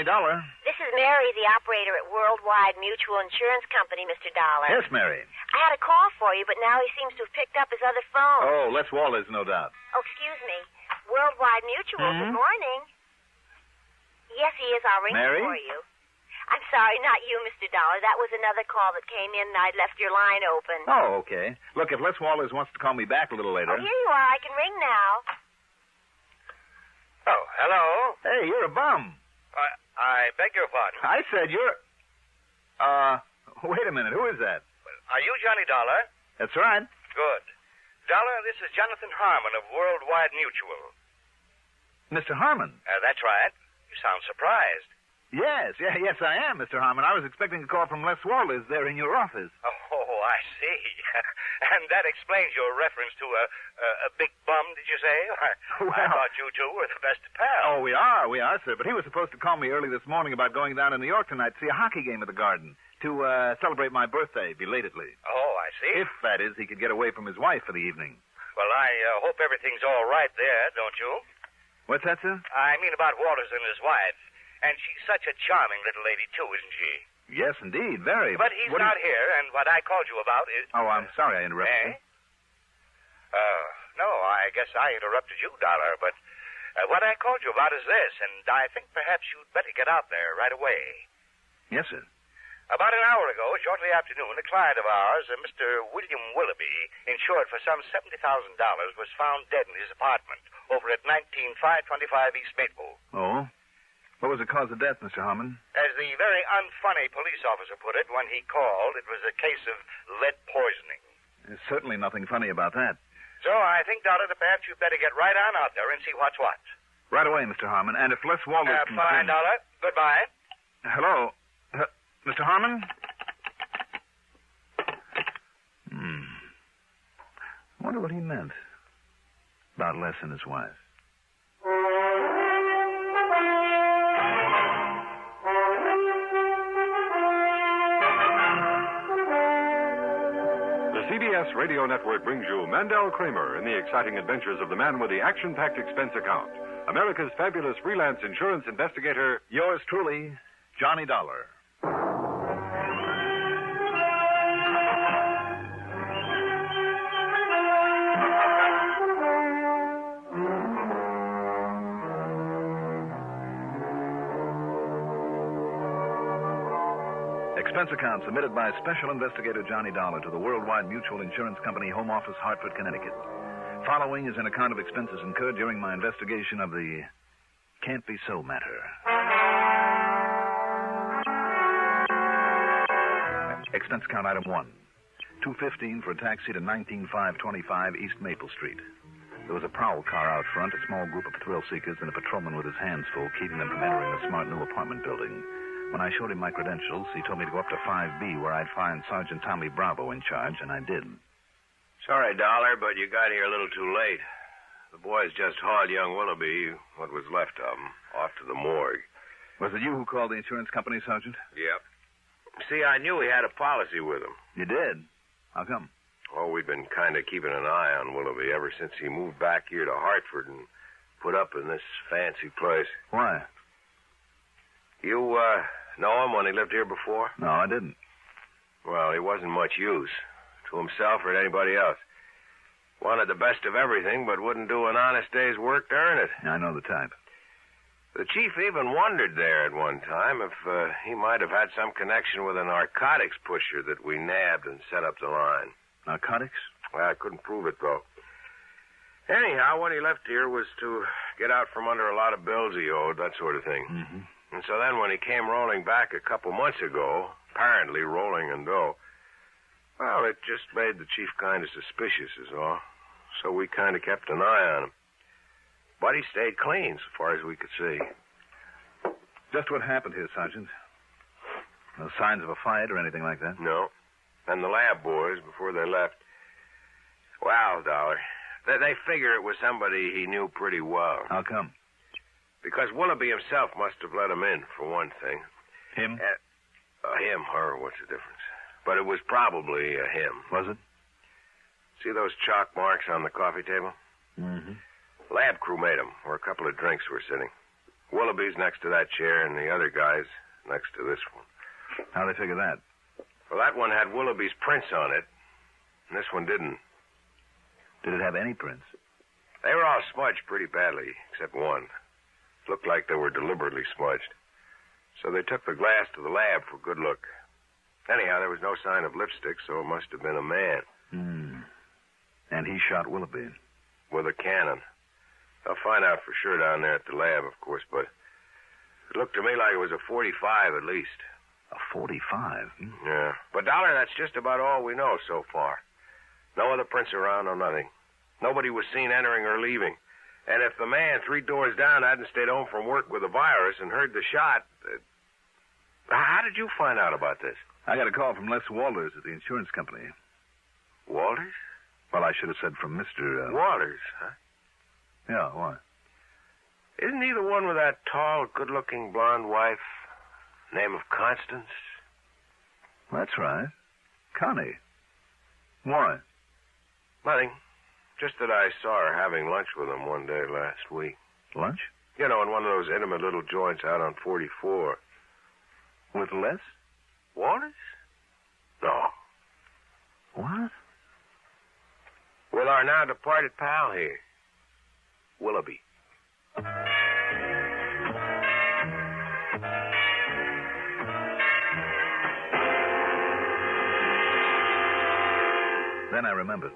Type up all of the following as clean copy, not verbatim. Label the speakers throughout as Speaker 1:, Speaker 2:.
Speaker 1: Johnny Dollar.
Speaker 2: This is Mary, the operator at Worldwide Mutual Insurance Company, Mr. Dollar.
Speaker 1: Yes, Mary.
Speaker 2: I had a call for you, but now he seems to have picked up his other phone.
Speaker 1: Oh, Les Walters, no doubt.
Speaker 2: Oh, excuse me. Worldwide Mutual, Good morning. Yes, he is. I'll ring
Speaker 1: Mary?
Speaker 2: for you. I'm sorry, not you, Mr. Dollar. That was another call that came in, and I'd left your line open.
Speaker 1: Oh, okay. Look, if Les Walters wants to call me back a little later...
Speaker 2: Oh, here you are. I can ring now.
Speaker 3: Oh, hello?
Speaker 1: Hey, you're a bum.
Speaker 3: I beg your pardon.
Speaker 1: I said you're... Wait a minute. Who is that?
Speaker 3: Are you Johnny Dollar?
Speaker 1: That's right.
Speaker 3: Good. Dollar, this is Jonathan Harmon of Worldwide Mutual.
Speaker 1: Mr. Harmon?
Speaker 3: That's right. You sound surprised.
Speaker 1: Yes, I am, Mr. Harmon. I was expecting a call from Les Walters there in your office.
Speaker 3: Oh, I see. And that explains your reference to a big bum, did you say? I thought you two were the best of pals.
Speaker 1: Oh, we are, sir. But he was supposed to call me early this morning about going down to New York tonight to see a hockey game at the Garden to celebrate my birthday belatedly.
Speaker 3: Oh, I see.
Speaker 1: If, that is, he could get away from his wife for the evening.
Speaker 3: Well, I hope everything's all right there, don't you?
Speaker 1: What's that, sir?
Speaker 3: I mean about Walters and his wife. And she's such a charming little lady, too, isn't she?
Speaker 1: Yes, indeed, very.
Speaker 3: But he's not here, and what I called you about is...
Speaker 1: Oh, I'm sorry I interrupted you.
Speaker 3: No, I guess I interrupted you, Dollar, but what I called you about is this, and I think perhaps you'd better get out there right away.
Speaker 1: Yes, sir.
Speaker 3: About an hour ago, shortly after noon, a client of ours, Mr. William Willoughby, insured for some $70,000, was found dead in his apartment over at 19525 East Maple.
Speaker 1: Oh? What was the cause of death, Mr. Harmon?
Speaker 3: As the very unfunny police officer put it when he called, it was a case of lead poisoning.
Speaker 1: There's certainly nothing funny about that.
Speaker 3: So I think, Dollar, that perhaps you'd better get right on out there and see what's what.
Speaker 1: Right away, Mr. Harmon. And if Les Walters can...
Speaker 3: Fine, Dollar. Goodbye.
Speaker 1: Hello? Mr. Harmon? I wonder what he meant about Les and his wife.
Speaker 4: The CBS Radio Network brings you Mandel Kramer in the exciting adventures of the man with the action-packed expense account. America's fabulous freelance insurance investigator.
Speaker 1: Yours truly, Johnny Dollar. Expense account submitted by Special Investigator Johnny Dollar to the Worldwide Mutual Insurance Company, Home Office, Hartford, Connecticut. Following is an account of expenses incurred during my investigation of the Can't Be So matter. Expense account item 1. $2.15 for a taxi to 19525 East Maple Street. There was a prowl car out front, a small group of thrill seekers, and a patrolman with his hands full, keeping them from entering the smart new apartment building. When I showed him my credentials, he told me to go up to 5B, where I'd find Sergeant Tommy Bravo in charge, and I did.
Speaker 5: Sorry, Dollar, but you got here a little too late. The boys just hauled young Willoughby, what was left of him, off to the morgue.
Speaker 1: Was it you who called the insurance company, Sergeant?
Speaker 5: Yep. See, I knew he had a policy with him.
Speaker 1: You did? How come?
Speaker 5: Oh, we've been kind of keeping an eye on Willoughby ever since he moved back here to Hartford and put up in this fancy place.
Speaker 1: Why?
Speaker 5: You, know him when he lived here before?
Speaker 1: No, I didn't.
Speaker 5: Well, he wasn't much use to himself or to anybody else. Wanted the best of everything, but wouldn't do an honest day's work to earn it.
Speaker 1: I know the type.
Speaker 5: The chief even wondered there at one time if he might have had some connection with a narcotics pusher that we nabbed and set up the line.
Speaker 1: Narcotics?
Speaker 5: Well, I couldn't prove it, though. Anyhow, when he left here was to get out from under a lot of bills he owed, that sort of thing.
Speaker 1: Mm-hmm.
Speaker 5: And so then when he came rolling back a couple months ago, apparently rolling in dough, well, it just made the chief kind of suspicious is all. So we kind of kept an eye on him. But he stayed clean so far as we could see.
Speaker 1: Just what happened here, Sergeant? No signs of a fight or anything like that?
Speaker 5: No. And the lab boys, before they left, well, Dollar, they figure it was somebody he knew pretty well.
Speaker 1: How come?
Speaker 5: Because Willoughby himself must have let him in, for one thing.
Speaker 1: Him?
Speaker 5: Him, her, what's the difference? But it was probably him.
Speaker 1: Was it?
Speaker 5: See those chalk marks on the coffee table?
Speaker 1: Mm-hmm.
Speaker 5: Lab crew made them, where a couple of drinks were sitting. Willoughby's next to that chair, and the other guy's next to this one.
Speaker 1: How'd they figure that?
Speaker 5: Well, that one had Willoughby's prints on it, and this one didn't.
Speaker 1: Did it have any prints?
Speaker 5: They were all smudged pretty badly, except one. Looked like they were deliberately smudged. So they took the glass to the lab for good look. Anyhow, there was no sign of lipstick, so it must have been a man.
Speaker 1: And he shot Willoughby.
Speaker 5: With a cannon. They'll find out for sure down there at the lab, of course, but it looked to me like it was a .45 at least.
Speaker 1: A .45?
Speaker 5: Yeah. But, Dollar, that's just about all we know so far. No other prints around, no nothing. Nobody was seen entering or leaving. And if the man 3 doors down hadn't stayed home from work with a virus and heard the shot... How did you find out about this?
Speaker 1: I got a call from Les Walters at the insurance company.
Speaker 5: Walters?
Speaker 1: Well, I should have said from Mr.
Speaker 5: Walters, huh?
Speaker 1: Yeah, why?
Speaker 5: Isn't he the one with that tall, good-looking blonde wife? Name of Constance?
Speaker 1: That's right. Connie. Why?
Speaker 5: Nothing. Just that I saw her having lunch with him one day last week.
Speaker 1: Lunch?
Speaker 5: You know, in one of those intimate little joints out on 44.
Speaker 1: With Les?
Speaker 5: Walters? No.
Speaker 1: What?
Speaker 5: With our now departed pal here, Willoughby.
Speaker 1: Then I remembered.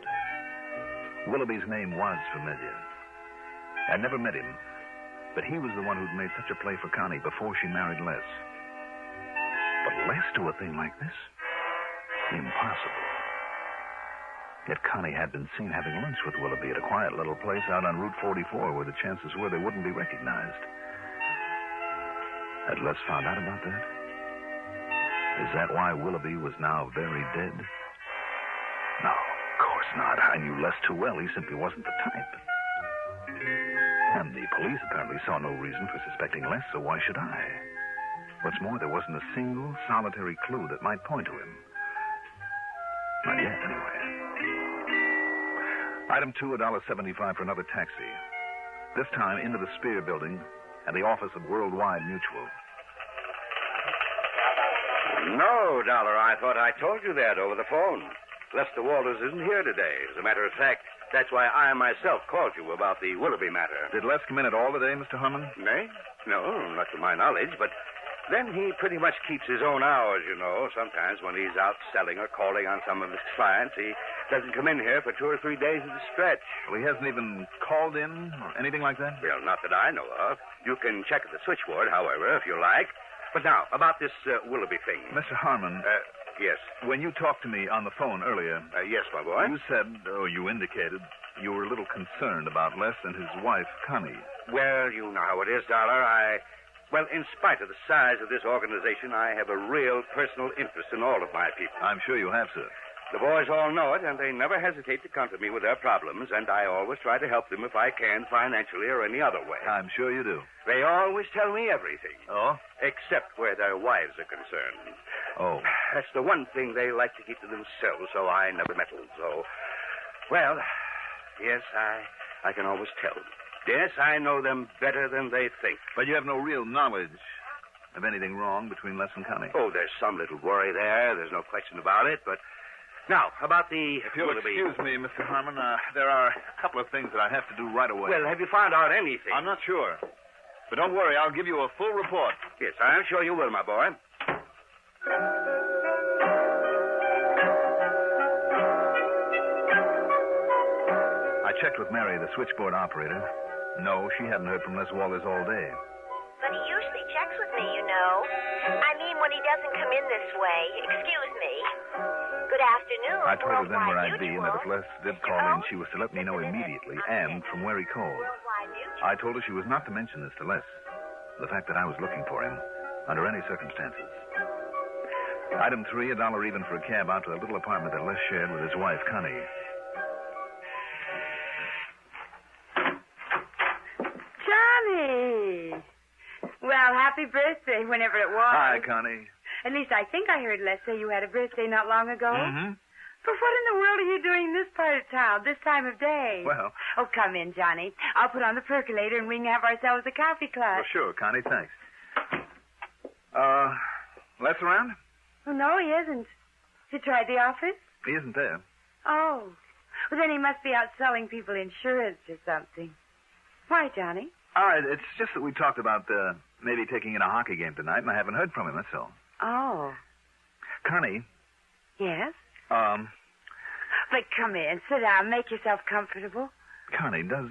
Speaker 1: Willoughby's name was familiar. I'd never met him, but he was the one who'd made such a play for Connie before she married Les. But Les do a thing like this? Impossible. Yet Connie had been seen having lunch with Willoughby at a quiet little place out on Route 44 where the chances were they wouldn't be recognized. Had Les found out about that? Is that why Willoughby was now very dead? No, of course not. I knew Les too well. He simply wasn't the type. And the police apparently saw no reason for suspecting Les, so why should I? What's more, there wasn't a single solitary clue that might point to him. Not yet, anyway. Item 2, $1.75 for another taxi. This time into the Spear Building and the office of Worldwide Mutual.
Speaker 6: No, Dollar, I thought I told you that over the phone. Lester Walters isn't here today. As a matter of fact, that's why I myself called you about the Willoughby matter.
Speaker 1: Did Les come in at all today, Mr. Harmon?
Speaker 6: Nay? No, not to my knowledge, but then he pretty much keeps his own hours, you know. Sometimes when he's out selling or calling on some of his clients, he doesn't come in here for 2 or 3 days at a stretch.
Speaker 1: Well, he hasn't even called in or anything like that?
Speaker 6: Well, not that I know of. You can check at the switchboard, however, if you like. But now, about this Willoughby thing.
Speaker 1: Mr. Harmon.
Speaker 6: Yes.
Speaker 1: When you talked to me on the phone earlier.
Speaker 6: Yes, my boy.
Speaker 1: You said, you indicated, you were a little concerned about Les and his wife, Connie.
Speaker 6: Well, you know how it is, Dollar. Well, in spite of the size of this organization, I have a real personal interest in all of my people.
Speaker 1: I'm sure you have, sir.
Speaker 6: The boys all know it, and they never hesitate to come to me with their problems, and I always try to help them if I can, financially or any other way.
Speaker 1: I'm sure you do.
Speaker 6: They always tell me everything.
Speaker 1: Oh?
Speaker 6: Except where their wives are concerned.
Speaker 1: Oh.
Speaker 6: That's the one thing they like to keep to themselves, so I never meddle. So, well, yes, I can always tell. Yes, I know them better than they think.
Speaker 1: But you have no real knowledge of anything wrong between Les and Connie?
Speaker 6: Oh, there's some little worry there. There's no question about it, but... Now, about the...
Speaker 1: If you'll excuse me, Mr. Harmon, there are a couple of things that I have to do right away.
Speaker 6: Well, have you found out anything?
Speaker 1: I'm not sure. But don't worry, I'll give you a full report.
Speaker 6: Yes, I'm sure you will, my boy.
Speaker 1: I checked with Mary, the switchboard operator. No, she hadn't heard from Les Walters all day.
Speaker 2: But he usually checks with me, you know. I mean, when he doesn't come in this way. Excuse me. Good afternoon.
Speaker 1: I told her then where
Speaker 2: Worldwide
Speaker 1: I'd be, and that if Les did call in, she was to let me know immediately, and from where he called.
Speaker 2: Worldwide Mutual.
Speaker 1: I told her she was not to mention this to Les. The fact that I was looking for him, under any circumstances. Item 3, $1 even for a cab out to the little apartment that Les shared with his wife, Connie.
Speaker 7: Johnny! Well, happy birthday, whenever it was.
Speaker 1: Hi, Connie.
Speaker 7: At least I think I heard Les say you had a birthday not long ago.
Speaker 1: Mm-hmm.
Speaker 7: But what in the world are you doing in this part of town, this time of day?
Speaker 1: Well...
Speaker 7: Oh, come in, Johnny. I'll put on the percolator and we can have ourselves a coffee club.
Speaker 1: Well, sure, Connie, thanks. Les around?
Speaker 7: Oh, no, he isn't. You tried the office?
Speaker 1: He isn't there.
Speaker 7: Oh. Well, then he must be out selling people insurance or something. Why, Johnny?
Speaker 1: It's just that we talked about maybe taking in a hockey game tonight, and I haven't heard from him, that's all.
Speaker 7: Oh.
Speaker 1: Connie?
Speaker 7: Yes?
Speaker 2: But come in, sit down, make yourself comfortable.
Speaker 1: Connie, does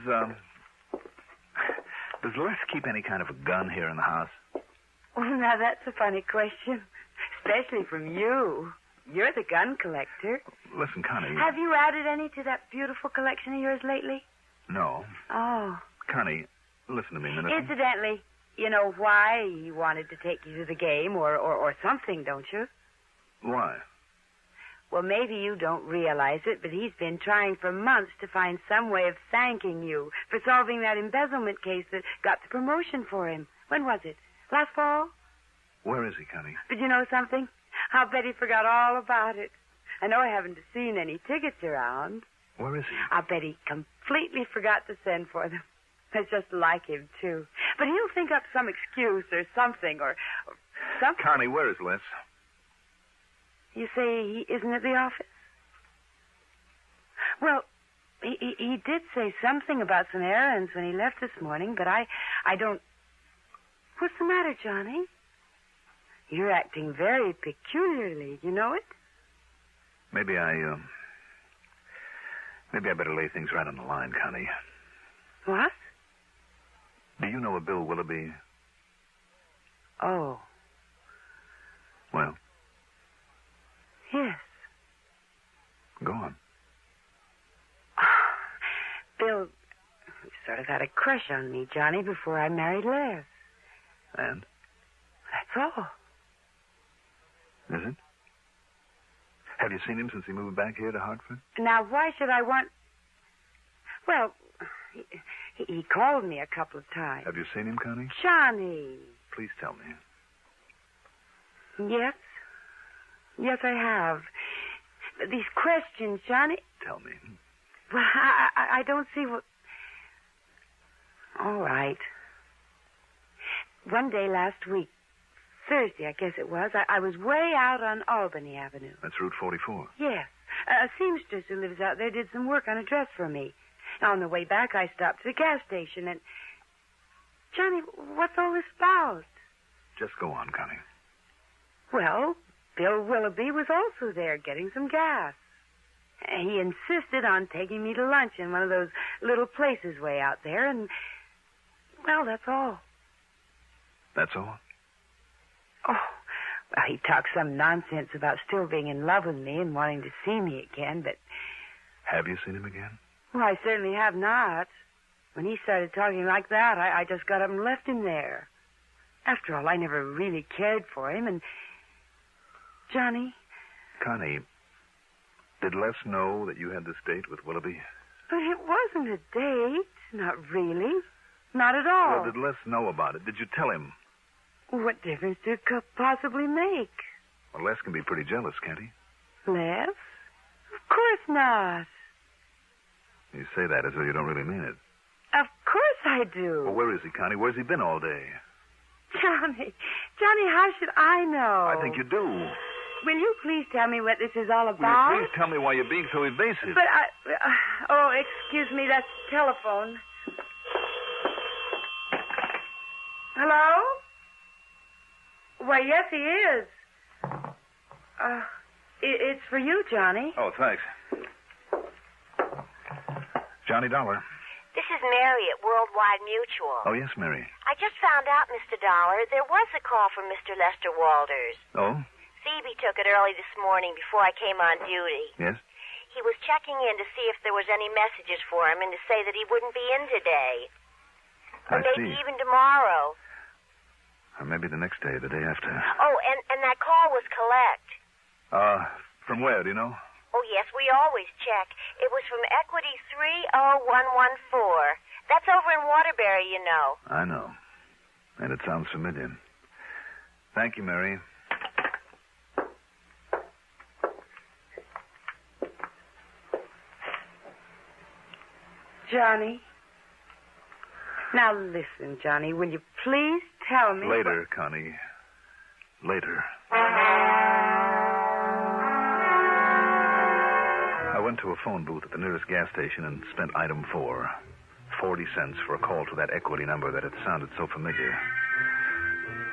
Speaker 1: Les keep any kind of a gun here in the house?
Speaker 7: Well, now that's a funny question, especially from you. You're the gun collector.
Speaker 1: Listen, Connie...
Speaker 7: Have you added any to that beautiful collection of yours lately?
Speaker 1: No.
Speaker 7: Oh.
Speaker 1: Connie, listen to me a minute.
Speaker 7: Incidentally, you know why he wanted to take you to the game or something, don't you?
Speaker 1: Why?
Speaker 7: Well, maybe you don't realize it, but he's been trying for months to find some way of thanking you for solving that embezzlement case that got the promotion for him. When was it? Last fall?
Speaker 1: Where is he, Connie?
Speaker 7: But you know something? I'll bet he forgot all about it. I know I haven't seen any tickets around.
Speaker 1: Where is he?
Speaker 7: I'll bet he completely forgot to send for them. That's just like him, too. But he'll think up some excuse or something or something.
Speaker 1: Connie, where is Les?
Speaker 7: You say he isn't at the office? Well, he did say something about some errands when he left this morning, but I don't... What's the matter, Johnny? You're acting very peculiarly. You know it?
Speaker 1: Maybe I better lay things right on the line, Connie.
Speaker 7: What?
Speaker 1: Do you know a Bill Willoughby?
Speaker 7: Oh.
Speaker 1: Well?
Speaker 7: Yes.
Speaker 1: Go on.
Speaker 7: Bill sort of had a crush on me, Johnny, before I married Les.
Speaker 1: And?
Speaker 7: That's all.
Speaker 1: Is it? Have you seen him since he moved back here to Hartford?
Speaker 7: Now, why should I want... Well, he called me a couple of times.
Speaker 1: Have you seen him, Connie?
Speaker 7: Johnny.
Speaker 1: Please tell me.
Speaker 7: Yes. Yes, I have. But these questions, Johnny...
Speaker 1: Tell me.
Speaker 7: Well, I don't see what... All right. One day last week, Thursday, I guess it was, I was way out on Albany Avenue.
Speaker 1: That's Route 44.
Speaker 7: Yes. A seamstress who lives out there did some work on a dress for me. On the way back, I stopped at the gas station and... Johnny, what's all this about?
Speaker 1: Just go on, Connie.
Speaker 7: Well, Bill Willoughby was also there getting some gas. He insisted on taking me to lunch in one of those little places way out there, and... Well, that's all.
Speaker 1: That's all?
Speaker 7: Oh, well, he talked some nonsense about still being in love with me and wanting to see me again, but...
Speaker 1: Have you seen him again?
Speaker 7: Well, I certainly have not. When he started talking like that, I just got up and left him there. After all, I never really cared for him, and... Johnny?
Speaker 1: Connie, did Les know that you had this date with Willoughby?
Speaker 7: But it wasn't a date. Not really. Not at all.
Speaker 1: Well, did Les know about it? Did you tell him?
Speaker 7: What difference could it possibly make?
Speaker 1: Well, Les can be pretty jealous, can't he?
Speaker 7: Les? Of course not.
Speaker 1: You say that as though you don't really mean it.
Speaker 7: Of course I do.
Speaker 1: Well, where is he, Connie? Where's he been all day?
Speaker 7: Johnny, how should I know?
Speaker 1: I think you do.
Speaker 7: Will you please tell me what this is all about?
Speaker 1: Will you please tell me why you're being so evasive?
Speaker 7: But oh, excuse me, that's the telephone. Hello? Why, yes, he is. It's for you, Johnny.
Speaker 1: Oh, thanks. Johnny Dollar.
Speaker 2: This is Mary at Worldwide Mutual.
Speaker 1: Oh, yes, Mary.
Speaker 2: I just found out, Mr. Dollar, there was a call from Mr. Lester Walters.
Speaker 1: Oh?
Speaker 2: Phoebe took it early this morning before I came on duty.
Speaker 1: Yes?
Speaker 2: He was checking in to see if there was any messages for him and to say that he wouldn't be in today. Or maybe even tomorrow.
Speaker 1: Or maybe the next day, the day after.
Speaker 2: Oh, and that call was collect.
Speaker 1: From where, do you know?
Speaker 2: Oh, yes, we always check. It was from Equity 30114. That's over in Waterbury, you know.
Speaker 1: I know. And it sounds familiar. Thank you, Mary.
Speaker 7: Johnny. Now listen, Johnny, will you please tell me...
Speaker 1: Later, Connie. Later. I went to a phone booth at the nearest gas station and spent item 4. 40 cents for a call to that equity number that had sounded so familiar.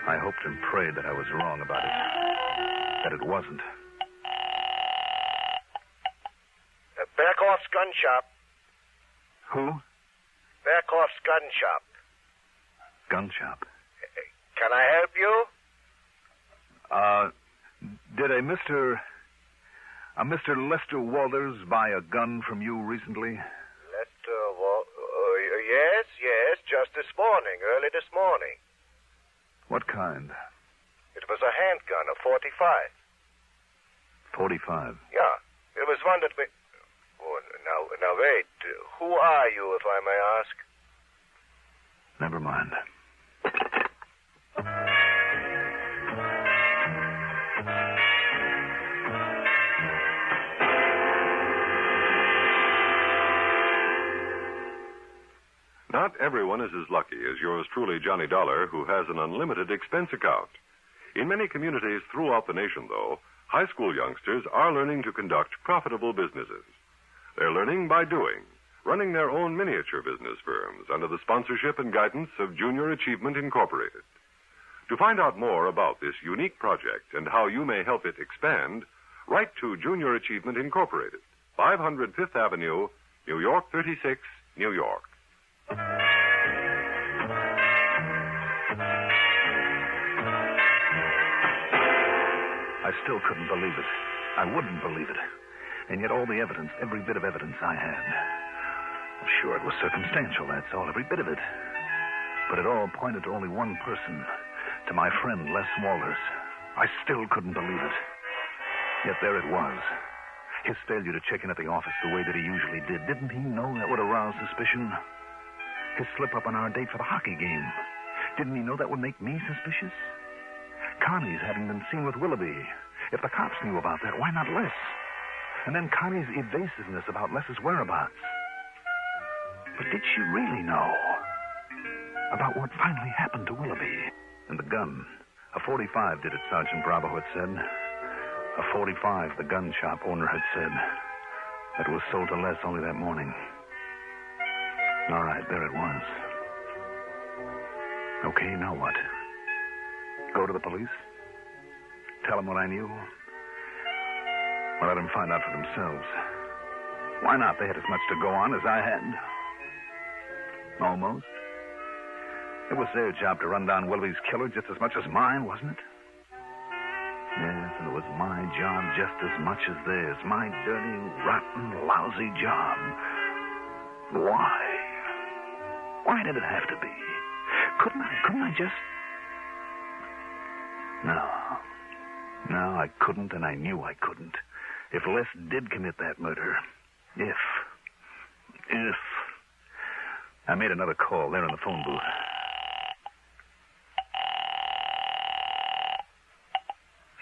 Speaker 1: I hoped and prayed that I was wrong about it. That it wasn't.
Speaker 3: Berkoff's gun shop.
Speaker 1: Who?
Speaker 3: Berkoff's gun shop.
Speaker 1: Gun shop.
Speaker 3: Can I help you?
Speaker 1: Did a Mr. Lester Walters buy a gun from you recently?
Speaker 3: Yes, just this morning, early this morning.
Speaker 1: What kind?
Speaker 3: It was a handgun, a 45.
Speaker 1: 45?
Speaker 3: Yeah, it was one that we... Oh, now wait. Who are you, if I may ask?
Speaker 1: Never mind.
Speaker 4: Not everyone is as lucky as yours truly, Johnny Dollar, who has an unlimited expense account. In many communities throughout the nation, though, high school youngsters are learning to conduct profitable businesses. They're learning by doing, running their own miniature business firms under the sponsorship and guidance of Junior Achievement Incorporated. To find out more about this unique project and how you may help it expand, write to Junior Achievement Incorporated, 500 Fifth Avenue, New York 36, New York.
Speaker 1: I still couldn't believe it. I wouldn't believe it. And yet all the evidence, every bit of evidence I had. Sure, it was circumstantial, that's all, every bit of it. But it all pointed to only one person, to my friend Les Walters. I still couldn't believe it. Yet there it was. His failure to check in at the office the way that he usually did. Didn't he know that would arouse suspicion? His slip-up on our date for the hockey game. Didn't he know that would make me suspicious? Connie's having been seen with Willoughby. If the cops knew about that, why not Les? And then Connie's evasiveness about Les's whereabouts. But did she really know about what finally happened to Willoughby? And the gun. A 45 did it, Sergeant Bravo had said. A 45, the gun shop owner had said. That was sold to Les only that morning. All right, there it was. Okay, now what? Go to the police? Tell them what I knew? Or let them find out for themselves? Why not? They had as much to go on as I had. Almost. It was their job to run down Willoughby's killer just as much as mine, wasn't it? Yes, and it was my job just as much as theirs. My dirty, rotten, lousy job. Why? Why did it have to be? Couldn't I just... No, I couldn't, and I knew I couldn't. If Les did commit that murder, if... I made another call there in the phone booth.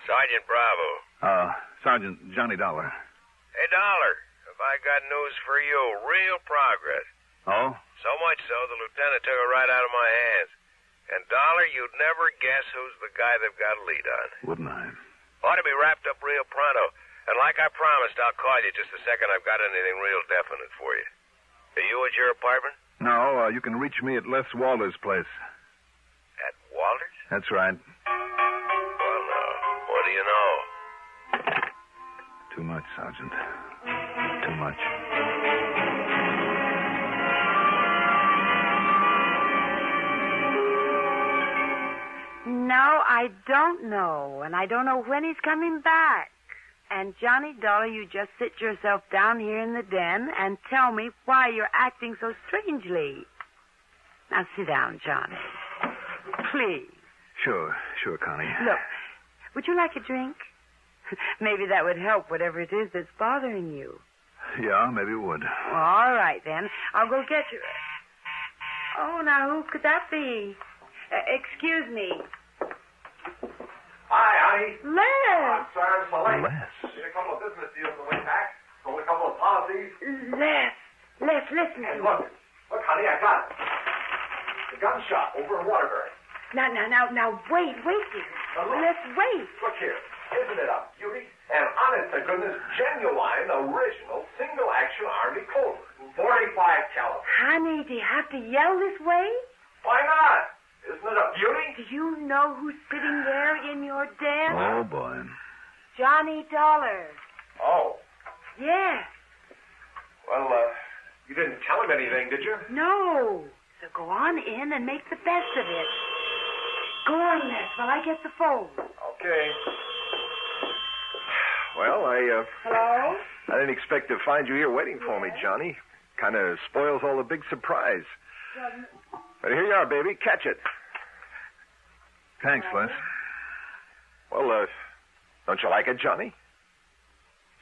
Speaker 5: Sergeant Bravo.
Speaker 1: Sergeant Johnny Dollar.
Speaker 5: Hey, Dollar, have I got news for you. Real progress.
Speaker 1: Oh?
Speaker 5: So much so, the lieutenant took it right out of my hands. And, Dollar, you'd never guess who's the guy they've got a lead on.
Speaker 1: Wouldn't I?
Speaker 5: Ought to be wrapped up real pronto. And like I promised, I'll call you just the second I've got anything real definite for you. Are you at your apartment?
Speaker 1: No, you can reach me at Les Walters' place.
Speaker 5: At Walters?
Speaker 1: That's right.
Speaker 5: Well, now, what do you know?
Speaker 1: Too much, Sergeant. Too much.
Speaker 7: No, I don't know. And I don't know when he's coming back. And, Johnny Dollar, you just sit yourself down here in the den and tell me why you're acting so strangely. Now, sit down, Johnny. Please.
Speaker 1: Sure, Connie.
Speaker 7: Look, would you like a drink? Maybe that would help whatever it is that's bothering you.
Speaker 1: Yeah, maybe it would.
Speaker 7: Well, all right, then. I'll go get you. Oh, now, who could that be? Excuse me.
Speaker 8: Hi, honey.
Speaker 7: Les.
Speaker 8: I'm sorry I'm so late.
Speaker 1: Les.
Speaker 8: Did a couple of business deals on the way back. Sold a couple of policies.
Speaker 7: Les, listen.
Speaker 8: Hey, look, honey, I got it. The gun shop over in Waterbury.
Speaker 7: Now, wait, dear. Let's wait.
Speaker 8: Look here. Isn't it a beauty? An honest-to-goodness, genuine, original, single-action Army Colt. 45 caliber.
Speaker 7: Honey, do you have to yell this way?
Speaker 8: Why not? Isn't it a beauty?
Speaker 7: Do you know who's sitting there in your den?
Speaker 1: Oh, boy.
Speaker 7: Johnny Dollar.
Speaker 8: Oh.
Speaker 7: Yes.
Speaker 8: Well, you didn't tell him anything, did you?
Speaker 7: No. So go on in and make the best of it. Go on, Les, while I get the phone.
Speaker 8: Okay. Well,
Speaker 7: Hello?
Speaker 8: I didn't expect to find you here waiting for me, Johnny. Kind of spoils all the big surprise. But here you are, baby. Catch it.
Speaker 1: Thanks, Les.
Speaker 8: Well, don't you like it, Johnny?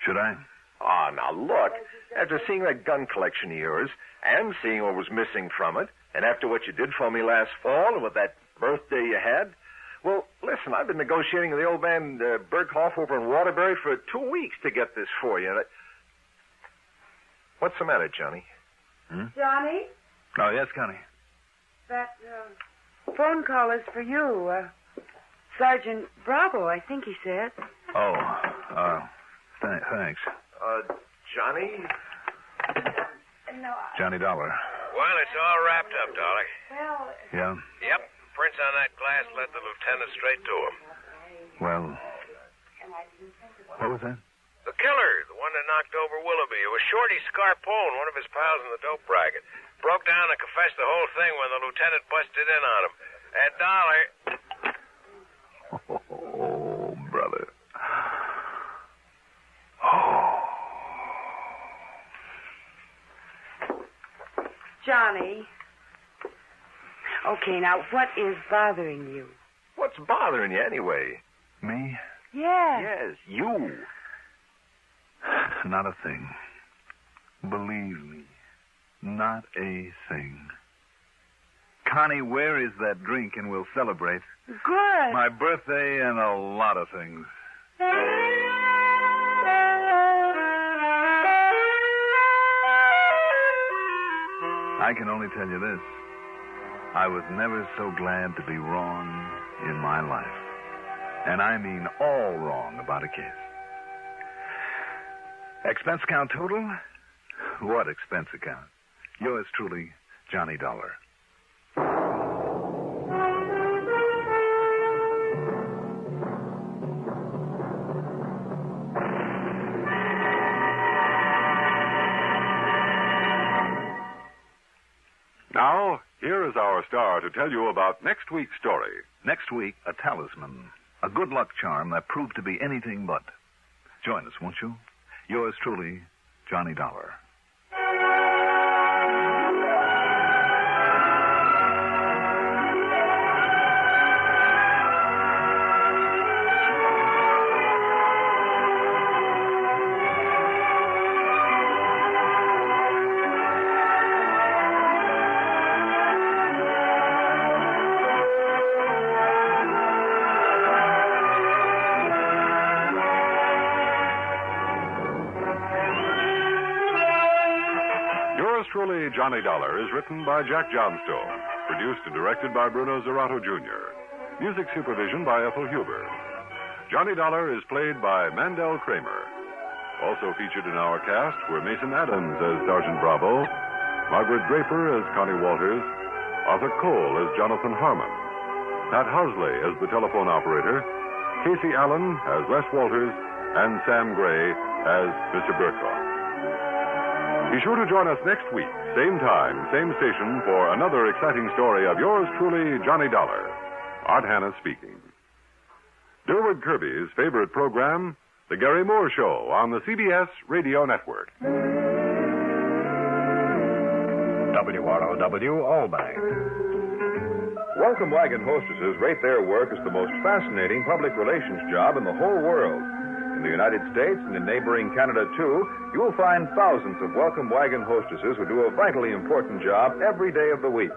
Speaker 1: Should I?
Speaker 8: Oh, now look. After seeing that gun collection of yours and seeing what was missing from it, and after what you did for me last fall and with that birthday you had, well, listen, I've been negotiating with the old man Berghoff over in Waterbury for 2 weeks to get this for you. What's the matter, Johnny?
Speaker 7: Johnny?
Speaker 1: Oh, yes, Connie.
Speaker 7: That phone call is for you. Sergeant Bravo, I think he said.
Speaker 1: Oh, thanks.
Speaker 8: Johnny?
Speaker 7: No,
Speaker 1: Johnny Dollar.
Speaker 5: Well, it's all wrapped up, Dollar.
Speaker 7: well...
Speaker 1: Yeah?
Speaker 5: Yep. Prints on that glass led the lieutenant straight to him.
Speaker 1: Well, what was that?
Speaker 5: The killer, the one that knocked over Willoughby. It was Shorty Scarpone, one of his pals in the dope racket. Broke down and confessed the whole thing when the lieutenant busted in on him. And Dollar...
Speaker 1: Oh, brother. Oh.
Speaker 7: Johnny. Okay, now, what is bothering you?
Speaker 8: What's bothering you anyway?
Speaker 1: Me?
Speaker 7: Yes.
Speaker 8: Yes, you.
Speaker 1: Not a thing. Believe me, not a thing. Connie, where is that drink and we'll celebrate?
Speaker 7: Good.
Speaker 1: My birthday and a lot of things. I can only tell you this. I was never so glad to be wrong in my life. And I mean all wrong about a case. Expense account total? What expense account? Yours truly, Johnny Dollar.
Speaker 4: Now, here is our star to tell you about next week's story.
Speaker 1: Next week, a talisman. A good luck charm that proved to be anything but. Join us, won't you? Yours truly, Johnny Dollar.
Speaker 4: Truly, Johnny Dollar is written by Jack Johnstone, produced and directed by Bruno Zerato Jr., music supervision by Ethel Huber. Johnny Dollar is played by Mandel Kramer. Also featured in our cast were Mason Adams as Sergeant Bravo, Margaret Draper as Connie Walters, Arthur Cole as Jonathan Harmon, Pat Housley as the telephone operator, Casey Allen as Les Walters, and Sam Gray as Mr. Burkhoff. Be sure to join us next week, same time, same station, for another exciting story of yours truly, Johnny Dollar. Art Hanna speaking. Durward Kirby's favorite program, The Gary Moore Show, on the CBS Radio Network.
Speaker 9: WROW Albany. Welcome wagon hostesses rate their work as the most fascinating public relations job in the whole world. In the United States and in neighboring Canada, too, you will find thousands of welcome wagon hostesses who do a vitally important job every day of the week.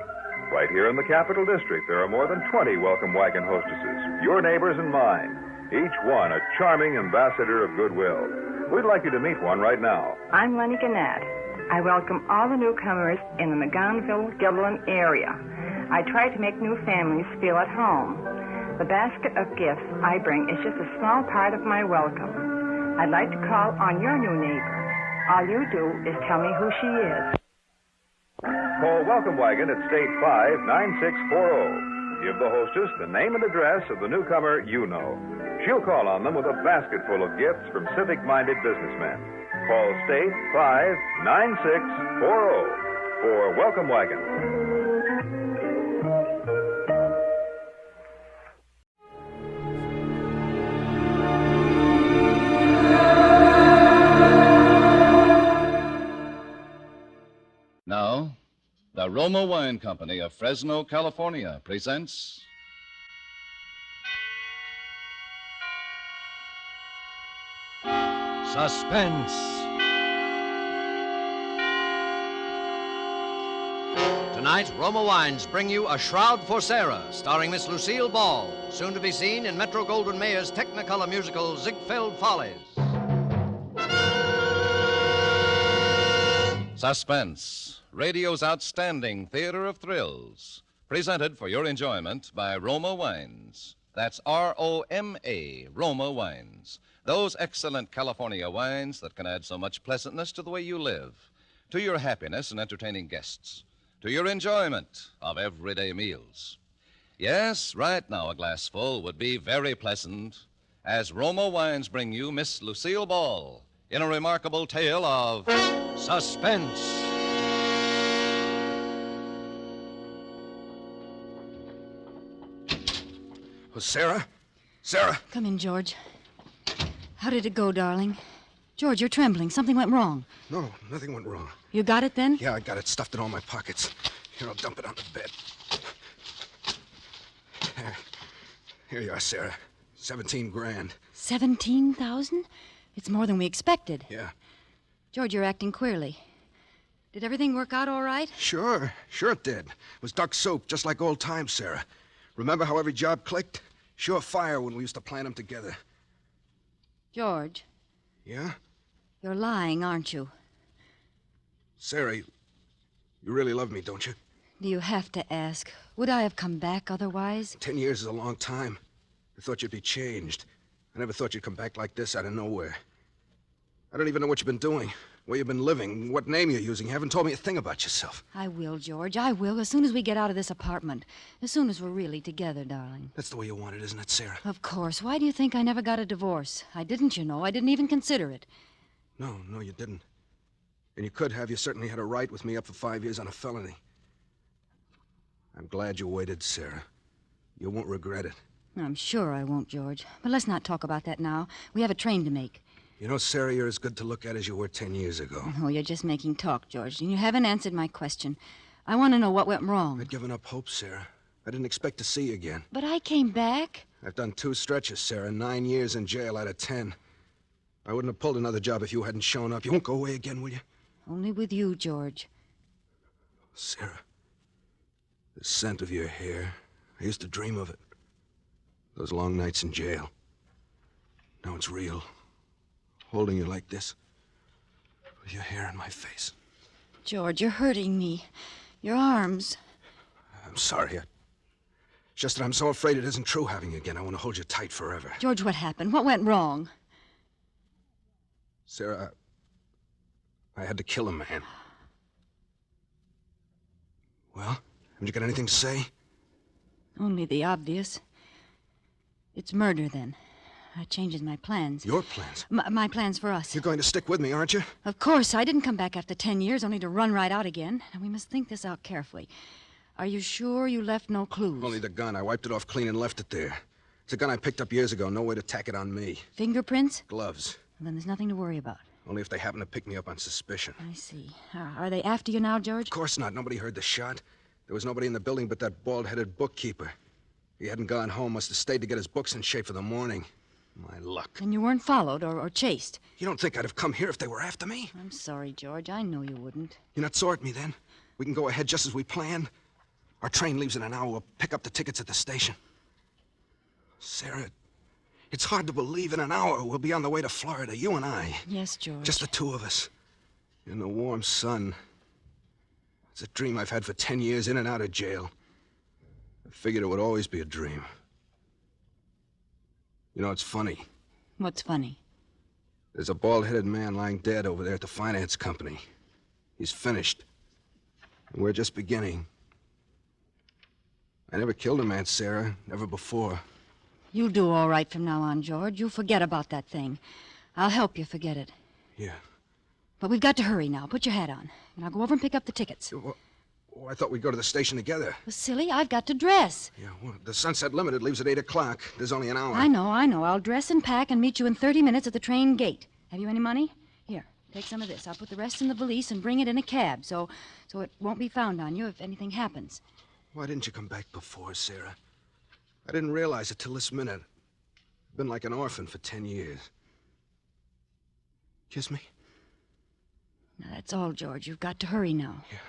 Speaker 9: Right here in the Capital District, there are more than 20 welcome wagon hostesses, your neighbors and mine, each one a charming ambassador of goodwill. We'd like you to meet one right now.
Speaker 10: I'm Lenny Gannett. I welcome all the newcomers in the McGonville-Giblin area. I try to make new families feel at home. The basket of gifts I bring is just a small part of my welcome. I'd like to call on your new neighbor. All you do is tell me who she is.
Speaker 9: Call Welcome Wagon at State 59640. Give the hostess the name and address of the newcomer you know. She'll call on them with a basket full of gifts from civic-minded businessmen. Call State 59640 for Welcome Wagon.
Speaker 11: Now, the Roma Wine Company of Fresno, California presents
Speaker 12: Suspense. Tonight, Roma Wines bring you A Shroud for Sarah, starring Miss Lucille Ball, soon to be seen in Metro-Goldwyn-Mayer's Technicolor musical Ziegfeld Follies.
Speaker 11: Suspense, radio's outstanding theater of thrills, presented for your enjoyment by Roma Wines. That's R-O-M-A, Roma Wines. Those excellent California wines that can add so much pleasantness to the way you live, to your happiness in entertaining guests, to your enjoyment of everyday meals. Yes, right now a glassful would be very pleasant, as Roma Wines bring you Miss Lucille Ball in a remarkable tale of suspense.
Speaker 13: Oh, Sarah? Sarah?
Speaker 14: Come in, George. How did it go, darling? George, you're trembling. Something went wrong.
Speaker 13: No, nothing went wrong.
Speaker 14: You got it then?
Speaker 13: Yeah, I got it stuffed in all my pockets. Here, I'll dump it on the bed. Here you are, Sarah. 17 grand.
Speaker 14: 17,000? It's more than we expected.
Speaker 13: Yeah.
Speaker 14: George, you're acting queerly. Did everything work out all right?
Speaker 13: Sure it did. It was duck soup, just like old times, Sarah. Remember how every job clicked? Sure fire when we used to plan them together.
Speaker 14: George.
Speaker 13: Yeah?
Speaker 14: You're lying, aren't you?
Speaker 13: Sarah, you really love me, don't you?
Speaker 14: Do you have to ask? Would I have come back otherwise?
Speaker 13: 10 years is a long time. I thought you'd be changed. I never thought you'd come back like this out of nowhere. I don't even know what you've been doing, where you've been living, what name you're using. You haven't told me a thing about yourself.
Speaker 14: I will, George. I will, as soon as we get out of this apartment. As soon as we're really together, darling.
Speaker 13: That's the way you want it, isn't it, Sarah?
Speaker 14: Of course. Why do you think I never got a divorce? I didn't, you know. I didn't even consider it.
Speaker 13: No, you didn't. And you could have. You certainly had a right with me up for 5 years on a felony. I'm glad you waited, Sarah. You won't regret it.
Speaker 14: I'm sure I won't, George. But let's not talk about that now. We have a train to make.
Speaker 13: You know, Sarah, you're as good to look at as you were 10 years ago.
Speaker 14: Oh, you're just making talk, George. And you haven't answered my question. I want to know what went wrong.
Speaker 13: I'd given up hope, Sarah. I didn't expect to see you again.
Speaker 14: But I came back.
Speaker 13: I've done 2 stretches, Sarah. 9 years in jail out of 10. I wouldn't have pulled another job if you hadn't shown up. You won't go away again, will you?
Speaker 14: Only with you, George.
Speaker 13: Sarah, the scent of your hair. I used to dream of it. Those long nights in jail. Now it's real. Holding you like this. With your hair in my face.
Speaker 14: George, you're hurting me. Your arms.
Speaker 13: I'm sorry. It's just that I'm so afraid it isn't true having you again. I want to hold you tight forever.
Speaker 14: George, what happened? What went wrong?
Speaker 13: Sarah, I had to kill a man. Well, haven't you got anything to say?
Speaker 14: Only the obvious. It's murder, then. That changes my plans.
Speaker 13: Your plans?
Speaker 14: My plans for us.
Speaker 13: You're going to stick with me, aren't you?
Speaker 14: Of course. I didn't come back after 10 years only to run right out again. And we must think this out carefully. Are you sure you left no clues?
Speaker 13: Only the gun. I wiped it off clean and left it there. It's a gun I picked up years ago. No way to tack it on me.
Speaker 14: Fingerprints?
Speaker 13: Gloves.
Speaker 14: Well, then there's nothing to worry about.
Speaker 13: Only if they happen to pick me up on suspicion.
Speaker 14: I see. Are they after you now, George?
Speaker 13: Of course not. Nobody heard the shot. There was nobody in the building but that bald-headed bookkeeper. He hadn't gone home. Must have stayed to get his books in shape for the morning. My luck.
Speaker 14: And you weren't followed or chased?
Speaker 13: You don't think I'd have come here if they were after me?
Speaker 14: I'm sorry, George. I know you wouldn't.
Speaker 13: You're not sore at me, then? We can go ahead just as we planned? Our train leaves in an hour. We'll pick up the tickets at the station. Sarah, it's hard to believe in an hour we'll be on the way to Florida, you and I.
Speaker 14: Yes, George.
Speaker 13: Just the two of us. in the warm sun. It's a dream I've had for 10 years in and out of jail. I figured it would always be a dream. You know, it's funny.
Speaker 14: What's funny?
Speaker 13: There's a bald-headed man lying dead over there at the finance company. He's finished. And we're just beginning. I never killed a man, Sarah. Never before.
Speaker 14: You'll do all right from now on, George. You'll forget about that thing. I'll help you forget it.
Speaker 13: Yeah.
Speaker 14: But we've got to hurry now. Put your hat on. And I'll go over and pick up the tickets.
Speaker 13: Oh, I thought we'd go to the station together.
Speaker 14: Well, silly, I've got to dress.
Speaker 13: Yeah, well, the Sunset Limited leaves at 8 o'clock. There's only an hour.
Speaker 14: I know. I'll dress and pack and meet you in 30 minutes at the train gate. Have you any money? Here, take some of this. I'll put the rest in the valise and bring it in a cab so it won't be found on you if anything happens.
Speaker 13: Why didn't you come back before, Sarah? I didn't realize it till this minute. I've been like an orphan for 10 years. Kiss me?
Speaker 14: Now, that's all, George. You've got to hurry now.
Speaker 13: Yeah.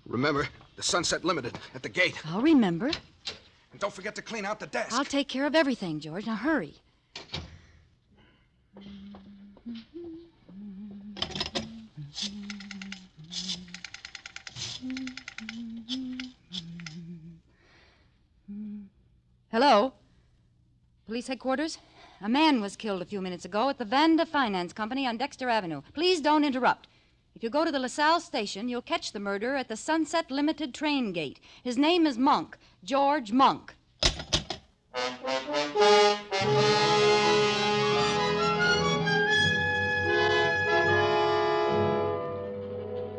Speaker 13: Remember, the Sunset Limited at the gate.
Speaker 14: I'll remember.
Speaker 13: And don't forget to clean out the desk.
Speaker 14: I'll take care of everything, George. Now, hurry. Hello? Police headquarters? A man was killed a few minutes ago at the Vanda Finance Company on Dexter Avenue. Please don't interrupt. If you go to the LaSalle station, you'll catch the murderer at the Sunset Limited train gate. His name is Monk, George Monk.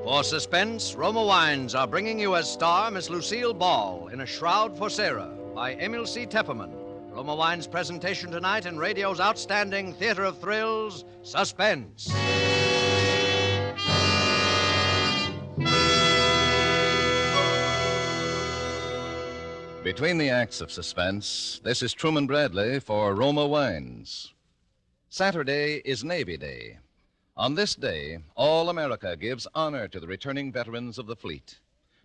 Speaker 12: For Suspense, Roma Wines are bringing you as star Miss Lucille Ball in A Shroud for Sarah by Emil C. Tepperman. Roma Wines' presentation tonight in radio's outstanding theater of thrills, Suspense.
Speaker 11: Between the acts of Suspense, this is Truman Bradley for Roma Wines. Saturday is Navy Day. On this day, all America gives honor to the returning veterans of the fleet.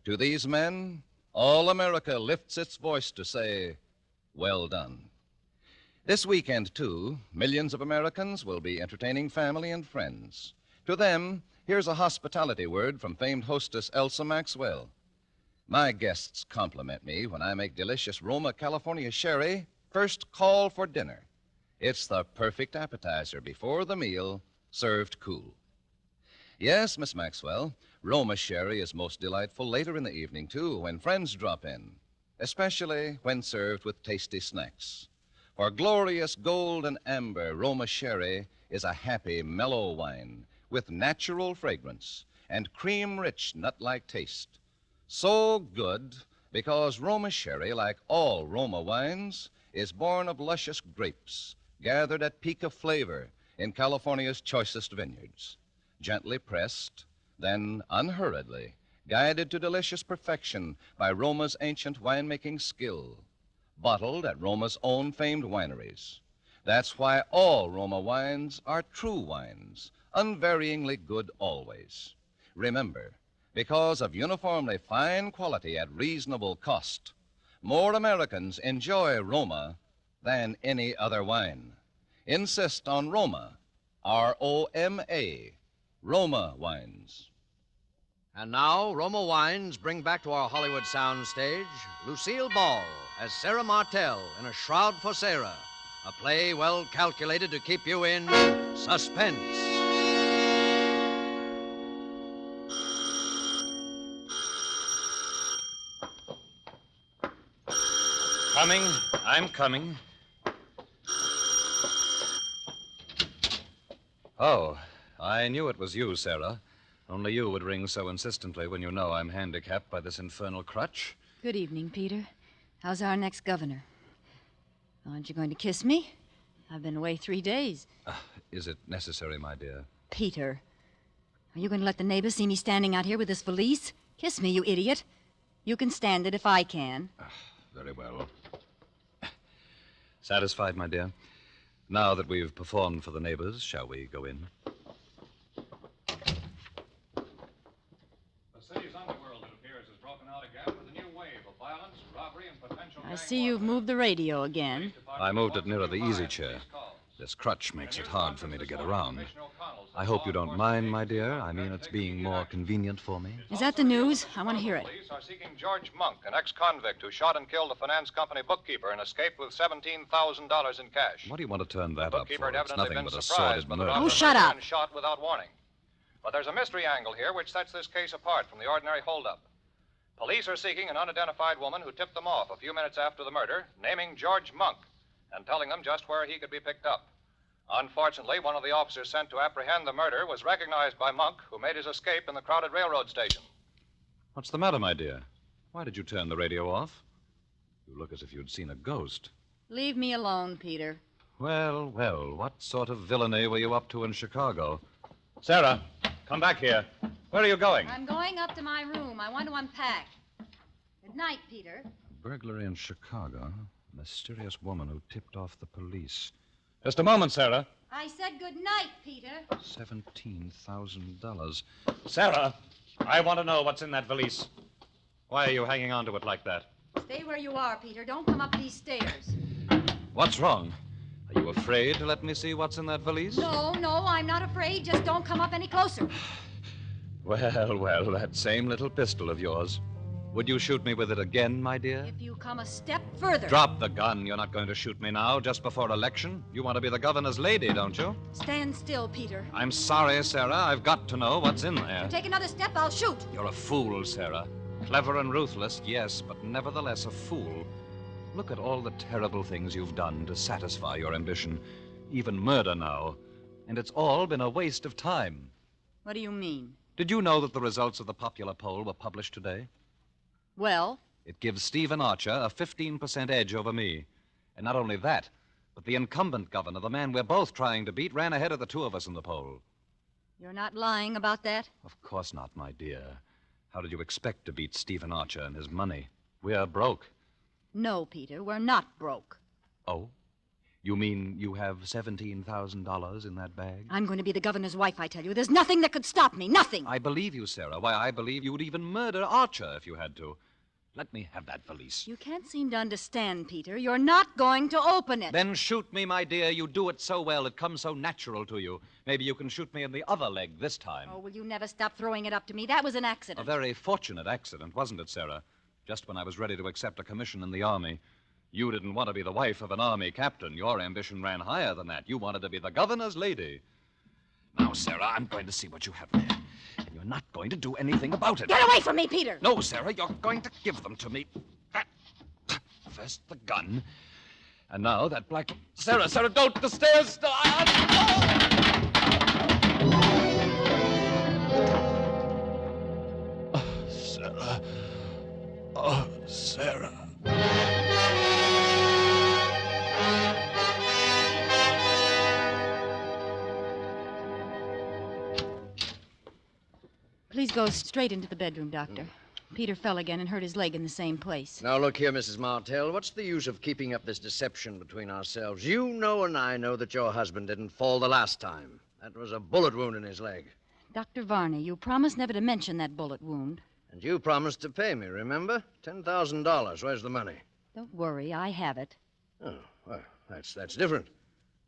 Speaker 11: To these men, all America lifts its voice to say, well done. This weekend, too, millions of Americans will be entertaining family and friends. To them, here's a hospitality word from famed hostess Elsa Maxwell. My guests compliment me when I make delicious Roma California sherry first call for dinner. It's the perfect appetizer before the meal, served cool. Yes, Miss Maxwell, Roma sherry is most delightful later in the evening, too, when friends drop in, especially when served with tasty snacks. For glorious gold and amber, Roma sherry is a happy, mellow wine with natural fragrance and cream-rich, nut-like taste. So good because Roma sherry, like all Roma wines, is born of luscious grapes gathered at peak of flavor in California's choicest vineyards. Gently pressed, then unhurriedly, guided to delicious perfection by Roma's ancient winemaking skill. Bottled at Roma's own famed wineries. That's why all Roma wines are true wines, unvaryingly good always. Remember, because of uniformly fine quality at reasonable cost, more Americans enjoy Roma than any other wine. Insist on Roma, R-O-M-A, Roma wines.
Speaker 12: And now, Roma Wines bring back to our Hollywood soundstage Lucille Ball as Sarah Martell in A Shroud for Sarah, a play well calculated to keep you in suspense.
Speaker 15: Coming. I'm coming. Oh, I knew it was you, Sarah. Only you would ring so insistently when you know I'm handicapped by this infernal crutch.
Speaker 14: Good evening, Peter. How's our next governor? Aren't you going to kiss me? I've been away 3 days.
Speaker 15: Is it necessary, my dear?
Speaker 14: Peter, are you going to let the neighbors see me standing out here with this valise? Kiss me, you idiot. You can stand it if I can.
Speaker 15: Very well. Satisfied, my dear? Now that we've performed for the neighbors, shall we go in?
Speaker 16: The city's underworld, it appears, has broken out again with a new wave of violence, robbery, and potential...
Speaker 14: I see you've moved the radio again.
Speaker 15: I moved it nearer the easy chair. This crutch makes it hard for me to get around. I hope you don't mind, my dear. I mean, it's being more convenient for me.
Speaker 14: Is that the news? I want to hear it.
Speaker 16: Police are seeking George Monk, an ex-convict who shot and killed the finance company bookkeeper and escaped with $17,000 in cash.
Speaker 15: What do you want to turn that
Speaker 16: The
Speaker 15: up
Speaker 16: bookkeeper
Speaker 15: for?
Speaker 16: had
Speaker 15: It's
Speaker 16: evidently
Speaker 15: nothing
Speaker 16: been
Speaker 15: but a
Speaker 16: surprised
Speaker 15: sordid
Speaker 16: by the
Speaker 15: murder.
Speaker 14: Oh, shut up.
Speaker 16: and shot without warning. But there's a mystery angle here which sets this case apart from the ordinary holdup. Police are seeking an unidentified woman who tipped them off a few minutes after the murder, naming George Monk and telling them just where he could be picked up. Unfortunately, one of the officers sent to apprehend the murder was recognized by Monk, who made his escape in the crowded railroad station.
Speaker 15: What's the matter, my dear? Why did you turn the radio off? You look as if you'd seen a ghost.
Speaker 14: Leave me alone, Peter.
Speaker 15: Well, what sort of villainy were you up to in Chicago? Sarah, come back here. Where are you going?
Speaker 14: I'm going up to my room. I want to unpack. Good night, Peter.
Speaker 15: Burglary in Chicago. A mysterious woman who tipped off the police. Just a moment, Sarah.
Speaker 14: I said good night, Peter.
Speaker 15: $17,000.
Speaker 16: Sarah, I want to know what's in that valise. Why are you hanging on to it like that?
Speaker 14: Stay where you are, Peter. Don't come up these stairs.
Speaker 15: What's wrong? Are you afraid to let me see what's in that valise?
Speaker 14: No, I'm not afraid. Just don't come up any closer.
Speaker 15: Well, that same little pistol of yours. Would you shoot me with it again, my dear?
Speaker 14: If you come a step further.
Speaker 15: Drop the gun. You're not going to shoot me now, just before election. You want to be the governor's lady, don't you?
Speaker 14: Stand still, Peter.
Speaker 15: I'm sorry, Sarah. I've got to know what's in there.
Speaker 14: If you take another step, I'll shoot.
Speaker 15: You're a fool, Sarah. Clever and ruthless, yes, but nevertheless a fool. Look at all the terrible things you've done to satisfy your ambition. Even murder now. And it's all been a waste of time.
Speaker 14: What do you mean?
Speaker 15: Did you know that the results of the popular poll were published today?
Speaker 14: Well?
Speaker 15: It gives Stephen Archer a 15% edge over me. And not only that, but the incumbent governor, the man we're both trying to beat, ran ahead of the two of us in the poll.
Speaker 14: You're not lying about that?
Speaker 15: Of course not, my dear. How did you expect to beat Stephen Archer and his money? We're broke.
Speaker 14: No, Peter, we're not broke.
Speaker 15: Oh? You mean you have $17,000 in that bag?
Speaker 14: I'm going to be the governor's wife, I tell you. There's nothing that could stop me. Nothing.
Speaker 15: I believe you, Sarah. Why, I believe you would even murder Archer if you had to. Let me have that valise.
Speaker 14: You can't seem to understand, Peter. You're not going to open it.
Speaker 15: Then shoot me, my dear. You do it so well. It comes so natural to you. Maybe you can shoot me in the other leg this time.
Speaker 14: Oh, will you never stop throwing it up to me? That was an accident.
Speaker 15: A very fortunate accident, wasn't it, Sarah? Just when I was ready to accept a commission in the Army. You didn't want to be the wife of an Army captain. Your ambition ran higher than that. You wanted to be the governor's lady. Now, Sarah, I'm going to see what you have there. And you're not going to do anything about it.
Speaker 14: Get away from me, Peter!
Speaker 15: No, Sarah, you're going to give them to me. First the gun. And now that black... Sarah, don't! The stairs! Sarah. Oh, Sarah.
Speaker 14: Please go straight into the bedroom, Doctor. Peter fell again and hurt his leg in the same place.
Speaker 12: Now, look here, Mrs. Martell. What's the use of keeping up this deception between ourselves? You know and I know that your husband didn't fall the last time. That was a bullet wound in his leg.
Speaker 14: Dr. Varney, you promised never to mention that bullet wound.
Speaker 12: And you promised to pay me, remember? $10,000. Where's the money?
Speaker 14: Don't worry, I have it.
Speaker 12: Oh, well, that's different.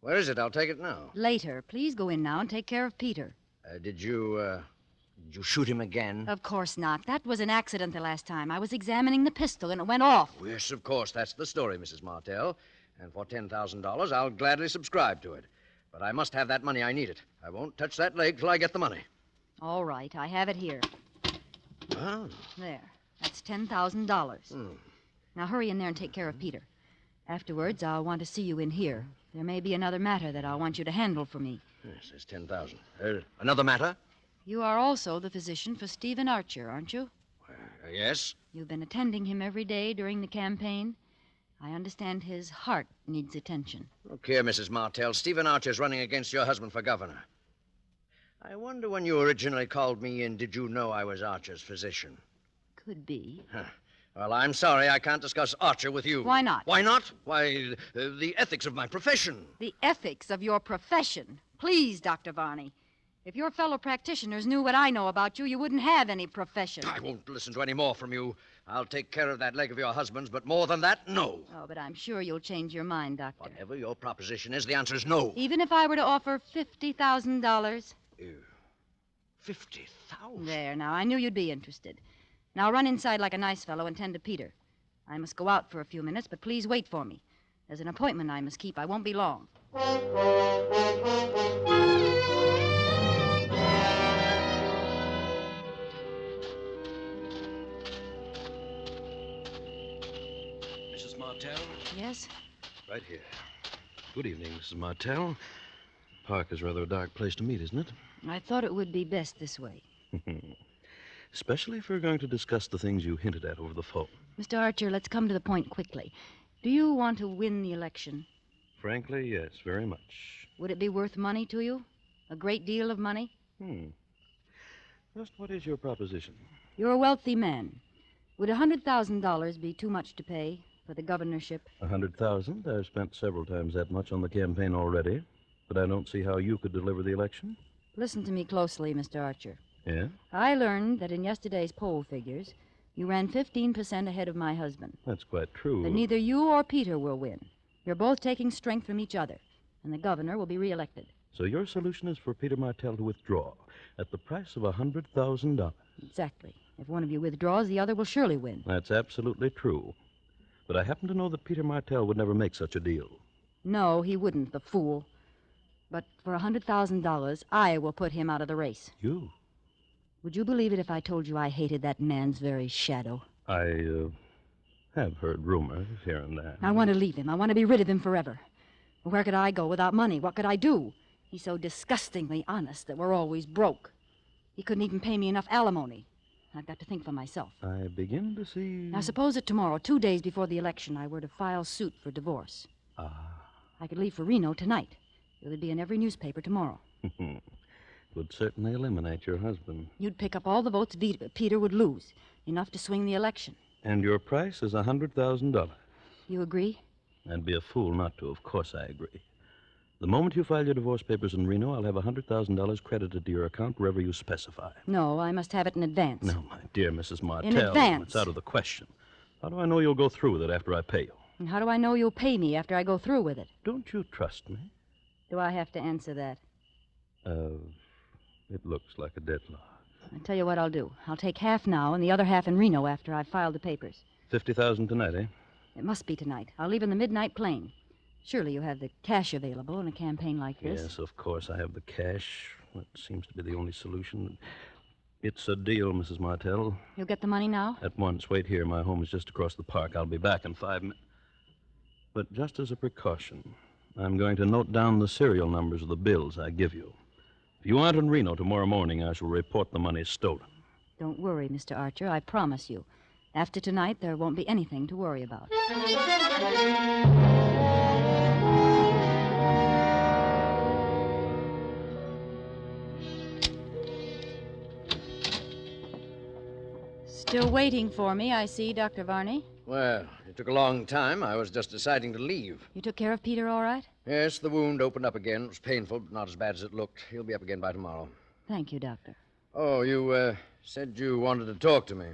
Speaker 12: Where is it? I'll take it now.
Speaker 14: Later. Please go in now and take care of Peter.
Speaker 12: Did you shoot him again?
Speaker 14: Of course not. That was an accident the last time. I was examining the pistol and it went off.
Speaker 12: Yes, of course. That's the story, Mrs. Martell. And for $10,000, I'll gladly subscribe to it. But I must have that money. I need it. I won't touch that leg till I get the money.
Speaker 14: All right. I have it here.
Speaker 12: Oh.
Speaker 14: There. That's $10,000. Now hurry in there and take care of Peter. Afterwards, I'll want to see you in here. There may be another matter that I'll want you to handle for me.
Speaker 12: Yes, there's $10,000. Another matter?
Speaker 14: You are also the physician for Stephen Archer, aren't you?
Speaker 12: Yes.
Speaker 14: You've been attending him every day during the campaign. I understand his heart needs attention.
Speaker 12: Look here, Mrs. Martell. Stephen Archer's running against your husband for governor. I wonder when you originally called me in, did you know I was Archer's physician?
Speaker 14: Could be.
Speaker 12: Huh. Well, I'm sorry I can't discuss Archer with you.
Speaker 14: Why not?
Speaker 12: Why not? Why, the ethics of my profession.
Speaker 14: The ethics of your profession. Please, Dr. Varney. If your fellow practitioners knew what I know about you, you wouldn't have any profession.
Speaker 12: I won't listen to any more from you. I'll take care of that leg of your husband's, but more than that, no.
Speaker 14: Oh, but I'm sure you'll change your mind, Doctor.
Speaker 12: Whatever your proposition is, the answer is no.
Speaker 14: Even if I were to offer $50,000?
Speaker 12: $50,000?
Speaker 14: There, now, I knew you'd be interested. Now run inside like a nice fellow and tend to Peter. I must go out for a few minutes, but please wait for me. There's an appointment I must keep. I won't be long.
Speaker 13: Mrs. Martell?
Speaker 14: Yes?
Speaker 13: Right here. Good evening, Mrs. Martell. Park is rather a dark place to meet, isn't it?
Speaker 14: I thought it would be best this way.
Speaker 13: Especially if we're going to discuss the things you hinted at over the phone.
Speaker 14: Mr. Archer, let's come to the point quickly. Do you want to win the election?
Speaker 13: Frankly, yes, very much.
Speaker 14: Would it be worth money to you? A great deal of money?
Speaker 13: Just what is your proposition?
Speaker 14: You're a wealthy man. Would $100,000 be too much to pay for the governorship?
Speaker 13: 100,000. I've spent several times that much on the campaign already, but I don't see how you could deliver the election.
Speaker 14: Listen to me closely, Mr. Archer.
Speaker 13: Yeah?
Speaker 14: I learned that in yesterday's poll figures, you ran 15% ahead of my husband.
Speaker 13: That's quite true.
Speaker 14: But neither you or Peter will win. You're both taking strength from each other, and the governor will be reelected.
Speaker 13: So your solution is for Peter Martell to withdraw at the price of $100,000.
Speaker 14: Exactly. If one of you withdraws, the other will surely win.
Speaker 13: That's absolutely true. But I happen to know that Peter Martell would never make such a deal.
Speaker 14: No, he wouldn't, the fool. But for $100,000, I will put him out of the race.
Speaker 13: You?
Speaker 14: Would you believe it if I told you I hated that man's very shadow?
Speaker 13: I have heard rumors here and there.
Speaker 14: I want to leave him. I want to be rid of him forever. But where could I go without money? What could I do? He's so disgustingly honest that we're always broke. He couldn't even pay me enough alimony. I've got to think for myself.
Speaker 13: I begin to see...
Speaker 14: Now, suppose that tomorrow, 2 days before the election, I were to file suit for divorce. I could leave for Reno tonight. It would be in every newspaper tomorrow.
Speaker 13: Would certainly eliminate your husband.
Speaker 14: You'd pick up all the votes Peter would lose, enough to swing the election.
Speaker 13: And your price is $100,000.
Speaker 14: You agree?
Speaker 13: I'd be a fool not to. Of course I agree. The moment you file your divorce papers in Reno, I'll have $100,000 credited to your account wherever you specify.
Speaker 14: No, I must have it in advance.
Speaker 13: No, my dear Mrs. Martell.
Speaker 14: In advance.
Speaker 13: It's out of the question. How do I know you'll go through with it after I pay you?
Speaker 14: And how do I know you'll pay me after I go through with it?
Speaker 13: Don't you trust me?
Speaker 14: Do I have to answer that?
Speaker 13: It looks like a deadlock.
Speaker 14: I'll tell you what I'll do. I'll take half now and the other half in Reno after I've filed the papers.
Speaker 13: $50,000 tonight, eh?
Speaker 14: It must be tonight. I'll leave in the midnight plane. Surely you have the cash available in a campaign like this.
Speaker 13: Yes, of course I have the cash. That seems to be the only solution. It's a deal, Mrs. Martell.
Speaker 14: You'll get the money now?
Speaker 13: At once. Wait here. My home is just across the park. I'll be back in 5 minutes. But just as a precaution, I'm going to note down the serial numbers of the bills I give you. If you aren't in Reno tomorrow morning, I shall report the money stolen.
Speaker 14: Don't worry, Mr. Archer. I promise you. After tonight, there won't be anything to worry about. Still waiting for me, I see, Dr. Varney.
Speaker 12: Well, it took a long time. I was just deciding to leave.
Speaker 14: You took care of Peter all right?
Speaker 12: Yes, the wound opened up again. It was painful, but not as bad as it looked. He'll be up again by tomorrow.
Speaker 14: Thank you, Doctor.
Speaker 12: Oh, you said you wanted to talk to me.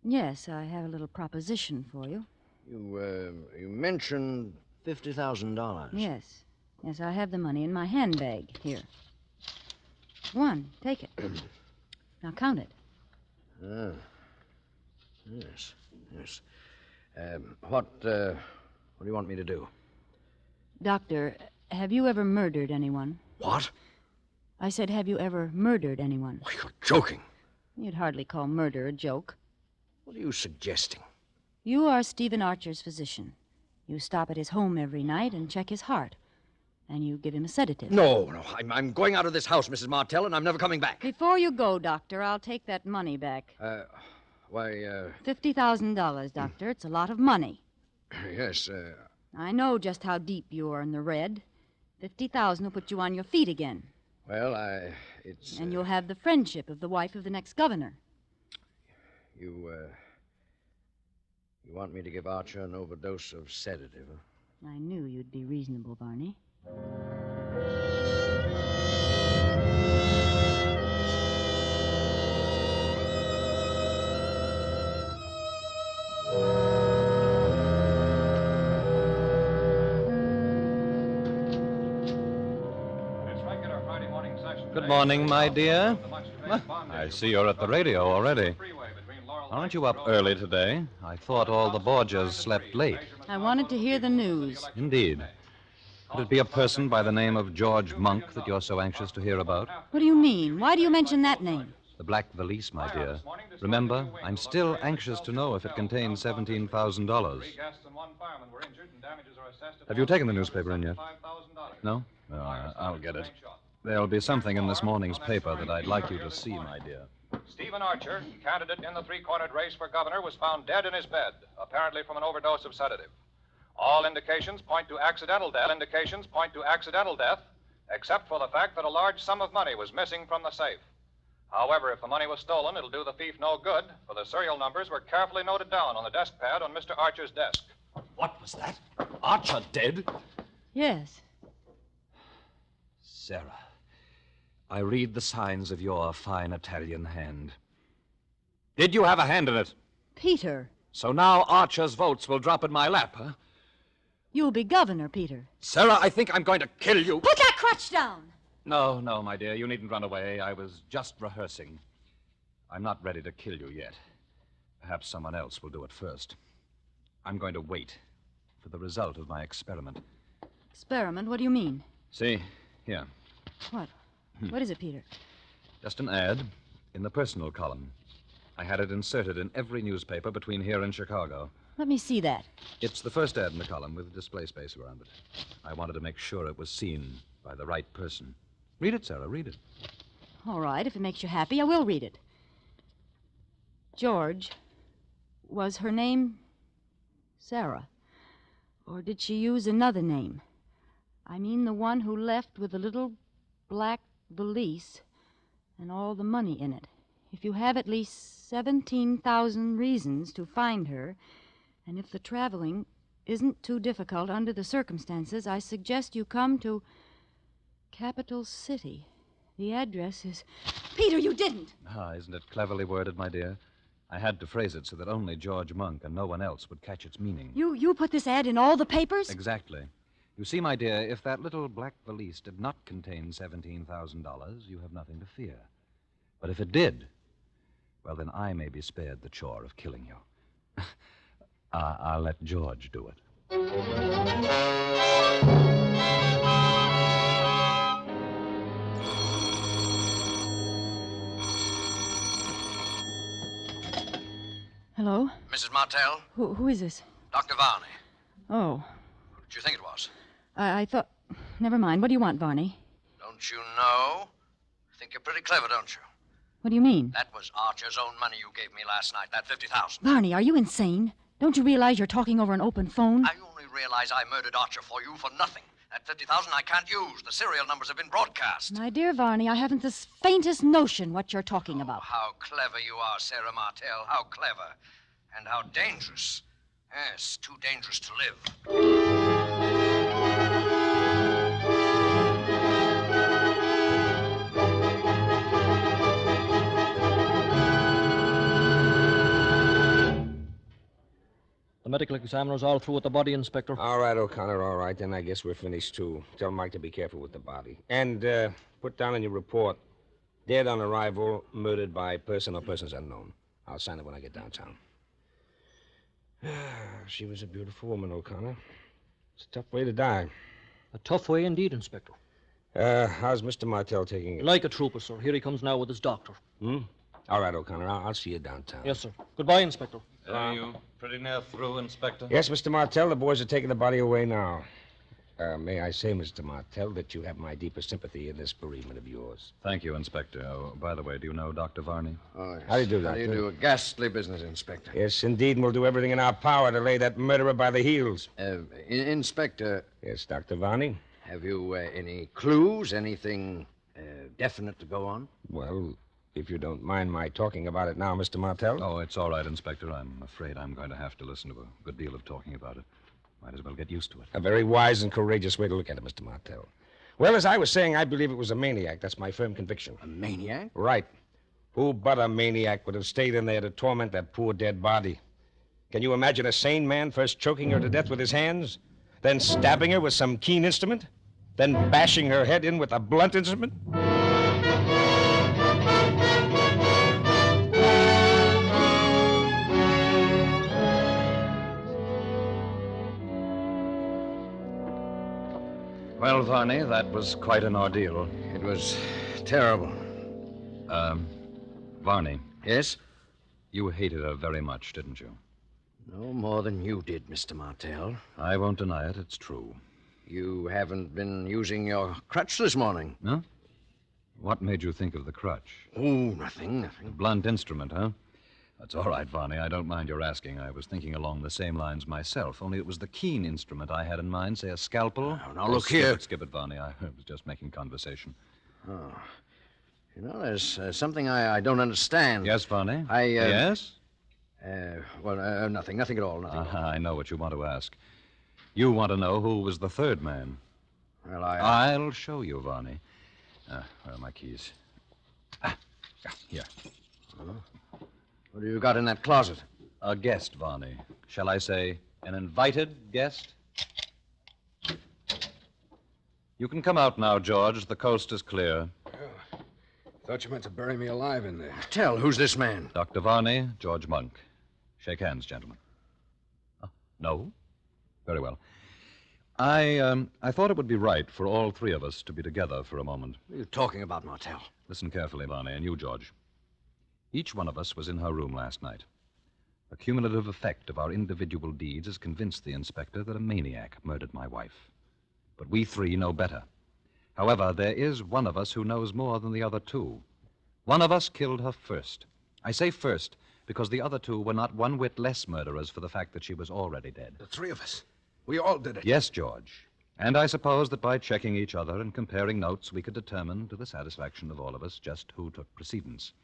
Speaker 14: Yes, I have a little proposition for you.
Speaker 12: You mentioned $50,000.
Speaker 14: Yes. Yes, I have the money in my handbag. Here. One. Take it. Now count it.
Speaker 12: Yes. Yes. What do you want me to do?
Speaker 14: Doctor, have you ever murdered anyone?
Speaker 12: What?
Speaker 14: I said, have you ever murdered anyone?
Speaker 12: Why, you're joking.
Speaker 14: You'd hardly call murder a joke.
Speaker 12: What are you suggesting?
Speaker 14: You are Stephen Archer's physician. You stop at his home every night and check his heart. And you give him a sedative.
Speaker 12: No. I'm going out of this house, Mrs. Martell, and I'm never coming back.
Speaker 14: Before you go, Doctor, I'll take that money back. $50,000, Doctor. It's a lot of money.
Speaker 12: Yes,
Speaker 14: I know just how deep you are in the red. $50,000 will put you on your feet again.
Speaker 12: Well, it's...
Speaker 14: And you'll have the friendship of the wife of the next governor.
Speaker 12: You want me to give Archer an overdose of sedative, huh?
Speaker 14: I knew you'd be reasonable, Barney.
Speaker 15: Good morning, my dear. I see you're at the radio already. Aren't you up early today? I thought all the Borgias slept late.
Speaker 14: I wanted to hear the news.
Speaker 15: Indeed. Could it be a person by the name of George Monk that you're so anxious to hear about?
Speaker 14: What do you mean? Why do you mention that name?
Speaker 15: The black valise, my dear. Remember, I'm still anxious to know if it contains $17,000. Have you taken the newspaper in yet? No? No, I'll get it. There'll be something in this morning's paper that I'd like you to see, my dear.
Speaker 16: Stephen Archer, candidate in the three-cornered race for governor, was found dead in his bed, apparently from an overdose of sedative. All indications point to accidental death. Except for the fact that a large sum of money was missing from the safe. However, if the money was stolen, it'll do the thief no good, for the serial numbers were carefully noted down on the desk pad on Mr. Archer's desk.
Speaker 15: What was that? Archer dead?
Speaker 14: Yes.
Speaker 15: Sarah, I read the signs of your fine Italian hand. Did you have a hand in it?
Speaker 14: Peter.
Speaker 15: So now Archer's votes will drop in my lap, huh?
Speaker 14: You'll be governor, Peter.
Speaker 15: Sarah, I think I'm going to kill you.
Speaker 14: Put that crutch down!
Speaker 15: No, my dear. You needn't run away. I was just rehearsing. I'm not ready to kill you yet. Perhaps someone else will do it first. I'm going to wait for the result of my experiment.
Speaker 14: Experiment? What do you mean?
Speaker 15: See, here.
Speaker 14: What? What is it, Peter?
Speaker 15: Just an ad in the personal column. I had it inserted in every newspaper between here and Chicago.
Speaker 14: Let me see that.
Speaker 15: It's the first ad in the column with display space around it. I wanted to make sure it was seen by the right person. Read it, Sarah, read it.
Speaker 14: All right, if it makes you happy, I will read it. George, was her name Sarah? Or did she use another name? I mean the one who left with the little black valise and all the money in it. If you have at least 17,000 reasons to find her, and if the traveling isn't too difficult under the circumstances, I suggest you come to Capital City. The address is... Peter, you didn't!
Speaker 15: Isn't it cleverly worded, my dear? I had to phrase it so that only George Monk and no one else would catch its meaning.
Speaker 14: You put this ad in all the papers?
Speaker 15: Exactly. You see, my dear, if that little black valise did not contain $17,000, you have nothing to fear. But if it did, well, then I may be spared the chore of killing you. I'll let George do it.
Speaker 14: Hello?
Speaker 12: Mrs. Martell?
Speaker 14: Who is this?
Speaker 12: Dr. Varney.
Speaker 14: Oh.
Speaker 12: What did you think it was?
Speaker 14: I thought... Never mind. What do you want, Varney?
Speaker 12: Don't you know? I think you're pretty clever, don't you?
Speaker 14: What do you mean?
Speaker 12: That was Archer's own money you gave me last night, that $50,000.
Speaker 14: Varney, are you insane? Don't you realize you're talking over an open phone?
Speaker 12: I only realize I murdered Archer for you for nothing. That $50,000 I can't use. The serial numbers have been broadcast.
Speaker 14: My dear Varney, I haven't the faintest notion what you're talking about.
Speaker 12: How clever you are, Sarah Martell. How clever. And how dangerous. Yes, too dangerous to live.
Speaker 17: The medical examiner's all through with the body, Inspector.
Speaker 18: All right, O'Connor, all right. Then I guess we're finished, too. Tell Mike to be careful with the body. And put down in your report, dead on arrival, murdered by person or persons unknown. I'll sign it when I get downtown. She was a beautiful woman, O'Connor. It's a tough way to die.
Speaker 17: A tough way indeed, Inspector.
Speaker 18: How's Mr. Martell taking it?
Speaker 17: Like a trooper, sir. Here he comes now with his doctor.
Speaker 18: All right, O'Connor. I'll see you downtown.
Speaker 17: Yes, sir. Goodbye, Inspector.
Speaker 15: Are you pretty near through, Inspector?
Speaker 18: Yes, Mr. Martell. The boys are taking the body away now. May I say, Mr. Martell, that you have my deepest sympathy in this bereavement of yours.
Speaker 15: Thank you, Inspector. Oh, by the way, do you know Dr. Varney?
Speaker 18: Oh, yes. How do you do, Doctor?
Speaker 19: How do you do? A ghastly business, Inspector.
Speaker 18: Yes, indeed, and we'll do everything in our power to lay that murderer by the heels.
Speaker 19: Inspector...
Speaker 18: Yes, Dr. Varney?
Speaker 19: Have you any clues, anything definite to go on?
Speaker 18: Well, if you don't mind my talking about it now, Mr. Martell.
Speaker 15: Oh, it's all right, Inspector. I'm afraid I'm going to have to listen to a good deal of talking about it. Might as well get used to it.
Speaker 18: A very wise and courageous way to look at it, Mr. Martell. Well, as I was saying, I believe it was a maniac. That's my firm conviction.
Speaker 19: A maniac?
Speaker 18: Right. Who but a maniac would have stayed in there to torment that poor dead body? Can you imagine a sane man first choking her to death with his hands, then stabbing her with some keen instrument, then bashing her head in with a blunt instrument?
Speaker 12: Varney. That was quite an ordeal. It was terrible.
Speaker 15: Varney.
Speaker 12: Yes?
Speaker 15: You hated her very much, didn't you?
Speaker 12: No more than you did, Mr. Martell.
Speaker 15: I won't deny it. It's true.
Speaker 12: You haven't been using your crutch this morning.
Speaker 15: No? What made you think of the crutch?
Speaker 12: Oh, nothing.
Speaker 15: A blunt instrument, huh? That's all right, Varney. I don't mind your asking. I was thinking along the same lines myself, only it was the keen instrument I had in mind, say a scalpel.
Speaker 12: Now, look here.
Speaker 15: Skip it, Varney. I was just making conversation.
Speaker 12: Oh. You know, there's something I don't understand.
Speaker 15: Yes, Varney?
Speaker 12: Yes? Nothing at all, nothing.
Speaker 15: I know what you want to ask. You want to know who was the third man.
Speaker 12: Well,
Speaker 15: I'll show you, Varney. Where are my keys? Here.
Speaker 12: What do you got in that closet?
Speaker 15: A guest, Varney. Shall I say an invited guest? You can come out now, George. The coast is clear.
Speaker 13: Thought you meant to bury me alive in there.
Speaker 12: Tell, who's this man?
Speaker 15: Dr. Varney, George Monk. Shake hands, gentlemen. No? Very well. I thought it would be right for all three of us to be together for a moment.
Speaker 12: What are you talking about, Martell?
Speaker 15: Listen carefully, Varney, and you, George. Each one of us was in her room last night. The cumulative effect of our individual deeds has convinced the inspector that a maniac murdered my wife. But we three know better. However, there is one of us who knows more than the other two. One of us killed her first. I say first because the other two were not one whit less murderers for the fact that she was already dead.
Speaker 13: The three of us. We all did it.
Speaker 15: Yes, George. And I suppose that by checking each other and comparing notes, we could determine, to the satisfaction of all of us, just who took precedence.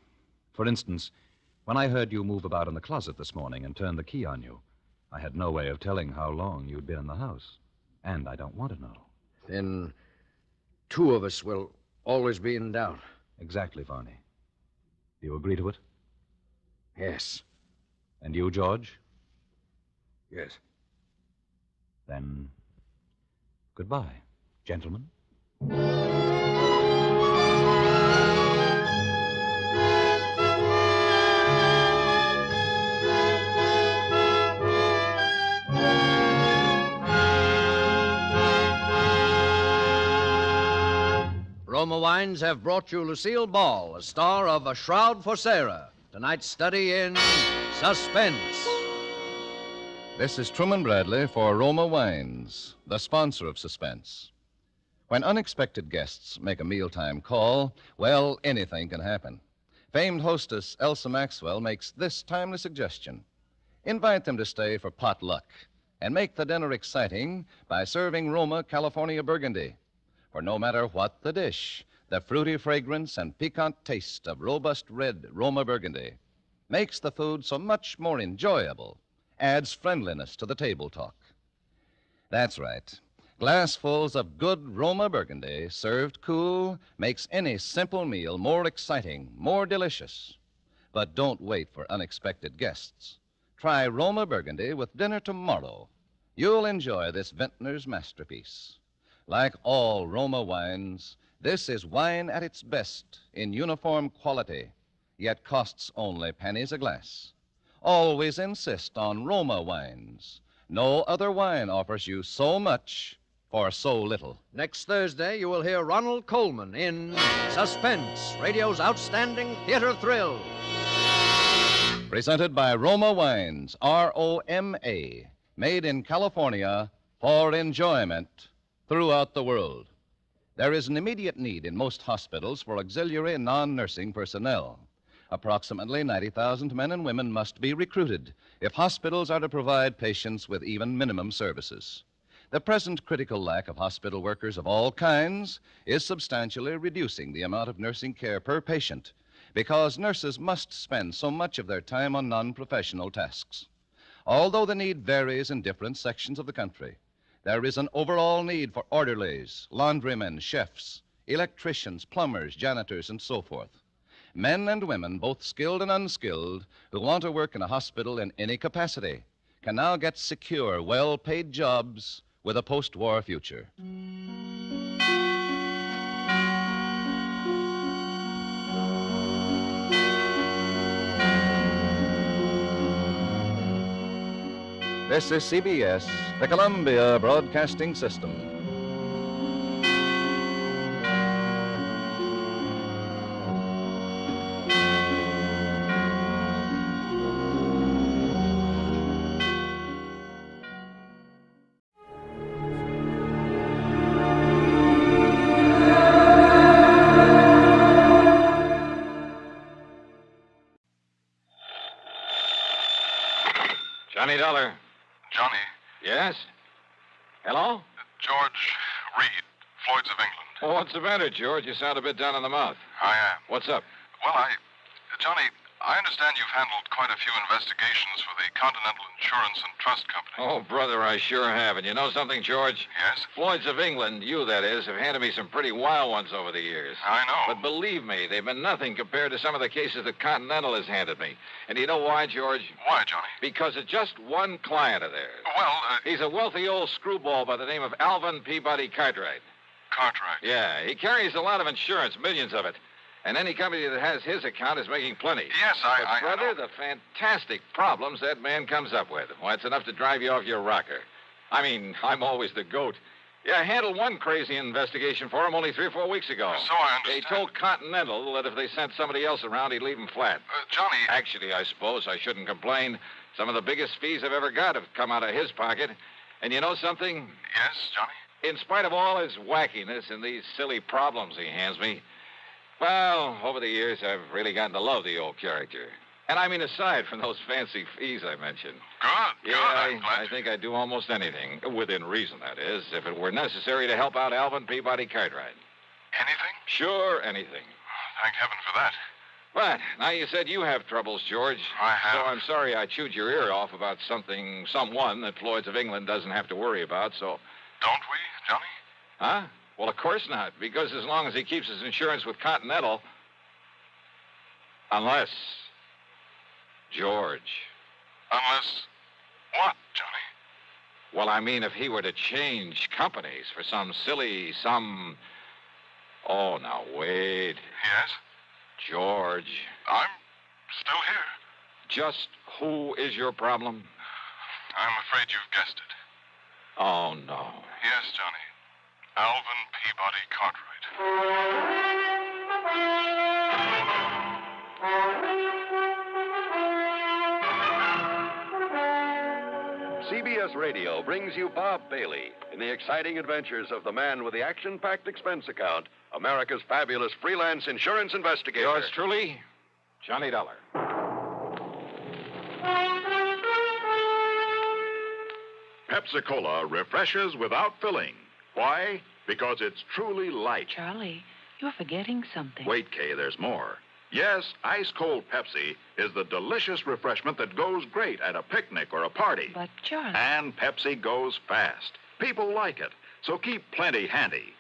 Speaker 15: For instance, when I heard you move about in the closet this morning and turn the key on you, I had no way of telling how long you'd been in the house. And I don't want to know.
Speaker 12: Then two of us will always be in doubt.
Speaker 15: Exactly, Varney. Do you agree to it?
Speaker 12: Yes.
Speaker 15: And you, George?
Speaker 13: Yes.
Speaker 15: Then, goodbye, gentlemen.
Speaker 12: Roma Wines have brought you Lucille Ball, a star of A Shroud for Sarah. Tonight's study in Suspense.
Speaker 11: This is Truman Bradley for Roma Wines, the sponsor of Suspense. When unexpected guests make a mealtime call, well, anything can happen. Famed hostess Elsa Maxwell makes this timely suggestion. Invite them to stay for potluck and make the dinner exciting by serving Roma California Burgundy. For no matter what the dish, the fruity fragrance and piquant taste of robust red Roma Burgundy makes the food so much more enjoyable, adds friendliness to the table talk. That's right. Glassfuls of good Roma Burgundy, served cool, makes any simple meal more exciting, more delicious. But don't wait for unexpected guests. Try Roma Burgundy with dinner tomorrow. You'll enjoy this vintner's masterpiece. Like all Roma wines, this is wine at its best in uniform quality, yet costs only pennies a glass. Always insist on Roma wines. No other wine offers you so much for so little.
Speaker 12: Next Thursday, you will hear Ronald Coleman in Suspense, radio's outstanding theater thrill.
Speaker 11: Presented by Roma Wines, R-O-M-A, made in California for enjoyment throughout the world. There is an immediate need in most hospitals for auxiliary and non-nursing personnel. Approximately 90,000 men and women must be recruited if hospitals are to provide patients with even minimum services. The present critical lack of hospital workers of all kinds is substantially reducing the amount of nursing care per patient because nurses must spend so much of their time on non-professional tasks. Although the need varies in different sections of the country, there is an overall need for orderlies, laundrymen, chefs, electricians, plumbers, janitors, and so forth. Men and women, both skilled and unskilled, who want to work in a hospital in any capacity, can now get secure, well-paid jobs with a post-war future. This is CBS, the Columbia Broadcasting System.
Speaker 20: Johnny Dollar.
Speaker 21: Johnny.
Speaker 20: Yes? Hello?
Speaker 21: George Reed, Floyd's of England.
Speaker 20: Oh, what's the matter, George? You sound a bit down in the mouth.
Speaker 21: I am.
Speaker 20: What's up?
Speaker 21: Well, Johnny, I understand you've handled quite a few investigations for the Continental Insurance and Trust Company.
Speaker 20: Oh, brother, I sure have. And you know something, George?
Speaker 21: Yes?
Speaker 20: Floyd's of England, you that is, have handed me some pretty wild ones over the years.
Speaker 21: I know.
Speaker 20: But believe me, they've been nothing compared to some of the cases that Continental has handed me. And you know why, George?
Speaker 21: Why, Johnny?
Speaker 20: Because of just one client of theirs.
Speaker 21: Well,
Speaker 20: He's a wealthy old screwball by the name of Alvin Peabody Cartwright.
Speaker 21: Cartwright?
Speaker 20: Yeah, he carries a lot of insurance, millions of it. And any company that has his account is making plenty.
Speaker 21: Yes,
Speaker 20: But, brother, the fantastic problems that man comes up with. Why, it's enough to drive you off your rocker. I mean, I'm always the goat. Yeah, I handled one crazy investigation for him only 3 or 4 weeks ago.
Speaker 21: So I understand.
Speaker 20: He told Continental that if they sent somebody else around, he'd leave him flat.
Speaker 21: Johnny...
Speaker 20: Actually, I suppose I shouldn't complain. Some of the biggest fees I've ever got have come out of his pocket. And you know something?
Speaker 21: Yes, Johnny?
Speaker 20: In spite of all his wackiness and these silly problems he hands me, well, over the years, I've really gotten to love the old character. And I mean, aside from those fancy fees I mentioned.
Speaker 21: Good,
Speaker 20: Yeah,
Speaker 21: good.
Speaker 20: I think I'd do almost anything, within reason, that is, if it were necessary to help out Alvin Peabody Cartwright.
Speaker 21: Anything?
Speaker 20: Sure, anything.
Speaker 21: Thank heaven for that.
Speaker 20: But now you said you have troubles, George.
Speaker 21: I have.
Speaker 20: So I'm sorry I chewed your ear off about someone that Floyd's of England doesn't have to worry about, so...
Speaker 21: Don't we, Johnny?
Speaker 20: Huh? Well, of course not, because as long as he keeps his insurance with Continental... Unless... George.
Speaker 21: Unless... what, Johnny?
Speaker 20: Well, I mean, if he were to change companies for some... Oh, now, wait.
Speaker 21: Yes?
Speaker 20: George.
Speaker 21: I'm still here.
Speaker 20: Just who is your problem?
Speaker 21: I'm afraid you've guessed it.
Speaker 20: Oh, no.
Speaker 21: Yes, Johnny. Alvin Peabody Cartwright.
Speaker 22: CBS Radio brings you Bob Bailey in the exciting adventures of the man with the action-packed expense account, America's fabulous freelance insurance investigator.
Speaker 20: Yours truly, Johnny Dollar.
Speaker 23: Pepsi-Cola refreshes without filling. Why? Because it's truly light.
Speaker 24: Charlie, you're forgetting something.
Speaker 23: Wait, Kay, there's more. Yes, ice-cold Pepsi is the delicious refreshment that goes great at a picnic or a party.
Speaker 24: But, Charlie...
Speaker 23: And Pepsi goes fast. People like it, so keep plenty handy.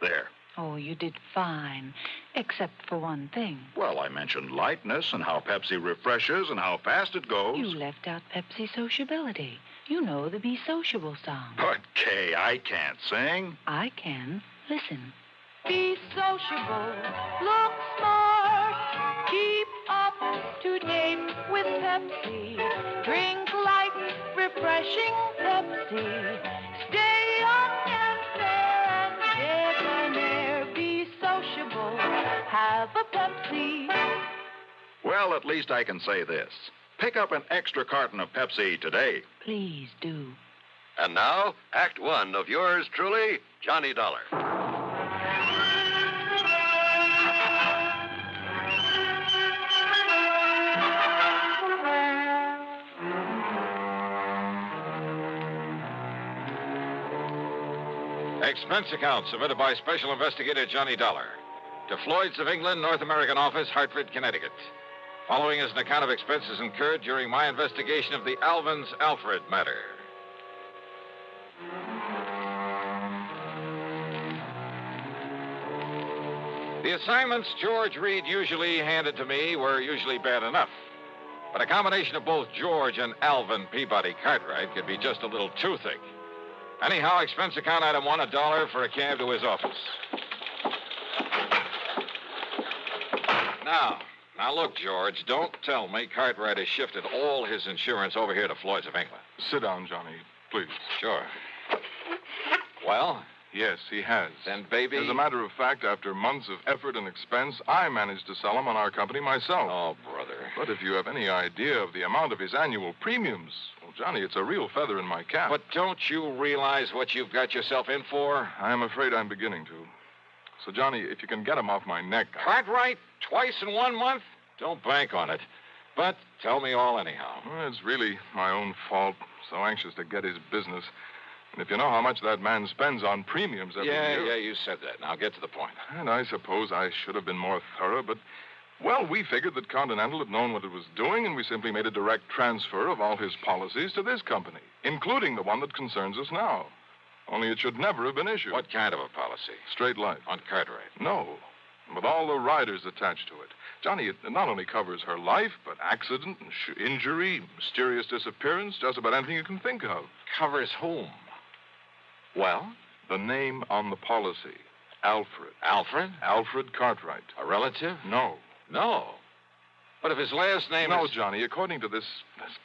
Speaker 23: There.
Speaker 24: Oh, you did fine, except for one thing.
Speaker 23: Well, I mentioned lightness and how Pepsi refreshes and how fast it goes.
Speaker 24: You left out Pepsi sociability. You know the Be Sociable song.
Speaker 23: But, Kay, I can't sing.
Speaker 24: I can. Listen. Be sociable, look smart, keep up to date with Pepsi. Drink light, refreshing Pepsi. Stay young and fair and debonair. Be sociable, have a Pepsi.
Speaker 23: Well, at least I can say this. Pick up an extra carton of Pepsi today.
Speaker 24: Please do.
Speaker 22: And now, Act One of yours truly, Johnny Dollar.
Speaker 20: Expense account submitted by Special Investigator Johnny Dollar to Floyd's of England, North American Office, Hartford, Connecticut. Following is an account of expenses incurred during my investigation of the Alvin's Alfred matter. The assignments George Reed usually handed to me were usually bad enough. But a combination of both George and Alvin Peabody Cartwright could be just a little too thick. Anyhow, expense account item one, $1 for a cab to his office. Now look, George, don't tell me Cartwright has shifted all his insurance over here to Floyd's of England.
Speaker 21: Sit down, Johnny, please.
Speaker 20: Sure. Well?
Speaker 21: Yes, he has.
Speaker 20: Then, baby...
Speaker 21: As a matter of fact, after months of effort and expense, I managed to sell him on our company myself.
Speaker 20: Oh, brother.
Speaker 21: But if you have any idea of the amount of his annual premiums, well, Johnny, it's a real feather in my cap.
Speaker 20: But don't you realize what you've got yourself in for?
Speaker 21: I'm afraid I'm beginning to. So, Johnny, if you can get him off my neck...
Speaker 20: Cartwright? Twice in 1 month? Don't bank on it. But tell me all anyhow.
Speaker 23: Well, it's really my own fault. So anxious to get his business. And if you know how much that man spends on premiums every year...
Speaker 20: Yeah, you said that. Now get to the point.
Speaker 23: And I suppose I should have been more thorough, but... Well, we figured that Continental had known what it was doing, and we simply made a direct transfer of all his policies to this company, including the one that concerns us now. Only it should never have been issued.
Speaker 20: What kind of a policy?
Speaker 23: Straight life.
Speaker 20: On Cartwright?
Speaker 23: No, with all the riders attached to it. Johnny, it not only covers her life, but accident, injury, mysterious disappearance, just about anything you can think of.
Speaker 20: Covers whom? Well?
Speaker 23: The name on the policy. Alfred.
Speaker 20: Alfred?
Speaker 23: Alfred Cartwright.
Speaker 20: A relative?
Speaker 23: No.
Speaker 20: No. But if his last name
Speaker 23: No,
Speaker 20: is...
Speaker 23: Johnny, according to this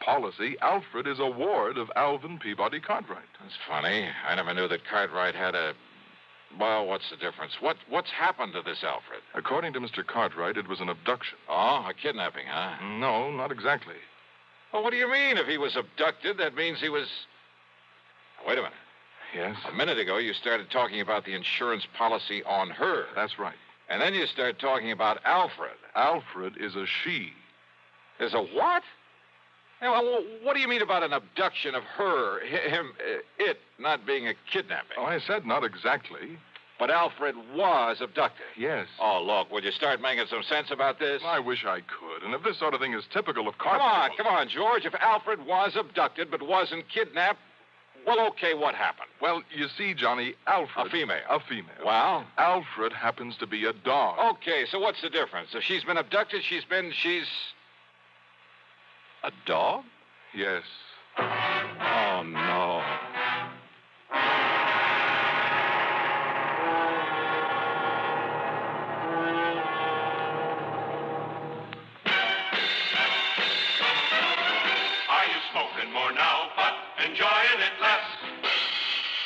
Speaker 23: policy, Alfred is a ward of Alvin Peabody Cartwright.
Speaker 20: That's funny. I never knew that Cartwright had a... Well, what's the difference? What's happened to this Alfred?
Speaker 23: According to Mr. Cartwright, it was an abduction.
Speaker 20: Oh, a kidnapping, huh?
Speaker 23: No, not exactly.
Speaker 20: Well, what do you mean? If he was abducted, that means he was... Now, wait a minute.
Speaker 23: Yes?
Speaker 20: A minute ago, you started talking about the insurance policy on her.
Speaker 23: That's right.
Speaker 20: And then you started talking about Alfred.
Speaker 23: Alfred is a she.
Speaker 20: Is a what? Hey, well, what do you mean about an abduction of her, it not being a kidnapping?
Speaker 23: Oh, I said not exactly.
Speaker 20: But Alfred was abducted.
Speaker 23: Yes.
Speaker 20: Oh, look, would you start making some sense about this?
Speaker 23: I wish I could. And if this sort of thing is typical of Cartwright...
Speaker 20: Come on, George. If Alfred was abducted but wasn't kidnapped, well, okay, what happened?
Speaker 23: Well, you see, Johnny, Alfred...
Speaker 20: A female.
Speaker 23: A female.
Speaker 20: Well?
Speaker 23: Alfred happens to be a dog.
Speaker 20: Okay, so what's the difference? If she's been abducted, she's... A dog?
Speaker 23: Yes.
Speaker 20: Oh, no.
Speaker 2: Are you smoking more now, but enjoying it less?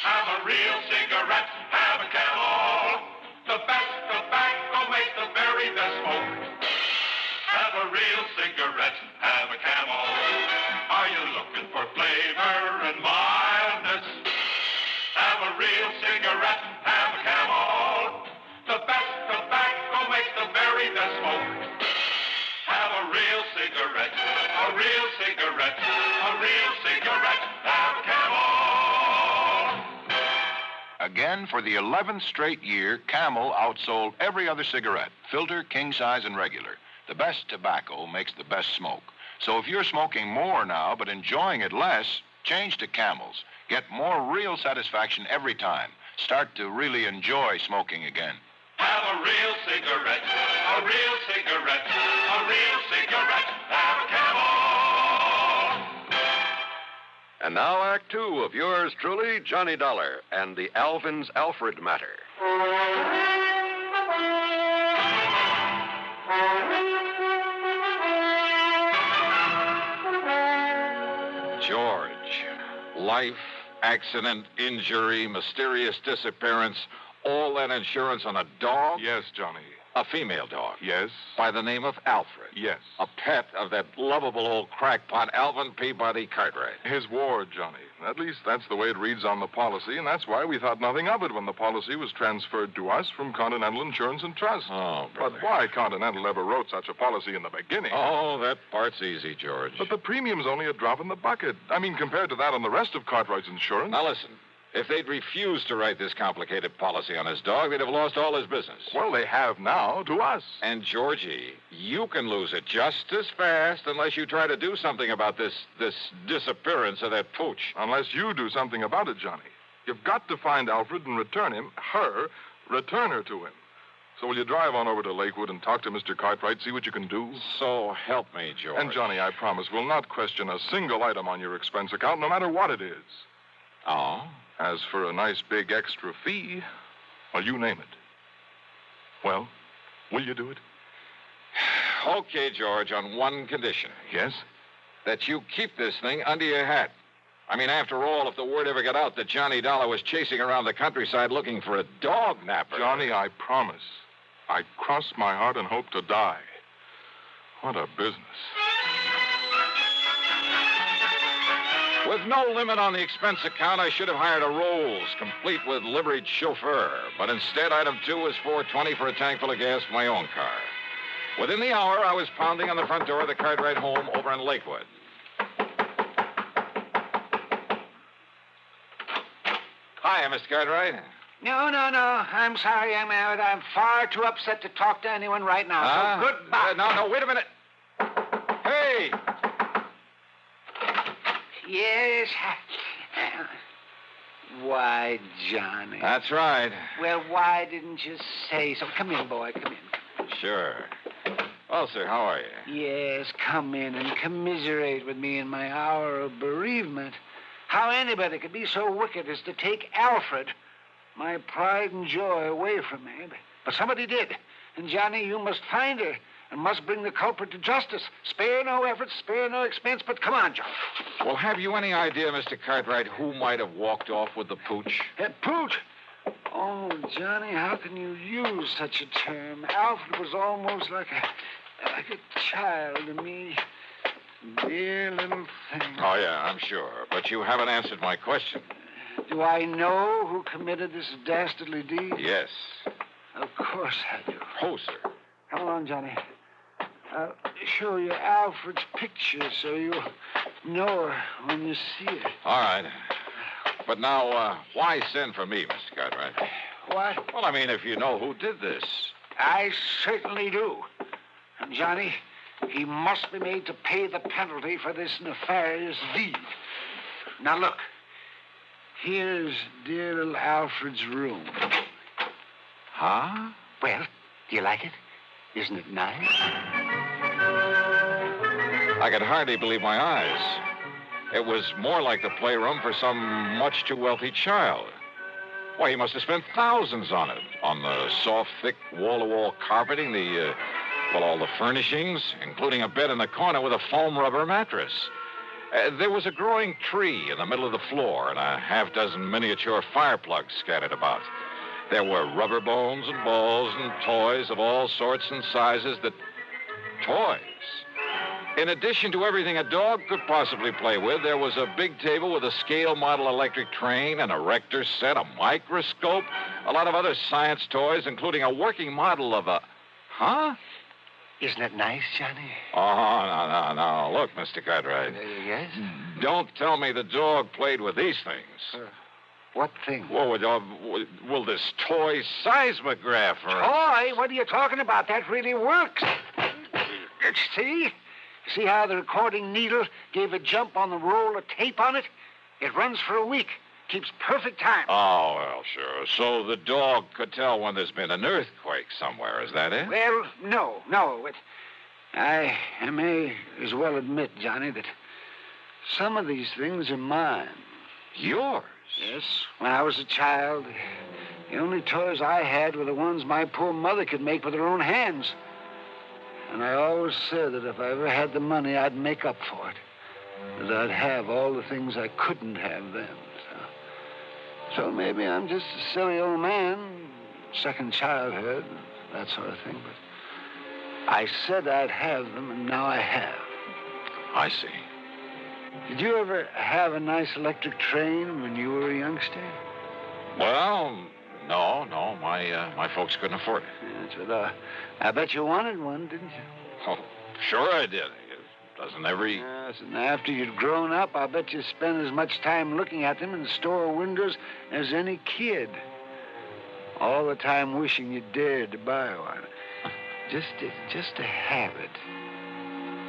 Speaker 2: Have a real cigarette, have a Camel. The best tobacco makes the very best smoke. Have a real cigarette, have a Camel. Are you looking for flavor and mildness? Have a real cigarette, have a Camel. The best tobacco makes the very best smoke. Have a real cigarette, a real cigarette, a real cigarette, have a Camel.
Speaker 3: Again, for the 11th straight year, Camel outsold every other cigarette, filter, king size, and regular. The best tobacco makes the best smoke. So if you're smoking more now but enjoying it less, change to Camels. Get more real satisfaction every time. Start to really enjoy smoking again.
Speaker 2: Have a real cigarette, a real cigarette, a real cigarette, have a Camel.
Speaker 22: And now, Act Two of yours truly, Johnny Dollar, and the Alvin's Alfred matter.
Speaker 20: George, life, accident, injury, mysterious disappearance, all that insurance on a dog?
Speaker 23: Yes, Johnny.
Speaker 20: A female dog?
Speaker 23: Yes.
Speaker 20: By the name of Alfred?
Speaker 23: Yes.
Speaker 20: A pet of that lovable old crackpot, Alvin Peabody Cartwright?
Speaker 23: His ward, Johnny. At least that's the way it reads on the policy, and that's why we thought nothing of it when the policy was transferred to us from Continental Insurance and Trust.
Speaker 20: Oh, brother.
Speaker 23: But why Continental ever wrote such a policy in the beginning?
Speaker 20: Oh, that part's easy, George.
Speaker 23: But the premium's only a drop in the bucket. I mean, compared to that on the rest of Cartwright's insurance.
Speaker 20: Now, listen. If they'd refused to write this complicated policy on his dog, they'd have lost all his business.
Speaker 23: Well, they have now to us.
Speaker 20: And, Georgie, you can lose it just as fast unless you try to do something about this disappearance of that pooch.
Speaker 23: Unless you do something about it, Johnny. You've got to find Alfred and return her to him. So will you drive on over to Lakewood and talk to Mr. Cartwright, see what you can do?
Speaker 20: So help me, George.
Speaker 23: And, Johnny, I promise we'll not question a single item on your expense account, no matter what it is.
Speaker 20: Oh?
Speaker 23: As for a nice big extra fee, well, you name it. Well, will you do it?
Speaker 20: Okay, George, on one condition.
Speaker 23: Yes?
Speaker 20: That you keep this thing under your hat. I mean, after all, if the word ever got out that Johnny Dollar was chasing around the countryside looking for a dog napper...
Speaker 23: Johnny, I promise. I cross my heart and hope to die. What a business.
Speaker 20: With no limit on the expense account, I should have hired a Rolls, complete with liveried chauffeur. But instead, item 2 is $4.20 for a tank full of gas for my own car. Within the hour, I was pounding on the front door of the Cartwright home over in Lakewood. Hi, Mr. Cartwright.
Speaker 5: No. I'm sorry, young man, but I'm far too upset to talk to anyone right now. So goodbye.
Speaker 20: No, wait a minute. Hey!
Speaker 5: Yes. Why, Johnny?
Speaker 20: That's right.
Speaker 5: Well, why didn't you say so? Come in, boy. Come in.
Speaker 20: Sure. Well, sir, how are you?
Speaker 5: Yes, come in and commiserate with me in my hour of bereavement. How anybody could be so wicked as to take Alfred, my pride and joy, away from me. But somebody did. And, Johnny, you must find her and must bring the culprit to justice. Spare no effort, spare no expense, but come on, Johnny.
Speaker 20: Well, have you any idea, Mr. Cartwright, who might have walked off with the pooch?
Speaker 5: Pooch? Oh, Johnny, how can you use such a term? Alfred was almost like a child to me. Dear little thing.
Speaker 20: Oh, yeah, I'm sure. But you haven't answered my question.
Speaker 5: Do I know who committed this dastardly deed?
Speaker 20: Yes.
Speaker 5: Of course I do.
Speaker 20: Oh, sir.
Speaker 5: Come along, Johnny. I'll show you Alfred's picture so you'll know her when you see her.
Speaker 20: All right. But now, why send for me, Mr. Cartwright?
Speaker 5: What?
Speaker 20: Well, I mean, if you know who did this.
Speaker 5: I certainly do. And, Johnny, he must be made to pay the penalty for this nefarious deed. Now, look. Here's dear little Alfred's room.
Speaker 20: Huh?
Speaker 5: Well, do you like it? Isn't it nice?
Speaker 20: I could hardly believe my eyes. It was more like the playroom for some much too wealthy child. Why, he must have spent thousands on it. On the soft, thick, wall-to-wall carpeting, all the furnishings, including a bed in the corner with a foam rubber mattress. There was a growing tree in the middle of the floor and a half-dozen miniature fire plugs scattered about. There were rubber bones and balls and toys of all sorts and sizes Toys. In addition to everything a dog could possibly play with, there was a big table with a scale model electric train, an erector set, a microscope, a lot of other science toys, including a working model of a... Huh?
Speaker 5: Isn't it nice, Johnny?
Speaker 20: Oh, no. Look, Mr. Cartwright.
Speaker 5: Yes?
Speaker 20: Don't tell me the dog played with these things.
Speaker 5: What thing?
Speaker 20: Well, this toy seismograph.
Speaker 5: Toy? What are you talking about? That really works. See? See how the recording needle gave a jump on the roll of tape on it? It runs for a week. Keeps perfect time.
Speaker 20: Oh, well, sure. So the dog could tell when there's been an earthquake somewhere. Is that it?
Speaker 5: Well, no. I may as well admit, Johnny, that some of these things are mine.
Speaker 20: Yours?
Speaker 5: Yes. When I was a child, the only toys I had were the ones my poor mother could make with her own hands. And I always said that if I ever had the money, I'd make up for it. That I'd have all the things I couldn't have then. So maybe I'm just a silly old man, second childhood, that sort of thing. But I said I'd have them, and now I have.
Speaker 20: I see.
Speaker 5: Did you ever have a nice electric train when you were a youngster?
Speaker 20: Well, no. My folks couldn't afford it.
Speaker 5: Yes, but I bet you wanted one, didn't you?
Speaker 20: Oh, sure I did. Doesn't every...
Speaker 5: Yes, and after you'd grown up, I bet you spent as much time looking at them in the store windows as any kid. All the time wishing you dared to buy one. Just to have it.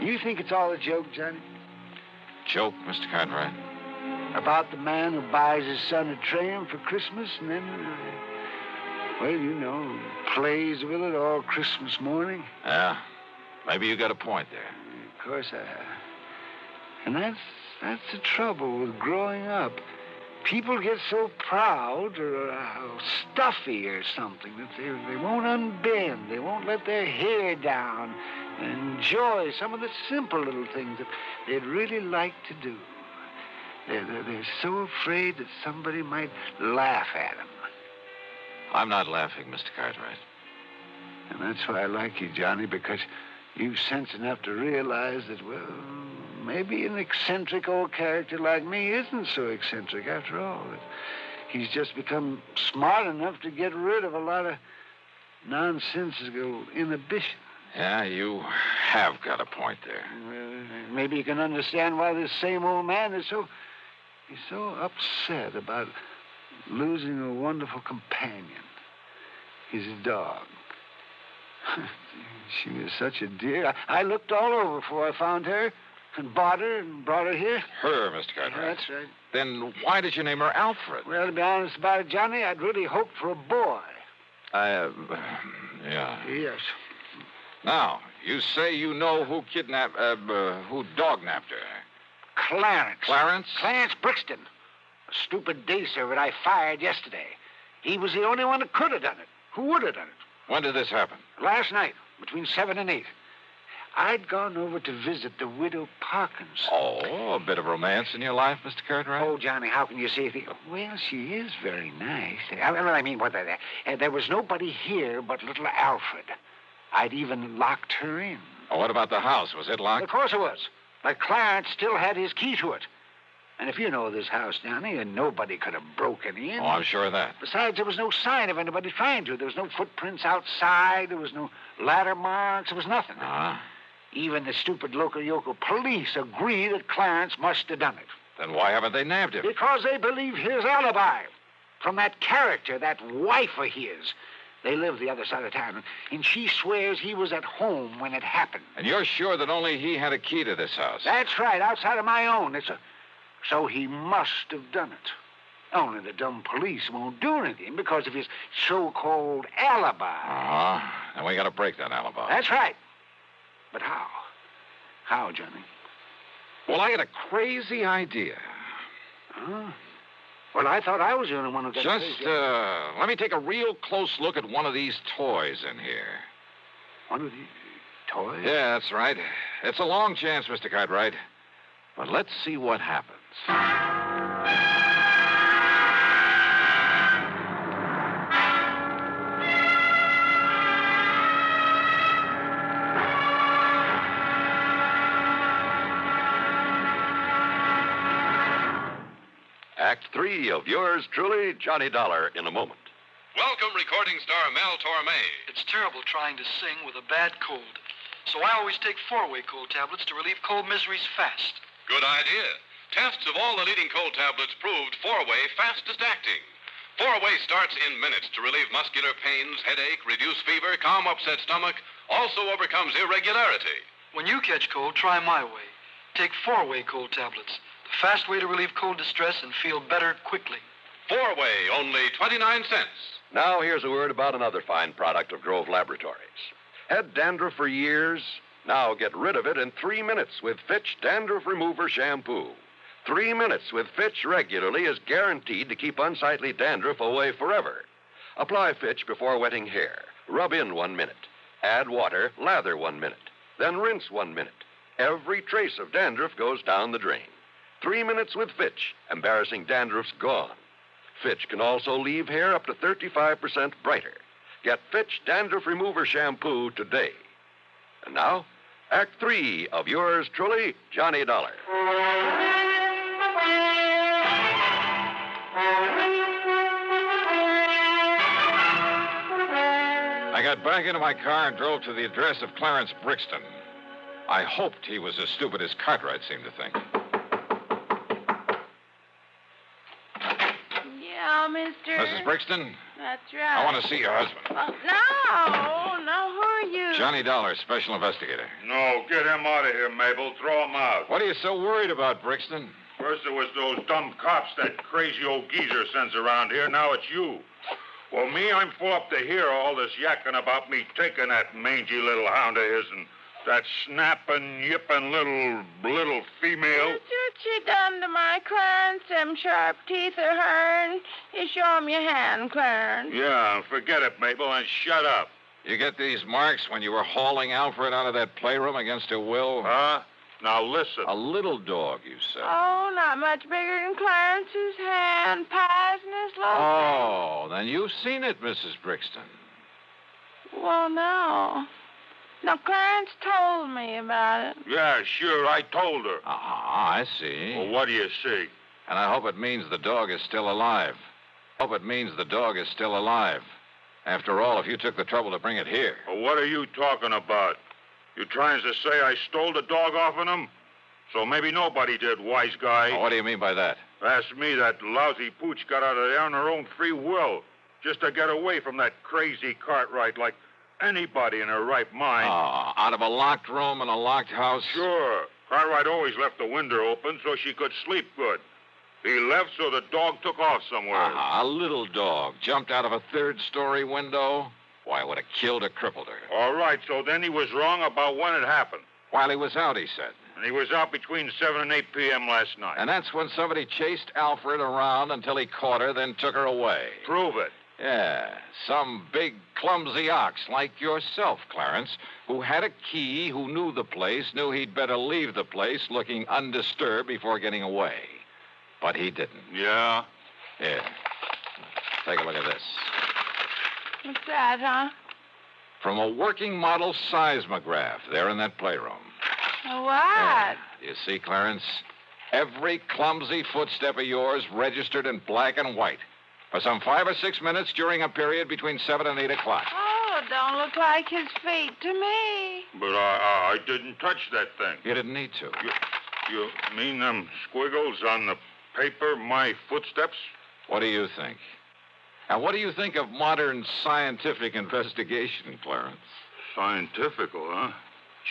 Speaker 5: You think it's all a joke, Johnny?
Speaker 20: Joke, Mr. Cartwright?
Speaker 5: About the man who buys his son a train for Christmas and then, plays with it all Christmas morning?
Speaker 20: Yeah, maybe you got a point there.
Speaker 5: Of course I have. And that's the trouble with growing up. People get so proud or stuffy or something that they won't unbend. They won't let their hair down and enjoy some of the simple little things that they'd really like to do. They're so afraid that somebody might laugh at them.
Speaker 20: I'm not laughing, Mr. Cartwright.
Speaker 5: And that's why I like you, Johnny, because you've sense enough to realize that, well, maybe an eccentric old character like me isn't so eccentric after all. He's just become smart enough to get rid of a lot of nonsensical inhibitions.
Speaker 20: Yeah, you have got a point there.
Speaker 5: Maybe you can understand why this same old man is so upset about losing a wonderful companion, his dog. She was such a dear. I looked all over before I found her and bought her and brought her here.
Speaker 20: Her, Mr. Cartwright?
Speaker 5: Yeah, that's right.
Speaker 20: Then why did you name her Alfred?
Speaker 5: Well, to be honest about it, Johnny, I'd really hoped for a boy.
Speaker 20: Yeah.
Speaker 5: Yes.
Speaker 20: Now, you say you know who who dog-napped her?
Speaker 5: Clarence.
Speaker 20: Clarence?
Speaker 5: Clarence Brixton. A stupid day servant I fired yesterday. He was the only one that could have done it. Who would have done it?
Speaker 20: When did this happen?
Speaker 5: Last night, between 7 and 8. I'd gone over to visit the widow Parkins.
Speaker 20: Oh, a bit of romance in your life, Mr. Cartwright?
Speaker 5: Oh, Johnny, how can you say anything? Well, she is very nice. There was nobody here but little Alfred. I'd even locked her in.
Speaker 20: Oh, what about the house? Was it locked?
Speaker 5: Of course it was. But Clarence still had his key to it. And if you know this house, Johnny, and nobody could have broken in.
Speaker 20: Oh, I'm sure of that.
Speaker 5: Besides, there was no sign of anybody trying to. There was no footprints outside. There was no ladder marks. There was nothing. Even the stupid local police agree that Clarence must have done it.
Speaker 20: Then why haven't they nabbed him?
Speaker 5: Because they believe his alibi. From that character, that wife of his. They live the other side of town, and she swears he was at home when it happened.
Speaker 20: And you're sure that only he had a key to this house?
Speaker 5: That's right, outside of my own. So he must have done it. Only the dumb police won't do anything because of his so-called alibi.
Speaker 20: And we got to break that alibi.
Speaker 5: That's right. But how? How, Johnny?
Speaker 20: Well, I got a crazy idea.
Speaker 5: Huh? Well, I thought I was the only one who got
Speaker 20: Just, let me take a real close look at one of these toys in here.
Speaker 5: One of these toys?
Speaker 20: Yeah, that's right. It's a long chance, Mr. Cartwright. But let's see what happens.
Speaker 22: Act 3 of yours truly, Johnny Dollar, in a moment.
Speaker 1: Welcome, recording star Mel Torme.
Speaker 6: It's terrible trying to sing with a bad cold. So I always take 4-way cold tablets to relieve cold miseries fast.
Speaker 1: Good idea. Tests of all the leading cold tablets proved 4-way fastest acting. 4-way starts in minutes to relieve muscular pains, headache, reduce fever, calm upset stomach, also overcomes irregularity.
Speaker 6: When you catch cold, try my way. Take 4-way cold tablets. The fast way to relieve cold distress and feel better quickly.
Speaker 1: 4-way, only 29 cents.
Speaker 22: Now here's a word about another fine product of Grove Laboratories. Had dandruff for years? Now get rid of it in 3 minutes with Fitch Dandruff Remover Shampoo. 3 minutes with Fitch regularly is guaranteed to keep unsightly dandruff away forever. Apply Fitch before wetting hair. Rub in 1 minute. Add water, lather 1 minute. Then rinse 1 minute. Every trace of dandruff goes down the drain. 3 minutes with Fitch. Embarrassing dandruff's gone. Fitch can also leave hair up to 35% brighter. Get Fitch Dandruff Remover Shampoo today. And now, Act 3 of yours truly, Johnny Dollar.
Speaker 20: I got back into my car and drove to the address of Clarence Brixton. I hoped he was as stupid as Cartwright seemed to think.
Speaker 7: Yeah, mister.
Speaker 20: Mrs. Brixton,
Speaker 7: That's right.
Speaker 20: I want to see your husband.
Speaker 7: No, who are you?
Speaker 20: Johnny Dollar, special investigator.
Speaker 8: No, get him out of here, Mabel. Throw him out.
Speaker 20: What are you so worried about, Brixton?
Speaker 8: First it was those dumb cops that crazy old geezer sends around here. Now it's you. Well, me, I'm full up to hear all this yakking about me taking that mangy little hound of his and that snapping, yipping little female.
Speaker 7: What you done to my Clarence? Them sharp teeth are hurting. You show him your hand, Clarence.
Speaker 8: Yeah, forget it, Mabel, and shut up.
Speaker 20: You get these marks when you were hauling Alfred out of that playroom against her will?
Speaker 8: Huh? Now listen.
Speaker 20: A little dog, you said.
Speaker 7: Oh, not much bigger than Clarence's hand. Pies in his little
Speaker 20: Oh, then you've seen it, Mrs. Brixton.
Speaker 7: Well, no. Now, Clarence told me about it.
Speaker 8: Yeah, sure, I told her.
Speaker 20: I see.
Speaker 8: Well, what do you see?
Speaker 20: And I hope it means the dog is still alive. And After all, if you took the trouble to bring it here.
Speaker 8: Well, what are you talking about? You trying to say I stole the dog off of him? So maybe nobody did, wise guy.
Speaker 20: What do you mean by that?
Speaker 8: Ask me, that lousy pooch got out of there on her own free will, just to get away from that crazy Cartwright like anybody in her right mind.
Speaker 20: Oh, out of a locked room in a locked house?
Speaker 8: Sure. Cartwright always left the window open so she could sleep good. He left so the dog took off somewhere.
Speaker 20: A little dog jumped out of a third-story window? Why, it would have killed or crippled her.
Speaker 8: All right, so then he was wrong about when it happened.
Speaker 20: While he was out, he said.
Speaker 8: And he was out between 7 and 8 p.m. last night.
Speaker 20: And that's when somebody chased Alfred around until he caught her, then took her away.
Speaker 8: Prove it.
Speaker 20: Yeah, some big, clumsy ox like yourself, Clarence, who had a key, who knew the place, knew he'd better leave the place looking undisturbed before getting away. But he didn't.
Speaker 8: Yeah?
Speaker 20: Here. Take a look at this.
Speaker 7: What's that, huh?
Speaker 20: From a working model seismograph there in that playroom.
Speaker 7: What?
Speaker 20: Yeah. You see, Clarence? Every clumsy footstep of yours registered in black and white for some 5 or 6 minutes during a period between 7 and 8 o'clock.
Speaker 7: Oh, don't look like his feet to me.
Speaker 8: But I didn't touch that thing.
Speaker 20: You didn't need to.
Speaker 8: You mean them squiggles on the paper, my footsteps?
Speaker 20: What do you think? And what do you think of modern scientific investigation, Clarence?
Speaker 8: Scientifical, huh?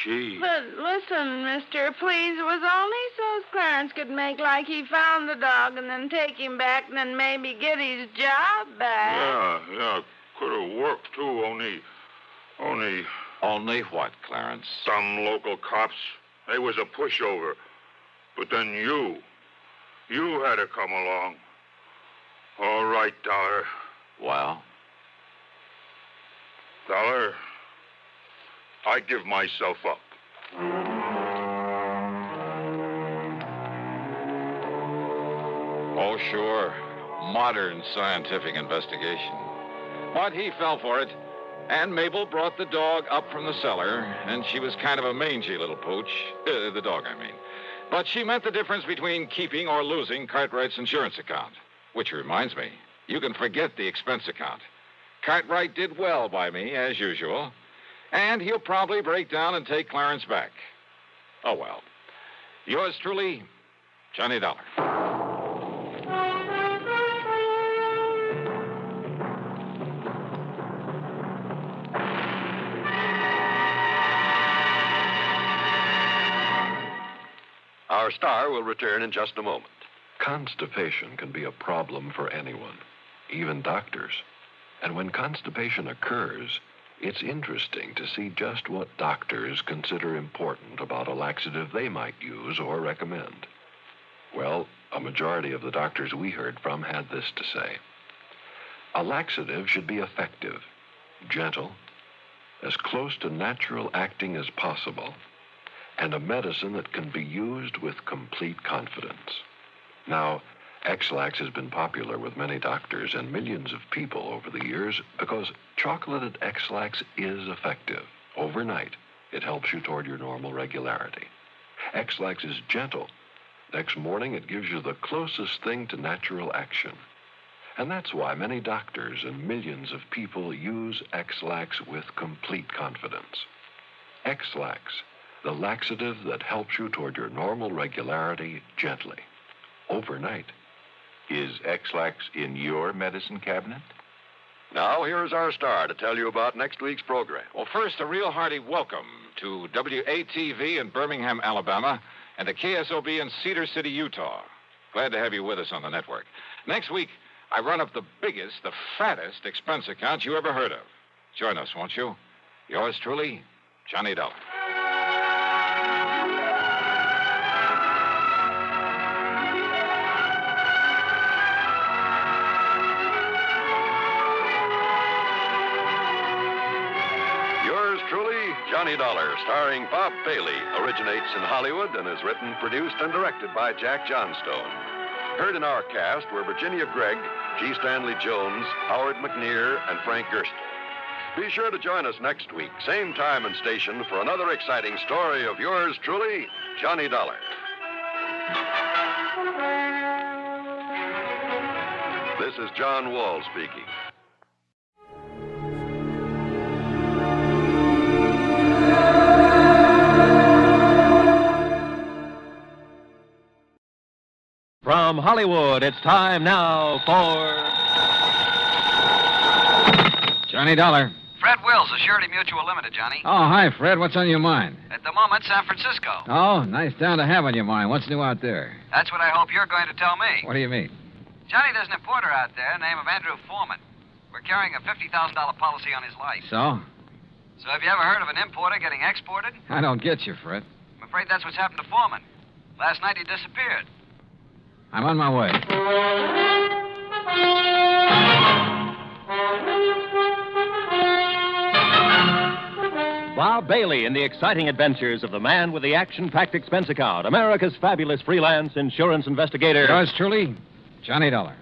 Speaker 8: Gee.
Speaker 7: But listen, mister, please, it was only so Clarence could make like he found the dog and then take him back and then maybe get his job back.
Speaker 8: Yeah, could have worked, too, only...
Speaker 20: Only what, Clarence?
Speaker 8: Some local cops. They was a pushover. But then you had to come along. All right, Dollar.
Speaker 20: Well?
Speaker 8: Dollar, I give myself up.
Speaker 20: Oh, sure. Modern scientific investigation. But he fell for it. And Mabel brought the dog up from the cellar, and she was kind of a mangy little pooch. The dog, I mean. But she meant the difference between keeping or losing Cartwright's insurance account. Which reminds me, you can forget the expense account. Cartwright did well by me, as usual. And he'll probably break down and take Clarence back. Oh, well. Yours truly, Johnny Dollar.
Speaker 22: Our star will return in just a moment.
Speaker 4: Constipation can be a problem for anyone, even doctors. And when constipation occurs, it's interesting to see just what doctors consider important about a laxative they might use or recommend. Well, a majority of the doctors we heard from had this to say. A laxative should be effective, gentle, as close to natural acting as possible, and a medicine that can be used with complete confidence. Now, X-Lax has been popular with many doctors and millions of people over the years because chocolated X-Lax is effective. Overnight, it helps you toward your normal regularity. X-Lax is gentle. Next morning, it gives you the closest thing to natural action. And that's why many doctors and millions of people use X-Lax with complete confidence. X-Lax, the laxative that helps you toward your normal regularity gently, overnight.
Speaker 3: Is X-Lax in your medicine cabinet?
Speaker 22: Now, here's our star to tell you about next week's program.
Speaker 20: Well, first, a real hearty welcome to WATV in Birmingham, Alabama, and to KSOB in Cedar City, Utah. Glad to have you with us on the network. Next week, I run up the biggest, the fattest expense account you ever heard of. Join us, won't you? Yours truly, Johnny Dollar.
Speaker 22: Johnny Dollar, starring Bob Bailey, originates in Hollywood and is written, produced, and directed by Jack Johnstone. Heard in our cast were Virginia Gregg, G. Stanley Jones, Howard McNear, and Frank Gerstle. Be sure to join us next week, same time and station, for another exciting story of yours truly, Johnny Dollar. This is John Wall speaking.
Speaker 9: From Hollywood, it's time now for...
Speaker 10: Johnny Dollar.
Speaker 12: Fred Wills, Surety Mutual Limited, Johnny.
Speaker 10: Oh, hi, Fred. What's on your mind?
Speaker 12: At the moment, San Francisco.
Speaker 10: Oh, nice town to have on your mind. What's new out there?
Speaker 12: That's what I hope you're going to tell me.
Speaker 10: What do you mean?
Speaker 12: Johnny, there's an importer out there named Andrew Foreman. We're carrying a $50,000 policy on his life.
Speaker 10: So?
Speaker 12: So have you ever heard of an importer getting exported?
Speaker 10: I don't get you, Fred.
Speaker 12: I'm afraid that's what's happened to Foreman. Last night he disappeared.
Speaker 10: I'm on my way.
Speaker 9: Bob Bailey in the exciting adventures of the man with the action-packed expense account, America's fabulous freelance insurance investigator.
Speaker 10: Yours truly, Johnny Dollar.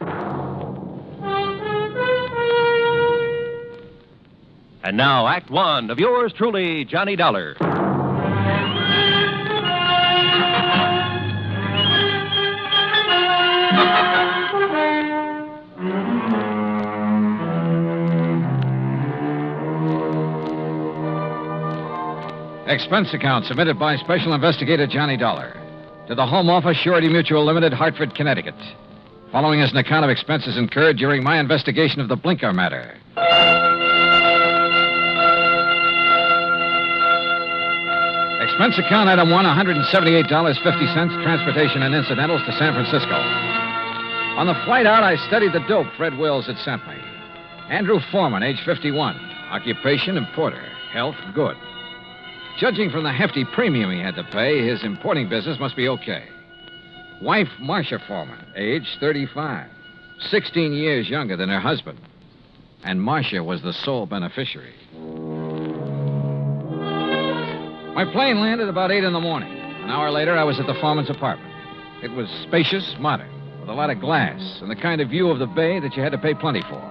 Speaker 9: And now, Act One of yours truly, Johnny Dollar.
Speaker 10: Expense account submitted by Special Investigator Johnny Dollar to the Home Office, Surety Mutual Limited, Hartford, Connecticut. Following is an account of expenses incurred during my investigation of the Blinker matter. Expense account item 1, $178.50, transportation and incidentals to San Francisco. On the flight out, I studied the dope Fred Wills had sent me. Andrew Foreman, age 51. Occupation, importer. Health, good. Judging from the hefty premium he had to pay, his importing business must be okay. Wife, Marcia Foreman, age 35. 16 years younger than her husband. And Marcia was the sole beneficiary. My plane landed about 8 in the morning. An hour later, I was at the Foreman's apartment. It was spacious, modern, with a lot of glass and the kind of view of the bay that you had to pay plenty for.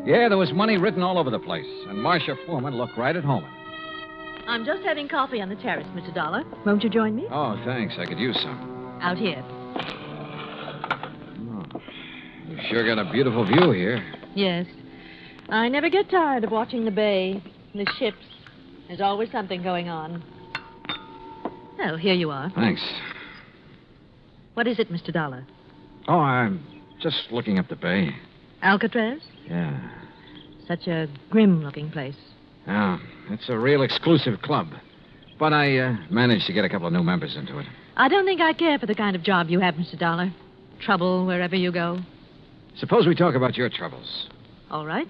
Speaker 10: Yeah, there was money written all over the place, and Marcia Foreman looked right at home.
Speaker 14: I'm just having coffee on the terrace, Mr. Dollar. Won't you join me?
Speaker 10: Oh, thanks. I could use some.
Speaker 14: Out here.
Speaker 10: Oh, you've sure got a beautiful view here.
Speaker 14: Yes. I never get tired of watching the bay, the ships. There's always something going on. Oh, here you are.
Speaker 10: Thanks.
Speaker 14: What is it, Mr. Dollar?
Speaker 10: Oh, I'm just looking up the bay.
Speaker 14: Alcatraz?
Speaker 10: Yeah.
Speaker 14: Such a grim-looking place.
Speaker 10: Yeah, it's a real exclusive club. But I managed to get a couple of new members into it.
Speaker 14: I don't think I care for the kind of job you have, Mr. Dollar. Trouble wherever you go.
Speaker 10: Suppose we talk about your troubles.
Speaker 14: All right.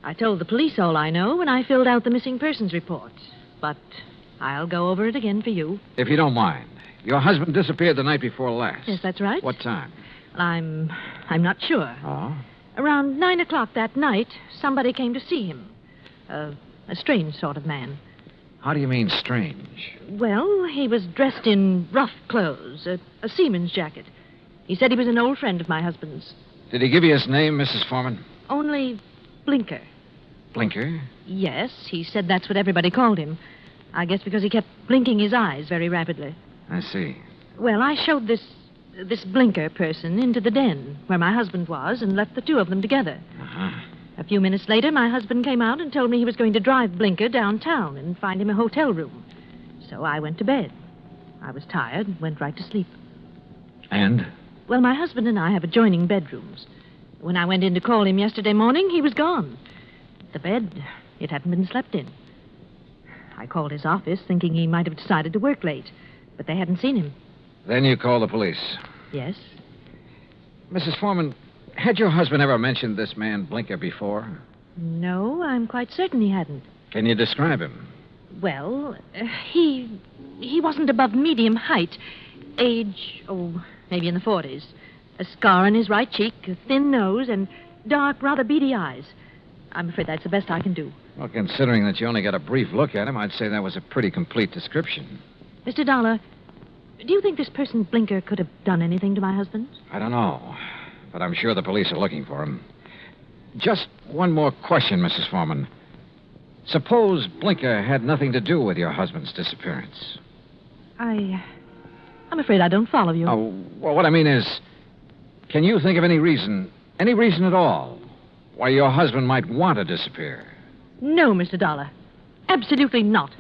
Speaker 14: I told the police all I know when I filled out the missing persons report. But I'll go over it again for you.
Speaker 10: If you don't mind. Your husband disappeared the night before last.
Speaker 14: Yes, that's right.
Speaker 10: What time?
Speaker 14: I'm not sure.
Speaker 10: Oh?
Speaker 14: Around 9 o'clock that night, somebody came to see him. A strange sort of man.
Speaker 10: How do you mean strange?
Speaker 14: Well, he was dressed in rough clothes, a seaman's jacket. He said he was an old friend of my husband's.
Speaker 10: Did he give you his name, Mrs. Foreman?
Speaker 14: Only Blinker.
Speaker 10: Blinker?
Speaker 14: Yes, he said that's what everybody called him. I guess because he kept blinking his eyes very rapidly.
Speaker 10: I see.
Speaker 14: Well, I showed this Blinker person into the den where my husband was and left the two of them together.
Speaker 10: Uh-huh.
Speaker 14: A few minutes later, my husband came out and told me he was going to drive Blinker downtown and find him a hotel room. So I went to bed. I was tired and went right to sleep.
Speaker 10: And?
Speaker 14: Well, my husband and I have adjoining bedrooms. When I went in to call him yesterday morning, he was gone. The bed, it hadn't been slept in. I called his office, thinking he might have decided to work late, but they hadn't seen him.
Speaker 10: Then you called the police?
Speaker 14: Yes.
Speaker 10: Mrs. Foreman, had your husband ever mentioned this man Blinker before?
Speaker 14: No, I'm quite certain he hadn't.
Speaker 10: Can you describe him?
Speaker 14: Well, he wasn't above medium height. Age, maybe in the 40s. A scar on his right cheek, a thin nose, and dark, rather beady eyes. I'm afraid that's the best I can do.
Speaker 10: Well, considering that you only got a brief look at him, I'd say that was a pretty complete description.
Speaker 14: Mr. Dollar, do you think this person Blinker could have done anything to my husband?
Speaker 10: I don't know, but I'm sure the police are looking for him. Just one more question, Mrs. Foreman. Suppose Blinker had nothing to do with your husband's disappearance.
Speaker 14: I'm afraid I don't follow you.
Speaker 10: Oh, well, what I mean is, can you think of any reason at all, why your husband might want to disappear?
Speaker 14: No, Mr. Dollar. Absolutely not.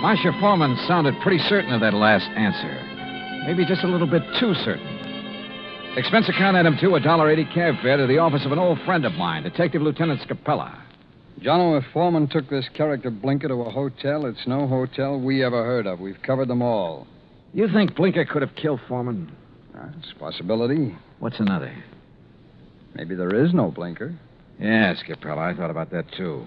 Speaker 10: Marcia Foreman sounded pretty certain of that last answer. Maybe just a little bit too certain. Expense account item 2, $1.80 cab fare to the office of an old friend of mine, Detective Lieutenant Scapella.
Speaker 16: Jono, if Foreman took this character Blinker to a hotel, it's no hotel we ever heard of. We've covered them all.
Speaker 10: You think Blinker could have killed Foreman?
Speaker 16: It's a possibility.
Speaker 10: What's another?
Speaker 16: Maybe there is no Blinker.
Speaker 10: Yeah, Scapella, I thought about that, too.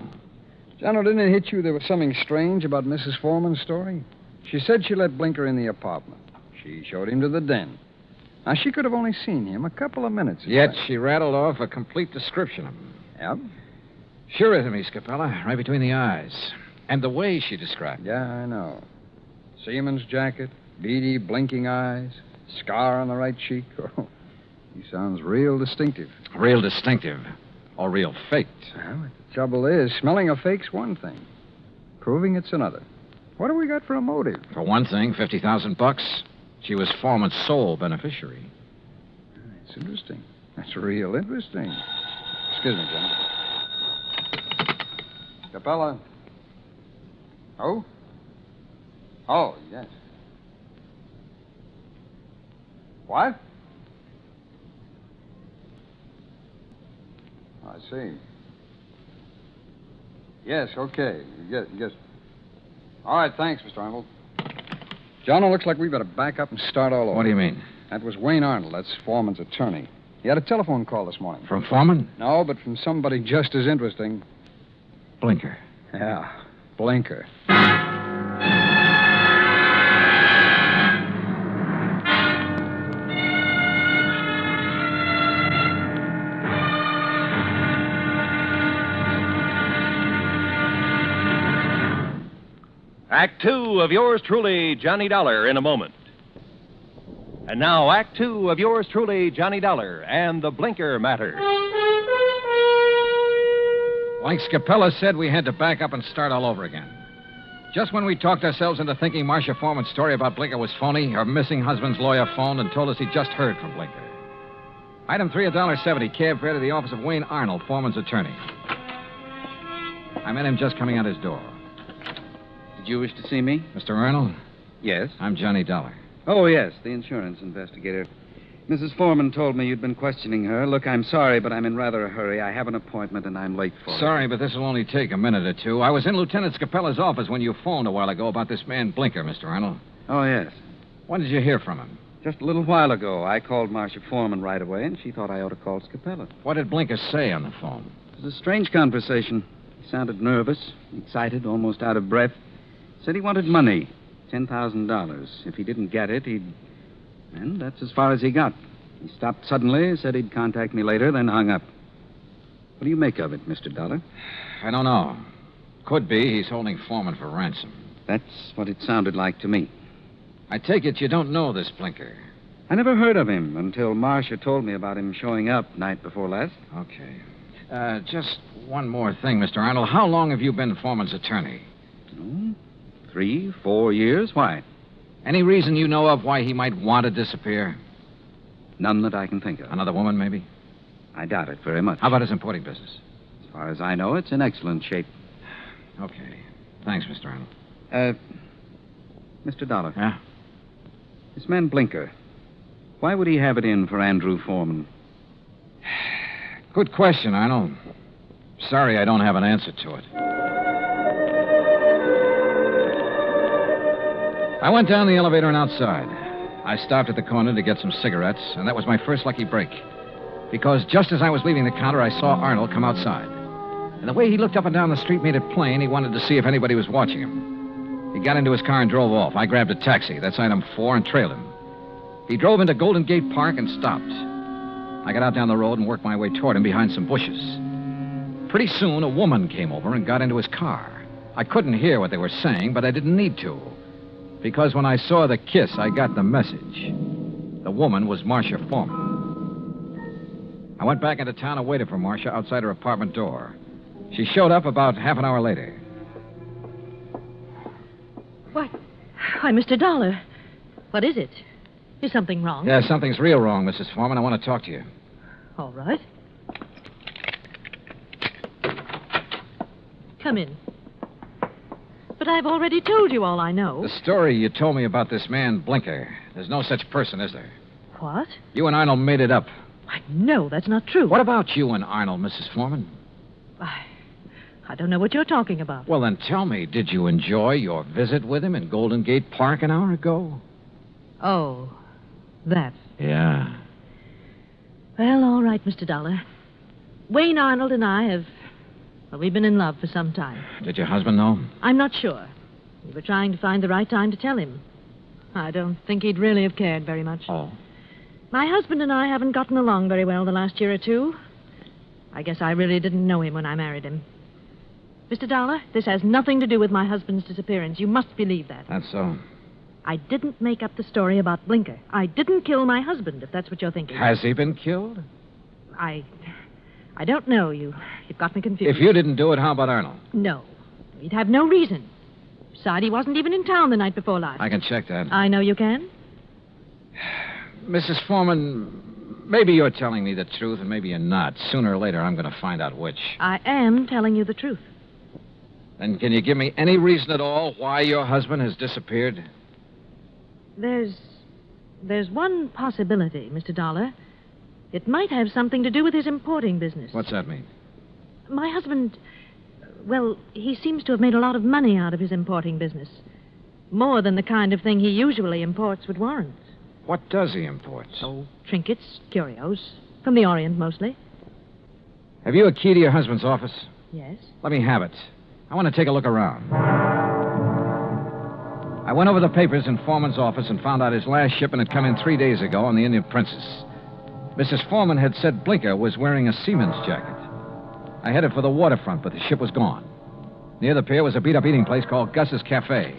Speaker 16: Jono, didn't it hit you there was something strange about Mrs. Foreman's story? She said she let Blinker in the apartment. She showed him to the den. Now, she could have only seen him a couple of minutes.
Speaker 10: Yet she rattled off a complete description of him.
Speaker 16: Yep.
Speaker 10: Sure is to me, Scapella, right between the eyes. And the way she described it.
Speaker 16: Yeah, I know. Seaman's jacket, beady, blinking eyes, scar on the right cheek. Oh, he sounds real distinctive.
Speaker 10: Real distinctive. Or real faked.
Speaker 16: Well, the trouble is, smelling a fake's one thing. Proving it's another. What have we got for a motive?
Speaker 10: For one thing, $50,000. She was Foreman's sole beneficiary.
Speaker 16: It's interesting. That's real interesting. Excuse me, Jim. Capella. Oh? Oh, yes. What? I see. Yes, okay. Yes. All right, thanks, Mr. Arnold. John, it looks like we better back up and start all over.
Speaker 10: What do you mean?
Speaker 16: That was Wayne Arnold. That's Foreman's attorney. He had a telephone call this morning.
Speaker 10: From Foreman?
Speaker 16: No, but from somebody just as interesting.
Speaker 10: Blinker.
Speaker 16: Yeah, Blinker.
Speaker 9: Act 2 of yours truly, Johnny Dollar, in a moment. And now, Act 2 of yours truly, Johnny Dollar, and the Blinker matter.
Speaker 10: Like Scapella said, we had to back up and start all over again. Just when we talked ourselves into thinking Marcia Foreman's story about Blinker was phony, her missing husband's lawyer phoned and told us he just heard from Blinker. Item 3, $1.70, cab fare to the office of Wayne Arnold, Foreman's attorney. I met him just coming out his door.
Speaker 17: Did you wish to see me?
Speaker 10: Mr. Arnold?
Speaker 17: Yes.
Speaker 10: I'm Johnny Dollar.
Speaker 17: Oh, yes, the insurance investigator. Mrs. Foreman told me you'd been questioning her. Look, I'm sorry, but I'm in rather a hurry. I have an appointment, and I'm late for it.
Speaker 10: Sorry, but this will only take a minute or two. I was in Lieutenant Scapella's office when you phoned a while ago about this man Blinker, Mr. Arnold.
Speaker 17: Oh, yes.
Speaker 10: When did you hear from him?
Speaker 17: Just a little while ago. I called Marcia Foreman right away, and she thought I ought to call Scapella.
Speaker 10: What did Blinker say on the phone?
Speaker 17: It was a strange conversation. He sounded nervous, excited, almost out of breath. Said he wanted money, $10,000. If he didn't get it, he'd... And that's as far as he got. He stopped suddenly, said he'd contact me later, then hung up. What do you make of it, Mr. Dollar?
Speaker 10: I don't know. Could be he's holding Foreman for ransom.
Speaker 17: That's what it sounded like to me.
Speaker 10: I take it you don't know this Blinker.
Speaker 17: I never heard of him until Marcia told me about him showing up night before last.
Speaker 10: Okay. Just one more thing, Mr. Arnold. How long have you been Foreman's attorney?
Speaker 17: 3, 4 years. Why?
Speaker 10: Any reason you know of why he might want to disappear?
Speaker 17: None that I can think of.
Speaker 10: Another woman, maybe?
Speaker 17: I doubt it very much.
Speaker 10: How about his importing business?
Speaker 17: As far as I know, it's in excellent shape.
Speaker 10: Okay. Thanks, Mr. Arnold.
Speaker 17: Mr. Dollar.
Speaker 10: Yeah?
Speaker 17: This man Blinker, why would he have it in for Andrew Foreman?
Speaker 10: Good question, Arnold. Sorry I don't have an answer to it. I went down the elevator and outside. I stopped at the corner to get some cigarettes, and that was my first lucky break. Because just as I was leaving the counter, I saw Arnold come outside. And the way he looked up and down the street made it plain he wanted to see if anybody was watching him. He got into his car and drove off. I grabbed a taxi, that's item 4, and trailed him. He drove into Golden Gate Park and stopped. I got out down the road and worked my way toward him behind some bushes. Pretty soon, a woman came over and got into his car. I couldn't hear what they were saying, but I didn't need to. Because when I saw the kiss, I got the message. The woman was Marcia Foreman. I went back into town and waited for Marcia outside her apartment door. She showed up about half an hour later.
Speaker 14: What? Why, Mr. Dollar. What is it? Is something wrong?
Speaker 10: Yeah, something's real wrong, Mrs. Foreman. I want to talk to you.
Speaker 14: All right. Come in. But I've already told you all I know.
Speaker 10: The story you told me about this man, Blinker, there's no such person, is there?
Speaker 14: What?
Speaker 10: You and Arnold made it up.
Speaker 14: No, that's not true.
Speaker 10: What about you and Arnold, Mrs. Foreman?
Speaker 14: I don't know what you're talking about.
Speaker 10: Well, then tell me, did you enjoy your visit with him in Golden Gate Park an hour ago?
Speaker 14: Oh, that.
Speaker 10: Yeah.
Speaker 14: Well, all right, Mr. Dollar. Wayne Arnold and I have... Well, we've been in love for some time.
Speaker 10: Did your husband know?
Speaker 14: I'm not sure. We were trying to find the right time to tell him. I don't think he'd really have cared very much.
Speaker 10: Oh.
Speaker 14: My husband and I haven't gotten along very well the last year or two. I guess I really didn't know him when I married him. Mr. Dollar, this has nothing to do with my husband's disappearance. You must believe that.
Speaker 10: That's so.
Speaker 14: I didn't make up the story about Blinker. I didn't kill my husband, if that's what you're thinking.
Speaker 10: Has he been killed?
Speaker 14: I don't know. You've got me confused.
Speaker 10: If you didn't do it, how about Arnold?
Speaker 14: No. He'd have no reason. Besides, he wasn't even in town the night before last.
Speaker 10: I can check that.
Speaker 14: I know you can.
Speaker 10: Mrs. Foreman, maybe you're telling me the truth and maybe you're not. Sooner or later, I'm going to find out which.
Speaker 14: I am telling you the truth.
Speaker 10: Then can you give me any reason at all why your husband has disappeared?
Speaker 14: There's one possibility, Mr. Dollar. It might have something to do with his importing business.
Speaker 10: What's that mean?
Speaker 14: My husband, well, he seems to have made a lot of money out of his importing business. More than the kind of thing he usually imports would warrant.
Speaker 10: What does he import?
Speaker 14: Oh, trinkets, curios. From the Orient, mostly.
Speaker 10: Have you a key to your husband's office?
Speaker 14: Yes.
Speaker 10: Let me have it. I want to take a look around. I went over the papers in Foreman's office and found out his last shipment had come in 3 days ago on the Indian Princess. Mrs. Foreman had said Blinker was wearing a seaman's jacket. I headed for the waterfront, but the ship was gone. Near the pier was a beat-up eating place called Gus's Cafe.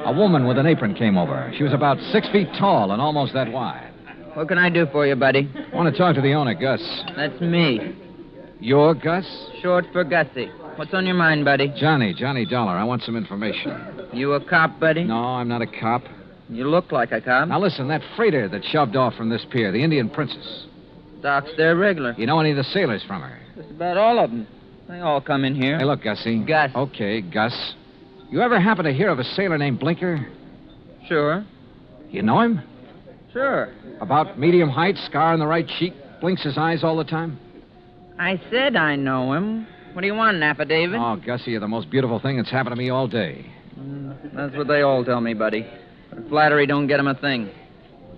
Speaker 10: A woman with an apron came over. She was about 6 feet tall and almost that wide.
Speaker 13: What can I do for you, buddy?
Speaker 10: I want to talk to the owner, Gus.
Speaker 13: That's me.
Speaker 10: You're Gus?
Speaker 13: Short for Gussie. What's on your mind, buddy?
Speaker 10: Johnny Dollar. I want some information.
Speaker 13: You a cop, buddy?
Speaker 10: No, I'm not a cop.
Speaker 13: You look like a cop.
Speaker 10: Now listen, that freighter that shoved off from this pier, the Indian Princess.
Speaker 13: Docks there regular.
Speaker 10: You know any of the sailors from her?
Speaker 13: Just about all of them. They all come in here.
Speaker 10: Hey, look, Gussie.
Speaker 13: Gus.
Speaker 10: Okay, Gus. You ever happen to hear of a sailor named Blinker?
Speaker 13: Sure.
Speaker 10: You know him?
Speaker 13: Sure.
Speaker 10: About medium height, scar on the right cheek, blinks his eyes all the time?
Speaker 13: I said I know him. What do you want, an affidavit?
Speaker 10: Oh, Gussie, you're the most beautiful thing that's happened to me all day.
Speaker 13: That's what they all tell me, buddy. But flattery don't get 'em a thing.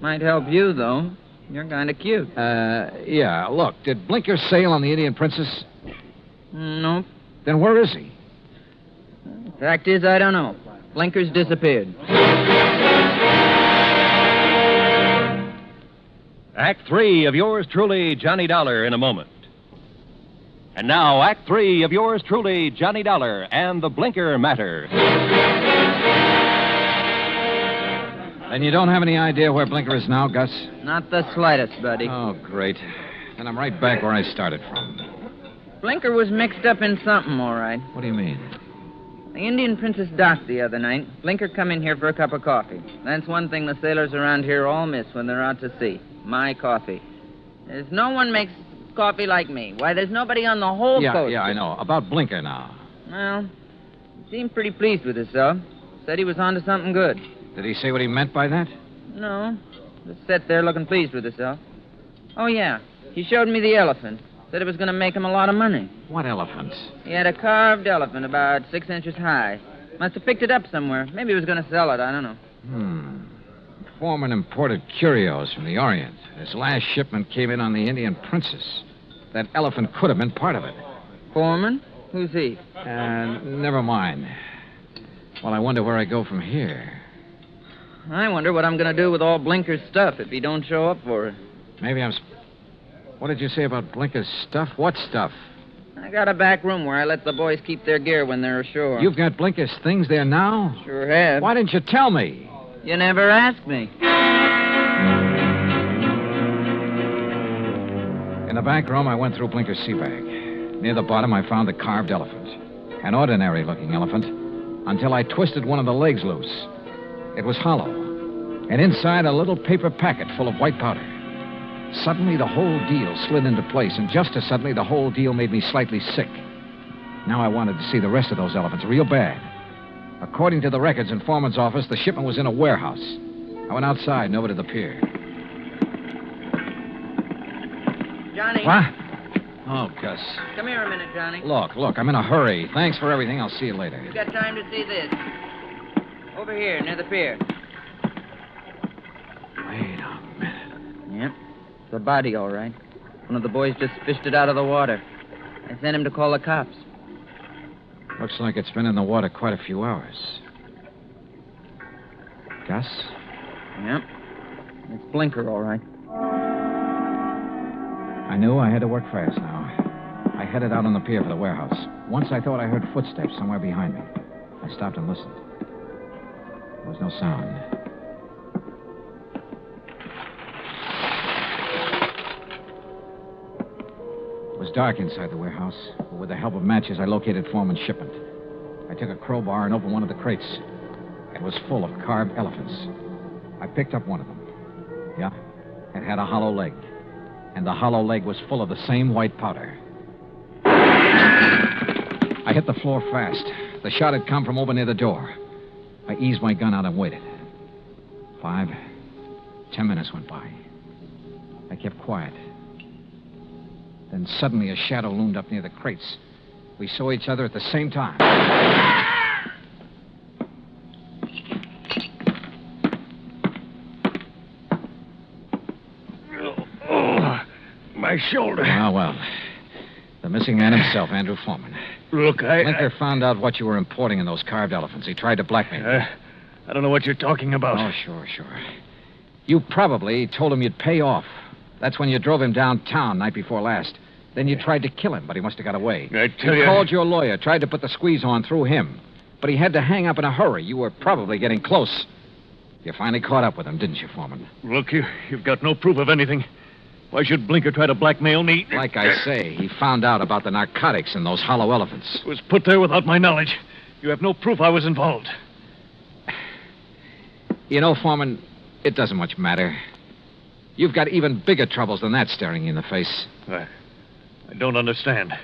Speaker 13: Might help you, though. You're kind of cute.
Speaker 10: Yeah. Look, did Blinker sail on the Indian Princess?
Speaker 13: Nope.
Speaker 10: Then where is he?
Speaker 13: Fact is, I don't know. Blinker's disappeared.
Speaker 9: Act 3 of yours truly, Johnny Dollar, in a moment. And now, Act 3 of yours truly, Johnny Dollar, and the Blinker matter.
Speaker 10: And you don't have any idea where Blinker is now, Gus?
Speaker 13: Not the slightest, buddy.
Speaker 10: Oh, great. Then I'm right back where I started from.
Speaker 13: Blinker was mixed up in something, all right.
Speaker 10: What do you mean?
Speaker 13: The Indian Princess docked the other night. Blinker come in here for a cup of coffee. That's one thing the sailors around here all miss when they're out to sea. My coffee. There's no one makes coffee like me. Why, there's nobody on the whole coast.
Speaker 10: Yeah, I know. About Blinker now.
Speaker 13: Well, he seemed pretty pleased with himself. Said he was onto something good.
Speaker 10: Did he say what he meant by that?
Speaker 13: No. Just sat there looking pleased with himself. Oh, yeah. He showed me the elephant. Said it was going to make him a lot of money.
Speaker 10: What elephant?
Speaker 13: He had a carved elephant about 6 inches high. Must have picked it up somewhere. Maybe he was going to sell it. I don't know.
Speaker 10: Foreman imported curios from the Orient. His last shipment came in on the Indian Princess. That elephant could have been part of it.
Speaker 13: Foreman? Who's he?
Speaker 10: Never mind. Well, I wonder where I go from here.
Speaker 13: I wonder what I'm going to do with all Blinker's stuff if he don't show up for it.
Speaker 10: Maybe I'm... What did you say about Blinker's stuff? What stuff?
Speaker 13: I got a back room where I let the boys keep their gear when they're ashore.
Speaker 10: You've got Blinker's things there now?
Speaker 13: Sure have.
Speaker 10: Why didn't you tell me?
Speaker 13: You never asked me.
Speaker 10: In the back room, I went through Blinker's sea bag. Near the bottom, I found the carved elephant. An ordinary-looking elephant, until I twisted one of the legs loose. It was hollow, and inside a little paper packet full of white powder. Suddenly, the whole deal slid into place, and just as suddenly, the whole deal made me slightly sick. Now I wanted to see the rest of those elephants real bad. According to the records in Foreman's office, the shipment was in a warehouse. I went outside and over to the pier.
Speaker 13: Johnny.
Speaker 10: What? Oh, Gus.
Speaker 13: Come here a minute, Johnny.
Speaker 10: Look, I'm in a hurry. Thanks for everything. I'll see you later.
Speaker 13: You got time to see this. Over here, near the pier.
Speaker 10: Wait a minute.
Speaker 13: Yep. It's a body, all right. One of the boys just fished it out of the water. I sent him to call the cops.
Speaker 10: Looks like it's been in the water quite a few hours. Gus?
Speaker 13: Yep. It's Blinker, all right.
Speaker 10: I knew I had to work fast now. I headed out on the pier for the warehouse. Once I thought I heard footsteps somewhere behind me. I stopped and listened. There was no sound. It was dark inside the warehouse, but with the help of matches, I located Foreman's shipment. I took a crowbar and opened one of the crates. It was full of carved elephants. I picked up one of them. Yeah, it had a hollow leg. And the hollow leg was full of the same white powder. I hit the floor fast. The shot had come from over near the door. I eased my gun out and waited. 5, 10 minutes went by. I kept quiet. Then suddenly a shadow loomed up near the crates. We saw each other at the same time.
Speaker 11: My shoulder.
Speaker 10: Well. The missing man himself, Andrew Foreman.
Speaker 11: Look,
Speaker 10: Blinker found out what you were importing in those carved elephants. He tried to blackmail you.
Speaker 11: I don't know what you're talking about.
Speaker 10: Oh, sure. You probably told him you'd pay off. That's when you drove him downtown night before last. Then you tried to kill him, but he must have got away.
Speaker 11: I tell you...
Speaker 10: You called your lawyer, tried to put the squeeze on through him. But he had to hang up in a hurry. You were probably getting close. You finally caught up with him, didn't you, Foreman?
Speaker 11: Look, you've got no proof of anything. Why should Blinker try to blackmail me?
Speaker 10: Like I say, he found out about the narcotics in those hollow elephants.
Speaker 11: It was put there without my knowledge. You have no proof I was involved.
Speaker 10: You know, Foreman, it doesn't much matter. You've got even bigger troubles than that staring you in the face.
Speaker 11: I don't understand.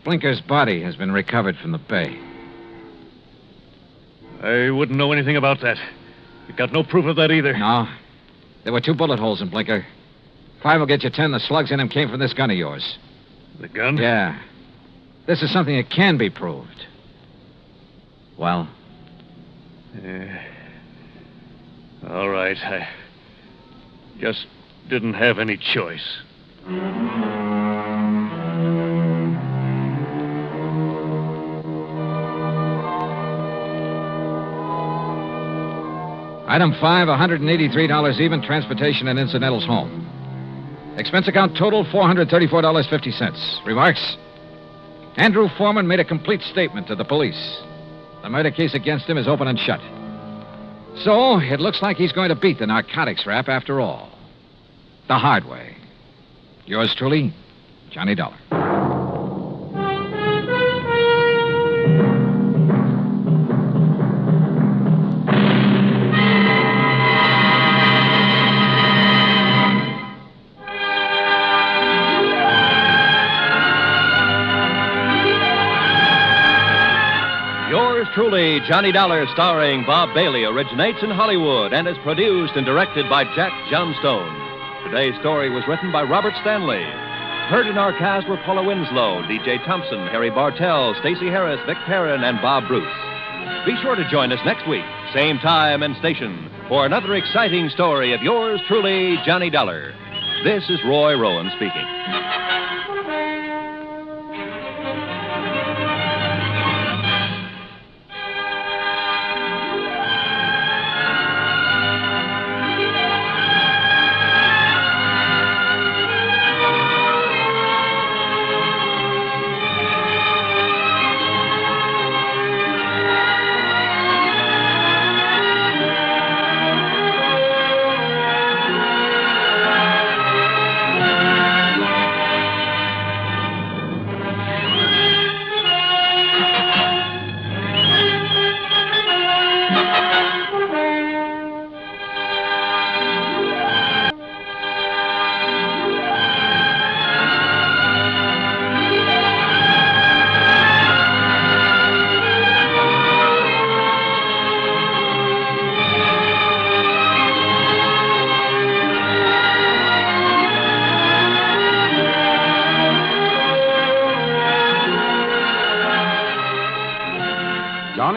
Speaker 10: Blinker's body has been recovered from the bay.
Speaker 11: I wouldn't know anything about that. You've got no proof of that either.
Speaker 10: No. There were 2 bullet holes in Blinker. 5 will get you 10. The slugs in him came from this gun of yours.
Speaker 11: The gun?
Speaker 10: Yeah. This is something that can be proved. Well?
Speaker 11: All right. I just didn't have any choice.
Speaker 10: Item 5, $183 even, transportation and incidentals home. Expense account total, $434.50. Remarks? Andrew Foreman made a complete statement to the police. The murder case against him is open and shut. So, it looks like he's going to beat the narcotics rap after all. The hard way. Yours truly, Johnny Dollar.
Speaker 9: Truly, Johnny Dollar, starring Bob Bailey, originates in Hollywood and is produced and directed by Jack Johnstone. Today's story was written by Robert Stanley. Heard in our cast were Paula Winslow, D.J. Thompson, Harry Bartell, Stacey Harris, Vic Perrin, and Bob Bruce. Be sure to join us next week, same time and station, for another exciting story of yours truly, Johnny Dollar. This is Roy Rowan speaking.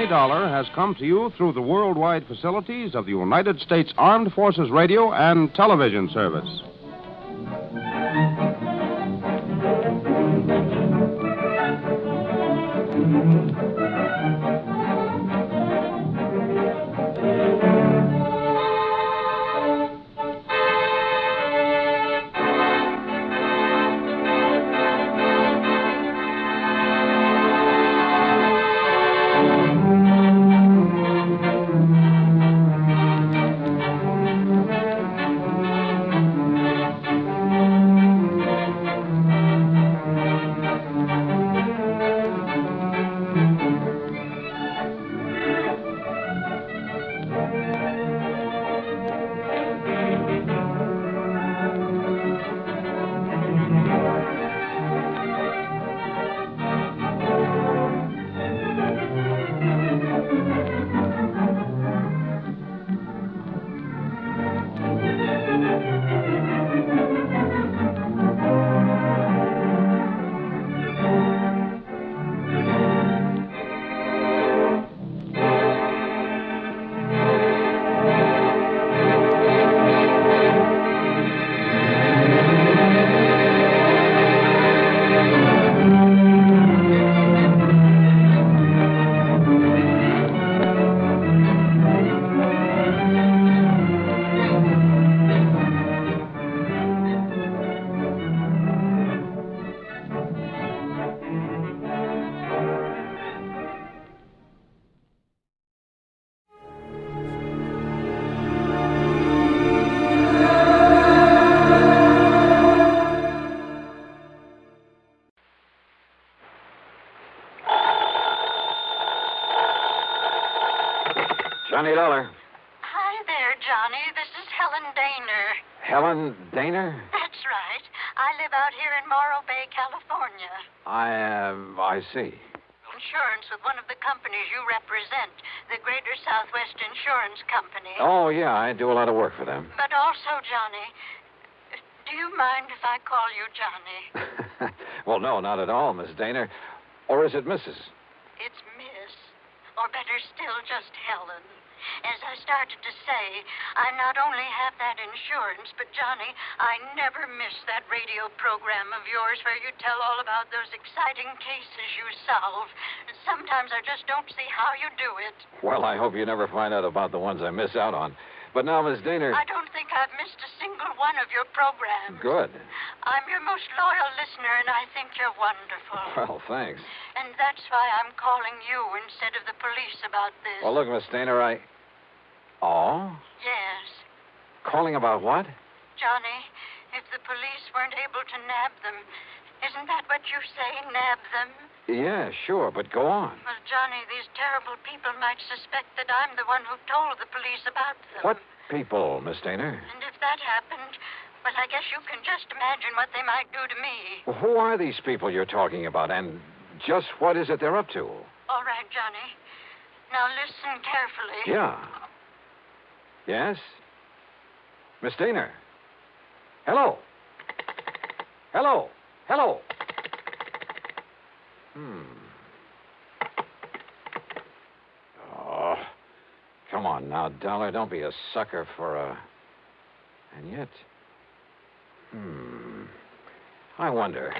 Speaker 15: Johnny Dollar has come to you through the worldwide facilities of the United States Armed Forces Radio and Television Service.
Speaker 18: Johnny Dollar.
Speaker 19: Hi there, Johnny. This is Helen Daner.
Speaker 18: Helen Daner?
Speaker 19: That's right. I live out here in Morro Bay, California.
Speaker 18: I see.
Speaker 19: Insurance with one of the companies you represent, the Greater Southwest Insurance Company.
Speaker 18: Oh, yeah, I do a lot of work for them.
Speaker 19: But also, Johnny, do you mind if I call you Johnny?
Speaker 18: Well, no, not at all, Miss Daner. Or is it Mrs.?
Speaker 19: It's Miss. Or better still, just Helen. As I started to say, I not only have that insurance, but, Johnny, I never miss that radio program of yours where you tell all about those exciting cases you solve. Sometimes I just don't see how you do it.
Speaker 18: Well, I hope you never find out about the ones I miss out on. But now, Miss Daner...
Speaker 19: I don't think I've missed a single one of your programs.
Speaker 18: Good.
Speaker 19: I'm your most loyal listener, and I think you're wonderful.
Speaker 18: Well, thanks.
Speaker 19: And that's why I'm calling you instead of the police about this.
Speaker 18: Well, look, Miss Daner, Oh?
Speaker 19: Yes.
Speaker 18: Calling about what?
Speaker 19: Johnny, if the police weren't able to nab them, isn't that what you say, nab them?
Speaker 18: Yeah, sure, but go on.
Speaker 19: Well, Johnny, these terrible people might suspect that I'm the one who told the police about them.
Speaker 18: What people, Miss Daner?
Speaker 19: And if that happened, well, I guess you can just imagine what they might do to me.
Speaker 18: Well, who are these people you're talking about, and just what is it they're up to?
Speaker 19: All right, Johnny. Now listen carefully.
Speaker 18: Yeah. Yes? Miss Daner? Hello? Hello? Hello? Oh, come on now, Dollar. Don't be a sucker for a... And yet... I wonder...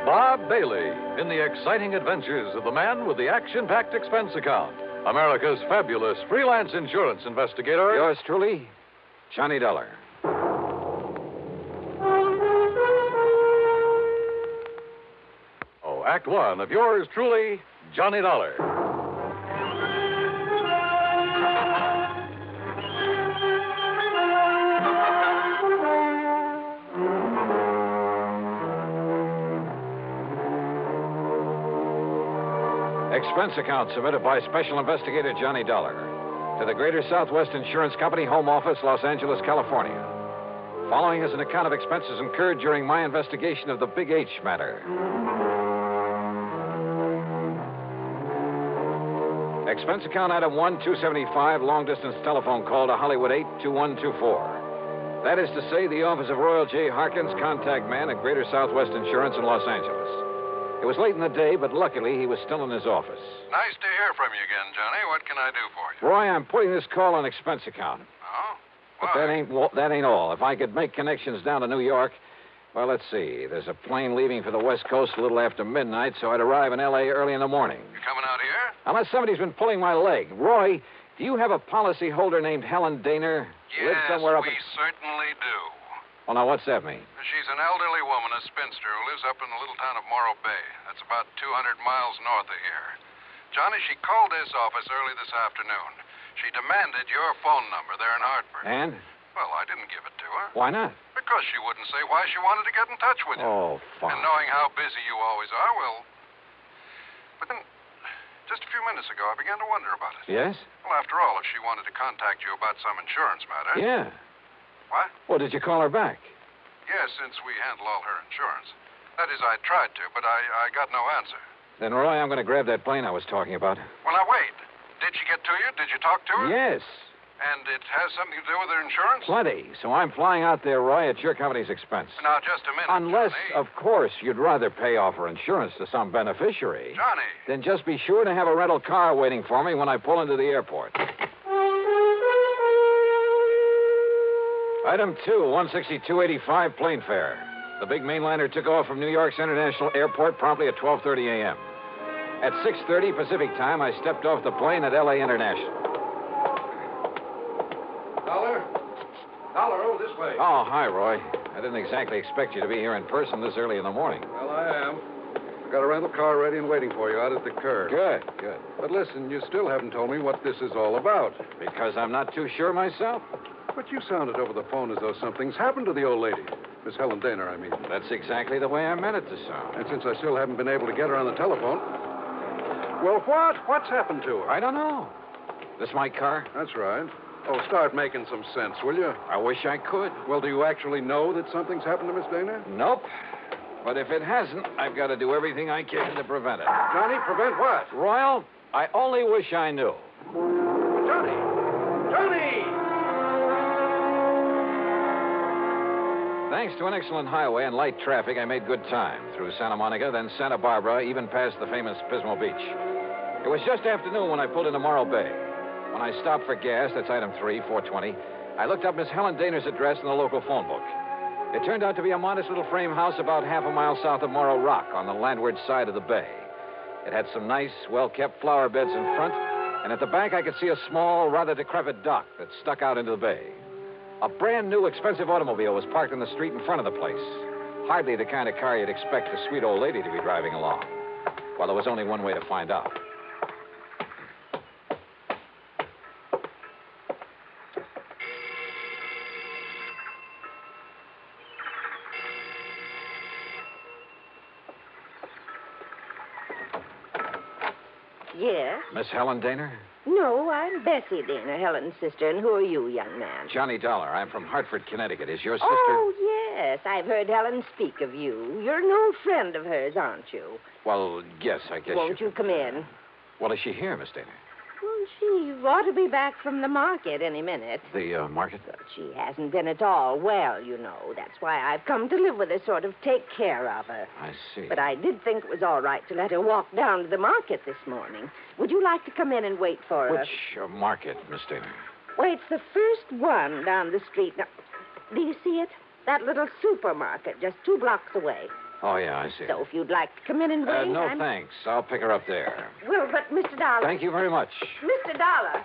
Speaker 9: Bob Bailey in the exciting adventures of the man with the action-packed expense account. America's fabulous freelance insurance investigator.
Speaker 18: Yours truly, Johnny Dollar.
Speaker 9: Oh, Act One of yours truly, Johnny Dollar.
Speaker 18: Expense account submitted by Special Investigator Johnny Dollar to the Greater Southwest Insurance Company, Home Office, Los Angeles, California. Following is an account of expenses incurred during my investigation of the Big H matter. Expense account item 1, 275, long-distance telephone call to Hollywood 8, 2124. That is to say, the office of Royal J. Harkins, contact man at Greater Southwest Insurance in Los Angeles. It was late in the day, but luckily he was still in his office.
Speaker 22: Nice to hear from you again, Johnny. What can I do for you?
Speaker 18: Roy, I'm putting this call on expense account.
Speaker 22: Oh?
Speaker 18: But that ain't all. If I could make connections down to New York, well, let's see. There's a plane leaving for the West Coast a little after midnight, so I'd arrive in L.A. early in the morning.
Speaker 22: You coming out here?
Speaker 18: Unless somebody's been pulling my leg. Roy, do you have a policy holder named Helen Daner?
Speaker 22: Yes,
Speaker 18: Lives somewhere up
Speaker 22: we certainly do.
Speaker 18: Well, now, what's that mean?
Speaker 22: She's an elderly woman, a spinster, who lives up in the little town of Morro Bay. That's about 200 miles north of here. Johnny, she called this office early this afternoon. She demanded your phone number there in Hartford.
Speaker 18: And?
Speaker 22: Well, I didn't give it to her.
Speaker 18: Why not?
Speaker 22: Because she wouldn't say why she wanted to get in touch with you.
Speaker 18: Oh, fine.
Speaker 22: And knowing how busy you always are, well... But then, just a few minutes ago, I began to wonder about it.
Speaker 18: Yes?
Speaker 22: Well, after all, if she wanted to contact you about some insurance matter...
Speaker 18: Yeah.
Speaker 22: What?
Speaker 18: Well, did you call her back?
Speaker 22: Yes, since we handle all her insurance. That is, I tried to, but I got no answer.
Speaker 18: Then, Roy, I'm going to grab that plane I was talking about.
Speaker 22: Well, now, wait. Did she get to you? Did you talk to her?
Speaker 18: Yes.
Speaker 22: And it has something to do with her insurance?
Speaker 18: Plenty. So I'm flying out there, Roy, at your company's expense.
Speaker 22: Now, just a minute,
Speaker 18: Unless,
Speaker 22: Johnny.
Speaker 18: of course, you'd rather pay off her insurance to some beneficiary.
Speaker 22: Johnny.
Speaker 18: Then just be sure to have a rental car waiting for me when I pull into the airport. Item 2, 162.85 plane fare. The big mainliner took off from New York's International Airport promptly at 12:30 a.m. At 6:30 Pacific time, I stepped off the plane at L.A. International.
Speaker 15: Dollar? Dollar, oh, this way.
Speaker 18: Oh, hi, Roy. I didn't exactly expect you to be here in person this early in the morning.
Speaker 15: Well, I am. I've got a rental car ready and waiting for you out at the curb.
Speaker 18: Good, good.
Speaker 15: But listen, you still haven't told me what this is all about.
Speaker 18: Because I'm not too sure myself.
Speaker 15: But you sounded over the phone as though something's happened to the old lady. Miss Helen Daner, I mean.
Speaker 18: That's exactly the way I meant it to sound.
Speaker 15: And since I still haven't been able to get her on the telephone... Well, what? What's happened to her?
Speaker 18: I don't know. This my car?
Speaker 15: That's right. Oh, start making some sense, will you?
Speaker 18: I wish I could.
Speaker 15: Well, do you actually know that something's happened to Miss Daner?
Speaker 18: Nope. But if it hasn't, I've got to do everything I can to prevent it.
Speaker 15: Johnny, prevent what?
Speaker 18: Royal, I only wish I knew.
Speaker 15: Johnny! Johnny!
Speaker 18: Thanks to an excellent highway and light traffic, I made good time through Santa Monica, then Santa Barbara, even past the famous Pismo Beach. It was just afternoon when I pulled into Morro Bay. When I stopped for gas, that's item 3, 420, I looked up Miss Helen Daner's address in the local phone book. It turned out to be a modest little frame house about half a mile south of Morro Rock on the landward side of the bay. It had some nice, well-kept flower beds in front, and at the back I could see a small, rather decrepit dock that stuck out into the bay. A brand new, expensive automobile was parked in the street in front of the place. Hardly the kind of car you'd expect a sweet old lady to be driving along. Well, there was only one way to find out.
Speaker 2: Yes?
Speaker 18: Miss Helen Daner?
Speaker 2: No, I'm Bessie Daner, Helen's sister. And who are you, young man?
Speaker 18: Johnny Dollar. I'm from Hartford, Connecticut. Is your sister?
Speaker 2: Oh, yes. I've heard Helen speak of you. You're an old friend of hers, aren't you?
Speaker 18: Well, yes, I guess.
Speaker 2: Won't you come in?
Speaker 18: Well, is she here, Miss Daner?
Speaker 2: Well, she ought to be back from the market any minute.
Speaker 18: The market?
Speaker 2: But she hasn't been at all well, you know. That's why I've come to live with her, sort of take care of her.
Speaker 18: I see.
Speaker 2: But I did think it was all right to let her walk down to the market this morning. Would you like to come in and wait for her?
Speaker 18: Which market, Miss Daner?
Speaker 2: Well, it's the first one down the street. Now, do you see it? That little supermarket just 2 blocks away.
Speaker 18: Oh, yeah, I see.
Speaker 2: So if you'd like to come in and wait...
Speaker 18: No, thanks. I'll pick her up there.
Speaker 2: Well, but Mr. Dollar...
Speaker 18: Thank you very much.
Speaker 2: Mr. Dollar...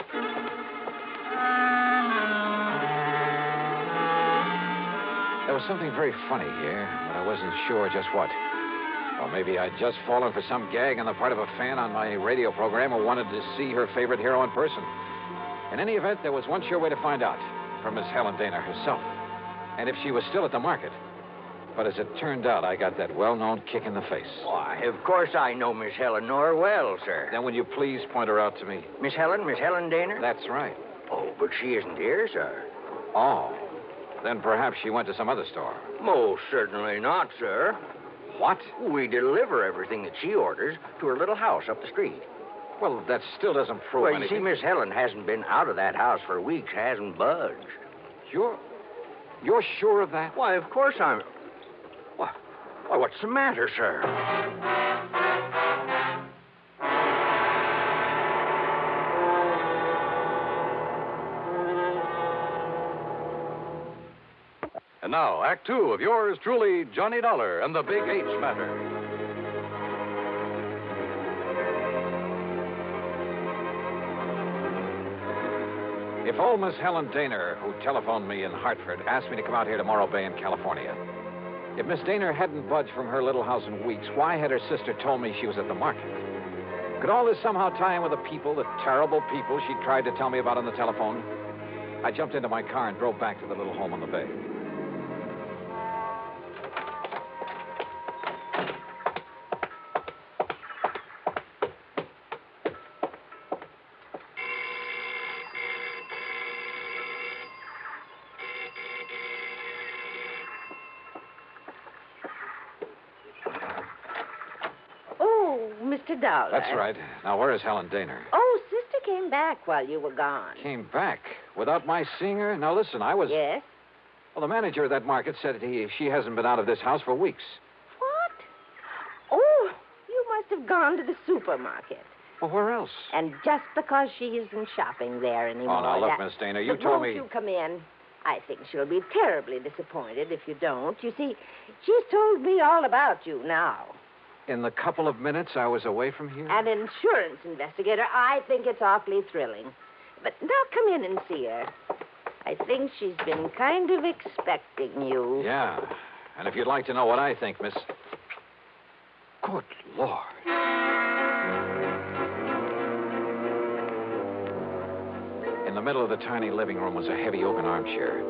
Speaker 18: There was something very funny here, but I wasn't sure just what. Or maybe I'd just fallen for some gag on the part of a fan on my radio program who wanted to see her favorite hero in person. In any event, there was one sure way to find out, from Miss Helen Daner herself. And if she was still at the market. But as it turned out, I got that well-known kick in the face.
Speaker 21: Why, of course I know Miss Helen Noir well, sir.
Speaker 18: Then would you please point her out to me?
Speaker 21: Miss Helen Daner?
Speaker 18: That's right.
Speaker 21: Oh, but she isn't here, sir.
Speaker 18: Oh. Then perhaps she went to some other store.
Speaker 21: Most certainly not, sir.
Speaker 18: What?
Speaker 21: We deliver everything that she orders to her little house up the street.
Speaker 18: Well, that still doesn't prove
Speaker 21: You
Speaker 18: anything.
Speaker 21: see, Miss Helen hasn't been out of that house for weeks, hasn't budged.
Speaker 18: You're sure of that?
Speaker 21: Why, of course I'm... Why, what's the matter, sir?
Speaker 18: And now, Act Two of yours truly, Johnny Dollar and the Big H Matter. If old Miss Helen Daner, who telephoned me in Hartford, asked me to come out here to Morro Bay in California, if Miss Daner hadn't budged from her little house in weeks, why had her sister told me she was at the market? Could all this somehow tie in with the terrible people she tried to tell me about on the telephone? I jumped into my car and drove back to the little home on the bay.
Speaker 2: Mr. Dollar.
Speaker 18: That's right. Now, where is Helen Daner?
Speaker 2: Oh, Sister came back while you were gone.
Speaker 18: Came back without my seeing her? Now, listen, I was...
Speaker 2: Yes?
Speaker 18: Well, the manager of that market said she hasn't been out of this house for weeks.
Speaker 2: What? Oh, you must have gone to the supermarket.
Speaker 18: Well, where else?
Speaker 2: And just because she isn't shopping there anymore...
Speaker 18: Oh, now, look, Miss Daner, you told me...
Speaker 2: Won't you come in? I think she'll be terribly disappointed if you don't. You see, she's told me all about you now.
Speaker 18: In the couple of minutes I was away from here?
Speaker 2: An insurance investigator. I think it's awfully thrilling. But now come in and see her. I think she's been kind of expecting you.
Speaker 18: Yeah. And if you'd like to know what I think, Miss... Good Lord. In the middle of the tiny living room was a heavy oaken armchair.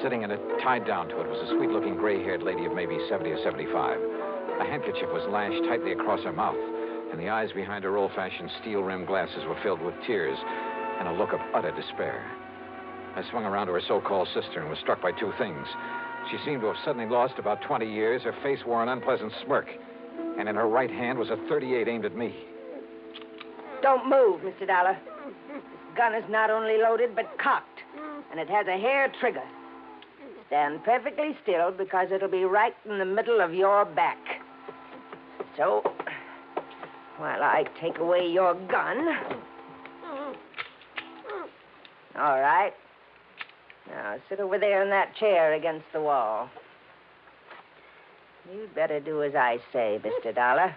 Speaker 18: Sitting in it, tied down to it, was a sweet-looking gray-haired lady of maybe 70 or 75. A handkerchief was lashed tightly across her mouth, and the eyes behind her old-fashioned steel-rimmed glasses were filled with tears and a look of utter despair. I swung around to her so-called sister and was struck by two things. She seemed to have suddenly lost about 20 years. Her face wore an unpleasant smirk, and in her right hand was a .38 aimed at me.
Speaker 2: Don't move, Mr. Dollar. This gun is not only loaded, but cocked, and it has a hair trigger. Stand perfectly still, because it'll be right in the middle of your back. So, while I take away your gun... All right. Now, sit over there in that chair against the wall. You'd better do as I say, Mr. Dollar.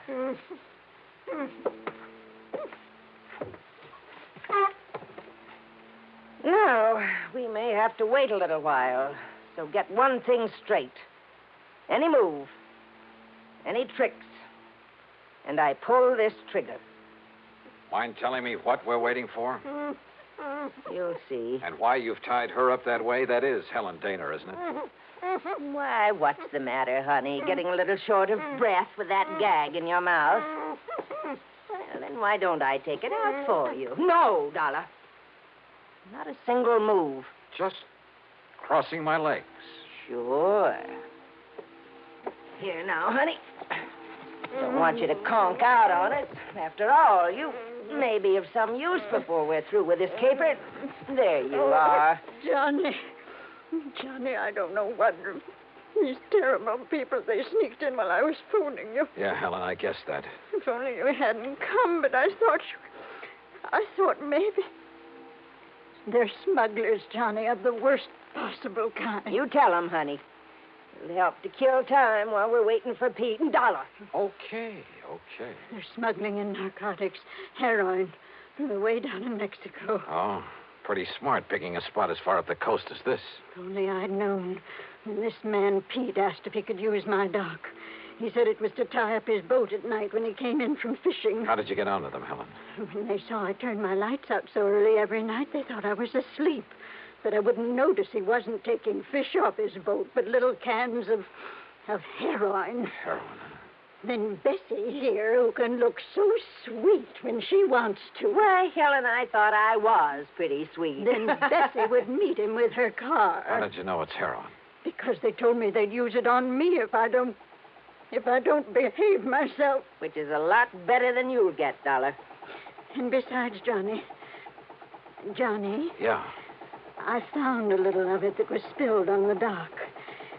Speaker 2: Now, we may have to wait a little while, so get one thing straight. Any move, any tricks, and I pull this trigger.
Speaker 18: Mind telling me what we're waiting for?
Speaker 2: You'll see.
Speaker 18: And why you've tied her up that way? That is Helen Daner, isn't it?
Speaker 2: Why, what's the matter, honey? Getting a little short of breath with that gag in your mouth? Well, then why don't I take it out for you? No, Dollar. Not a single move.
Speaker 18: Just crossing my legs.
Speaker 2: Sure. Here now, honey. Don't want you to conk out on it. After all, you may be of some use before we're through with this caper. There you are.
Speaker 5: Johnny, I don't know what... These terrible people, they sneaked in while I was phoning you.
Speaker 18: Yeah, Helen, I guessed that.
Speaker 5: If only you hadn't come, but I thought maybe... They're smugglers, Johnny, of the worst possible kind.
Speaker 2: You tell them, honey. It'll help to kill time while we're waiting for Pete and Dollar.
Speaker 18: Okay.
Speaker 5: They're smuggling in narcotics, heroin, from the way down in Mexico.
Speaker 18: Oh, pretty smart picking a spot as far up the coast as this.
Speaker 5: If only I'd known when this man Pete asked if he could use my dock. He said it was to tie up his boat at night when he came in from fishing.
Speaker 18: How did you get onto them, Helen?
Speaker 5: When they saw I turned my lights out so early every night, they thought I was asleep. That I wouldn't notice he wasn't taking fish off his boat, but little cans of heroin.
Speaker 18: Heroin?
Speaker 5: Then Bessie here, who can look so sweet when she wants to.
Speaker 2: Why, Helen, I thought I was pretty sweet.
Speaker 5: Then Bessie would meet him with her car.
Speaker 18: How did you know it's heroin?
Speaker 5: Because they told me they'd use it on me if I don't behave myself.
Speaker 2: Which is a lot better than you'll get, Dollar.
Speaker 5: And besides, Johnny...
Speaker 18: Yeah?
Speaker 5: I found a little of it that was spilled on the dock.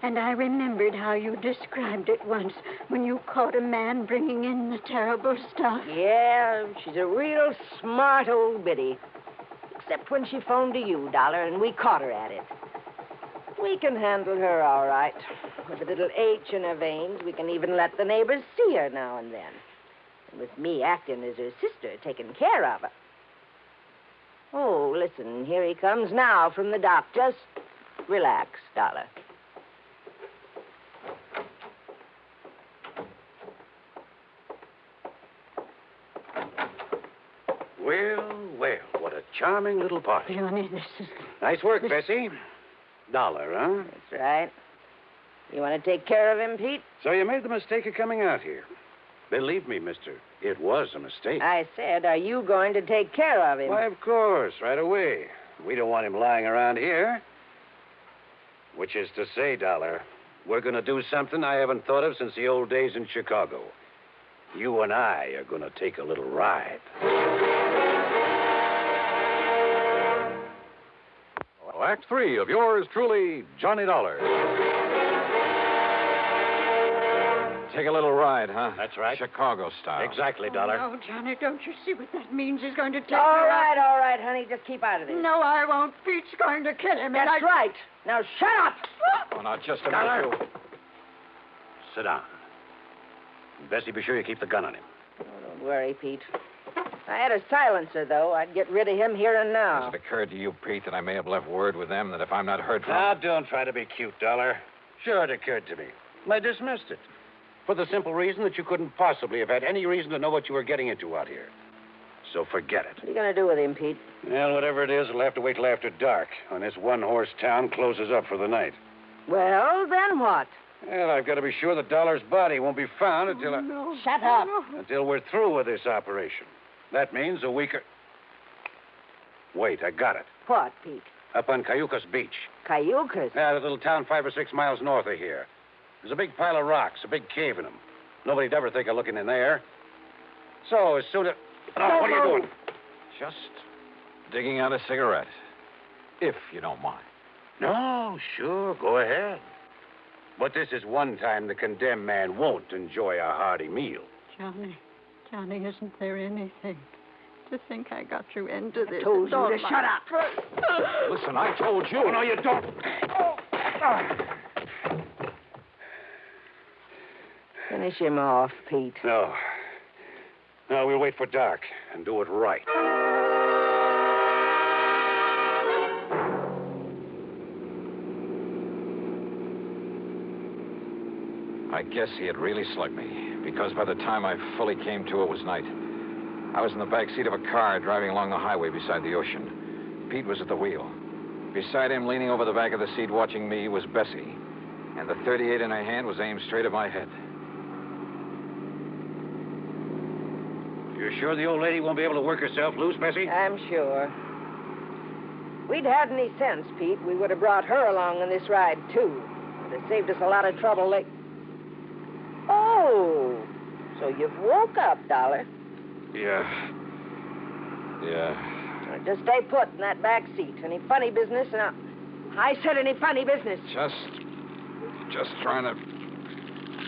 Speaker 5: And I remembered how you described it once when you caught a man bringing in the terrible stuff.
Speaker 2: Yeah, she's a real smart old biddy. Except when she phoned to you, Dollar, and we caught her at it. We can handle her all right. With a little H in her veins, we can even let the neighbors see her now and then. And with me acting as her sister, taking care of her. Oh, listen, here he comes now from the dock. Just relax, Dollar.
Speaker 1: Well, what a charming little party.
Speaker 5: Johnny, this is...
Speaker 1: Nice work, Bessie. Dollar, huh?
Speaker 2: That's right. You want to take care of him, Pete?
Speaker 1: So you made the mistake of coming out here. Believe me, mister, it was a mistake.
Speaker 2: I said, are you going to take care of him?
Speaker 1: Why, of course, right away. We don't want him lying around here. Which is to say, Dollar, we're going to do something I haven't thought of since the old days in Chicago. You and I are going to take a little ride.
Speaker 18: Act 3 of yours truly, Johnny Dollar. Take a little ride, huh?
Speaker 1: That's right.
Speaker 18: Chicago style.
Speaker 1: Exactly, Dollar.
Speaker 5: Oh, no, Johnny, don't you see what that means? He's going to take
Speaker 2: All
Speaker 5: me
Speaker 2: right,
Speaker 5: out.
Speaker 2: all right, honey. Just keep out of this.
Speaker 5: No, I won't. Pete's going to kill him.
Speaker 2: That's right. Now, shut up.
Speaker 18: Oh, now, just a
Speaker 1: Dollar.
Speaker 18: minute. You.
Speaker 1: Sit down. Bessie, be sure you keep the gun on him.
Speaker 2: Oh, don't worry, Pete. If I had a silencer, though, I'd get rid of him here and now.
Speaker 18: Has it occurred to you, Pete, that I may have left word with them that if I'm not heard from...
Speaker 1: Now, don't try to be cute, Dollar. Sure, it occurred to me. I dismissed it. For the simple reason that you couldn't possibly have had any reason to know what you were getting into out here. So forget it.
Speaker 2: What are you going to do with him, Pete?
Speaker 1: Well, whatever it is, it'll have to wait till after dark, when this one-horse town closes up for the night.
Speaker 2: Well, then what?
Speaker 1: Well, I've got to be sure that Dollar's body won't be found until
Speaker 5: No.
Speaker 2: Shut up.
Speaker 1: until we're through with this operation. That means a week or... Wait, I got it.
Speaker 2: What, Pete?
Speaker 1: Up on Cayucas Beach.
Speaker 2: Cayucas?
Speaker 1: Yeah, that little town 5 or 6 miles north of here. There's a big pile of rocks, a big cave in them. Nobody'd ever think of looking in there. So, as soon as... Oh, what are you doing?
Speaker 18: Just digging out a cigarette, if you don't mind.
Speaker 1: No, sure, go ahead. But this is one time the condemned man won't enjoy a hearty meal.
Speaker 5: Johnny, isn't there anything? To think I got you into this.
Speaker 2: I told you to shut up.
Speaker 18: Listen, I told you.
Speaker 1: Oh, no, you don't.
Speaker 2: Finish him off, Pete.
Speaker 1: No. No, we'll wait for dark and do it right.
Speaker 18: I guess he had really slugged me, because by the time I fully came to, it was night. I was in the back seat of a car driving along the highway beside the ocean. Pete was at the wheel. Beside him, leaning over the back of the seat watching me, was Bessie. And the .38 in her hand was aimed straight at my head.
Speaker 1: You're sure the old lady won't be able to work herself loose, Bessie?
Speaker 2: I'm sure. If we'd had any sense, Pete, we would have brought her along on this ride, too. It would have saved us a lot of trouble. Oh, so you've woke up, Dollar.
Speaker 18: Yeah.
Speaker 2: Well, just stay put in that back seat. Any funny business? No. I said any funny business.
Speaker 18: Just trying to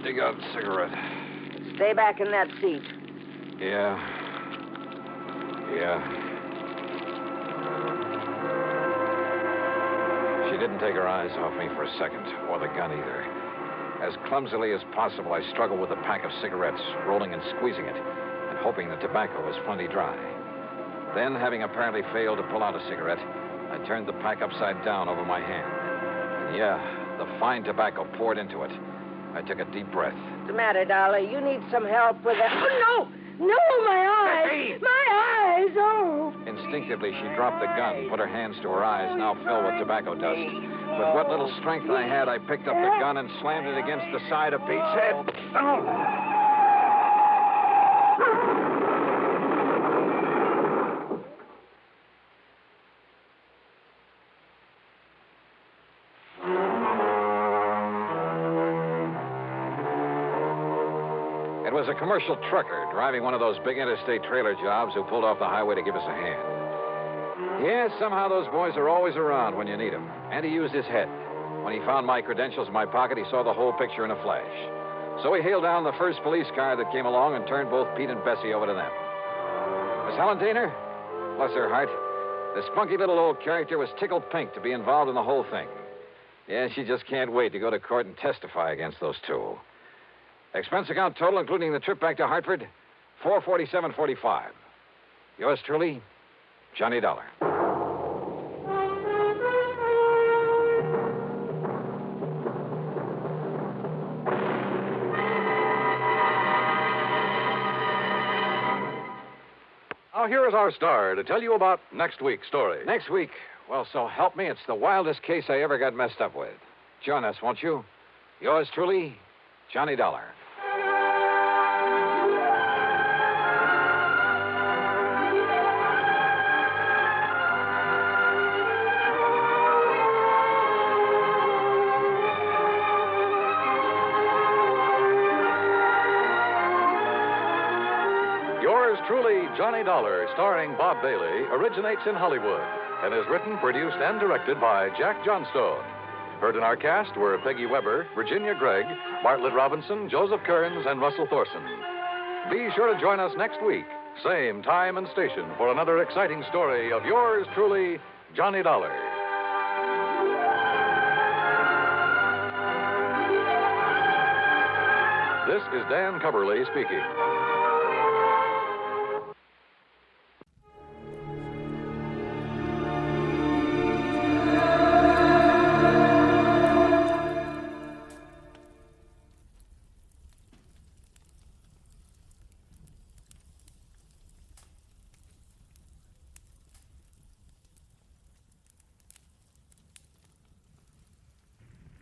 Speaker 18: dig out a cigarette.
Speaker 2: Stay back in that seat.
Speaker 18: Yeah. She didn't take her eyes off me for a second, or the gun either. As clumsily as possible, I struggled with a pack of cigarettes, rolling and squeezing it, and hoping the tobacco was plenty dry. Then, having apparently failed to pull out a cigarette, I turned the pack upside down over my hand. And yeah, the fine tobacco poured into it. I took a deep breath.
Speaker 2: What's the matter, Dollar? You need some help with that. Oh, no! No, my eyes! My eyes! Oh!
Speaker 18: Instinctively, she dropped the gun, put her hands to her eyes, now filled with tobacco dust. With what little strength I had, I picked up the gun and slammed it against the side of Pete's head. It was a commercial trucker driving one of those big interstate trailer jobs who pulled off the highway to give us a hand. Yes, somehow those boys are always around when you need them. And he used his head. When he found my credentials in my pocket, he saw the whole picture in a flash. So he hailed down the first police car that came along and turned both Pete and Bessie over to them. Miss Helen Daner, bless her heart, the spunky little old character was tickled pink to be involved in the whole thing. Yeah, she just can't wait to go to court and testify against those two. Expense account total, including the trip back to Hartford, $447.45. Yours truly, Johnny Dollar.
Speaker 22: Now, here is our star to tell you about next week's story.
Speaker 18: Next week, well, so help me, it's the wildest case I ever got messed up with. Join us, won't you? Yours truly, Johnny Dollar.
Speaker 22: Yours truly, Johnny Dollar, starring Bob Bailey, originates in Hollywood and is written, produced, and directed by Jack Johnstone. Heard in our cast were Peggy Weber, Virginia Gregg, Bartlett Robinson, Joseph Kearns, and Russell Thorson. Be sure to join us next week, same time and station, for another exciting story of yours truly, Johnny Dollar. This is Dan Coverly speaking.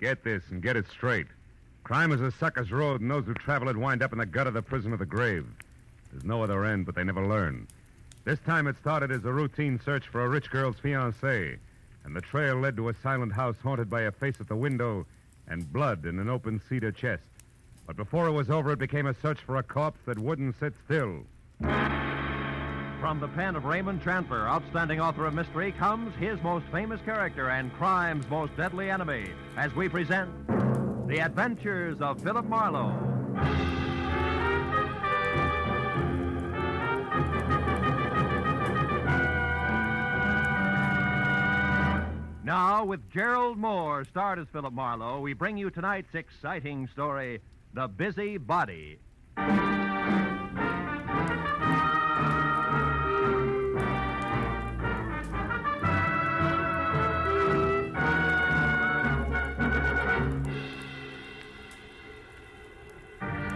Speaker 15: Get this and get it straight. Crime is a sucker's road, and those who travel it wind up in the gut of the prison of the grave. There's no other end, but they never learn. This time it started as a routine search for a rich girl's fiancé, and the trail led to a silent house haunted by a face at the window and blood in an open cedar chest. But before it was over, it became a search for a corpse that wouldn't sit still.
Speaker 9: From the pen of Raymond Chandler, outstanding author of mystery, comes his most famous character and crime's most deadly enemy, as we present The Adventures of Philip Marlowe. Now, with Gerald Moore, starred as Philip Marlowe, we bring you tonight's exciting story, The Busy Body.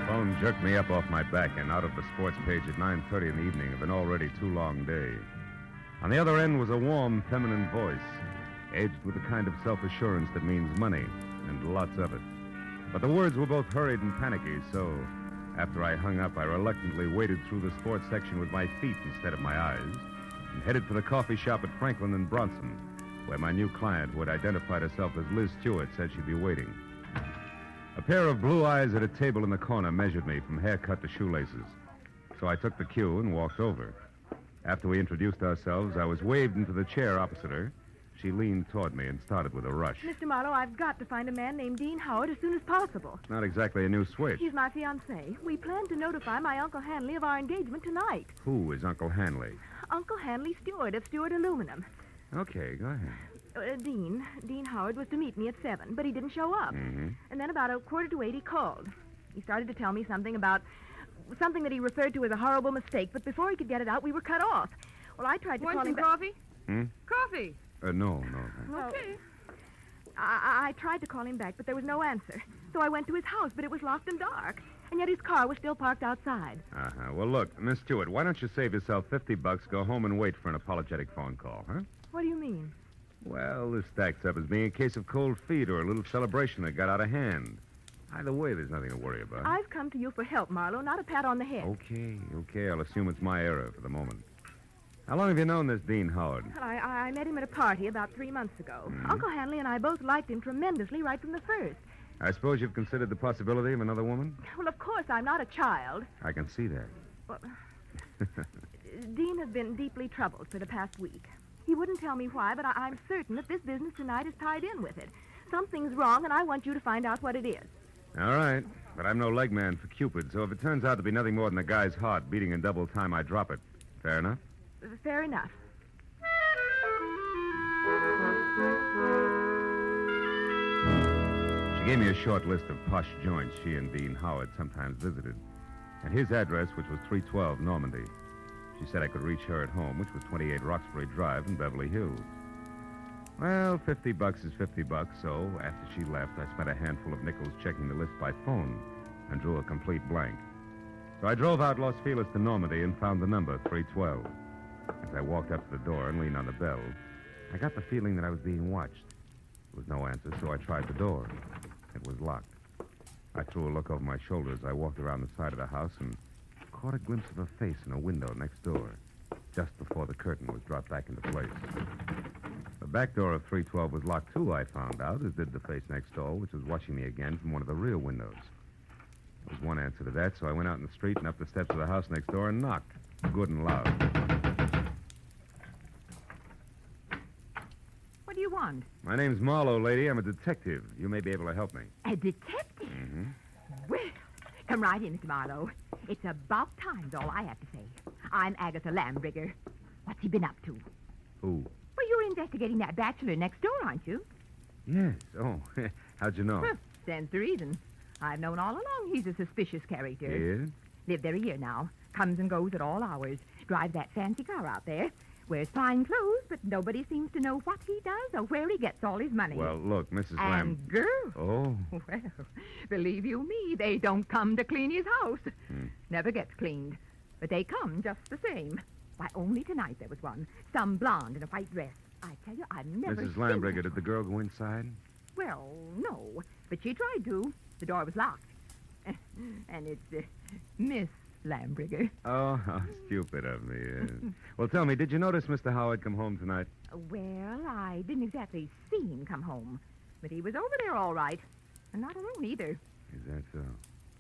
Speaker 15: Phone jerked me up off my back and out of the sports page at 9:30 in the evening of an already too long day. On the other end was a warm, feminine voice, edged with the kind of self-assurance that means money, and lots of it. But the words were both hurried and panicky, so after I hung up, I reluctantly waded through the sports section with my feet instead of my eyes and headed for the coffee shop at Franklin and Bronson, where my new client, who had identified herself as Liz Stewart, said she'd be waiting. A pair of blue eyes at a table in the corner measured me from haircut to shoelaces, so I took the cue and walked over. After we introduced ourselves, I was waved into the chair opposite her. She leaned toward me and started with a rush.
Speaker 14: Mr. Marlowe, I've got to find a man named Dean Howard as soon as possible.
Speaker 15: Not exactly a new switch.
Speaker 14: He's my fiancé. We plan to notify my Uncle Hanley of our engagement tonight.
Speaker 15: Who is Uncle Hanley?
Speaker 14: Uncle Hanley Stewart of Stewart Aluminum.
Speaker 15: Okay, go ahead.
Speaker 14: Dean Howard was to meet me at 7, but he didn't show up.
Speaker 15: Mm-hmm.
Speaker 14: And then about 7:45 he called. He started to tell me something that he referred to as a horrible mistake, but before he could get it out, we were cut off. Well, I tried to
Speaker 6: Want
Speaker 14: call
Speaker 6: some
Speaker 14: him back.
Speaker 6: coffee?
Speaker 15: Hmm?
Speaker 6: Coffee.
Speaker 15: No.
Speaker 6: Okay.
Speaker 14: I tried to call him back, but there was no answer. So I went to his house, but it was locked and dark. And yet his car was still parked outside.
Speaker 15: Uh-huh. Well, look, Miss Stewart, why don't you save yourself $50, go home and wait for an apologetic phone call, huh?
Speaker 14: What do you mean?
Speaker 15: Well, this stacks up as being a case of cold feet or a little celebration that got out of hand. Either way, there's nothing to worry about.
Speaker 14: I've come to you for help, Marlowe, not a pat on the head.
Speaker 15: Okay. I'll assume it's my error for the moment. How long have you known this Dean Howard?
Speaker 14: Well, I met him at a party about 3 months ago.
Speaker 15: Mm-hmm.
Speaker 14: Uncle Hanley and I both liked him tremendously right from the first.
Speaker 15: I suppose you've considered the possibility of another woman?
Speaker 14: Well, of course, I'm not a child.
Speaker 15: I can see that.
Speaker 14: Well, Dean has been deeply troubled for the past week. He wouldn't tell me why, but I'm certain that this business tonight is tied in with it. Something's wrong, and I want you to find out what it is.
Speaker 15: All right, but I'm no leg man for Cupid, so if it turns out to be nothing more than a guy's heart beating in double time, I drop it. Fair enough?
Speaker 14: Fair enough.
Speaker 15: She gave me a short list of posh joints she and Dean Howard sometimes visited, and his address, which was 312 Normandy. She said I could reach her at home, which was 28 Roxbury Drive in Beverly Hills. Well, $50 is $50, so after she left, I spent a handful of nickels checking the list by phone and drew a complete blank. So I drove out Los Feliz to Normandy and found the number, 312. As I walked up to the door and leaned on the bell, I got the feeling that I was being watched. There was no answer, so I tried the door. It was locked. I threw a look over my shoulder as I walked around the side of the house and caught a glimpse of a face in a window next door, just before the curtain was dropped back into place. The back door of 312 was locked, too, I found out, as did the face next door, which was watching me again from one of the rear windows. There was one answer to that, so I went out in the street and up the steps of the house next door and knocked, good and loud.
Speaker 14: What do you want?
Speaker 15: My name's Marlowe, lady. I'm a detective. You may be able to help me.
Speaker 14: A detective?
Speaker 15: Mm-hmm.
Speaker 14: Well, come right in, Mr. Marlowe. It's about time's all I have to say. I'm Agatha Lambrigger. What's he been up to?
Speaker 15: Who?
Speaker 14: Well, you're investigating that bachelor next door, aren't you?
Speaker 15: Yes. Oh, how'd you know?
Speaker 14: Stands to reason. I've known all along he's a suspicious character.
Speaker 15: Yes?
Speaker 14: Lived there a year now. Comes and goes at all hours. Drives that fancy car out there. Wears fine clothes, but nobody seems to know what he does or where he gets all his money.
Speaker 15: Well, look, Mrs.
Speaker 14: And girls.
Speaker 15: Oh.
Speaker 14: Well, believe you me, they don't come to clean his house. Never gets cleaned. But they come just the same. Why, only tonight there was one. Some blonde in a white dress. I tell you, I've never
Speaker 15: Mrs.
Speaker 14: seen
Speaker 15: Lambrigger, did the girl go inside?
Speaker 14: Well, no. But she tried to. The door was locked. And it's Miss Lambrigger.
Speaker 15: Oh, how stupid of me. Yes. Well, tell me, did you notice Mr. Howard come home tonight?
Speaker 14: Well, I didn't exactly see him come home. But he was over there all right. And not alone either.
Speaker 15: Is that so?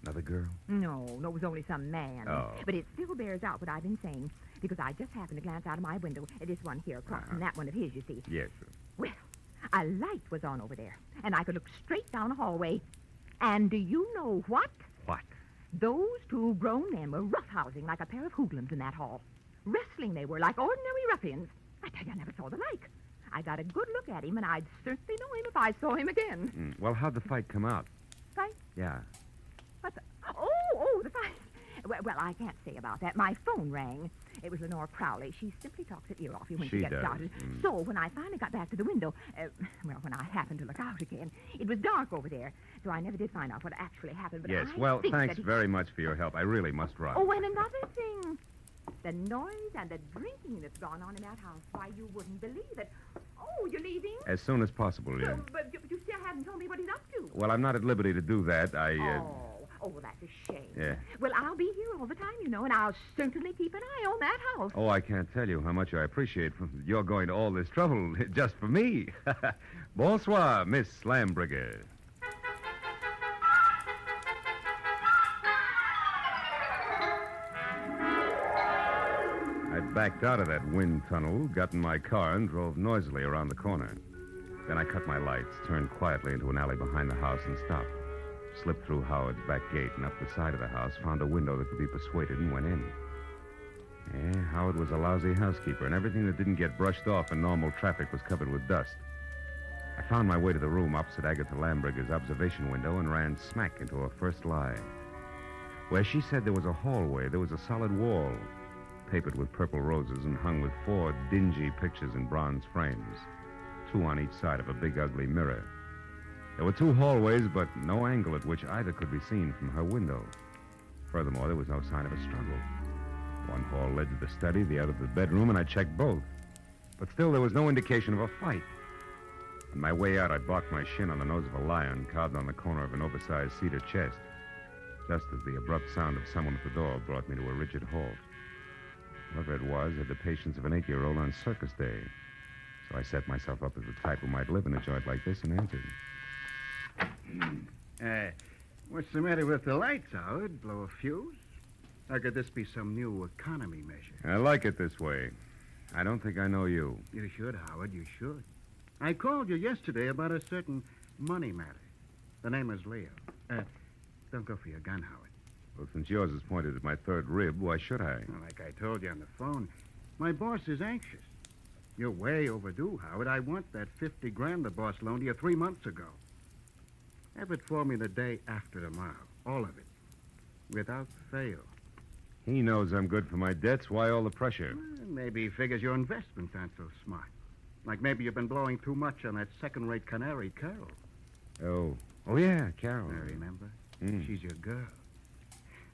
Speaker 15: Another girl?
Speaker 14: No, it was only some man.
Speaker 15: Oh.
Speaker 14: But it still bears out what I've been saying. Because I just happened to glance out of my window at this one here across from that one of his, you see.
Speaker 15: Yes, sir.
Speaker 14: Well, a light was on over there. And I could look straight down a hallway. And do you know what?
Speaker 15: What?
Speaker 14: Those two grown men were roughhousing like a pair of hoodlums in that hall. Wrestling they were, like ordinary ruffians. I tell you, I never saw the like. I got a good look at him, and I'd certainly know him if I saw him again.
Speaker 15: Well, how'd the fight come out?
Speaker 14: Fight?
Speaker 15: Yeah.
Speaker 14: What the... Oh, the fight. Well, I can't say about that. My phone rang. It was Lenore Crowley. She simply talks her ear off you when she gets
Speaker 15: does.
Speaker 14: started. So when I finally got back to the window, when I happened to look out again, it was dark over there. So I never did find out what actually happened. But
Speaker 15: Yes,
Speaker 14: I
Speaker 15: well,
Speaker 14: think
Speaker 15: thanks
Speaker 14: that he...
Speaker 15: very much for your help. I really must run.
Speaker 14: Oh, and another thing. The noise and the drinking that's gone on in that house. Why, you wouldn't believe it. Oh, you're leaving?
Speaker 15: As soon as possible, yeah.
Speaker 14: But you still haven't told me what he's up to.
Speaker 15: Well, I'm not at liberty to do that.
Speaker 14: Oh, that's a shame.
Speaker 15: Yeah.
Speaker 14: Well, I'll be here all the time, you know, and I'll certainly keep an eye on that house.
Speaker 15: Oh, I can't tell you how much I appreciate you're going to all this trouble just for me. Bonsoir, Miss Lambrigger. I backed out of that wind tunnel, got in my car, and drove noisily around the corner. Then I cut my lights, turned quietly into an alley behind the house, and stopped. Slipped through Howard's back gate and up the side of the house, found a window that could be persuaded, and went in. Yeah, Howard was a lousy housekeeper, and everything that didn't get brushed off in normal traffic was covered with dust. I found my way to the room opposite Agatha Lambrigger's observation window and ran smack into her first lie. Where she said there was a hallway, there was a solid wall, papered with purple roses and hung with 4 dingy pictures in bronze frames, 2 on each side of a big, ugly mirror. There were 2 hallways, but no angle at which either could be seen from her window. Furthermore, there was no sign of a struggle. One hall led to the study, the other to the bedroom, and I checked both. But still, there was no indication of a fight. On my way out, I barked my shin on the nose of a lion carved on the corner of an oversized cedar chest, just as the abrupt sound of someone at the door brought me to a rigid halt. Whoever it was had the patience of an 8-year-old on circus day. So I set myself up as the type who might live in a joint like this and answered.
Speaker 6: What's the matter with the lights, Howard? Blow a fuse? Or could this be some new economy measure?
Speaker 15: I like it this way. I don't think I know you.
Speaker 6: You should, Howard. You should. I called you yesterday about a certain money matter. The name is Leo. Don't go for your gun, Howard.
Speaker 15: Well, since yours is pointed at my third rib, why should I?
Speaker 6: Well, like I told you on the phone, my boss is anxious. You're way overdue, Howard. I want that $50,000 the boss loaned you 3 months ago. Have it for me the day after tomorrow. All of it. Without fail.
Speaker 15: He knows I'm good for my debts. Why all the pressure?
Speaker 6: Well, maybe he figures your investments aren't so smart. Like maybe you've been blowing too much on that second-rate canary, Carol.
Speaker 15: Oh, yeah, Carol.
Speaker 6: I remember. She's your girl.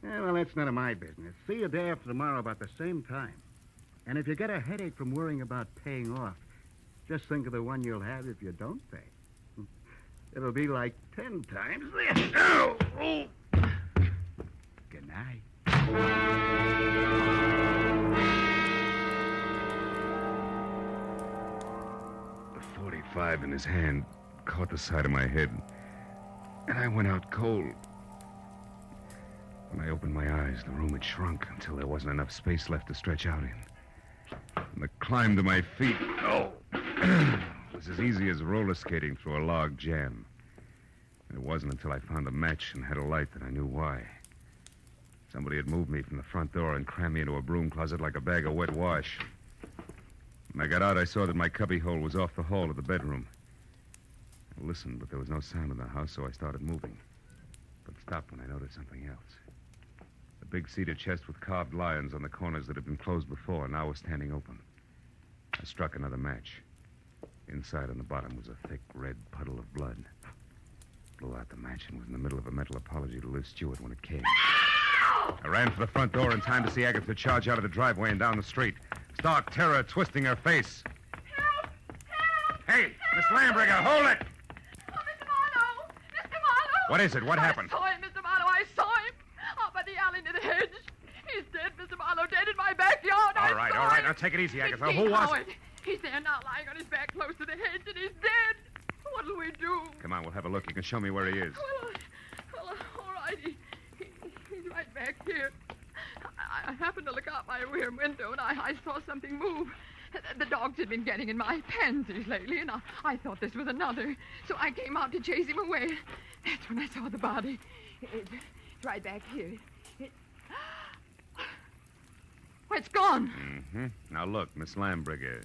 Speaker 6: Yeah, well, that's none of my business. See you day after tomorrow about the same time. And if you get a headache from worrying about paying off, just think of the one you'll have if you don't pay. It'll be like 10 times this. Oh! Good night.
Speaker 15: The .45 in his hand caught the side of my head, and I went out cold. When I opened my eyes, the room had shrunk until there wasn't enough space left to stretch out in. And the climb to my feet, was as easy as roller skating through a log jam. And it wasn't until I found a match and had a light that I knew why. Somebody had moved me from the front door and crammed me into a broom closet like a bag of wet wash. When I got out, I saw that my cubbyhole was off the hall of the bedroom. I listened, but there was no sound in the house, so I started moving. But stopped when I noticed something else. The big cedar chest with carved lions on the corners that had been closed before now was standing open. I struck another match. Inside on the bottom was a thick red puddle of blood. Blew out the match and was in the middle of a mental apology to Liz Stewart when it came. I ran for the front door in time to see Agatha charge out of the driveway and down the street. Stark terror twisting her face.
Speaker 7: Help! Help!
Speaker 15: Hey, Miss Lambringer, hold it!
Speaker 7: Oh, Mr. Marlowe! Mr. Marlowe!
Speaker 15: What is it? What happened?
Speaker 7: I saw him, Mr. Marlowe. I saw him. Up by the alley near the hedge. He's dead, Mr. Marlowe. Dead in my backyard.
Speaker 15: All right. Now take it easy, Agatha. Who was it?
Speaker 7: He's there now, lying on his back close to the hedge, and he's dead. What'll we do?
Speaker 15: Come on, we'll have a look. You can show me where he is.
Speaker 7: Well, all right. He's right back here. I happened to look out my rear window, and I saw something move. The dogs had been getting in my pansies lately, and I thought this was another. So I came out to chase him away. That's when I saw the body. It's right back here. It's gone.
Speaker 15: Mm-hmm. Now, look, Miss Lambringer.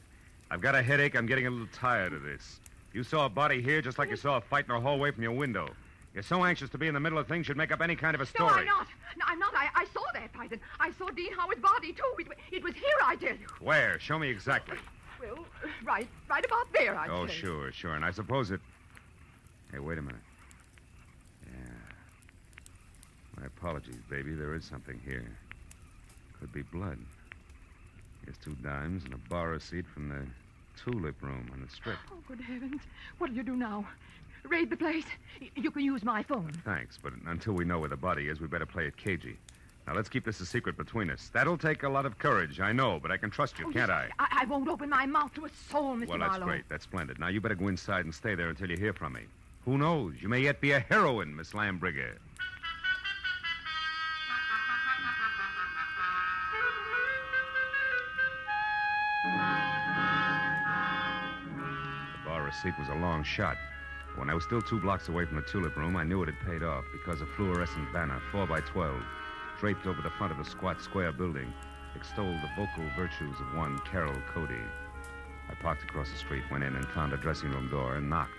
Speaker 15: I've got a headache. I'm getting a little tired of this. You saw a body here just like you saw a fight in a hallway from your window. You're so anxious to be in the middle of things, you'd make up any kind of a story.
Speaker 7: No, I'm not. No, I'm not. I saw that fight, and I saw Dean Howard's body, too. It was here, I tell you.
Speaker 15: Where? Show me exactly.
Speaker 7: Well, right about there, I'd
Speaker 15: Oh,
Speaker 7: say.
Speaker 15: sure. And I suppose it... Hey, wait a minute. Yeah. My apologies, baby. There is something here. Could be blood. Here's 2 dimes and a bar receipt from the tulip room on the strip.
Speaker 7: Oh, good heavens. What'll you do now? Raid the place? You can use my phone.
Speaker 15: Thanks, but until we know where the body is, we better play it cagey. Now, let's keep this a secret between us. That'll take a lot of courage, I know, but I can trust you, can't I?
Speaker 7: I won't open my mouth to a soul, Mr.
Speaker 15: Well,
Speaker 7: Marlowe.
Speaker 15: that's great. That's splendid. Now, you better go inside and stay there until you hear from me. Who knows? You may yet be a heroine, Miss Lambringer. The bar receipt was a long shot. When I was still 2 blocks away from the tulip room, I knew it had paid off because a fluorescent banner, 4x12, draped over the front of the squat square building, extolled the vocal virtues of one Carol Cody. I parked across the street, went in and found a dressing room door and knocked.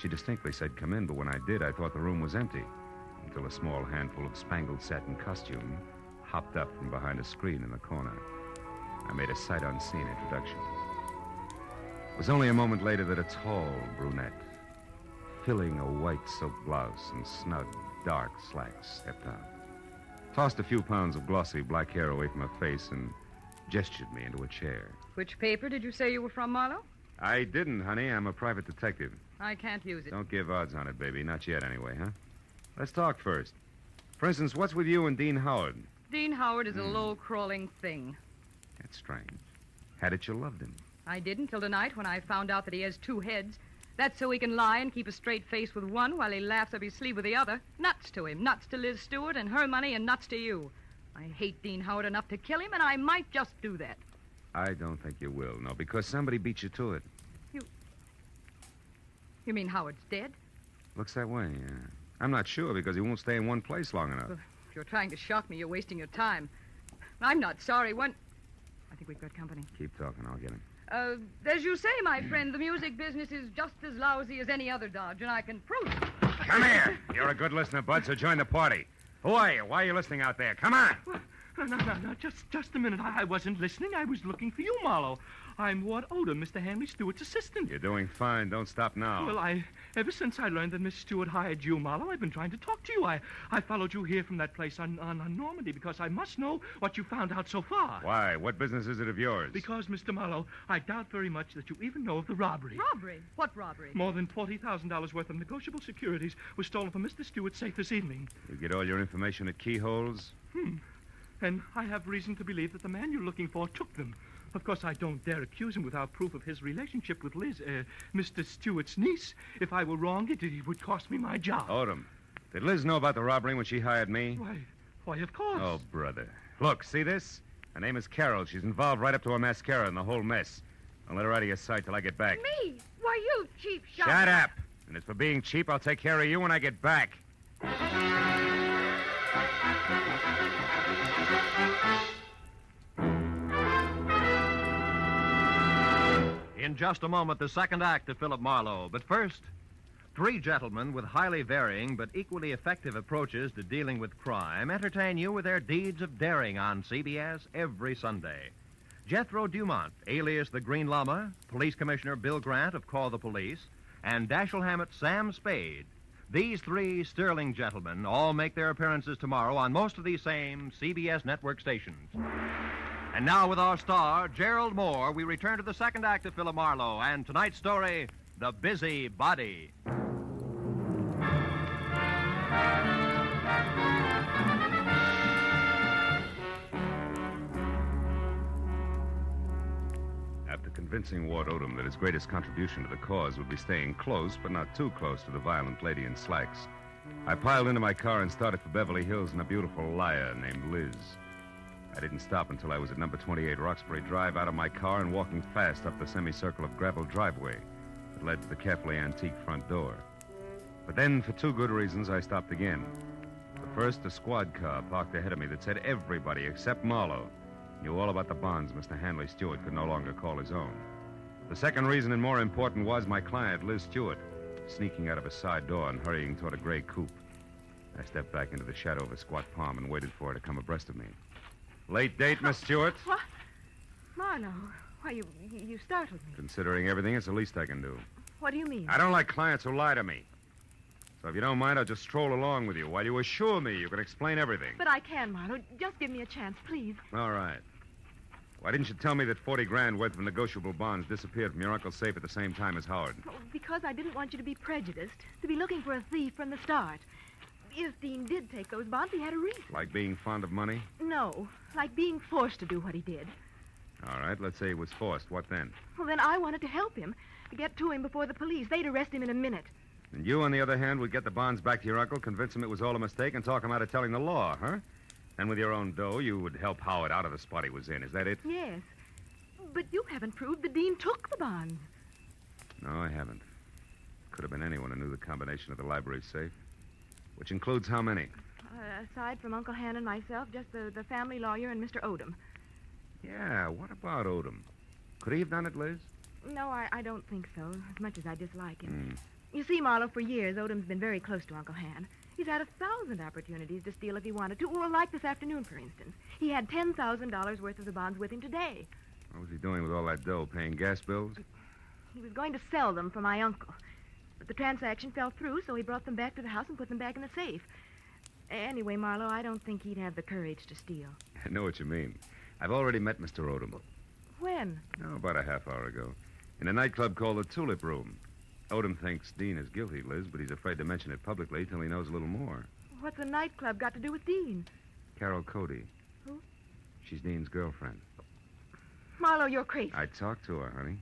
Speaker 15: She distinctly said, "Come in," but when I did, I thought the room was empty, until a small handful of spangled satin costume hopped up from behind a screen in the corner. I made a sight-unseen introduction. It was only a moment later that a tall brunette, filling a white silk blouse and snug, dark slacks, stepped out, tossed a few pounds of glossy black hair away from her face, and gestured me into a chair.
Speaker 8: Which paper did you say you were from, Marlowe?
Speaker 15: I didn't, honey. I'm a private detective.
Speaker 8: I can't use it.
Speaker 15: Don't give odds on it, baby. Not yet, anyway, huh? Let's talk first. For instance, what's with you and Dean Howard?
Speaker 8: Dean Howard is a low-crawling thing.
Speaker 15: That's strange. Had it you loved him?
Speaker 8: I did until tonight when I found out that he has 2 heads. That's so he can lie and keep a straight face with one while he laughs up his sleeve with the other. Nuts to him. Nuts to Liz Stewart and her money, and nuts to you. I hate Dean Howard enough to kill him, and I might just do that.
Speaker 15: I don't think you will, no, because somebody beat you to it.
Speaker 8: You mean Howard's dead?
Speaker 15: Looks that way, yeah. I'm not sure because he won't stay in one place long enough.
Speaker 8: If you're trying to shock me, you're wasting your time. I'm not sorry. I think we've got company.
Speaker 15: Keep talking, I'll get him.
Speaker 8: As you say, my friend, the music business is just as lousy as any other Dodge, and I can prove it.
Speaker 15: Come here. You're a good listener, Bud, so join the party. Who are you? Why are you listening out there? Come on.
Speaker 3: No. Just a minute. I wasn't listening. I was looking for you, Marlowe. I'm Ward Odom, Mr. Hanley Stewart's assistant.
Speaker 15: You're doing fine. Don't stop now.
Speaker 3: Well, ever since I learned that Miss Stewart hired you, Marlowe, I've been trying to talk to you. I followed you here from that place on Normandy because I must know what you found out so far.
Speaker 15: Why? What business is it of yours?
Speaker 3: Because, Mr. Marlowe, I doubt very much that you even know of the robbery.
Speaker 8: Robbery? What robbery?
Speaker 3: More than $40,000 worth of negotiable securities was stolen from Mr. Stewart's safe this evening.
Speaker 15: You get all your information at keyholes?
Speaker 3: And I have reason to believe that the man you're looking for took them. Of course, I don't dare accuse him without proof of his relationship with Liz, Mr. Stewart's niece. If I were wrong, it would cost me my job.
Speaker 15: Odom, did Liz know about the robbery when she hired me?
Speaker 3: Why, of course.
Speaker 15: Oh, brother. Look, see this? Her name is Carol. She's involved right up to her mascara in the whole mess. Don't let her out of your sight till I get back.
Speaker 8: Me? Why, you cheap shot.
Speaker 15: Shut up. And as for being cheap, I'll take care of you when I get back.
Speaker 9: In just a moment, the second act of Philip Marlowe. But first, three gentlemen with highly varying but equally effective approaches to dealing with crime entertain you with their deeds of daring on CBS every Sunday. Jethro Dumont, alias the Green Llama, Police Commissioner Bill Grant of Call the Police, and Dashiell Hammett's Sam Spade. These three sterling gentlemen all make their appearances tomorrow on most of these same CBS network stations. And now, with our star, Gerald Moore, we return to the second act of Philip Marlowe and tonight's story, The Busy Body.
Speaker 15: After convincing Ward Odom that his greatest contribution to the cause would be staying close, but not too close to the violent lady in slacks, I piled into my car and started for Beverly Hills in a beautiful liar named Liz. I didn't stop until I was at number 28 Roxbury Drive, out of my car and walking fast up the semicircle of gravel driveway that led to the carefully antique front door. But then, for two good reasons, I stopped again. The first, a squad car parked ahead of me that said everybody except Marlowe knew all about the bonds Mr. Hanley Stewart could no longer call his own. The second reason, and more important, was my client, Liz Stewart, sneaking out of a side door and hurrying toward a gray coupe. I stepped back into the shadow of a squat palm and waited for her to come abreast of me. Late date, Miss Stewart?
Speaker 8: What? Marlowe, why, you startled me.
Speaker 15: Considering everything, it's the least I can do.
Speaker 8: What do you mean?
Speaker 15: I don't like clients who lie to me. So if you don't mind, I'll just stroll along with you while you assure me you can explain everything.
Speaker 14: But I can, Marlowe. Just give me a chance, please.
Speaker 15: All right. Why didn't you tell me that 40 grand worth of negotiable bonds disappeared from your uncle's safe at the same time as Howard?
Speaker 14: Oh, because I didn't want you to be prejudiced, to be looking for a thief from the start. If Dean did take those bonds, he had a reason.
Speaker 15: Like being fond of money?
Speaker 14: No, like being forced to do what he did.
Speaker 15: All right, let's say he was forced. What then?
Speaker 14: Well, then I wanted to help him, to get to him before the police. They'd arrest him in a minute.
Speaker 15: And you, on the other hand, would get the bonds back to your uncle, convince him it was all a mistake, and talk him out of telling the law, huh? And with your own dough, you would help Howard out of the spot he was in. Is that it?
Speaker 14: Yes. But you haven't proved the Dean took the bonds.
Speaker 15: No, I haven't. Could have been anyone who knew the combination of the library safe. Which includes how many?
Speaker 14: Aside from Uncle Han and myself, just the family lawyer and Mr. Odom.
Speaker 15: Yeah, what about Odom? Could he have done it, Liz?
Speaker 14: No, I don't think so, as much as I dislike him. You see, Marlowe, for years, Odom's been very close to Uncle Han. He's had 1,000 opportunities to steal if he wanted to. Well, like this afternoon, for instance. He had $10,000 worth of the bonds with him today.
Speaker 15: What was he doing with all that dough? Paying gas bills?
Speaker 14: He was going to sell them for my uncle. But the transaction fell through, so he brought them back to the house and put them back in the safe. Anyway, Marlowe, I don't think he'd have the courage to steal.
Speaker 15: I know what you mean. I've already met Mr. Odom.
Speaker 14: When?
Speaker 15: Oh, about a half hour ago. In a nightclub called the Tulip Room. Odom thinks Dean is guilty, Liz, but he's afraid to mention it publicly till he knows a little more.
Speaker 14: What's a nightclub got to do with Dean?
Speaker 15: Carol Cody.
Speaker 14: Who?
Speaker 15: She's Dean's girlfriend.
Speaker 14: Marlowe, you're crazy.
Speaker 15: I talked to her, honey.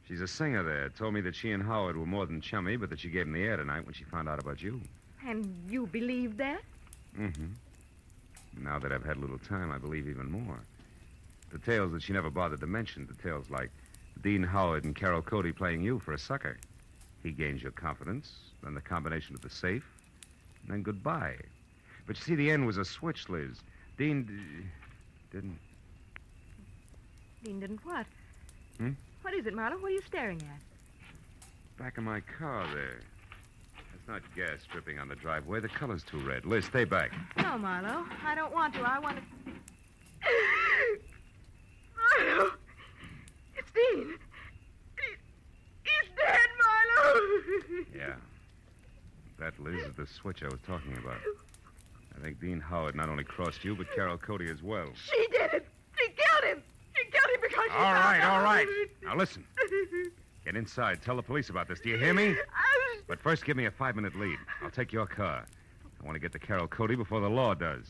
Speaker 15: She's a singer there. Told me that she and Howard were more than chummy, but that she gave him the air tonight when she found out about you.
Speaker 14: And you believe that?
Speaker 15: Mm-hmm. Now that I've had a little time, I believe even more. Details that she never bothered to mention. Details like Dean Howard and Carol Cody playing you for a sucker. He gains your confidence, then the combination of the safe, and then goodbye. But you see, the end was a switch, Liz. Dean didn't...
Speaker 14: Dean didn't what?
Speaker 15: Hmm?
Speaker 14: What is it, Marlowe? What are you staring at?
Speaker 15: Back of my car there. That's not gas dripping on the driveway. The color's too red. Liz, stay back.
Speaker 14: No, Marlowe. I don't want to. I want to...
Speaker 7: Marlowe! It's Dean! He's dead, Marlowe!
Speaker 15: Yeah. That, Liz, is the switch I was talking about. I think Dean Howard not only crossed you, but Carol Cody as well.
Speaker 7: She did it! She killed him! She killed him because she
Speaker 15: All
Speaker 7: found
Speaker 15: right,
Speaker 7: out.
Speaker 15: all right. Now listen. Get inside. Tell the police about this. Do you hear me? But first, give me a 5-minute lead. I'll take your car. I want to get to Carol Cody before the law does.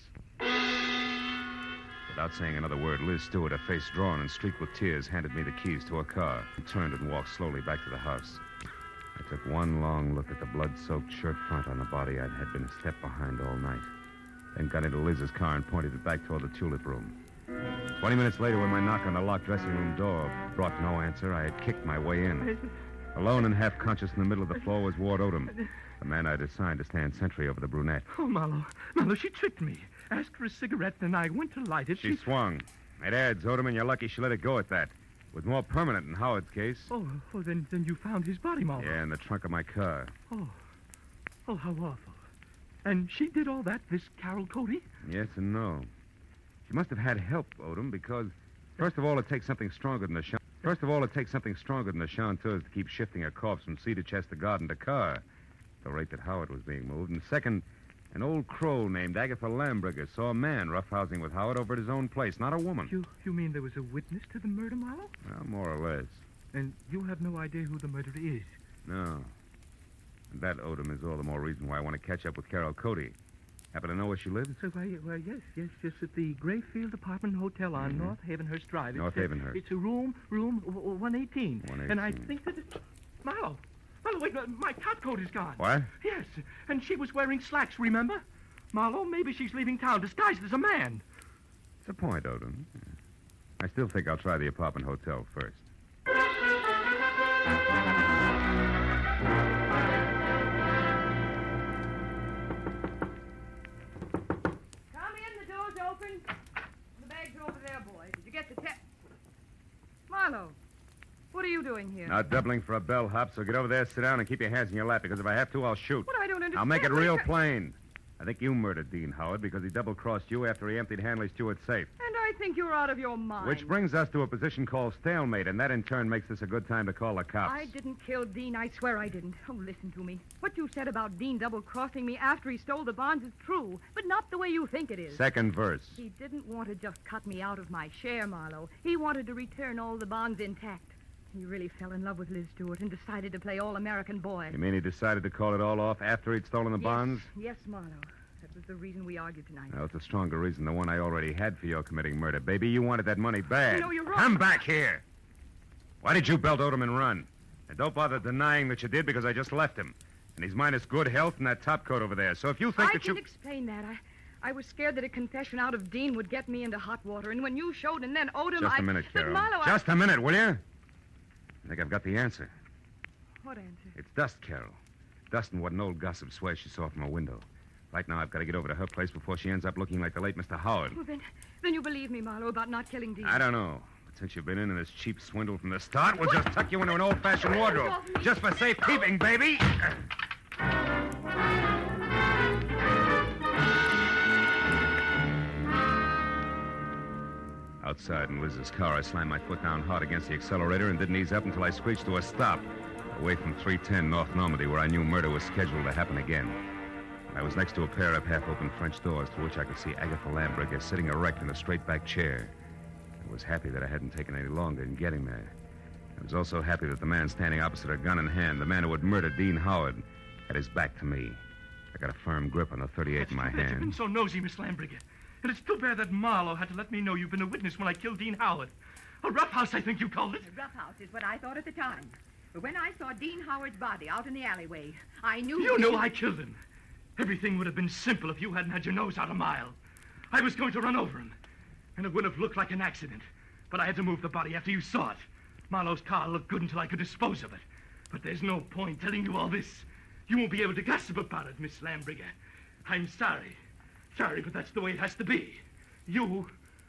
Speaker 15: Without saying another word, Liz Stewart, her face drawn and streaked with tears, handed me the keys to her car and turned and walked slowly back to the house. I took one long look at the blood-soaked shirt front on the body I had been a step behind all night. Then got into Liz's car and pointed it back toward the tulip room. 20 minutes later, when my knock on the locked dressing room door brought no answer, I had kicked my way in. Alone and half-conscious in the middle of the floor was Ward Odom, the man I'd assigned to stand sentry over the brunette.
Speaker 3: Oh, Marlowe. Marlowe, she tricked me. Asked for a cigarette, and I went to light it.
Speaker 15: She swung. It adds, Odom, and you're lucky she let it go at that. It was more permanent in Howard's case.
Speaker 3: Oh, then you found his body, Marlowe.
Speaker 15: Yeah, in the trunk of my car.
Speaker 3: Oh, how awful. And she did all that, this Carol Cody?
Speaker 15: Yes and no. She must have had help, Odom, because first of all, it takes something stronger than the chanteurs to keep shifting a corpse from cedar chest to garden to car, at the rate that Howard was being moved. And second, an old crow named Agatha Lambriger saw a man roughhousing with Howard over at his own place, not a woman.
Speaker 3: You mean there was a witness to the murder, Marlowe?
Speaker 15: Well, more or less.
Speaker 3: And you have no idea who the murderer is?
Speaker 15: No. And that, Odom, is all the more reason why I want to catch up with Carol Cody. Happen to know where she lives?
Speaker 3: Well, yes, just at the Grayfield Apartment Hotel on North Havenhurst Drive.
Speaker 15: North Havenhurst.
Speaker 3: It's a room 118.
Speaker 15: 118.
Speaker 3: And I think that it's... Marlowe, wait, my top coat is gone.
Speaker 15: What?
Speaker 3: Yes, and she was wearing slacks, remember? Marlowe, maybe she's leaving town disguised as a man.
Speaker 15: It's a point, Odom. I still think I'll try the apartment hotel first.
Speaker 8: Open. The bag's over there, boy. Did you get the Marlowe, what are you doing here?
Speaker 15: Not doubling for a bellhop, so get over there, sit down, and keep your hands in your lap, because if I have to, I'll shoot.
Speaker 8: What? I don't understand.
Speaker 15: I'll make it real plain. I think you murdered Dean Howard because he double-crossed you after he emptied Hanley Stewart's safe.
Speaker 8: And I think you're out of your mind.
Speaker 15: Which brings us to a position called stalemate, and that in turn makes this a good time to call the cops.
Speaker 8: I didn't kill Dean. I swear I didn't. Oh, listen to me. What you said about Dean double-crossing me after he stole the bonds is true, but not the way you think it is.
Speaker 15: Second verse.
Speaker 8: He didn't want to just cut me out of my share, Marlowe. He wanted to return all the bonds intact. He really fell in love with Liz Stewart and decided to play all-American boy.
Speaker 15: You mean he decided to call it all off after he'd stolen the bonds?
Speaker 8: Yes, Marlowe. That was the reason we argued tonight.
Speaker 15: No, it's a stronger reason than the one I already had for your committing murder. Baby, you wanted that money bad.
Speaker 8: No, you're wrong.
Speaker 15: Come back here. Why did you belt Odom and run? And don't bother denying that you did, because I just left him. And he's minus good health and that top coat over there. So if you think
Speaker 8: I can explain that. I was scared that a confession out of Dean would get me into hot water. And when you showed and then Odom,
Speaker 15: Just a minute,
Speaker 8: But
Speaker 15: Carol.
Speaker 8: Marlowe,
Speaker 15: Just a minute, will you? I think I've got the answer.
Speaker 8: What answer?
Speaker 15: It's dust, Carol. Dust and what an old gossip swears she saw from her window. Right now, I've got to get over to her place before she ends up looking like the late Mr. Howard.
Speaker 8: Well, then you believe me, Marlowe, about not killing Dean.
Speaker 15: I don't know. But since you've been in this cheap swindle from the start, we'll just tuck you into an old-fashioned wardrobe. Just for safekeeping, baby. Outside in Liz's car, I slammed my foot down hard against the accelerator and didn't ease up until I screeched to a stop, away from 310 North Normandy, where I knew murder was scheduled to happen again. I was next to a pair of half-open French doors through which I could see Agatha Lambriger sitting erect in a straight-back chair. I was happy that I hadn't taken any longer in getting there. I was also happy that the man standing opposite her, gun in hand, the man who had murdered Dean Howard, had his back to me. I got a firm grip on the 38 in my hand.
Speaker 3: You've been so nosy, Miss Lambriger. And it's too bad that Marlowe had to let me know you've been a witness when I killed Dean Howard. A roughhouse, I think you called it.
Speaker 4: A roughhouse is what I thought at the time. But when I saw Dean Howard's body out in the alleyway, I knew...
Speaker 3: You knew I killed him. Everything would have been simple if you hadn't had your nose out a mile. I was going to run over him, and it would have looked like an accident. But I had to move the body after you saw it. Marlowe's car looked good until I could dispose of it. But there's no point telling you all this. You won't be able to gossip about it, Miss Lambriger. I'm sorry. Sorry, but that's the way it has to be. You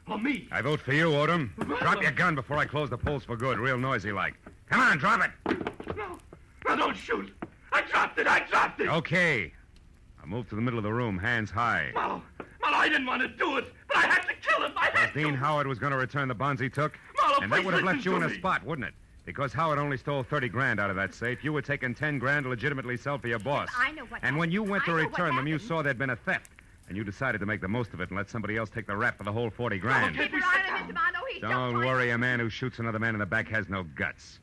Speaker 3: or me.
Speaker 15: I vote for you, Odom. Drop your gun before I close the polls for good, real noisy like. Come on, drop it.
Speaker 3: No, don't shoot. I dropped it.
Speaker 15: Okay. I'll move to the middle of the room, hands high.
Speaker 3: Marlowe, I didn't want to do it, but I had to kill him.
Speaker 15: Dean Howard was going to return the bonds he took.
Speaker 3: Marlowe,
Speaker 15: and that would have left you in a
Speaker 3: me.
Speaker 15: spot, wouldn't it? Because Howard only stole 30 grand out of that safe. You were taking 10 grand to legitimately sell for your boss.
Speaker 4: I know what
Speaker 15: And when you went to
Speaker 4: I know what
Speaker 15: return them, you
Speaker 4: happened.
Speaker 15: saw there'd been a theft. And you decided to make the most of it and let somebody else take the rap for the whole 40 grand.
Speaker 4: Keep your eye on him, Mr. Marlowe. He's
Speaker 15: Don't worry, a man who shoots another man in the back has no guts.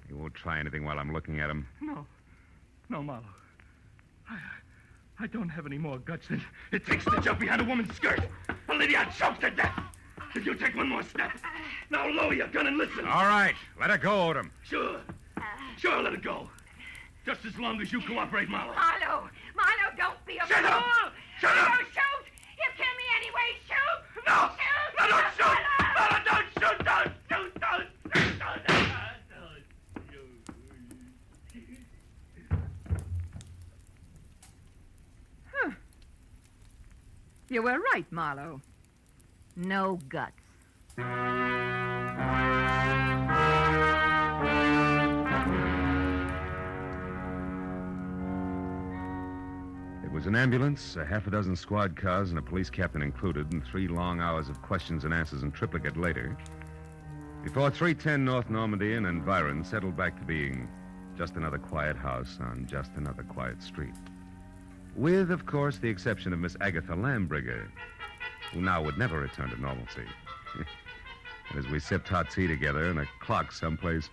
Speaker 15: He won't try anything while I'm looking at him.
Speaker 3: No, Marlowe. I don't have any more guts than it takes to jump behind a woman's skirt. A lady I choked to death. If you take one more step, now lower your gun and listen.
Speaker 15: All right, let her go, Odom.
Speaker 3: Sure, let it go. Just as long as you cooperate, Marlowe.
Speaker 4: Marlowe, don't be a
Speaker 3: Shut
Speaker 4: fool.
Speaker 3: up! Shut up!
Speaker 4: Don't shoot! You kill me anyway. Shoot!
Speaker 3: No!
Speaker 4: Shoot!
Speaker 3: No, don't shoot!
Speaker 4: Marlowe!
Speaker 3: Don't shoot! Don't
Speaker 4: You were right, Marlowe. No guts.
Speaker 15: It was an ambulance, a half a dozen squad cars, and a police captain included, and 3 long hours of questions and answers in triplicate later, before 310 North Normandy and Environ settled back to being just another quiet house on just another quiet street. With, of course, the exception of Miss Agatha Lambriger, who now would never return to normalcy. And as we sipped hot tea together, and a clock someplace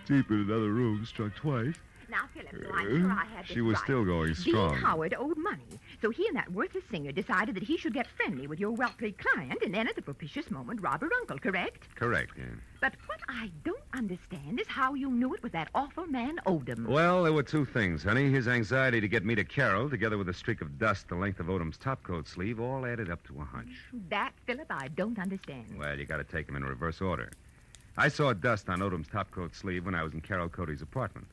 Speaker 15: deep in another room struck twice,
Speaker 4: Now, Philip, so I'm sure I had this
Speaker 15: she was
Speaker 4: right.
Speaker 15: still going strong.
Speaker 4: Dean Howard owed money, so he and that worthless singer decided that he should get friendly with your wealthy client and then at the propitious moment rob her uncle, correct?
Speaker 15: Correct, yeah.
Speaker 4: But what I don't understand is how you knew it was that awful man Odom.
Speaker 15: Well, there were 2 things, honey. His anxiety to get me to Carol, together with a streak of dust the length of Odom's topcoat sleeve, all added up to a hunch.
Speaker 4: That, Philip, I don't understand.
Speaker 15: Well, you got to take them in reverse order. I saw dust on Odom's topcoat sleeve when I was in Carol Cody's apartment.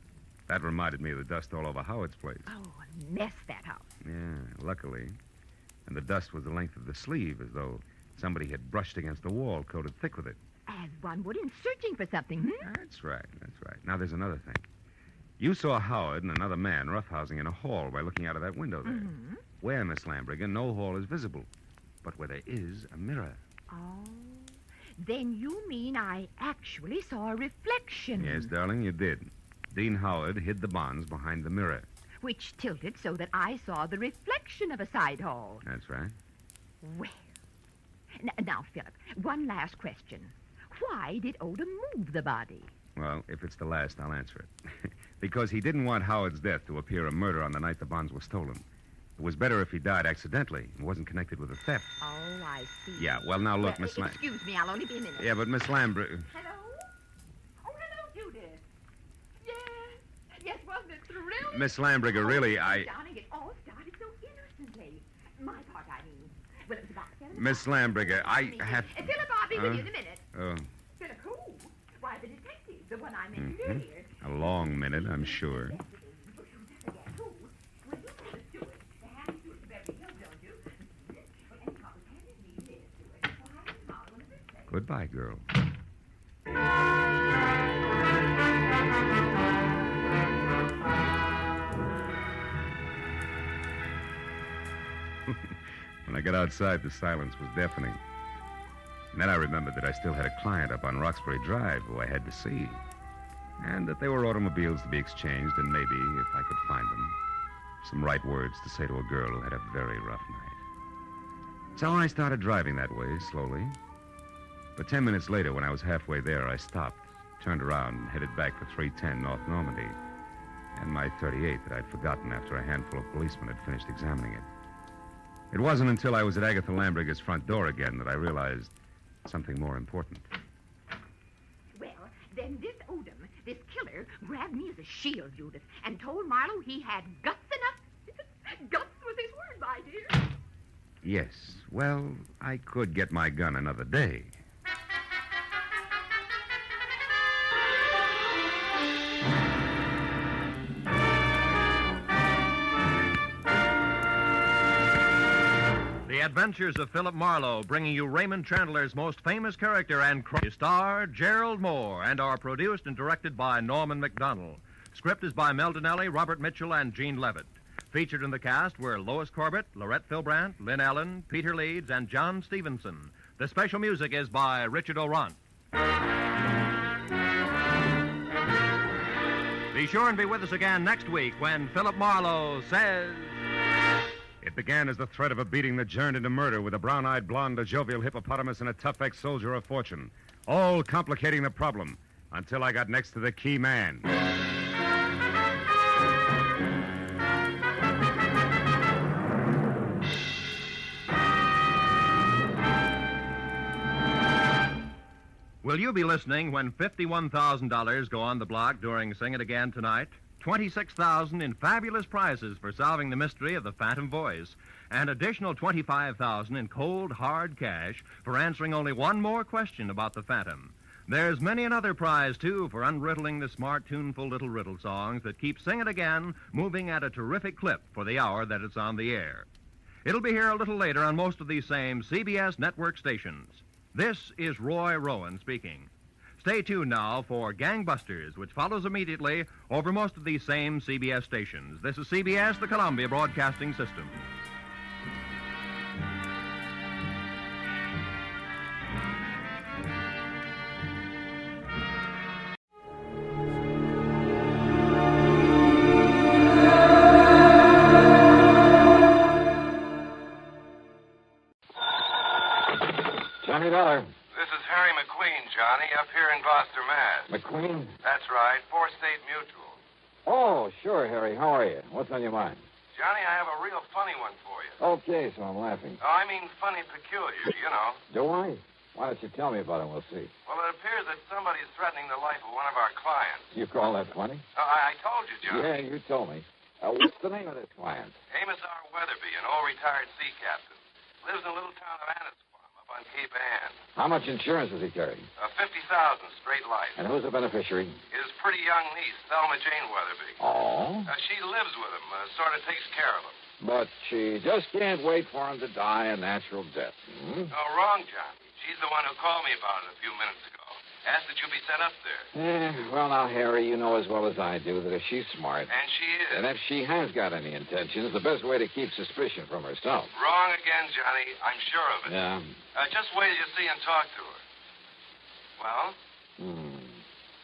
Speaker 15: That reminded me of the dust all over Howard's place.
Speaker 4: Oh, a mess, that house.
Speaker 15: Yeah, luckily. And the dust was the length of the sleeve, as though somebody had brushed against a wall coated thick with it.
Speaker 4: As one would in searching for something, hmm?
Speaker 15: That's right. Now, there's another thing. You saw Howard and another man roughhousing in a hall by looking out of that window there.
Speaker 4: Mm-hmm.
Speaker 15: Where, Miss Lambriger, no hall is visible, but where there is a mirror.
Speaker 4: Oh, then you mean I actually saw a reflection.
Speaker 15: Yes, darling, you did. Dean Howard hid the bonds behind the mirror.
Speaker 4: Which tilted so that I saw the reflection of a side hall.
Speaker 15: That's right.
Speaker 4: Well, now, Philip, one last question. Why did Odom move the body?
Speaker 15: Well, if it's the last, I'll answer it. Because he didn't want Howard's death to appear a murder on the night the bonds were stolen. It was better if he died accidentally and wasn't connected with a theft.
Speaker 4: Oh, I see.
Speaker 15: Yeah, well, now look, Miss Lam...
Speaker 4: Excuse me, I'll only be a minute.
Speaker 15: Yeah, but Miss Lambriger...
Speaker 4: Hello? Oh, hello, Judith. Yes, wasn't it thrilling?
Speaker 15: Miss Lambriger, really,
Speaker 4: Darling, it all started so innocently. My part, I mean. Well, it was about 7
Speaker 15: Miss Lambriger, I have...
Speaker 4: Philip, I'll be with you in a minute.
Speaker 15: Oh,
Speaker 4: Philip, who? Why, the detective, the one I mentioned earlier.
Speaker 15: a long minute, I'm sure. Goodbye, girl. When I got outside, the silence was deafening. And then I remembered that I still had a client up on Roxbury Drive who I had to see. And that there were automobiles to be exchanged, and maybe, if I could find them, some right words to say to a girl who had a very rough night. So I started driving that way, slowly. But 10 minutes later, when I was halfway there, I stopped, turned around, and headed back for 310 North Normandy, and my 38 that I'd forgotten after a handful of policemen had finished examining it. It wasn't until I was at Agatha Lambriger's front door again that I realized something more important.
Speaker 4: Well, then this Odom, this killer, grabbed me as a shield, Judith, and told Marlowe he had guts enough. Guts was his word, my dear.
Speaker 15: Yes, well, I could get my gun another day.
Speaker 9: Adventures of Philip Marlowe, bringing you Raymond Chandler's most famous character and star, Gerald Moore, and are produced and directed by Norman McDonald. Script is by Mel Donnelly, Robert Mitchell, and Gene Levitt. Featured in the cast were Lois Corbett, Lorette Philbrandt, Lynn Allen, Peter Leeds, and John Stevenson. The special music is by Richard Orant. Be sure and be with us again next week when Philip Marlowe says...
Speaker 15: It began as the threat of a beating that turned into murder with a brown-eyed blonde, a jovial hippopotamus, and a tough ex-soldier of fortune. All complicating the problem until I got next to the key man.
Speaker 9: Will you be listening when $51,000 go on the block during Sing It Again tonight? $26,000 in fabulous prizes for solving the mystery of the Phantom Voice, and additional $25,000 in cold, hard cash for answering only one more question about the Phantom. There's many another prize, too, for unriddling the smart, tuneful little riddle songs that keep Sing It Again moving at a terrific clip for the hour that it's on the air. It'll be here a little later on most of these same CBS network stations. This is Roy Rowan speaking. Stay tuned now for Gangbusters, which follows immediately over most of these same CBS stations. This is CBS, the Columbia Broadcasting System.
Speaker 18: Johnny Dollar.
Speaker 12: This is Harry McQueen, Johnny, up here in Gloucester, Mass.
Speaker 18: McQueen?
Speaker 12: That's right, 4-State Mutual.
Speaker 18: Oh, sure, Harry. How are you? What's on your mind?
Speaker 12: Johnny, I have a real funny one for you.
Speaker 18: Okay, so I'm laughing.
Speaker 12: Oh, I mean funny peculiar, you know.
Speaker 18: Do I? Why don't you tell me about it? We'll see.
Speaker 12: Well, it appears that somebody's threatening the life of one of our clients.
Speaker 18: You call that funny?
Speaker 12: I told you, Johnny.
Speaker 18: Yeah, you told me. What's the name of this client?
Speaker 12: Amos R. Weatherby, an old retired sea captain. Lives in a little town of Annisquam up on Cape Ann.
Speaker 18: How much insurance does he carry?
Speaker 12: $50,000 straight life.
Speaker 18: And who's the beneficiary?
Speaker 12: His pretty young niece, Thelma Jane Weatherby.
Speaker 18: Oh?
Speaker 12: She lives with him, sort of takes care of him.
Speaker 18: But she just can't wait for him to die a natural death. Hmm?
Speaker 12: Oh, wrong, Johnny. She's the one who called me about it a few minutes ago. Asked that you be sent up there.
Speaker 18: Well, now, Harry, you know as well as I do that if she's smart...
Speaker 12: And she is.
Speaker 18: And if she has got any intentions, the best way to keep suspicion from herself.
Speaker 12: Wrong again, Johnny. I'm sure of it.
Speaker 18: Yeah.
Speaker 12: Just wait till you see and talk to her. Well?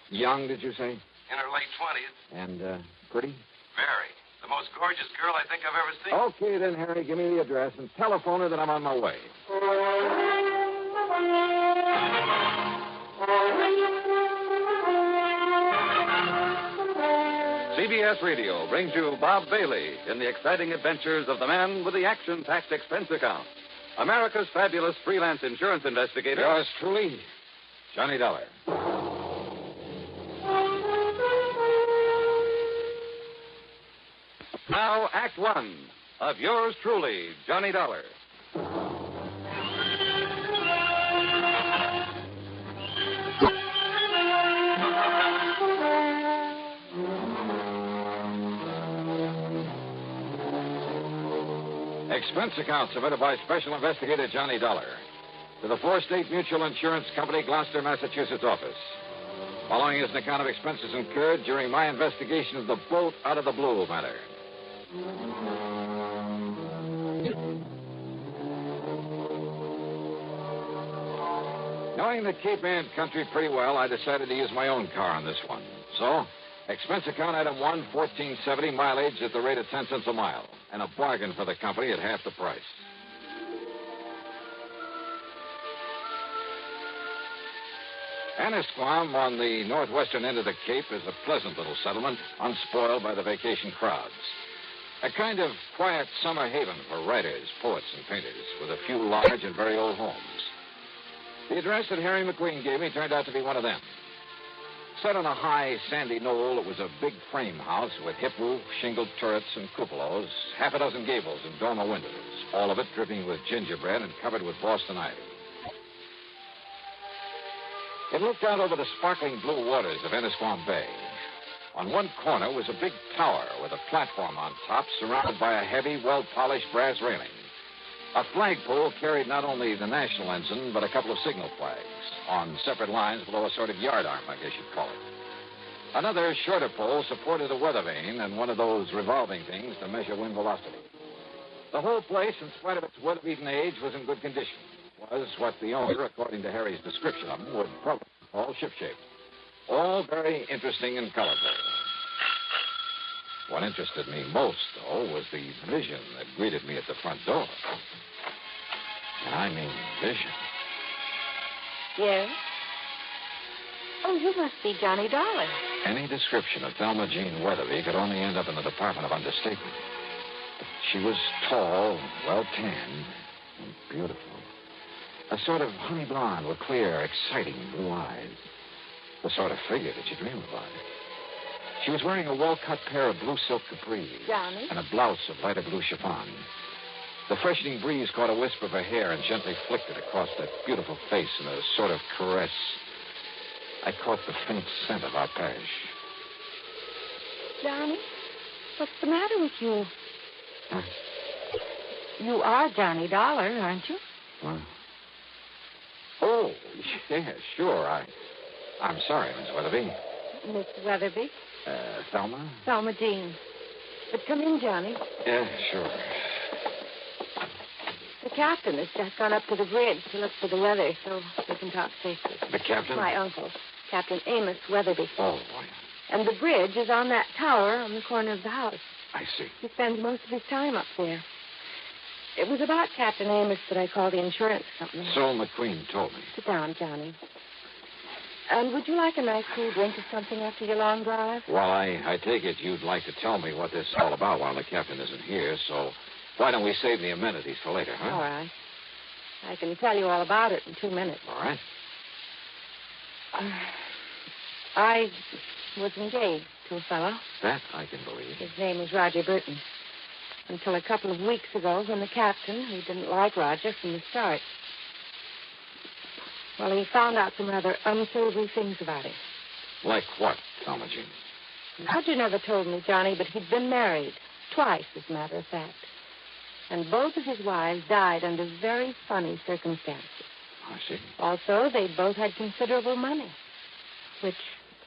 Speaker 18: Young, did you say?
Speaker 12: In her late 20s.
Speaker 18: And, pretty?
Speaker 12: Very. The most gorgeous girl I think I've ever seen.
Speaker 18: Okay, then, Harry, give me the address and telephone her that I'm on my way.
Speaker 22: CBS Radio brings you Bob Bailey in the exciting adventures of the man with the action-packed expense account. America's fabulous freelance insurance investigator.
Speaker 18: Yours truly, Johnny Dollar.
Speaker 22: Now, Act One of yours truly, Johnny Dollar.
Speaker 18: Expense account submitted by Special Investigator Johnny Dollar to the 4-State Mutual Insurance Company, Gloucester, Massachusetts office. Following is an account of expenses incurred during my investigation of the boat out of the blue matter. Knowing the Cape Ann country pretty well, I decided to use my own car on this one. So, expense account item 1, $14.70, mileage at the rate of 10 cents a mile, and a bargain for the company at half the price. Annisquam, on the northwestern end of the Cape, is a pleasant little settlement, unspoiled by the vacation crowds. A kind of quiet summer haven for writers, poets, and painters, with a few large and very old homes. The address that Harry McQueen gave me turned out to be one of them. Set on a high, sandy knoll, it was a big frame house with hip roof, shingled turrets, and cupolas, half a dozen gables and dormer windows, all of it dripping with gingerbread and covered with Boston ivy. It looked out over the sparkling blue waters of Annisquam Bay. On one corner was a big tower with a platform on top surrounded by a heavy, well-polished brass railing. A flagpole carried not only the national ensign, but a couple of signal flags on separate lines below a sort of yardarm, I guess you'd call it. Another shorter pole supported a weather vane and one of those revolving things to measure wind velocity. The whole place, in spite of its weather-beaten age, was in good condition. It was what the owner, according to Harry's description of them, would probably call shipshape. All very interesting and colorful. What interested me most, though, was the vision that greeted me at the front door. And I mean vision.
Speaker 2: Yes? Oh, you must be Johnny Dollar.
Speaker 18: Any description of Thelma Jean Weatherby could only end up in the Department of Understatement. She was tall, well-tanned, and beautiful. A sort of honey blonde with clear, exciting blue eyes. The sort of figure that you dream about. She was wearing a well-cut pair of blue silk capris.
Speaker 2: Johnny?
Speaker 18: And a blouse of lighter blue chiffon. The freshening breeze caught a wisp of her hair and gently flicked it across that beautiful face in a sort of caress. I caught the faint scent of arpege.
Speaker 2: Johnny, what's the matter with you?
Speaker 18: Huh?
Speaker 2: You are Johnny Dollar, aren't you?
Speaker 18: What? Oh, yeah, sure. I'm sorry, Miss Weatherby.
Speaker 2: Miss Weatherby?
Speaker 18: Thelma?
Speaker 2: Thelma Jean. But come in, Johnny.
Speaker 18: Yeah, sure.
Speaker 2: The captain has just gone up to the bridge to look for the weather so we can talk safely.
Speaker 18: The captain?
Speaker 2: My uncle, Captain Amos Weatherby.
Speaker 18: Oh, boy.
Speaker 2: And the bridge is on that tower on the corner of the house.
Speaker 18: I see.
Speaker 2: He spends most of his time up there. It was about Captain Amos that I called the insurance company.
Speaker 18: So McQueen told me.
Speaker 2: Sit down, Johnny. And would you like a nice cool drink or something after your long drive?
Speaker 18: Well, I take it you'd like to tell me what this is all about while the captain isn't here, so why don't we save the amenities for later, huh?
Speaker 2: All right. I can tell you all about it in 2 minutes.
Speaker 18: All right.
Speaker 2: I was engaged to a fellow.
Speaker 18: That I can believe.
Speaker 2: His name was Roger Burton. Until a couple of weeks ago when the captain, who didn't like Roger from the start, well, he found out some rather unsavory things about him.
Speaker 18: Like what, Thelma Jean?
Speaker 2: Roger never told me, Johnny, but he'd been married. Twice, as a matter of fact. And both of his wives died under very funny circumstances.
Speaker 18: I see.
Speaker 2: Also, they both had considerable money. Which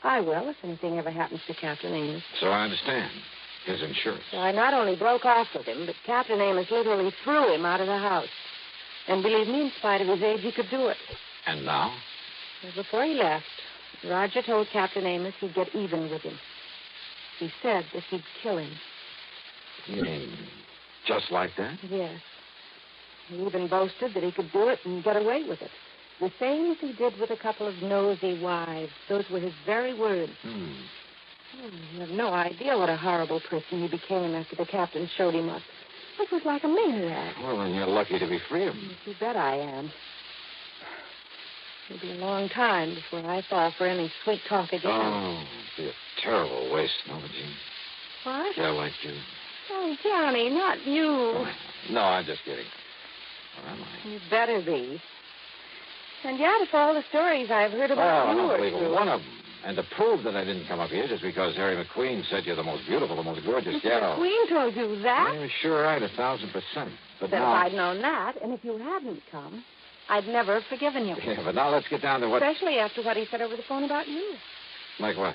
Speaker 2: I will if anything ever happens to Captain Amos.
Speaker 18: So I understand. His insurance.
Speaker 2: So I not only broke off with him, but Captain Amos literally threw him out of the house. And believe me, in spite of his age, he could do it.
Speaker 18: And now?
Speaker 2: Well, before he left, Roger told Captain Amos he'd get even with him. He said that he'd kill him.
Speaker 18: You mean just like that?
Speaker 2: Yes. He even boasted that he could do it and get away with it. The same as he did with a couple of nosy wives. Those were his very words. Oh, you have no idea what a horrible person he became after the captain showed him up. It was like a maniac.
Speaker 18: Well, then you're lucky to be free of him.
Speaker 2: You bet I am. It'll be a long time before I fall for any sweet talk again.
Speaker 18: Oh, it'd be a terrible waste, Thelma Jean.
Speaker 2: What?
Speaker 18: Yeah, like you.
Speaker 2: Oh, Johnny, not you.
Speaker 18: No, I'm just kidding. Or am I?
Speaker 2: You better be. And yet, if all the stories I've heard about
Speaker 18: I
Speaker 2: you
Speaker 18: don't
Speaker 2: are
Speaker 18: believe
Speaker 2: true...
Speaker 18: one of them. And to prove that I didn't come up here just because Harry McQueen said you're the most beautiful, the most gorgeous gal.
Speaker 2: McQueen told you that?
Speaker 18: Yeah, sure, right, 1,000%. But
Speaker 2: Then
Speaker 18: now...
Speaker 2: if I'd known that, and if you hadn't come, I'd never have forgiven you.
Speaker 18: Yeah, but now let's get down to what...
Speaker 2: Especially after what he said over the phone about you.
Speaker 18: Like what?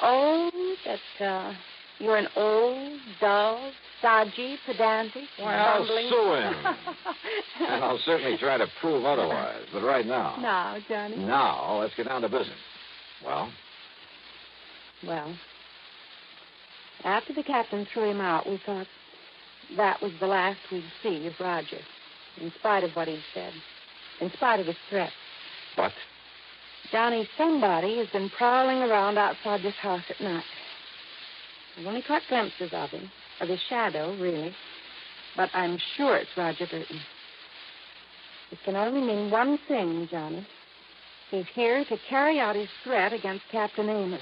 Speaker 2: Oh, that, you're an old, dull, stodgy, pedantic,
Speaker 18: Well, I'll
Speaker 2: bumbling...
Speaker 18: sue him. And I'll certainly try to prove otherwise. But right now...
Speaker 2: Now, Johnny.
Speaker 18: Now, let's get down to business. Well?
Speaker 2: Well, after the captain threw him out, we thought that was the last we'd see of Roger, in spite of what he'd said, in spite of his threats.
Speaker 18: But?
Speaker 2: Johnny, somebody has been prowling around outside this house at night. I've only caught glimpses of him, of his shadow, really, but I'm sure it's Roger Burton. It can only mean one thing, Johnny. He's here to carry out his threat against Captain Amos.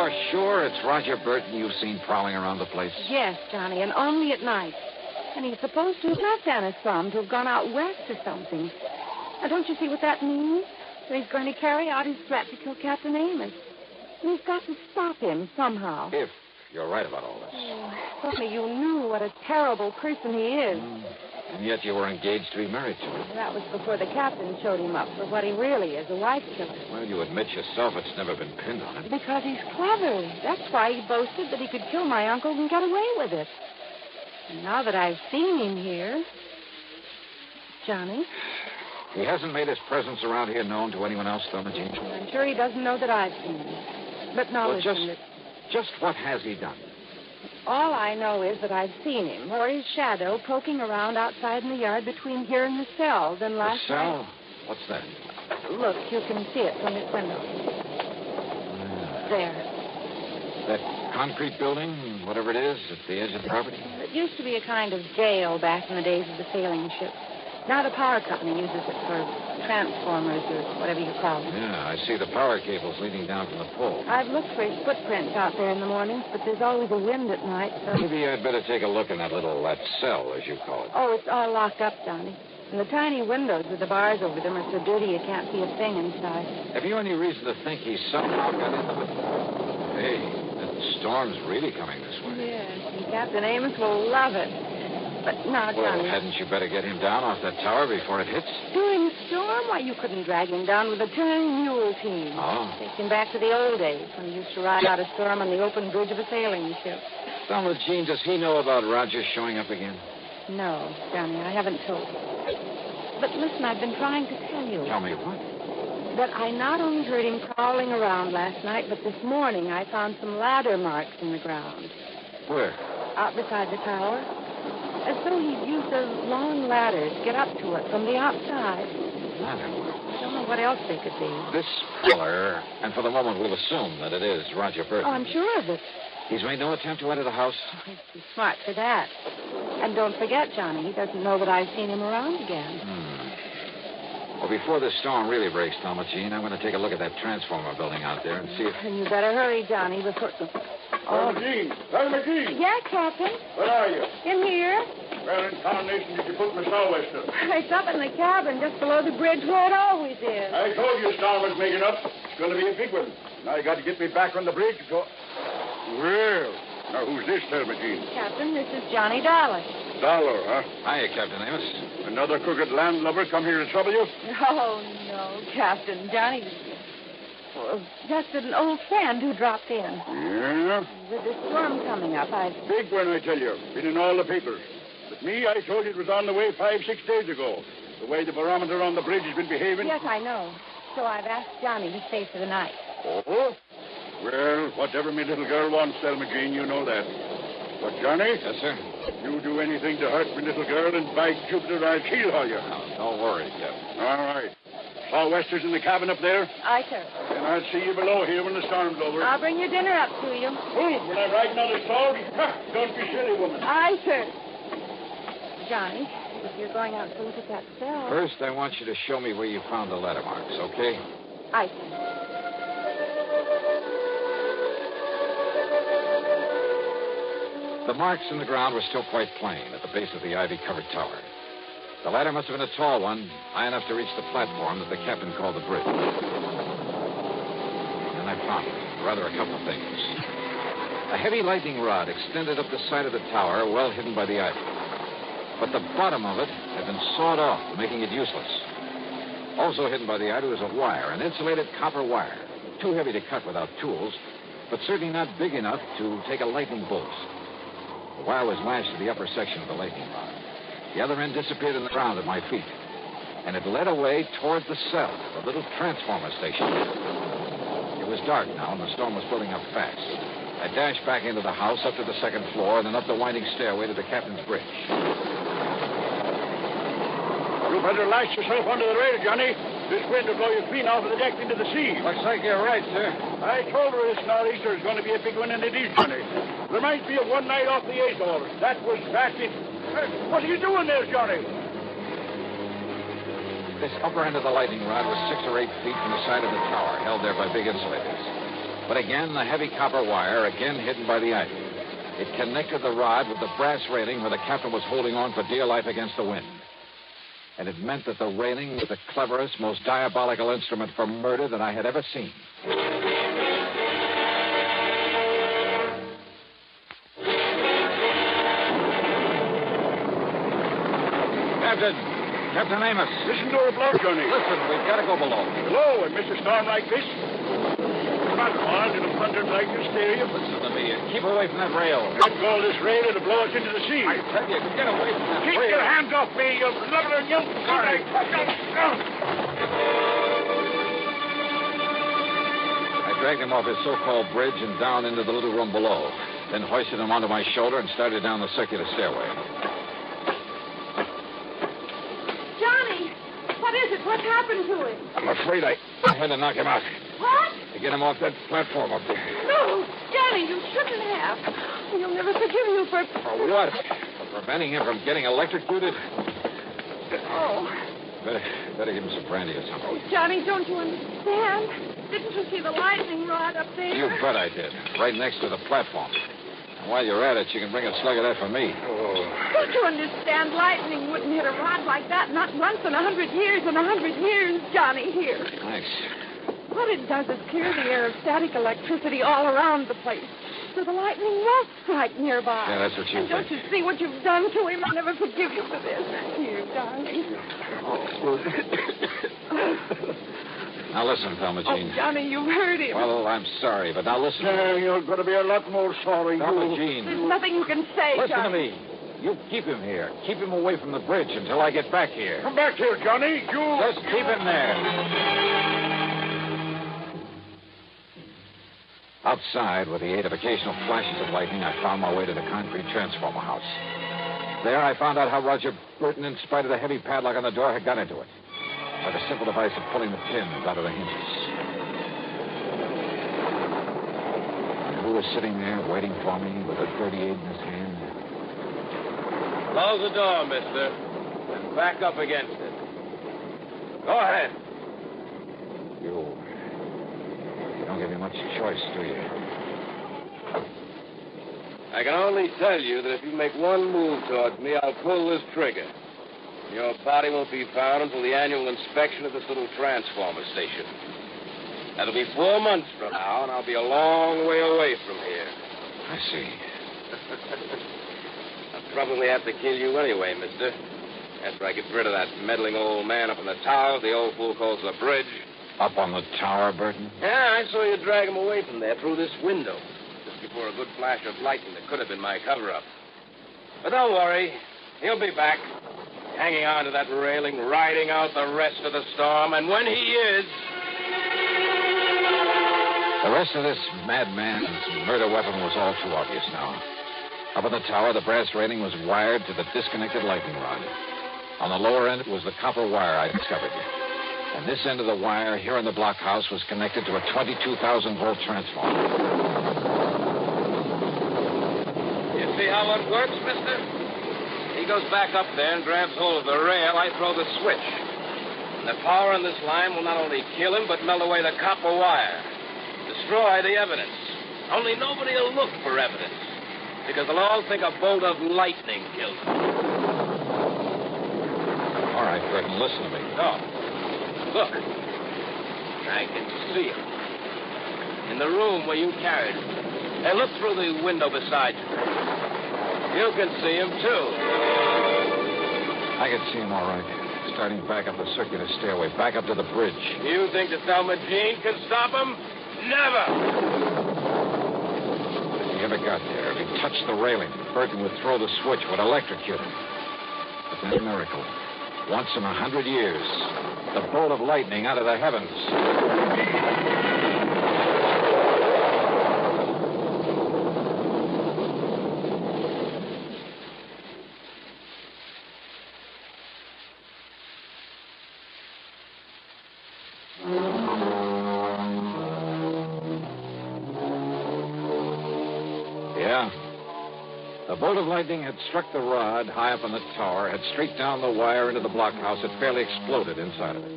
Speaker 18: You're sure it's Roger Burton you've seen prowling around the place?
Speaker 2: Yes, Johnny, and only at night. And he's supposed to have left Anna's farm to have gone out west or something. Now, don't you see what that means? So he's going to carry out his threat to kill Captain Amos. And we've got to stop him somehow.
Speaker 18: If you're right about all this.
Speaker 2: Oh, if only you knew what a terrible person he is.
Speaker 18: And yet you were engaged to be married to him.
Speaker 2: That was before the captain showed him up for what he really is, a wife killer.
Speaker 18: Well, you admit yourself it's never been pinned on him.
Speaker 2: Because he's clever. That's why he boasted that he could kill my uncle and get away with it. And now that I've seen him here... Johnny?
Speaker 18: He hasn't made his presence around here known to anyone else, Thelma Jean?
Speaker 2: I'm sure he doesn't know that I've seen him. But now listen...
Speaker 18: Just what has he done?
Speaker 2: All I know is that I've seen him, or his shadow, poking around outside in the yard between here and the cell. Then last
Speaker 18: The cell?
Speaker 2: night...
Speaker 18: What's that?
Speaker 2: Look, you can see it from this window. There.
Speaker 18: That concrete building, whatever it is, at the edge of the property?
Speaker 2: It used to be a kind of jail back in the days of the sailing ships. Now the power company uses it for transformers or whatever you call it.
Speaker 18: Yeah, I see the power cables leading down from the pole.
Speaker 2: I've looked for his footprints out there in the mornings, but there's always a wind at night, so...
Speaker 18: Maybe I'd better take a look in that cell, as you call it.
Speaker 2: Oh, it's all locked up, Johnny. And the tiny windows with the bars over them are so dirty you can't see a thing inside.
Speaker 18: Have you any reason to think he somehow got into the... Hey, that storm's really coming this way.
Speaker 2: Yes, and Captain Amos will love it. But now, Johnny...
Speaker 18: Well, hadn't you better get him down off that tower before it hits?
Speaker 2: During the storm? Why, you couldn't drag him down with a turning mule team.
Speaker 18: Oh.
Speaker 2: Take him back to the old days when he used to ride out a storm on the open bridge of a sailing ship.
Speaker 18: Thelma Jean, does he know about Roger showing up again?
Speaker 2: No, Johnny, I haven't told him. But listen, I've been trying to tell you.
Speaker 18: Tell me what?
Speaker 2: That I not only heard him prowling around last night, but this morning I found some ladder marks in the ground.
Speaker 18: Where?
Speaker 2: Out beside the tower. As though he'd used a long ladder to get up to it from the outside.
Speaker 18: Ladder?
Speaker 2: I don't know what else they could be.
Speaker 18: This feller, and for the moment we'll assume that it is Roger Burton.
Speaker 2: Oh, I'm sure of it.
Speaker 18: He's made no attempt to enter the house?
Speaker 2: Oh, he's too smart for that. And don't forget, Johnny, he doesn't know that I've seen him around again.
Speaker 18: Well, before this storm really breaks, Thelma Jean, I'm going to take a look at that transformer building out there and see if...
Speaker 2: And you better hurry, Johnny, before...
Speaker 16: Thelma Jean! Thelma Jean!
Speaker 2: Yeah, Captain?
Speaker 16: Where are you?
Speaker 2: In here.
Speaker 16: Where in tarnation did you put my sou'wester?
Speaker 2: It's up in the cabin just below the bridge where it always is.
Speaker 16: I told you a storm was making up. It's going to be a big one. Now you got to get me back on the bridge, so... Well, now who's this, Thelma Jean?
Speaker 2: Captain, this is Johnny Dollar.
Speaker 16: Dollar, huh?
Speaker 18: Hiya, Captain Amos.
Speaker 16: Another crooked landlubber come here to trouble you?
Speaker 2: Oh, no, Captain. Johnny's just an old friend who dropped in.
Speaker 16: Yeah?
Speaker 2: With the storm coming up,
Speaker 16: Big one, I tell you. Been in all the papers. But me, I told you it was on the way 5-6 days ago. The way the barometer on the bridge has been behaving.
Speaker 2: Yes, I know. So I've asked Johnny to stay for the night.
Speaker 16: Oh? Well, whatever me little girl wants, Thelma Jean, you know that. But, Johnny?
Speaker 18: Yes, sir?
Speaker 16: You do anything to hurt me little girl, and by Jupiter, I'll keel haul you.
Speaker 18: Don't worry, Captain.
Speaker 16: All right. Sou'westers in the cabin up there?
Speaker 2: Aye, sir.
Speaker 16: Then I'll see you below here when the storm's over.
Speaker 2: I'll bring your dinner up to you.
Speaker 16: Oh, when I'm riding on the salt? Don't be silly, woman.
Speaker 2: Aye, sir. Johnny, if you're going out to look at that cell...
Speaker 18: First, I want you to show me where you found the ladder marks, okay?
Speaker 2: Aye, sir.
Speaker 18: The marks in the ground were still quite plain at the base of the ivy-covered tower. The ladder must have been a tall one, high enough to reach the platform that the captain called the bridge. And I found, rather, a couple of things. A heavy lightning rod extended up the side of the tower, well hidden by the ivy. But the bottom of it had been sawed off, making it useless. Also hidden by the ivy was a wire, an insulated copper wire. Too heavy to cut without tools, but certainly not big enough to take a lightning bolt. The wire was lashed to the upper section of the lightning rod. The other end disappeared in the ground at my feet. And it led away toward the cell, the little transformer station. It was dark now, and the storm was building up fast. I dashed back into the house, up to the second floor, and then up the winding stairway to the captain's bridge.
Speaker 16: You better lash yourself onto the rail, Johnny. This wind will blow you clean off of the deck into the sea.
Speaker 18: Looks like you're right, sir.
Speaker 16: I told her this nor'easter is going to be a big one, and it is, Johnny. There might be a one night off the Azores. That was fast. What are you doing there, Johnny?
Speaker 18: This upper end of the lightning rod was 6 or 8 feet from the side of the tower, held there by big insulators. But again, the heavy copper wire, again hidden by the ivy. It connected the rod with the brass railing where the captain was holding on for dear life against the wind. And it meant that the railing was the cleverest, most diabolical instrument for murder that I had ever seen. Captain Amos.
Speaker 16: Listen to her blow, Johnny.
Speaker 18: Listen, we've got to go below.
Speaker 16: Below, and Mr. Storm like this? Come on, it'll thunder like hysteria.
Speaker 18: Listen to me. Keep away from that rail.
Speaker 16: Let go of this rail, it'll blow us into the sea.
Speaker 18: I tell you, get away from that rail.
Speaker 16: Keep your hands off me, you blubber and young.
Speaker 18: Sorry. I dragged him off his so-called bridge and down into the little room below. Then hoisted him onto my shoulder and started down the circular stairway.
Speaker 7: What is it? What's happened to him?
Speaker 18: I'm afraid I had to knock him out.
Speaker 7: What?
Speaker 18: To get him off that platform up there.
Speaker 7: No, Johnny, you shouldn't have. You'll never forgive you for...
Speaker 18: For what? For preventing him from getting electrocuted?
Speaker 7: Oh.
Speaker 18: Better give him some brandy or something.
Speaker 7: Oh, Johnny, don't you understand? Didn't you see the lightning rod up there?
Speaker 18: You bet I did. Right next to the platform. And while you're at it, you can bring a slug of that for me.
Speaker 7: Don't you understand? Lightning wouldn't hit a rod like that, not once in 100 years. In 100 years, Johnny, here.
Speaker 18: Thanks.
Speaker 7: What it does is clear the air of static electricity all around the place, so the lightning won't strike nearby.
Speaker 18: Yeah, that's what you
Speaker 7: and
Speaker 18: think.
Speaker 7: Don't you see what you've done to him? I'll never forgive you for this. Here, darling.
Speaker 18: Now listen, Thelma Jean.
Speaker 7: Oh, Johnny, you've hurt him.
Speaker 18: Well, I'm sorry, but now listen.
Speaker 16: You're going to be a lot more sorry.
Speaker 18: Thelma Jean.
Speaker 7: There's nothing you can say,
Speaker 18: Listen
Speaker 7: Johnny.
Speaker 18: to me. You keep him here. Keep him away from the bridge until I get back here.
Speaker 16: Come back here, Johnny.
Speaker 18: Just keep him there. Outside, with the aid of occasional flashes of lightning, I found my way to the concrete transformer house. There, I found out how Roger Burton, in spite of the heavy padlock on the door, had got into it. By the simple device of pulling the pins out of the hinges. And who was sitting there waiting for me with a .38 in his hand?
Speaker 1: Close the door, mister. And back up against it. Go ahead.
Speaker 18: You don't give me much choice, do you?
Speaker 1: I can only tell you that if you make one move towards me, I'll pull this trigger. Your body won't be found until the annual inspection of this little transformer station. That'll be 4 months from now, and I'll be a long way away from here.
Speaker 18: I see.
Speaker 1: I'll probably have to kill you anyway, mister. After I get rid of that meddling old man up in the tower the old fool calls the bridge.
Speaker 18: Up on the tower, Burton?
Speaker 1: Yeah, I saw you drag him away from there through this window. Just before a good flash of lightning that could have been my cover-up. But don't worry. He'll be back. Hanging on to that railing, riding out the rest of the storm, and when he is...
Speaker 18: The rest of this madman's murder weapon was all too obvious now. Up on the tower, the brass railing was wired to the disconnected lightning rod. On the lower end was the copper wire I discovered. And this end of the wire here in the blockhouse was connected to a 22,000-volt transformer.
Speaker 1: You see how it works, mister? He goes back up there and grabs hold of the rail. I throw the switch. And the power in this line will not only kill him, but melt away the copper wire. Destroy the evidence. Only nobody will look for evidence. Because they'll all think a bolt of lightning killed him.
Speaker 18: All right, Burton, listen to me.
Speaker 1: Oh. Look. I can see him. In the room where you carried him. Hey, look through the window beside you. You can see him, too.
Speaker 18: I can see him all right. Starting back up the circular stairway, back up to the bridge.
Speaker 1: You think that Thelma Jean can stop him? Never!
Speaker 18: If he ever got there, if he touched the railing, Burton would throw the switch, would electrocute him. But then a miracle. Once in 100 years, the bolt of lightning out of the heavens. The bolt of lightning had struck the rod high up on the tower, had streaked down the wire into the blockhouse. It fairly exploded inside of it.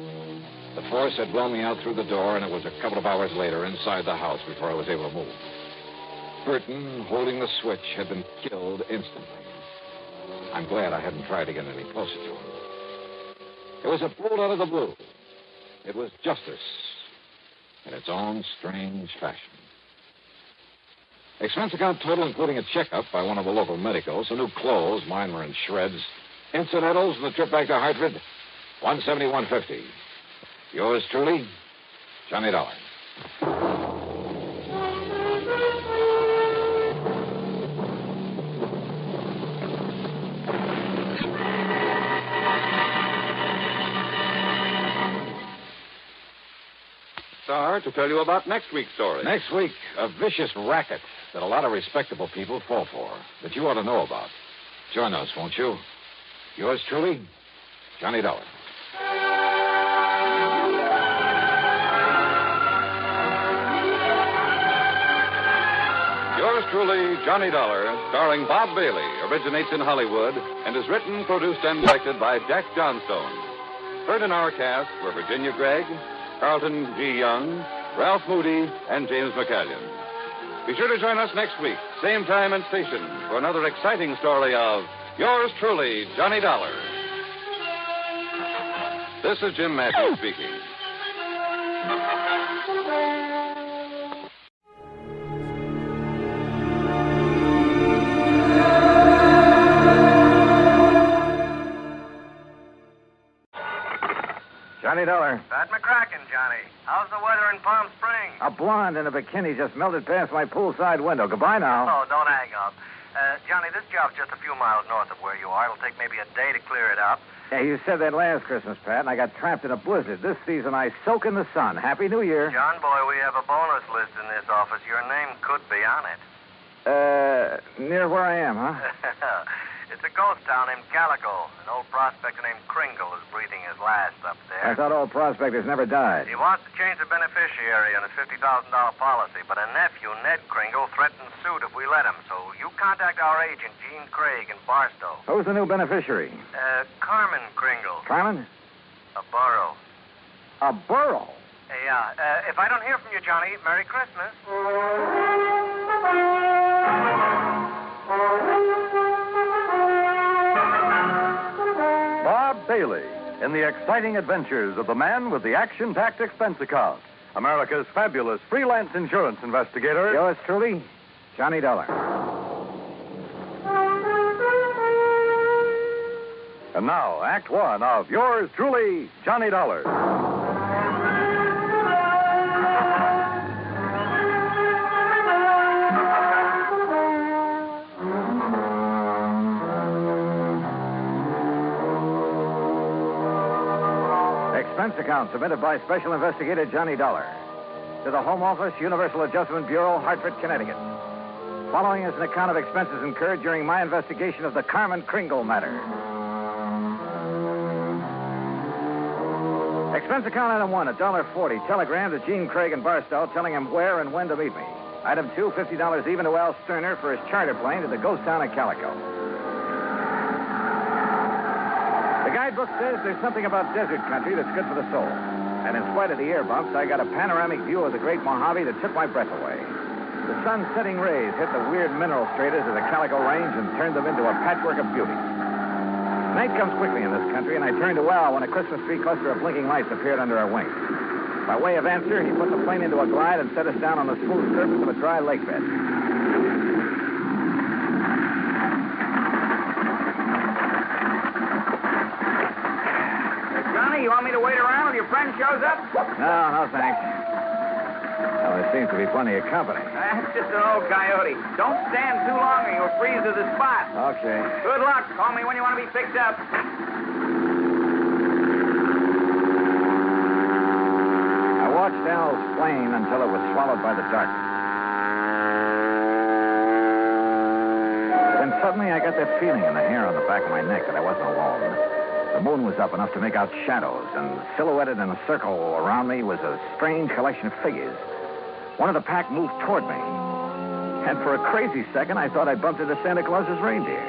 Speaker 18: The force had blown me out through the door, and it was a couple of hours later inside the house before I was able to move. Burton, holding the switch, had been killed instantly. I'm glad I hadn't tried to get any closer to him. It was a bolt out of the blue. It was justice in its own strange fashion. Expense account total, including a checkup by one of the local medicals, some new clothes, mine were in shreds, incidentals, and the trip back to Hartford, $171.50. Yours truly, Johnny Dollar.
Speaker 22: Star, to tell you about next week's story.
Speaker 18: Next week, a vicious racket that a lot of respectable people fall for, that you ought to know about. Join us, won't you? Yours truly, Johnny Dollar.
Speaker 22: Yours truly, Johnny Dollar, starring Bob Bailey, originates in Hollywood and is written, produced, and directed by Jack Johnstone. Heard in our cast were Virginia Gregg, Carlton G. Young, Ralph Moody, and James McCallion. Be sure to join us next week, same time and station, for another exciting story of Yours truly, Johnny Dollar. This is Jim Matthews speaking.
Speaker 17: Johnny Dollar.
Speaker 20: Pat McCracken, Johnny. How's the weather in Palm Springs?
Speaker 17: A blonde in a bikini just melted past my poolside window. Goodbye now.
Speaker 20: Oh, don't hang up. Johnny, this job's just a few miles north of where you are. It'll take maybe a day to clear it up.
Speaker 17: Yeah, you said that last Christmas, Pat, and I got trapped in a blizzard. This season, I soak in the sun. Happy New Year.
Speaker 20: John, boy, we have a bonus list in this office. Your name could be on it.
Speaker 17: Near where I am, huh?
Speaker 20: It's a ghost town named Calico. An old prospector named Kringle is breathing his last up there.
Speaker 17: I thought old prospectors never died.
Speaker 20: He wants to change the beneficiary on his $50,000 policy, but a nephew, Ned Kringle, threatens suit if we let him. So you contact our agent, Gene Craig, in Barstow.
Speaker 17: Who's the new beneficiary?
Speaker 20: Carmen Kringle.
Speaker 17: Carmen?
Speaker 20: A borough.
Speaker 17: A borough?
Speaker 20: Yeah. If I don't hear from you, Johnny, Merry Christmas.
Speaker 22: Bob Bailey in the exciting adventures of the man with the action-packed expense account, America's fabulous freelance insurance investigator.
Speaker 17: Yours truly, Johnny Dollar.
Speaker 22: And now, Act One of Yours truly, Johnny Dollar.
Speaker 17: Expense account submitted by Special Investigator Johnny Dollar to the Home Office, Universal Adjustment Bureau, Hartford, Connecticut. Following is an account of expenses incurred during my investigation of the Carmen Kringle matter. Expense account item 1, $1.40. Telegram to Gene Craig in Barstow telling him where and when to meet me. Item 2, $50 even to Al Sterner for his charter plane to the ghost town of Calico. The guidebook says there's something about desert country that's good for the soul. And in spite of the air bumps, I got a panoramic view of the great Mojave that took my breath away. The sun's setting rays hit the weird mineral stratas of the Calico Range and turned them into a patchwork of beauty. Night comes quickly in this country, and I turned to Al when a Christmas tree cluster of blinking lights appeared under our wings. By way of answer, he put the plane into a glide and set us down on the smooth surface of a dry lake bed.
Speaker 20: You want me to wait around till your friend shows up?
Speaker 17: No, thanks. Well, there seems to be plenty of company.
Speaker 20: That's just an old coyote. Don't stand too long or you'll freeze to the spot.
Speaker 17: Okay.
Speaker 20: Good luck. Call me when you want to be picked up.
Speaker 17: I watched Al's plane until it was swallowed by the darkness. Then suddenly I got that feeling in the hair on the back of my neck that I wasn't alone. The moon was up enough to make out shadows, and silhouetted in a circle around me was a strange collection of figures. One of the pack moved toward me, and for a crazy second, I thought I bumped into Santa Claus's reindeer.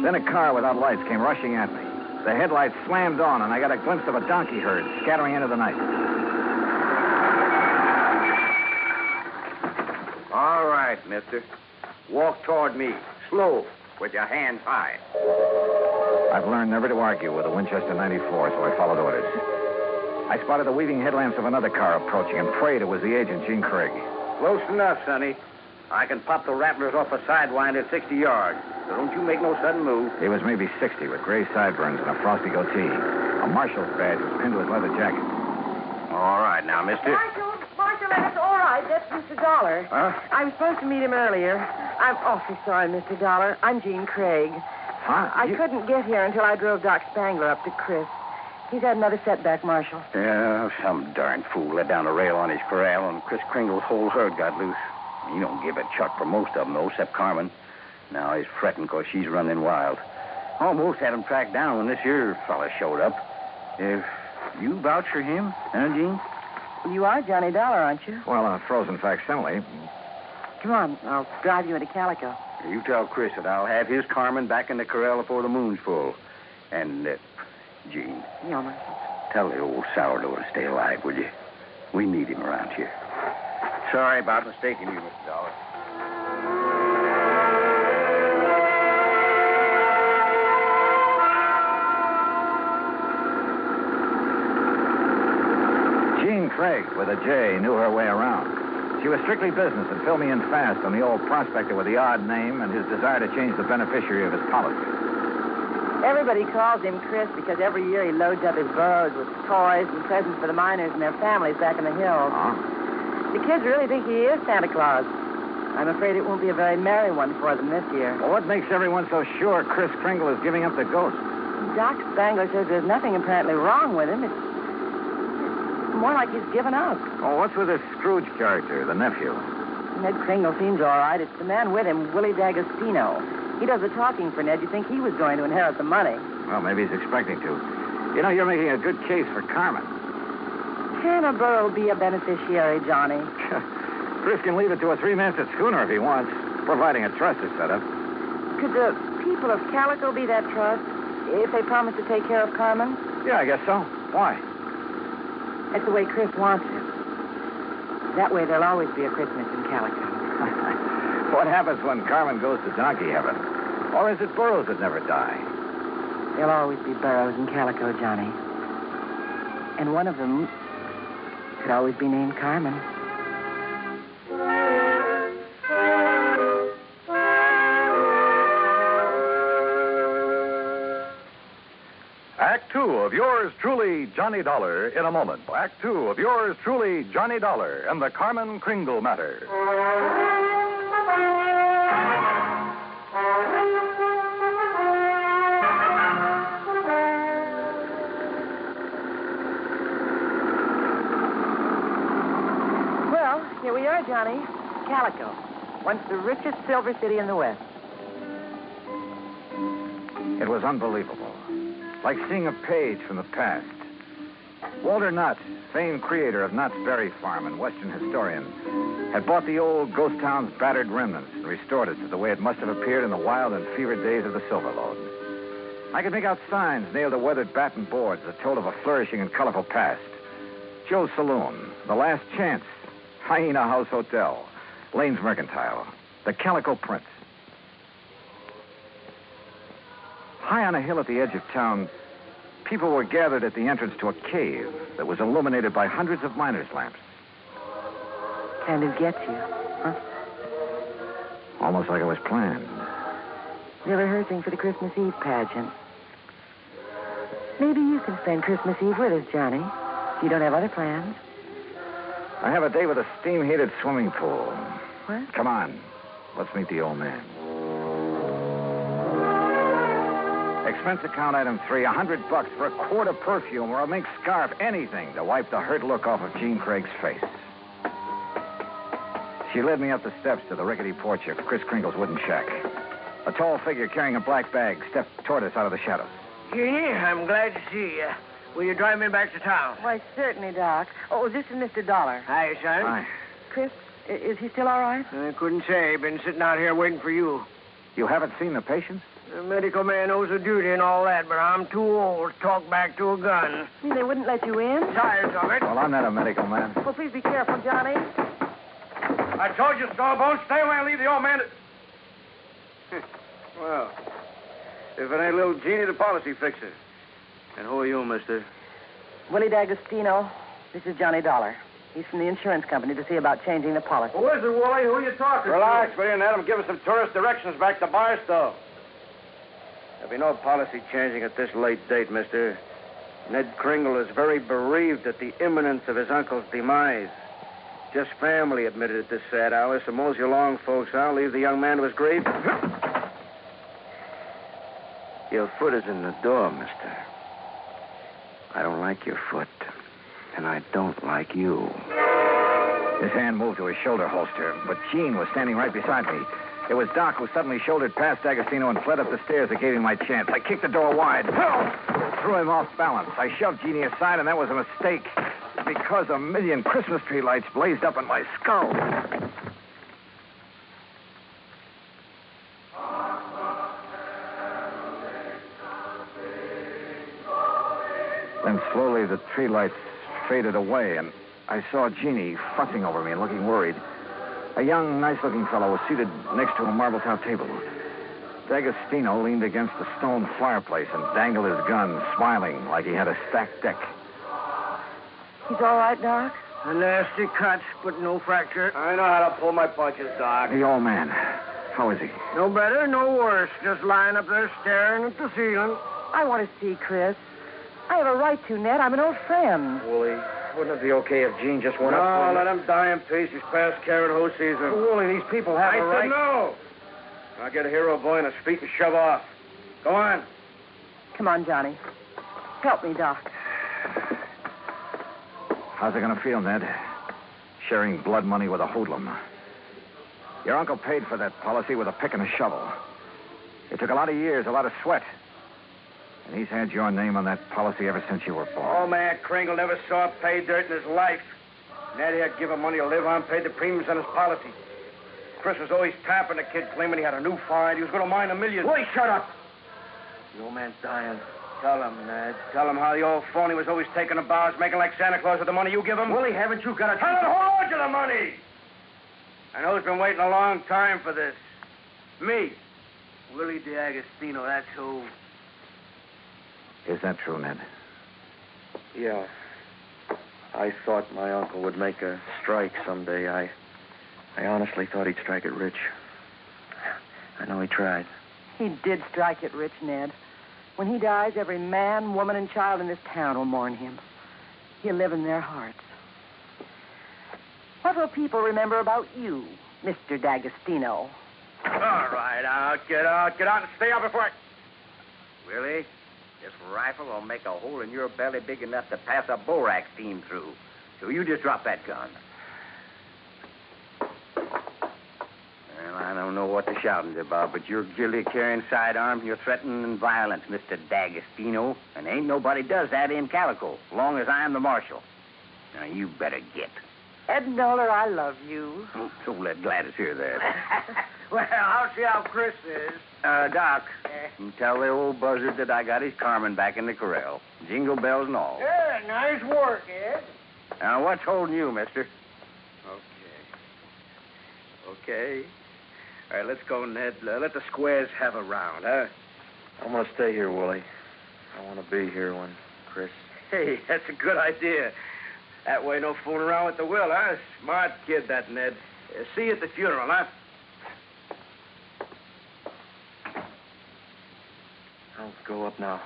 Speaker 17: Then a car without lights came rushing at me. The headlights slammed on, and I got a glimpse of a donkey herd scattering into the night.
Speaker 21: All right, mister. Walk toward me. Slow, with your hands high.
Speaker 17: I've learned never to argue with a Winchester 94, so I followed orders. I spotted the weaving headlamps of another car approaching and prayed it was the agent, Gene Craig.
Speaker 21: Close enough, Sonny. I can pop the rattlers off a sidewind at 60 yards. So don't you make no sudden move.
Speaker 17: He was maybe 60 with gray sideburns and a frosty goatee. A marshal's badge was pinned to his leather jacket.
Speaker 21: All right, now, mister.
Speaker 11: Marshal, it's all right. That's Mr. Dollar.
Speaker 21: Huh?
Speaker 11: I was supposed to meet him earlier. I'm awfully sorry, Mr. Dollar. I'm Jean Craig.
Speaker 17: Huh?
Speaker 11: I couldn't get here until I drove Doc Spangler up to Chris. He's had another setback, Marshal.
Speaker 21: Yeah, some darn fool let down a rail on his corral, and Chris Kringle's whole herd got loose. He don't give a chuck for most of them, though, except Carmen. Now he's fretting because she's running wild. Almost had him tracked down when this here fella showed up. If you vouch for him, huh, Jean?
Speaker 11: You are Johnny Dollar, aren't you?
Speaker 17: Well, a frozen facsimile.
Speaker 11: Come on, I'll drive you into Calico.
Speaker 21: You tell Chris that I'll have his Carmen back in the corral before the moon's full. And, Jean,
Speaker 11: Yeah, Marshal.
Speaker 21: tell the old sourdough to stay alive, will you? We need him around here. Sorry about mistaking you, Mr. Dollar.
Speaker 17: Jean Craig, with a J, knew her way around. She was strictly business and filled me in fast on the old prospector with the odd name and his desire to change the beneficiary of his policy.
Speaker 11: Everybody calls him Chris because every year he loads up his burros with toys and presents for the miners and their families back in the hills. The kids really think he is Santa Claus. I'm afraid it won't be a very merry one for them this year.
Speaker 17: Well, what makes everyone so sure Chris Kringle is giving up the ghost?
Speaker 11: Doc Spangler says there's nothing apparently wrong with him. It's more like he's given up.
Speaker 17: Oh, what's with this Scrooge character, the nephew?
Speaker 11: Ned Kringle seems all right. It's the man with him, Willie D'Agostino. He does the talking for Ned. You'd think he was going to inherit the money.
Speaker 17: Well, maybe he's expecting to. You know, you're making a good case for Carmen.
Speaker 11: Hannah Burr will be a beneficiary, Johnny.
Speaker 17: Chris can leave it to a three-masted schooner if he wants, providing a trust is set up.
Speaker 11: Could the people of Calico be that trust if they promise to take care of Carmen?
Speaker 17: Yeah, I guess so. Why?
Speaker 11: That's the way Chris wants it. That way there'll always be a Christmas in Calico.
Speaker 17: What happens when Carmen goes to donkey heaven? Or is it burros that never die?
Speaker 11: There'll always be burros in Calico, Johnny. And one of them could always be named Carmen.
Speaker 13: Act two of yours truly, Johnny Dollar, in a moment. Act two of yours truly, Johnny Dollar, and the Carmen Kringle matter.
Speaker 11: Well, here we are, Johnny. Calico, once the richest silver city in the West.
Speaker 17: It was unbelievable. Like seeing a page from the past. Walter Knott, famed creator of Knott's Berry Farm and Western historian, had bought the old ghost town's battered remnants and restored it to the way it must have appeared in the wild and fevered days of the Silver Lode. I could make out signs nailed to weathered batten boards that told of a flourishing and colorful past. Joe's Saloon, The Last Chance, Hyena House Hotel, Lane's Mercantile, the Calico Prince. High on a hill at the edge of town, people were gathered at the entrance to a cave that was illuminated by hundreds of miners' lamps.
Speaker 11: Kind of gets you, huh?
Speaker 17: Almost like it was planned.
Speaker 11: They're rehearsing for the Christmas Eve pageant. Maybe you can spend Christmas Eve with us, Johnny. If you don't have other plans.
Speaker 17: I have a day with a steam-heated swimming pool.
Speaker 11: What?
Speaker 17: Come on. Let's meet the old man. Expense account item 3, $100 for a quart of perfume or a mink scarf, anything to wipe the hurt look off of Jean Craig's face. She led me up the steps to the rickety porch of Chris Kringle's wooden shack. A tall figure carrying a black bag stepped toward us out of the shadows.
Speaker 23: Jeannie, I'm glad to see you. Will you drive me back to town?
Speaker 11: Why, certainly, Doc. Oh, this is Mr. Dollar.
Speaker 23: Hi, son.
Speaker 17: Hi.
Speaker 11: Chris, is he still all right?
Speaker 23: I couldn't say. Been sitting out here waiting for you.
Speaker 17: You haven't seen the patients?
Speaker 23: The medical man knows the duty and all that, but I'm too old to talk back to a gun.
Speaker 11: They wouldn't let you in?
Speaker 23: Tired of it.
Speaker 6: Well, I'm not a medical man.
Speaker 11: Well, please be careful, Johnny.
Speaker 16: I told you, Stallbone, stay away and leave the old man
Speaker 23: Well, if it ain't little Jeannie, the policy fixer. And who are you, mister?
Speaker 11: Willie D'Agostino. This is Johnny Dollar. He's from the insurance company to see about changing the policy.
Speaker 23: Who is it, Wooly? Who are you talking
Speaker 16: Relax, will you, and let him give us some tourist directions back to Barstow.
Speaker 23: There'll be no policy changing at this late date, mister. Ned Kringle is very bereaved at the imminence of his uncle's demise. Just family admitted at this sad hour, so mosey along, folks. I'll leave the young man to his grief. Your foot is in the door, mister. I don't like your foot, and I don't like you.
Speaker 6: His hand moved to his shoulder holster, but Jean was standing right beside me. It was Doc who suddenly shouldered past D'Agostino and fled up the stairs that gave him my chance. I kicked the door wide. Threw him off balance. I shoved Jeannie aside, and that was a mistake because a million Christmas tree lights blazed up in my skull. Then slowly the tree lights faded away, and I saw Jeannie fussing over me and looking worried. A young, nice-looking fellow was seated next to a marble-top table. D'Agostino leaned against the stone fireplace and dangled his gun, smiling like he had a stacked deck.
Speaker 11: He's all right, Doc?
Speaker 23: A nasty cut, but no fracture. I know how to pull my punches, Doc.
Speaker 6: The old man. How is he?
Speaker 23: No better, no worse. Just lying up there staring at the ceiling.
Speaker 11: I want to see Chris. I have a right to, Ned. I'm an old friend.
Speaker 23: Wooly, wouldn't it be okay if Jean just went up? No, let him die in peace. He's past caring who sees him. Wooly, these people have a right. I said no. I'll get a hero boy on his feet and shove off. Go on.
Speaker 11: Come on, Johnny. Help me, Doc.
Speaker 6: How's it going to feel, Ned? Sharing blood money with a hoodlum. Your uncle paid for that policy with a pick and a shovel. It took a lot of years, a lot of sweat. And he's had your name on that policy ever since you were born.
Speaker 23: Old man Kringle never saw pay dirt in his life. Ned had given money to live on, paid the premiums on his policy. Chris was always tapping the kid, claiming he had a new find. He was going to mine $1 million. Boy, shut up. The old man's dying. Tell him, Ned. Tell him how the old phony was always taking the bows, making like Santa Claus with the money you give him. Willie, haven't you got a... Tell him who owed you the money? I know he's been waiting a long time for this. Me. Willie D'Agostino, that's who.
Speaker 6: Is that true, Ned?
Speaker 23: Yeah. I thought my uncle would make a strike someday. I honestly thought he'd strike it rich. I know he tried.
Speaker 11: He did strike it rich, Ned. When he dies, every man, woman, and child in this town will mourn him. He'll live in their hearts. What will people remember about you, Mr. D'Agostino?
Speaker 23: All right, get out and stay out before I...
Speaker 21: Willie, this rifle will make a hole in your belly big enough to pass a borax beam through. So you just drop that gun. Well, I don't know what the shouting's about, but you're guilty of carrying sidearms and you're threatening violence, Mr. D'Agostino. And ain't nobody does that in Calico, long as I'm the marshal. Now, you better get.
Speaker 11: Ed Noller, I love you.
Speaker 21: So let Gladys hear that.
Speaker 23: Well, I'll see how Chris is.
Speaker 21: Doc, you tell the old buzzard that I got his Carmen back in the corral. Jingle bells and all.
Speaker 23: Yeah, nice work, Ed.
Speaker 21: Now, what's holding you, mister?
Speaker 23: Okay. All right, let's go, Ned. Let the squares have a round, huh? I'm going to stay here, Willie. I want to be here when Chris... Hey, that's a good idea. That way, no fooling around with the will, huh? Smart kid, that Ned. See you at the funeral, huh? I'll go up now.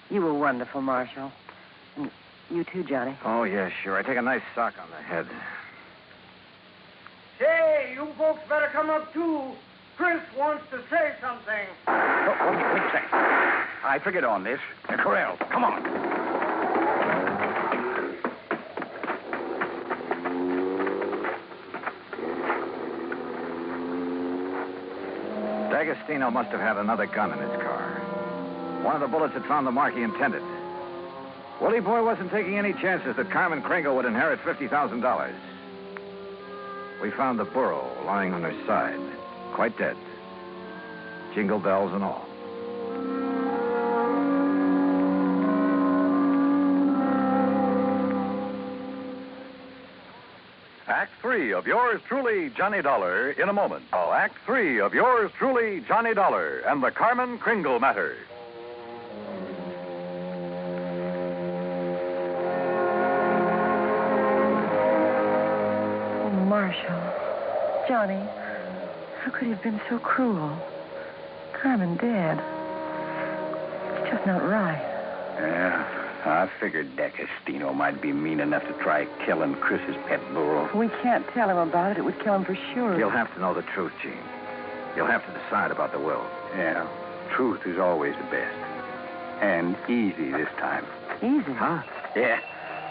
Speaker 11: You were wonderful, Marshal. And you too, Johnny.
Speaker 6: Oh, yeah, sure. I take a nice sock on the head.
Speaker 23: Say, you folks better come up, too. Chris wants to say something.
Speaker 21: Oh, wait a second. I figured on this. The corral. Come on.
Speaker 6: D'Agostino must have had another gun in his car. One of the bullets had found the mark he intended. Willie Boy wasn't taking any chances that Carmen Kringle would inherit $50,000. We found the burro lying on her side.
Speaker 13: quite dead. Jingle bells and all. Act 3 of yours truly, Johnny Dollar, in a moment. Oh, Act 3 of yours truly, Johnny Dollar, and the Carmen Kringle matter.
Speaker 11: Oh, Marshal. Johnny, how could he have been so cruel? Carmen dead. It's just not right.
Speaker 21: Yeah, I figured D'Agostino might be mean enough to try killing Chris's pet bull.
Speaker 11: We can't tell him about it. It would kill him for sure.
Speaker 17: You'll have to know the truth, Gene. You'll have to decide about the will.
Speaker 21: Yeah, truth is always the best. And easy this time.
Speaker 11: Easy?
Speaker 21: Huh? Yeah.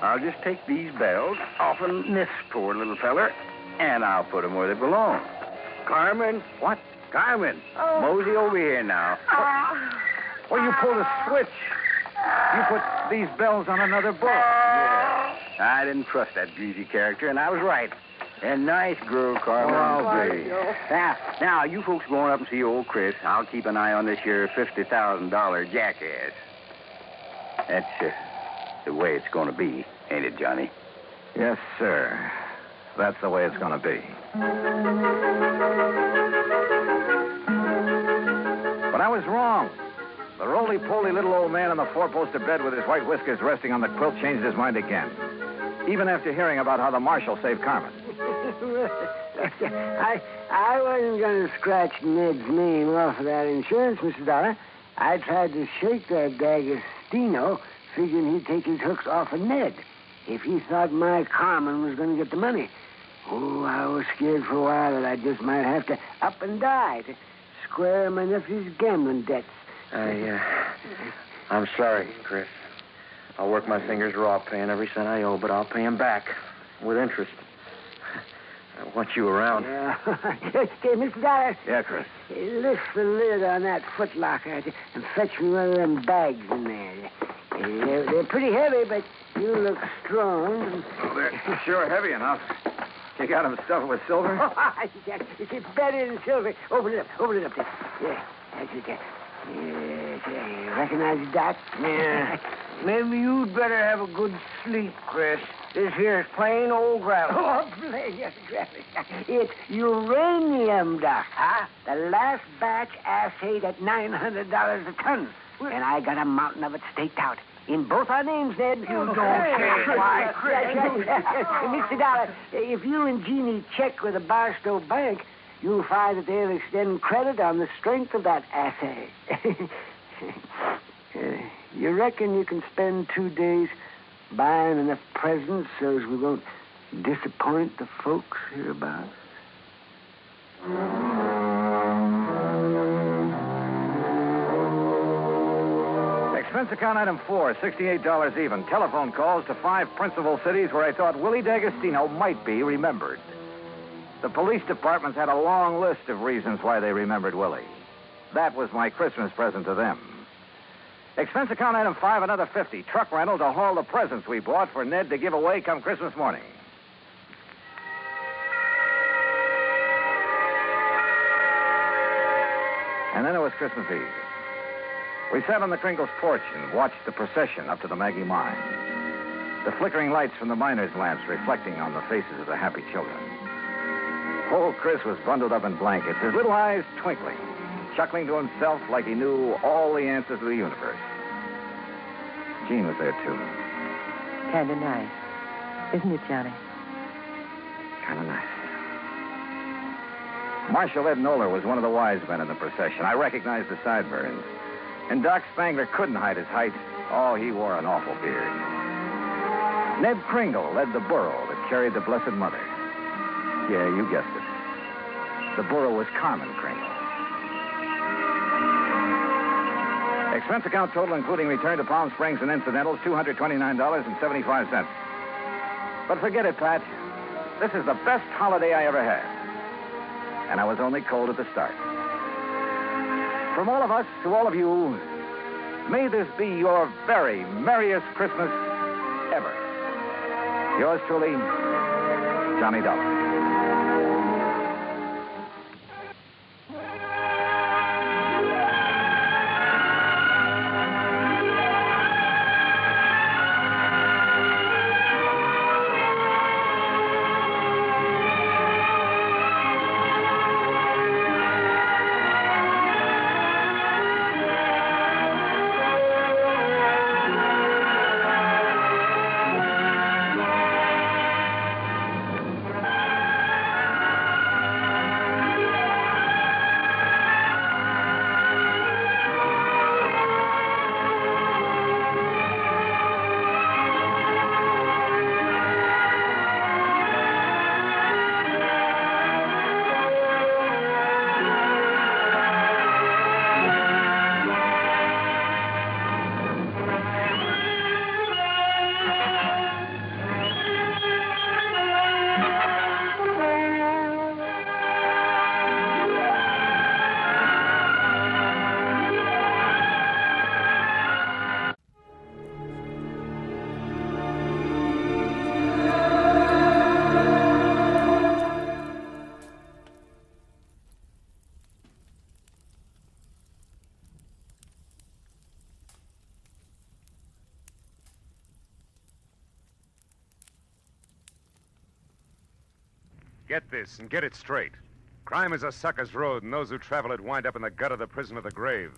Speaker 21: I'll just take these bells off of this poor little feller, and I'll put them where they belong. Carmen? What? Carmen?
Speaker 11: Oh.
Speaker 21: Mosey over here now.
Speaker 17: Well, you pulled a switch. You put these bells on another book.
Speaker 21: Yeah. I didn't trust that greasy character, and I was right. And nice girl, Carmen.
Speaker 17: I'll be.
Speaker 21: Now, you folks going up and see old Chris. I'll keep an eye on this here $50,000 jackass. That's the way it's going to be, ain't it, Johnny?
Speaker 17: Yes, sir. That's the way it's going to be. But I was wrong. The roly-poly little old man on the four-poster bed with his white whiskers resting on the quilt changed his mind again. Even after hearing about how the marshal saved Carmen.
Speaker 5: I wasn't going to scratch Ned's name off of that insurance, Mr. Dollar. I tried to shake that D'Agostino, figuring he'd take his hooks off of Ned if he thought my Carmen was going to get the money. Oh, I was scared for a while that I just might have to up and die to square my nephew's gambling debts.
Speaker 10: I'm sorry, Chris. I'll work my fingers raw paying every cent I owe, but I'll pay him back with interest. I want you around.
Speaker 5: Hey, Mr. Dollar.
Speaker 17: Yeah, Chris.
Speaker 5: Lift the lid on that footlocker and fetch me one of them bags in there. They're pretty heavy, but you look strong.
Speaker 17: Well, they're sure heavy enough. You got them stuffed with silver?
Speaker 5: It's better than silver. Open it up there. Yeah, that's it there. Yes, you recognize the dot?
Speaker 23: Yeah. Maybe you'd better have a good sleep, Chris. This here's plain old gravel.
Speaker 5: Oh, plain gravel. It's uranium, Doc. Huh? The last batch assayed at $900 a ton. And I got a mountain of it staked out. In both our names, Ned.
Speaker 23: You don't say. Why, Chris?
Speaker 5: Mr. Dollar, if you and Jeannie check with the Barstow Bank, you'll find that they'll extend credit on the strength of that assay. You reckon you can spend 2 days buying enough presents so as we won't disappoint the folks hereabouts?
Speaker 17: Expense account item 4, $68 even. Telephone calls to 5 principal cities where I thought Willie D'Agostino might be remembered. The police departments had a long list of reasons why they remembered Willie. That was my Christmas present to them. Expense account item 5, another $50. Truck rental to haul the presents we bought for Ned to give away come Christmas morning. And then it was Christmas Eve. We sat on the Kringle's porch and watched the procession up to the Maggie mine. The flickering lights from the miners' lamps reflecting on the faces of the happy children. Old Chris was bundled up in blankets, his little eyes twinkling, chuckling to himself like he knew all the answers to the universe. Jean was there, too.
Speaker 11: Kind of nice. Isn't it, Johnny?
Speaker 17: Kind of nice. Marshal Ed Nolar was one of the wise men in the procession. I recognized the sideburns. And Doc Spangler couldn't hide his height. Oh, he wore an awful beard. Ned Kringle led the burro that carried the Blessed Mother. Yeah, you guessed it. The burro was Carmen Kringle. Expense account total, including return to Palm Springs and incidentals, $229.75. But forget it, Pat. This is the best holiday I ever had. And I was only cold at the start. From all of us to all of you, may this be your very merriest Christmas ever. Yours truly, Johnny Dollar.
Speaker 15: Get this and get it straight. Crime is a sucker's road, and those who travel it wind up in the gut of the prison of the grave.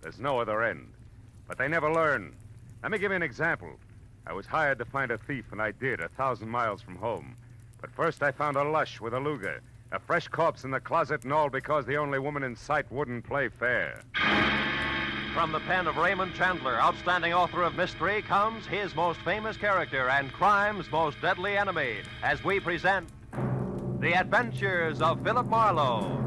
Speaker 15: There's no other end. But they never learn. Let me give you an example. I was hired to find a thief, and I did, 1,000 miles from home. But first I found a lush with a Luger, a fresh corpse in the closet, and all because the only woman in sight wouldn't play fair.
Speaker 9: From the pen of Raymond Chandler, outstanding author of mystery, comes his most famous character and crime's most deadly enemy, as we present The Adventures of Philip Marlowe.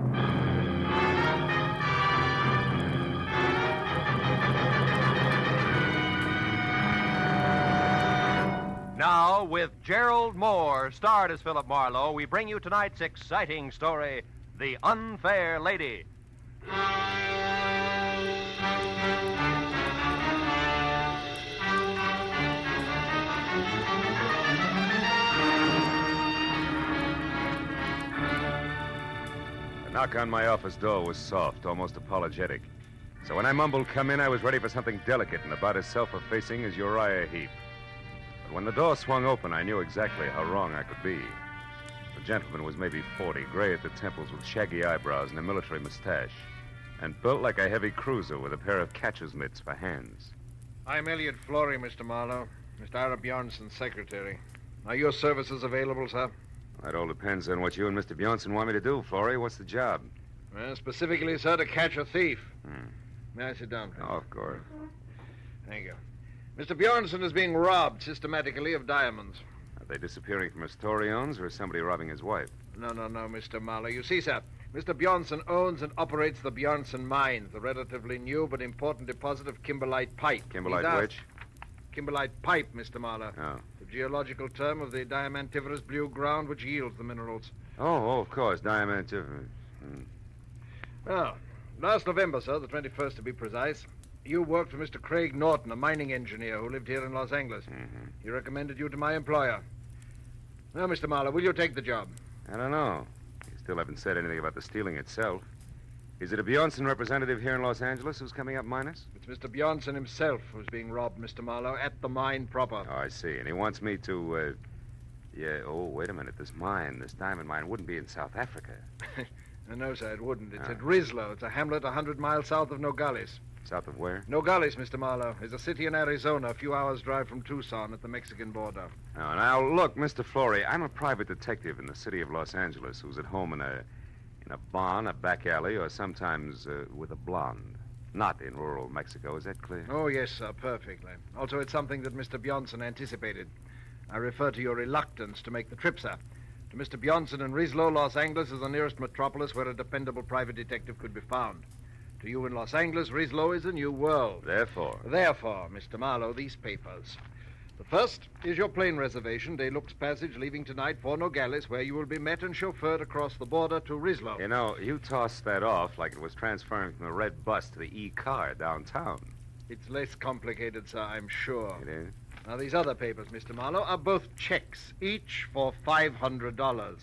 Speaker 9: Now, with Gerald Moore, starred as Philip Marlowe, we bring you tonight's exciting story, The Unfair Lady.
Speaker 15: The knock on my office door was soft, almost apologetic. So when I mumbled, "Come in," I was ready for something delicate and about as self-effacing as Uriah Heep. But when the door swung open, I knew exactly how wrong I could be. The gentleman was maybe 40, gray at the temples with shaggy eyebrows and a military mustache, and built like a heavy cruiser with a pair of catcher's mitts for hands.
Speaker 18: I'm Elliot Flory, Mr. Marlowe. Mr. Ira Bjornson's secretary. Are your services available, sir?
Speaker 15: That all depends on what you and Mr. Bjornson want me to do, Flory. What's the job?
Speaker 18: Well, specifically, sir, to catch a thief. May I sit down, please?
Speaker 15: Oh, of course.
Speaker 18: Thank you. Mr. Bjornson is being robbed systematically of diamonds.
Speaker 15: Are they disappearing from a store he owns, or is somebody robbing his wife?
Speaker 18: No, Mr. Marlowe. You see, sir, Mr. Bjornson owns and operates the Bjornson Mines, the relatively new but important deposit of kimberlite pipe.
Speaker 15: Kimberlite which?
Speaker 18: Kimberlite pipe, Mr. Marlowe.
Speaker 15: Oh.
Speaker 18: The geological term of the diamantiferous blue ground which yields the minerals.
Speaker 15: Oh, of course, diamantiferous.
Speaker 18: Well, last November, sir, the 21st to be precise, you worked for Mr. Craig Norton, a mining engineer who lived here in Los Angeles. He recommended you to my employer. Now, Mr. Marlowe, will you take the job?
Speaker 15: I don't know. You still haven't said anything about the stealing itself. Is it a Bjornson representative here in Los Angeles who's coming up minus?
Speaker 18: It's Mr. Bjornson himself who's being robbed, Mr. Marlowe, at the mine proper.
Speaker 15: Oh, I see. And he wants me to, wait a minute. This diamond mine wouldn't be in South Africa.
Speaker 18: No, sir, it wouldn't. It's at Rislo. It's a hamlet 100 miles south of Nogales.
Speaker 15: South of where?
Speaker 18: Nogales, Mr. Marlowe, is a city in Arizona, a few hours' drive from Tucson at the Mexican border.
Speaker 15: Oh, now, look, Mr. Flory, I'm a private detective in the city of Los Angeles who's at home in a barn, a back alley, or sometimes with a blonde. Not in rural Mexico, is that clear?
Speaker 18: Oh, yes, sir, perfectly. Also, it's something that Mr. Bjornson anticipated. I refer to your reluctance to make the trip, sir. To Mr. Bjornson in Rislo, Los Angeles is the nearest metropolis where a dependable private detective could be found. To you in Los Angeles, Rislo is a new world.
Speaker 15: Therefore,
Speaker 18: Mr. Marlowe, these papers. The first is your plane reservation, De Luxe Passage, leaving tonight for Nogales, where you will be met and chauffeured across the border to Rislo.
Speaker 15: You know, you tossed that off like it was transferring from the red bus to the E-car downtown.
Speaker 18: It's less complicated, sir, I'm sure.
Speaker 15: It is?
Speaker 18: Now, these other papers, Mr. Marlowe, are both checks, each for $500.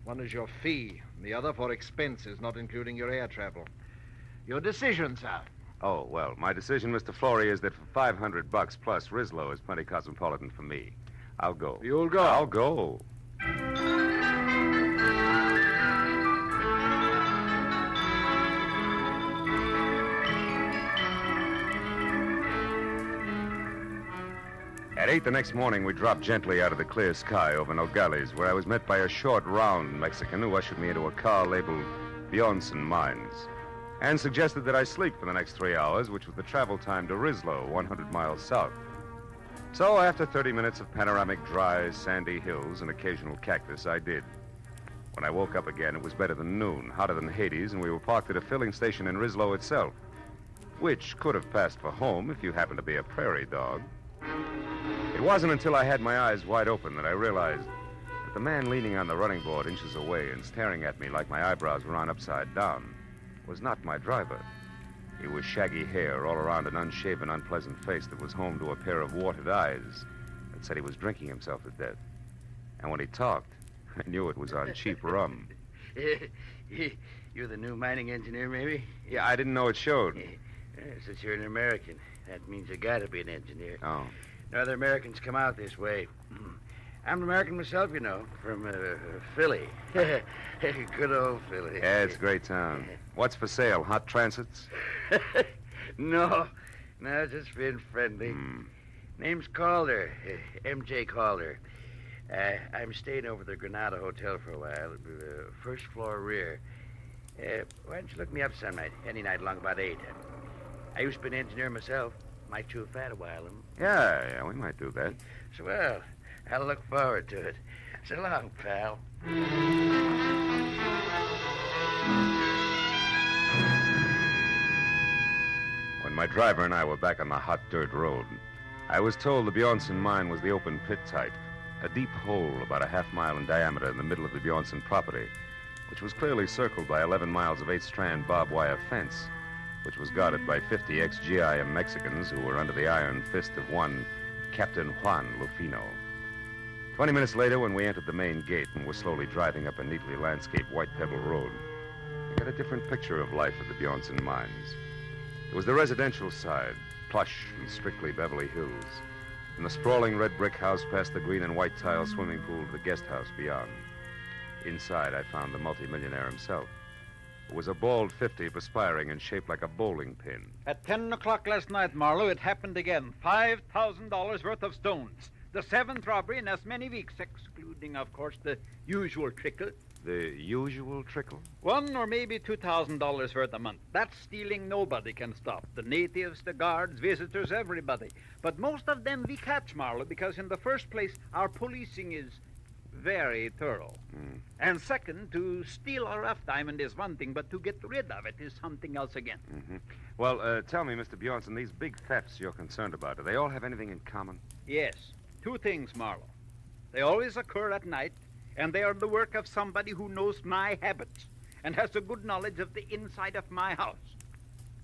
Speaker 18: One is your fee, and the other for expenses, not including your air travel. Your decision, sir.
Speaker 15: Oh, well, my decision, Mr. Flory, is that for $500 plus, Rislo is plenty cosmopolitan for me. I'll go.
Speaker 18: You'll go?
Speaker 15: I'll go. At 8 the next morning, we dropped gently out of the clear sky over Nogales, where I was met by a short, round Mexican who ushered me into a car labeled Bjornson Mines, and suggested that I sleep for the next 3 hours, which was the travel time to Rislo, 100 miles south. So after 30 minutes of panoramic, dry, sandy hills and occasional cactus, I did. When I woke up again, it was better than noon, hotter than Hades, and we were parked at a filling station in Rislo itself, which could have passed for home if you happened to be a prairie dog. It wasn't until I had my eyes wide open that I realized that the man leaning on the running board inches away and staring at me like my eyebrows were on upside down was not my driver. He was shaggy hair all around an unshaven, unpleasant face that was home to a pair of watered eyes that said he was drinking himself to death. And when he talked, I knew it was on cheap rum.
Speaker 8: You're the new mining engineer, maybe?
Speaker 15: Yeah, I didn't know it showed.
Speaker 8: Since you're an American, that means you gotta be an engineer.
Speaker 15: Oh.
Speaker 8: No other Americans come out this way. I'm an American myself, you know, from Philly. Good old Philly.
Speaker 15: Yeah, it's a great town. What's for sale? Hot transits?
Speaker 8: No, just being friendly. Name's Calder, M.J. Calder. I'm staying over at the Granada Hotel for a while, first floor rear. Why don't you look me up some night, any night along about 8? I used to be an engineer myself. Might chew fat a while.
Speaker 15: Yeah, we might do that.
Speaker 8: So, well, I'll look forward to it. So long, pal.
Speaker 15: When my driver and I were back on the hot dirt road, I was told the Bjornson mine was the open pit type, a deep hole about a half-mile in diameter in the middle of the Bjornson property, which was clearly circled by 11 miles of 8-strand barbed wire fence, which was guarded by 50 ex-GIM Mexicans who were under the iron fist of one Captain Juan Lufino. 20 minutes later, when we entered the main gate and were slowly driving up a neatly landscaped white pebble road, I got a different picture of life at the Bjornson mines. It was the residential side, plush and strictly Beverly Hills, and the sprawling red brick house past the green and white tile swimming pool to the guest house beyond. Inside, I found the multimillionaire himself. It was a bald 50, perspiring and shaped like a bowling pin.
Speaker 3: At 10 o'clock last night, Marlowe, it happened again. $5,000 worth of stones. The 7th robbery in as many weeks, excluding, of course, the usual trickle.
Speaker 15: The usual trickle?
Speaker 3: $1,000 or maybe $2,000 worth a month. That stealing nobody can stop. The natives, the guards, visitors, everybody. But most of them we catch, Marlowe, because in the first place, our policing is very thorough. And second, to steal a rough diamond is one thing, but to get rid of it is something else again.
Speaker 15: Well, tell me, Mr. Bjornson, these big thefts you're concerned about, do they all have anything in common?
Speaker 3: Yes. 2 things, Marlowe. They always occur at night, and they are the work of somebody who knows my habits and has a good knowledge of the inside of my house.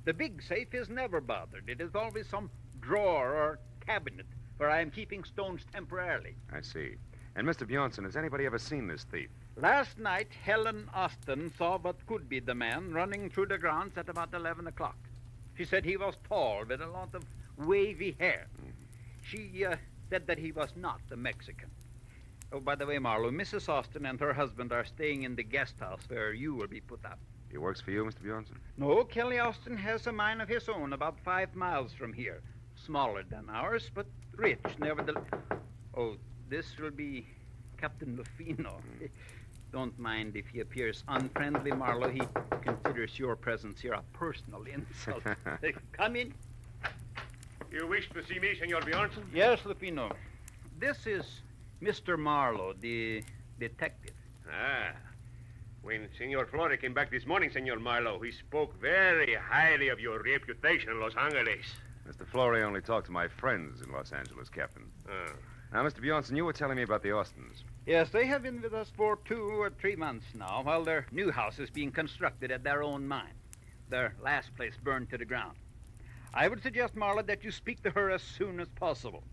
Speaker 3: The big safe is never bothered. It is always some drawer or cabinet where I am keeping stones temporarily.
Speaker 15: I see. And, Mr. Bjornson, has anybody ever seen this thief?
Speaker 3: Last night, Helen Austin saw what could be the man running through the grounds at about 11 o'clock. She said he was tall with a lot of wavy hair. She said that he was not a Mexican. Oh, by the way, Marlowe, Mrs. Austin and her husband are staying in the guest house where you will be put up.
Speaker 15: He works for you, Mr. Bjornson?
Speaker 3: No, Kelly Austin has a mine of his own about 5 miles from here. Smaller than ours, but rich, nevertheless. Oh, this will be Captain Lufino. Don't mind if he appears unfriendly, Marlowe. He considers your presence here a personal insult. Come in.
Speaker 14: You wish to see me, Senor Bjornson?
Speaker 3: Yes, Lufino. This is Mr. Marlowe, the detective.
Speaker 14: Ah. When Senor Flore came back this morning, Senor Marlowe, he spoke very highly of your reputation in Los Angeles.
Speaker 15: Mr. Flore only talked to my friends in Los Angeles, Captain. Now, Mr. Bjornson, you were telling me about the Austins.
Speaker 3: Yes, they have been with us for 2 or 3 months now, while their new house is being constructed at their own mine. Their last place burned to the ground. I would suggest, Marlowe, that you speak to her as soon as possible.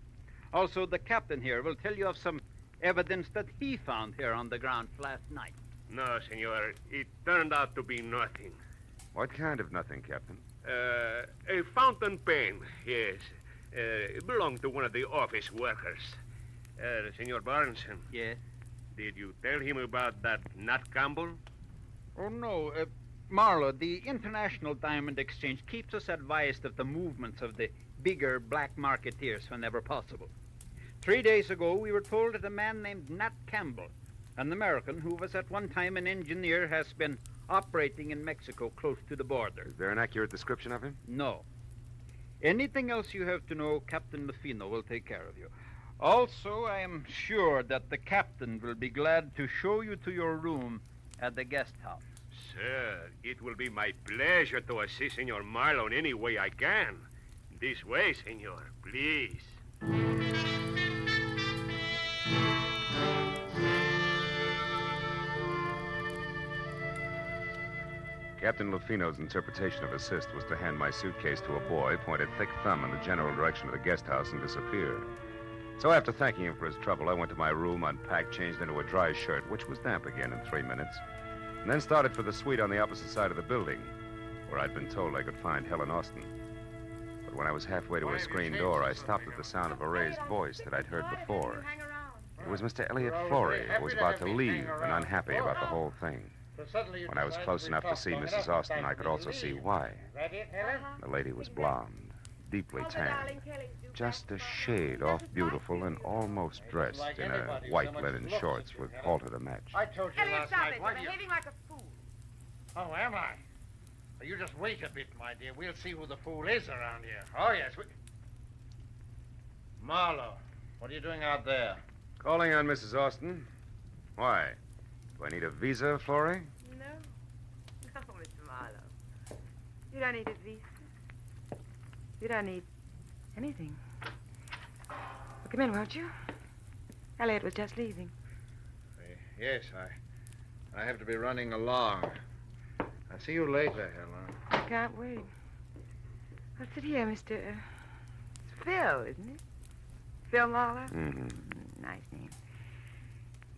Speaker 3: Also, the captain here will tell you of some evidence that he found here on the ground last night.
Speaker 14: No, Senor. It turned out to be nothing.
Speaker 15: What kind of nothing, Captain?
Speaker 14: A fountain pen, yes. It belonged to one of the office workers. Senor Barnson.
Speaker 3: Yes?
Speaker 14: Did you tell him about that Nat Campbell?
Speaker 3: Oh, no. Marlowe, the International Diamond Exchange keeps us advised of the movements of the bigger black marketeers whenever possible. 3 days ago, we were told that a man named Nat Campbell, an American who was at one time an engineer, has been operating in Mexico close to the border.
Speaker 15: Is there an accurate description of him?
Speaker 3: No. Anything else you have to know, Captain Lufino will take care of you. Also, I am sure that the captain will be glad to show you to your room at the guest house.
Speaker 14: Sir, it will be my pleasure to assist Senor Marlowe in any way I can. This way, Senor, please.
Speaker 15: Captain Lufino's interpretation of assist was to hand my suitcase to a boy, point a thick thumb in the general direction of the guest house, and disappear. So after thanking him for his trouble, I went to my room, unpacked, changed into a dry shirt, which was damp again in 3 minutes, and then started for the suite on the opposite side of the building, where I'd been told I could find Helen Austin. But when I was halfway to a screen door, I stopped at the sound of a raised voice that I'd heard before. It was Mr. Elliot Flory, who was about to leave and unhappy about the whole thing. When I was close enough to see Mrs. Austin, I could also see why. The lady was blonde, deeply tanned, just a shade off beautiful and almost dressed in a white linen shorts with halter to match.
Speaker 16: I told you
Speaker 4: Elliot,
Speaker 16: last
Speaker 4: stop
Speaker 16: night.
Speaker 4: it.
Speaker 16: Why
Speaker 4: You're
Speaker 16: do you...
Speaker 4: behaving like a fool.
Speaker 16: Oh, am I? Well, you just wait a bit, my dear. We'll see who the fool is around here. Oh, yes. Marlowe, what are you doing out there?
Speaker 15: Calling on Mrs. Austin. Why? Do I need a visa, Flory?
Speaker 11: No. No, Mr. Marlowe. You don't need a visa. You don't need anything. Well, come in, won't you? Elliot was just leaving.
Speaker 16: Yes, I have to be running along. I'll see you later, Helen.
Speaker 11: I can't wait. I'll sit here, Mr. It's Phil, isn't it? Phil Marlowe?
Speaker 15: Mm-hmm.
Speaker 11: Nice name.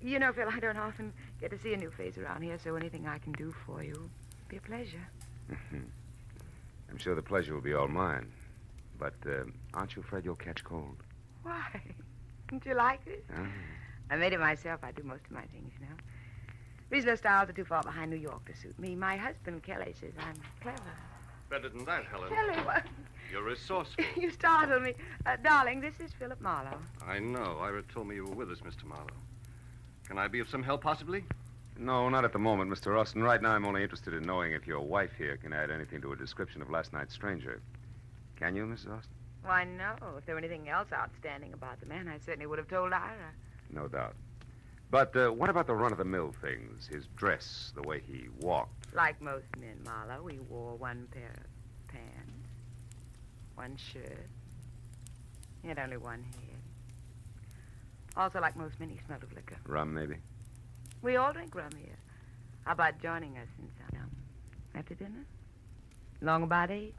Speaker 11: You know, Phil, I don't often get to see a new face around here, so anything I can do for you will be a pleasure.
Speaker 15: I'm sure the pleasure will be all mine. But aren't you afraid you'll catch cold?
Speaker 11: Why? Don't you like it?
Speaker 15: Ah.
Speaker 11: I made it myself. I do most of my things, you know. Regional styles are too far behind New York to suit me. My husband, Kelly, says I'm clever.
Speaker 12: Better than that, Helen.
Speaker 11: Kelly, what?
Speaker 12: You're resourceful.
Speaker 11: You startled me. Darling, this is Philip Marlowe.
Speaker 12: I know. Ira told me you were with us, Mr. Marlowe. Can I be of some help, possibly?
Speaker 15: No, not at the moment, Mr. Austin. Right now, I'm only interested in knowing if your wife here can add anything to a description of last night's stranger. Can you, Mrs. Austin?
Speaker 11: Why, no. If there were anything else outstanding about the man, I certainly would have told Ira.
Speaker 15: No doubt. But what about the run-of-the-mill things? His dress, the way he walked.
Speaker 11: Like most men, Marlowe, he wore one pair of pants, one shirt. He had only one head. Also, like most men, he smelled of liquor.
Speaker 15: Rum, maybe?
Speaker 11: We all drink rum here. How about joining us in some after dinner? Long about 8?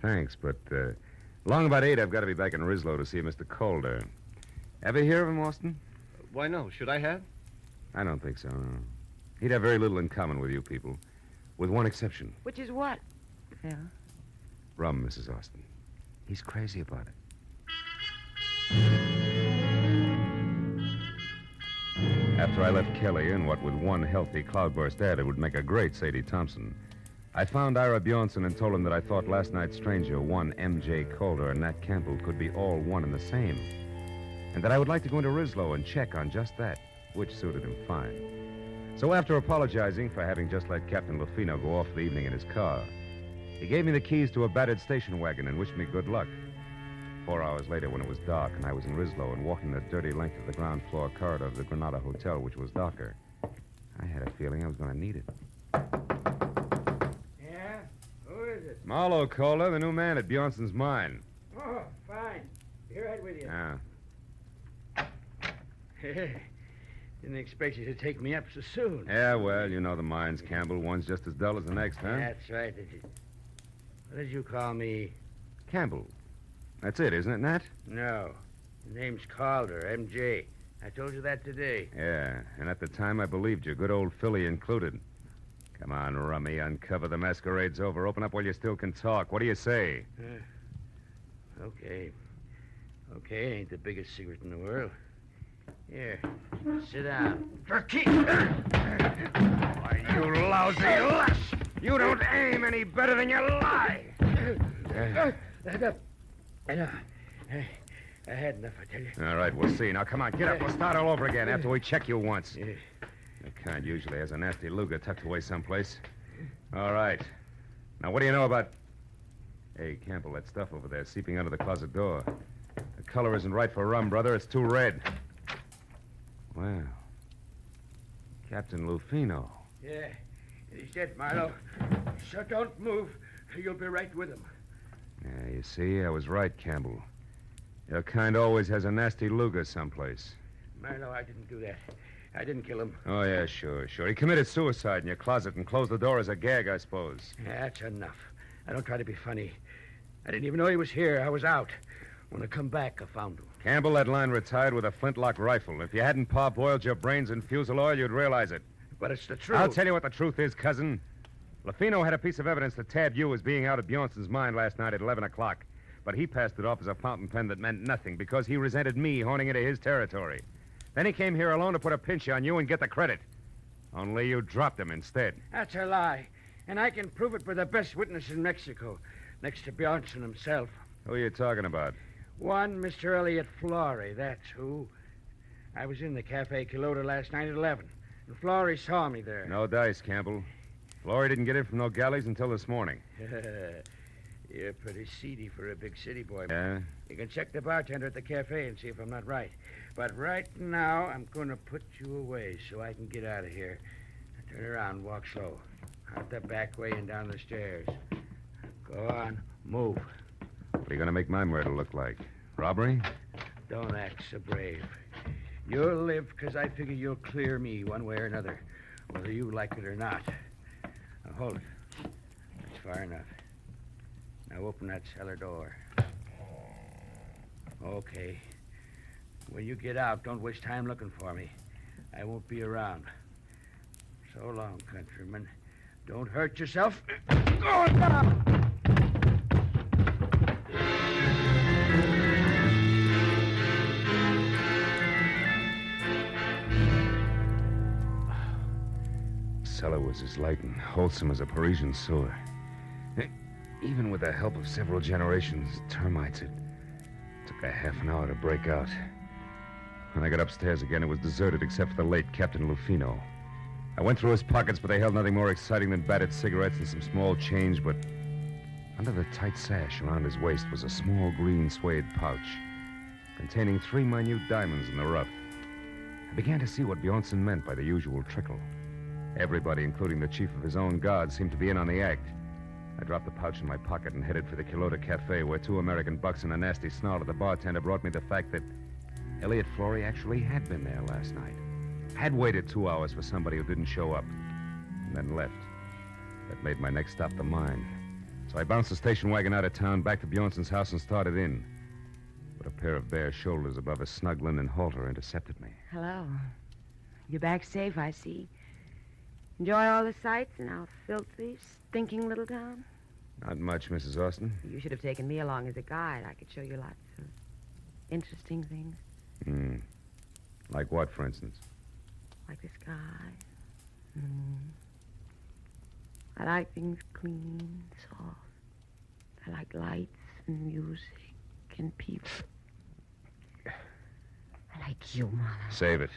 Speaker 15: Thanks, but long about 8, I've got to be back in Rislow to see Mr. Calder. Ever hear of him, Austin?
Speaker 12: Why, no. Should I have?
Speaker 15: I don't think so, no. He'd have very little in common with you people, with one exception.
Speaker 11: Which is what, Phil?
Speaker 15: Rum, Mrs. Austin. He's crazy about it. After I left Kelly in what with one healthy cloudburst added would make a great Sadie Thompson, I found Ira Bjornson and told him that I thought last night's stranger, one M.J. Calder and Nat Campbell, could be all one and the same, and that I would like to go into Rislow and check on just that, which suited him fine. So after apologizing for having just let Captain Lufino go off the evening in his car, he gave me the keys to a battered station wagon and wished me good luck. 4 hours later, when it was dark and I was in Rislow and walking the dirty length of the ground floor corridor of the Granada Hotel, which was darker, I had a feeling I was going to need it.
Speaker 5: Yeah? Who is it?
Speaker 15: Marlowe, Calder, the new man at Bjornson's mine.
Speaker 5: Oh, fine. Be right with you.
Speaker 15: Yeah.
Speaker 23: Didn't expect you to take me up so soon.
Speaker 15: Yeah, well, you know the mines, Campbell. One's just as dull as the next, huh?
Speaker 23: That's right. What did you call me?
Speaker 15: Campbell. That's it, isn't it, Nat?
Speaker 23: No. The name's Calder, M.J. I told you that today.
Speaker 15: Yeah, and at the time I believed you, good old Philly included. Come on, Rummy, uncover the masquerade's over. Open up while you still can talk. What do you say?
Speaker 23: Okay. Okay, ain't the biggest secret in the world. Here, sit down.
Speaker 15: Turkey! Why, you lousy lush! You don't aim any better than you lie!
Speaker 23: I had enough, I tell you.
Speaker 15: All right, we'll see. Now, come on, get up. We'll start all over again after we check you once. The kind usually has a nasty Luger tucked away someplace. All right. Now, what do you know about... Hey, Campbell, that stuff over there seeping under the closet door. The color isn't right for rum, brother. It's too red. Well, Captain Lufino.
Speaker 23: Yeah, he said, Marlowe, so don't move. You'll be right with him.
Speaker 15: Yeah, you see, I was right, Campbell. Your kind always has a nasty Luger someplace.
Speaker 23: Marlowe, I didn't do that. I didn't kill him.
Speaker 15: Oh, yeah, sure. He committed suicide in your closet and closed the door as a gag, I suppose.
Speaker 23: Yeah, that's enough. I don't try to be funny. I didn't even know he was here. I was out. When I come back, I found him.
Speaker 15: Campbell, that line retired with a flintlock rifle. If you hadn't parboiled your brains in fusel oil, you'd realize it.
Speaker 23: But it's the truth.
Speaker 15: I'll tell you what the truth is, cousin. Lufino had a piece of evidence that tabbed you as being out at Bjornson's mine last night at 11 o'clock. But he passed it off as a fountain pen that meant nothing because he resented me horning into his territory. Then he came here alone to put a pinch on you and get the credit. Only you dropped him instead.
Speaker 23: That's a lie. And I can prove it by the best witness in Mexico, next to Bjornson himself.
Speaker 15: Who are you talking about?
Speaker 23: One Mr. Elliot Flory, that's who. I was in the Cafe Quilota last night at 11, and Flory saw me there.
Speaker 15: No dice, Campbell. Flory didn't get in from no galleys until this morning.
Speaker 23: You're pretty seedy for a big city boy.
Speaker 15: Yeah?
Speaker 23: You can check the bartender at the cafe and see if I'm not right. But right now, I'm going to put you away so I can get out of here. Now, turn around and walk slow. Out the back way and down the stairs. Go on, move.
Speaker 15: What are you going to make my murder look like? Robbery?
Speaker 23: Don't act so brave. You'll live because I figure you'll clear me one way or another, whether you like it or not. Now, hold it. That's far enough. Now open that cellar door. Okay. When you get out, don't waste time looking for me. I won't be around. So long, countryman. Don't hurt yourself. Go down!
Speaker 15: The cellar was as light and wholesome as a Parisian sewer. Even with the help of several generations of termites, it took a half an hour to break out. When I got upstairs again, it was deserted except for the late Captain Lufino. I went through his pockets, but they held nothing more exciting than battered cigarettes and some small change, but under the tight sash around his waist was a small green suede pouch containing 3 minute diamonds in the rough. I began to see what Bjornson meant by the usual trickle. Everybody, including the chief of his own guard, seemed to be in on the act. I dropped the pouch in my pocket and headed for the Quilota Cafe, where 2 American bucks and a nasty snarl at the bartender brought me the fact that Elliot Flory actually had been there last night. Had waited 2 hours for somebody who didn't show up, and then left. That made my next stop the mine. So I bounced the station wagon out of town, back to Bjornson's house, and started in. But a pair of bare shoulders above a snug linen halter intercepted me.
Speaker 2: Hello. You're back safe, I see. Enjoy all the sights in our filthy, stinking little town?
Speaker 15: Not much, Mrs. Austin.
Speaker 2: You should have taken me along as a guide. I could show you lots of interesting things.
Speaker 15: Like what, for instance?
Speaker 2: Like the sky and the moon. I like things clean, soft. I like lights and music and people. I like you, Mama.
Speaker 15: Save it.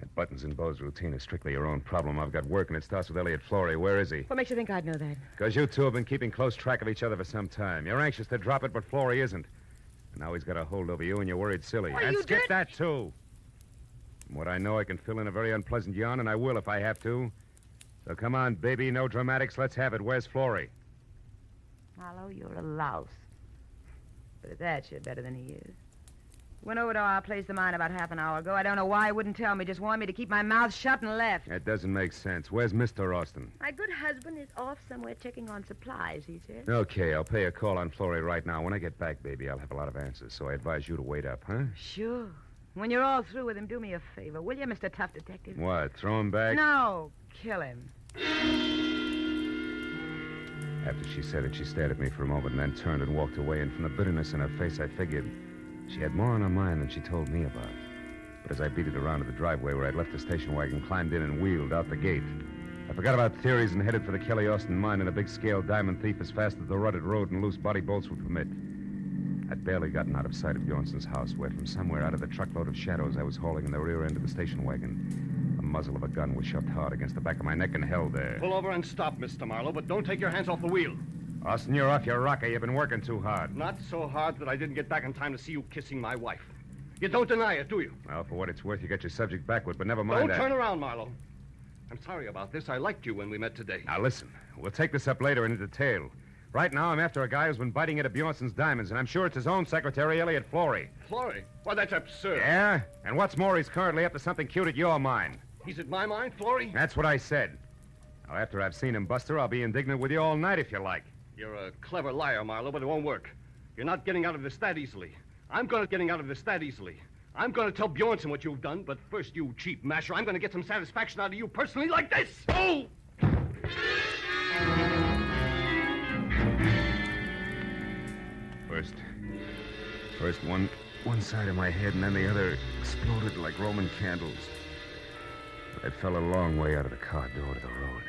Speaker 15: That buttons and bows routine is strictly your own problem. I've got work, and it starts with Elliot Flory. Where is he?
Speaker 2: What makes you think I'd know that?
Speaker 15: Because you two have been keeping close track of each other for some time. You're anxious to drop it, but Flory isn't. And now he's got a hold over you, and you're worried silly.
Speaker 2: Well,
Speaker 15: and
Speaker 2: you
Speaker 15: skip
Speaker 2: did-
Speaker 15: that, too. From what I know, I can fill in a very unpleasant yarn, and I will if I have to. So come on, baby, no dramatics. Let's have it. Where's Flory?
Speaker 2: Marlowe, you're a louse. But at that, you're better than he is. Went over to our place of mine about half an hour ago. I don't know why he wouldn't tell me. Just warned me to keep my mouth shut and left.
Speaker 15: That doesn't make sense. Where's Mr. Austin?
Speaker 2: My good husband is off somewhere checking on supplies, he said.
Speaker 15: Okay, I'll pay a call on Flory right now. When I get back, baby, I'll have a lot of answers, so I advise you to wait up, huh?
Speaker 2: Sure. When you're all through with him, do me a favor, will you, Mr. Tough Detective?
Speaker 15: What, throw him back?
Speaker 2: No, kill him.
Speaker 15: After she said it, she stared at me for a moment and then turned and walked away, and from the bitterness in her face, I figured she had more on her mind than she told me about. But as I beat it around to the driveway where I'd left the station wagon, climbed in and wheeled out the gate, I forgot about theories and headed for the Kelly Austin mine and a big-scale diamond thief as fast as the rutted road and loose body bolts would permit. I'd barely gotten out of sight of Bjornson's house, where from somewhere out of the truckload of shadows I was hauling in the rear end of the station wagon, the muzzle of a gun was shoved hard against the back of my neck and held there.
Speaker 12: Pull over and stop, Mr. Marlowe, but don't take your hands off the wheel.
Speaker 15: Austin, you're off your rocker. You've been working too hard.
Speaker 12: Not so hard that I didn't get back in time to see you kissing my wife. You don't deny it, do you?
Speaker 15: Well, for what it's worth, you got your subject backward, but never mind
Speaker 12: Don't
Speaker 15: that.
Speaker 12: turn around, Marlowe. I'm sorry about this. I liked you when we met today.
Speaker 15: Now, listen. We'll take this up later in detail. Right now, I'm after a guy who's been biting into Bjornson's diamonds, and I'm sure it's his own secretary, Elliot Flory.
Speaker 12: Flory? Why, that's absurd.
Speaker 15: Yeah? And what's more, he's currently up to something cute at your mine.
Speaker 12: He's at my mine, Flory?
Speaker 15: That's what I said. Now, after I've seen him, Buster, I'll be indignant with you all night if you like.
Speaker 12: You're a clever liar, Marlowe, but it won't work. You're not getting out of this that easily. I'm going to getting out of this that easily. I'm going to tell Bjornson what you've done, but first, you cheap masher, I'm going to get some satisfaction out of you personally like this. Oh! First
Speaker 15: one side of my head, and then the other exploded like Roman candles. But I fell a long way out of the car door to the road.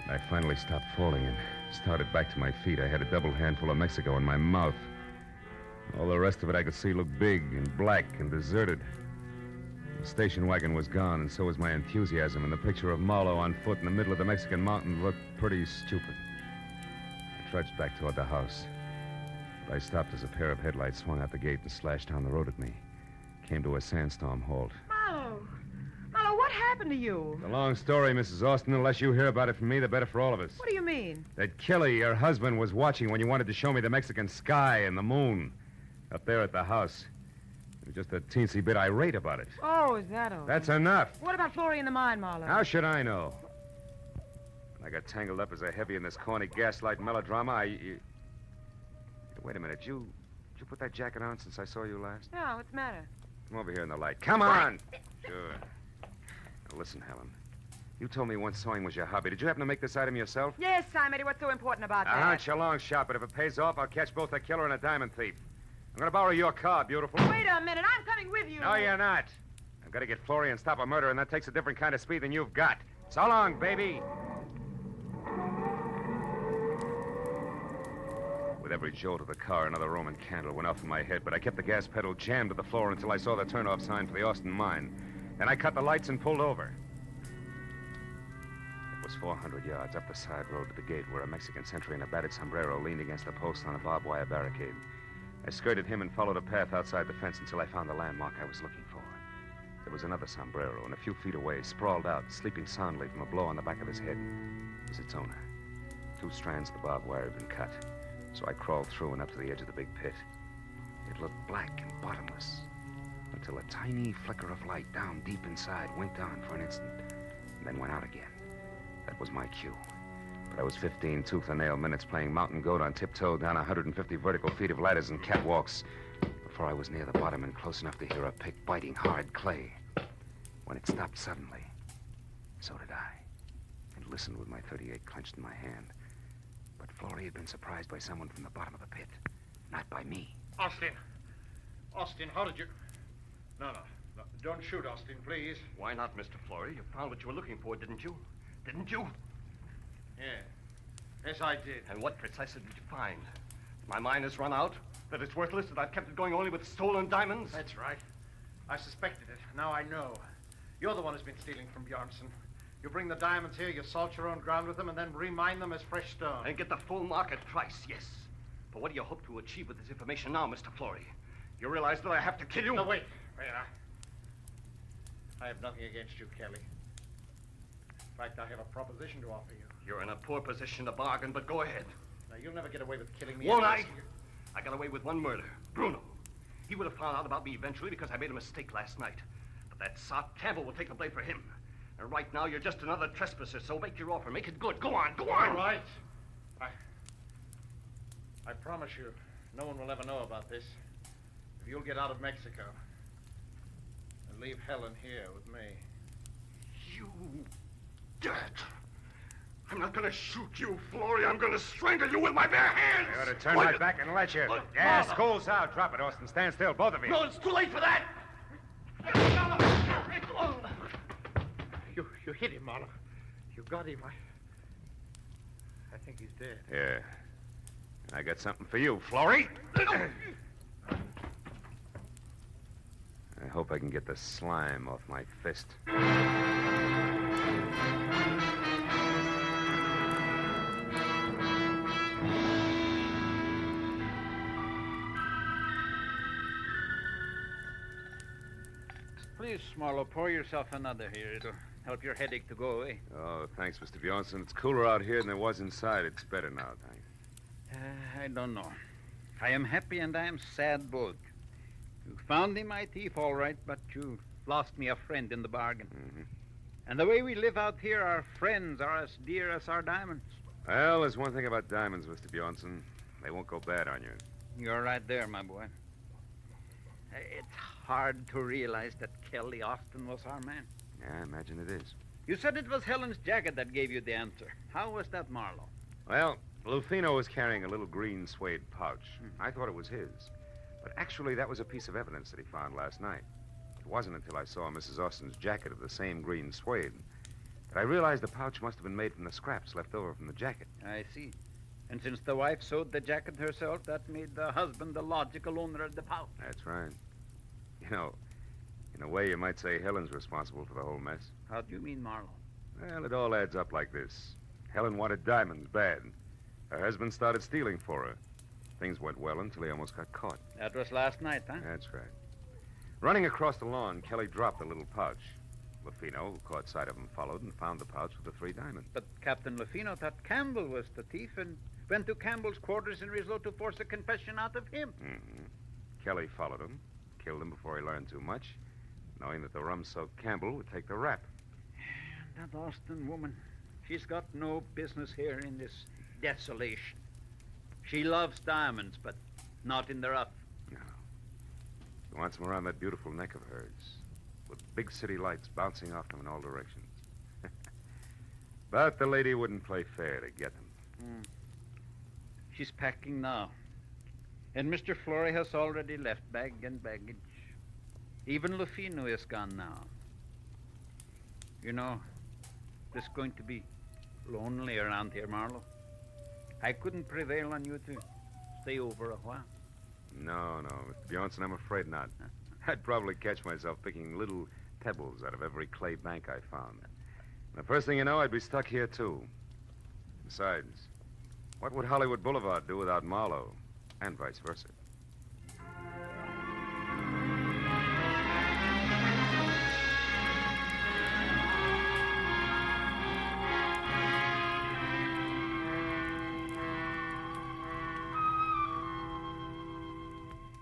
Speaker 15: When I finally stopped falling and started back to my feet, I had a double handful of Mexico in my mouth. All the rest of it I could see looked big and black and deserted. The station wagon was gone, and so was my enthusiasm, and the picture of Marlowe on foot in the middle of the Mexican mountain looked pretty stupid. I trudged back toward the house. But I stopped as a pair of headlights swung out the gate and slashed down the road at me. Came to a sandstorm halt.
Speaker 2: Marlowe! Marlowe, what happened to you?
Speaker 15: It's a long story, Mrs. Austin. The less you hear about it from me, the better for all of us.
Speaker 2: What do you mean?
Speaker 15: That Killy, your husband, was watching when you wanted to show me the Mexican sky and the moon up there at the house. He was just a teensy bit irate about it.
Speaker 2: Oh, is that all?
Speaker 15: That's enough.
Speaker 2: What about Florrie and the mine, Marlowe?
Speaker 15: How should I know? When I got tangled up as a heavy in this corny gaslight melodrama, Wait a minute. Did you put that jacket on since I saw you last?
Speaker 2: No, what's the matter?
Speaker 15: Come over here in the light. Come on! Sure. Now, listen, Helen. You told me once sewing was your hobby. Did you happen to make this item yourself?
Speaker 2: Yes, Simon. What's so important about that?
Speaker 15: It's your long shot, but if it pays off, I'll catch both a killer and a diamond thief. I'm going to borrow your car, beautiful.
Speaker 2: Wait a minute. I'm coming with you.
Speaker 15: No, you're not. I've got to get Florrie and stop a murder, and that takes a different kind of speed than you've got. So long, baby. With every jolt of the car, another Roman candle went off in my head, but I kept the gas pedal jammed to the floor until I saw the turnoff sign for the Austin mine. Then I cut the lights and pulled over. It was 400 yards up the side road to the gate where a Mexican sentry in a battered sombrero leaned against a post on a barbed wire barricade. I skirted him and followed a path outside the fence until I found the landmark I was looking for. There was another sombrero, and a few feet away, sprawled out, sleeping soundly from a blow on the back of his head, was its owner. 2 strands of the barbed wire had been cut. So I crawled through and up to the edge of the big pit. It looked black and bottomless until a tiny flicker of light down deep inside winked on for an instant and then went out again. That was my cue. But I was 15 tooth-and-nail minutes playing mountain goat on tiptoe down 150 vertical feet of ladders and catwalks before I was near the bottom and close enough to hear a pick biting hard clay. When it stopped suddenly, so did I, and listened with my .38 clenched in my hand. But Florrie had been surprised by someone from the bottom of the pit, not by me.
Speaker 16: Austin, how did you... No, don't shoot, Austin, please.
Speaker 12: Why not, Mr. Florrie? You found what you were looking for, didn't you? Didn't you?
Speaker 16: Yes, I did.
Speaker 12: And what precisely did you find? My mine has run out? That it's worthless? That I've kept it going only with stolen diamonds?
Speaker 16: That's right. I suspected it. Now I know. You're the one who's been stealing from Bjornson. You bring the diamonds here, you salt your own ground with them, and then remine them as fresh stone.
Speaker 12: And get the full market price, yes. But what do you hope to achieve with this information now, Mr. Florrie? You realize that I have to kill you?
Speaker 16: No, wait. I have nothing against you, Kelly. In fact, I have a proposition to offer you.
Speaker 12: You're in a poor position to bargain, but go ahead.
Speaker 16: Now, you'll never get away with killing me.
Speaker 12: Won't I? I got away with one murder. Bruno. He would have found out about me eventually because I made a mistake last night. But that sot Campbell will take the blame for him. And right now, you're just another trespasser, so make your offer. Make it good. Go on.
Speaker 16: All right. I promise you, no one will ever know about this. If you'll get out of Mexico and leave Helen here with me.
Speaker 12: You dirt. I'm not going to shoot you, Florrie. I'm going to strangle you with my bare hands.
Speaker 15: I ought to turn my back and let you. Gas, school's out. Drop it, Austin. Stand still, both of you.
Speaker 12: No, it's too late for that.
Speaker 16: You hit him, Marlowe. You got him. I think he's dead.
Speaker 15: Yeah. I got something for you, Florrie. I hope I can get the slime off my fist.
Speaker 3: Please, Marlowe, pour yourself another here. It'll help your headache to go away.
Speaker 15: Oh, thanks, Mr. Bjornson. It's cooler out here than it was inside. It's better now, thanks.
Speaker 3: I don't know. I am happy and I am sad both. You found me my thief, all right, but you lost me a friend in the bargain.
Speaker 15: Mm-hmm.
Speaker 3: And the way we live out here, our friends are as dear as our diamonds.
Speaker 15: Well, there's one thing about diamonds, Mr. Bjornson. They won't go bad on you.
Speaker 3: You're right there, my boy. It's hard to realize that Kelly Austin was our man.
Speaker 15: Yeah, I imagine it is.
Speaker 3: You said it was Helen's jacket that gave you the answer. How was that, Marlowe?
Speaker 15: Well, Lufino was carrying a little green suede pouch. I thought it was his. But actually, that was a piece of evidence that he found last night. It wasn't until I saw Mrs. Austin's jacket of the same green suede that I realized the pouch must have been made from the scraps left over from the jacket.
Speaker 3: I see. And since the wife sewed the jacket herself, that made the husband the logical owner of the pouch.
Speaker 15: That's right. You know, in a way, you might say Helen's responsible for the whole mess.
Speaker 3: How do you mean, Marlowe?
Speaker 15: Well, it all adds up like this. Helen wanted diamonds bad. Her husband started stealing for her. Things went well until he almost got caught.
Speaker 3: That was last night, huh?
Speaker 15: That's right. Running across the lawn, Kelly dropped the little pouch. Lefino, who caught sight of him, followed and found the pouch with the 3 diamonds.
Speaker 3: But Captain Lefino thought Campbell was the thief and went to Campbell's quarters in Rislo to force a confession out of him.
Speaker 15: Mm-hmm. Kelly followed him, killed him before he learned too much, knowing that the rum-soaked Campbell would take the rap.
Speaker 3: That Austin woman, she's got no business here in this desolation. She loves diamonds, but not in the rough.
Speaker 15: No. She wants them around that beautiful neck of hers, with big city lights bouncing off them in all directions. But the lady wouldn't play fair to get them.
Speaker 3: She's packing now. And Mr. Flory has already left bag and baggage. Even Lefino is gone now. You know, it's going to be lonely around here, Marlowe. I couldn't prevail on you to stay over a while.
Speaker 15: No, Mr. Bjornson, I'm afraid not. I'd probably catch myself picking little pebbles out of every clay bank I found. And the first thing you know, I'd be stuck here, too. Besides, what would Hollywood Boulevard do without Marlowe? And vice versa.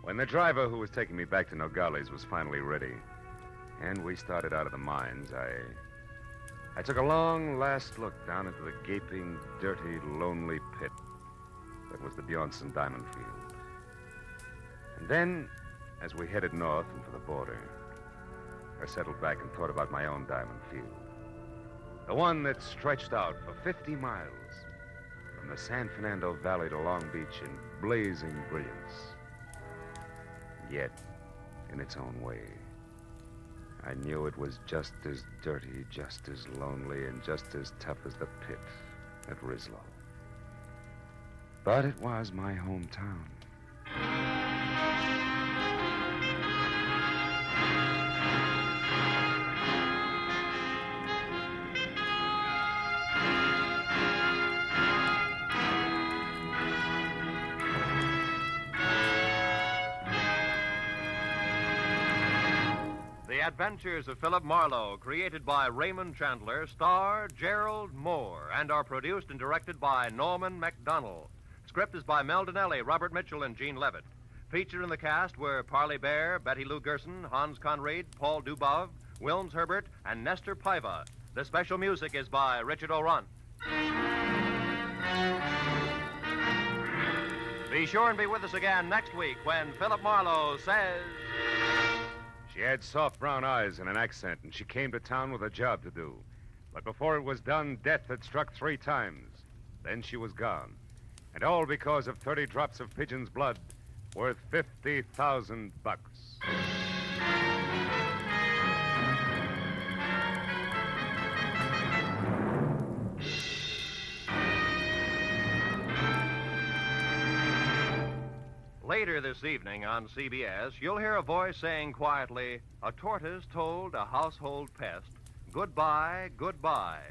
Speaker 15: When the driver who was taking me back to Nogales was finally ready, and we started out of the mines, I took a long last look down into the gaping, dirty, lonely pit that was the Bjornson diamond field. And then, as we headed north and for the border, I settled back and thought about my own diamond field. The one that stretched out for 50 miles from the San Fernando Valley to Long Beach in blazing brilliance. Yet, in its own way, I knew it was just as dirty, just as lonely, and just as tough as the pit at Rislo. But it was my hometown.
Speaker 9: The Adventures of Philip Marlowe, created by Raymond Chandler, star Gerald Moore, and are produced and directed by Norman MacDonald. Script is by Mel Donnelly, Robert Mitchell, and Gene Levitt. Featured in the cast were Parley Bear, Betty Lou Gerson, Hans Conried, Paul Dubov, Wilms Herbert, and Nestor Paiva. The special music is by Richard O'Runt. Be sure and be with us again next week when Philip Marlowe says...
Speaker 15: She had soft brown eyes and an accent, and she came to town with a job to do. But before it was done, death had struck 3 times. Then she was gone. And all because of 30 drops of pigeon's blood worth $50,000.
Speaker 9: Later this evening on CBS, you'll hear a voice saying quietly, "A tortoise told a household pest, goodbye, goodbye."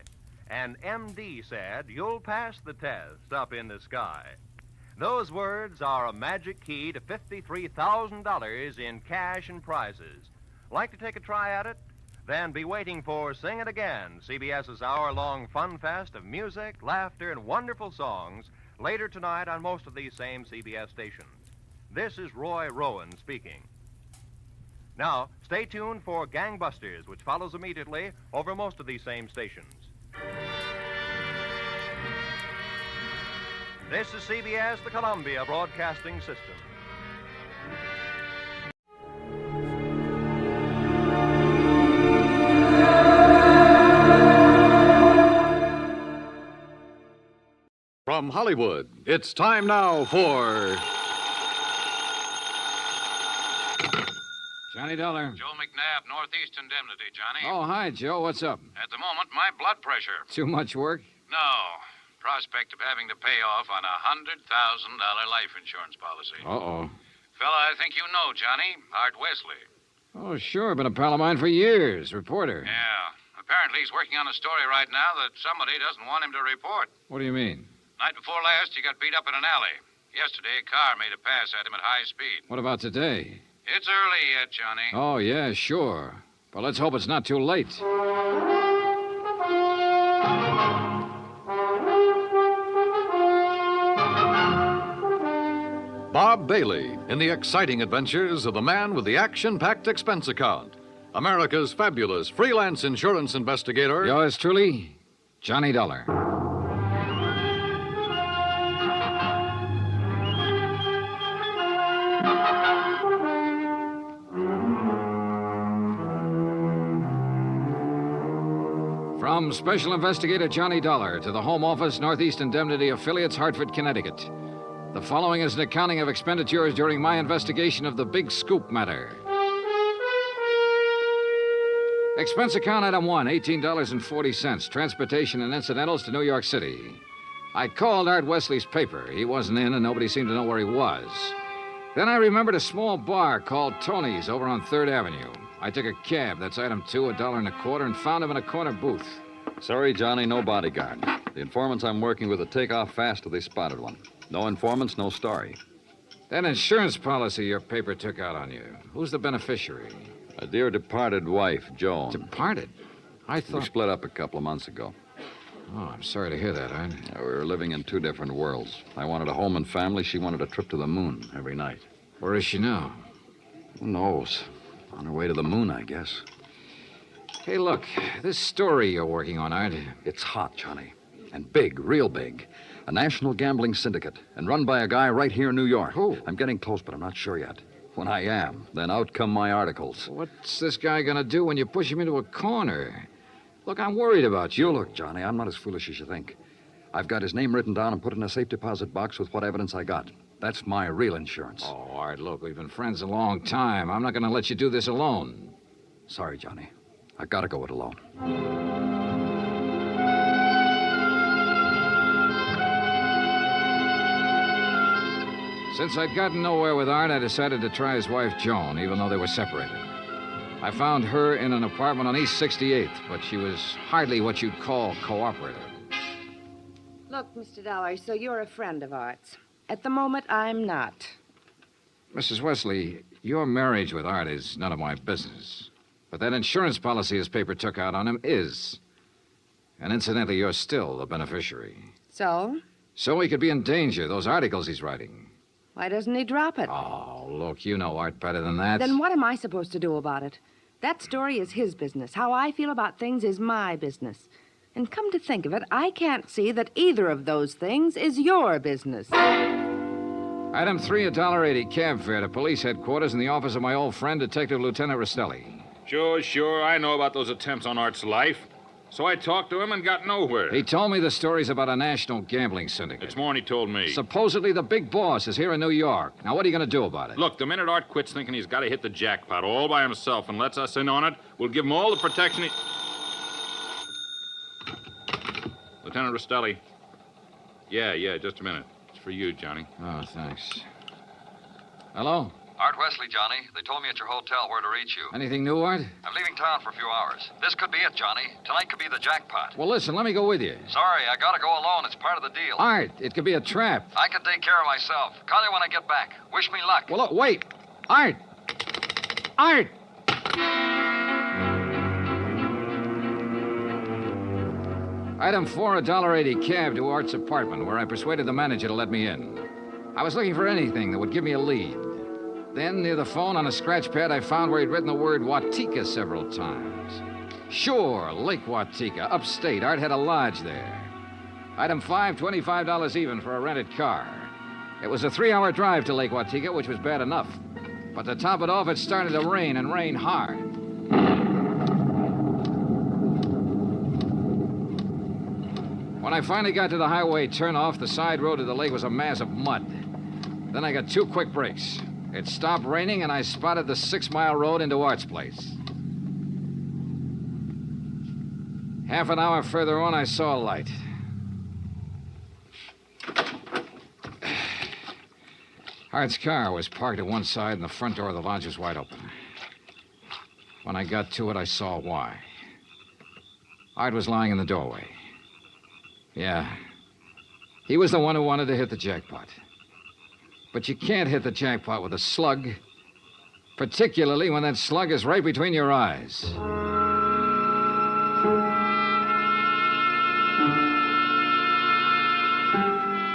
Speaker 9: And MD said, "You'll pass the test up in the sky." Those words are a magic key to $53,000 in cash and prizes. Like to take a try at it? Then be waiting for Sing It Again, CBS's hour-long fun fest of music, laughter, and wonderful songs later tonight on most of these same CBS stations. This is Roy Rowan speaking. Now, stay tuned for Gangbusters, which follows immediately over most of these same stations. This is CBS, the Columbia Broadcasting System.
Speaker 4: From Hollywood, it's time now for... Johnny Dollar.
Speaker 7: Joe McNabb, Northeast Indemnity, Johnny.
Speaker 4: Oh, hi, Joe. What's up?
Speaker 7: At the moment, my blood pressure.
Speaker 4: Too much work?
Speaker 7: No. Prospect of having to pay off on a $100,000 life insurance policy.
Speaker 4: Uh-oh.
Speaker 7: Fella I think you know, Johnny. Art Wesley.
Speaker 4: Oh, sure. Been a pal of mine for years. Reporter.
Speaker 7: Yeah. Apparently he's working on a story right now that somebody doesn't want him to report.
Speaker 4: What do you mean?
Speaker 7: Night before last, he got beat up in an alley. Yesterday, a car made a pass at him at high speed.
Speaker 4: What about today?
Speaker 7: It's early yet, Johnny.
Speaker 4: Oh, yeah, sure. But let's hope it's not too late.
Speaker 19: Bob Bailey in the exciting adventures of the man with the action-packed expense account. America's fabulous freelance insurance investigator.
Speaker 4: Yours truly, Johnny Dollar. From Special Investigator Johnny Dollar to the Home Office, Northeast Indemnity Affiliates, Hartford, Connecticut. The following is an accounting of expenditures during my investigation of the Big Scoop matter. Expense account item 1, $18.40, transportation and incidentals to New York City. I called Art Wesley's paper. He wasn't in, and nobody seemed to know where he was. Then I remembered a small bar called Tony's over on 3rd Avenue. I took a cab, that's item 2, $1.25, and found him in a corner booth.
Speaker 24: Sorry, Johnny, no bodyguard. The informants I'm working with will take off fast till they spotted one. No informants, no story.
Speaker 4: That insurance policy your paper took out on you, who's the beneficiary?
Speaker 24: A dear departed wife, Joan.
Speaker 4: Departed? I thought...
Speaker 24: We split up a couple of months ago.
Speaker 4: Oh, I'm sorry to hear that, Art.
Speaker 24: We were living in 2 different worlds. I wanted a home and family. She wanted a trip to the moon every night.
Speaker 4: Where is she now?
Speaker 24: Who knows? On her way to the moon, I guess.
Speaker 4: Hey, look, this story you're working on, Art.
Speaker 24: It's hot, Johnny. And big, real big. A national gambling syndicate, and run by a guy right here in New York.
Speaker 4: Who?
Speaker 24: I'm getting close, but I'm not sure yet. When I am, then out come my articles.
Speaker 4: What's this guy gonna do when you push him into a corner? Look, I'm worried about you.
Speaker 24: You look, Johnny, I'm not as foolish as you think. I've got his name written down and put in a safe deposit box with what evidence I got. That's my real insurance.
Speaker 4: Oh, Art, look, we've been friends a long time. I'm not gonna let you do this alone.
Speaker 24: Sorry, Johnny. I gotta go it alone.
Speaker 4: Since I'd gotten nowhere with Art, I decided to try his wife, Joan, even though they were separated. I found her in an apartment on East 68th, but she was hardly what you'd call cooperative.
Speaker 25: Look, Mr. Dollar, so you're a friend of Art's. At the moment, I'm not.
Speaker 4: Mrs. Wesley, your marriage with Art is none of my business. But that insurance policy his paper took out on him is. And incidentally, you're still the beneficiary.
Speaker 25: So?
Speaker 4: So he could be in danger, those articles he's writing.
Speaker 25: Why doesn't he drop it?
Speaker 4: Oh, look, you know Art better than that.
Speaker 25: Then what am I supposed to do about it? That story is his business. How I feel about things is my business. And come to think of it, I can't see that either of those things is your business.
Speaker 4: Item 3, $1.80 cab fare to police headquarters in the office of my old friend, Detective Lieutenant Rostelli.
Speaker 26: Sure. I know about those attempts on Art's life. So I talked to him and got nowhere.
Speaker 4: He told me the stories about a national gambling syndicate.
Speaker 26: It's more than he told me.
Speaker 4: Supposedly the big boss is here in New York. Now, what are you going to do about it?
Speaker 26: Look, the minute Art quits thinking he's got to hit the jackpot all by himself and lets us in on it, we'll give him all the protection he... Lieutenant Rostelli. Yeah, just a minute. It's for you, Johnny.
Speaker 4: Oh, thanks. Hello?
Speaker 27: Art Wesley, Johnny. They told me at your hotel where to reach you.
Speaker 4: Anything new, Art?
Speaker 27: I'm leaving town for a few hours. This could be it, Johnny. Tonight could be the jackpot.
Speaker 4: Well, listen, let me go with you.
Speaker 27: Sorry, I gotta go alone. It's part of the deal.
Speaker 4: Art, it could be a trap.
Speaker 27: I can take care of myself. Call you when I get back. Wish me luck.
Speaker 4: Well, look, wait. Art! Art! Item 4, $1.80 cab to Art's apartment, where I persuaded the manager to let me in. I was looking for anything that would give me a lead. Then, near the phone on a scratch pad, I found where he'd written the word Watika several times. Sure, Lake Watika, upstate. Art had a lodge there. Item 5, $25 even for a rented car. It was a 3-hour drive to Lake Watika, which was bad enough. But to top it off, it started to rain, and rain hard. When I finally got to the highway turnoff, the side road to the lake was a mass of mud. Then I got 2 quick breaks. It stopped raining, and I spotted the 6-mile road into Art's place. Half an hour further on, I saw a light. Art's car was parked at one side, and the front door of the lodge was wide open. When I got to it, I saw why. Art was lying in the doorway. Yeah. He was the one who wanted to hit the jackpot. But you can't hit the jackpot with a slug, particularly when that slug is right between your eyes.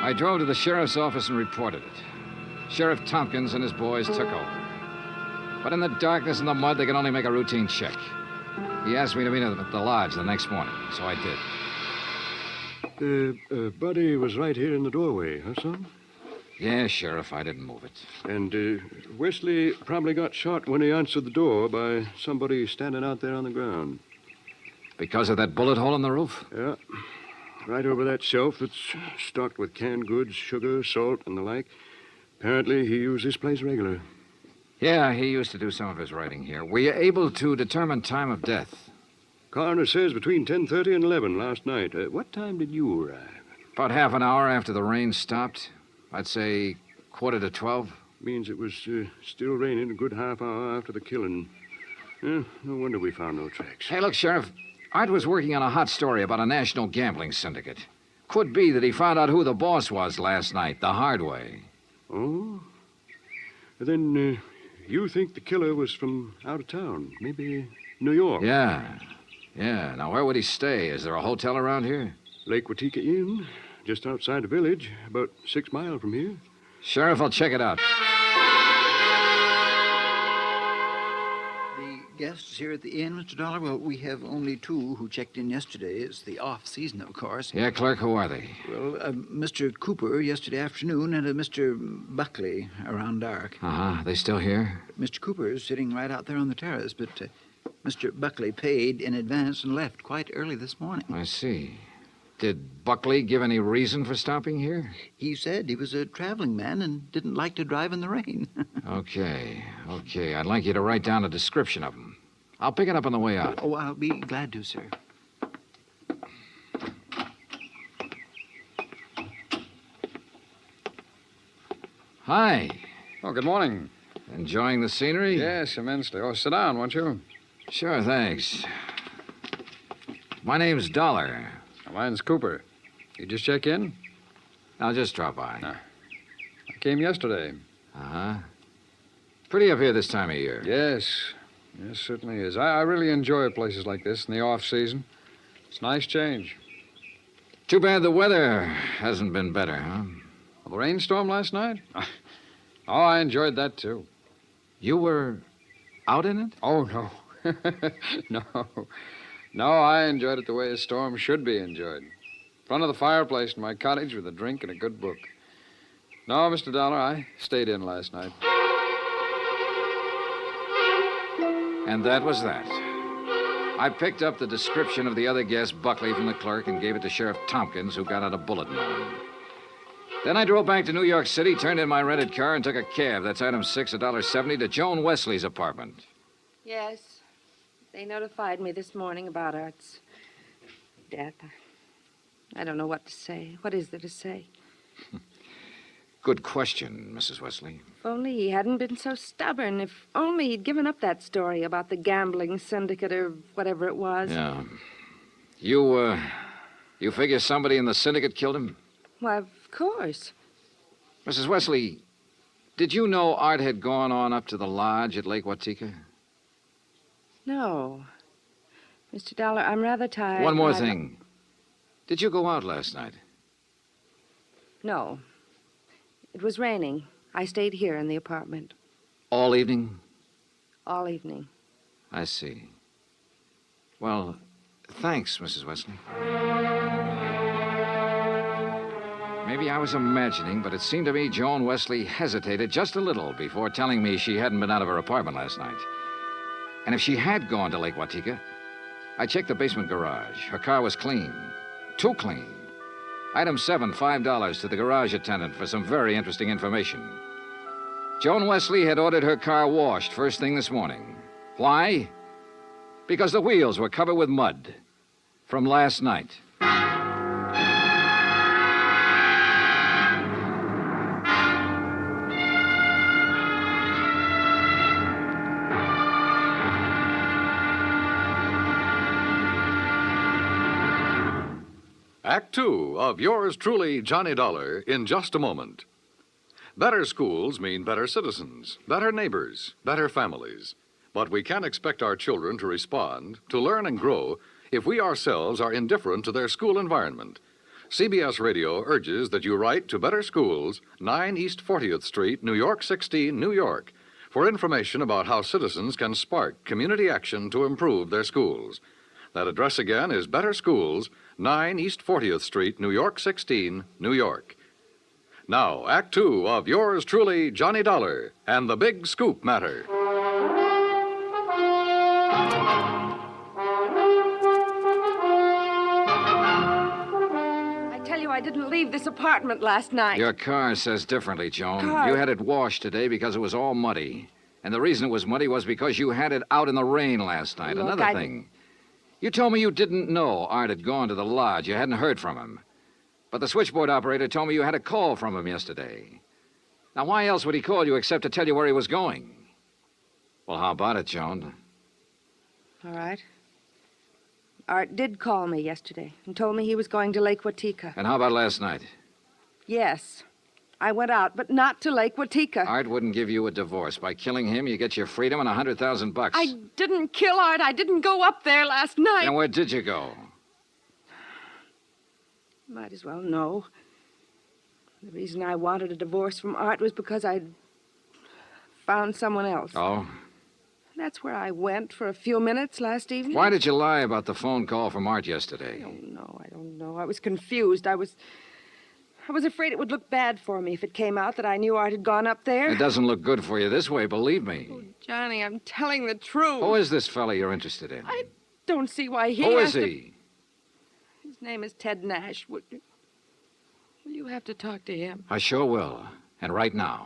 Speaker 4: I drove to the sheriff's office and reported it. Sheriff Tompkins and his boys took over. But in the darkness and the mud, they could only make a routine check. He asked me to meet him at the lodge the next morning, so I did.
Speaker 1: Buddy was right here in the doorway, huh, son?
Speaker 4: Yeah, Sheriff, I didn't move it.
Speaker 1: And Wesley probably got shot when he answered the door by somebody standing out there on the ground.
Speaker 4: Because of that bullet hole in the roof?
Speaker 1: Yeah. Right over that shelf that's stocked with canned goods, sugar, salt, and the like. Apparently, he used this place regular.
Speaker 4: Yeah, he used to do some of his writing here. Were you able to determine time of death?
Speaker 1: Coroner says between 10:30 and 11 last night. What time did you arrive?
Speaker 4: About half an hour after the rain stopped. I'd say 11:45.
Speaker 1: Means it was still raining a good half hour after the killing. No wonder we found no tracks.
Speaker 4: Hey, look, Sheriff. Art was working on a hot story about a national gambling syndicate. Could be that he found out who the boss was last night, the hard way.
Speaker 1: Oh? Then you think the killer was from out of town? Maybe New York?
Speaker 4: Yeah. Now, where would he stay? Is there a hotel around here?
Speaker 1: Lake Watika Inn, just outside the village, about 6 miles from here.
Speaker 4: Sheriff, I'll check it out.
Speaker 6: Guests here at the inn, Mr. Dollar? Well, we have only 2 who checked in yesterday. It's the off-season, of course.
Speaker 4: Yeah, clerk, who are they?
Speaker 6: Well, Mr. Cooper yesterday afternoon and Mr. Buckley around dark.
Speaker 4: Uh-huh. They still here?
Speaker 6: Mr. Cooper is sitting right out there on the terrace, but Mr. Buckley paid in advance and left quite early this morning.
Speaker 4: I see. Did Buckley give any reason for stopping here?
Speaker 6: He said he was a traveling man and didn't like to drive in the rain.
Speaker 4: Okay. I'd like you to write down a description of him. I'll pick it up on the way out.
Speaker 6: Oh, I'll be glad to, sir.
Speaker 4: Hi.
Speaker 10: Oh, good morning.
Speaker 4: Enjoying the scenery?
Speaker 10: Yes, immensely. Oh, sit down, won't you?
Speaker 4: Sure, thanks. My name's Dollar.
Speaker 10: Mine's Cooper. You just check in?
Speaker 4: I'll just drop by.
Speaker 10: I came yesterday.
Speaker 4: Uh-huh. Pretty up here this time of year.
Speaker 10: Yes, certainly is. I really enjoy places like this in the off-season. It's a nice change.
Speaker 4: Too bad the weather hasn't been better, huh?
Speaker 10: Well, the rainstorm last night? Oh, I enjoyed that, too.
Speaker 4: You were out in it?
Speaker 10: Oh, no. No, I enjoyed it the way a storm should be enjoyed. In front of the fireplace in my cottage with a drink and a good book. No, Mr. Dollar, I stayed in last night.
Speaker 4: And that was that. I picked up the description of the other guest, Buckley, from the clerk and gave it to Sheriff Tompkins, who got out a bulletin on him. Then I drove back to New York City, turned in my rented car, and took a cab. That's item 6, $1.70, to Joan Wesley's apartment.
Speaker 25: Yes. They notified me this morning about Art's death. I don't know what to say. What is there to say?
Speaker 4: Good question, Mrs. Wesley.
Speaker 25: If only he hadn't been so stubborn. If only he'd given up that story about the gambling syndicate or whatever it was.
Speaker 4: Yeah. You figure somebody in the syndicate killed him?
Speaker 25: Why, of course.
Speaker 4: Mrs. Wesley, did you know Art had gone on up to the lodge at Lake Watika?
Speaker 25: No. Mr. Dollar, I'm rather tired.
Speaker 4: One more thing. Did you go out last night?
Speaker 25: No. It was raining. I stayed here in the apartment.
Speaker 4: All evening?
Speaker 25: All evening.
Speaker 4: I see. Well, thanks, Mrs. Wesley. Maybe I was imagining, but it seemed to me Joan Wesley hesitated just a little before telling me she hadn't been out of her apartment last night. And if she had gone to Lake Watika, I checked the basement garage. Her car was clean. Too clean. Item 7, $5 to the garage attendant for some very interesting information. Joan Wesley had ordered her car washed first thing this morning. Why? Because the wheels were covered with mud from last night.
Speaker 19: Act Two of yours truly, Johnny Dollar, in just a moment. Better schools mean better citizens, better neighbors, better families. But we can't expect our children to respond, to learn and grow, if we ourselves are indifferent to their school environment. CBS Radio urges that you write to Better Schools, 9 East 40th Street, New York 16, New York, for information about how citizens can spark community action to improve their schools. That address again is Better Schools, 9 East 40th Street, New York 16, New York. Now, Act Two of yours truly, Johnny Dollar, and the Big Scoop Matter.
Speaker 25: I tell you, I didn't leave this apartment last night.
Speaker 4: Your car says differently, Joan.
Speaker 25: Car?
Speaker 4: You had it washed today because it was all muddy. And the reason it was muddy was because you had it out in the rain last night.
Speaker 25: Look,
Speaker 4: Another thing. You told me you didn't know Art had gone to the lodge. You hadn't heard from him. But the switchboard operator told me you had a call from him yesterday. Now, why else would he call you except to tell you where he was going? Well, how about it, Joan?
Speaker 25: All right. Art did call me yesterday and told me he was going to Lake Watika.
Speaker 4: And how about last night?
Speaker 25: Yes. I went out, but not to Lake Watika.
Speaker 4: Art wouldn't give you a divorce. By killing him, you get your freedom and $100,000.
Speaker 25: I didn't kill Art. I didn't go up there last night.
Speaker 4: Then where did you go?
Speaker 25: Might as well know. The reason I wanted a divorce from Art was because I'd found someone else.
Speaker 4: Oh?
Speaker 25: That's where I went for a few minutes last evening.
Speaker 4: Why did you lie about the phone call from Art yesterday?
Speaker 25: I don't know. I was confused. I was afraid it would look bad for me if it came out that I knew Art had gone up there.
Speaker 4: It doesn't look good for you this way, believe me.
Speaker 25: Oh, Johnny, I'm telling the truth.
Speaker 4: Who is this fella you're interested in?
Speaker 25: I don't see why he
Speaker 4: Who
Speaker 25: has
Speaker 4: is
Speaker 25: to...
Speaker 4: he?
Speaker 25: His name is Ted Nash. Will you have to talk to him?
Speaker 4: I sure will. And right now.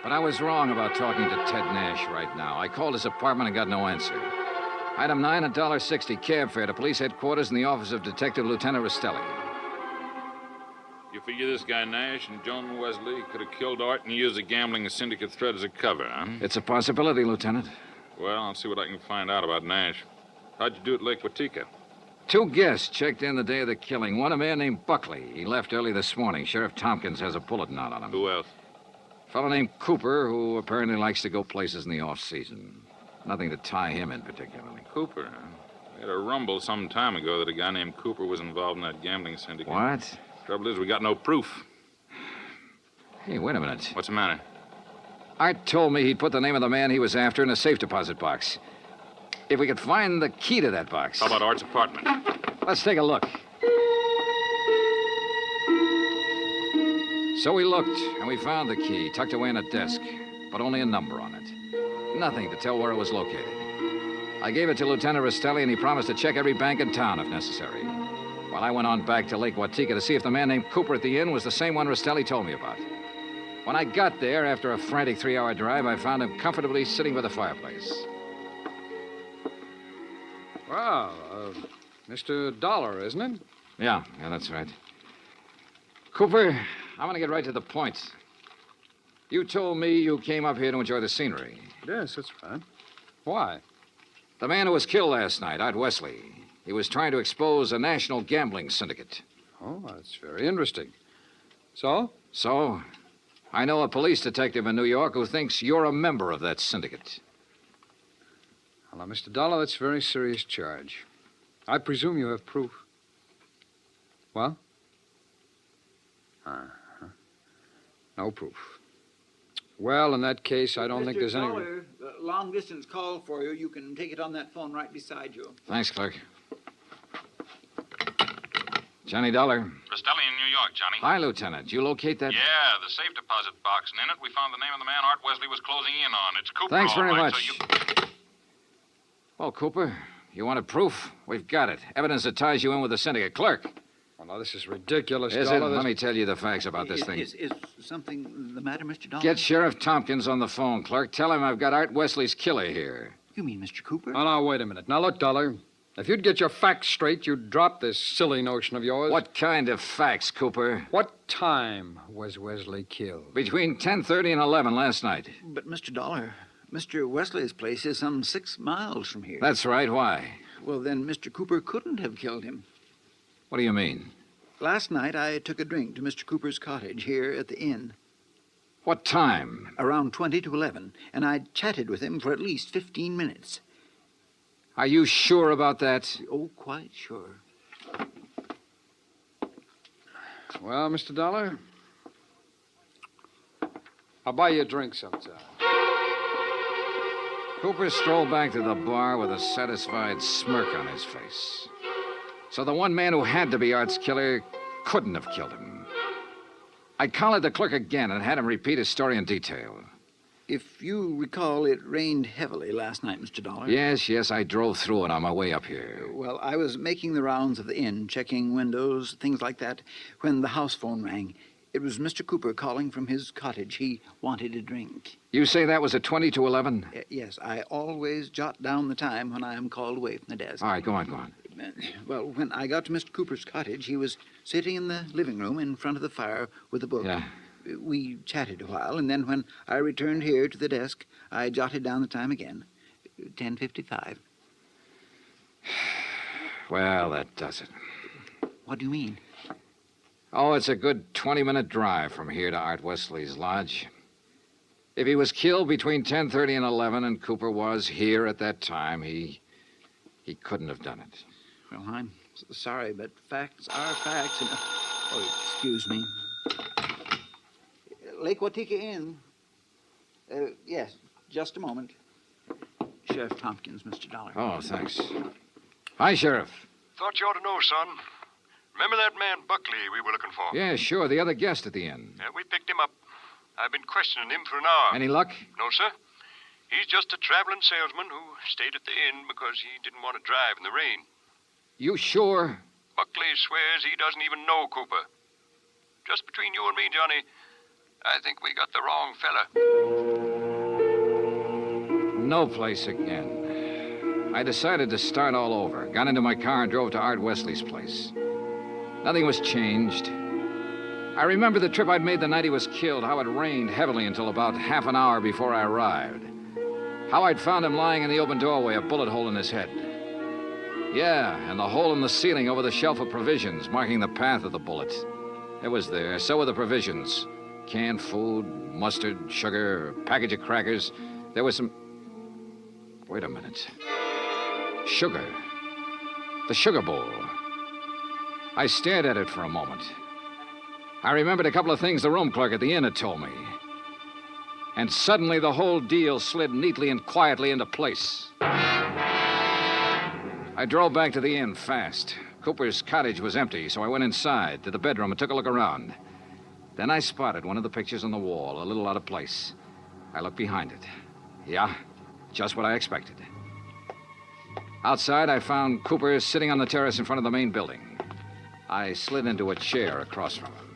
Speaker 4: But I was wrong about talking to Ted Nash right now. I called his apartment and got no answer. Item 9, $1.60 cab fare to police headquarters in the office of Detective Lieutenant Rastelli.
Speaker 26: You figure this guy Nash and Joan Wesley could have killed Art and used the gambling syndicate threat as a cover, huh?
Speaker 4: It's a possibility, Lieutenant.
Speaker 26: Well, I'll see what I can find out about Nash. How'd you do at Lake Watika?
Speaker 4: 2 guests checked in the day of the killing. One, a man named Buckley. He left early this morning. Sheriff Tompkins has a bulletin out on him.
Speaker 26: Who else?
Speaker 4: A fellow named Cooper, who apparently likes to go places in the off-season. Nothing to tie him in particularly.
Speaker 26: Cooper, huh? We had a rumble some time ago that a guy named Cooper was involved in that gambling syndicate.
Speaker 4: What?
Speaker 26: Trouble is, we got no proof.
Speaker 4: Hey, wait a minute.
Speaker 26: What's the matter?
Speaker 4: Art told me he'd put the name of the man he was after in a safe deposit box. If we could find the key to that box.
Speaker 26: How about Art's apartment?
Speaker 4: Let's take a look. So we looked, and we found the key tucked away in a desk, but only a number on it. Nothing to tell where it was located. I gave it to Lieutenant Rastelli, and he promised to check every bank in town if necessary. While I went on back to Lake Watika to see if the man named Cooper at the inn was the same one Rastelli told me about. When I got there, after a frantic 3-hour drive, I found him comfortably sitting by the fireplace.
Speaker 10: Well, Mr. Dollar, isn't it?
Speaker 4: Yeah, that's right. Cooper, I want to get right to the point. You told me you came up here to enjoy the scenery.
Speaker 10: Yes, that's right. Why?
Speaker 4: The man who was killed last night, Art Wesley, he was trying to expose a national gambling syndicate.
Speaker 10: Oh, that's very interesting. So?
Speaker 4: So, I know a police detective in New York who thinks you're a member of that syndicate.
Speaker 10: Well, now, Mr. Dollar, that's a very serious charge. I presume you have proof. Well? Uh-huh. No proof. Well, in that case, I don't think there's any...
Speaker 6: Mr. Dollar, the long-distance call for you. You can take it on that phone right beside you.
Speaker 4: Thanks, clerk. Johnny Dollar.
Speaker 7: Rastelli in New York, Johnny.
Speaker 4: Hi, Lieutenant. You locate that...
Speaker 7: Yeah, the safe deposit box, and in it we found the name of the man Art Wesley was closing in on. It's Cooper.
Speaker 4: Thanks very
Speaker 7: all right,
Speaker 4: much.
Speaker 7: So you...
Speaker 4: Well, Cooper, you wanted proof? We've got it. Evidence that ties you in with the syndicate. Clerk,
Speaker 10: Well, now, this is ridiculous,
Speaker 4: Is it?
Speaker 10: Dollar.
Speaker 4: Let me tell you the facts about this thing.
Speaker 6: Is something the matter, Mr. Dollar?
Speaker 4: Get Sheriff Tompkins on the phone, clerk. Tell him I've got Art Wesley's killer here.
Speaker 6: You mean Mr. Cooper?
Speaker 10: Oh, now, wait a minute. Now, look, Dollar. If you'd get your facts straight, you'd drop this silly notion of yours.
Speaker 4: What kind of facts, Cooper?
Speaker 10: What time was Wesley killed?
Speaker 4: Between 10:30 and 11 last night.
Speaker 6: But, Mr. Dollar, Mr. Wesley's place is some 6 miles from here.
Speaker 4: That's right. Why?
Speaker 6: Well, then Mr. Cooper couldn't have killed him.
Speaker 4: What do you mean?
Speaker 6: Last night, I took a drink to Mr. Cooper's cottage here at the inn.
Speaker 4: What time?
Speaker 6: Around 20 to 11, and I chatted with him for at least 15 minutes.
Speaker 4: Are you sure about that?
Speaker 6: Oh, quite sure.
Speaker 10: Well, Mr. Dollar, I'll buy you a drink sometime.
Speaker 4: Cooper strolled back to the bar with a satisfied smirk on his face. So the one man who had to be Art's killer couldn't have killed him. I collared the clerk again and had him repeat his story in detail.
Speaker 6: If you recall, it rained heavily last night, Mr. Dollar.
Speaker 4: Yes, I drove through it on my way up here.
Speaker 6: Well, I was making the rounds of the inn, checking windows, things like that, when the house phone rang. It was Mr. Cooper calling from his cottage. He wanted a drink.
Speaker 4: You say that was at 20 to 11?
Speaker 6: Yes, I always jot down the time when I am called away from the desk.
Speaker 4: All right, go on.
Speaker 6: Well, when I got to Mr. Cooper's cottage, he was sitting in the living room in front of the fire with a book.
Speaker 4: Yeah.
Speaker 6: We chatted a while, and then when I returned here to the desk, I jotted down the time again. 10:55.
Speaker 4: Well, that does it.
Speaker 6: What do you mean?
Speaker 4: Oh, it's a good 20-minute drive from here to Art Wesley's lodge. If he was killed between 10:30 and 11 and Cooper was here at that time, he couldn't have done it.
Speaker 6: Well, I'm sorry, but facts are facts. And... Oh, excuse me. Lake Watika Inn. Yes, just a moment. Sheriff Tompkins, Mr. Dollar.
Speaker 4: Oh, thanks. Hi, Sheriff.
Speaker 8: Thought you ought to know, son. Remember that man Buckley we were looking for?
Speaker 4: Yeah, sure, the other guest at the inn.
Speaker 8: Yeah, we picked him up. I've been questioning him for an hour.
Speaker 4: Any luck?
Speaker 8: No, sir. He's just a traveling salesman who stayed at the inn because he didn't want to drive in the rain.
Speaker 4: You sure?
Speaker 8: Buckley swears he doesn't even know Cooper. Just between you and me, Johnny, I think we got the wrong fella.
Speaker 4: No place again. I decided to start all over. Got into my car and drove to Art Wesley's place. Nothing was changed. I remember the trip I'd made the night he was killed, how it rained heavily until about half an hour before I arrived. How I'd found him lying in the open doorway, a bullet hole in his head. Yeah, and the hole in the ceiling over the shelf of provisions, marking the path of the bullet. It was there. So were the provisions. Canned food, mustard, sugar, a package of crackers. There was some... Wait a minute. Sugar. The sugar bowl. I stared at it for a moment. I remembered a couple of things the room clerk at the inn had told me. And suddenly the whole deal slid neatly and quietly into place. I drove back to the inn fast. Cooper's cottage was empty, so I went inside to the bedroom and took a look around. Then I spotted one of the pictures on the wall, a little out of place. I looked behind it. Yeah, just what I expected. Outside, I found Cooper sitting on the terrace in front of the main building. I slid into a chair across from him.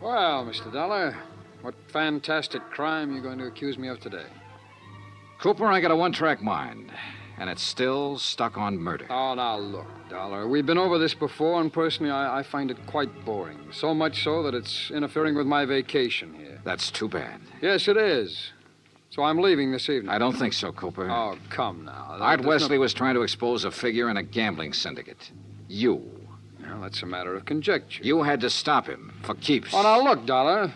Speaker 10: Well, Mr. Dollar, what fantastic crime are you going to accuse me of today?
Speaker 4: Cooper, I got a one-track mind, and it's still stuck on murder.
Speaker 10: Oh, now look, Dollar. We've been over this before, and personally, I find it quite boring. So much so that it's interfering with my vacation here.
Speaker 4: That's too bad.
Speaker 10: Yes, it is. So I'm leaving this evening.
Speaker 4: I don't think so, Cooper.
Speaker 10: Oh, come now.
Speaker 4: Art Wesley was trying to expose a figure in a gambling syndicate. You.
Speaker 10: Well, that's a matter of conjecture.
Speaker 4: You had to stop him for keeps.
Speaker 10: Oh, now look, Dollar.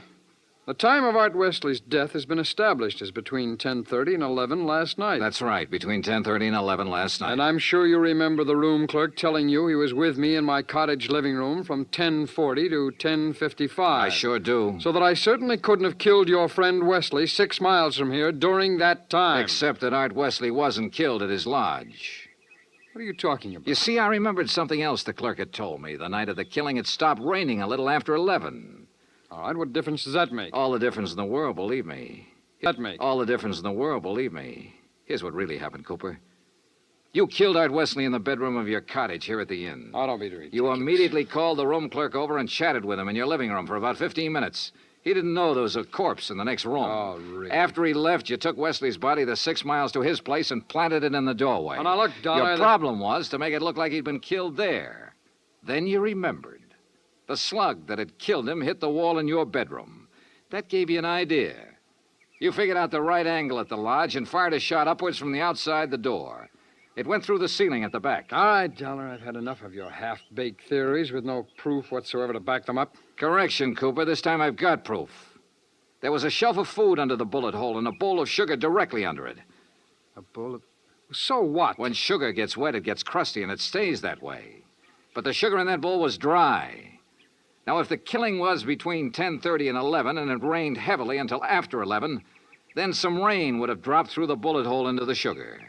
Speaker 10: The time of Art Wesley's death has been established as between 10:30 and 11 last night.
Speaker 4: That's right, between 10:30 and 11 last night.
Speaker 10: And I'm sure you remember the room clerk telling you he was with me in my cottage living room from 10:40 to 10:55.
Speaker 4: I sure do.
Speaker 10: So that I certainly couldn't have killed your friend Wesley 6 miles from here during that time.
Speaker 4: Except that Art Wesley wasn't killed at his lodge.
Speaker 10: What are you talking about?
Speaker 4: You see, I remembered something else the clerk had told me. The night of the killing, it stopped raining a little after 11.
Speaker 10: All right, what difference does that make?
Speaker 4: All the difference in the world, believe me.
Speaker 10: That make?
Speaker 4: All the difference in the world, believe me. Here's what really happened, Cooper. You killed Art Wesley in the bedroom of your cottage here at the inn.
Speaker 10: Oh, don't be ridiculous.
Speaker 4: You immediately called the room clerk over and chatted with him in your living room for about 15 minutes. He didn't know there was a corpse in the next room.
Speaker 10: Oh, really?
Speaker 4: After he left, you took Wesley's body the 6 miles to his place and planted it in the doorway.
Speaker 10: Oh, now, look, Dollar...
Speaker 4: Your problem was to make it look like he'd been killed there. Then you remembered. The slug that had killed him hit the wall in your bedroom. That gave you an idea. You figured out the right angle at the lodge and fired a shot upwards from the outside the door. It went through the ceiling at the back.
Speaker 10: All right, Dollar, I've had enough of your half-baked theories with no proof whatsoever to back them up.
Speaker 4: Correction, Cooper. This time I've got proof. There was a shelf of food under the bullet hole and a bowl of sugar directly under it.
Speaker 10: A bowl of... So what?
Speaker 4: When sugar gets wet, it gets crusty, and it stays that way. But the sugar in that bowl was dry. Now, if the killing was between 10:30 and 11, and it rained heavily until after 11, then some rain would have dropped through the bullet hole into the sugar.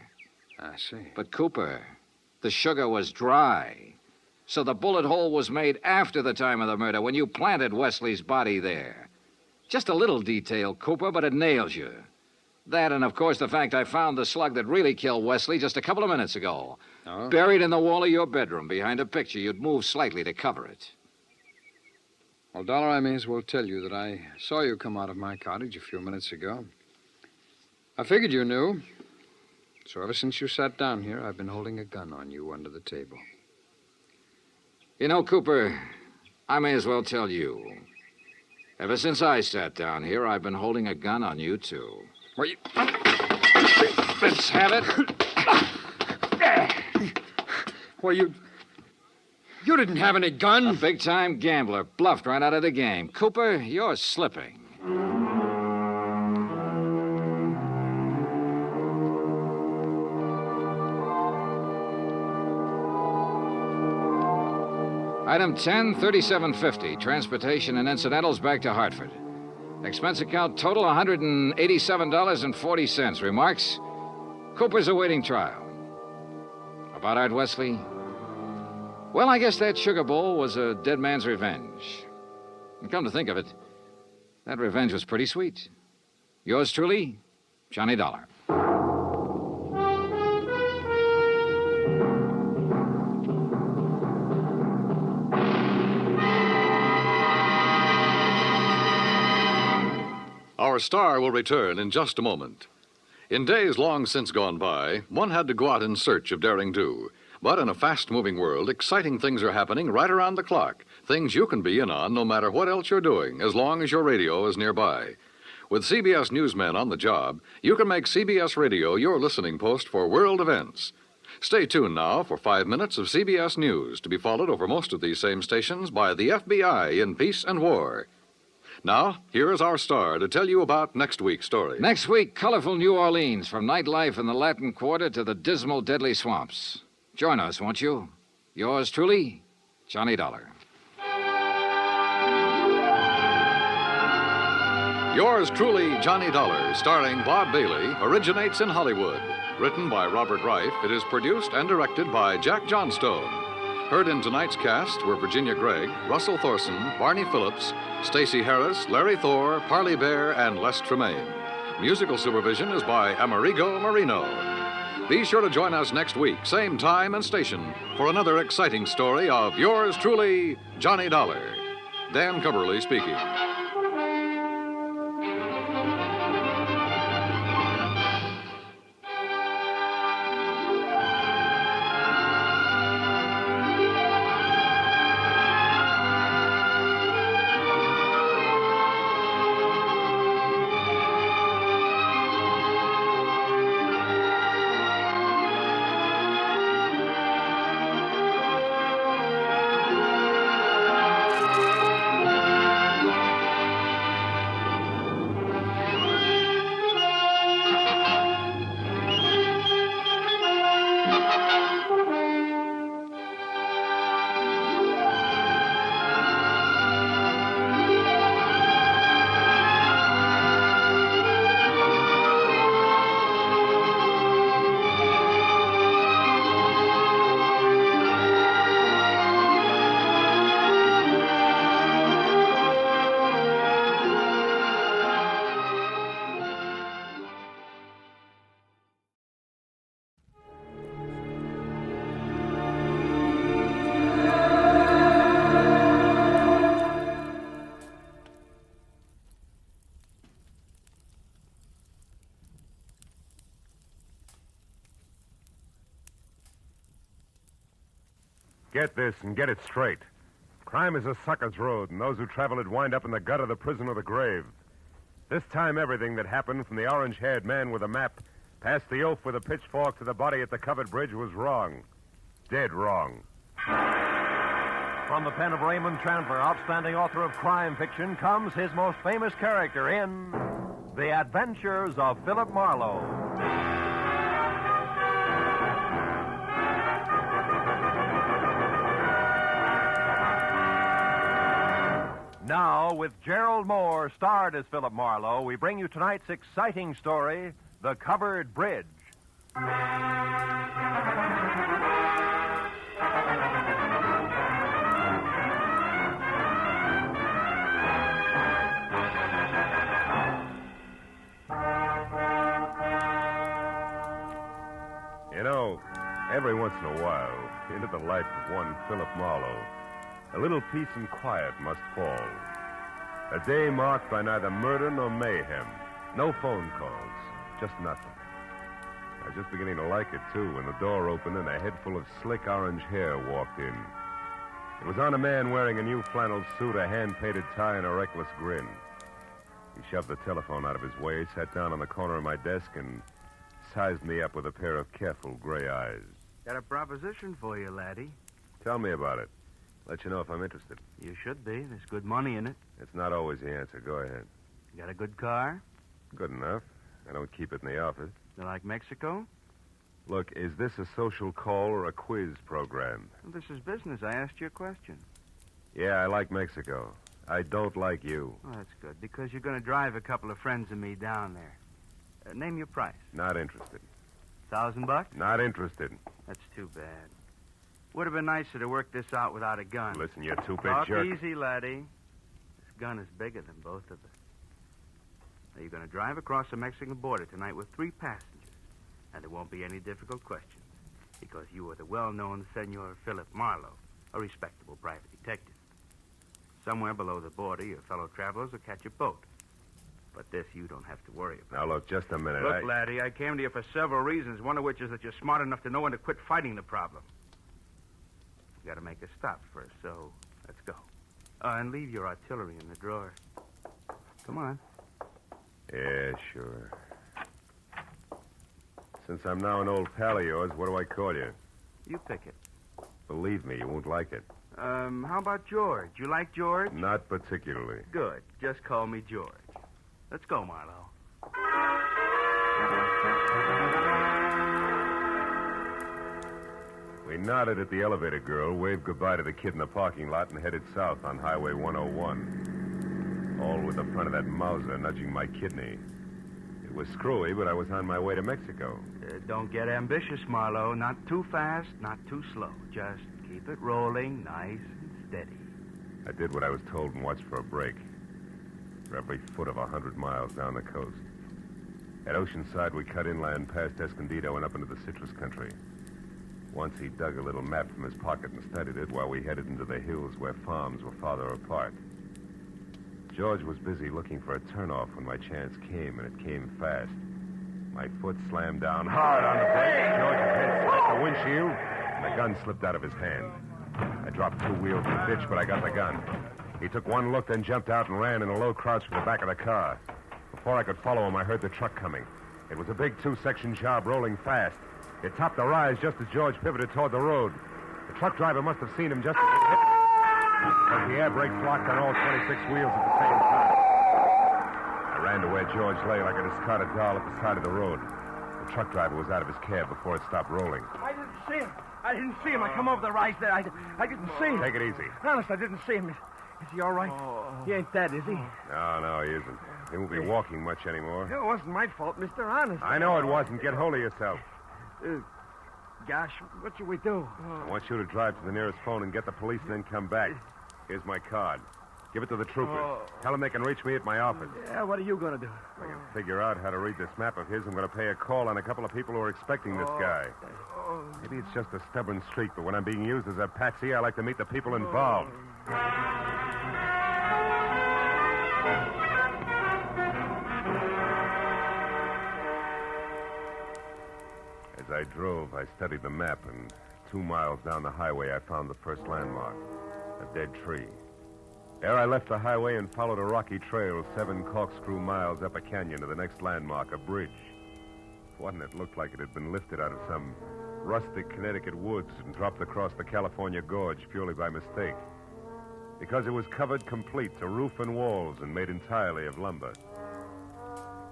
Speaker 10: I see.
Speaker 4: But, Cooper, the sugar was dry. So the bullet hole was made after the time of the murder, when you planted Wesley's body there. Just a little detail, Cooper, but it nails you. That and, of course, the fact I found the slug that really killed Wesley just a couple of minutes ago.
Speaker 10: Oh?
Speaker 4: Buried in the wall of your bedroom behind a picture you'd moved slightly to cover it.
Speaker 10: Well, Dollar, I may as well tell you that I saw you come out of my cottage a few minutes ago. I figured you knew. So ever since you sat down here, I've been holding a gun on you under the table.
Speaker 4: You know, Cooper, I may as well tell you. Ever since I sat down here, I've been holding a gun on you, too.
Speaker 10: Well, you...
Speaker 4: Let's have it.
Speaker 10: Well, you didn't have any gun.
Speaker 4: A big-time gambler, bluffed right out of the game. Cooper, you're slipping. Item 10, 3750, transportation and incidentals back to Hartford. Expense account total $187.40. Remarks? Cooper's awaiting trial. About Art Wesley? Well, I guess that sugar bowl was a dead man's revenge. And come to think of it, that revenge was pretty sweet. Yours truly, Johnny Dollar.
Speaker 19: Our star will return in just a moment. In days long since gone by, one had to go out in search of daring do. But in a fast-moving world, exciting things are happening right around the clock. Things you can be in on no matter what else you're doing, as long as your radio is nearby. With CBS newsmen on the job, you can make CBS Radio your listening post for world events. Stay tuned now for 5 minutes of CBS News, to be followed over most of these same stations by the FBI in peace and war. Now, here is our star to tell you about next week's story.
Speaker 4: Next week, colorful New Orleans, from nightlife in the Latin Quarter to the dismal, deadly swamps. Join us, won't you? Yours truly, Johnny Dollar.
Speaker 19: Yours truly, Johnny Dollar, starring Bob Bailey, originates in Hollywood. Written by Robert Reif, it is produced and directed by Jack Johnstone. Heard in tonight's cast were Virginia Gregg, Russell Thorson, Barney Phillips, Stacey Harris, Larry Thor, Parley Bear, and Les Tremaine. Musical supervision is by Amerigo Marino. Be sure to join us next week, same time and station, for another exciting story of yours truly, Johnny Dollar. Dan Cumberly speaking.
Speaker 15: Get this and get it straight. Crime is a sucker's road, and those who travel it wind up in the gut of the prison or the grave. This time, everything that happened from the orange-haired man with a map past the oaf with a pitchfork to the body at the covered bridge was wrong. Dead wrong.
Speaker 9: From the pen of Raymond Chandler, outstanding author of crime fiction, comes his most famous character in The Adventures of Philip Marlowe. Now, with Gerald Moore starred as Philip Marlowe, we bring you tonight's exciting story, The Covered Bridge.
Speaker 15: You know, every once in a while, into the life of one Philip Marlowe, a little peace and quiet must fall. A day marked by neither murder nor mayhem. No phone calls. Just nothing. I was just beginning to like it, too, when the door opened and a head full of slick orange hair walked in. It was on a man wearing a new flannel suit, a hand-painted tie, and a reckless grin. He shoved the telephone out of his way, sat down on the corner of my desk, and sized me up with a pair of careful gray eyes.
Speaker 13: Got a proposition for you, laddie.
Speaker 15: Tell me about it. Let you know if I'm interested.
Speaker 13: You should be. There's good money in it.
Speaker 15: It's not always the answer. Go ahead.
Speaker 13: You got a good car?
Speaker 15: Good enough. I don't keep it in the office.
Speaker 13: You like Mexico?
Speaker 15: Look, is this a social call or a quiz program?
Speaker 13: Well, this is business. I asked you a question.
Speaker 15: Yeah, I like Mexico. I don't like you.
Speaker 13: Oh, that's good, because you're going to drive a couple of friends of me down there. Name your price.
Speaker 15: Not interested.
Speaker 13: $1,000?
Speaker 15: Not interested.
Speaker 13: That's too bad. Would have been nicer to work this out without a gun.
Speaker 15: Listen, you two-bit
Speaker 13: Talk
Speaker 15: jerk.
Speaker 13: easy, laddie. This gun is bigger than both of us. Now, you're going to drive across the Mexican border tonight with 3 passengers. And there won't be any difficult questions, because you are the well-known Senor Philip Marlowe, a respectable private detective. Somewhere below the border, your fellow travelers will catch a boat. But this you don't have to worry about.
Speaker 15: Now, look, just a minute.
Speaker 13: Look, laddie, I came to you for several reasons, one of which is that you're smart enough to know when to quit fighting the problem. You got to make a stop first, so let's go. And leave your artillery in the drawer. Come on.
Speaker 15: Yeah, sure. Since I'm now an old pal of yours, what do I call you?
Speaker 13: You pick it.
Speaker 15: Believe me, you won't like it.
Speaker 13: How about George? You like George?
Speaker 15: Not particularly.
Speaker 13: Good. Just call me George. Let's go, Marlowe.
Speaker 15: We nodded at the elevator girl, waved goodbye to the kid in the parking lot, and headed south on Highway 101. All with the front of that Mauser nudging my kidney. It was screwy, but I was on my way to Mexico.
Speaker 13: Don't get ambitious, Marlowe. Not too fast, not too slow. Just keep it rolling nice and steady.
Speaker 15: I did what I was told and watched for a break. For every foot of 100 miles down the coast. At Oceanside, we cut inland past Escondido and up into the citrus country. Once he dug a little map from his pocket and studied it while we headed into the hills where farms were farther apart. George was busy looking for a turnoff when my chance came, and it came fast. My foot slammed down hard on the brake. George's head smacked the windshield, and the gun slipped out of his hand. I dropped 2 wheels in the ditch, but I got the gun. He took one look, then jumped out and ran in a low crouch for the back of the car. Before I could follow him, I heard the truck coming. It was a big 2-section job rolling fast. It topped the rise just as George pivoted toward the road. The truck driver must have seen him just as it hit, because the air brakes locked on all 26 wheels at the same time. I ran to where George lay like a discarded doll at the side of the road. The truck driver was out of his cab before it stopped rolling.
Speaker 13: I didn't see him. I come over the rise there. I didn't see him.
Speaker 15: Take it easy.
Speaker 13: Honest, I didn't see him. Is he all right? He ain't dead, is he?
Speaker 15: No, he isn't. He won't be walking much anymore.
Speaker 13: It wasn't my fault, mister. Honest.
Speaker 15: I know it wasn't. Get hold of yourself.
Speaker 13: Gosh, what should we do?
Speaker 15: I want you to drive to the nearest phone and get the police and then come back. Here's my card. Give it to the troopers. Tell them they can reach me at my office.
Speaker 13: Yeah, what are you going to do?
Speaker 15: If I can figure out how to read this map of his, I'm going to pay a call on a couple of people who are expecting this guy. Maybe it's just a stubborn streak, but when I'm being used as a patsy, I like to meet the people involved. As I drove, I studied the map and 2 miles down the highway, I found the first landmark, a dead tree. There I left the highway and followed a rocky trail 7 corkscrew miles up a canyon to the next landmark, a bridge. One that looked like it had been lifted out of some rustic Connecticut woods and dropped across the California gorge purely by mistake. Because it was covered complete to roof and walls and made entirely of lumber.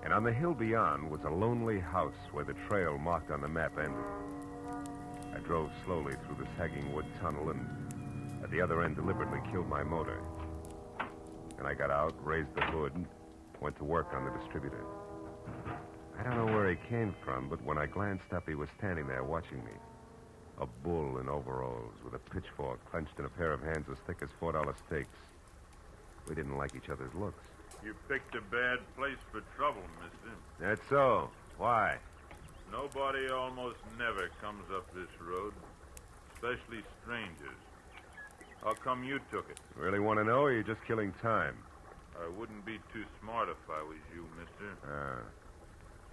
Speaker 15: And on the hill beyond was a lonely house where the trail marked on the map ended. I drove slowly through the sagging wood tunnel and at the other end deliberately killed my motor. And I got out, raised the hood, and went to work on the distributor. I don't know where he came from, but when I glanced up, he was standing there watching me. A bull in overalls with a pitchfork clenched in a pair of hands as thick as $4 steaks. We didn't like each other's looks.
Speaker 26: You picked a bad place for trouble, mister.
Speaker 15: That's so. Why?
Speaker 26: Nobody almost never comes up this road, especially strangers. How come you took it?
Speaker 15: Really want to know, or are you just killing time?
Speaker 26: I wouldn't be too smart if I was you, mister.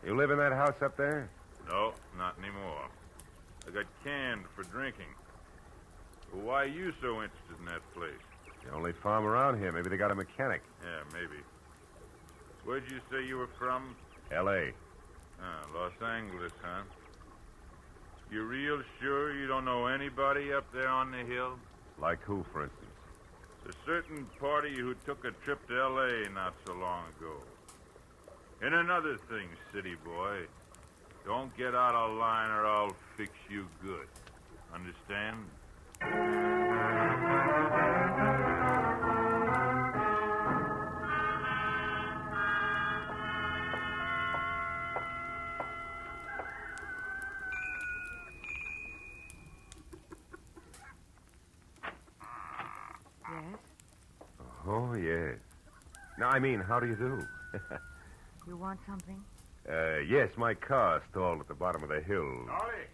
Speaker 15: You live in that house up there?
Speaker 26: No, not anymore. I got canned for drinking. Well, why are you so interested in that place?
Speaker 15: The only farm around here. Maybe they got a mechanic.
Speaker 26: Yeah, maybe. Where'd you say you were from?
Speaker 15: L.A.
Speaker 26: Los Angeles, huh? You real sure you don't know anybody up there on the hill?
Speaker 15: Like who, for instance?
Speaker 26: A certain party who took a trip to L.A. not so long ago. And another thing, city boy. Don't get out of line or I'll fix you good. Understand?
Speaker 2: Yes?
Speaker 15: Oh, yes. Now, I mean, how do you do?
Speaker 2: You want something?
Speaker 15: Yes, my car stalled at the bottom of the hill.
Speaker 11: Dolly,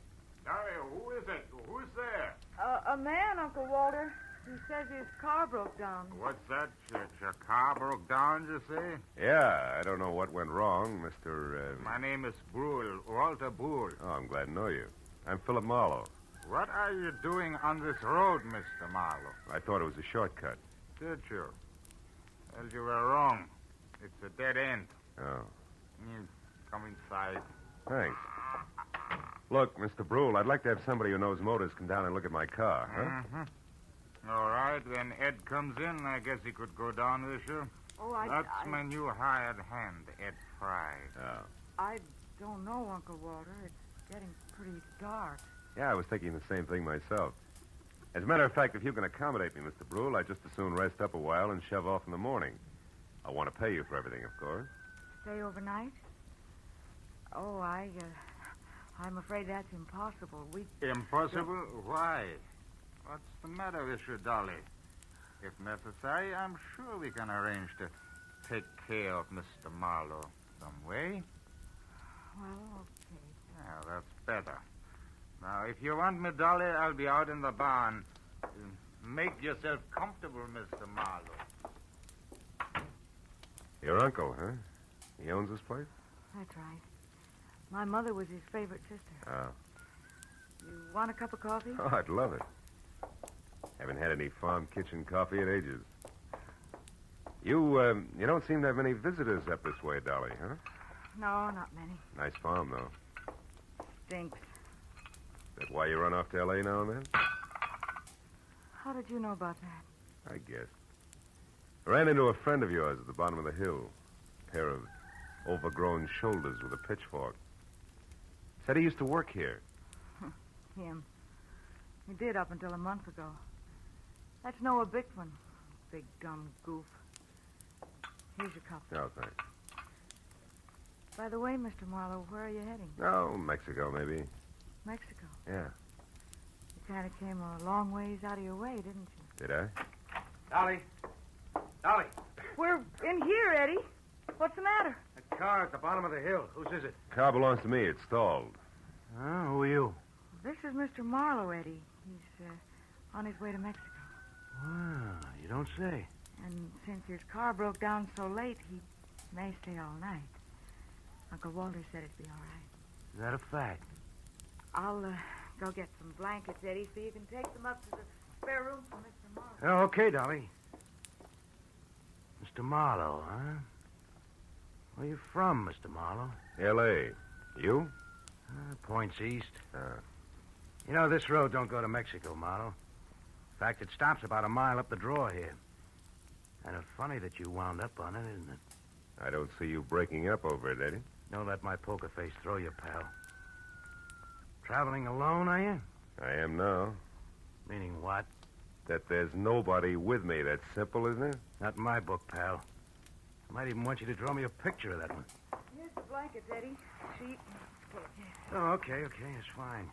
Speaker 11: who is it? Who's there?
Speaker 2: A man, Uncle Walter. He says his car broke down.
Speaker 11: What's that? Your car broke down, you say?
Speaker 15: Yeah, I don't know what went wrong, Mr.
Speaker 11: My name is Brule, Walter Brule.
Speaker 15: Oh, I'm glad to know you. I'm Philip Marlowe.
Speaker 11: What are you doing on this road, Mr. Marlowe?
Speaker 15: I thought it was a shortcut.
Speaker 11: Did you? Well, you were wrong. It's a dead end.
Speaker 15: Oh.
Speaker 11: Come inside.
Speaker 15: Thanks. Look, Mr. Brule, I'd like to have somebody who knows motors come down and look at my car, huh?
Speaker 11: Mm-hmm. All right, when Ed comes in, I guess he could go down with you.
Speaker 2: Oh,
Speaker 11: That's my new hired hand, Ed Fry.
Speaker 15: Oh.
Speaker 2: I don't know, Uncle Walter. It's getting pretty dark.
Speaker 15: Yeah, I was thinking the same thing myself. As a matter of fact, if you can accommodate me, Mr. Brule, I'd just as soon rest up a while and shove off in the morning. I want to pay you for everything, of course.
Speaker 2: Stay overnight? Oh, I'm afraid that's impossible.
Speaker 11: Impossible? Why? What's the matter with you, Dolly? If necessary, I'm sure we can arrange to take care of Mr. Marlowe some way.
Speaker 2: Well, okay.
Speaker 11: Yeah, that's better. Now, if you want me, Dolly, I'll be out in the barn. Make yourself comfortable, Mr. Marlowe.
Speaker 15: Your uncle, huh? He owns this place?
Speaker 2: That's right. My mother was his favorite sister.
Speaker 15: Oh.
Speaker 2: You want a cup of coffee?
Speaker 15: Oh, I'd love it. Haven't had any farm kitchen coffee in ages. You don't seem to have many visitors up this way, Dolly, huh?
Speaker 2: No, not many.
Speaker 15: Nice farm, though.
Speaker 2: Stinks.
Speaker 15: That why you run off to L.A. now and then?
Speaker 2: How did you know about that?
Speaker 15: I guess. I ran into a friend of yours at the bottom of the hill. A pair of overgrown shoulders with a pitchfork. Said he used to work here.
Speaker 2: Him. He did up until a month ago. That's Noah Bickman. Big dumb goof. Here's your cup.
Speaker 15: Oh, thanks.
Speaker 2: By the way, Mr. Marlowe, where are you heading?
Speaker 15: Oh, Mexico, maybe.
Speaker 2: Mexico?
Speaker 15: Yeah.
Speaker 2: You kind of came a long ways out of your way, didn't you?
Speaker 15: Did I?
Speaker 16: Dolly. Dolly.
Speaker 2: We're in here, Eddie. What's the matter?
Speaker 16: A car at the bottom of the hill. Whose is it?
Speaker 15: Car belongs to me. It's stalled.
Speaker 16: Who are you?
Speaker 2: This is Mr. Marlowe, Eddie. He's on his way to Mexico.
Speaker 16: Wow, you don't say.
Speaker 2: And since his car broke down so late, he may stay all night. Uncle Walter said it'd be all right.
Speaker 16: Is that a fact?
Speaker 2: I'll Go get some blankets, Eddie, so you can take them up to the spare room for Mr. Marlowe.
Speaker 13: Okay, Dolly. Mr. Marlowe, huh? Where you from, Mr. Marlowe?
Speaker 15: L.A. You?
Speaker 13: Points east. You know, this road don't go to Mexico, Marlowe. In fact, it stops about a mile up the draw here. And it's funny that you wound up on it, isn't it?
Speaker 15: I don't see you breaking up over it, Eddie.
Speaker 13: Don't let my poker face throw you, pal. Traveling alone, are you?
Speaker 15: I am now.
Speaker 13: Meaning what?
Speaker 15: That there's nobody with me. That's simple, isn't it?
Speaker 13: Not in my book, pal. I might even want you to draw me a picture of that one.
Speaker 2: Here's the blankets, Eddie. Sheet and pillowcase.
Speaker 13: Oh, okay, it's fine.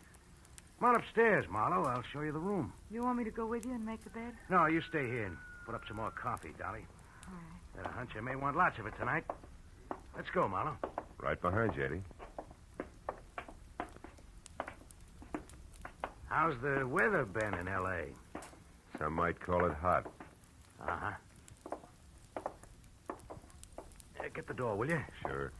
Speaker 13: Come on upstairs, Marlowe. I'll show you the room.
Speaker 2: You want me to go with you and make the bed?
Speaker 13: No, you stay here and put up some more coffee, Dolly.
Speaker 2: All right.
Speaker 13: Got a hunch I may want lots of it tonight. Let's go, Marlowe.
Speaker 15: Right behind you, Eddie.
Speaker 13: How's the weather been in L.A.?
Speaker 15: Some might call it hot.
Speaker 13: Uh-huh. Get the door, will you?
Speaker 15: Sure.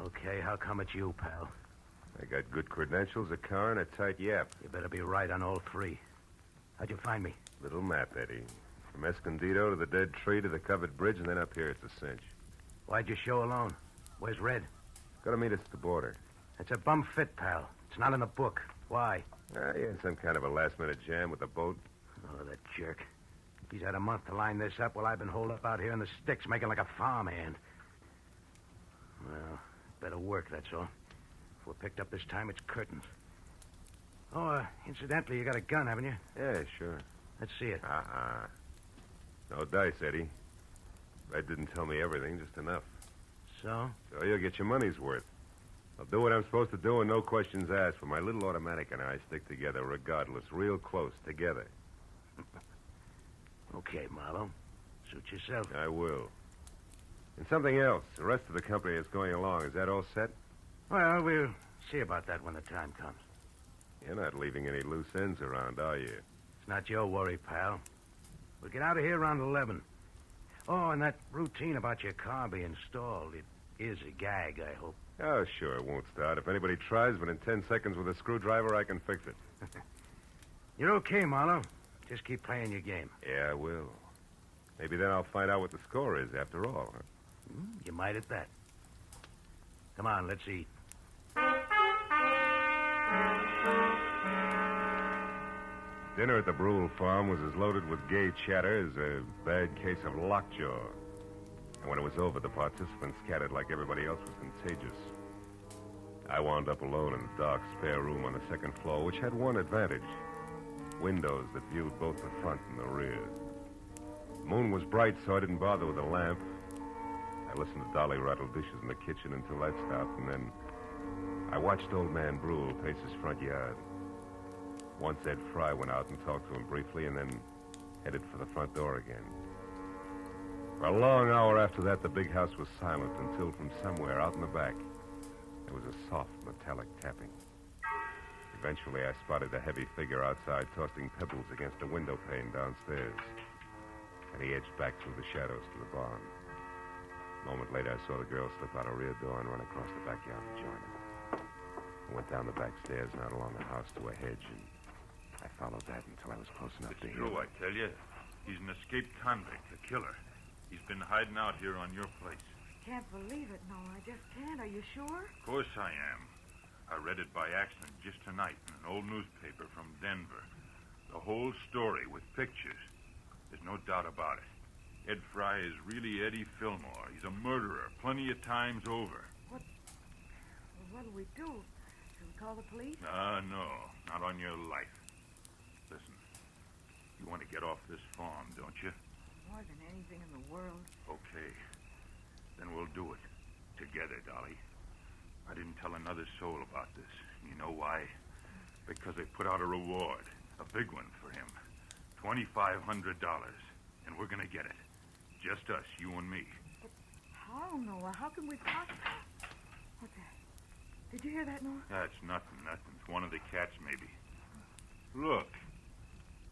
Speaker 13: Okay, how come it's you, pal?
Speaker 15: I got good credentials, a car, and a tight yap.
Speaker 13: You better be right on all three. How'd you find me?
Speaker 15: Little map, Eddie. From Escondido to the dead tree to the covered bridge, and then up here it's a cinch.
Speaker 13: Why'd you show alone? Where's Red?
Speaker 15: Gotta meet us at the border.
Speaker 13: It's a bum fit, pal. It's not in the book. Why?
Speaker 15: He had some kind of a last-minute jam with the boat.
Speaker 13: Oh, that jerk. He's had a month to line this up while I've been holed up out here in the sticks making like a farmhand. Well, better work, that's all. If we're picked up this time, it's curtains. Oh, incidentally, you got a gun, haven't you?
Speaker 15: Yeah, sure.
Speaker 13: Let's see it.
Speaker 15: No dice, Eddie. Red didn't tell me everything, just enough.
Speaker 13: So?
Speaker 15: So you'll get your money's worth. I'll do what I'm supposed to do and no questions asked. For my little automatic and I stick together regardless, real close, together.
Speaker 13: Okay, Marlowe. Suit yourself.
Speaker 15: I will. And something else. The rest of the company is going along. Is that all set?
Speaker 13: Well, we'll see about that when the time comes.
Speaker 15: You're not leaving any loose ends around, are you?
Speaker 13: It's not your worry, pal. We'll get out of here around 11. Oh, and that routine about your car being stalled, it is a gag, I hope.
Speaker 15: Oh, sure, it won't start. If anybody tries, but in 10 seconds with a screwdriver, I can fix it.
Speaker 13: You're okay, Marlowe. Just keep playing your game.
Speaker 15: Yeah, I will. Maybe then I'll find out what the score is after all, huh?
Speaker 13: You might at that. Come on, let's eat.
Speaker 15: Dinner at the Brule farm was as loaded with gay chatter as a bad case of lockjaw. And when it was over, the participants scattered like everybody else was contagious. I wound up alone in a dark spare room on the second floor, which had one advantage. Windows that viewed both the front and the rear. The moon was bright, so I didn't bother with a lamp. I listened to Dolly rattle dishes in the kitchen until that stopped, and then I watched old man Brule pace his front yard. Once Ed Fry went out and talked to him briefly, and then headed for the front door again. For a long hour after that, the big house was silent until from somewhere out in the back, there was a soft metallic tapping. Eventually, I spotted a heavy figure outside tossing pebbles against a window pane downstairs. And he edged back through the shadows to the barn. A moment later, I saw the girl slip out a rear door and run across the backyard to join him. I went down the back stairs and out along the house to a hedge, and I followed that until I was close enough to hear.
Speaker 26: True, I tell you. He's an escaped convict, a killer. He's been hiding out here on your place.
Speaker 2: Can't believe it, no. I just can't. Are you sure?
Speaker 26: Of course I am. I read it by accident just tonight in an old newspaper from Denver. The whole story with pictures. There's no doubt about it. Ed Fry is really Eddie Fillmore. He's a murderer plenty of times over.
Speaker 2: What do we do? Should we call the police?
Speaker 26: No. Not on your life. Listen, you want to get off this farm, don't you?
Speaker 2: More than anything in the world.
Speaker 26: Okay. Then we'll do it. Together, Dolly. I didn't tell another soul about this. You know why? Because they put out a reward. A big one for him. $2,500. And we're going to get it. Just us, you and me.
Speaker 2: But how, Noah? How can we possibly... What's that? Did you hear that, Noah?
Speaker 26: That's nothing. It's one of the cats, maybe. Look.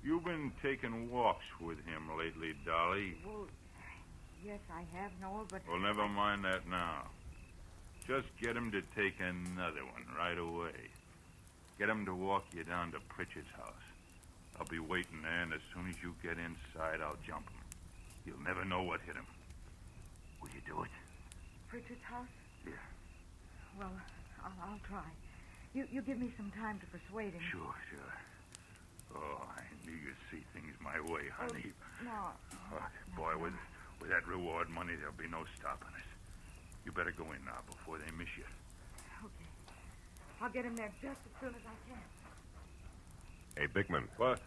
Speaker 26: You've been taking walks with him lately, Dolly.
Speaker 2: Well, Yes, I have, Noah, but...
Speaker 26: Well, never mind that now. Just get him to take another one right away. Get him to walk you down to Pritchard's house. I'll be waiting there, and as soon as you get inside, I'll jump him. You'll never know what hit him. Will you do it?
Speaker 2: Pritchard's house?
Speaker 26: Yeah.
Speaker 2: Well, I'll try. You give me some time to persuade him.
Speaker 26: Sure. Oh, I knew you'd see things my way, honey.
Speaker 2: No.
Speaker 26: Oh, boy, with that reward money, there'll be no stopping us. You better go in now before they miss you.
Speaker 2: Okay. I'll get him there just as soon as I can.
Speaker 15: Hey, Bickman.
Speaker 26: What?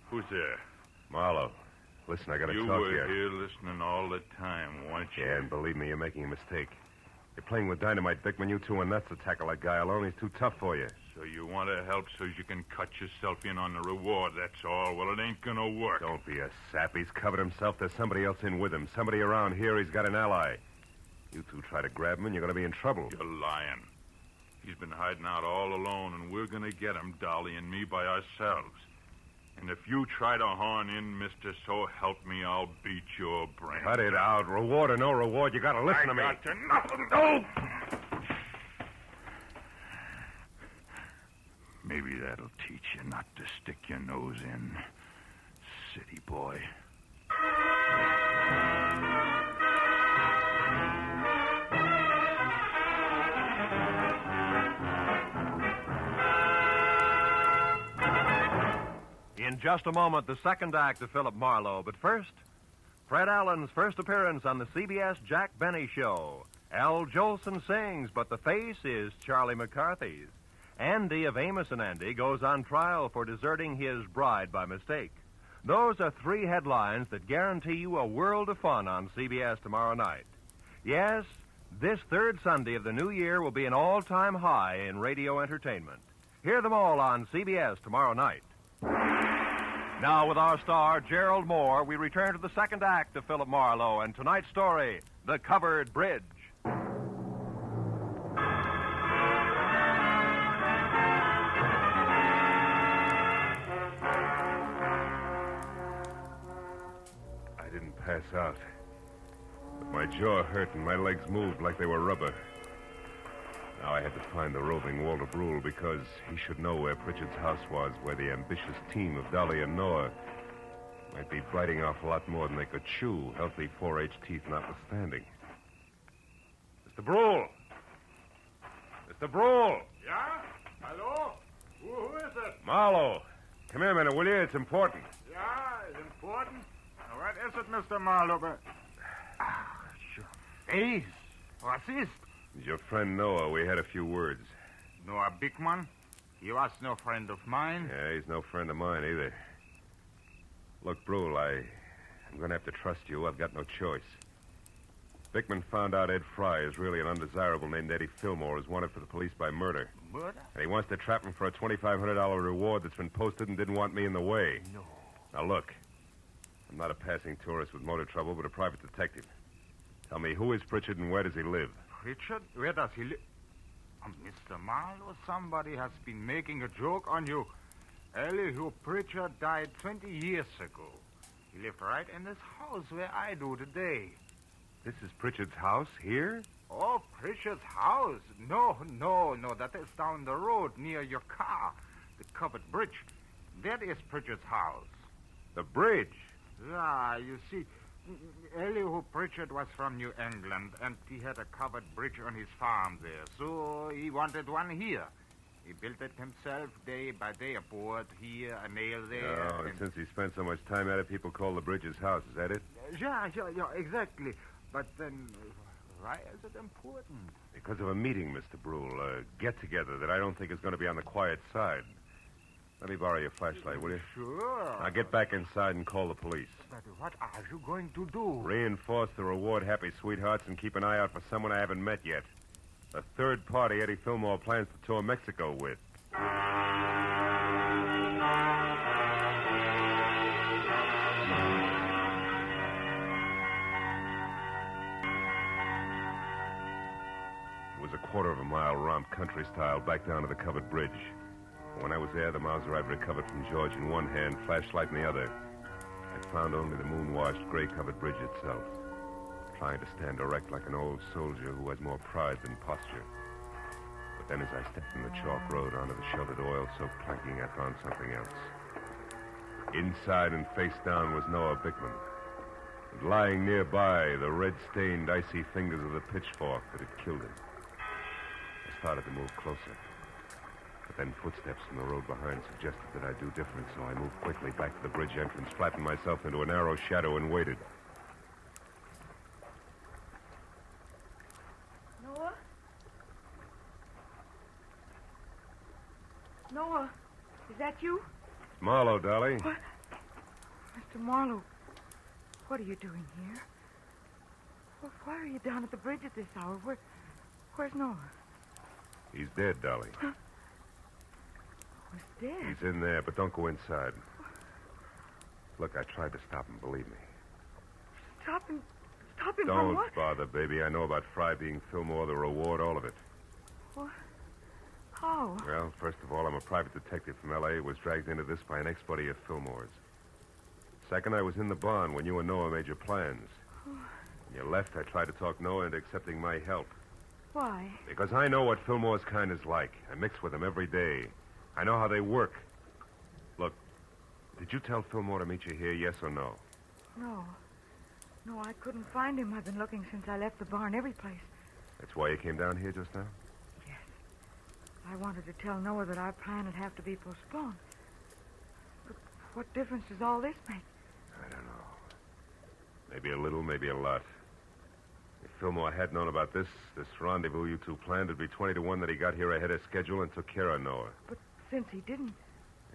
Speaker 26: Who's there?
Speaker 15: Marlowe. Listen, I gotta
Speaker 26: You
Speaker 15: talk to
Speaker 26: were
Speaker 15: you.
Speaker 26: here listening all the time, weren't you?
Speaker 15: Yeah, and believe me, you're making a mistake. You're playing with dynamite, Bickman. You two are nuts to tackle that guy alone. He's too tough for you.
Speaker 26: So you want to help so you can cut yourself in on the reward, that's all. Well, it ain't gonna work.
Speaker 15: Don't be a sap. He's covered himself. There's somebody else in with him. Somebody around here. He's got an ally. You two try to grab him, and you're gonna be in trouble.
Speaker 26: You're lying. He's been hiding out all alone, and we're gonna get him, Dolly and me, by ourselves. And if you try to horn in, mister, so help me, I'll beat your brains.
Speaker 15: Cut it out. Reward or no reward, you gotta listen to me.
Speaker 26: I got to nothing. No! Maybe that'll teach you not to stick your nose in, city boy.
Speaker 9: In just a moment, the second act of Philip Marlowe. But first, Fred Allen's first appearance on the CBS Jack Benny Show. Al Jolson sings, but the face is Charlie McCarthy's. Andy of Amos and Andy goes on trial for deserting his bride by mistake. Those are three headlines that guarantee you a world of fun on CBS tomorrow night. Yes, this third Sunday of the new year will be an all-time high in radio entertainment. Hear them all on CBS tomorrow night. Now, with our star, Gerald Moore, we return to the second act of Philip Marlowe and tonight's story, The Covered Bridge.
Speaker 15: I didn't pass out. But my jaw hurt and my legs moved like they were rubber. Now I had to find the roving Walter Brule because he should know where Pritchard's house was, where the ambitious team of Dolly and Noir might be biting off a lot more than they could chew, healthy 4H teeth notwithstanding. Mr. Brule! Mr. Brule!
Speaker 11: Yeah? Hello? Who is it?
Speaker 15: Marlowe! Come here a minute, will you? It's important.
Speaker 11: Yeah, it's important. Now, what is it, Mr. Marlowe? Sure. Face. What's this?
Speaker 15: It's your friend Noah. We had a few words.
Speaker 11: Noah Bickman? He was no friend of mine.
Speaker 15: Yeah, he's no friend of mine either. Look, Brule, I'm going to have to trust you. I've got no choice. Bickman found out Ed Fry is really an undesirable named Eddie Fillmore is wanted for the police by murder.
Speaker 11: Murder?
Speaker 15: And he wants to trap him for a $2,500 reward that's been posted and didn't want me in the way.
Speaker 11: No.
Speaker 15: Now, look. I'm not a passing tourist with motor trouble, but a private detective. Tell me, who is Pritchard and where does he live?
Speaker 11: Pritchard? Where does he live? Mr. Marlowe, somebody has been making a joke on you. Elihu Pritchard died 20 years ago. He lived right in this house where I do today.
Speaker 15: This is Pritchard's house here?
Speaker 11: Oh, Pritchard's house? No. That is down the road near your car. The covered bridge. That is Pritchard's house.
Speaker 15: The bridge?
Speaker 11: Yeah, you see, Elihu Pritchard was from New England, and he had a covered bridge on his farm there, so he wanted one here. He built it himself day by day, a board here, a nail there.
Speaker 15: Oh, and since he spent so much time at it, people call the bridge his house. Is that it?
Speaker 11: Yeah, exactly. But then, why is it important?
Speaker 15: Because of a meeting, Mr. Brule, a get-together that I don't think is going to be on the quiet side. Let me borrow your flashlight, will you?
Speaker 11: Sure.
Speaker 15: Now get back inside and call the police.
Speaker 11: But what are you going to do?
Speaker 15: Reinforce the reward, Happy Sweethearts, and keep an eye out for someone I haven't met yet. A third party Eddie Fillmore plans to tour Mexico with. It was a quarter of a mile romp country style back down to the covered bridge. When I was there, the Mauser I'd recovered from George in one hand, flashlight in the other. I found only the moon-washed, gray-covered bridge itself, trying to stand erect like an old soldier who has more pride than posture. But then as I stepped from the chalk road onto the sheltered oil-soaked planking, I found something else. Inside and face down was Noah Bickman. And lying nearby, the red-stained, icy fingers of the pitchfork that had killed him. I started to move closer. But then footsteps from the road behind suggested that I do different, so I moved quickly back to the bridge entrance, flattened myself into a narrow shadow, and waited.
Speaker 25: Noah? Noah, is that you?
Speaker 15: It's Marlowe, Dolly.
Speaker 25: What? Mr. Marlowe, what are you doing here? Why are you down at the bridge at this hour? Where's Noah?
Speaker 15: He's dead, Dolly.
Speaker 25: He's dead?
Speaker 15: He's in there, but don't go inside. Look, I tried to stop him, believe me.
Speaker 25: Stop him from
Speaker 15: Don't
Speaker 25: what?
Speaker 15: bother, baby. I know about Fry being Fillmore, the reward, all of it.
Speaker 25: What? How?
Speaker 15: Well, first of all, I'm a private detective from L.A. was dragged into this by an ex-buddy of Fillmore's. Second, I was in the barn when you and Noah made your plans. When you left, I tried to talk Noah into accepting my help.
Speaker 25: Why?
Speaker 15: Because I know what Fillmore's kind is like. I mix with them every day. I know how they work. Look, did you tell Fillmore to meet you here, yes or no?
Speaker 25: No. No, I couldn't find him. I've been looking since I left the barn every place.
Speaker 15: That's why you came down here just now?
Speaker 25: Yes. I wanted to tell Noah that our plan would have to be postponed. But what difference does all this make?
Speaker 15: I don't know. Maybe a little, maybe a lot. If Fillmore had known about this rendezvous you two planned, it'd be 20 to 1 that he got here ahead of schedule and took care of Noah.
Speaker 25: But since he didn't.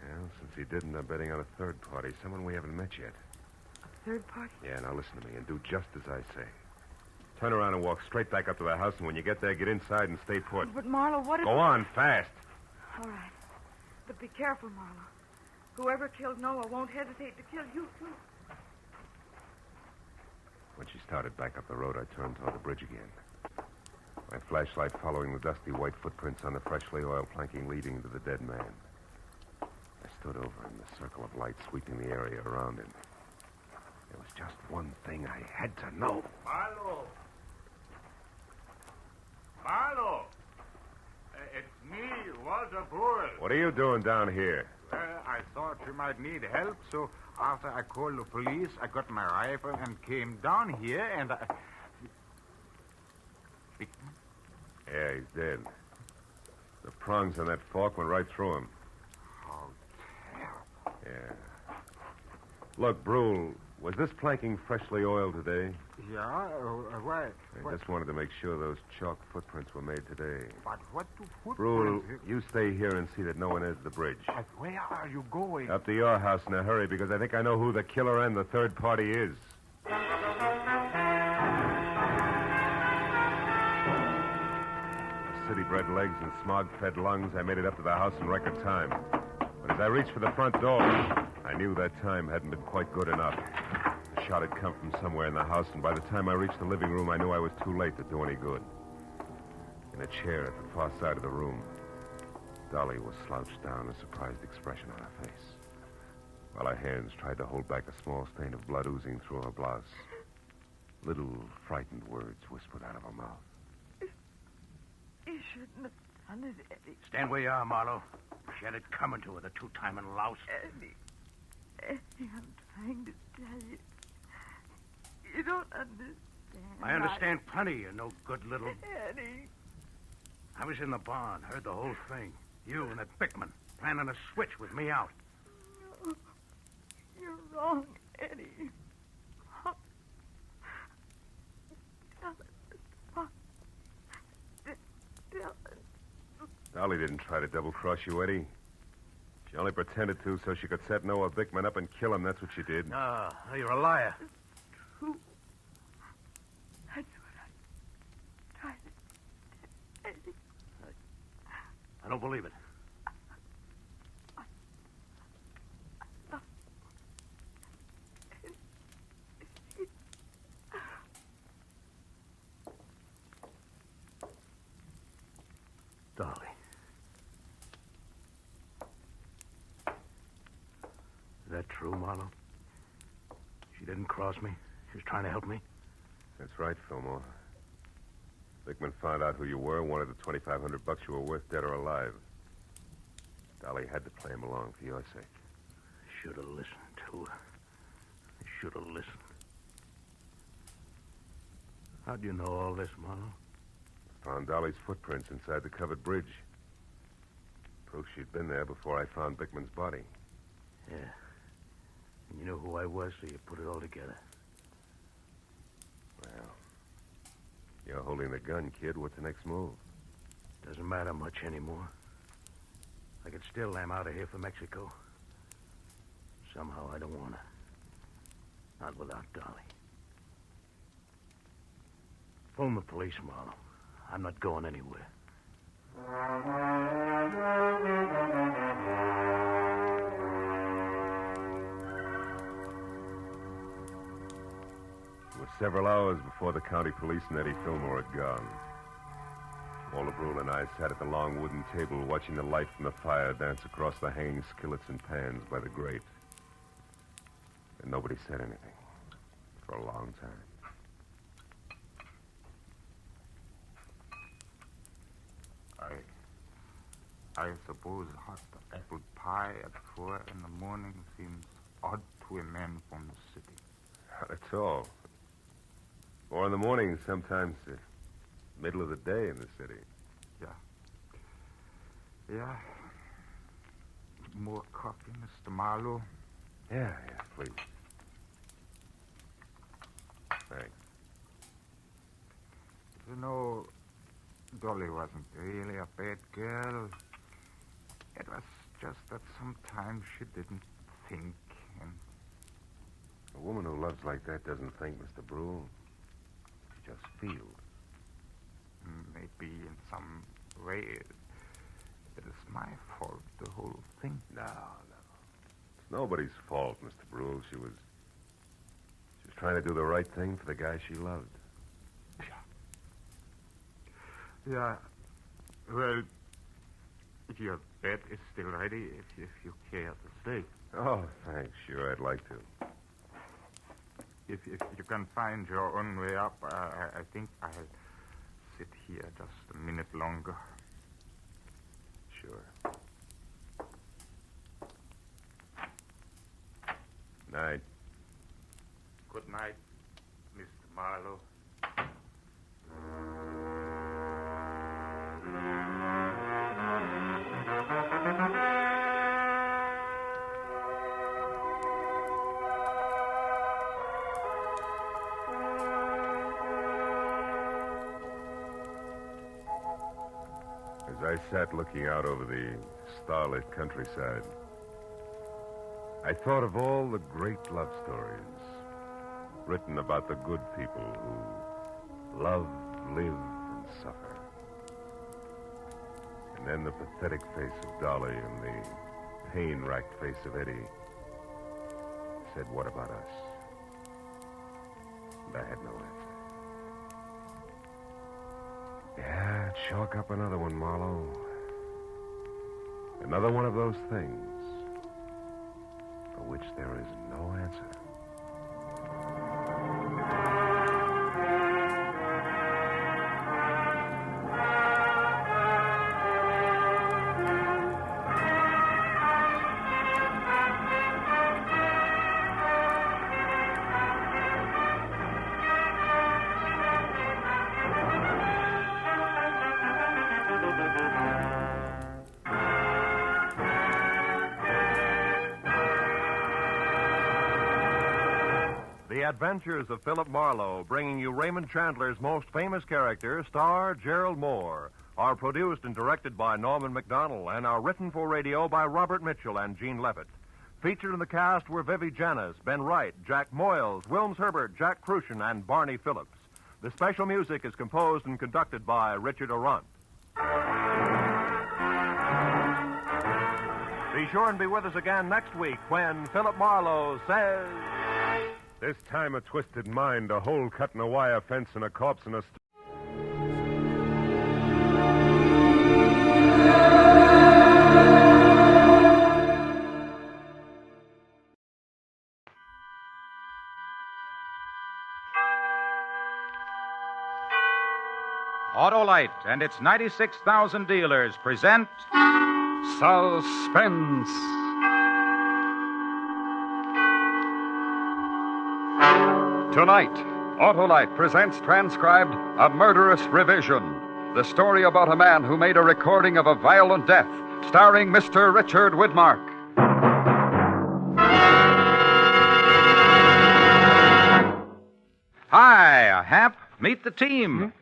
Speaker 15: Well, since he didn't, I'm betting on a third party, someone we haven't met yet.
Speaker 25: A third party?
Speaker 15: Yeah, now listen to me and do just as I say. Turn around and walk straight back up to the house, and when you get there, get inside and stay put.
Speaker 25: But, Marlowe, what if...
Speaker 15: Go on, fast.
Speaker 25: All right. But be careful, Marlowe. Whoever killed Noah won't hesitate to kill you, too.
Speaker 15: When she started back up the road, I turned toward the bridge again. My flashlight following the dusty white footprints on the freshly oiled planking leading to the dead man. I stood over him, the circle of light sweeping the area around him. There was just one thing I had to know.
Speaker 11: Marlowe! Marlowe! It's me, Walter Bull.
Speaker 15: What are you doing down here?
Speaker 11: Well, I thought you might need help, so after I called the police, I got my rifle and came down here, and I...
Speaker 15: Yeah, he's dead. The prongs on that fork went right through him.
Speaker 11: How terrible.
Speaker 15: Yeah. Look, Brule, was this planking freshly oiled today?
Speaker 11: Yeah? Why?
Speaker 15: I just wanted to make sure those chalk footprints were made today.
Speaker 11: But what do
Speaker 15: Brule,
Speaker 11: footprints...
Speaker 15: you stay here and see that no one enters the bridge.
Speaker 11: But where are you going?
Speaker 15: Up to your house in a hurry, because I think I know who the killer and the third party is. City-bred legs and smog-fed lungs, I made it up to the house in record time. But as I reached for the front door, I knew that time hadn't been quite good enough. The shot had come from somewhere in the house, and by the time I reached the living room, I knew I was too late to do any good. In a chair at the far side of the room, Dolly was slouched down, a surprised expression on her face, while her hands tried to hold back a small stain of blood oozing through her blouse. Little frightened words whispered out of her mouth.
Speaker 25: You shouldn't have done it, Eddie.
Speaker 13: Stand where you are, Marlowe. She had it coming to her, the two-timing louse.
Speaker 25: Eddie, I'm trying to tell you. You don't understand.
Speaker 13: I understand plenty, you no good little...
Speaker 25: Eddie.
Speaker 13: I was in the barn, heard the whole thing. You and that Bickman planning a switch with me out.
Speaker 25: No, you're wrong, Eddie.
Speaker 15: Dolly didn't try to double-cross you, Eddie. She only pretended to so she could set Noah Bickman up and kill him. That's what she did.
Speaker 13: No, you're a liar.
Speaker 25: Who? That's what I tried to... Eddie.
Speaker 13: I don't believe it. Dolly. Is that true, Marlowe? didn't cross me. She was trying to help me.
Speaker 15: That's right, Fillmore. Bickman found out who you were and wanted the $2,500 you were worth, dead or alive. Dolly had to play him along for your sake.
Speaker 13: Should have listened to her. I should have listened. How'd you know all this, Marlowe?
Speaker 15: Found Dolly's footprints inside the covered bridge. Proof she'd been there before I found Bickman's body.
Speaker 13: Yeah. And you know who I was, so you put it all together.
Speaker 15: Well, you're holding the gun, kid. What's the next move?
Speaker 13: Doesn't matter much anymore. I could still lam out of here for Mexico. Somehow I don't want to. Not without Dolly. Phone the police, Marlowe. I'm not going anywhere.
Speaker 15: It was several hours before the county police and Eddie Fillmore had gone. Walter Brule and I sat at the long wooden table watching the light from the fire dance across the hanging skillets and pans by the grate. And nobody said anything for a long time.
Speaker 11: I suppose hot apple pie at 4 in the morning seems odd to a man from the city.
Speaker 15: Not at all. 4 in the morning, sometimes the middle of the day in the city.
Speaker 11: Yeah. More coffee, Mr. Marlowe?
Speaker 15: Yeah, please. Thanks.
Speaker 11: You know, Dolly wasn't really a bad girl. It was just that sometimes she didn't think, and...
Speaker 15: A woman who loves like that doesn't think, Mr. Brule. She just feels.
Speaker 11: Maybe in some way it is my fault, the whole thing.
Speaker 15: No. It's nobody's fault, Mr. Brule. She was trying to do the right thing for the guy she loved.
Speaker 11: Yeah. Well, your bed is still ready if you care to stay.
Speaker 15: Oh, thanks. Sure, I'd like to.
Speaker 11: If you can find your own way up, I think I'll sit here just a minute longer.
Speaker 15: Sure. Night.
Speaker 11: Good night, Mr. Marlowe.
Speaker 15: As I sat looking out over the starlit countryside, I thought of all the great love stories written about the good people who love, live, and suffer. And then the pathetic face of Dolly and the pain-racked face of Eddie said, what about us? And I had no answer. Yeah, chalk up another one, Marlowe. Another one of those things for which there is no answer.
Speaker 9: The Adventures of Philip Marlowe, bringing you Raymond Chandler's most famous character, star Gerald Moore, are produced and directed by Norman McDonnell and are written for radio by Robert Mitchell and Gene Levitt. Featured in the cast were Vivi Janis, Ben Wright, Jack Moyles, Wilms Herbert, Jack Crucian, and Barney Phillips. The special music is composed and conducted by Richard Arant. Be sure and be with us again next week when Philip Marlowe says...
Speaker 15: This time a twisted mind, a hole cut in a wire fence, and a corpse in a...
Speaker 5: Autolite and its 96,000 dealers present
Speaker 19: Suspense. Tonight, Autolite presents transcribed A Murderous Revision, the story about a man who made a recording of a violent death, starring Mr. Richard Widmark.
Speaker 5: Hi, Hap. Meet the team.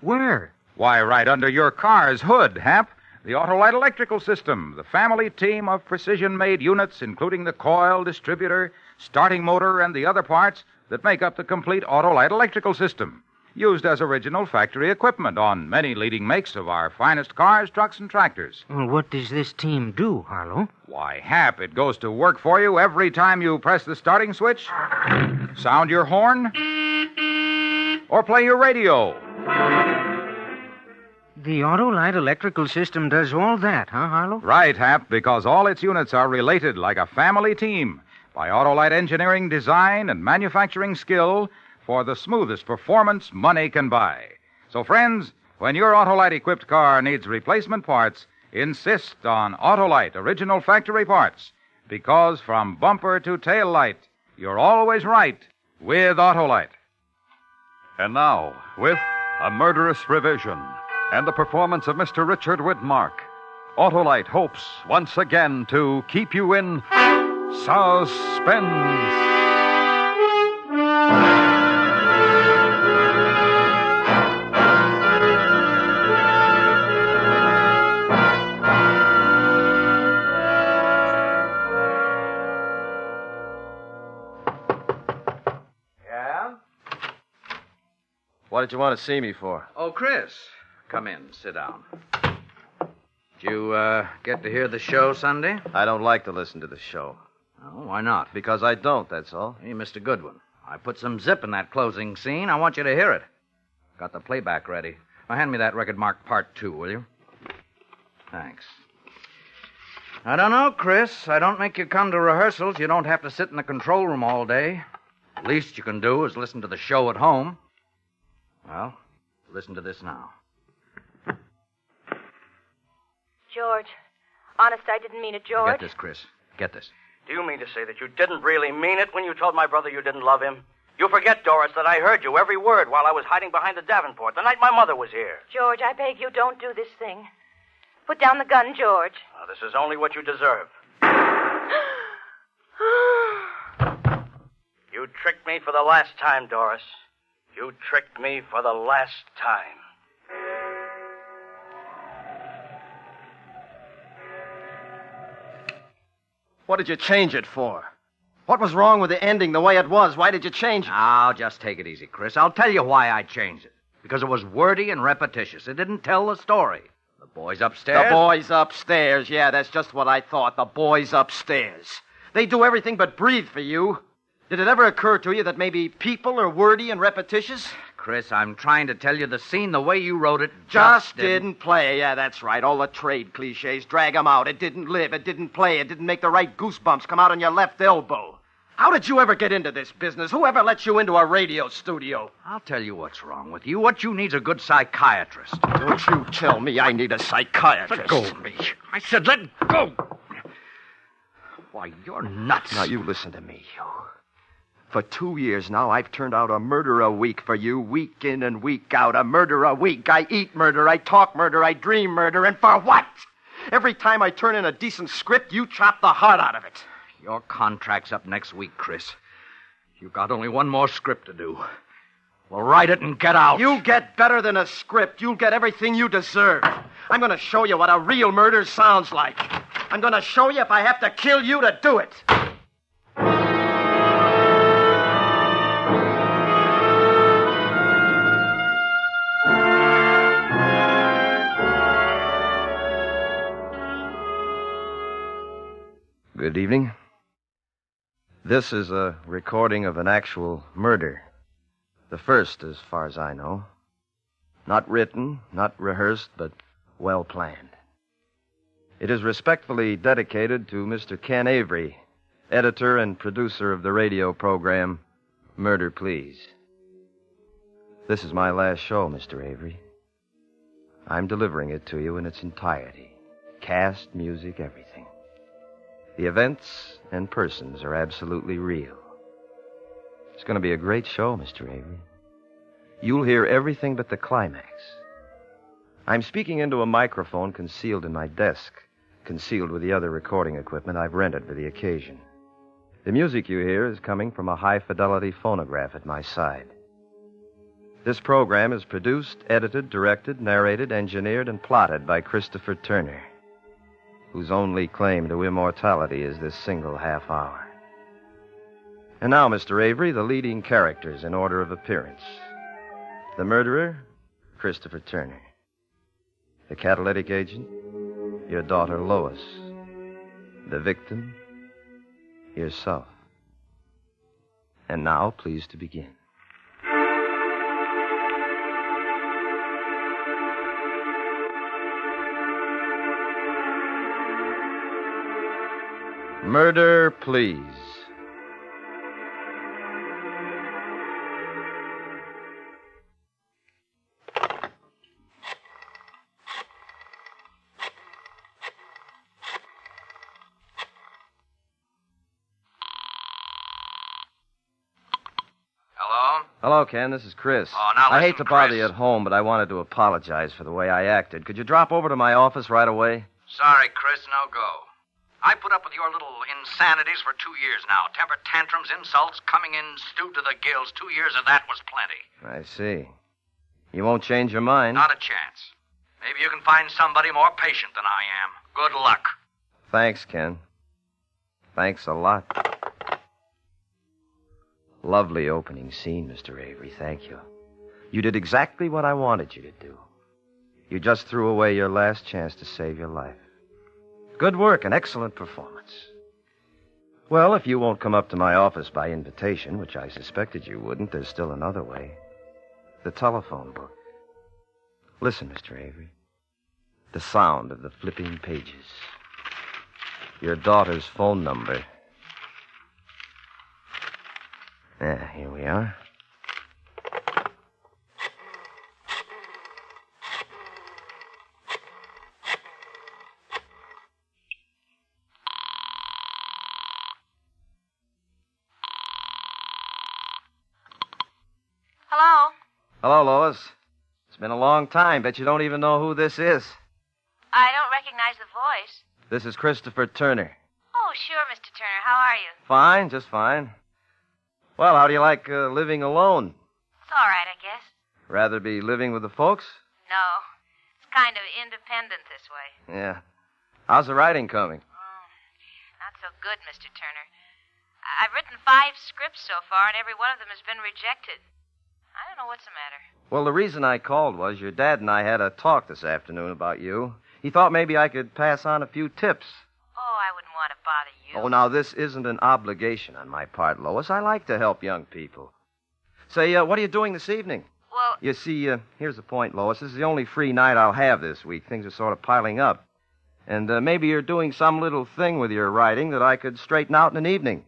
Speaker 12: Where?
Speaker 5: Why, right under your car's hood, Hap. The Autolite Electrical System, the family team of precision-made units, including the coil, distributor, starting motor, and the other parts that make up the complete Autolite Electrical System, used as original factory equipment on many leading makes of our finest cars, trucks, and tractors.
Speaker 12: Well, what does this team do, Harlow?
Speaker 5: Why, Hap, it goes to work for you every time you press the starting switch, sound your horn, or play your radio.
Speaker 12: The Autolite Electrical System does all that, huh, Harlow?
Speaker 5: Right, Hap, because all its units are related like a family team by Autolite engineering, design, and manufacturing skill for the smoothest performance money can buy. So, friends, when your Autolite-equipped car needs replacement parts, insist on Autolite original factory parts, because from bumper to tail light, you're always right with Autolite.
Speaker 19: And now, with A Murderous Revision and the performance of Mr. Richard Widmark, Autolite hopes once again to keep you in suspense.
Speaker 14: Yeah? What did you want to see me for?
Speaker 4: Oh, Chris. Come in. Sit down. Did you get to hear the show Sunday?
Speaker 14: I don't like to listen to the show.
Speaker 4: Oh, why not?
Speaker 14: Because I don't, that's all.
Speaker 4: Hey, Mr. Goodwin, I put some zip in that closing scene. I want you to hear it. Got the playback ready. Now, hand me that record marked Part 2, will you? Thanks. I don't know, Chris. I don't make you come to rehearsals. You don't have to sit in the control room all day. The least you can do is listen to the show at home. Well, listen to this now.
Speaker 17: George. Honest, I didn't mean it, George.
Speaker 4: Get this, Chris. Get this.
Speaker 18: Do you mean to say that you didn't really mean it when you told my brother you didn't love him? You forget, Doris, that I heard you every word while I was hiding behind the Davenport the night my mother was here.
Speaker 17: George, I beg you, don't do this thing. Put down the gun, George.
Speaker 18: Now, this is only what you deserve. You tricked me for the last time, Doris. You tricked me for the last time.
Speaker 16: What did you change it for? What was wrong with the ending the way it was? Why did you change it?
Speaker 4: Now, just take it easy, Chris. I'll tell you why I changed it. Because it was wordy and repetitious. It didn't tell the story. The boys upstairs...
Speaker 16: The boys upstairs. Yeah, that's just what I thought. The boys upstairs. They do everything but breathe for you. Did it ever occur to you that maybe people are wordy and repetitious?
Speaker 4: Chris, I'm trying to tell you the scene the way you wrote it
Speaker 16: just didn't play. Yeah, that's right. All the trade cliches. Drag them out. It didn't live. It didn't play. It didn't make the right goosebumps come out on your left elbow. How did you ever get into this business? Who ever let you into a radio studio?
Speaker 4: I'll tell you what's wrong with you. What you need's a good psychiatrist.
Speaker 16: Don't you tell me I need a psychiatrist.
Speaker 4: Let go of me. I said let go. Why, you're nuts.
Speaker 16: Now, you listen to me, you. For 2 years now, I've turned out a murder a week for you, week in and week out. A murder a week. I eat murder, I talk murder, I dream murder, and for what? Every time I turn in a decent script, you chop the heart out of it.
Speaker 4: Your contract's up next week, Chris. You've got only one more script to do. Well, write it and get out.
Speaker 16: You get better than a script. You'll get everything you deserve. I'm going to show you what a real murder sounds like. I'm going to show you if I have to kill you to do it.
Speaker 14: Good evening. This is a recording of an actual murder. The first, as far as I know. Not written, not rehearsed, but well planned. It is respectfully dedicated to Mr. Ken Avery, editor and producer of the radio program Murder, Please. This is my last show, Mr. Avery. I'm delivering it to you in its entirety. Cast, music, everything. The events and persons are absolutely real. It's going to be a great show, Mr. Avery. You'll hear everything but the climax. I'm speaking into a microphone concealed in my desk, concealed with the other recording equipment I've rented for the occasion. The music you hear is coming from a high-fidelity phonograph at my side. This program is produced, edited, directed, narrated, engineered, and plotted by Christopher Turner, whose only claim to immortality is this single half hour. And now, Mr. Avery, the leading characters in order of appearance. The murderer, Christopher Turner. The catalytic agent, your daughter Lois. The victim, yourself. And now, please to begin. Murder, please. Hello, Ken. This is Chris.
Speaker 18: Oh, now
Speaker 14: I
Speaker 18: listen,
Speaker 14: hate to bother
Speaker 18: Chris.
Speaker 14: you at home, but I wanted to apologize for the way I acted. Could you drop over to my office right away?
Speaker 18: Sorry, Chris, no go. I put up with your little insanities for 2 years now. Temper tantrums, insults, coming in stewed to the gills. 2 years of that was plenty.
Speaker 14: I see. You won't change your mind?
Speaker 18: Not a chance. Maybe you can find somebody more patient than I am. Good luck.
Speaker 14: Thanks, Ken. Thanks a lot. Lovely opening scene, Mr. Avery. Thank you. You did exactly what I wanted you to do. You just threw away your last chance to save your life. Good work, an excellent performance. Well, if you won't come up to my office by invitation, which I suspected you wouldn't, there's still another way. The telephone book. Listen, Mr. Avery. The sound of the flipping pages. Your daughter's phone number. Yeah, here we are.
Speaker 17: Hello?
Speaker 14: Hello, Lois. It's been a long time. Bet you don't even know who this is.
Speaker 17: I don't recognize the voice.
Speaker 14: This is Christopher Turner.
Speaker 17: Oh, sure, Mr. Turner. How are you?
Speaker 14: Fine, just fine. Well, how do you like living alone?
Speaker 17: It's all right, I guess.
Speaker 14: Rather be living with the folks?
Speaker 17: No. It's kind of independent this way.
Speaker 14: Yeah. How's the writing coming?
Speaker 17: Not so good, Mr. Turner. I've written 5 scripts so far, and every one of them has been rejected. I don't know what's the matter.
Speaker 14: Well, the reason I called was your dad and I had a talk this afternoon about you. He thought maybe I could pass on a few tips.
Speaker 17: Oh, I wouldn't want to bother you.
Speaker 14: Oh, now, this isn't an obligation on my part, Lois. I like to help young people. Say, what are you doing this evening?
Speaker 17: Well...
Speaker 14: You see, here's the point, Lois. This is the only free night I'll have this week. Things are sort of piling up. And maybe you're doing some little thing with your writing that I could straighten out in an evening.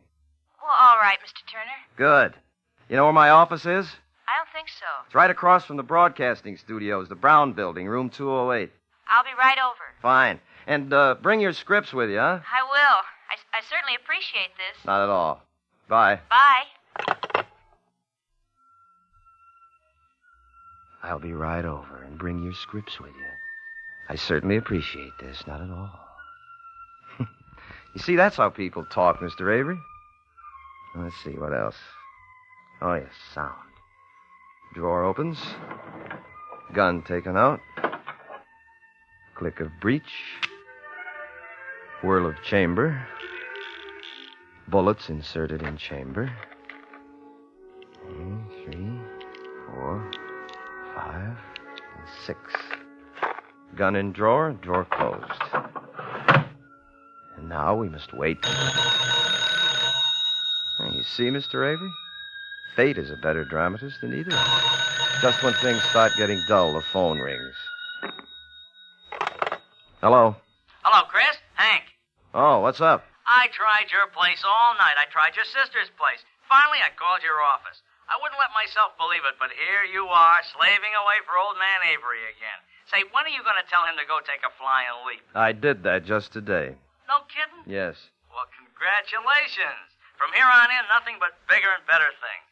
Speaker 17: Well, all right, Mr. Turner.
Speaker 14: Good. You know where my office is?
Speaker 17: I don't think so.
Speaker 14: It's right across from the broadcasting studios, the Brown Building, room 208.
Speaker 17: I'll be right over.
Speaker 14: Fine. And bring your scripts with you, huh?
Speaker 17: I will. I certainly appreciate this.
Speaker 14: Not at all. Bye.
Speaker 17: Bye.
Speaker 14: I'll be right over and bring your scripts with you. I certainly appreciate this. Not at all. You see, that's how people talk, Mr. Avery. Let's see, what else? Oh, yes, sound. Drawer opens. Gun taken out. Click of breech. Whirl of chamber. Bullets inserted in chamber. 3, 4, 5, and 6. Gun in drawer, drawer closed. And now we must wait. You see, Mr. Avery? Fate is a better dramatist than either of us. Just when things start getting dull, the phone rings. Hello?
Speaker 18: Hello, Chris. Hank.
Speaker 14: Oh, what's up?
Speaker 18: I tried your place all night. I tried your sister's place. Finally, I called your office. I wouldn't let myself believe it, but here you are, slaving away for old man Avery again. Say, when are you going to tell him to go take a flying leap?
Speaker 14: I did that just today.
Speaker 18: No kidding?
Speaker 14: Yes.
Speaker 18: Well, congratulations. From here on in, nothing but bigger and better things.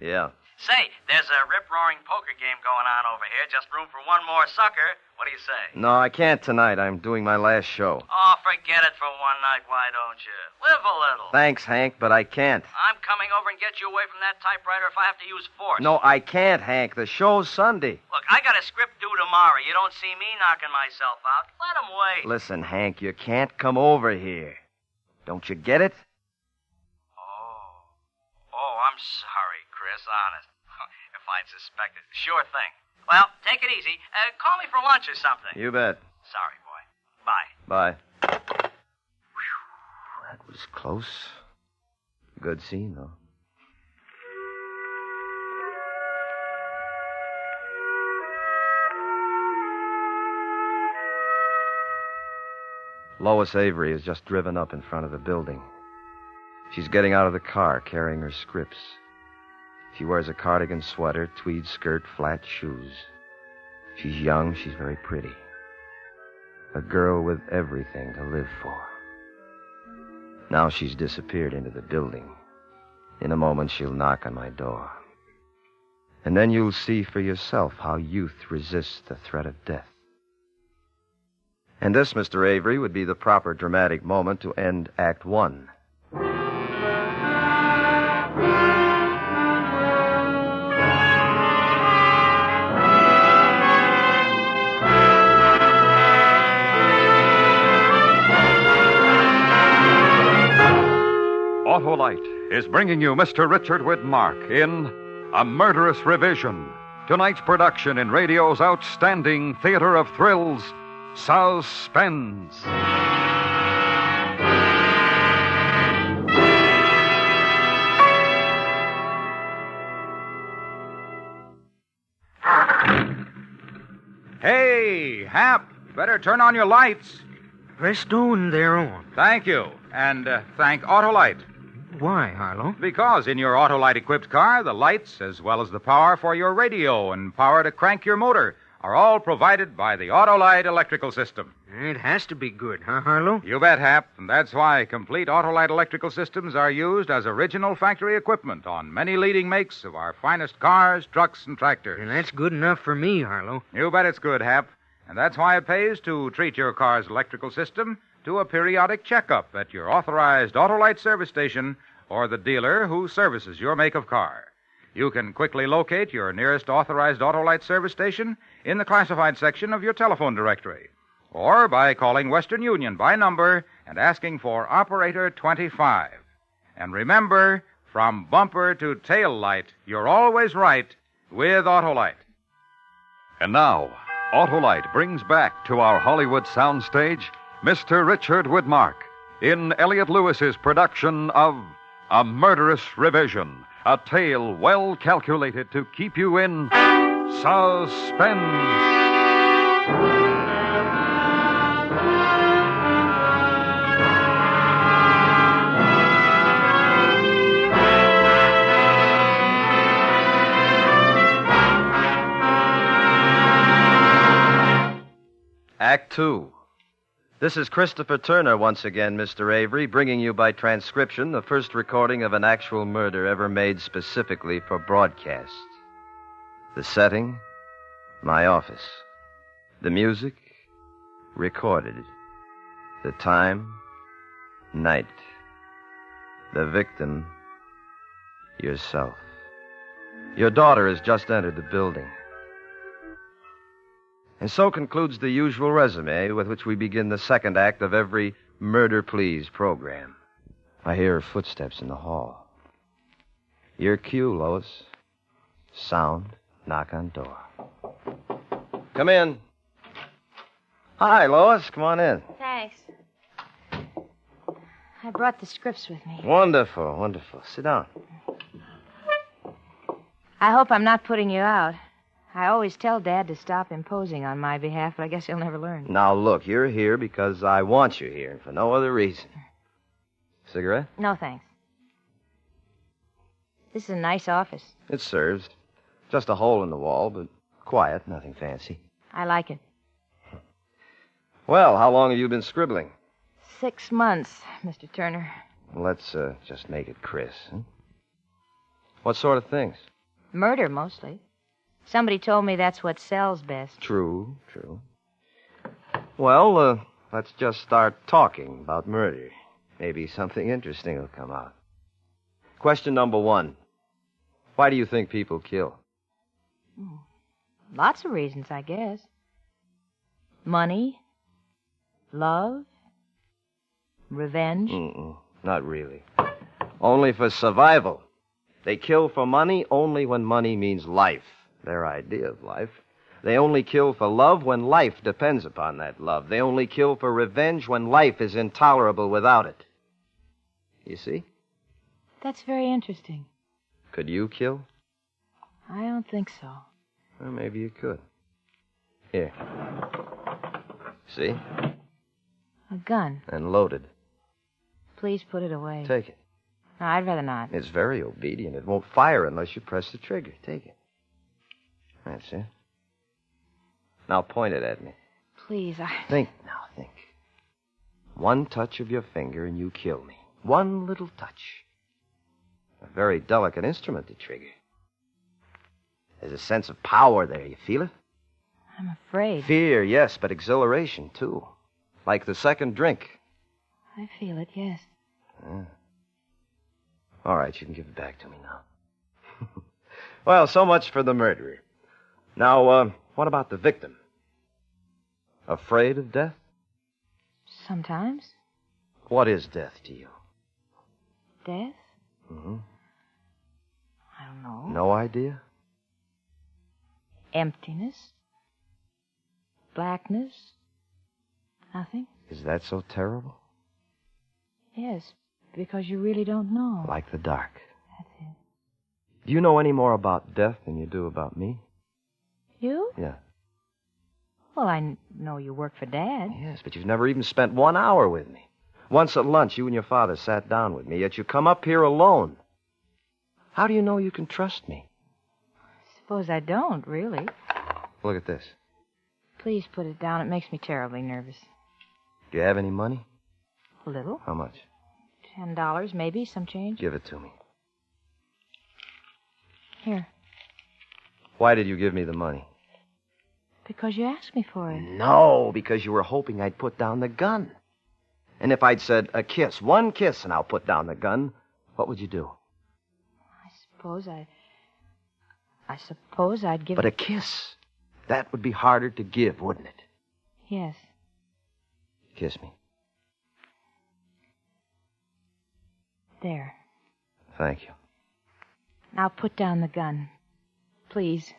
Speaker 14: Yeah.
Speaker 18: Say, there's a rip-roaring poker game going on over here. Just room for one more sucker. What do you say?
Speaker 14: No, I can't tonight. I'm doing my last show.
Speaker 18: Oh, forget it for one night. Why don't you? Live a little.
Speaker 14: Thanks, Hank, but I can't.
Speaker 18: I'm coming over and get you away from that typewriter if I have to use force.
Speaker 14: No, I can't, Hank. The show's Sunday.
Speaker 18: Look, I got a script due tomorrow. You don't see me knocking myself out. Let 'em wait.
Speaker 14: Listen, Hank, you can't come over here. Don't you get it?
Speaker 18: Oh, I'm sorry, Chris, honest. If I'd suspected. Sure thing. Well, take it easy. Call me for lunch or something.
Speaker 14: You bet.
Speaker 18: Sorry, boy. Bye.
Speaker 14: Bye. Whew, that was close. Good scene, though. Lois Avery has just driven up in front of the building. She's getting out of the car, carrying her scripts. She wears a cardigan sweater, tweed skirt, flat shoes. She's young, she's very pretty. A girl with everything to live for. Now she's disappeared into the building. In a moment, she'll knock on my door. And then you'll see for yourself how youth resists the threat of death. And this, Mr. Avery, would be the proper dramatic moment to end Act One.
Speaker 5: Autolite is bringing you Mr. Richard Widmark in A Murderous Revision, tonight's production in radio's outstanding theater of thrills, Suspense.
Speaker 3: Hey, Hap, better turn on your lights.
Speaker 20: Pressed on, they're on.
Speaker 3: Thank you. And thank Autolite.
Speaker 20: Why, Harlow?
Speaker 3: Because in your Autolite-equipped car, the lights, as well as the power for your radio and power to crank your motor, are all provided by the Autolite electrical system.
Speaker 20: It has to be good, huh, Harlow?
Speaker 3: You bet, Hap. And that's why complete Autolite electrical systems are used as original factory equipment on many leading makes of our finest cars, trucks, and tractors.
Speaker 20: And that's good enough for me, Harlow.
Speaker 3: You bet it's good, Hap. And that's why it pays to treat your car's electrical system to a periodic checkup at your authorized Autolite service station or the dealer who services your make of car. You can quickly locate your nearest authorized Autolite service station in the classified section of your telephone directory, or by calling Western Union by number and asking for Operator 25. And remember, from bumper to tail light, you're always right with Autolite.
Speaker 5: And now, Autolite brings back to our Hollywood soundstage Mr. Richard Widmark in Elliot Lewis's production of A Murderous Revision, a tale well calculated to keep you in suspense.
Speaker 14: Act Two. This is Christopher Turner once again, Mr. Avery, bringing you by transcription the first recording of an actual murder ever made specifically for broadcast. The setting, my office. The music, recorded. The time, night. The victim, yourself. Your daughter has just entered the building. And so concludes the usual resume with which we begin the second act of every Murder Please program. I hear her footsteps in the hall. Your cue, Lois. Sound, knock on door. Come in. Hi, Lois. Come on in.
Speaker 17: Thanks. I brought the scripts with me.
Speaker 14: Wonderful, wonderful. Sit down.
Speaker 17: I hope I'm not putting you out. I always tell Dad to stop imposing on my behalf, but I guess he'll never learn.
Speaker 14: Now, look, you're here because I want you here, and for no other reason. Cigarette?
Speaker 17: No, thanks. This is a nice office.
Speaker 14: It serves. Just a hole in the wall, but quiet, nothing fancy.
Speaker 17: I like it.
Speaker 14: Well, how long have you been scribbling?
Speaker 17: 6 months, Mr. Turner.
Speaker 14: Let's just make it Chris. Huh? What sort of things?
Speaker 17: Murder, mostly. Somebody told me that's what sells best.
Speaker 14: True. Well, let's just start talking about murder. Maybe something interesting will come out. Question number 1. Why do you think people kill?
Speaker 17: Lots of reasons, I guess. Money, love, revenge.
Speaker 14: Not really. Only for survival. They kill for money only when money means life, their idea of life. They only kill for love when life depends upon that love. They only kill for revenge when life is intolerable without it. You see?
Speaker 17: That's very interesting.
Speaker 14: Could you kill?
Speaker 17: I don't think so.
Speaker 14: Well, maybe you could. Here. See?
Speaker 17: A gun.
Speaker 14: And loaded.
Speaker 17: Please put it away.
Speaker 14: Take it.
Speaker 17: No, I'd rather not.
Speaker 14: It's very obedient. It won't fire unless you press the trigger. Take it. That's it. Now point it at me.
Speaker 17: Please,
Speaker 14: Think now, think. One touch of your finger and you kill me. One little touch. A very delicate instrument to trigger. There's a sense of power there. You feel it?
Speaker 17: I'm afraid.
Speaker 14: Fear, yes, but exhilaration, too. Like the second drink.
Speaker 17: I feel it, yes.
Speaker 14: Yeah. All right, you can give it back to me now. Well, so much for the murderer. Now, what about the victim? Afraid of death?
Speaker 17: Sometimes.
Speaker 14: What is death to you?
Speaker 17: Death?
Speaker 14: Mm-hmm.
Speaker 17: I don't know.
Speaker 14: No idea?
Speaker 17: Emptiness. Blackness. Nothing.
Speaker 14: Is that so terrible?
Speaker 17: Yes, because you really don't know.
Speaker 14: Like the dark.
Speaker 17: That's it.
Speaker 14: Do you know any more about death than you do about me?
Speaker 17: You?
Speaker 14: Yeah.
Speaker 17: Well, I know you work for Dad.
Speaker 14: Yes, but you've never even spent 1 hour with me. Once at lunch, you and your father sat down with me, yet you come up here alone. How do you know you can trust me?
Speaker 17: Suppose I don't, really.
Speaker 14: Look at this.
Speaker 17: Please put it down. It makes me terribly nervous.
Speaker 14: Do you have any money?
Speaker 17: A little.
Speaker 14: How much?
Speaker 17: $10, maybe, some change.
Speaker 14: Give it to me.
Speaker 17: Here.
Speaker 14: Why did you give me the money?
Speaker 17: Because you asked me for it.
Speaker 14: No, because you were hoping I'd put down the gun. And if I'd said a kiss, one kiss, and I'll put down the gun, what would you do?
Speaker 17: I suppose I'd give
Speaker 14: But a kiss, that would be harder to give, wouldn't it?
Speaker 17: Yes.
Speaker 14: Kiss me.
Speaker 17: There.
Speaker 14: Thank you.
Speaker 17: Now put down the gun. Please.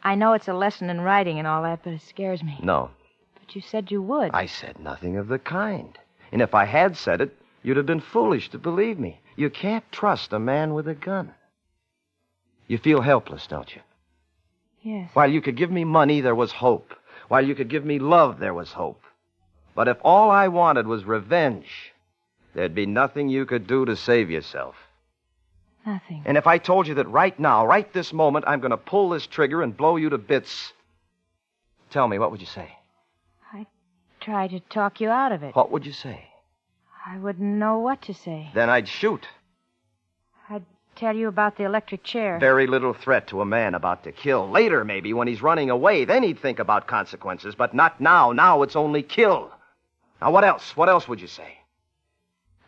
Speaker 17: I know it's a lesson in writing and all that, but it scares me.
Speaker 14: No.
Speaker 17: But you said you would.
Speaker 14: I said nothing of the kind. And if I had said it, you'd have been foolish to believe me. You can't trust a man with a gun. You feel helpless, don't you?
Speaker 17: Yes.
Speaker 14: While you could give me money, there was hope. While you could give me love, there was hope. But if all I wanted was revenge, there'd be nothing you could do to save yourself.
Speaker 17: Nothing.
Speaker 14: And if I told you that right now, right this moment, I'm going to pull this trigger and blow you to bits, tell me, what would you say?
Speaker 17: I'd try to talk you out of it.
Speaker 14: What would you say?
Speaker 17: I wouldn't know what to say.
Speaker 14: Then I'd shoot.
Speaker 17: I'd tell you about the electric chair.
Speaker 14: Very little threat to a man about to kill. Later, maybe, when he's running away, then he'd think about consequences. But not now. Now it's only kill. Now, what else? What else would you say?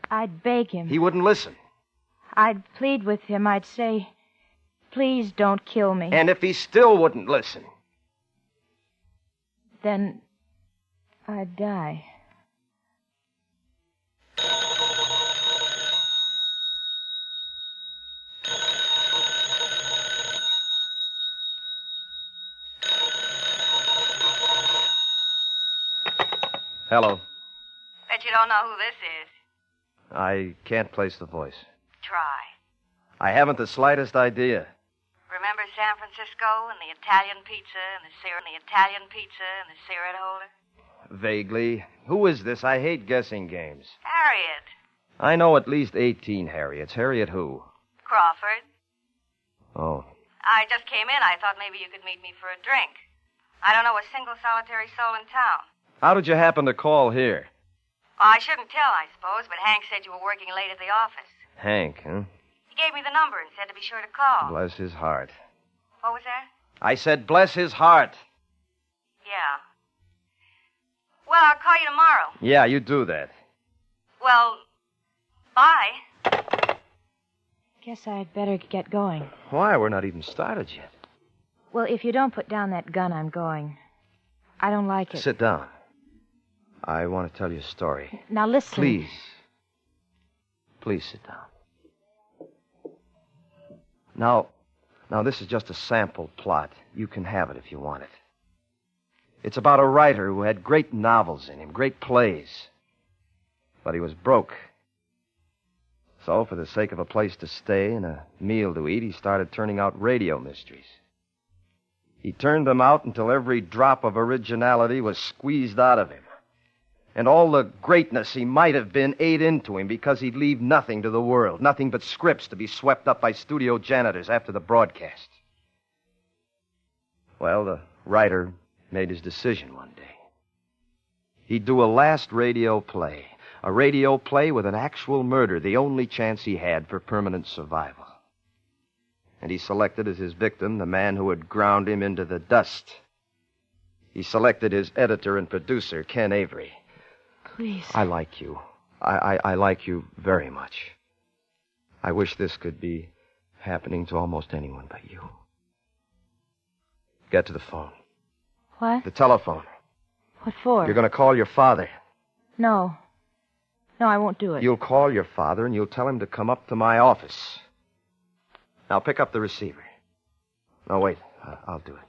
Speaker 17: I'd beg him.
Speaker 14: He wouldn't listen.
Speaker 17: I'd plead with him. I'd say, please don't kill me.
Speaker 14: And if he still wouldn't listen?
Speaker 17: Then I'd die.
Speaker 14: Hello.
Speaker 1: Bet you don't know who this is.
Speaker 14: I can't place the voice.
Speaker 1: Try.
Speaker 14: I haven't the slightest idea.
Speaker 1: Remember San Francisco and the Italian pizza and the cigarette holder?
Speaker 14: Vaguely. Who is this? I hate guessing games.
Speaker 1: Harriet.
Speaker 14: I know at least 18 Harriets. Harriet who?
Speaker 1: Crawford.
Speaker 14: Oh.
Speaker 1: I just came in. I thought maybe you could meet me for a drink. I don't know a single solitary soul in town.
Speaker 14: How did you happen to call here?
Speaker 1: Well, I shouldn't tell, I suppose, but Hank said you were working late at the office.
Speaker 14: Hank, huh?
Speaker 1: He gave me the number and said to be sure to call.
Speaker 14: Bless his heart.
Speaker 1: What was that?
Speaker 14: I said bless his heart.
Speaker 1: Yeah. Well, I'll call you tomorrow.
Speaker 14: Yeah, you do that.
Speaker 1: Well, bye.
Speaker 6: Guess I'd better get going.
Speaker 14: Why? We're not even started yet.
Speaker 6: Well, if you don't put down that gun, I'm going. I don't like it.
Speaker 14: Sit down. I want to tell you a story.
Speaker 6: Now listen.
Speaker 14: Please. Please sit down. Now, this is just a sample plot. You can have it if you want it. It's about a writer who had great novels in him, great plays. But he was broke. So, for the sake of a place to stay and a meal to eat, he started turning out radio mysteries. He turned them out until every drop of originality was squeezed out of him. And all the greatness he might have been ate into him because he'd leave nothing to the world, nothing but scripts to be swept up by studio janitors after the broadcast. Well, the writer made his decision one day. He'd do a last radio play, a radio play with an actual murder, the only chance he had for permanent survival. And he selected as his victim the man who had ground him into the dust. He selected his editor and producer, Ken Avery.
Speaker 6: Please.
Speaker 14: I like you. I like you very much. I wish this could be happening to almost anyone but you. Get to the phone.
Speaker 6: What?
Speaker 14: The telephone.
Speaker 6: What for?
Speaker 14: You're going to call your father.
Speaker 6: No. No, I won't do it.
Speaker 14: You'll call your father and you'll tell him to come up to my office. Now pick up the receiver. No, wait. I'll do it.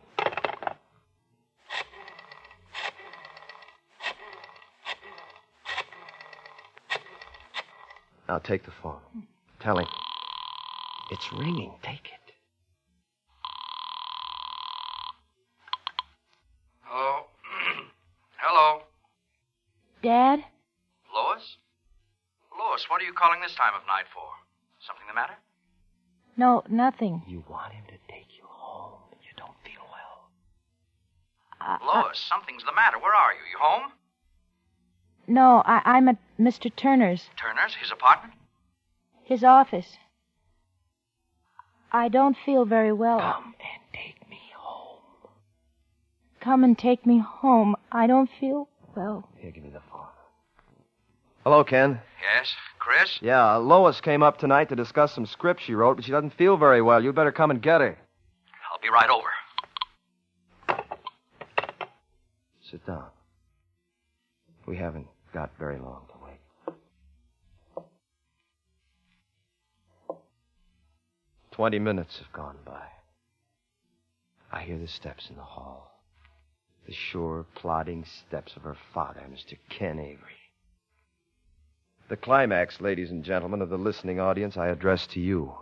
Speaker 14: Now take the phone. Tell him. It's ringing. Take it.
Speaker 18: Hello? Hello?
Speaker 6: Dad?
Speaker 18: Lois? Lois, what are you calling this time of night for? Something the matter?
Speaker 6: No, nothing.
Speaker 14: You want him to take you home and you don't feel well.
Speaker 18: Lois, something's the matter. Where are you? You home?
Speaker 6: No, I'm at Mr. Turner's.
Speaker 18: Turner's? His apartment?
Speaker 6: His office. I don't feel very well.
Speaker 14: Come and take me home.
Speaker 6: Come and take me home. I don't feel well.
Speaker 14: Here, give me the phone. Hello, Ken.
Speaker 18: Yes, Chris?
Speaker 14: Yeah, Lois came up tonight to discuss some script she wrote, but she doesn't feel very well. You better come and get her.
Speaker 18: I'll be right over.
Speaker 14: Sit down. We haven't got very long to wait. 20 minutes have gone by. I hear the steps in the hall. The sure, plodding steps of her father, Mr. Ken Avery. The climax, ladies and gentlemen of the listening audience, I address to you.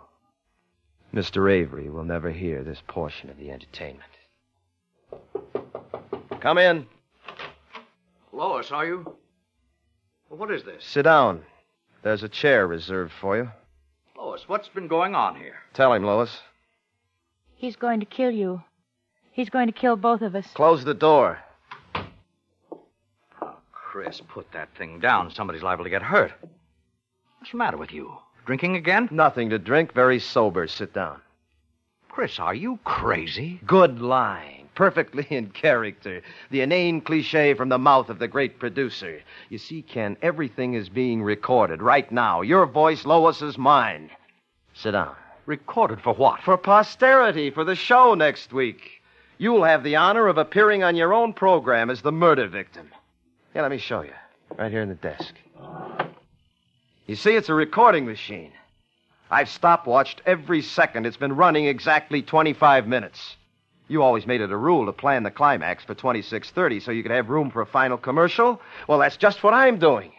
Speaker 14: Mr. Avery will never hear this portion of the entertainment. Come in.
Speaker 18: Lois, are you? What is this?
Speaker 14: Sit down. There's a chair reserved for you.
Speaker 18: Lois, what's been going on here?
Speaker 14: Tell him, Lois.
Speaker 6: He's going to kill you. He's going to kill both of us.
Speaker 14: Close the door.
Speaker 18: Oh, Chris, put that thing down. Somebody's liable to get hurt. What's the matter with you? Drinking again?
Speaker 14: Nothing to drink. Very sober. Sit down.
Speaker 18: Chris, are you crazy?
Speaker 14: Good line. Perfectly in character. The inane cliche from the mouth of the great producer. You see, Ken, everything is being recorded right now. Your voice, Lois's, mine. Sit down.
Speaker 18: Recorded for what?
Speaker 14: For posterity, for the show next week. You'll have the honor of appearing on your own program as the murder victim. Here, let me show you. Right here in the desk. You see, it's a recording machine. I've stopwatched every second. It's been running exactly 25 minutes. You always made it a rule to plan the climax for 26:30 so you could have room for a final commercial. Well, that's just what I'm doing.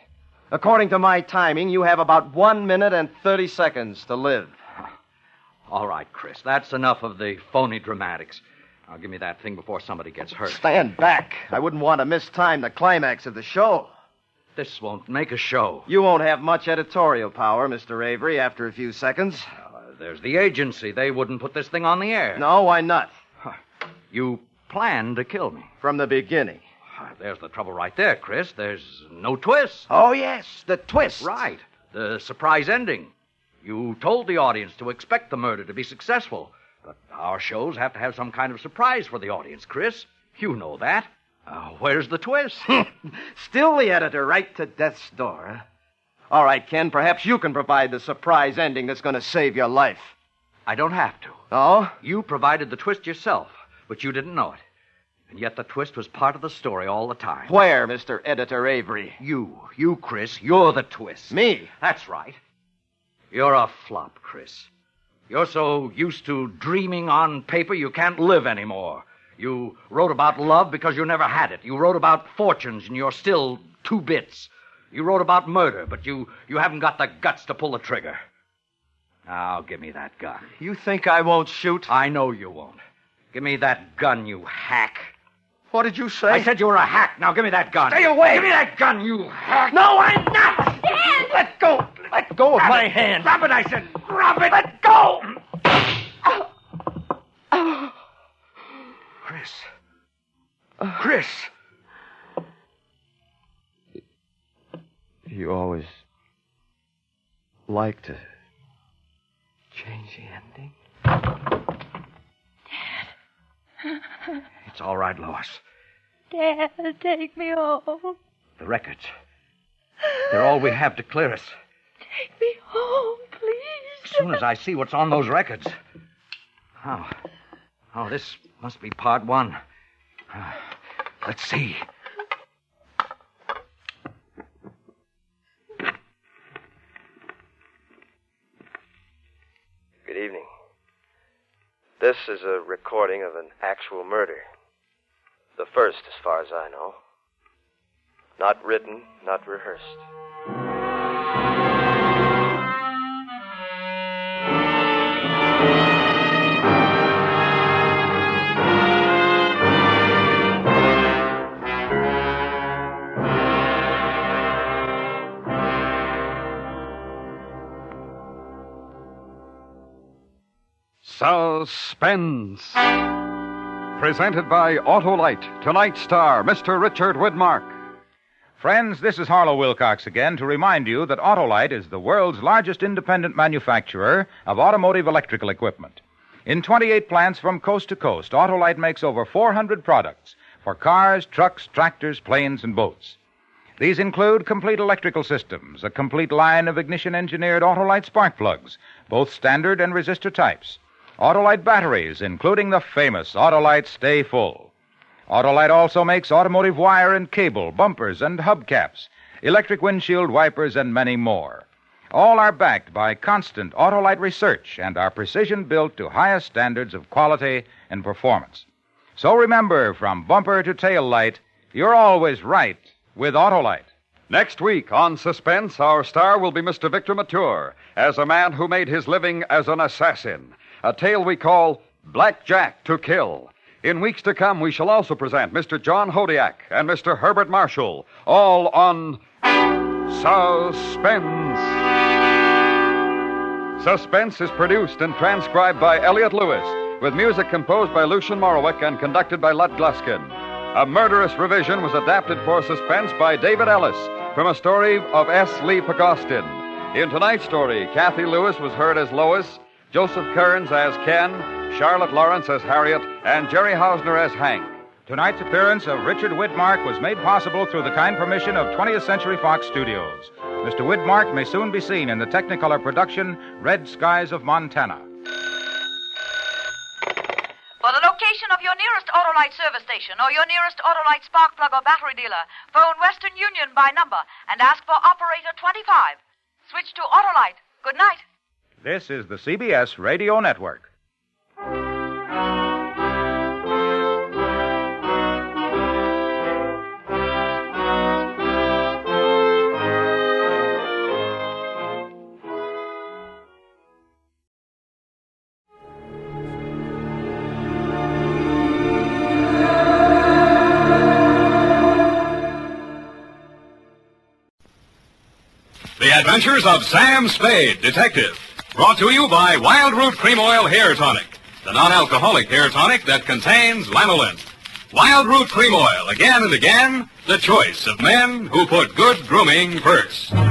Speaker 14: According to my timing, you have about 1 minute and 30 seconds to live.
Speaker 18: All right, Chris, that's enough of the phony dramatics. Now, give me that thing before somebody gets hurt.
Speaker 14: Stand back. I wouldn't want to mistime the climax of the show.
Speaker 18: This won't make a show.
Speaker 14: You won't have much editorial power, Mr. Avery, after a few seconds.
Speaker 18: There's the agency. They wouldn't put this thing on the air.
Speaker 14: No, why not?
Speaker 18: You planned to kill me.
Speaker 14: From the beginning.
Speaker 18: There's the trouble right there, Chris. There's no twist.
Speaker 16: Oh, yes, the twist.
Speaker 18: Right. The surprise ending. You told the audience to expect the murder to be successful. But our shows have to have some kind of surprise for the audience, Chris. You know that. Where's the twist?
Speaker 16: Still the editor right to death's door, huh? All right, Ken, perhaps you can provide the surprise ending that's going to save your life.
Speaker 18: I don't have to.
Speaker 16: Oh?
Speaker 18: You provided the twist yourself, but you didn't know it. And yet the twist was part of the story all the time.
Speaker 16: Where, Mr. Editor Avery?
Speaker 18: You, Chris, you're the twist.
Speaker 16: Me?
Speaker 18: That's right. You're a flop, Chris. You're so used to dreaming on paper you can't live anymore. You wrote about love because you never had it. You wrote about fortunes and you're still 2 bits. You wrote about murder, but you haven't got the guts to pull the trigger. Now, give me that gun.
Speaker 16: You think I won't shoot?
Speaker 18: I know you won't. Give me that gun, you hack.
Speaker 16: What did you say?
Speaker 18: I said you were a hack. Now give me that gun.
Speaker 16: Stay away!
Speaker 18: Give me that gun, you hack!
Speaker 16: No, I'm not!
Speaker 17: Dan!
Speaker 16: Let go! Let go of my hand!
Speaker 18: Drop it, I said! Drop it!
Speaker 16: Let go!
Speaker 18: Chris. Chris!
Speaker 16: You always like to change the ending.
Speaker 18: It's all right, Lois.
Speaker 6: Dad, take me home.
Speaker 18: The records. They're all we have to clear us.
Speaker 6: Take me home, please.
Speaker 18: As soon as I see what's on those records. Oh, this must be part 1. Let's see.
Speaker 14: Good evening. This is a recording of an actual murder. The first, as far as I know. Not written, not rehearsed.
Speaker 5: Suspense. Presented by Autolite. Tonight's star, Mr. Richard Widmark. Friends, this is Harlow Wilcox again to remind you that Autolite is the world's largest independent manufacturer of automotive electrical equipment. In 28 plants from coast to coast, Autolite makes over 400 products for cars, trucks, tractors, planes, and boats. These include complete electrical systems, a complete line of ignition-engineered Autolite spark plugs, both standard and resistor types, Autolite batteries, including the famous Autolite Stay Full. Autolite also makes automotive wire and cable, bumpers and hubcaps, electric windshield wipers, and many more. All are backed by constant Autolite research and are precision-built to highest standards of quality and performance. So remember, from bumper to tail light, you're always right with Autolite.
Speaker 15: Next week on Suspense, our star will be Mr. Victor Mature as a man who made his living as an assassin. A tale we call Black Jack to Kill. In weeks to come, we shall also present Mr. John Hodiak and Mr. Herbert Marshall, all on Suspense. Suspense is produced and transcribed by Elliot Lewis, with music composed by Lucian Morowick and conducted by Lud Gluskin. A Murderous revision was adapted for Suspense by David Ellis from a story of S. Lee Pagostin. In tonight's story, Kathy Lewis was heard as Lois, Joseph Kearns as Ken, Charlotte Lawrence as Harriet, and Jerry Hausner as Hank.
Speaker 3: Tonight's appearance of Richard Widmark was made possible through the kind permission of 20th Century Fox Studios. Mr. Widmark may soon be seen in the Technicolor production Red Skies of Montana.
Speaker 1: For the location of your nearest Autolite service station or your nearest Autolite spark plug or battery dealer, phone Western Union by number and ask for operator 25. Switch to Autolite. Good night.
Speaker 3: This is the CBS Radio Network.
Speaker 7: The Adventures of Sam Spade, Detective. Brought to you by Wild Root Cream Oil Hair Tonic, the non-alcoholic hair tonic that contains lanolin. Wild Root Cream Oil, again and again, the choice of men who put good grooming first.
Speaker 8: Sam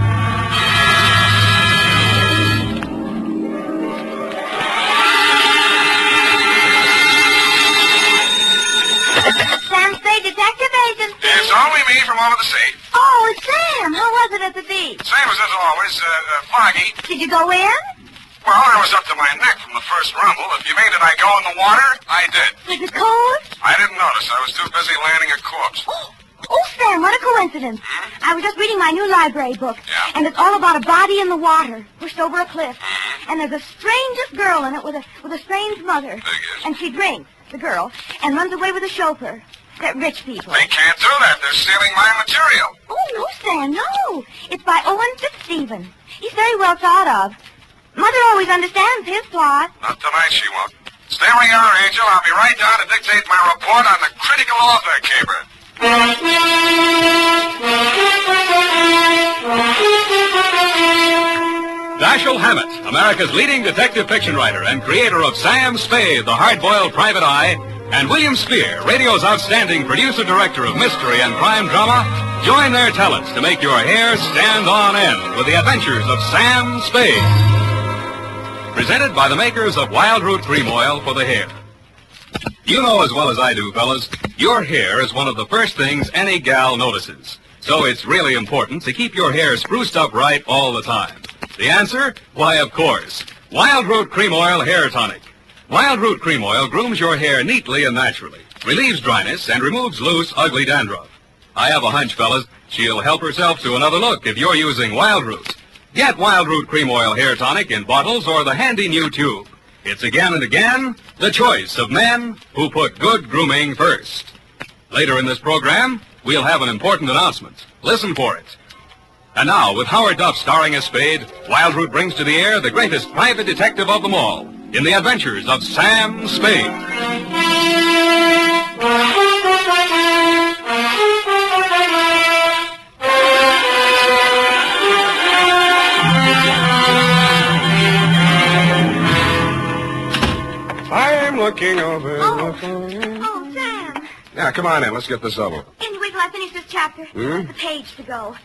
Speaker 8: Spade, detective agency.
Speaker 10: It's only me from over the sea.
Speaker 8: Oh, it's Sam. How was it at the beach?
Speaker 10: Same as always, foggy.
Speaker 8: Did you go in?
Speaker 10: Well, I was up to my neck from the first rumble. If you mean did I go in the water, I did.
Speaker 8: Was it cold?
Speaker 10: I didn't notice. I was too busy landing a corpse.
Speaker 8: Oh, Sam, what a coincidence. I was just reading my new library book.
Speaker 10: Yeah.
Speaker 8: And it's all about a body in the water, pushed over a cliff. And there's the strangest girl in it with a strange mother. And she drinks, the girl, and runs away with a chauffeur. That rich people.
Speaker 10: They can't do that. They're stealing my material.
Speaker 8: Oh, no, Sam, no. It's by Owen Fitzstephen. He's very well thought of. Mother always understands his plot.
Speaker 10: Not tonight, she won't. Stay where you are, Angel. I'll be right down to dictate my report on the critical author caper.
Speaker 7: Dashiell Hammett, America's leading detective fiction writer and creator of Sam Spade, the hard-boiled private eye, and William Spear, radio's outstanding producer-director of mystery and crime drama, join their talents to make your hair stand on end with the adventures of Sam Spade. Presented by the makers of Wild Root Cream Oil for the hair. You know as well as I do, fellas, your hair is one of the first things any gal notices. So it's really important to keep your hair spruced up right all the time. The answer? Why, of course, Wild Root Cream Oil Hair Tonic. Wild Root Cream Oil grooms your hair neatly and naturally, relieves dryness, and removes loose, ugly dandruff. I have a hunch, fellas, she'll help herself to another look if you're using Wild Root. Get Wild Root Cream Oil Hair Tonic in bottles or the handy new tube. It's again and again the choice of men who put good grooming first. Later in this program, we'll have an important announcement. Listen for it. And now, with Howard Duff starring as Spade, Wild Root brings to the air the greatest private detective of them all in the adventures of Sam Spade.
Speaker 10: I'm looking over the phone.
Speaker 8: Oh, Sam.
Speaker 10: Now, come on in. Let's get this over.
Speaker 8: Can you wait till I finish this chapter?
Speaker 10: Hmm?
Speaker 8: The page to go.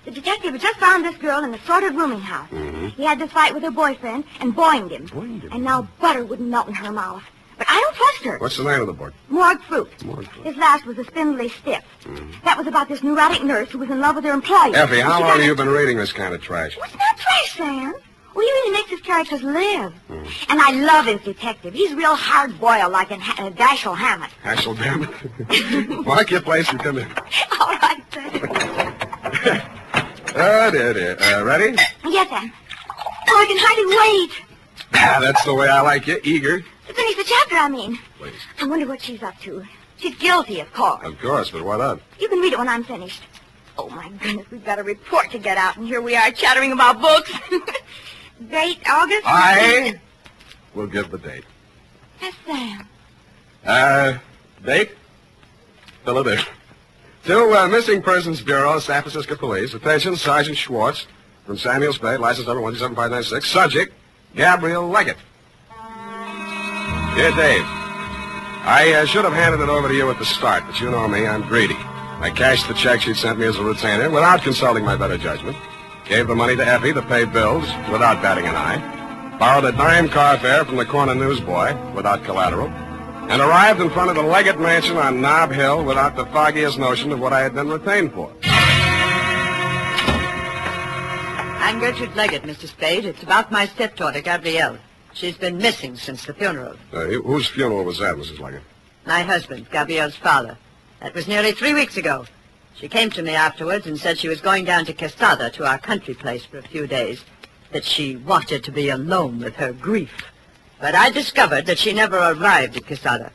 Speaker 8: The detective had just found this girl in the sordid rooming house.
Speaker 10: Mm-hmm.
Speaker 8: He had this fight with her boyfriend and boinged him. And now butter wouldn't melt in her mouth. But I don't trust her.
Speaker 10: What's the name of the book?
Speaker 8: Morgue Fruit.
Speaker 10: Morgue Fruit.
Speaker 8: His last was a spindly stiff. That was about this neurotic nurse who was in love with her employer.
Speaker 10: Effie, how long have you been reading this kind of trash?
Speaker 8: What's not trash, Sam? Well, he really makes his characters live. And I love his detective. He's real hard-boiled like in Dashiell Hammett.
Speaker 10: Dashiell Hammett? Mark your place and come in.
Speaker 8: All right, Sam.
Speaker 10: Ready?
Speaker 8: Yes, Sam. Oh, I can hardly wait.
Speaker 10: That's the way I like you, eager.
Speaker 8: To finish the chapter, I mean.
Speaker 10: Please.
Speaker 8: I wonder what she's up to. She's guilty, of course.
Speaker 10: Of course, but what of?
Speaker 8: You can read it when I'm finished. Oh, my goodness, we've got a report to get out, and here we are chattering about books. Date, August?
Speaker 10: I will give the date.
Speaker 8: Yes, Sam.
Speaker 10: Date? Philadelphia. To Missing Persons Bureau, San Francisco Police. Attention, Sergeant Schwartz from Samuel Spade, license number 127596. Subject, Gabriel Leggett. Dear Dave, I should have handed it over to you at the start, but you know me, I'm greedy. I cashed the check she'd sent me as a retainer without consulting my better judgment. Gave the money to Effie to pay bills without batting an eye. Borrowed a dime car fare from the corner newsboy without collateral. And arrived in front of the Leggett Mansion on Nob Hill without the foggiest notion of what I had been retained for.
Speaker 21: I'm Gertrude Leggett, Mr. Spade. It's about my stepdaughter, Gabrielle. She's been missing since the funeral.
Speaker 10: Whose funeral was that, Mrs. Leggett?
Speaker 21: My husband, Gabrielle's father. That was nearly 3 weeks ago. She came to me afterwards and said she was going down to Quesada, to our country place, for a few days. That she wanted to be alone with her grief. But I discovered that she never arrived at Quesada.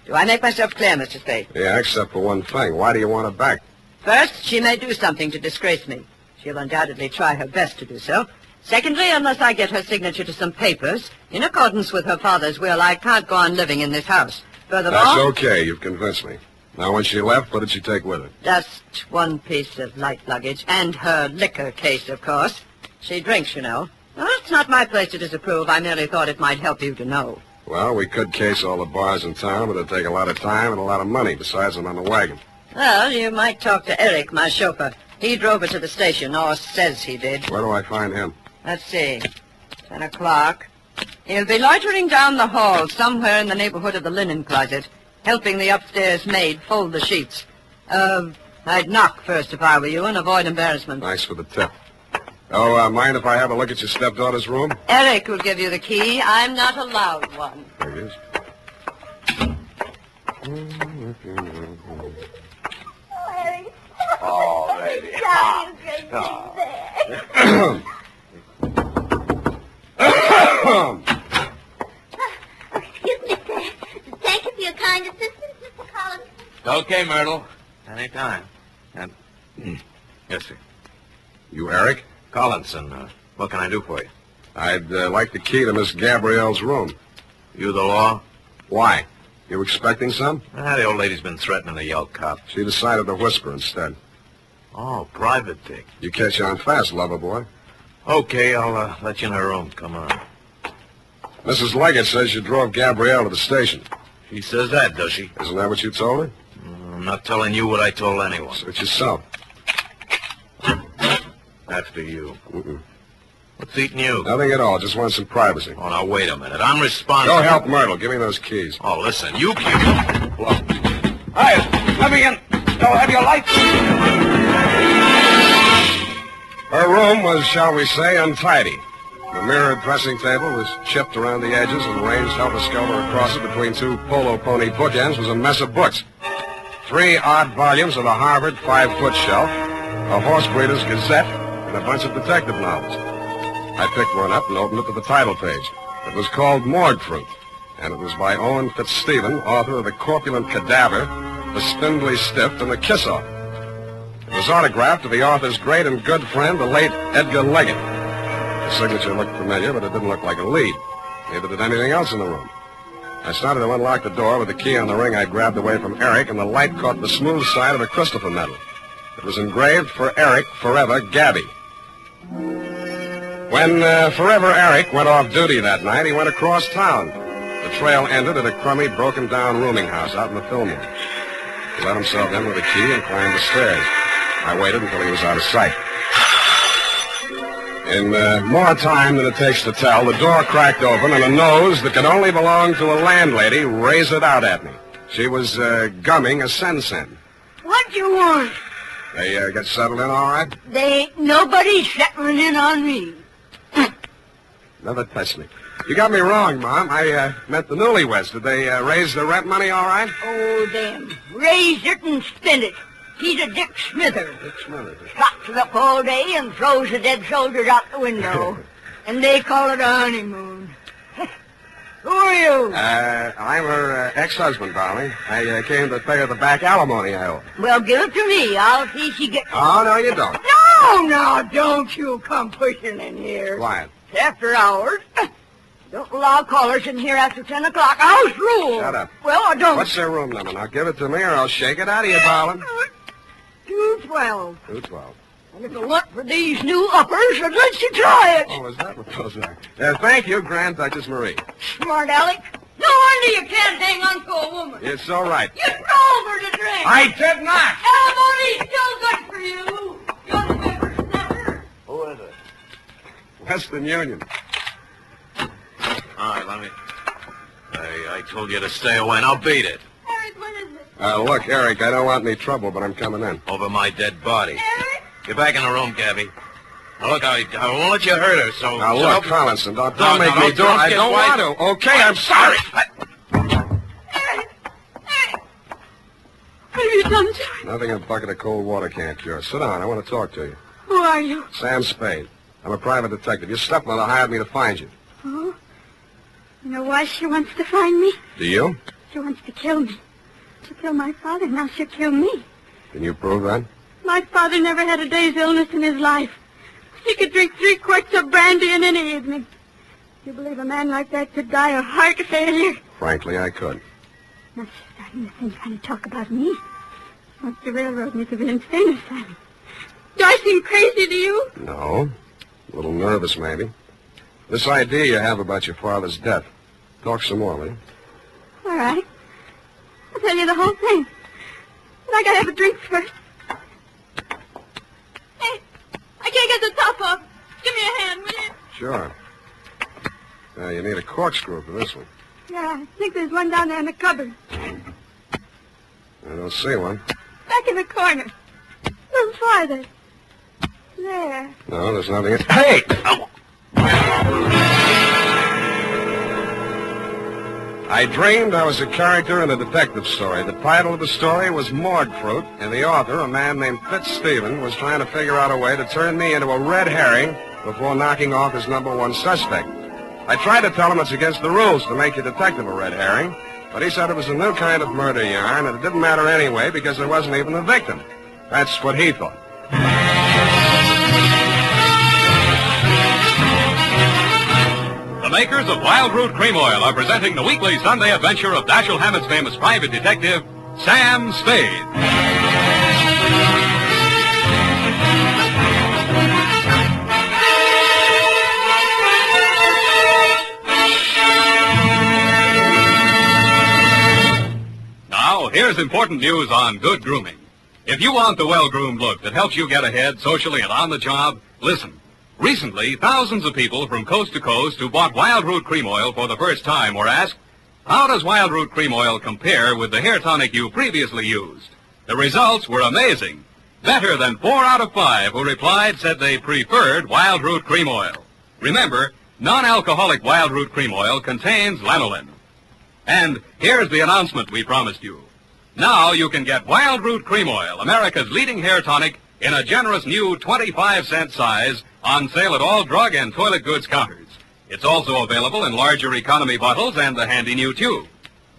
Speaker 21: Do I make myself clear, Mr. Spade?
Speaker 10: Yeah, except for one thing. Why do you want her back?
Speaker 21: First, she may do something to disgrace me. She'll undoubtedly try her best to do so. Secondly, unless I get her signature to some papers, in accordance with her father's will, I can't go on living in this house. Furthermore...
Speaker 10: That's okay. You've convinced me. Now, when she left, what did she take with her?
Speaker 21: Just one piece of light luggage, and her liquor case, of course. She drinks, you know. Well, it's not my place to disapprove. I merely thought it might help you to know.
Speaker 10: Well, we could case all the bars in town, but it'd take a lot of time and a lot of money. Besides, I'm on the wagon.
Speaker 21: Well, you might talk to Eric, my chauffeur. He drove her to the station, or says he did.
Speaker 10: Where do I find him?
Speaker 21: Let's see. 10 o'clock. He'll be loitering down the hall somewhere in the neighborhood of the linen closet, helping the upstairs maid fold the sheets. I'd knock first if I were you and avoid embarrassment.
Speaker 10: Thanks for the tip. Oh, mind if I have a look at your stepdaughter's room?
Speaker 21: Eric will give you the key. I'm not allowed one.
Speaker 10: There it is.
Speaker 8: Oh,
Speaker 10: baby.
Speaker 8: Excuse me, sir. Thank you for your kind assistance, Mr. Collins.
Speaker 2: Okay, Myrtle. Anytime.
Speaker 10: Yes, sir. You Eric?
Speaker 2: Collinson, what can I do for you?
Speaker 10: I'd like the key to Miss Gabrielle's room.
Speaker 2: You the law?
Speaker 10: Why? You expecting some?
Speaker 2: The old lady's been threatening to yell cop.
Speaker 10: She decided to whisper instead.
Speaker 2: Oh, private thing.
Speaker 10: You catch on fast, lover boy.
Speaker 2: Okay, I'll let you in her room. Come on.
Speaker 10: Mrs. Leggett says you drove Gabrielle to the station.
Speaker 2: She says that, does she?
Speaker 10: Isn't that what you told her?
Speaker 2: I'm not telling you what I told anyone.
Speaker 10: Search yourself.
Speaker 2: After you. What's eating you?
Speaker 10: Nothing at all. Just want some privacy.
Speaker 2: Oh, now, wait a minute. I'm responsible.
Speaker 10: Go help Myrtle. Give me those keys.
Speaker 2: Oh, listen, you keep...
Speaker 10: Hi, let me in. Don't have your lights. Her room was, shall we say, untidy. The mirrored dressing table was chipped around the edges, and ranged helter-skelter across it between two polo pony bookends was a mess of books. 3 odd volumes of a Harvard 5-foot shelf, a horse breeder's gazette, and a bunch of detective novels. I picked one up and opened it to the title page. It was called Morgue Fruit, and it was by Owen Fitzstephen, author of The Corpulent Cadaver, The Spindly Stiff, and The Kiss-Off. It was autographed to the author's great and good friend, the late Edgar Leggett. The signature looked familiar, but it didn't look like a lead. Neither did anything else in the room. I started to unlock the door with the key on the ring I grabbed away from Eric, and the light caught the smooth side of a Christopher medal. It was engraved for Eric, forever, Gabby. When Forever Eric went off duty that night, he went across town. The trail ended at a crummy, broken-down rooming house out in the Fillmore. He let himself in with a key and climbed the stairs. I waited until he was out of sight. In more time than it takes to tell, the door cracked open and a nose that could only belong to a landlady raised it out at me. She was gumming a sen-sen.
Speaker 8: What do you want?
Speaker 10: They get settled in all right?
Speaker 8: Nobody's settling in on me.
Speaker 10: Never touched me. You got me wrong, Mom. I meant the newlyweds. Did they raise the rent money all right?
Speaker 8: Oh, them. Raise it and spend it. He's a Dick Smither.
Speaker 10: Dick Smither.
Speaker 8: Trots it up all day and throws the dead soldiers out the window. And they call it a honeymoon. Who are you?
Speaker 10: I'm her ex-husband, darling. I came to pay her the back alimony I owe.
Speaker 8: Well, give it to me. I'll see she gets it.
Speaker 10: Oh, no, you don't.
Speaker 8: No, don't you come pushing in here.
Speaker 10: Quiet.
Speaker 8: It's after hours. Don't allow callers in here after 10 o'clock. House rule.
Speaker 10: Shut up.
Speaker 8: Well, I don't...
Speaker 10: What's their room number? Now, give it to me or I'll shake it out of you, darling.
Speaker 8: 212.
Speaker 10: 212.
Speaker 8: And if it weren't for these new uppers, I'd let you try it.
Speaker 10: Oh, is that what those are? Thank you, Grand Duchess Marie.
Speaker 8: Smart Alec. No wonder you can't hang on to a woman.
Speaker 10: You're so right.
Speaker 8: You drove her to drink.
Speaker 10: I did not.
Speaker 8: Alimony's still good for you. You're the whippersnapper.
Speaker 2: Who is it?
Speaker 10: Western Union.
Speaker 2: All right, let me... I told you to stay away, and I'll beat it.
Speaker 8: Eric, what is it?
Speaker 10: Look, Eric, I don't want any trouble, but I'm coming in.
Speaker 2: Over my dead body.
Speaker 8: Eric?
Speaker 2: Get back in the room, Gabby. Now, look, I won't let you hurt her, so...
Speaker 10: Now,
Speaker 2: so
Speaker 10: look, Collinson, don't make me do it.
Speaker 2: don't
Speaker 10: I
Speaker 2: get
Speaker 10: don't
Speaker 2: white.
Speaker 10: want to. Okay, I'm sorry.
Speaker 8: What have you done, sir?
Speaker 10: Nothing a bucket of cold water can't cure. Sit down. I want to talk to you.
Speaker 8: Who are you?
Speaker 10: Sam Spade. I'm a private detective. Your stepmother hired me to find you.
Speaker 8: Oh? You know why she wants to find me?
Speaker 10: Do you?
Speaker 8: She wants to kill me. She killed my father, now she'll kill me.
Speaker 10: Can you prove that?
Speaker 8: My father never had a day's illness in his life. He could drink 3 quarts of brandy in any evening. You believe a man like that could die of heart failure?
Speaker 10: Frankly, I could.
Speaker 8: Now she's starting the same kind of talk about me. She wants to railroad me to the insane asylum. Do I seem crazy to you?
Speaker 10: No. A little nervous, maybe. This idea you have about your father's death. Talk some more, will you?
Speaker 8: All right. I'll tell you the whole thing. But I gotta have a drink first. Hey, I can't get the top off. Give me a hand, will you?
Speaker 10: Sure. You need a corkscrew for this one.
Speaker 8: Yeah, I think there's one down there in the cupboard.
Speaker 10: I don't see one.
Speaker 8: Back in the corner. A little farther. There.
Speaker 10: No, there's nothing. Hey! Oh. I dreamed I was a character in a detective story. The title of the story was Morgue Fruit, and the author, a man named Fitzstephen, was trying to figure out a way to turn me into a red herring before knocking off his number one suspect. I tried to tell him it's against the rules to make your detective a red herring, but he said it was a new kind of murder yarn, and it didn't matter anyway because there wasn't even a victim. That's what he thought.
Speaker 7: The makers of Wild Root Cream Oil are presenting the weekly Sunday adventure of Dashiell Hammett's famous private detective, Sam Spade. Now, here's important news on good grooming. If you want the well-groomed look that helps you get ahead socially and on the job, listen. Recently, thousands of people from coast to coast who bought Wild Root Cream Oil for the first time were asked, how does Wild Root Cream Oil compare with the hair tonic you previously used? The results were amazing. Better than 4 out of 5 who replied said they preferred Wild Root Cream Oil. Remember, non-alcoholic Wild Root Cream Oil contains lanolin. And here's the announcement we promised you. Now you can get Wild Root Cream Oil, America's leading hair tonic, in a generous new 25-cent size, on sale at all drug and toilet goods counters. It's also available in larger economy bottles and the handy new tube.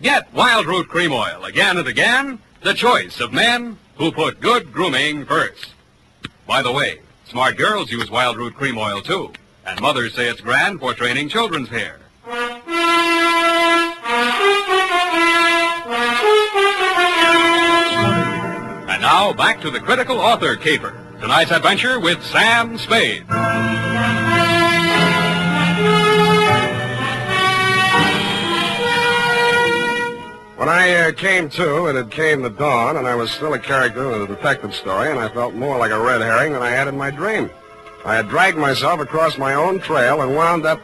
Speaker 7: Get Wild Root Cream Oil again and again, the choice of men who put good grooming first. By the way, smart girls use Wild Root Cream Oil too, and mothers say it's grand for training children's hair. And now, back to the critical author caper. Tonight's adventure with Sam Spade.
Speaker 10: When I came to, it had came the dawn, and I was still a character in a detective story, and I felt more like a red herring than I had in my dream. I had dragged myself across my own trail and wound up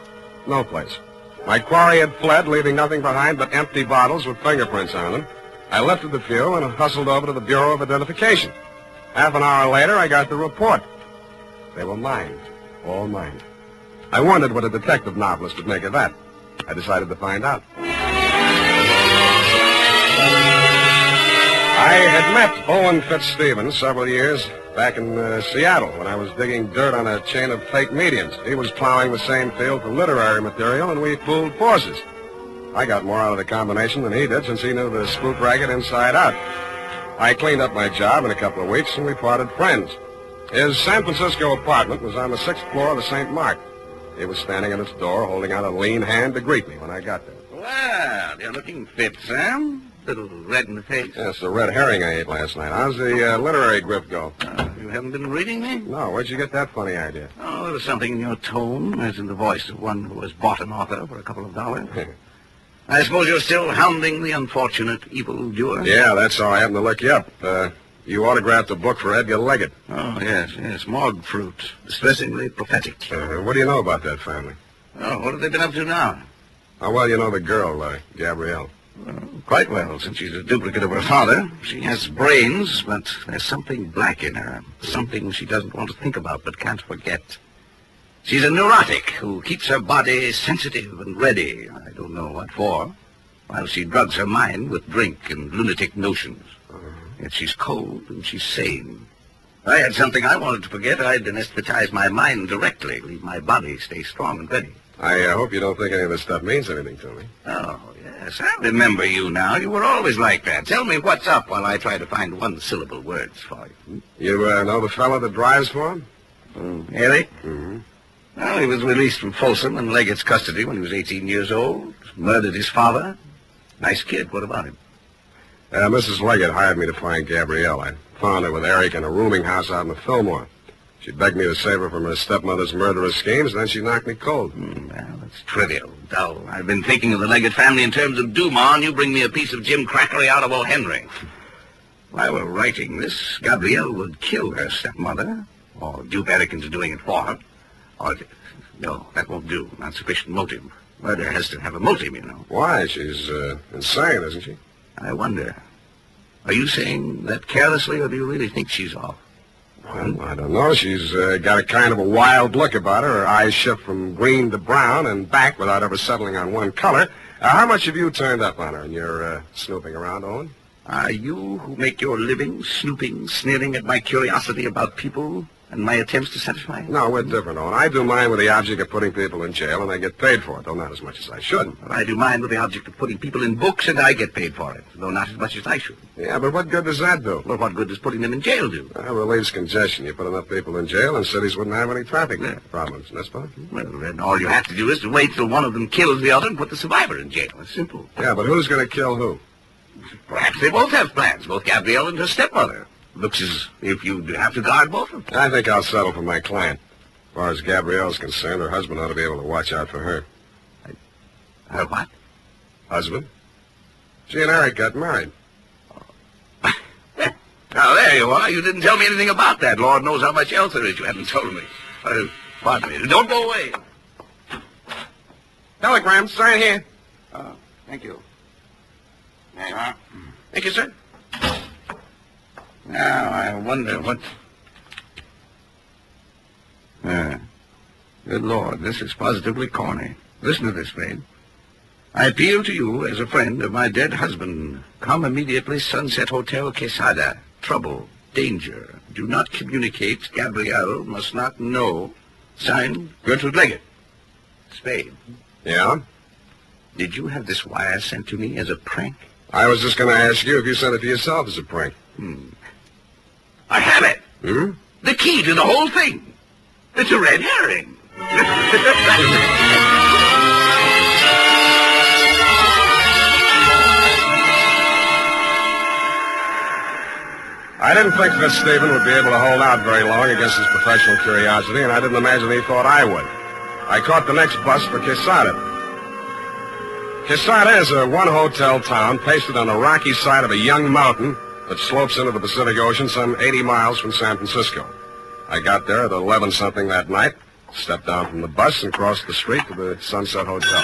Speaker 10: no place. My quarry had fled, leaving nothing behind but empty bottles with fingerprints on them. I lifted the few and hustled over to the Bureau of Identification. Half an hour later, I got the report. They were mine, all mine. I wondered what a detective novelist would make of that. I decided to find out. I had met Owen Fitzstephen several years back in Seattle when I was digging dirt on a chain of fake mediums. He was plowing the same field for literary material, and we pooled forces. I got more out of the combination than he did since he knew the spook racket inside out. I cleaned up my job in a couple of weeks, and we parted friends. His San Francisco apartment was on the 6th floor of the St. Mark. He was standing at its door, holding out a lean hand to greet me when I got there.
Speaker 13: Well, you're looking fit, Sam. Little red in the face.
Speaker 10: That's the red herring I ate last night. How's the literary grip go?
Speaker 13: You haven't been reading me?
Speaker 10: No, where'd you get that funny idea?
Speaker 13: Oh, there was something in your tone, as in the voice of one who has bought an author for a couple of dollars. I suppose you're still hounding the unfortunate evildoer?
Speaker 10: Yeah, that's how I happened to look you up. You autographed a book for Edgar Leggett.
Speaker 13: Oh, yes. Morgue Fruit. Distressingly prophetic.
Speaker 10: What do you know about that family?
Speaker 13: Oh, what have they been up to now?
Speaker 10: How well you know the girl, Gabrielle?
Speaker 13: Quite well, since she's a duplicate of her father. She has brains, but there's something black in her. Something she doesn't want to think about but can't forget. She's a neurotic who keeps her body sensitive and ready, I don't know what for, while she drugs her mind with drink and lunatic notions. Yet she's cold and she's sane. If I had something I wanted to forget, I'd anesthetize my mind directly, leave my body stay strong and ready.
Speaker 10: I hope you don't think any of this stuff means anything to me.
Speaker 13: Oh, yes, I remember you now. You were always like that. Tell me what's up while I try to find one-syllable words for you.
Speaker 10: You know the fellow that drives for him?
Speaker 13: Eerie?
Speaker 10: Mm-hmm.
Speaker 13: Well, he was released from Folsom and Leggett's custody when he was 18 years old. Murdered his father. Nice kid. What about him?
Speaker 10: Mrs. Leggett hired me to find Gabrielle. I found her with Eric in a rooming house out in the Fillmore. She begged me to save her from her stepmother's murderous schemes, and then she knocked me cold.
Speaker 13: Well, it's trivial, dull. I've been thinking of the Leggett family in terms of Dumas, and you bring me a piece of Jim Crackery out of O. Henry. If I were writing this, Gabrielle would kill her stepmother, or dupe Eric into doing it for her. Or, no, that won't do. Not sufficient motive. Murder has to have a motive, you know.
Speaker 10: Why? She's insane, isn't she?
Speaker 13: I wonder. Are you saying that carelessly, or do you really think she's off?
Speaker 10: Well, I don't know. She's got a kind of a wild look about her. Her eyes shift from green to brown and back without ever settling on one color. How much have you turned up on her in your snooping around, Owen?
Speaker 13: Are you who make your living snooping, sneering at my curiosity about people and my attempts to satisfy it?
Speaker 10: No, we're different, Owen. I do mine with the object of putting people in jail, and I get paid for it, though not as much as I should.
Speaker 13: Well, I do mine with the object of putting people in books, and I get paid for it, though not as much as I should.
Speaker 10: Yeah, but what good does that do?
Speaker 13: Well, what good does putting them in jail do?
Speaker 10: Well, relieves congestion. You put enough people in jail, and cities wouldn't have any traffic problems, that's fine.
Speaker 13: Well, then all you have to do is to wait till one of them kills the other and put the survivor in jail. It's simple.
Speaker 10: Yeah, but who's going to kill who?
Speaker 13: Perhaps they both have plans, both Gabrielle and her stepmother. Looks as if you'd have to guard both of them.
Speaker 10: I think I'll settle for my client. As far as Gabrielle's concerned, her husband ought to be able to watch out for her.
Speaker 13: Her what?
Speaker 10: Husband? She and Eric got married.
Speaker 13: Now, there you are. You didn't tell me anything about that. Lord knows how much else there is you haven't told me. Pardon me. Don't go away.
Speaker 10: Telegrams, right here.
Speaker 13: Oh, thank you. There you are. Thank you, sir. Now, I wonder what... Good Lord, this is positively corny. Listen to this, Spade. I appeal to you as a friend of my dead husband. Come immediately, Sunset Hotel, Quesada. Trouble, danger. Do not communicate. Gabrielle must not know. Signed, Gertrude Leggett. Spade.
Speaker 10: Yeah?
Speaker 13: Did you have this wire sent to me as a prank?
Speaker 10: I was just going to ask you if you sent it to yourself as a prank.
Speaker 13: I have it.
Speaker 10: Hmm?
Speaker 13: The key to the whole thing. It's a red herring.
Speaker 10: I didn't think that Stephen would be able to hold out very long against his professional curiosity, and I didn't imagine he thought I would. I caught the next bus for Quesada. Quesada is a one-hotel town pasted on the rocky side of a young mountain that slopes into the Pacific Ocean some 80 miles from San Francisco. I got there at 11-something that night, stepped down from the bus, and crossed the street to the Sunset Hotel.
Speaker 11: All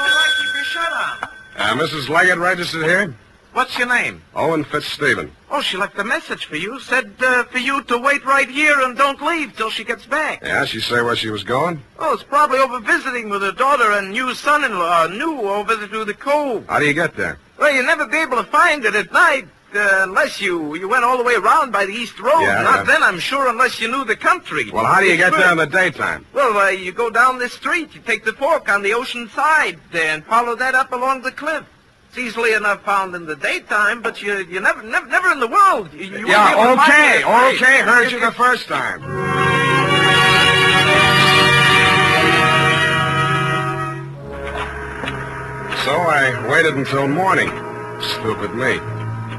Speaker 11: right, keep your shirt on.
Speaker 10: Mrs. Leggett registered here?
Speaker 11: What's your name?
Speaker 10: Owen Fitzstephen.
Speaker 11: Oh, she left a message for you. Said for you to wait right here and don't leave till she gets back.
Speaker 10: Yeah, she say where she was going?
Speaker 11: Oh, it's probably over visiting with her daughter and new son-in-law, over to the cove.
Speaker 10: How do you get there?
Speaker 11: Well, you'll never be able to find it at night unless you went all the way around by the East Road. Not then, I'm sure, unless you knew the country.
Speaker 10: Well, how do you get there in the daytime?
Speaker 11: Well, you go down this street. You take the fork on the ocean side and follow that up along the cliff. It's easily enough found in the daytime, but you never in the world. You
Speaker 10: Okay, heard you the first time. So I waited until morning. Stupid me.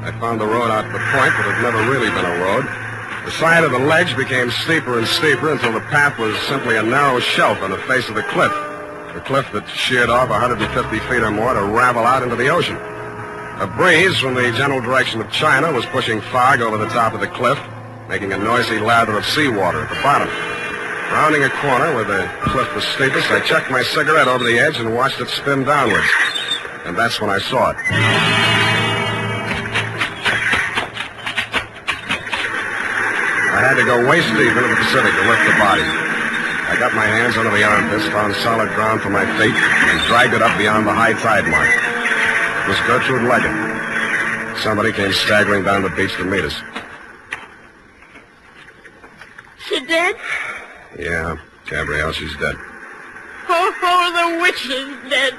Speaker 10: I found the road out to the point, but it had never really been a road. The side of the ledge became steeper and steeper until the path was simply a narrow shelf on the face of the cliff. The cliff that sheared off 150 feet or more to ravel out into the ocean. A breeze from the general direction of China was pushing fog over the top of the cliff, making a noisy lather of seawater at the bottom. Rounding a corner where the cliff was steepest, I chucked my cigarette over the edge and watched it spin downwards. And that's when I saw it. I had to go waist deep into the Pacific to lift the body. I got my hands under the armpits, found solid ground for my feet, and dragged it up beyond the high tide mark. It was Gertrude Leggett. Somebody came staggering down the beach to meet us.
Speaker 8: She dead?
Speaker 10: Yeah, Gabrielle, she's dead.
Speaker 8: Oh, the witch is dead.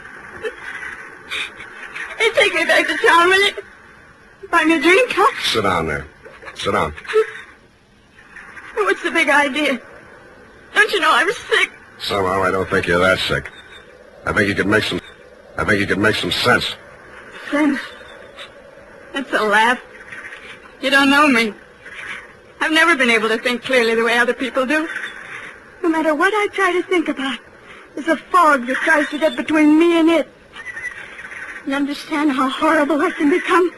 Speaker 8: Hey, take me back to town, will you? Buy me a drink, huh?
Speaker 10: Sit down there. Sit down.
Speaker 8: What's the big idea? Don't you know I'm sick?
Speaker 10: Somehow I don't think you're that sick. I think you could make some sense.
Speaker 8: Sense? That's a laugh. You don't know me. I've never been able to think clearly the way other people do. No matter what I try to think about, there's a fog that tries to get between me and it. You understand how horrible I can become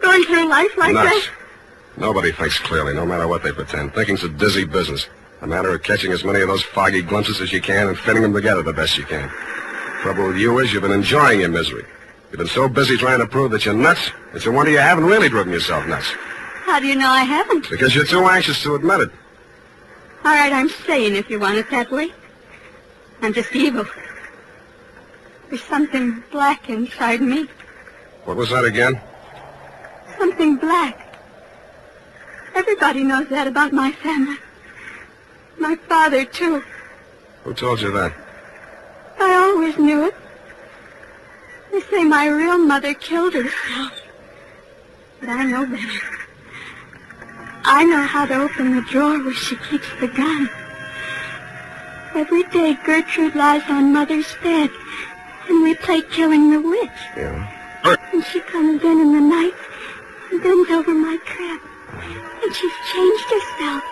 Speaker 8: going through life like that?
Speaker 10: Nobody thinks clearly, no matter what they pretend. Thinking's a dizzy business. A matter of catching as many of those foggy glimpses as you can and fitting them together the best you can. Trouble with you is you've been enjoying your misery. You've been so busy trying to prove that you're nuts, it's a wonder you haven't really driven yourself nuts.
Speaker 8: How do you know I haven't?
Speaker 10: Because you're too anxious to admit it.
Speaker 8: All right, I'm saying if you want it that way. I'm just evil. There's something black inside me.
Speaker 10: What was that again?
Speaker 8: Something black. Everybody knows that about my family. My father, too.
Speaker 10: Who told you that?
Speaker 8: I always knew it. They say my real mother killed herself. But I know better. I know how to open the drawer where she keeps the gun. Every day Gertrude lies on Mother's bed, and we play Killing the Witch.
Speaker 10: Yeah.
Speaker 8: And she comes in the night and bends over my crib. And she's changed herself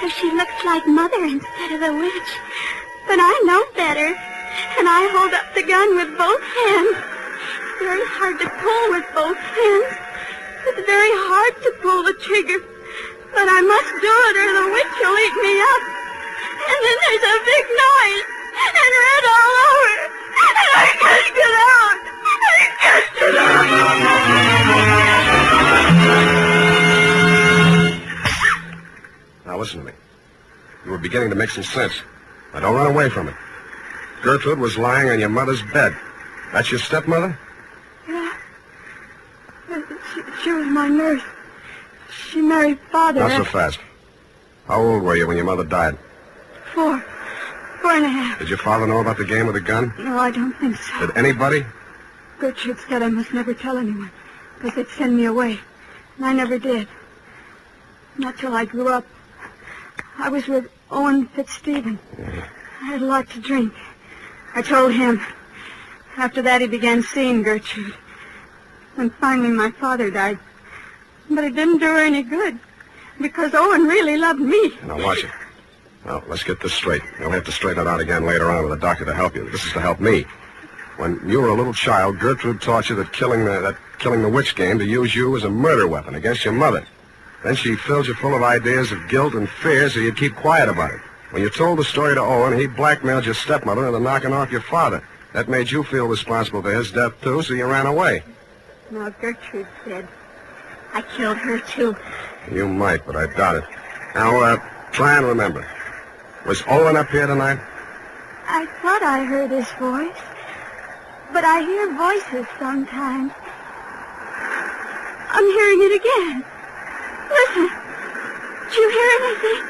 Speaker 8: so she looks like Mother instead of the witch. But I know better, and I hold up the gun with both hands. It's very hard to pull with both hands. It's very hard to pull the trigger. But I must do it or the witch will eat me up. And then there's a big noise and red all over. And I can't get out. I can't get out.
Speaker 10: Now listen to me. You were beginning to make some sense. Now don't run away from it. Gertrude was lying on your mother's bed. That's your stepmother?
Speaker 8: Yeah. She was my nurse. She married Father.
Speaker 10: Not so fast. How old were you when your mother died?
Speaker 8: 4 and a half.
Speaker 10: Did your father know about the game with the gun?
Speaker 8: No, I don't think so.
Speaker 10: Did anybody?
Speaker 8: Gertrude said I must never tell anyone, because they'd send me away. And I never did. Not till I grew up. I was with Owen Fitzstephen. I had a lot to drink. I told him. After that, he began seeing Gertrude. And finally, my father died. But it didn't do her any good, because Owen really loved me.
Speaker 10: Now, watch it. Now, let's get this straight. You'll have to straighten it out again later on with a doctor to help you. This is to help me. When you were a little child, Gertrude taught you that killing the witch game to use you as a murder weapon against your mother. Then she filled you full of ideas of guilt and fear so you'd keep quiet about it. When you told the story to Owen, he blackmailed your stepmother into knocking off your father. That made you feel responsible for his death, too, so you ran away.
Speaker 8: Now, Gertrude said I killed her, too.
Speaker 10: You might, but I doubt it. Now, try and remember. Was Owen up here tonight?
Speaker 8: I thought I heard his voice, but I hear voices sometimes. I'm hearing it again. Listen. Did you hear anything?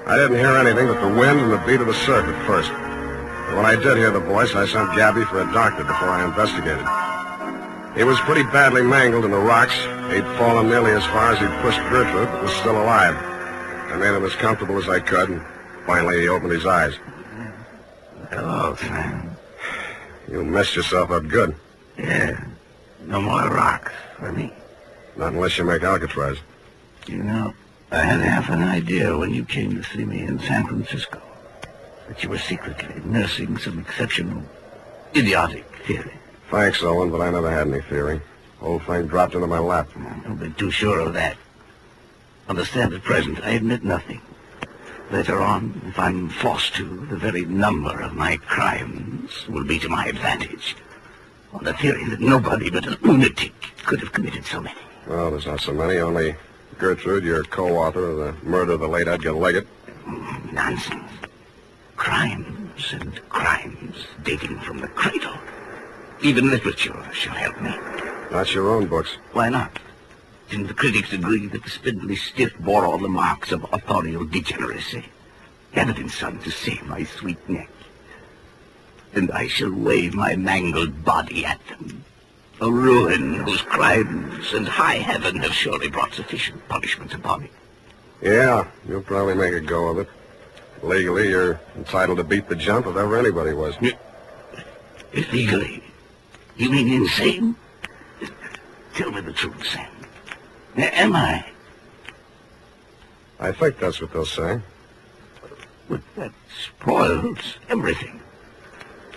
Speaker 10: I didn't hear anything but the wind and the beat of the surf at first. But when I did hear the voice, I sent Gabby for a doctor before I investigated. He was pretty badly mangled in the rocks. He'd fallen nearly as far as he'd pushed Gertrude, but was still alive. I made him as comfortable as I could, and finally he opened his eyes.
Speaker 13: Hello, Sam.
Speaker 10: You messed yourself up good.
Speaker 13: Yeah. No more rocks for me.
Speaker 10: Not unless you make Alcatraz.
Speaker 13: You know, I had half an idea when you came to see me in San Francisco that you were secretly nursing some exceptional, idiotic theory.
Speaker 10: Thanks, Owen, but I never had any theory. Whole thing dropped into my lap.
Speaker 13: Don't be too sure of that. Understand, at present, I admit nothing. Later on, if I'm forced to, the very number of my crimes will be to my advantage. On the theory that nobody but a lunatic could have committed so many.
Speaker 10: Well, there's not so many, only Gertrude, your co-author of the murder of the late Edgar Leggett.
Speaker 13: Nonsense. Crimes and crimes dating from the cradle. Even literature shall help me.
Speaker 10: Not your own books.
Speaker 13: Why not? Didn't the critics agree that the spindly stiff bore all the marks of authorial degeneracy? Evidence on to save my sweet neck. And I shall wave my mangled body at them. A ruin whose crimes and high heaven have surely brought sufficient punishment upon me.
Speaker 10: Yeah, you'll probably make a go of it. Legally, you're entitled to beat the jump if ever anybody was.
Speaker 13: Illegally, You mean insane? Tell me the truth, Sam. Am I?
Speaker 10: I think that's what they'll say.
Speaker 13: But that spoils everything.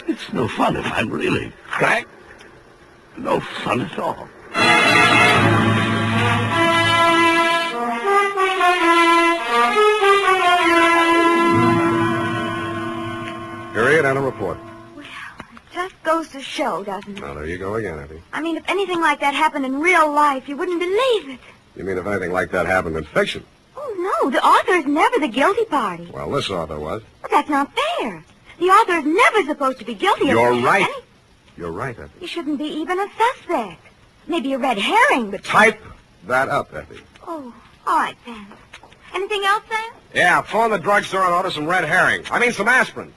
Speaker 13: It's no fun if I'm really cracked. No fun at all.
Speaker 10: Period and a report.
Speaker 8: Just goes to show, doesn't it?
Speaker 10: Now, there you go again, Effie.
Speaker 8: I mean, if anything like that happened in real life, you wouldn't believe it.
Speaker 10: You mean if anything like that happened in fiction?
Speaker 8: Oh, no, the author's never the guilty party.
Speaker 10: Well, this author was.
Speaker 8: But that's not fair. The author's never supposed to be guilty of
Speaker 10: You're right.
Speaker 8: any-
Speaker 10: You're right, Effie.
Speaker 8: He shouldn't be even a suspect. Maybe a red herring, but...
Speaker 10: Type that up, Effie.
Speaker 8: Oh, all right, Sam. Anything else, Sam?
Speaker 10: Yeah, phone the drugstore and order some red herring. I mean some aspirin.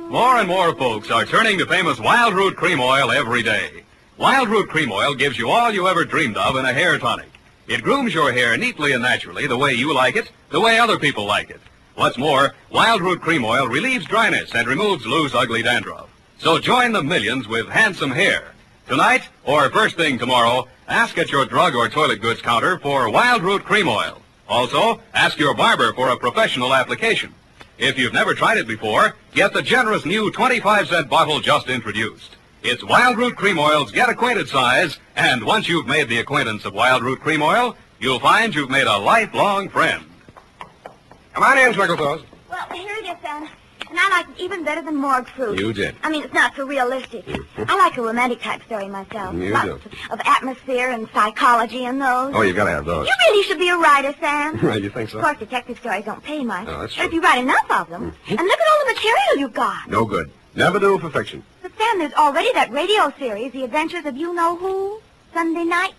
Speaker 7: More and more folks are turning to famous Wild Root Cream Oil every day. Wild Root Cream Oil gives you all you ever dreamed of in a hair tonic. It grooms your hair neatly and naturally the way you like it, the way other people like it. What's more, Wild Root Cream Oil relieves dryness and removes loose, ugly dandruff. So join the millions with handsome hair. Tonight, or first thing tomorrow, ask at your drug or toilet goods counter for Wild Root Cream Oil. Also, ask your barber for a professional application. If you've never tried it before, get the generous new 25-cent bottle just introduced. It's Wild Root Cream Oil's Get Acquainted size, and once you've made the acquaintance of Wild Root Cream Oil, you'll find you've made a lifelong friend.
Speaker 10: Come on in, Twinkletoes.
Speaker 8: Well, here it is, Sam. And I like it even better than morgue fruit.
Speaker 10: You did.
Speaker 8: I mean, it's not so realistic. I like a romantic type story myself.
Speaker 10: You
Speaker 8: Lots
Speaker 10: do.
Speaker 8: of atmosphere and psychology and those.
Speaker 10: Oh, you gotta have those.
Speaker 8: You really should be a writer, Sam.
Speaker 10: You think so?
Speaker 8: Of course, detective stories don't pay much.
Speaker 10: No, that's
Speaker 8: But if
Speaker 10: true.
Speaker 8: you write enough of them, and look at all the material you've got.
Speaker 10: No good. Never do for fiction.
Speaker 8: But, Sam, there's already that radio series, The Adventures of You-Know-Who, Sunday night.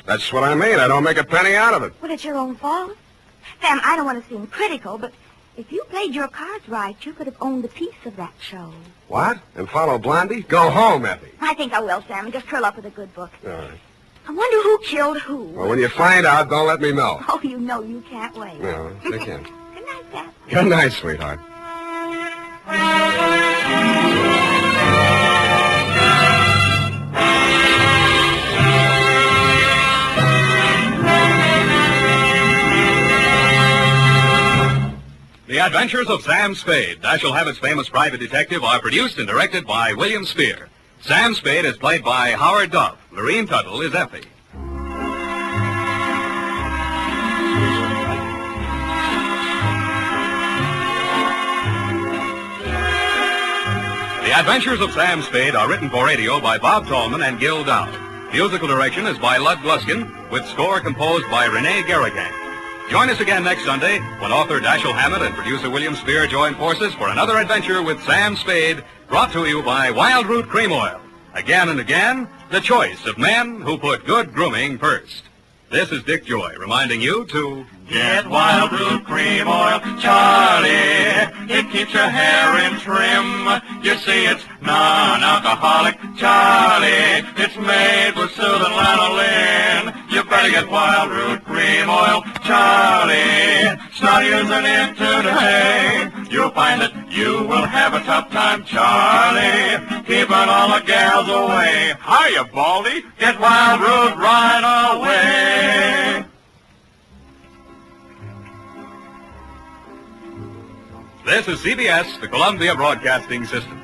Speaker 10: That's what I mean. I don't make a penny out of it.
Speaker 8: Well, it's your own fault. Sam, I don't want to seem critical, but if you played your cards right, you could have owned a piece of that show.
Speaker 10: What? And follow Blondie? Go home, Effie.
Speaker 8: I think I will, Sam, and just curl up with a good book.
Speaker 10: All right.
Speaker 8: I wonder who killed who.
Speaker 10: Well, when you find out, don't let me know.
Speaker 8: Oh, you know you can't wait.
Speaker 10: No, take care.
Speaker 8: Good night, Sam.
Speaker 10: Good night, sweetheart.
Speaker 7: The Adventures of Sam Spade, Dashiell Hammett famous private detective, are produced and directed by William Spear. Sam Spade is played by Howard Duff. Lorene Tuttle is Effie. The Adventures of Sam Spade are written for radio by Bob Tallman and Gil Dowd. Musical direction is by Lud Gluskin, with score composed by Renee Garrigan. Join us again next Sunday when author Dashiell Hammett and producer William Spear join forces for another adventure with Sam Spade, brought to you by Wild Root Cream Oil. Again and again, the choice of men who put good grooming first. This is Dick Joy reminding you to
Speaker 9: get Wild Root Cream Oil, Charlie. It keeps your hair in trim. You see, it's non-alcoholic, Charlie. It's made with soothing lanolin. You better get Wild Root Cream Oil, Charlie. Start using it today. You'll find that you will have a tough time, Charlie, keeping all the gals away. Hiya, Baldy. Get Wild Root right away.
Speaker 7: This is CBS, the Columbia Broadcasting System.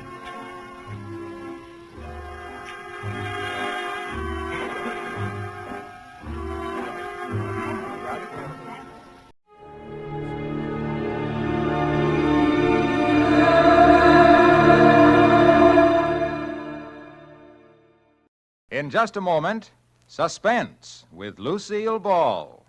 Speaker 3: In just a moment, Suspense with Lucille Ball.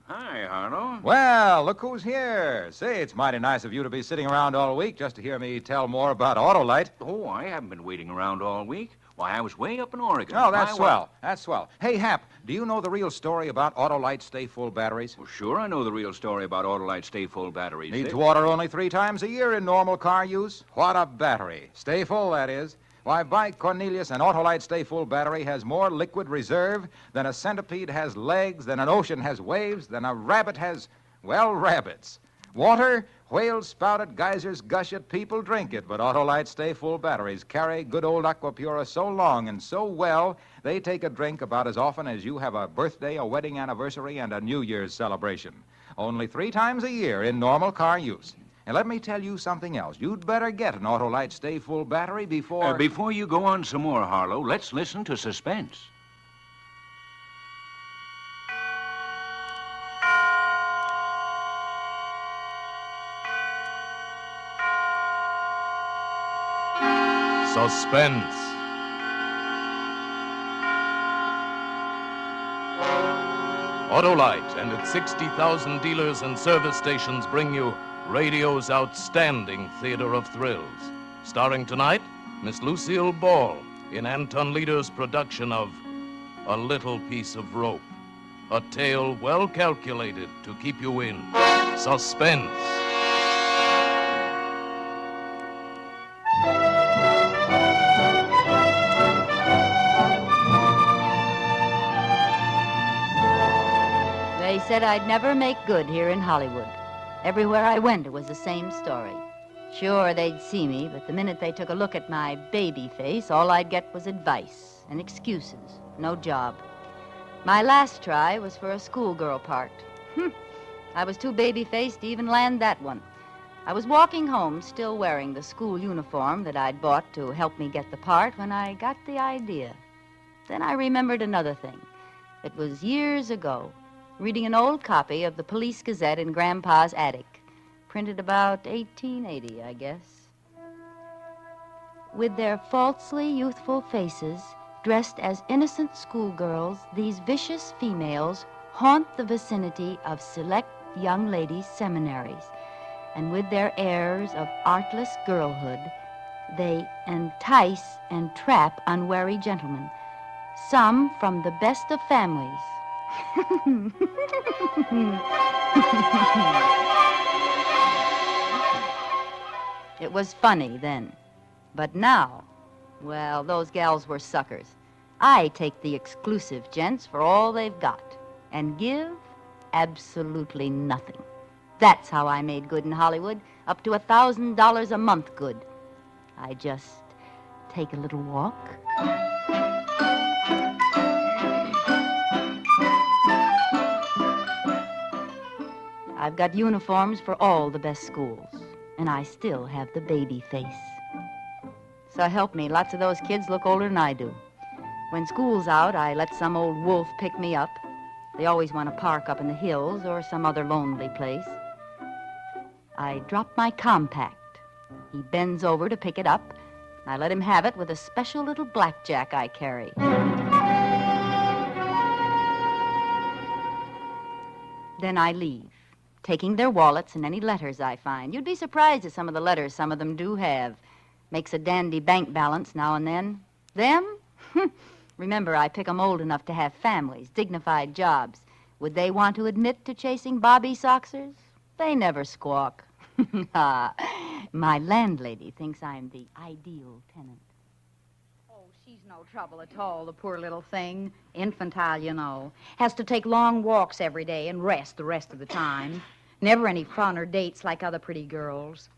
Speaker 22: Hi, Harlow.
Speaker 3: Well, look who's here. Say, it's mighty nice of you to be sitting around all week just to hear me tell more about Autolite.
Speaker 22: Oh, I haven't been waiting around all week. Why, I was way up in Oregon.
Speaker 3: Oh, that's swell. That's swell. Hey, Hap, do you know the real story about Autolite Stay Full batteries?
Speaker 22: Well, sure, I know the real story about Autolite Stay Full batteries.
Speaker 3: Needs water only 3 times a year in normal car use. What a battery. Stay full, that is. Why, by Cornelius, an Autolite Stay Full battery has more liquid reserve than a centipede has legs, than an ocean has waves, than a rabbit has, well, rabbits. Water? Whales spout it, geysers gush it, people drink it, but Autolite Stay Full batteries carry good old Aquapura so long and so well, they take a drink about as often as you have a birthday, a wedding anniversary, and a New Year's celebration. Only 3 times a year in normal car use. And let me tell you something else. You'd better get an Autolite Stay Full battery before...
Speaker 22: Before you go on some more, Harlow, let's listen to Suspense.
Speaker 12: Suspense. Autolite and its 60,000 dealers and service stations bring you radio's outstanding theater of thrills. Starring tonight, Miss Lucille Ball in Anton Leader's production of A Little Piece of Rope. A tale well calculated to keep you in suspense.
Speaker 19: They said I'd never make good here in Hollywood. Everywhere I went, it was the same story. Sure, they'd see me, but the minute they took a look at my baby face, all I'd get was advice and excuses. No job. My last try was for a schoolgirl part. I was too baby-faced to even land that one. I was walking home, still wearing the school uniform that I'd bought to help me get the part, when I got the idea. Then I remembered another thing. It was years ago, reading an old copy of the Police Gazette in Grandpa's attic. Printed about 1880, I guess. With their falsely youthful faces, dressed as innocent schoolgirls, these vicious females haunt the vicinity of select young ladies' seminaries. And with their airs of artless girlhood, they entice and trap unwary gentlemen, some from the best of families. It was funny then. But now, well, those gals were suckers. I take the exclusive gents for all they've got and give absolutely nothing. That's how I made good in Hollywood, up to $1,000 a month good. I just take a little walk. I've got uniforms for all the best schools, and I still have the baby face. So help me, lots of those kids look older than I do. When school's out, I let some old wolf pick me up. They always want to park up in the hills or some other lonely place. I drop my compact. He bends over to pick it up. I let him have it with a special little blackjack I carry. Then I leave, taking their wallets and any letters I find. You'd be surprised at some of the letters some of them do have. Makes a dandy bank balance now and then. Them? Remember, I pick 'em old enough to have families, dignified jobs. Would they want to admit to chasing Bobby Soxers? They never squawk. My landlady thinks I'm the ideal tenant.
Speaker 23: Oh, she's no trouble at all, the poor little thing. Infantile, you know. Has to take long walks every day and rest the rest of the time. Never any fun or dates like other pretty girls.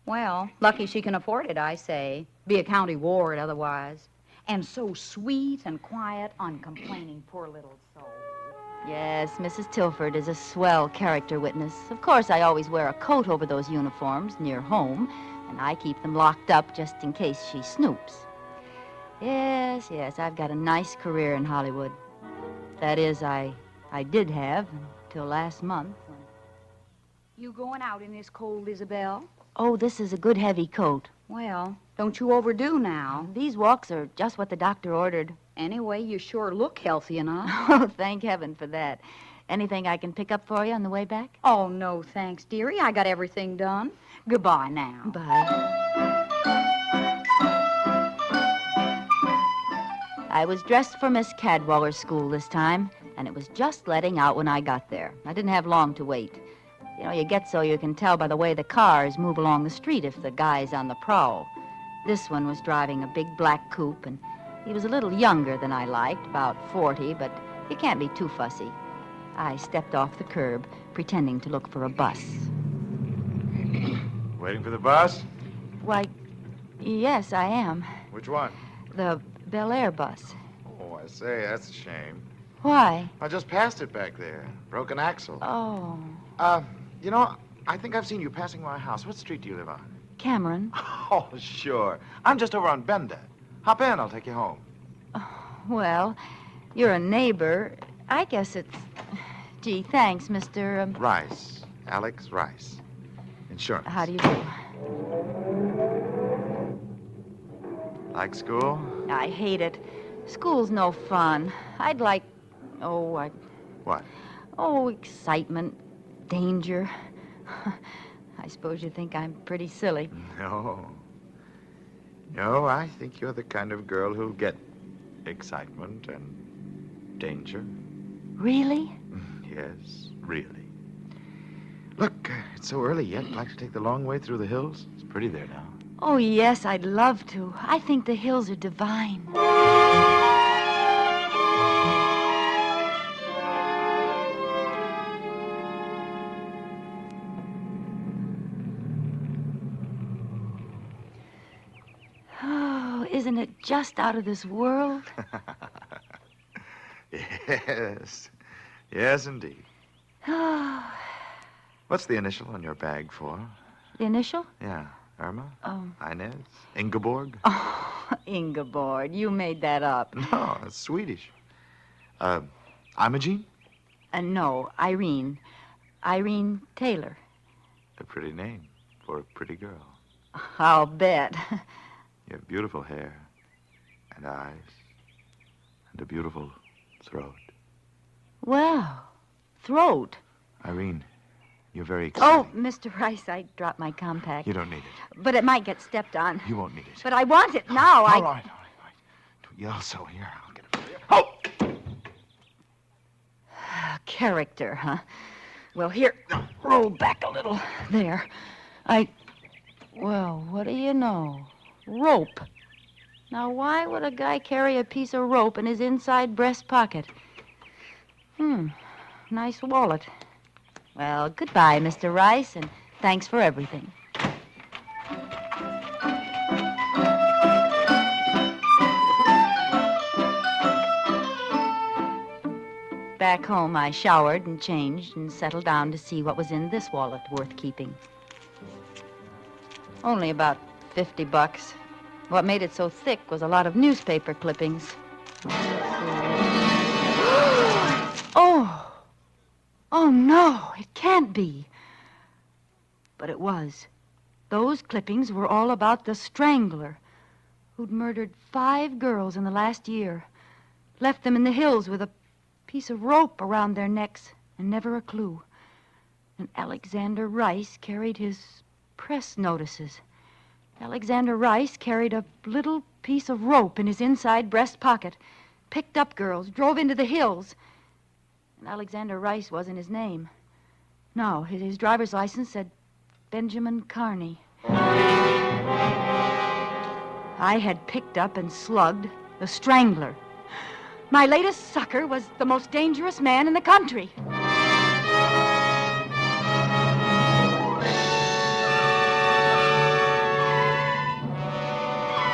Speaker 23: Well, lucky she can afford it, I say. Be a county ward otherwise. And so sweet and quiet, uncomplaining, poor little soul.
Speaker 19: Yes, Mrs. Tilford is a swell character witness. Of course, I always wear a coat over those uniforms near home, and I keep them locked up just in case she snoops. Yes, I've got a nice career in Hollywood. That is, I did have until last month.
Speaker 23: You going out in this cold, Isabel?
Speaker 19: Oh, this is a good heavy coat.
Speaker 23: Well, don't you overdo now.
Speaker 19: These walks are just what the doctor ordered.
Speaker 23: Anyway, you sure look healthy enough.
Speaker 19: Oh, thank heaven for that. Anything I can pick up for you on the way back?
Speaker 23: Oh, no, thanks, dearie. I got everything done. Goodbye now.
Speaker 19: Bye. I was dressed for Miss Cadwaller's school this time, and it was just letting out when I got there. I didn't have long to wait. You know, you get so you can tell by the way the cars move along the street if the guy's on the prowl. This one was driving a big black coupe, and he was a little younger than I liked, about 40, but you can't be too fussy. I stepped off the curb, pretending to look for a bus.
Speaker 4: Waiting for the bus?
Speaker 23: Why, yes, I am.
Speaker 4: Which one?
Speaker 23: The Bel Air bus.
Speaker 4: Oh, I say, that's a shame.
Speaker 23: Why?
Speaker 4: I just passed it back there. Broken axle.
Speaker 23: Oh,
Speaker 4: You know, I think I've seen you passing my house. What street do you live on?
Speaker 23: Cameron.
Speaker 4: Oh, sure. I'm just over on Benda. Hop in, I'll take you home.
Speaker 23: Well, you're a neighbor. I guess it's... Gee, thanks, Mr.
Speaker 4: Rice. Alex Rice. Insurance.
Speaker 23: How do you do?
Speaker 4: Like school?
Speaker 23: I hate it. School's no fun. I'd like...
Speaker 4: What?
Speaker 23: Oh, excitement. Danger. I suppose you think I'm pretty silly.
Speaker 4: No. No, I think you're the kind of girl who'll get excitement and danger.
Speaker 23: Really?
Speaker 4: Yes, really. Look, it's so early yet. I'd like to take the long way through the hills. It's pretty there now.
Speaker 23: Oh, yes, I'd love to. I think the hills are divine. Oh, isn't it just out of this world?
Speaker 4: Yes. Yes, indeed.
Speaker 23: Oh,
Speaker 4: What's the initial on your bag for?
Speaker 23: the initial?
Speaker 4: Yeah. Irma?
Speaker 23: Oh.
Speaker 4: Inez? Ingeborg?
Speaker 23: Oh, Ingeborg, you made that up.
Speaker 4: No, it's Swedish. Imogene?
Speaker 23: No, Irene. Irene Taylor.
Speaker 4: A pretty name for a pretty girl.
Speaker 23: I'll bet.
Speaker 4: You have beautiful hair and eyes and a beautiful throat.
Speaker 23: Well, throat.
Speaker 4: Irene, you're very exciting.
Speaker 23: Oh, Mr. Rice, I dropped my compact.
Speaker 4: You don't need it.
Speaker 23: But it might get stepped on.
Speaker 4: You won't need it.
Speaker 23: But I want it now.
Speaker 4: All right. Don't yell so. Here, I'll get it for you. Oh!
Speaker 23: Character, huh? Well, here, roll back a little. There. Well, what do you know? Rope. Now, why would a guy carry a piece of rope in his inside breast pocket? Nice wallet. Well, goodbye, Mr. Rice, and thanks for everything. Back home, I showered and changed and settled down to see what was in this wallet worth keeping. Only about $50. What made it so thick was a lot of newspaper clippings. Oh, no, it can't be. But it was. Those clippings were all about the strangler who'd murdered 5 girls in the last year, left them in the hills with a piece of rope around their necks and never a clue. And Alexander Rice carried his press notices. Alexander Rice carried a little piece of rope in his inside breast pocket, picked up girls, drove into the hills. And Alexander Rice wasn't his name. No, his driver's license said Benjamin Carney. I had picked up and slugged the strangler. My latest sucker was the most dangerous man in the country.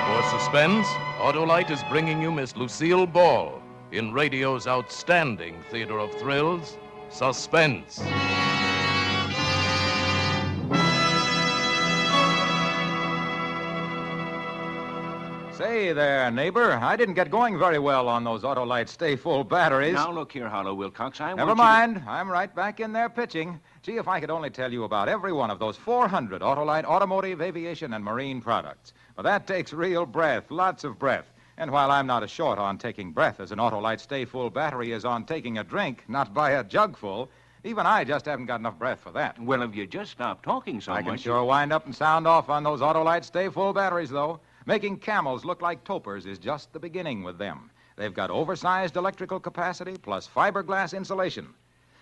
Speaker 12: For Suspense, Autolite is bringing you Miss Lucille Ball in radio's outstanding theater of thrills, Suspense.
Speaker 3: Say there, neighbor. I didn't get going very well on those Autolite stay-full batteries.
Speaker 22: Now, look here, Harlow Wilcox.
Speaker 3: Never mind. I'm right back in there pitching. Gee, if I could only tell you about every one of those 400 Autolite automotive, aviation, and marine products. But that takes real breath, lots of breath. And while I'm not as short on taking breath as an Autolite stay-full battery is on taking a drink, not by a jugful, even I just haven't got enough breath for that.
Speaker 22: Well, if you just stop talking so much...
Speaker 3: I can sure wind up and sound off on those Autolite stay-full batteries, though. Making camels look like topers is just the beginning with them. They've got oversized electrical capacity plus fiberglass insulation.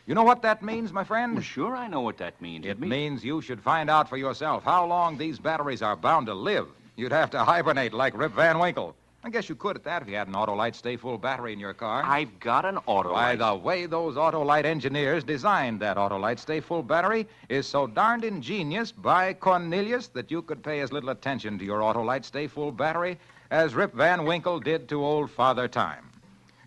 Speaker 3: You know what that means, my friend?
Speaker 22: Well, sure, I know what that means.
Speaker 3: It means you should find out for yourself how long these batteries are bound to live. You'd have to hibernate like Rip Van Winkle. I guess you could at that if you had an Autolite Stay Full battery in your car.
Speaker 22: I've got an Autolite.
Speaker 3: Why, the way those Autolite engineers designed that Autolite Stay Full battery is so darned ingenious by Cornelius that you could pay as little attention to your Autolite Stay Full battery as Rip Van Winkle did to old Father Time.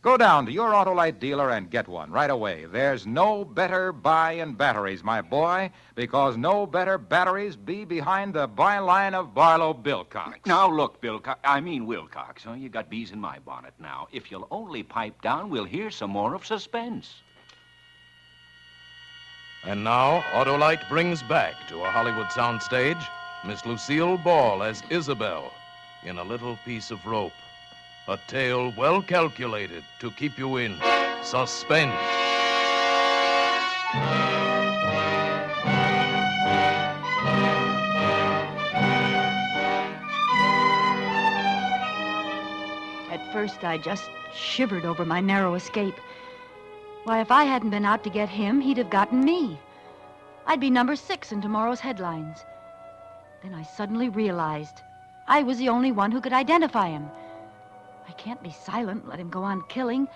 Speaker 3: Go down to your Autolite dealer and get one right away. There's no better buy in batteries, my boy, because no better batteries be behind the byline of Barlow Bilcox.
Speaker 22: Now, look, Wilcox. Oh, you got bees in my bonnet now. If you'll only pipe down, we'll hear some more of Suspense.
Speaker 12: And now, Autolite brings back to a Hollywood soundstage Miss Lucille Ball as Isabel in A Little Piece of Rope. A tale well calculated to keep you in suspense.
Speaker 19: At first, I just shivered over my narrow escape. Why, if I hadn't been out to get him, he'd have gotten me. I'd be number 6 in tomorrow's headlines. Then I suddenly realized I was the only one who could identify him. I can't be silent and let him go on killing.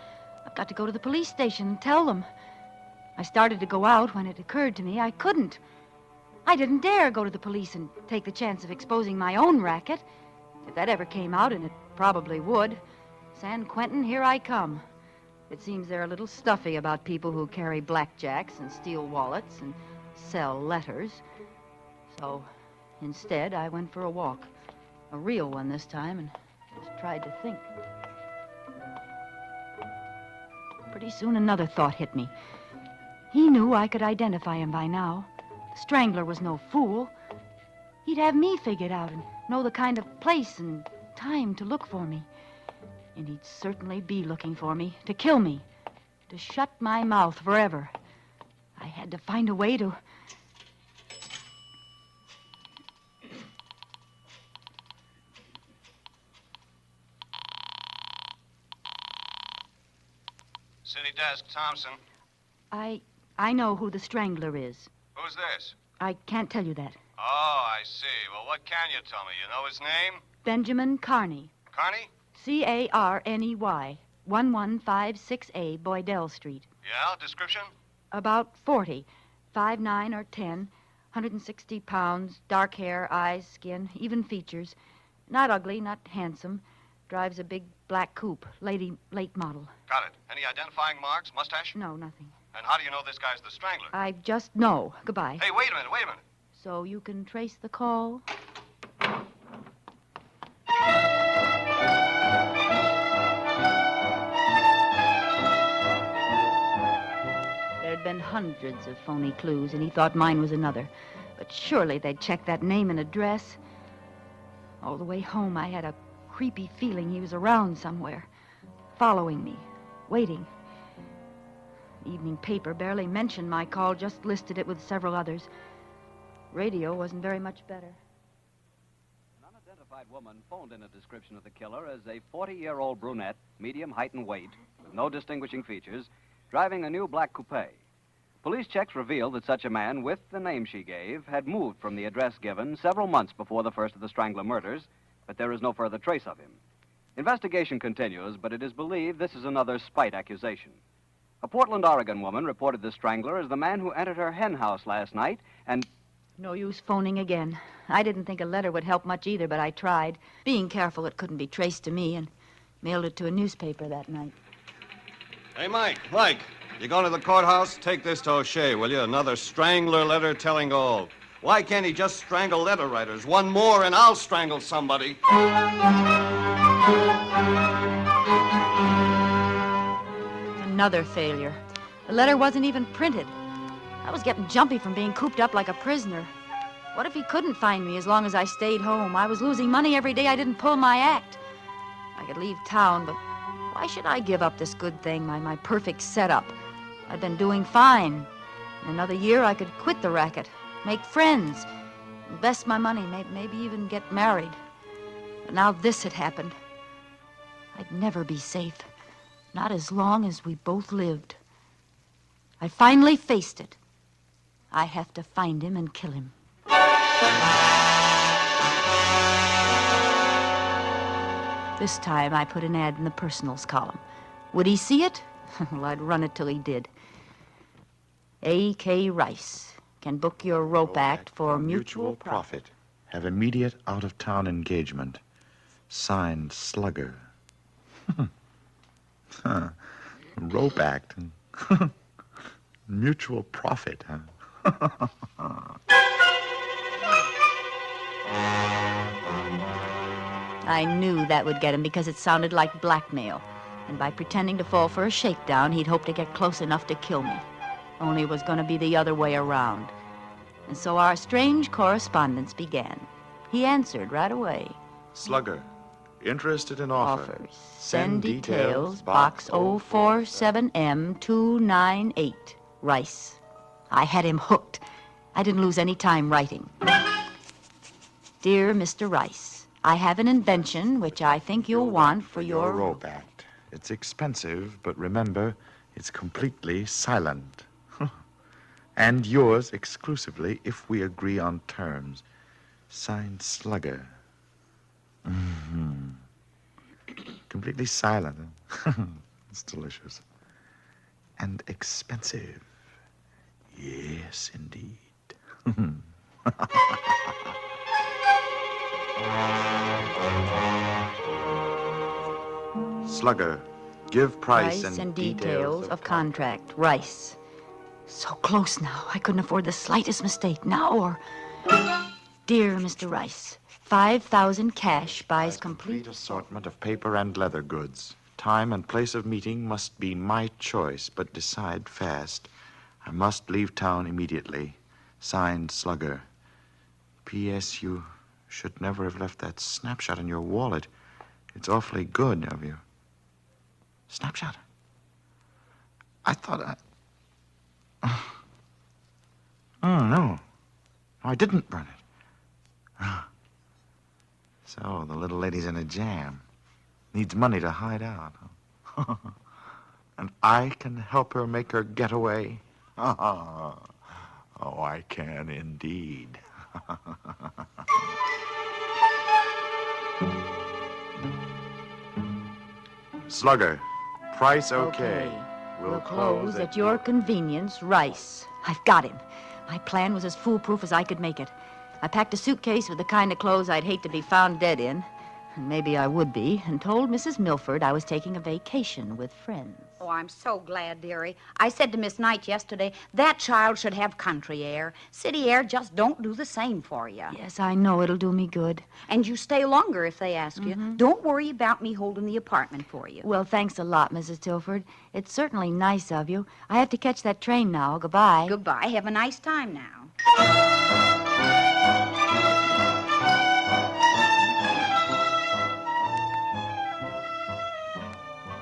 Speaker 19: I've got to go to the police station and tell them. I started to go out when it occurred to me I couldn't. I didn't dare go to the police and take the chance of exposing my own racket. If that ever came out, and it probably would, San Quentin, here I come. It seems they're a little stuffy about people who carry blackjacks and steal wallets and sell letters. So, instead, I went for a walk. A real one this time, and just tried to think. Pretty soon another thought hit me. He knew I could identify him by now. The Strangler was no fool. He'd have me figured out and know the kind of place and time to look for me. And he'd certainly be looking for me, to kill me, to shut my mouth forever. I had to find a way to...
Speaker 10: City desk, Thompson.
Speaker 19: I know who the Strangler is.
Speaker 10: Who's this?
Speaker 19: I can't tell you that.
Speaker 10: Oh, I see. Well, what can you tell me? You know his name?
Speaker 19: Benjamin Carney.
Speaker 10: Carney?
Speaker 19: Carney, 11568 Boydell Street.
Speaker 10: Yeah, description?
Speaker 19: About 40, 5'9" or 10, 160 pounds, dark hair, eyes, skin, even features. Not ugly, not handsome. Drives a big black coupe, late model.
Speaker 10: Got it. Any identifying marks? Mustache?
Speaker 19: No, nothing.
Speaker 10: And how do you know this guy's the Strangler?
Speaker 19: I just know. Goodbye.
Speaker 10: Hey, wait a minute.
Speaker 19: So you can trace the call? There'd been hundreds of phony clues, and he thought mine was another. But surely they'd check that name and address. All the way home, I had a creepy feeling he was around somewhere, following me, waiting. The evening paper barely mentioned my call, just listed it with several others. Radio wasn't very much better.
Speaker 16: An unidentified woman phoned in a description of the killer as a 40-year-old brunette, medium height and weight, with no distinguishing features, driving a new black coupe. Police checks revealed that such a man, with the name she gave, had moved from the address given several months before the first of the Strangler murders, but there is no further trace of him. Investigation continues, but it is believed this is another spite accusation. A Portland, Oregon woman reported the Strangler as the man who entered her hen house last night and...
Speaker 19: No use phoning again. I didn't think a letter would help much either, but I tried. Being careful it couldn't be traced to me, and mailed it to a newspaper that night.
Speaker 17: Hey, Mike, you going to the courthouse? Take this to O'Shea, will you? Another Strangler letter telling all. Why can't he just strangle letter writers? One more and I'll strangle somebody.
Speaker 19: Another failure. The letter wasn't even printed. I was getting jumpy from being cooped up like a prisoner. What if he couldn't find me as long as I stayed home? I was losing money every day I didn't pull my act. I could leave town, but why should I give up this good thing, my perfect setup? I'd been doing fine. In another year, I could quit the racket, make friends, invest my money, maybe even get married. But now this had happened. I'd never be safe. Not as long as we both lived. I finally faced it. I have to find him and kill him. This time I put an ad in the personals column. Would he see it? Well, I'd run it till he did. A.K. Rice can book your rope act for mutual profit.
Speaker 4: Have immediate out-of-town engagement. Signed, Slugger. Rope act. Mutual profit, huh?
Speaker 19: I knew that would get him because it sounded like blackmail. And by pretending to fall for a shakedown, he'd hope to get close enough to kill me. Only it was going to be the other way around. And so our strange correspondence began. He answered right away.
Speaker 4: Slugger, interested in offers.
Speaker 19: Send details, Box 047M298, Rice. I had him hooked. I didn't lose any time writing. Dear Mr. Rice, I have an invention which I think you'll want for your
Speaker 4: rope act. It's expensive, but remember, it's completely silent. And yours exclusively if we agree on terms. Signed, Slugger. Mm-hmm. Completely silent. It's delicious. And expensive. Yes, indeed. Slugger, give price
Speaker 19: and details of contract. Rice. So close now. I couldn't afford the slightest mistake now or... Dear Mr. Rice, 5,000 cash buys complete
Speaker 4: assortment of paper and leather goods. Time and place of meeting must be my choice, but decide fast. I must leave town immediately. Signed, Slugger. P.S. You should never have left that snapshot in your wallet. It's awfully good of you. Snapshot? I thought I... Oh, no. I didn't burn it. So, the little lady's in a jam. Needs money to hide out. And I can help her make her getaway? Oh, I can indeed. Slugger, price okay.
Speaker 19: We'll close at your convenience, Rice. I've got him. My plan was as foolproof as I could make it. I packed a suitcase with the kind of clothes I'd hate to be found dead in, and maybe I would be, and told Mrs. Milford I was taking a vacation with friends.
Speaker 23: Oh, I'm so glad, dearie. I said to Miss Knight yesterday, that child should have country air. City air just don't do the same for you.
Speaker 19: Yes, I know. It'll do me good.
Speaker 23: And you stay longer if they ask you. Don't worry about me holding the apartment for you.
Speaker 19: Well, thanks a lot, Mrs. Tilford. It's certainly nice of you. I have to catch that train now. Goodbye.
Speaker 23: Goodbye. Have a nice time now.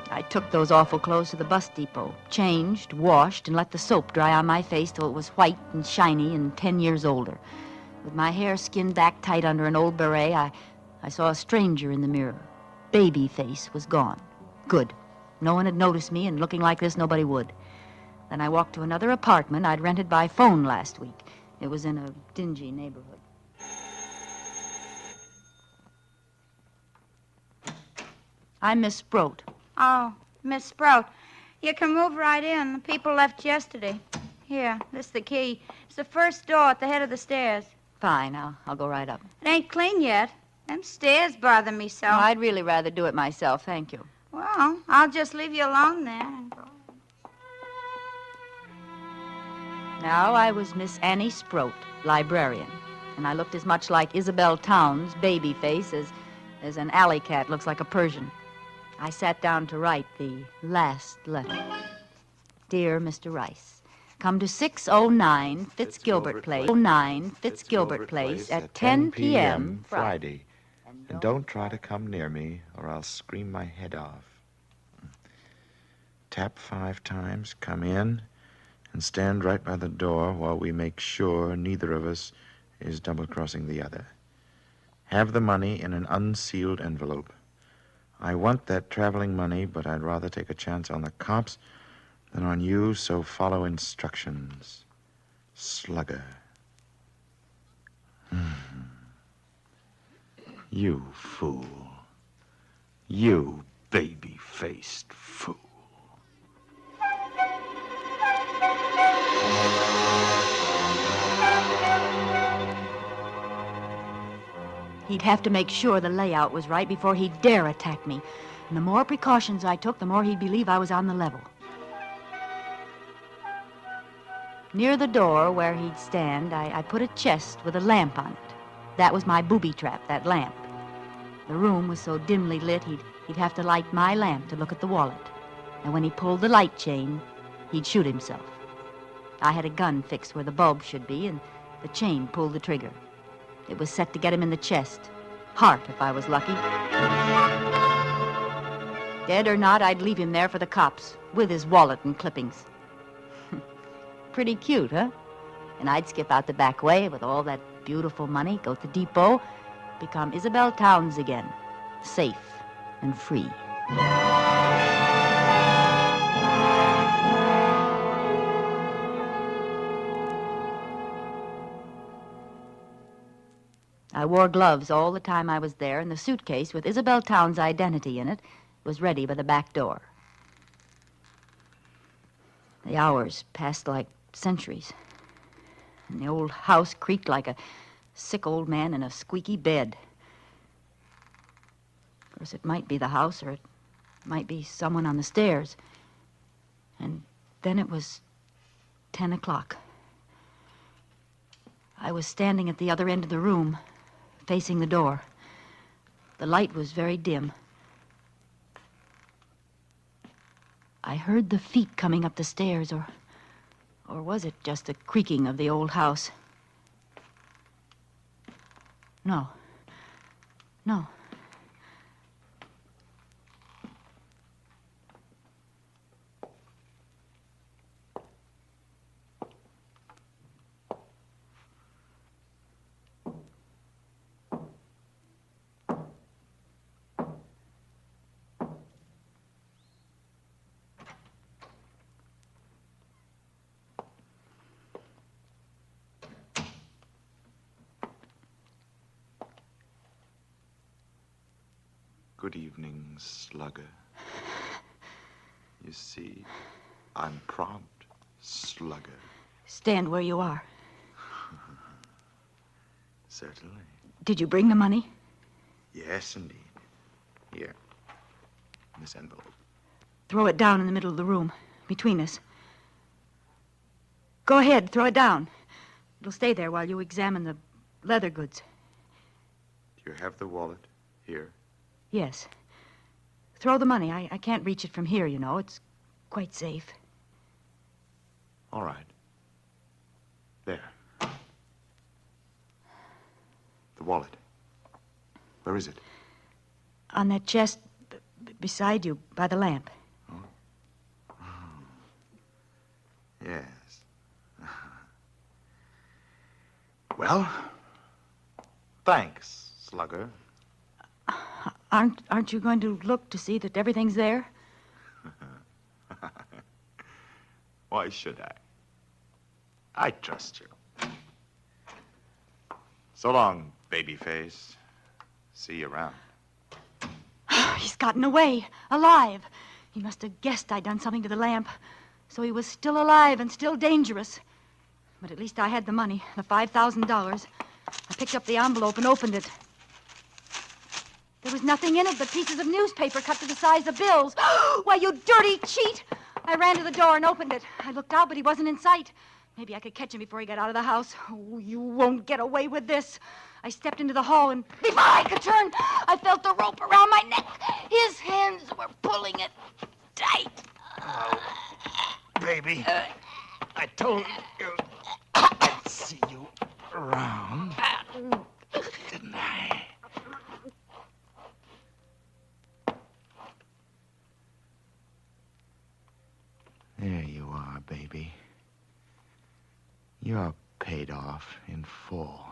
Speaker 19: I took those awful clothes to the bus depot, changed, washed, and let the soap dry on my face till it was white and shiny and 10 years older. With my hair skinned back tight under an old beret, I saw a stranger in the mirror. Baby face was gone. Good. No one had noticed me, and looking like this, nobody would. Then I walked to another apartment I'd rented by phone last week. It was in a dingy neighborhood. I'm Miss Sproat.
Speaker 23: Oh, Miss Sprout, you can move right in. The people left yesterday. Here, this is the key. It's the first door at the head of the stairs.
Speaker 19: Fine, I'll go right up.
Speaker 23: It ain't clean yet. Them stairs bother me so.
Speaker 19: No, I'd really rather do it myself, thank you.
Speaker 23: Well, I'll just leave you alone then.
Speaker 19: Now I was Miss Annie Sproat, librarian, and I looked as much like Isabel Towns' baby face as an alley cat looks like a Persian. I sat down to write the last letter. Dear Mr. Rice, come to 609 Fitzgilbert Place, 09 Fitzgilbert Place at 10 p.m.
Speaker 4: Friday. And don't try to come near me, or I'll scream my head off. Tap 5 times, come in, and stand right by the door while we make sure neither of us is double-crossing the other. Have the money in an unsealed envelope. I want that traveling money, but I'd rather take a chance on the cops than on you, so follow instructions. Slugger. You fool. You baby-faced fool.
Speaker 19: He'd have to make sure the layout was right before he'd dare attack me. And the more precautions I took, the more he'd believe I was on the level. Near the door where he'd stand, I put a chest with a lamp on it. That was my booby trap, that lamp. The room was so dimly lit, he'd have to light my lamp to look at the wallet. And when he pulled the light chain, he'd shoot himself. I had a gun fixed where the bulb should be, and the chain pulled the trigger. It was set to get him in the chest. Heart, if I was lucky. Dead or not, I'd leave him there for the cops, with his wallet and clippings. Pretty cute, huh? And I'd skip out the back way with all that beautiful money, go to the depot, become Isabel Towns again, safe and free. I wore gloves all the time I was there, and the suitcase with Isabel Towns' identity in it was ready by the back door. The hours passed like centuries, and the old house creaked like a sick old man in a squeaky bed. Of course, it might be the house, or it might be someone on the stairs. And then it was 10 o'clock. I was standing at the other end of the room, facing the door. The light was very dim. I heard the feet coming up the stairs, or was it just the creaking of the old house? No.
Speaker 4: Good evening, slugger. You see, I'm prompt, slugger.
Speaker 19: Stand where you are.
Speaker 4: Certainly.
Speaker 19: Did you bring the money?
Speaker 4: Yes, indeed. Here, this envelope.
Speaker 19: Throw it down in the middle of the room, between us. Go ahead, throw it down. It'll stay there while you examine the leather goods.
Speaker 4: Do you have the wallet here?
Speaker 19: Yes. Throw the money. I can't reach it from here, you know. It's quite safe.
Speaker 4: All right. There. The wallet. Where is it?
Speaker 19: On that chest beside you, by the lamp.
Speaker 4: Oh. Yes. Well, thanks, slugger.
Speaker 19: Aren't you going to look to see that everything's there?
Speaker 4: Why should I? I trust you. So long, babyface. See you around.
Speaker 19: He's gotten away, alive. He must have guessed I'd done something to the lamp. So he was still alive and still dangerous. But at least I had the money, the $5,000. I picked up the envelope and opened it. There was nothing in it but pieces of newspaper cut to the size of bills. Why, you dirty cheat! I ran to the door and opened it. I looked out, but he wasn't in sight. Maybe I could catch him before he got out of the house. Oh, you won't get away with this. I stepped into the hall, and before I could turn, I felt the rope around my neck. His hands were pulling it tight.
Speaker 4: Oh, baby. I told you I'd see you around. Didn't I? There you are, baby. You're paid off in full.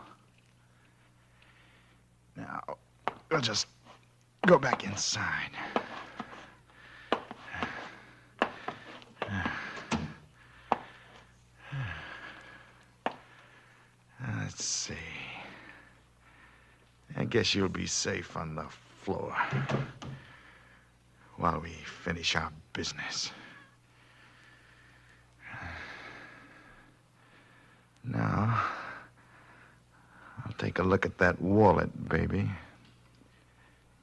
Speaker 4: Now, we'll just go back inside. Let's see. I guess you'll be safe on the floor. while we finish our business. Now, I'll take a look at that wallet, baby.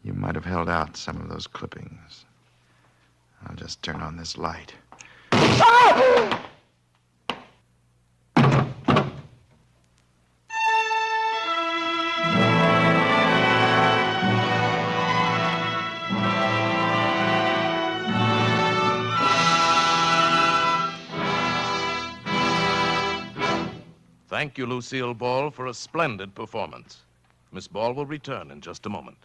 Speaker 4: You might have held out some of those clippings. I'll just turn on this light. Ah!
Speaker 12: Thank you, Lucille Ball, for a splendid performance. Miss Ball will return in just a moment.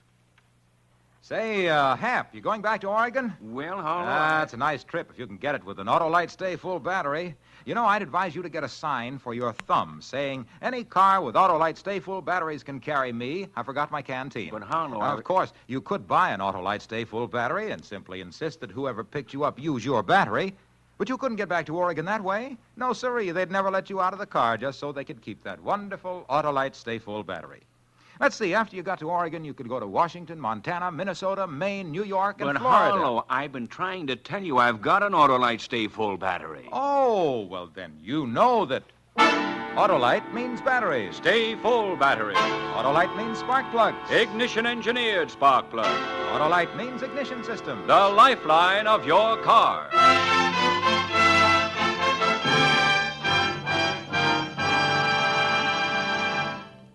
Speaker 5: Say, Hap, you going back to Oregon?
Speaker 22: Well, how long?
Speaker 5: That's a nice trip if you can get it with an Autolite Stay Full battery. You know, I'd advise you to get a sign for your thumb saying, any car with Autolite Stay Full batteries can carry me. I forgot my canteen.
Speaker 22: But how long?
Speaker 5: Of course, you could buy an Autolite Stay Full battery and simply insist that whoever picked you up use your battery. But you couldn't get back to Oregon that way. No, sirree. They'd never let you out of the car just so they could keep that wonderful Autolite Stay Full battery. Let's see. After you got to Oregon, you could go to Washington, Montana, Minnesota, Maine, New York, and
Speaker 22: But
Speaker 5: Florida.
Speaker 22: Harlow, I've been trying to tell you I've got an Autolite Stay Full battery.
Speaker 5: Oh, well, then you know that Autolite means batteries.
Speaker 22: Stay Full battery.
Speaker 5: Autolite means spark plugs.
Speaker 22: Ignition engineered spark plug.
Speaker 5: Autolite means ignition system.
Speaker 22: The lifeline of your car.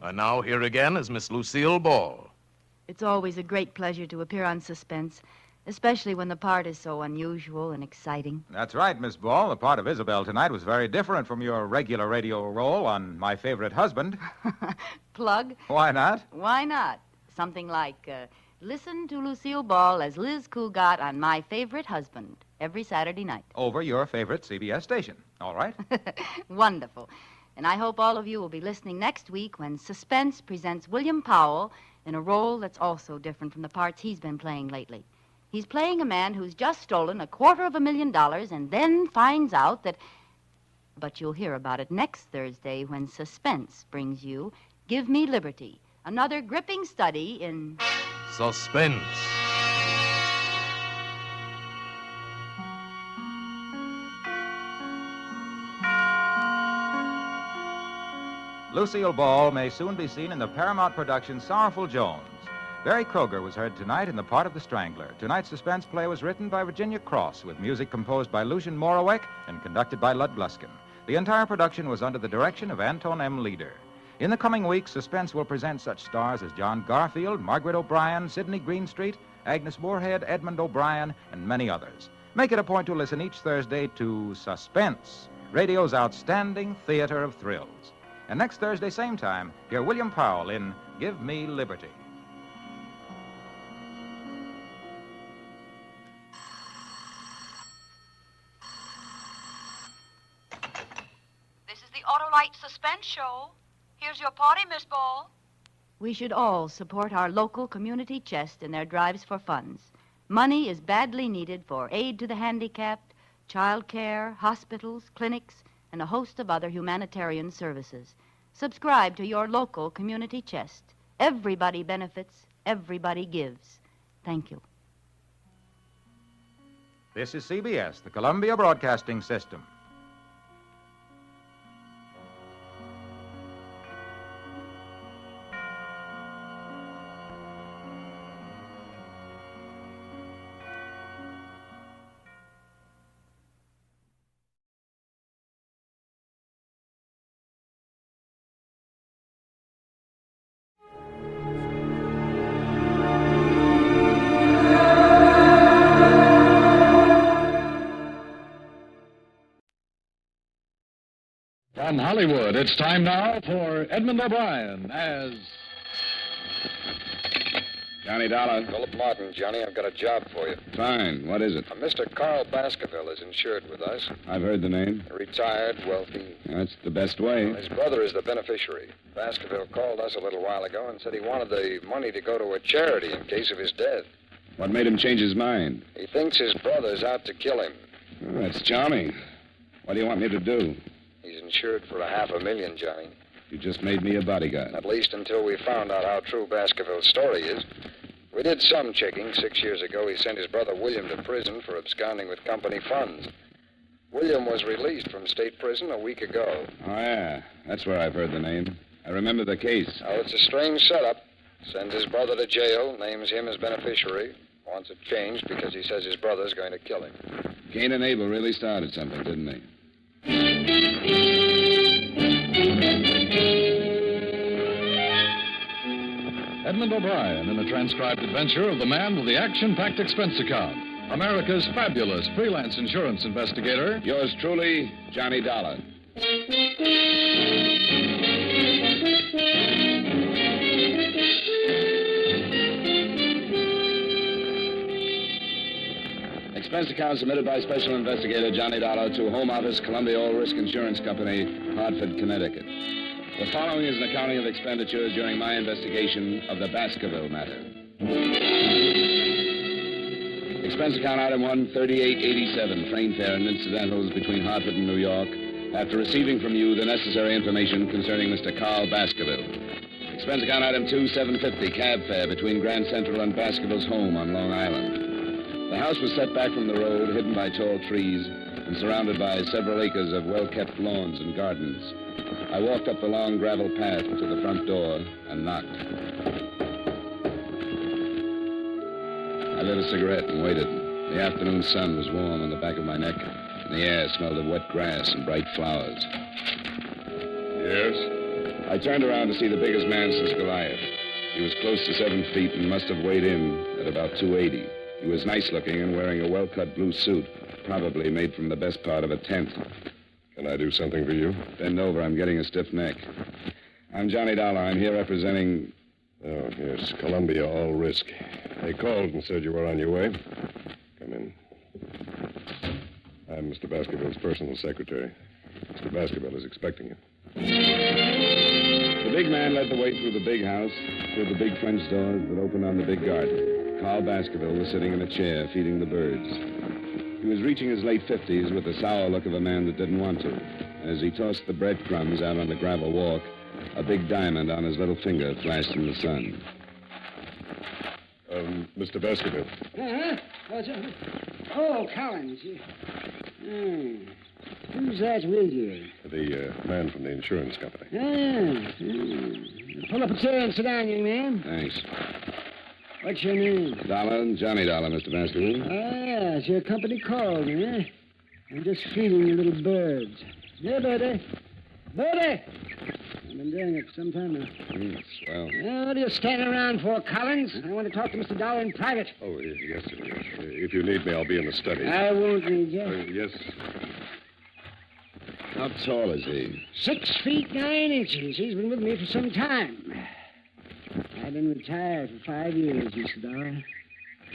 Speaker 12: And now here again is Miss Lucille Ball.
Speaker 19: It's always a great pleasure to appear on Suspense, especially when the part is so unusual and exciting.
Speaker 5: That's right, Miss Ball. The part of Isabel tonight was very different from your regular radio role on My Favorite Husband.
Speaker 19: Plug?
Speaker 5: Why not?
Speaker 19: Why not? Something like, listen to Lucille Ball as Liz Cougat on My Favorite Husband every Saturday night.
Speaker 5: Over your favorite CBS station. All right?
Speaker 19: Wonderful. And I hope all of you will be listening next week when Suspense presents William Powell in a role that's also different from the parts he's been playing lately. He's playing a man who's just stolen $250,000 and then finds out that... But you'll hear about it next Thursday when Suspense brings you Give Me Liberty, another gripping study in...
Speaker 12: Suspense.
Speaker 5: Lucille Ball may soon be seen in the Paramount production Sorrowful Jones. Barry Kroger was heard tonight in the part of the Strangler. Tonight's suspense play was written by Virginia Cross with music composed by Lucian Moraweck and conducted by Lud Gluskin. The entire production was under the direction of Anton M. Leader. In the coming weeks, Suspense will present such stars as John Garfield, Margaret O'Brien, Sidney Greenstreet, Agnes Moorehead, Edmund O'Brien, and many others. Make it a point to listen each Thursday to Suspense, radio's outstanding theater of thrills. And next Thursday, same time, hear William Powell in Give Me Liberty.
Speaker 1: This is the Autolite Suspense Show. Here's your party, Miss Ball.
Speaker 19: We should all support our local community chest in their drives for funds. Money is badly needed for aid to the handicapped, child care, hospitals, clinics, and a host of other humanitarian services. Subscribe to your local community chest. Everybody benefits, everybody gives. Thank you.
Speaker 5: This is CBS, the Columbia Broadcasting System.
Speaker 6: From Hollywood, it's time now for Edmund O'Brien as...
Speaker 10: Johnny Dollar.
Speaker 18: Philip Martin, Johnny, I've got a job for you.
Speaker 10: Fine. What is it?
Speaker 18: Mr. Carl Baskerville is insured with us.
Speaker 10: I've heard the name.
Speaker 18: Retired, wealthy.
Speaker 10: That's the best way.
Speaker 18: His brother is the beneficiary. Baskerville called us a little while ago and said he wanted the money to go to a charity in case of his death.
Speaker 10: What made him change his mind?
Speaker 18: He thinks his brother's out to kill him.
Speaker 10: Oh, that's charming. What do you want me to do?
Speaker 18: He's insured for $500,000, Johnny.
Speaker 10: You just made me a bodyguard.
Speaker 18: At least until we found out how true Baskerville's story is. We did some checking. 6 years ago, he sent his brother William to prison for absconding with company funds. William was released from state prison a week ago.
Speaker 14: Oh, yeah. That's where I've heard the name. I remember the case.
Speaker 18: Now, it's a strange setup. Sends his brother to jail, names him as beneficiary, wants it changed because he says his brother's going to kill him.
Speaker 14: Cain and Abel really started something, didn't they?
Speaker 6: Edmund O'Brien in a transcribed adventure of the man with the action-packed expense account. America's fabulous freelance insurance investigator.
Speaker 14: Yours truly, Johnny Dollar. Expense account submitted by Special Investigator Johnny Dollar to Home Office, Columbia All Risk Insurance Company, Hartford, Connecticut. The following is an accounting of expenditures during my investigation of the Baskerville matter. Expense account item 1, 3887, train fare and incidentals between Hartford and New York, after receiving from you the necessary information concerning Mr. Carl Baskerville. Expense account item 2, 750, cab fare between Grand Central and Baskerville's home on Long Island. The house was set back from the road, hidden by tall trees, and surrounded by several acres of well-kept lawns and gardens. I walked up the long gravel path to the front door and knocked. I lit a cigarette and waited. The afternoon sun was warm on the back of my neck, and the air smelled of wet grass and bright flowers.
Speaker 10: Yes?
Speaker 14: I turned around to see the biggest man since Goliath. He was close to 7 feet and must have weighed in at about 280. He was nice-looking and wearing a well-cut blue suit, probably made from the best part of a tent.
Speaker 10: Can I do something for you?
Speaker 14: Bend over. I'm getting a stiff neck. I'm Johnny Dollar. I'm here representing...
Speaker 10: Oh, yes, Columbia All Risk. They called and said you were on your way. Come in. I'm Mr. Baskerville's personal secretary. Mr. Baskerville is expecting you.
Speaker 14: The big man led the way through the big house, through the big French doors that opened on the big garden. Carl Baskerville was sitting in a chair, feeding the birds. He was reaching his late 50s with the sour look of a man that didn't want to. As he tossed the breadcrumbs out on the gravel walk, a big diamond on his little finger flashed in the sun.
Speaker 10: Mr. Baskerville.
Speaker 15: Oh, Collins. Who's that with you?
Speaker 10: The man from the insurance company.
Speaker 15: Pull up a chair and sit down, young man.
Speaker 14: Thanks.
Speaker 15: What's your name?
Speaker 14: Dollar, Johnny Dollar, Mr. Baskerville.
Speaker 15: Yes, your company called me, eh? I'm just feeding the little birds. Here, Birdy. Birdy! I've been doing it for some time now.
Speaker 14: Swell.
Speaker 15: What are you standing around for, Collins? I want to talk to Mr. Dollar in private.
Speaker 10: Oh, yes, sir. Yes. If you need me, I'll be in the study.
Speaker 15: I won't need you.
Speaker 10: Yes.
Speaker 14: How tall is he?
Speaker 15: 6 feet 9 inches. He's been with me for some time. I've been retired for 5 years, Mr. Dollar.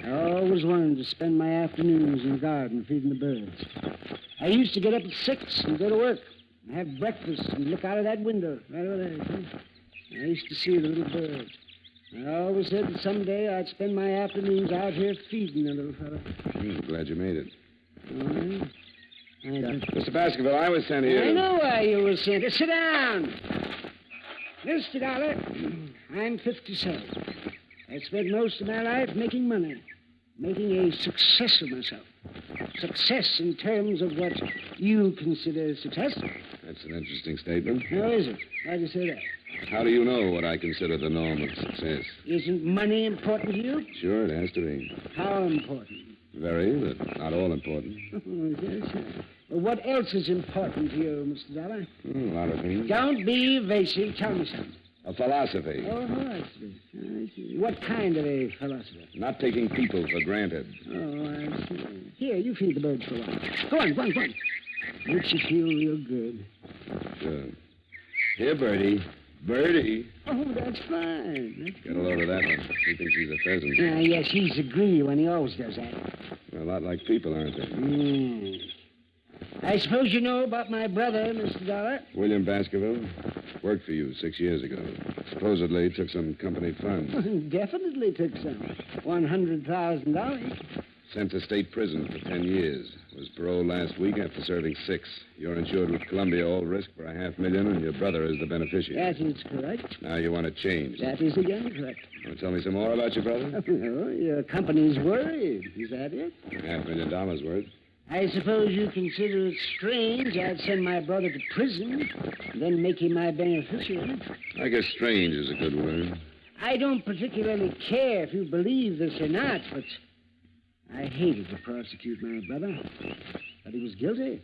Speaker 15: I always wanted to spend my afternoons in the garden feeding the birds. I used to get up at 6 and go to work and have breakfast and look out of that window right over there. I used to see the little birds. I always said that someday I'd spend my afternoons out here feeding the little fellow.
Speaker 14: I'm glad you made it.
Speaker 15: All right.
Speaker 14: Mr. Baskerville, I was sent here.
Speaker 15: I know why you were sent here. Sit down. Mr. Dollar, I'm 57. I spent most of my life making money, making a success of myself. Success in terms of what you consider success.
Speaker 14: That's an interesting statement.
Speaker 15: How is it? Why'd you say that?
Speaker 14: How do you know what I consider the norm of success?
Speaker 15: Isn't money important to you?
Speaker 14: Sure, it has to be.
Speaker 15: How important?
Speaker 14: Very, but not all important.
Speaker 15: Yes. Well, what else is important to you, Mr. Dollar?
Speaker 14: A lot of things.
Speaker 15: Don't be evasive. Tell me something.
Speaker 14: A philosophy.
Speaker 15: Oh, philosophy. I see. What kind of a philosophy?
Speaker 14: Not taking people for granted.
Speaker 15: Oh, I see. Here, you feed the birds for a while. Go on. Makes you feel real good.
Speaker 14: Sure. Here, Birdy. Birdy.
Speaker 15: Oh, that's fine.
Speaker 14: Get a load of that one. He thinks he's a pheasant.
Speaker 15: Yes, he's a greedy one. He always does that.
Speaker 14: They're a lot like people, aren't they?
Speaker 15: I suppose you know about my brother, Mr. Dollar?
Speaker 14: William Baskerville. Worked for you 6 years ago. Supposedly took some company funds.
Speaker 15: Definitely took some. $100,000.
Speaker 2: Sent to state prison for 10 years. Was paroled last week after serving 6. You're insured with Columbia all risk for $500,000, and your brother is the beneficiary.
Speaker 15: That is correct.
Speaker 2: Now you want to change.
Speaker 15: That is again correct.
Speaker 2: Want to tell me some more about your brother?
Speaker 15: Well, your company's worried. Is that it?
Speaker 2: $500,000 worth.
Speaker 15: I suppose you consider it strange I'd send my brother to prison, then make him my beneficiary.
Speaker 2: I guess strange is a good word.
Speaker 15: I don't particularly care if you believe this or not, but I hated to prosecute my brother. But he was guilty,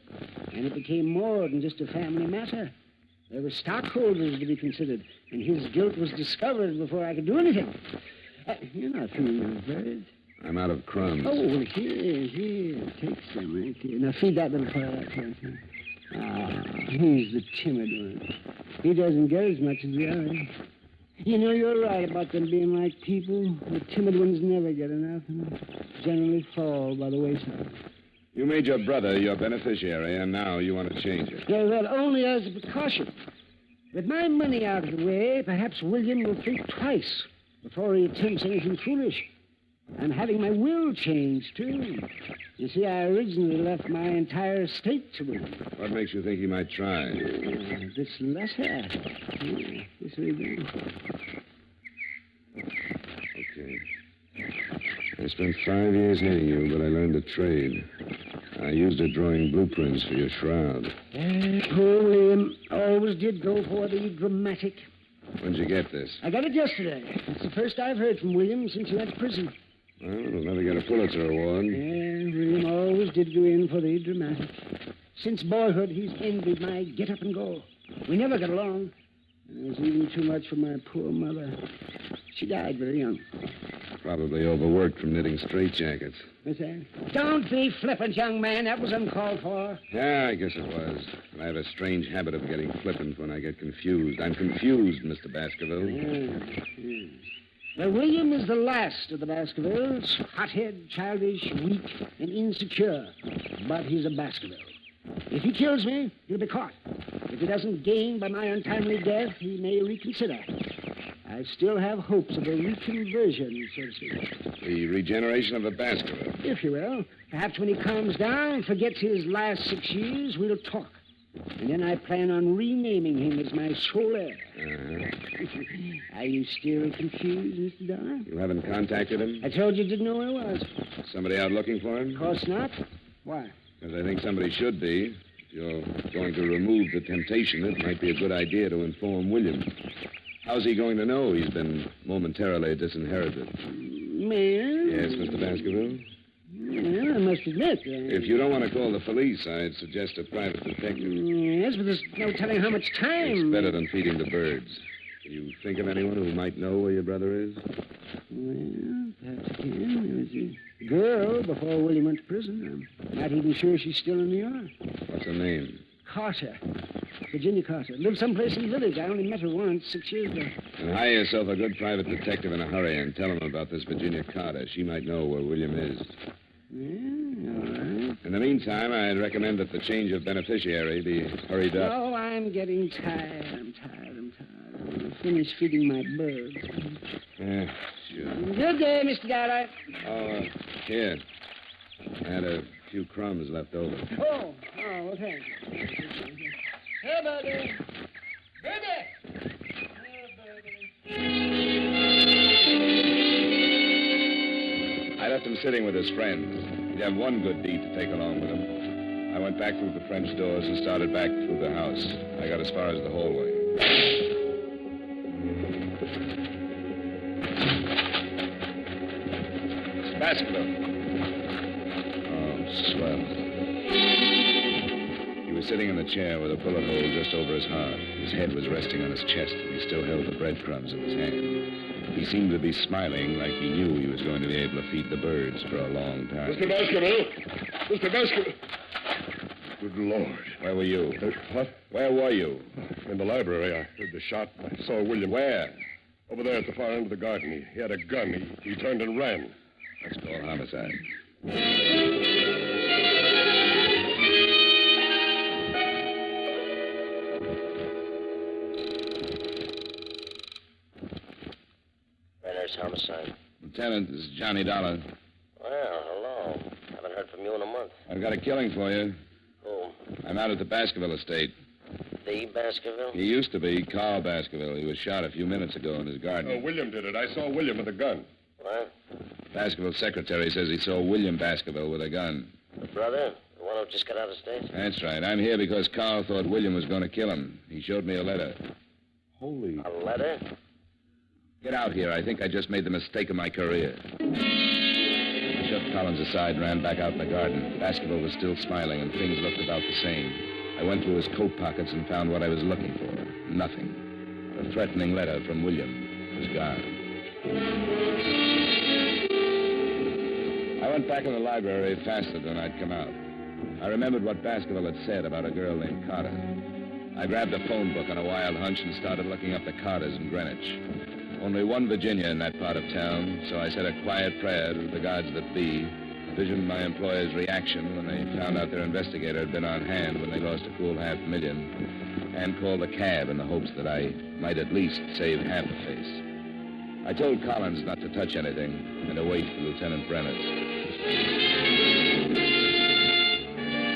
Speaker 15: and it became more than just a family matter. There were stockholders to be considered, and his guilt was discovered before I could do anything. You're not feeding those birds.
Speaker 2: I'm out of crumbs.
Speaker 15: Oh, here. Take some right here. Now feed that little fellow out here. He's the timid one. He doesn't get as much as the others. You know, you're right about them being like people. The timid ones never get enough and generally fall by the wayside.
Speaker 2: You made your brother your beneficiary, and now you want to change it.
Speaker 15: Yeah, well, only as a precaution. With my money out of the way, perhaps William will think twice before he attempts anything foolish. I'm having my will changed, too. You see, I originally left my entire estate to William.
Speaker 2: What makes you think he might try?
Speaker 15: This letter. This will do.
Speaker 2: Okay. I spent 5 years near you, but I learned a trade. I used it drawing blueprints for your shroud.
Speaker 15: Poor William always did go for the dramatic.
Speaker 2: When'd you get this?
Speaker 15: I got it yesterday. It's the first I've heard from William since he went to prison.
Speaker 2: Well, we'll never get a Pulitzer Award.
Speaker 15: Yeah, William always did go in for the dramatic. Since boyhood, he's envied my get up and go. We never got along. And it was even too much for my poor mother. She died very young.
Speaker 2: Probably overworked from knitting straitjackets.
Speaker 15: What's that? Don't be flippant, young man. That was uncalled for.
Speaker 2: Yeah, I guess it was. But I have a strange habit of getting flippant when I get confused. I'm confused, Mr. Baskerville.
Speaker 15: Yeah. Well, William is the last of the Baskervilles. Hothead, childish, weak, and insecure. But he's a Baskerville. If he kills me, he'll be caught. If he doesn't gain by my untimely death, he may reconsider. I still have hopes of a reconversion, so to speak.
Speaker 2: The regeneration of a Baskerville.
Speaker 15: If you will. Perhaps when he calms down and forgets his last 6 years, we'll talk. And then I plan on renaming him as my sole heir.
Speaker 2: Uh-huh.
Speaker 15: Are you still confused, Mr. Dolar?
Speaker 2: You haven't contacted him?
Speaker 15: I told you didn't know where he was.
Speaker 2: Somebody out looking for him?
Speaker 15: Of course not. Why?
Speaker 2: Because I think somebody should be. If you're going to remove the temptation, it might be a good idea to inform William. How's he going to know he's been momentarily disinherited?
Speaker 15: Man?
Speaker 2: Yes, Mr. Baskerville?
Speaker 15: Well, I must admit.
Speaker 2: If you don't want to call the police, I'd suggest a private detective.
Speaker 15: Yes, but there's no telling how much time.
Speaker 2: It's better than feeding the birds. Can you think of anyone who might know where your brother is?
Speaker 15: Well, perhaps I can. There was a girl before William went to prison. I'm not even sure she's still in New York.
Speaker 2: What's her name?
Speaker 15: Carter. Virginia Carter. Lived someplace in the village. I only met her once, 6 years ago.
Speaker 2: And hire yourself a good private detective in a hurry and tell him about this Virginia Carter. She might know where William is.
Speaker 15: Yeah, all right.
Speaker 2: In the meantime, I'd recommend that the change of beneficiary be hurried up.
Speaker 15: Oh, I'm getting tired. I'm tired. I'll finish feeding my birds.
Speaker 2: Yeah, sure.
Speaker 15: Good day, Mr. Dolar.
Speaker 2: Oh, here. I had a few crumbs left over.
Speaker 15: Oh, well, thanks. Hey, Birdy. Birdy!
Speaker 2: I left him sitting with his friends. He'd have one good deed to take along with him. I went back through the French doors and started back through the house. I got as far as the hallway. It's Baskerville. Oh, swell. He was sitting in the chair with a bullet hole just over his heart. His head was resting on his chest, and he still held the breadcrumbs in his hand. He seemed to be smiling like he knew he was going to be able to feed the birds for a long time.
Speaker 20: Mr. Baskerville! Mr. Baskerville! Good Lord.
Speaker 2: Where were you?
Speaker 20: What?
Speaker 2: Where were you?
Speaker 20: In the library. I heard the shot. I saw William.
Speaker 2: Where?
Speaker 20: Over there at the far end of the garden. He had a gun. He turned and ran.
Speaker 2: Let's call homicide.
Speaker 21: Baroness homicide.
Speaker 2: Lieutenant, this is Johnny Dollar.
Speaker 21: Well, hello.
Speaker 11: heard from you in a month.
Speaker 2: I've got a killing for you.
Speaker 11: Who?
Speaker 2: I'm out at the Baskerville estate.
Speaker 11: The Baskerville?
Speaker 2: He used to be Carl Baskerville. He was shot a few minutes ago in his garden.
Speaker 20: Oh, William did it. I saw William with a gun.
Speaker 11: What?
Speaker 2: Baskerville's secretary says he saw William Baskerville with a gun.
Speaker 11: The brother? The one who just got out of state?
Speaker 2: That's right. I'm here because Carl thought William was going to kill him. He showed me a letter.
Speaker 20: Holy...
Speaker 11: A letter?
Speaker 2: Get out here. I think I just made the mistake of my career. I shoved Collins aside and ran back out in the garden. Baskerville was still smiling, and things looked about the same. I went through his coat pockets and found what I was looking for. Nothing. A threatening letter from William was gone. I went back in the library faster than I'd come out. I remembered what Baskerville had said about a girl named Carter. I grabbed a phone book on a wild hunch and started looking up the Carters in Greenwich. Only one Virginia in that part of town, so I said a quiet prayer to the gods that be, visioned my employers' reaction when they found out their investigator had been on hand when they lost a cool $500,000, and called a cab in the hopes that I might at least save half a face. I told Collins not to touch anything and to wait for Lieutenant Brenner's.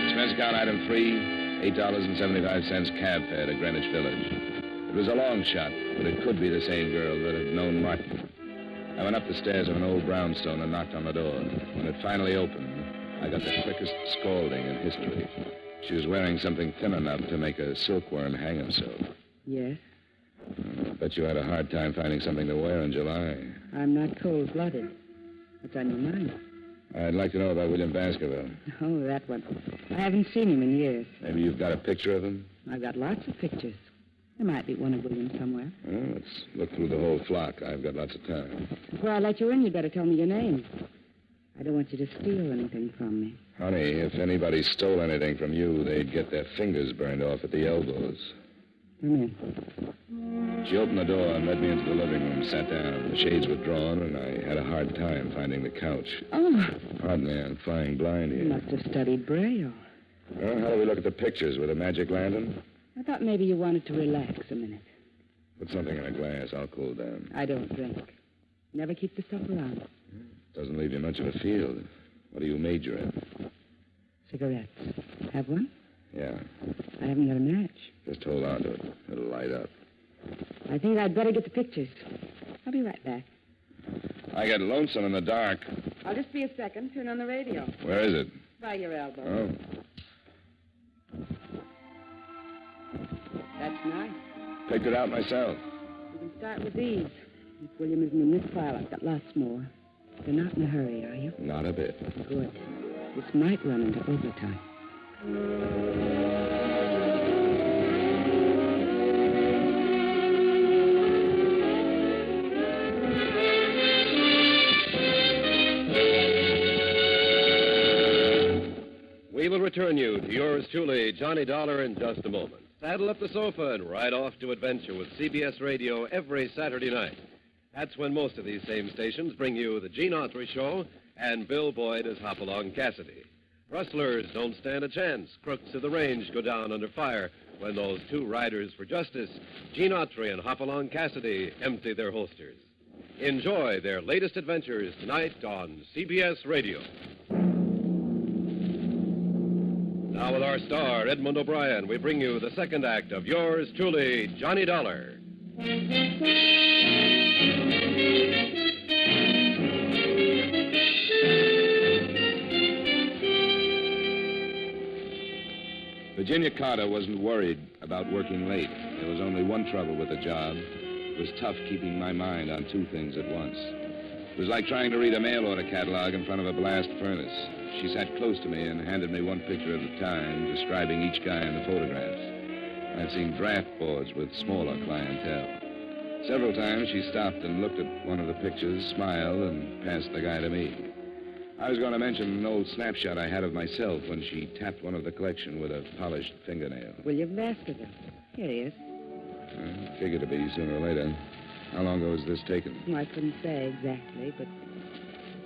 Speaker 2: Expense account item 3, $8.75 cab fare to Greenwich Village. It was a long shot, but it could be the same girl that had known Martin. I went up the stairs of an old brownstone and knocked on the door. When it finally opened, I got the quickest scalding in history. She was wearing something thin enough to make a silkworm hang himself.
Speaker 13: Yes?
Speaker 2: I bet you had a hard time finding something to wear in July.
Speaker 13: I'm not cold-blooded. What's on your mind?
Speaker 2: I'd like to know about William Baskerville.
Speaker 13: Oh, that one. I haven't seen him in years.
Speaker 2: Maybe you've got a picture of him?
Speaker 13: I've got lots of pictures. There might be one of William somewhere.
Speaker 2: Well, let's look through the whole flock. I've got lots of time.
Speaker 13: Before I let you in, you better tell me your name. I don't want you to steal anything from me.
Speaker 2: Honey, if anybody stole anything from you, they'd get their fingers burned off at the elbows.
Speaker 13: Come in.
Speaker 2: She opened the door and led me into the living room, sat down. The shades were drawn, and I had a hard time finding the couch.
Speaker 13: Oh.
Speaker 2: Pardon me, I'm flying blind here.
Speaker 13: You must have studied Braille.
Speaker 2: Well, how do we look at the pictures? With a magic lantern?
Speaker 13: I thought maybe you wanted to relax a minute.
Speaker 2: Put something in a glass. I'll cool down.
Speaker 13: I don't drink. Never keep the stuff around.
Speaker 2: Doesn't leave you much of a field. What do you major in?
Speaker 13: Cigarettes. Have one?
Speaker 2: Yeah.
Speaker 13: I haven't got a match.
Speaker 2: Just hold on to it. It'll light up.
Speaker 13: I think I'd better get the pictures. I'll be right back.
Speaker 2: I get lonesome in the dark.
Speaker 13: I'll just be a second. Turn on the radio.
Speaker 2: Where is it?
Speaker 13: By your elbow.
Speaker 2: Oh.
Speaker 13: That's nice.
Speaker 2: Picked it out myself.
Speaker 13: You can start with these. If William isn't in this file, I've got lots more. You're not in a hurry, are you?
Speaker 2: Not a bit.
Speaker 13: Good. This might run into overtime.
Speaker 21: We will return you to yours truly, Johnny Dollar, in just a moment. Saddle up the sofa and ride off to adventure with CBS Radio every Saturday night. That's when most of these same stations bring you the Gene Autry Show and Bill Boyd as Hopalong Cassidy. Rustlers don't stand a chance. Crooks of the range go down under fire when those two riders for justice, Gene Autry and Hopalong Cassidy, empty their holsters. Enjoy their latest adventures tonight on CBS Radio. Now with our star, Edmund O'Brien, we bring you the second act of yours truly, Johnny Dollar.
Speaker 2: Virginia Carter wasn't worried about working late. There was only one trouble with the job. It was tough keeping my mind on two things at once. It was like trying to read a mail order catalog in front of a blast furnace. She sat close to me and handed me one picture at a time, describing each guy in the photographs. I'd seen draft boards with smaller clientele. Several times she stopped and looked at one of the pictures, smiled, and passed the guy to me. I was going to mention an old snapshot I had of myself when she tapped one of the collection with a polished fingernail.
Speaker 13: William Baskerville. Here he is.
Speaker 2: Figured to be sooner or later. How long ago was this taken?
Speaker 13: Well, I couldn't say exactly, but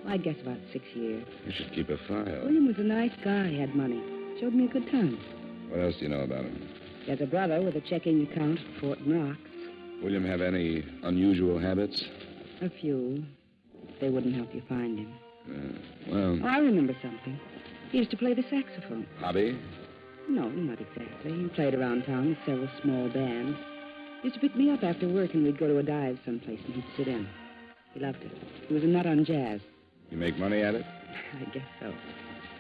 Speaker 13: I guess about 6 years.
Speaker 2: You should keep a file.
Speaker 13: William was a nice guy, had money. Showed me a good time.
Speaker 2: What else do you know about him?
Speaker 13: He has a brother with a checking account at Fort Knox.
Speaker 2: William have any unusual habits?
Speaker 13: A few. They wouldn't help you find him.
Speaker 2: Well...
Speaker 13: Oh, I remember something. He used to play the saxophone.
Speaker 2: Hobby?
Speaker 13: No, not exactly. He played around town with several small bands. He used to pick me up after work, and we'd go to a dive someplace, and he'd sit in. He loved it. He was a nut on jazz.
Speaker 2: You make money at it?
Speaker 13: I guess so.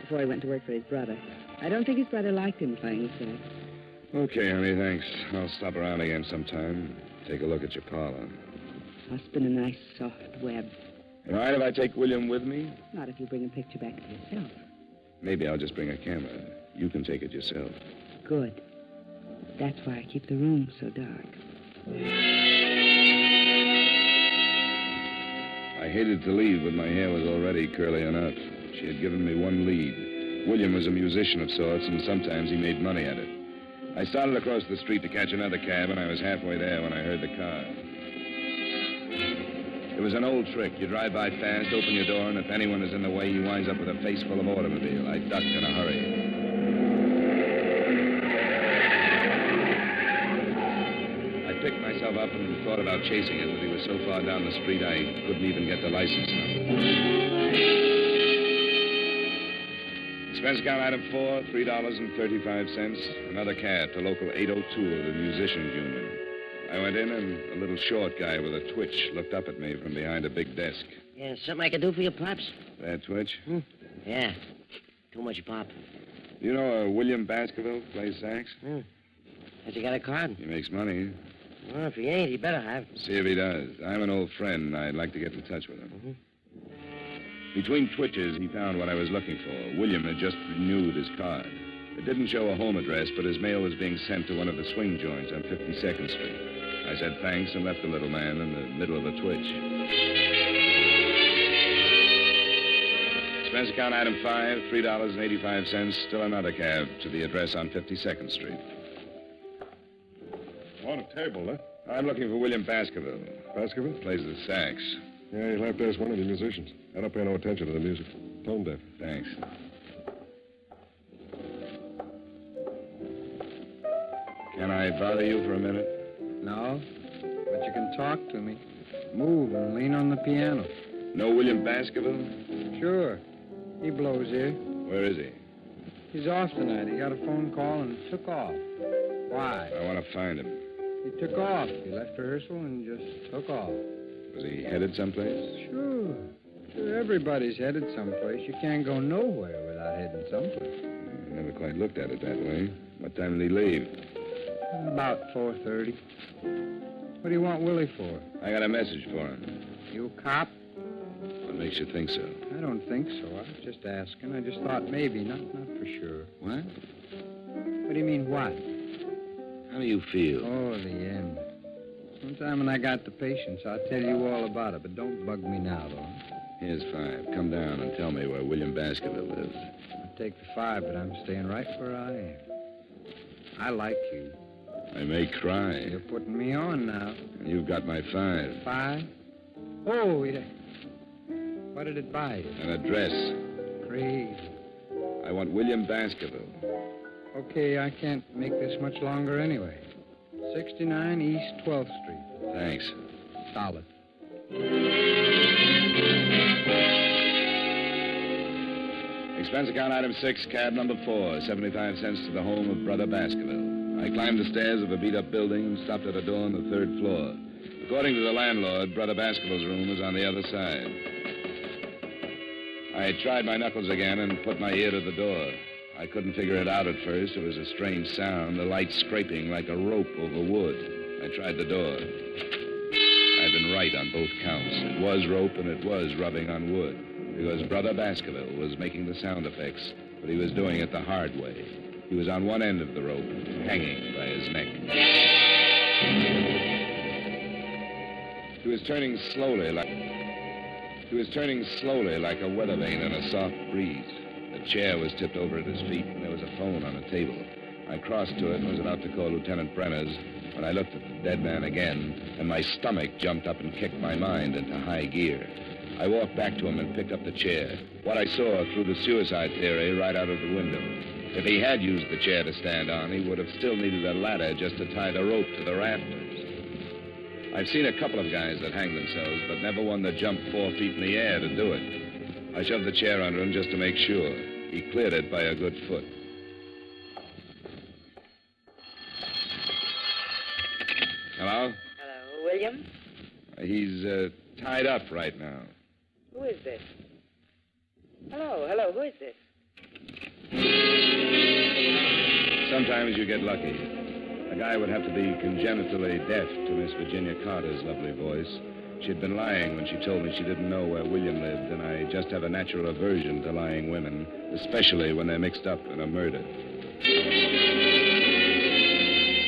Speaker 13: Before he went to work for his brother. I don't think his brother liked him playing sax.
Speaker 2: Okay, honey, thanks. I'll stop around again sometime. Take a look at your parlor.
Speaker 13: Must have been a nice, soft web.
Speaker 2: All right, if I take William with me?
Speaker 13: Not if you bring a picture back to yourself.
Speaker 2: Maybe I'll just bring a camera. You can take it yourself.
Speaker 13: Good. That's why I keep the room so dark.
Speaker 2: I hated to leave, but my hair was already curly enough. She had given me one lead. William was a musician of sorts, and sometimes he made money at it. I started across the street to catch another cab, and I was halfway there when I heard the car. It was an old trick. You drive by fast, open your door, and if anyone is in the way, he winds up with a face full of automobile. I ducked in a hurry. I picked myself up and thought about chasing it, but he was so far down the street I couldn't even get the license number. Expense account item 4, $3.35. Another cab to local 802 of the Musicians Union. I went in, and a little short guy with a twitch looked up at me from behind a big desk.
Speaker 11: Yeah, something I can do for you, Pops?
Speaker 2: That twitch?
Speaker 11: Yeah. Too much pop.
Speaker 2: You know William Baskerville plays sax?
Speaker 11: Has he got a card?
Speaker 2: He makes money.
Speaker 11: Well, if he ain't, he better have.
Speaker 2: See if he does. I'm an old friend, and I'd like to get in touch with him. Between twitches, he found what I was looking for. William had just renewed his card. It didn't show a home address, but his mail was being sent to one of the swing joints on 52nd Street. I said thanks and left the little man in the middle of a twitch. Expense account item 5, $3.85. Still another cab to the address on 52nd Street.
Speaker 20: On a table, huh?
Speaker 2: I'm looking for William Baskerville.
Speaker 20: Baskerville?
Speaker 2: Plays the sax.
Speaker 20: Yeah, you'll have to ask one of the musicians. I don't pay no attention to the music. Tone deaf.
Speaker 2: Thanks. Can I bother you for a minute?
Speaker 7: No, but you can talk to me. Move and lean on the piano.
Speaker 2: Know William Baskerville?
Speaker 7: Sure. He blows here.
Speaker 2: Where is he?
Speaker 7: He's off tonight. He got a phone call and took off. Why?
Speaker 2: I want to find him.
Speaker 7: He took off. He left rehearsal and just took off.
Speaker 2: Was he headed someplace?
Speaker 7: Sure. Sure, everybody's headed someplace. You can't go nowhere without heading someplace.
Speaker 2: I never quite looked at it that way. What time did he leave?
Speaker 7: About 4:30. What do you want Willie for?
Speaker 2: I got a message for him.
Speaker 7: You a cop?
Speaker 2: What makes you think so?
Speaker 7: I don't think so. I was just asking. I just thought maybe, not for sure.
Speaker 2: What?
Speaker 7: What do you mean, what?
Speaker 2: How do you feel?
Speaker 7: Oh, the end. Sometime when I got the patience, I'll tell you all about it, but don't bug me now, though.
Speaker 2: Here's 5. Come down and tell me where William Baskerville lives.
Speaker 7: I'll take the 5, but I'm staying right where I am. I like you.
Speaker 2: I may cry.
Speaker 7: You're putting me on now.
Speaker 2: And you've got my 5.
Speaker 7: 5? Oh, yeah. What did it buy you?
Speaker 2: An address.
Speaker 7: Crazy.
Speaker 2: I want William Baskerville.
Speaker 7: Okay, I can't make this much longer anyway. 69 East 12th Street.
Speaker 2: Thanks.
Speaker 7: Solid.
Speaker 2: Expense account item 6, cab number 4, 75 cents to the home of Brother Baskerville. I climbed the stairs of a beat-up building and stopped at a door on the 3rd floor. According to the landlord, Brother Baskerville's room was on the other side. I tried my knuckles again and put my ear to the door. I couldn't figure it out at first. It was a strange sound, the light scraping like a rope over wood. I tried the door. I'd been right on both counts. It was rope and it was rubbing on wood. Because Brother Baskerville was making the sound effects, but he was doing it the hard way. He was on one end of the rope, hanging by his neck. He was turning slowly like a weather vane in a soft breeze. A chair was tipped over at his feet, and there was a phone on a table. I crossed to it and was about to call Lieutenant Brenner's when I looked at the dead man again, and my stomach jumped up and kicked my mind into high gear. I walked back to him and picked up the chair. What I saw threw the suicide theory right out of the window. If he had used the chair to stand on, he would have still needed a ladder just to tie the rope to the rafters. I've seen a couple of guys that hang themselves, but never one that jumped 4 feet in the air to do it. I shoved the chair under him just to make sure. He cleared it by a good foot. Hello?
Speaker 13: Hello, William?
Speaker 2: He's tied up right now.
Speaker 13: Who is this? Hello, who is this?
Speaker 2: Sometimes you get lucky. A guy would have to be congenitally deaf to Miss Virginia Carter's lovely voice. She'd been lying when she told me she didn't know where William lived, and I just have a natural aversion to lying women, especially when they're mixed up in a murder.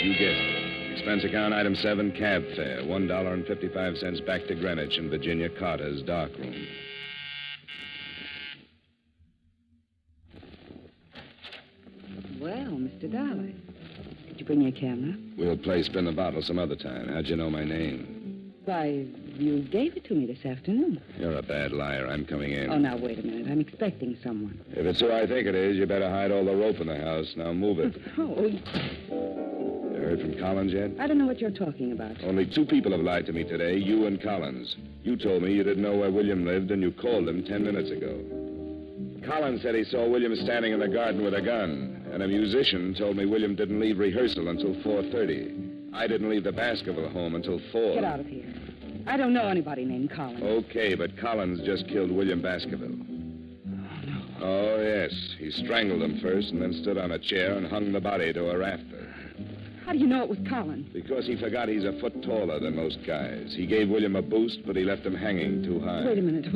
Speaker 2: You guessed it. Expense account item 7, cab fare, $1.55 back to Greenwich in Virginia Carter's darkroom.
Speaker 13: Well, Mr. Dollar, did you bring your camera?
Speaker 2: We'll play spin the bottle some other time. How'd you know my name?
Speaker 13: Why, you gave it to me this afternoon.
Speaker 2: You're a bad liar. I'm coming in.
Speaker 13: Oh, now, wait a minute. I'm expecting someone.
Speaker 2: If it's who I think it is, you better hide all the rope in the house. Now move it.
Speaker 13: Oh,
Speaker 2: You heard from Collins yet?
Speaker 13: I don't know what you're talking about.
Speaker 2: Only 2 people have lied to me today, you and Collins. You told me you didn't know where William lived, and you called him 10 minutes ago. Collins said he saw William standing in the garden with a gun, and a musician told me William didn't leave rehearsal until 4:30. I didn't leave the Baskerville home until 4.
Speaker 13: Get out of here. I don't know anybody named Collins.
Speaker 2: Okay, but Collins just killed William Baskerville. Oh, yes. He strangled him first and then stood on a chair and hung the body to a rafter.
Speaker 13: How do you know it was Collins?
Speaker 2: Because he forgot he's a foot taller than most guys. He gave William a boost, but he left him hanging too high.
Speaker 13: Wait a minute.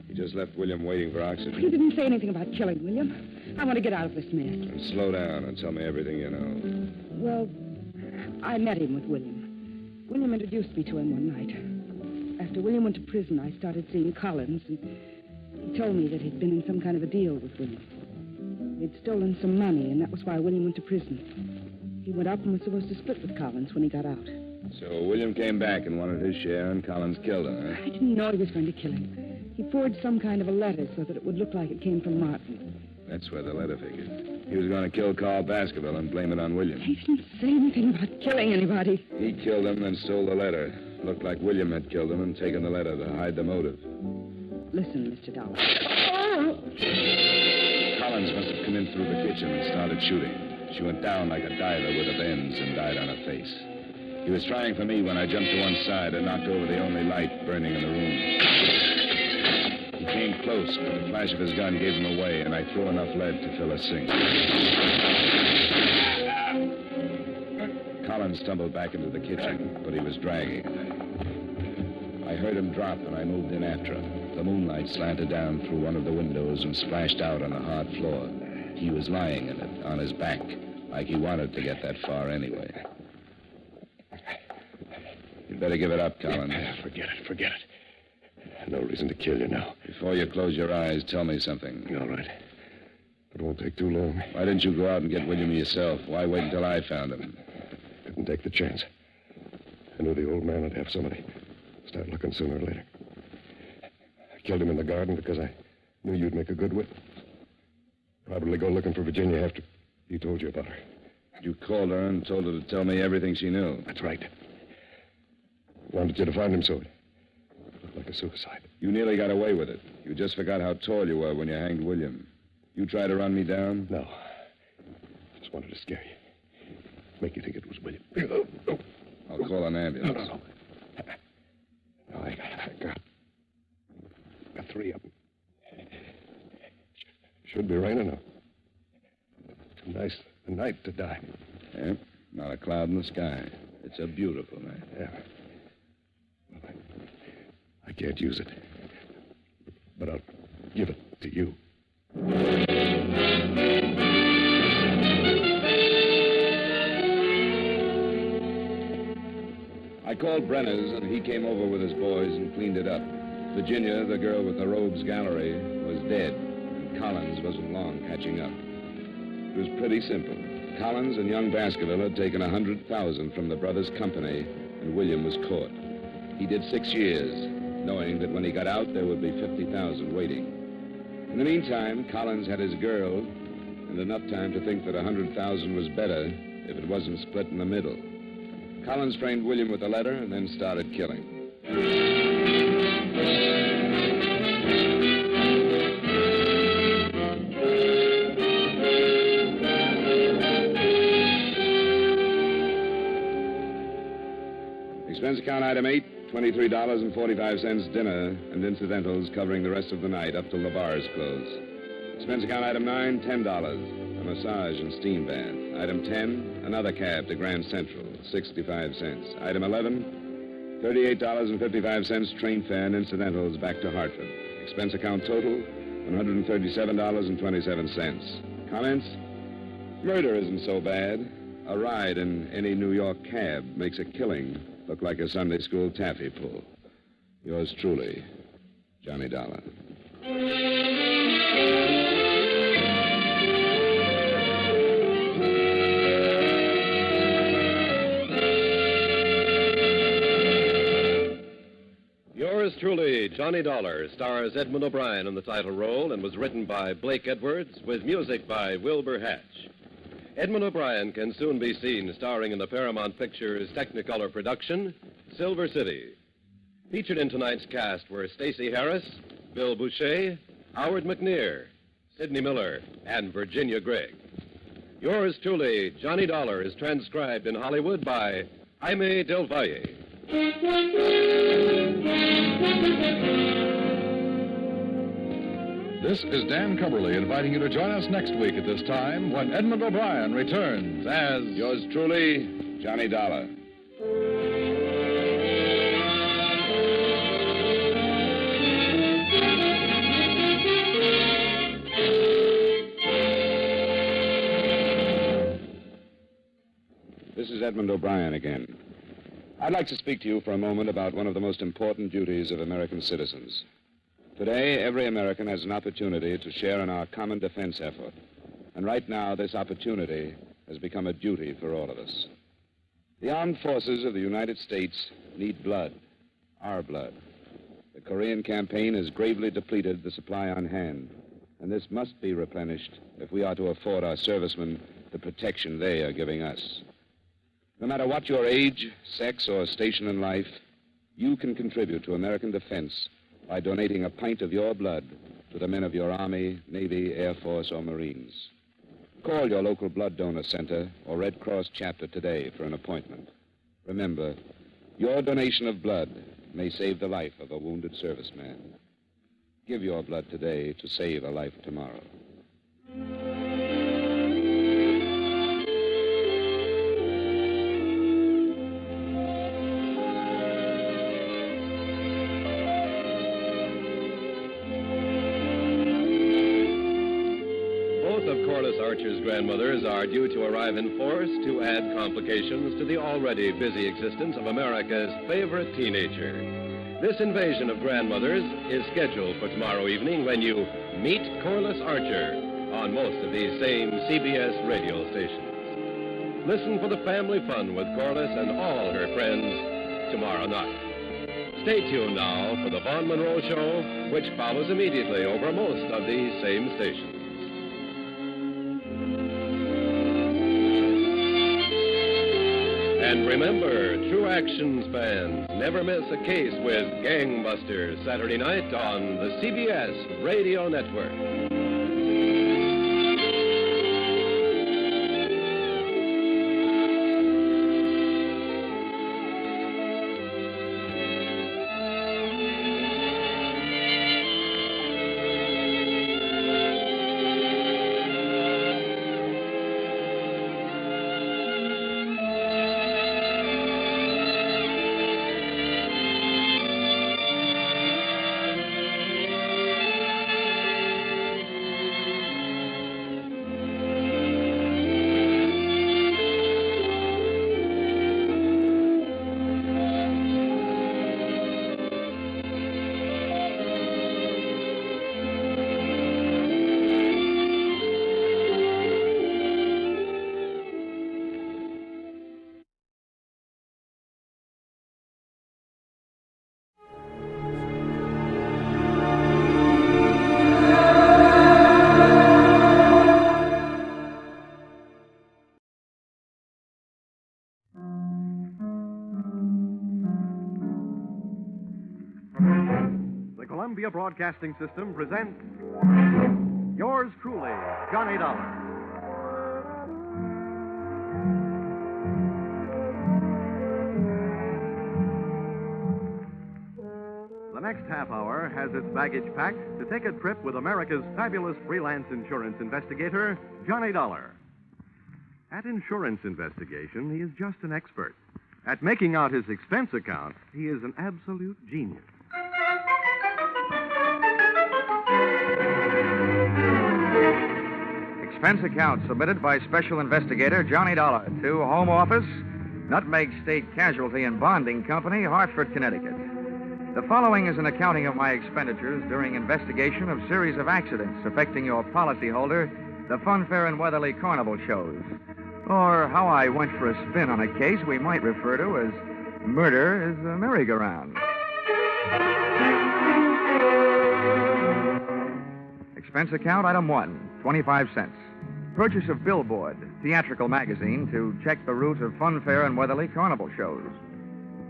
Speaker 2: He just left William waiting for oxygen.
Speaker 13: You didn't say anything about killing William. I want to get out of this mess.
Speaker 2: And slow down and tell me everything you know.
Speaker 13: Well, I met him with William. William introduced me to him one night. After William went to prison, I started seeing Collins, and he told me that he'd been in some kind of a deal with William. He'd stolen some money, and that was why William went to prison. He went up and was supposed to split with Collins when he got out.
Speaker 2: So William came back and wanted his share, and Collins killed him, huh?
Speaker 13: I didn't know he was going to kill him. He forged some kind of a letter so that it would look like it came from Martin.
Speaker 2: That's where the letter figured. He was going to kill Carl Baskerville and blame it on William.
Speaker 13: He didn't say anything about killing anybody.
Speaker 2: He killed him, then stole the letter. Looked like William had killed him and taken the letter to hide the motive.
Speaker 13: Listen, Mr. Dollar.
Speaker 2: Collins must have come in through the kitchen and started shooting. She went down like a diver with her bends and died on her face. He was trying for me when I jumped to one side and knocked over the only light burning in the room. He came close, but the flash of his gun gave him away, and I threw enough lead to fill a sink. Collins stumbled back into the kitchen, but he was dragging. I heard him drop, and I moved in after him. The moonlight slanted down through one of the windows and splashed out on the hard floor. He was lying in it, on his back, like he wanted to get that far anyway. You'd better give it up, Collins.
Speaker 20: Forget it. No reason to kill you now.
Speaker 2: Before you close your eyes, tell me something.
Speaker 20: All right. It won't take too long.
Speaker 2: Why didn't you go out and get William yourself? Why wait until I found him?
Speaker 20: Didn't take the chance. I knew the old man would have somebody start looking sooner or later. I killed him in the garden because I knew you'd make a good witness. Probably go looking for Virginia after he told you about her.
Speaker 2: You called her and told her to tell me everything she knew.
Speaker 20: That's right. Wanted you to find him so it looked like a suicide.
Speaker 2: You nearly got away with it. You just forgot how tall you were when you hanged William. You tried to run me down?
Speaker 20: No. Just wanted to scare you. Make you think it was William.
Speaker 2: I'll call an ambulance.
Speaker 20: No. I got 3 of them. Should be raining now. Nice night to die.
Speaker 2: Yeah, not a cloud in the sky. It's a beautiful night.
Speaker 20: Yeah. Well, I can't use it. But I'll give it to you.
Speaker 2: I called Brenner's, and he came over with his boys and cleaned it up. Virginia, the girl with the rogues gallery, was dead, and Collins wasn't long catching up. It was pretty simple. Collins and young Baskerville had taken $100,000 from the brothers' company, and William was caught. He did 6 years, knowing that when he got out, there would be $50,000 waiting. In the meantime, Collins had his girl, and enough time to think that $100,000 was better if it wasn't split in the middle. Collins framed William with a letter and then started killing.
Speaker 14: account item 8, $23.45 dinner and incidentals covering the rest of the night up till the bars close. Expense account item 9, $10, a massage and steam bath. Item 10, another cab to Grand Central, 65 cents. Item 11, $38.55 train fare and incidentals back to Hartford. Expense account total, $137.27. Comments? Murder isn't so bad. A ride in any New York cab makes a killing look like a Sunday school taffy pull. Yours truly, Johnny Dollar.
Speaker 21: Yours truly, Johnny Dollar, stars Edmund O'Brien in the title role and was written by Blake Edwards with music by Wilbur Hatch. Edmund O'Brien can soon be seen starring in the Paramount Pictures Technicolor production, Silver City. Featured in tonight's cast were Stacey Harris, Bill Boucher, Howard McNear, Sidney Miller, and Virginia Gregg. Yours truly, Johnny Dollar, is transcribed in Hollywood by Jaime Del Valle.
Speaker 6: This is Dan Cumberly inviting you to join us next week at this time when Edmund O'Brien returns as...
Speaker 14: Yours truly, Johnny Dollar. This is Edmund O'Brien again. I'd like to speak to you for a moment about one of the most important duties of American citizens. Today, every American has an opportunity to share in our common defense effort. And right now, this opportunity has become a duty for all of us. The armed forces of the United States need blood, our blood. The Korean campaign has gravely depleted the supply on hand, and this must be replenished if we are to afford our servicemen the protection they are giving us. No matter what your age, sex, or station in life, you can contribute to American defense by donating a pint of your blood to the men of your Army, Navy, Air Force, or Marines. Call your local blood donor center or Red Cross chapter today for an appointment. Remember, your donation of blood may save the life of a wounded serviceman. Give your blood today to save a life tomorrow.
Speaker 21: Archer's grandmothers are due to arrive in force to add complications to the already busy existence of America's favorite teenager. This invasion of grandmothers is scheduled for tomorrow evening when you meet Corliss Archer on most of these same CBS radio stations. Listen for the family fun with Corliss and all her friends tomorrow night. Stay tuned now for the Vaughn Monroe Show, which follows immediately over most of these same stations. And remember, True Actions fans, never miss a case with Gangbusters Saturday night on the CBS Radio Network.
Speaker 3: Columbia Broadcasting System presents Yours truly, Johnny Dollar. next half hour has its baggage packed to take a trip with America's fabulous freelance insurance investigator, Johnny Dollar. At insurance investigation, he is just an expert. At making out his expense account, he is an absolute genius.
Speaker 8: Expense account submitted by Special Investigator Johnny Dollar to Home Office, Nutmeg State Casualty and Bonding Company, Hartford, Connecticut. The following is an accounting of my expenditures during investigation of series of accidents affecting your policyholder, the Funfair and Weatherly Carnival shows, or how I went for a spin on a case we might refer to as Murder is a Merry-Go-Round. Expense account item 1, 25 cents. Purchase of Billboard, theatrical magazine, to check the route of Funfair and Weatherly Carnival shows.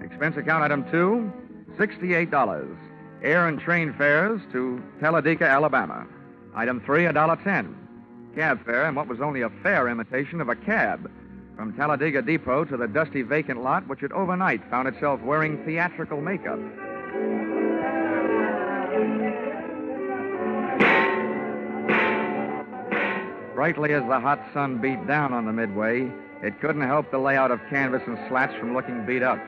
Speaker 8: Expense account item 2, $68. Air and train fares to Talladega, Alabama. Item 3, $1.10. Cab fare and what was only a fair imitation of a cab from Talladega Depot to the dusty vacant lot which had overnight found itself wearing theatrical makeup. Brightly as the hot sun beat down on the midway, it couldn't help the layout of canvas and slats from looking beat up.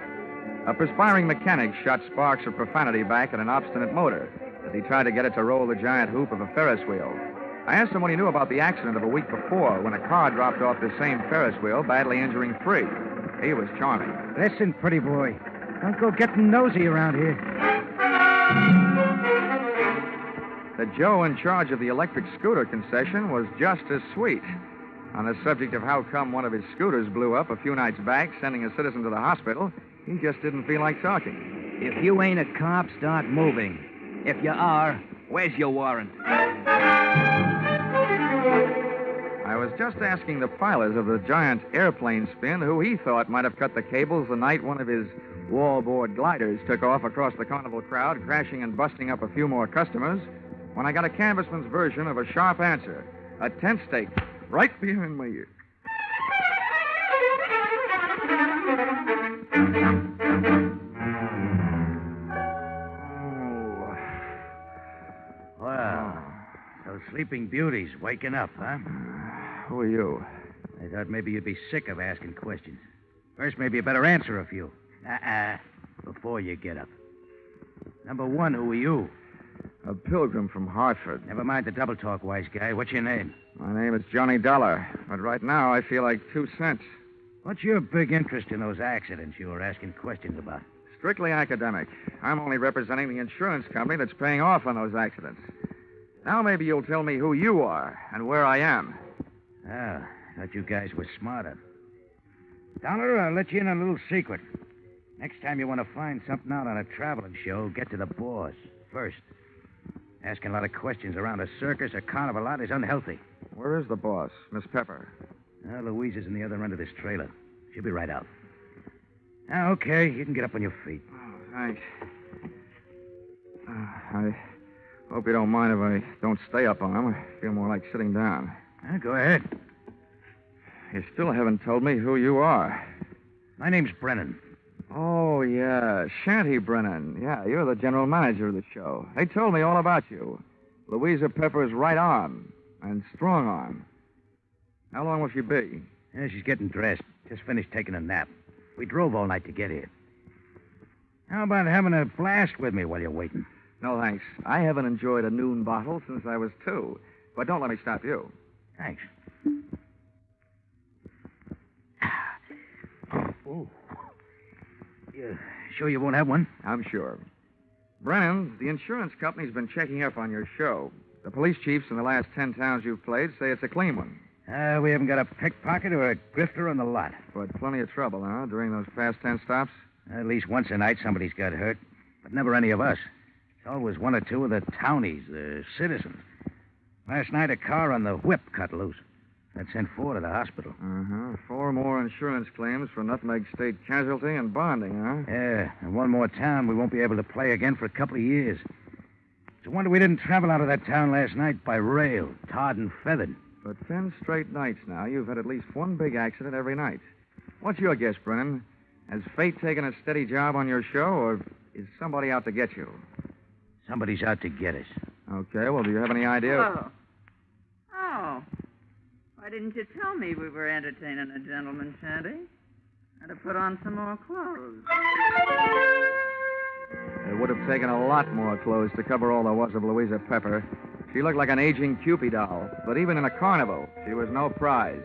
Speaker 8: A perspiring mechanic shot sparks of profanity back at an obstinate motor as he tried to get it to roll the giant hoop of a Ferris wheel. I asked him what he knew about the accident of a week before when a car dropped off the same Ferris wheel, badly injuring 3. He was charming.
Speaker 9: Listen, pretty boy. Don't go getting nosy around here.
Speaker 8: The Joe in charge of the electric scooter concession was just as sweet. On the subject of how come one of his scooters blew up a few nights back, sending a citizen to the hospital, he just didn't feel like talking.
Speaker 9: If you ain't a cop, start moving. If you are, where's your warrant?
Speaker 8: I was just asking the pilot of the giant airplane spin who he thought might have cut the cables the night one of his wallboard gliders took off across the carnival crowd, crashing and busting up a few more customers, when I got a canvassman's version of a sharp answer, a tent stake right behind my ear.
Speaker 9: Well, those sleeping beauties waking up, huh?
Speaker 8: Who are you?
Speaker 9: I thought maybe you'd be sick of asking questions. First, maybe you better answer a few. Before you get up. Number 1, who are you?
Speaker 8: A pilgrim from Hartford.
Speaker 9: Never mind the double talk, wise guy. What's your name?
Speaker 8: My name is Johnny Dollar, but right now I feel like 2 cents.
Speaker 9: What's your big interest in those accidents you were asking questions about?
Speaker 8: Strictly academic. I'm only representing the insurance company that's paying off on those accidents. Now maybe you'll tell me who you are and where I am.
Speaker 9: I thought you guys were smarter. Dollar, I'll let you in on a little secret. Next time you want to find something out on a traveling show, get to the boss first. Asking a lot of questions around a circus or carnival lot is unhealthy.
Speaker 8: Where is the boss, Miss Pepper?
Speaker 9: Louise is in the other end of this trailer. She'll be right out. Okay, you can get up on your feet.
Speaker 8: Oh, thanks. I hope you don't mind if I don't stay up on them. I feel more like sitting down.
Speaker 9: Go ahead.
Speaker 8: You still haven't told me who you are.
Speaker 9: My name's Brennan.
Speaker 8: Oh, yeah. Shanty Brennan. Yeah, you're the general manager of the show. They told me all about you. Louisa Pepper's right arm and strong arm. How long will she be?
Speaker 9: She's getting dressed. Just finished taking a nap. We drove all night to get here. How about having a blast with me while you're waiting?
Speaker 8: No, thanks. I haven't enjoyed a noon bottle since I was 2. But don't let me stop you.
Speaker 9: Thanks. Oh. You sure you won't have one?
Speaker 8: I'm sure. Brennan, the insurance company's been checking up on your show. The police chiefs in the last 10 towns you've played say it's a clean one.
Speaker 9: We haven't got a pickpocket or a grifter on the lot.
Speaker 8: But plenty of trouble, huh, during those past 10 stops?
Speaker 9: At least once a night somebody's got hurt. But never any of us. It's always 1 or 2 of the townies, the citizens. Last night, a car on the whip cut loose. That sent 4 to the hospital.
Speaker 8: 4 more insurance claims for Nutmeg State Casualty and Bonding, huh?
Speaker 9: Yeah, and 1 more town we won't be able to play again for a couple of years. It's a wonder we didn't travel out of that town last night by rail, tarred and feathered.
Speaker 8: For 10 straight nights now, you've had at least 1 big accident every night. What's your guess, Brennan? Has fate taken a steady job on your show, or is somebody out to get you?
Speaker 9: Somebody's out to get us.
Speaker 8: Okay, well, do you have any idea?
Speaker 16: Hello. Oh. Why didn't you tell me we were entertaining a gentleman, Shanty? I'd have put on some more clothes.
Speaker 8: It would have taken a lot more clothes to cover all there was of Louisa Pepper. She looked like an aging Cupid doll, but even in a carnival, she was no prize.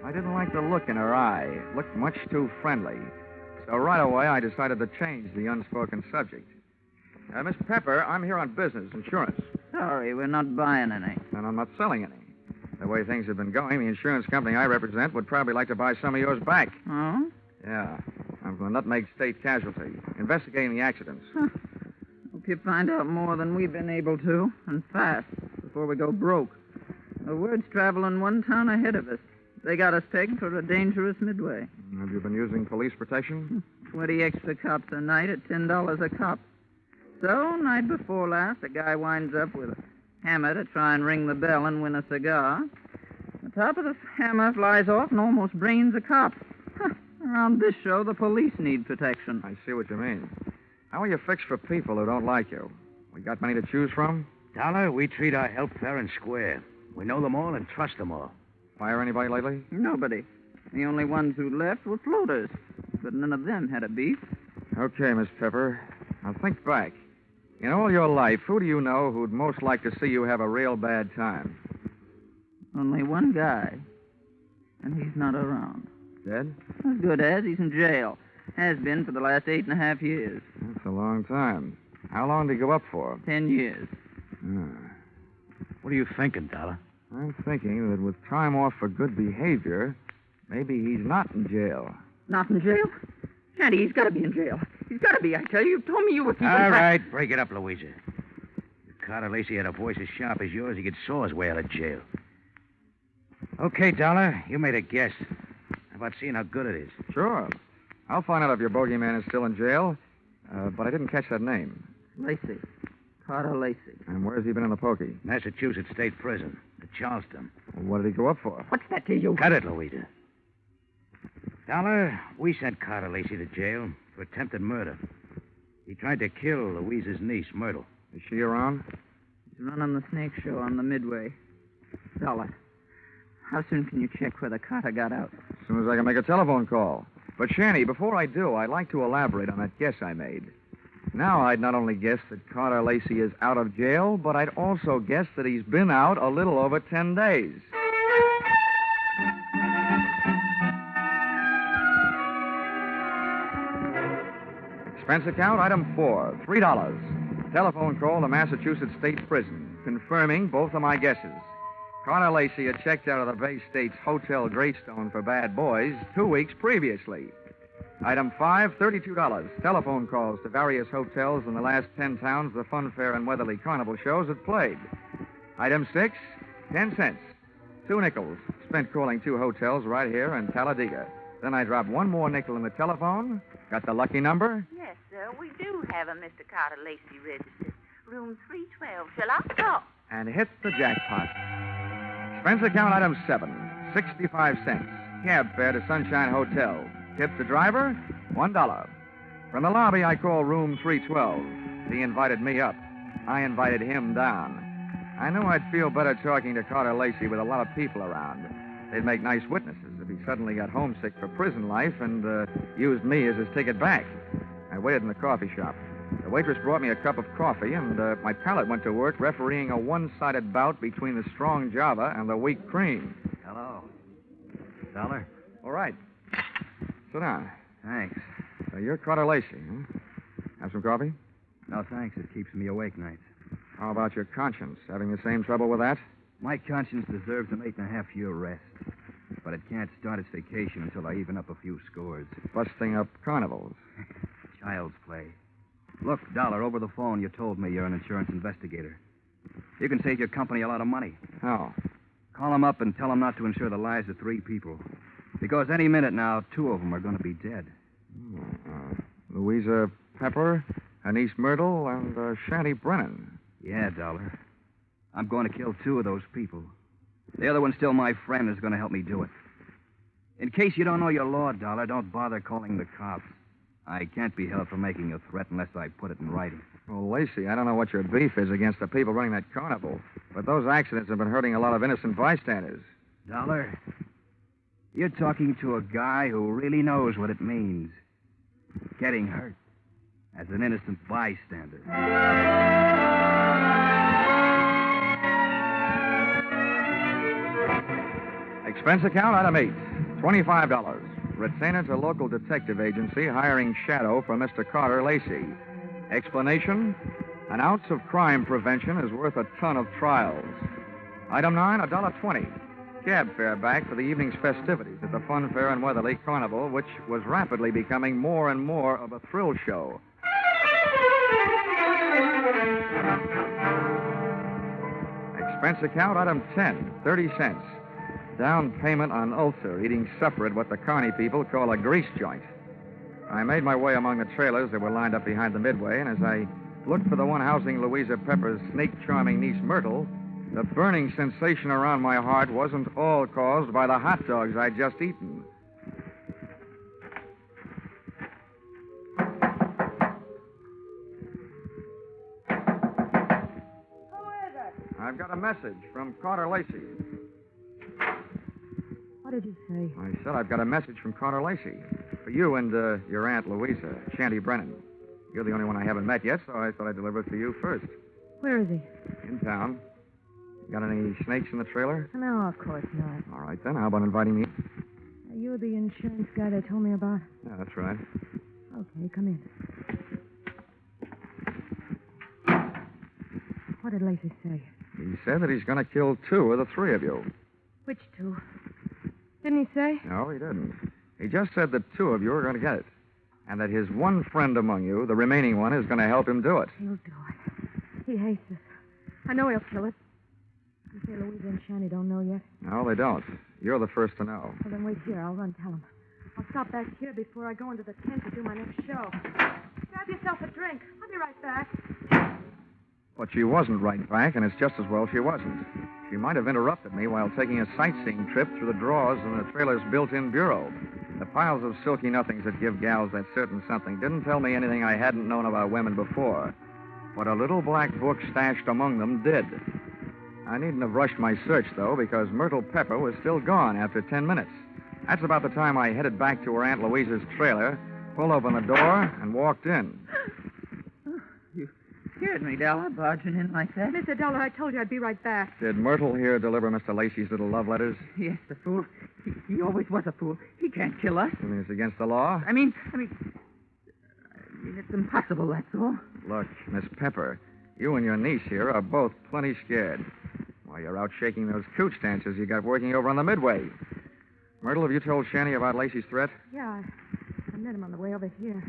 Speaker 8: I didn't like the look in her eye. It looked much too friendly. So right away, I decided to change the unspoken subject. Miss Pepper, I'm here on business, insurance.
Speaker 16: Sorry, we're not buying any.
Speaker 8: And I'm not selling any. The way things have been going, the insurance company I represent would probably like to buy some of yours back.
Speaker 16: Oh?
Speaker 8: Yeah. I'm from the Nutmeg State Casualty, investigating the accidents.
Speaker 16: Huh. Hope you find out more than we've been able to, and fast, before we go broke. The word's traveling one town ahead of us. They got us pegged for a dangerous midway.
Speaker 8: Have you been using police protection?
Speaker 16: 20 extra cops a night at $10 a cop. So, night before last, a guy winds up with a hammer to try and ring the bell and win a cigar. The top of the hammer flies off and almost brains a cop. Around this show, the police need protection.
Speaker 8: I see what you mean. How are you fixed for people who don't like you? We got many to choose from?
Speaker 9: Dollar, we treat our help fair and square. We know them all and trust them all.
Speaker 8: Fire anybody lately?
Speaker 16: Nobody. The only ones who left were floaters. But none of them had a beef.
Speaker 8: Okay, Miss Pepper. Now think back. In all your life, who do you know who'd most like to see you have a real bad time?
Speaker 16: Only one guy. And he's not around.
Speaker 8: Dead?
Speaker 16: As good as. He's in jail. Has been for the last 8.5 years.
Speaker 8: That's a long time. How long did he go up for?
Speaker 16: 10 years.
Speaker 9: What are you thinking, Dollar?
Speaker 8: I'm thinking that with time off for good behavior, maybe he's not in jail.
Speaker 16: Not in jail? Shanty, he's got to be in jail. He's got to be, I tell you. You told me you were keeping...
Speaker 9: All right, break it up, Louisa. If Carter Lacey had a voice as sharp as yours, he could saw his way out of jail. Okay, Dollar, you made a guess. How about seeing how good it is?
Speaker 8: Sure. I'll find out if your bogeyman is still in jail, but I didn't catch that name.
Speaker 16: Lacey. Carter Lacey.
Speaker 8: And where's he been in the pokey?
Speaker 9: Massachusetts State Prison, at Charleston.
Speaker 8: Well, what did he go up for?
Speaker 16: What's that to you?
Speaker 9: Cut it, Louisa. Dollar, we sent Carter Lacey to jail for attempted murder. He tried to kill Louisa's niece, Myrtle.
Speaker 8: Is she around?
Speaker 16: He's running the snake show on the Midway. Dollar, how soon can you check whether Carter got out?
Speaker 8: As soon as I can make a telephone call. But, Shanty, before I do, I'd like to elaborate on that guess I made. Now, I'd not only guess that Carter Lacey is out of jail, but I'd also guess that he's been out a little over 10 days. Expense account, item 4, $3. Telephone call to Massachusetts State Prison, confirming both of my guesses. Carter Lacey had checked out of the Bay State's Hotel Greystone for bad boys 2 weeks previously. Item 5, $32. Telephone calls to various hotels in the last 10 towns the Fun Fair and Weatherly Carnival shows had played. Item 6, 10 cents. 2 nickels spent calling 2 hotels right here in Talladega. Then I dropped 1 more nickel in the telephone, got the lucky number.
Speaker 17: Yes, sir, we do have a Mr. Carter Lacey registered. Room 312. Shall I call?
Speaker 8: And hit the jackpot. Expense account item 7, 65 cents. Cab fare to Sunshine Hotel. Tip the driver, $1. From the lobby, I called room 312. He invited me up. I invited him down. I knew I'd feel better talking to Carter Lacey with a lot of people around. They'd make nice witnesses if he suddenly got homesick for prison life and used me as his ticket back. I waited in the coffee shop. The waitress brought me a cup of coffee, and my palate went to work refereeing a one-sided bout between the strong Java and the weak cream.
Speaker 9: Hello. Dollar?
Speaker 8: All right. Sit down.
Speaker 9: Thanks.
Speaker 8: So you're Carter Lacey, huh? Have some coffee?
Speaker 9: No, thanks. It keeps me awake nights.
Speaker 8: How about your conscience? Having the same trouble with that?
Speaker 9: My conscience deserves an 8.5-year rest. But it can't start its vacation until I even up a few scores.
Speaker 8: Busting up carnivals.
Speaker 9: Child's play. Look, Dollar, over the phone, you told me you're an insurance investigator. You can save your company a lot of money.
Speaker 8: How?
Speaker 9: Call them up and tell them not to insure the lives of 3 people. Because any minute now, 2 of them are going to be dead.
Speaker 8: Louisa Pepper, Anise Myrtle, and Shanty Brennan.
Speaker 9: Yeah, Dollar. I'm going to kill 2 of those people. The other one's still my friend who's going to help me do it. In case you don't know your law, Dollar, don't bother calling the cops.
Speaker 4: I can't be held for making a threat unless I put it in writing.
Speaker 8: Well, Lacey, I don't know what your beef is against the people running that carnival, but those accidents have been hurting a lot of innocent bystanders.
Speaker 4: Dollar, you're talking to a guy who really knows what it means. Getting hurt as an innocent bystander.
Speaker 8: Expense account, item 8, $25. Retainer to local detective agency hiring shadow for Mr. Carter Lacey. Explanation, an ounce of crime prevention is worth a ton of trials. Item 9, $1.20. Cab fare back for the evening's festivities at the Fun Fair and Weatherly Carnival, which was rapidly becoming more and more of a thrill show. Expense account, item 10, 30 cents. Down payment on ulcer, eating supper at what the Carney people call a grease joint. I made my way among the trailers that were lined up behind the midway, and as I looked for the one housing Louisa Pepper's snake-charming niece Myrtle, the burning sensation around my heart wasn't all caused by the hot dogs I'd just eaten.
Speaker 13: Who is it?
Speaker 8: I've got a message from Carter Lacey.
Speaker 13: What did you say?
Speaker 8: I said I've got a message from Carter Lacey. For you and your Aunt Louisa, Shanty Brennan. You're the only one I haven't met yet, so I thought I'd deliver it to you first.
Speaker 13: Where is he?
Speaker 8: In town. Got any snakes in the trailer?
Speaker 13: No, of course not.
Speaker 8: All right, then. How about inviting me?
Speaker 13: Are you the insurance guy they told me about?
Speaker 8: Yeah, that's right.
Speaker 13: Okay, come in. What did Lacey say?
Speaker 8: He said that he's going to kill 2 of the 3 of you.
Speaker 13: Which 2? Didn't he say?
Speaker 8: No, he didn't. He just said that 2 of you are going to get it. And that his one friend among you, the remaining one, is going to help him do it.
Speaker 13: He'll do it. He hates us. I know he'll kill it. You say Louisa and Shanny don't know yet?
Speaker 8: No, they don't. You're the first to know.
Speaker 13: Well, then wait here. I'll run tell him. I'll stop back here before I go into the tent to do my next show. Grab yourself a drink. I'll be right back.
Speaker 8: But she wasn't right back, and it's just as well she wasn't. She might have interrupted me while taking a sightseeing trip through the drawers in the trailer's built-in bureau. The piles of silky nothings that give gals that certain something didn't tell me anything I hadn't known about women before. But a little black book stashed among them did. I needn't have rushed my search, though, because Myrtle Pepper was still gone after 10 minutes. That's about the time I headed back to her Aunt Louisa's trailer, pulled open the door, and walked in.
Speaker 16: You scared me, Dollar, barging in like that.
Speaker 13: Mr. Dollar, I told you I'd be right back.
Speaker 8: Did Myrtle here deliver Mr. Lacey's little love letters?
Speaker 16: Yes, the fool. He always was a fool. He can't kill us.
Speaker 8: You mean it's against the law?
Speaker 16: I mean, it's impossible, that's all.
Speaker 8: Look, Miss Pepper, you and your niece here are both plenty scared. While you're out shaking those cooch dancers you got working over on the midway. Myrtle, have you told Shanny about Lacey's threat?
Speaker 13: Yeah, I met him on the way over here.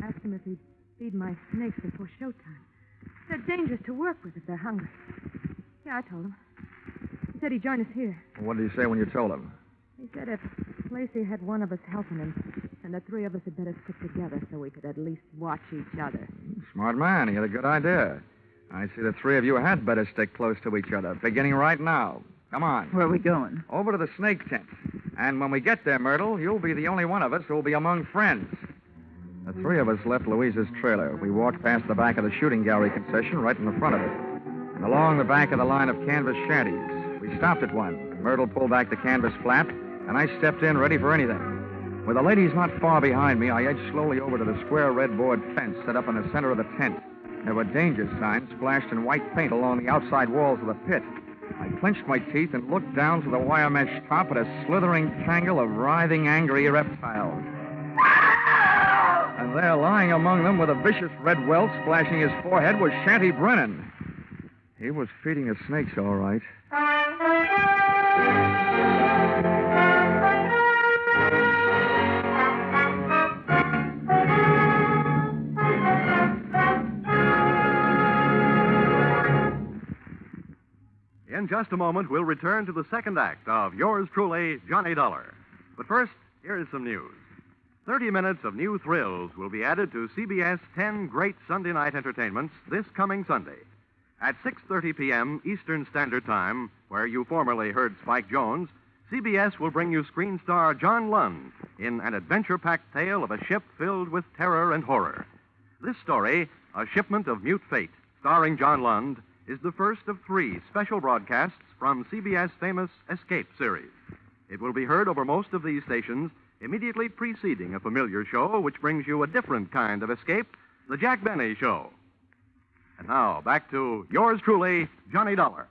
Speaker 13: Asked him if he'd feed my snakes before showtime. They're dangerous to work with if they're hungry. Yeah, I told him. He said he'd join us here.
Speaker 8: What did he say when you told him?
Speaker 13: He said if Lacey had one of us helping him, then the 3 of us had better stick together so we could at least watch each other.
Speaker 8: Smart man. He had a good idea. I see the 3 of you had better stick close to each other, beginning right now. Come on.
Speaker 16: Where are we going?
Speaker 8: Over to the snake tent. And when we get there, Myrtle, you'll be the only one of us who'll be among friends. The 3 of us left Louisa's trailer. We walked past the back of the shooting gallery concession right in the front of it. And along the back of the line of canvas shanties. We stopped at one. Myrtle pulled back the canvas flap, and I stepped in ready for anything. With the ladies not far behind me, I edged slowly over to the square red board fence set up in the center of the tent. There were danger signs splashed in white paint along the outside walls of the pit. I clenched my teeth and looked down through the wire mesh top at a slithering tangle of writhing, angry reptiles. And there, lying among them with a vicious red welt splashing his forehead, was Shanty Brennan. He was feeding the snakes, all right.
Speaker 3: In just a moment, we'll return to the second act of yours truly, Johnny Dollar. But first, here is some news. 30 minutes of new thrills will be added to CBS 10 great Sunday night entertainments this coming Sunday. At 6:30 p.m. Eastern Standard Time, where you formerly heard Spike Jones, CBS will bring you screen star John Lund in an adventure-packed tale of a ship filled with terror and horror. This story, A Shipment of Mute Fate, starring John Lund, is the first of 3 special broadcasts from CBS' famous Escape series. It will be heard over most of these stations immediately preceding a familiar show which brings you a different kind of escape, The Jack Benny Show. And now, back to yours truly, Johnny Dollar.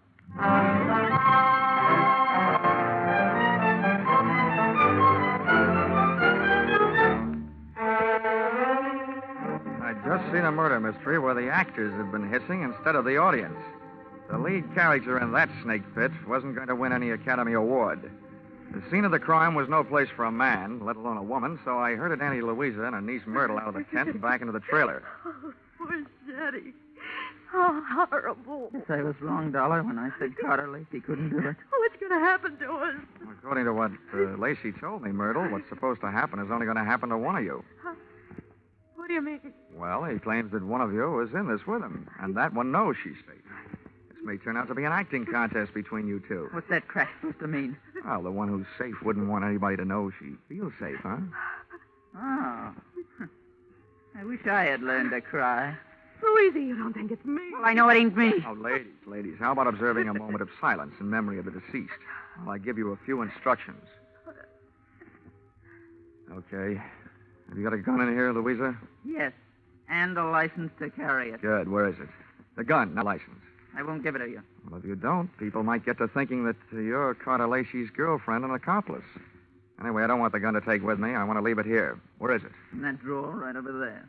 Speaker 8: I'd just seen a murder mystery where the actors had been hissing instead of the audience. The lead character in that snake pit wasn't going to win any Academy Award. The scene of the crime was no place for a man, let alone a woman, so I herded Auntie Louisa and her niece Myrtle out of the tent and back into the trailer.
Speaker 12: Oh, poor Jetty. How horrible.
Speaker 16: Yes, I was wrong, Dollar, when I said Carter Lacey couldn't do it.
Speaker 12: What's going to happen to us?
Speaker 8: According to what Lacey told me, Myrtle, what's supposed to happen is only going to happen to one of you.
Speaker 12: What do you mean?
Speaker 8: Well, he claims that one of you is in this with him, and that one knows she's safe. This may turn out to be an acting contest between you two.
Speaker 16: What's that crack supposed to mean?
Speaker 8: Well, the one who's safe wouldn't want anybody to know she feels safe, huh?
Speaker 16: Oh. I wish I had learned to cry.
Speaker 12: Louisa, you don't think it's me?
Speaker 16: Well, I know it ain't me.
Speaker 8: Oh, ladies, how about observing a moment of silence in memory of the deceased while I give you a few instructions? Okay. Have you got a gun in here, Louisa?
Speaker 16: Yes, and a license to carry it.
Speaker 8: Good. Where is it? The gun, not license.
Speaker 16: I won't give it to you.
Speaker 8: Well, if you don't, people might get to thinking that you're Carter Lacey's girlfriend and accomplice. Anyway, I don't want the gun to take with me. I want to leave it here. Where is it?
Speaker 16: In that drawer right over there.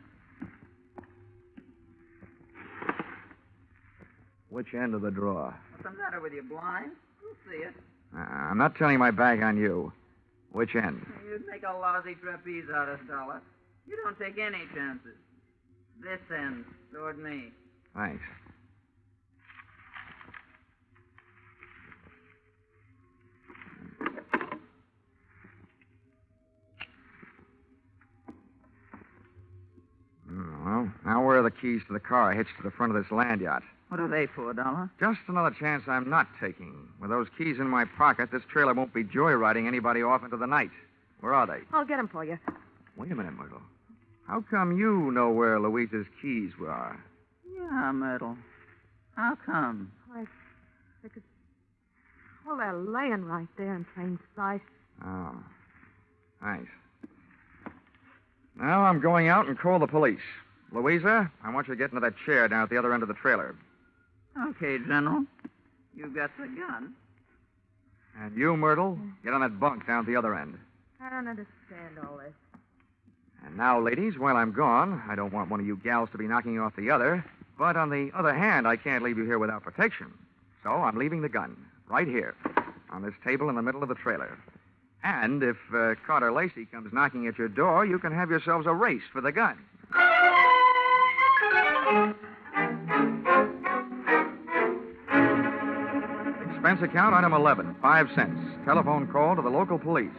Speaker 8: Which end of the drawer?
Speaker 16: What's the matter with you, blind? You'll see it.
Speaker 8: I'm not turning my back on you. Which end?
Speaker 16: You'd make a lousy trapeze out of Dollar. You don't take any chances. This end, toward me.
Speaker 8: Thanks. Well, now where are the keys to the car hitched to the front of this land yacht?
Speaker 16: What are they for, Dollar?
Speaker 8: Just another chance I'm not taking. With those keys in my pocket, this trailer won't be joyriding anybody off into the night. Where are they?
Speaker 12: I'll get them for you.
Speaker 8: Wait a minute, Myrtle. How come you know where Louisa's keys are?
Speaker 16: Yeah, Myrtle. How come?
Speaker 12: Because, well, they're laying right there in plain sight.
Speaker 8: Oh, thanks. Now I'm going out and call the police. Louisa, I want you to get into that chair down at the other end of the trailer.
Speaker 16: Okay, General. You got the gun.
Speaker 8: And you, Myrtle, get on that bunk down at the other end.
Speaker 12: I don't understand all this.
Speaker 8: And now, ladies, while I'm gone, I don't want one of you gals to be knocking you off the other. But on the other hand, I can't leave you here without protection. So I'm leaving the gun right here on this table in the middle of the trailer. And if Carter Lacey comes knocking at your door, you can have yourselves a race for the gun. Expense account item 11, 5 cents. Telephone call to the local police,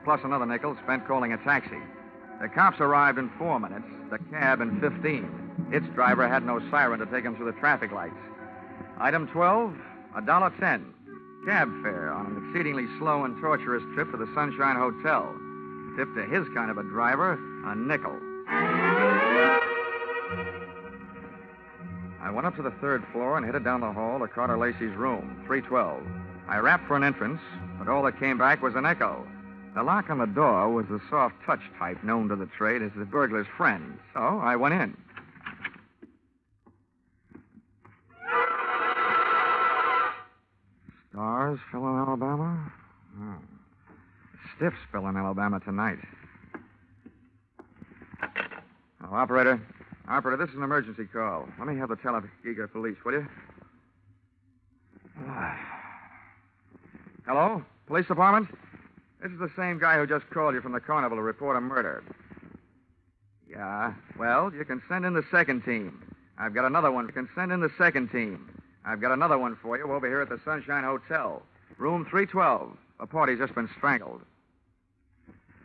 Speaker 8: plus another nickel spent calling a taxi. The cops arrived in 4 minutes, the cab in 15. Its driver had no siren to take him through the traffic lights. Item 12, $1.10. Cab fare on an exceedingly slow and torturous trip to the Sunshine Hotel. Tip to his kind of a driver, a nickel. I went up to the 3rd floor and headed down the hall to Carter Lacey's room, 312. I rapped for an entrance, but all that came back was an echo. The lock on the door was the soft touch type known to the trade as the burglar's friend, so I went in. Stars fell in Alabama? Oh. Stiffs fell in Alabama tonight. Oh, Operator, this is an emergency call. Let me have the Tuskegee police, will you? Hello? Police department? This is the same guy who just called you from the carnival to report a murder. Yeah, well, you can send in the 2nd team. I've got another one. You can send in the 2nd team. I've got another one for you over here at the Sunshine Hotel. Room 312. A party's just been strangled.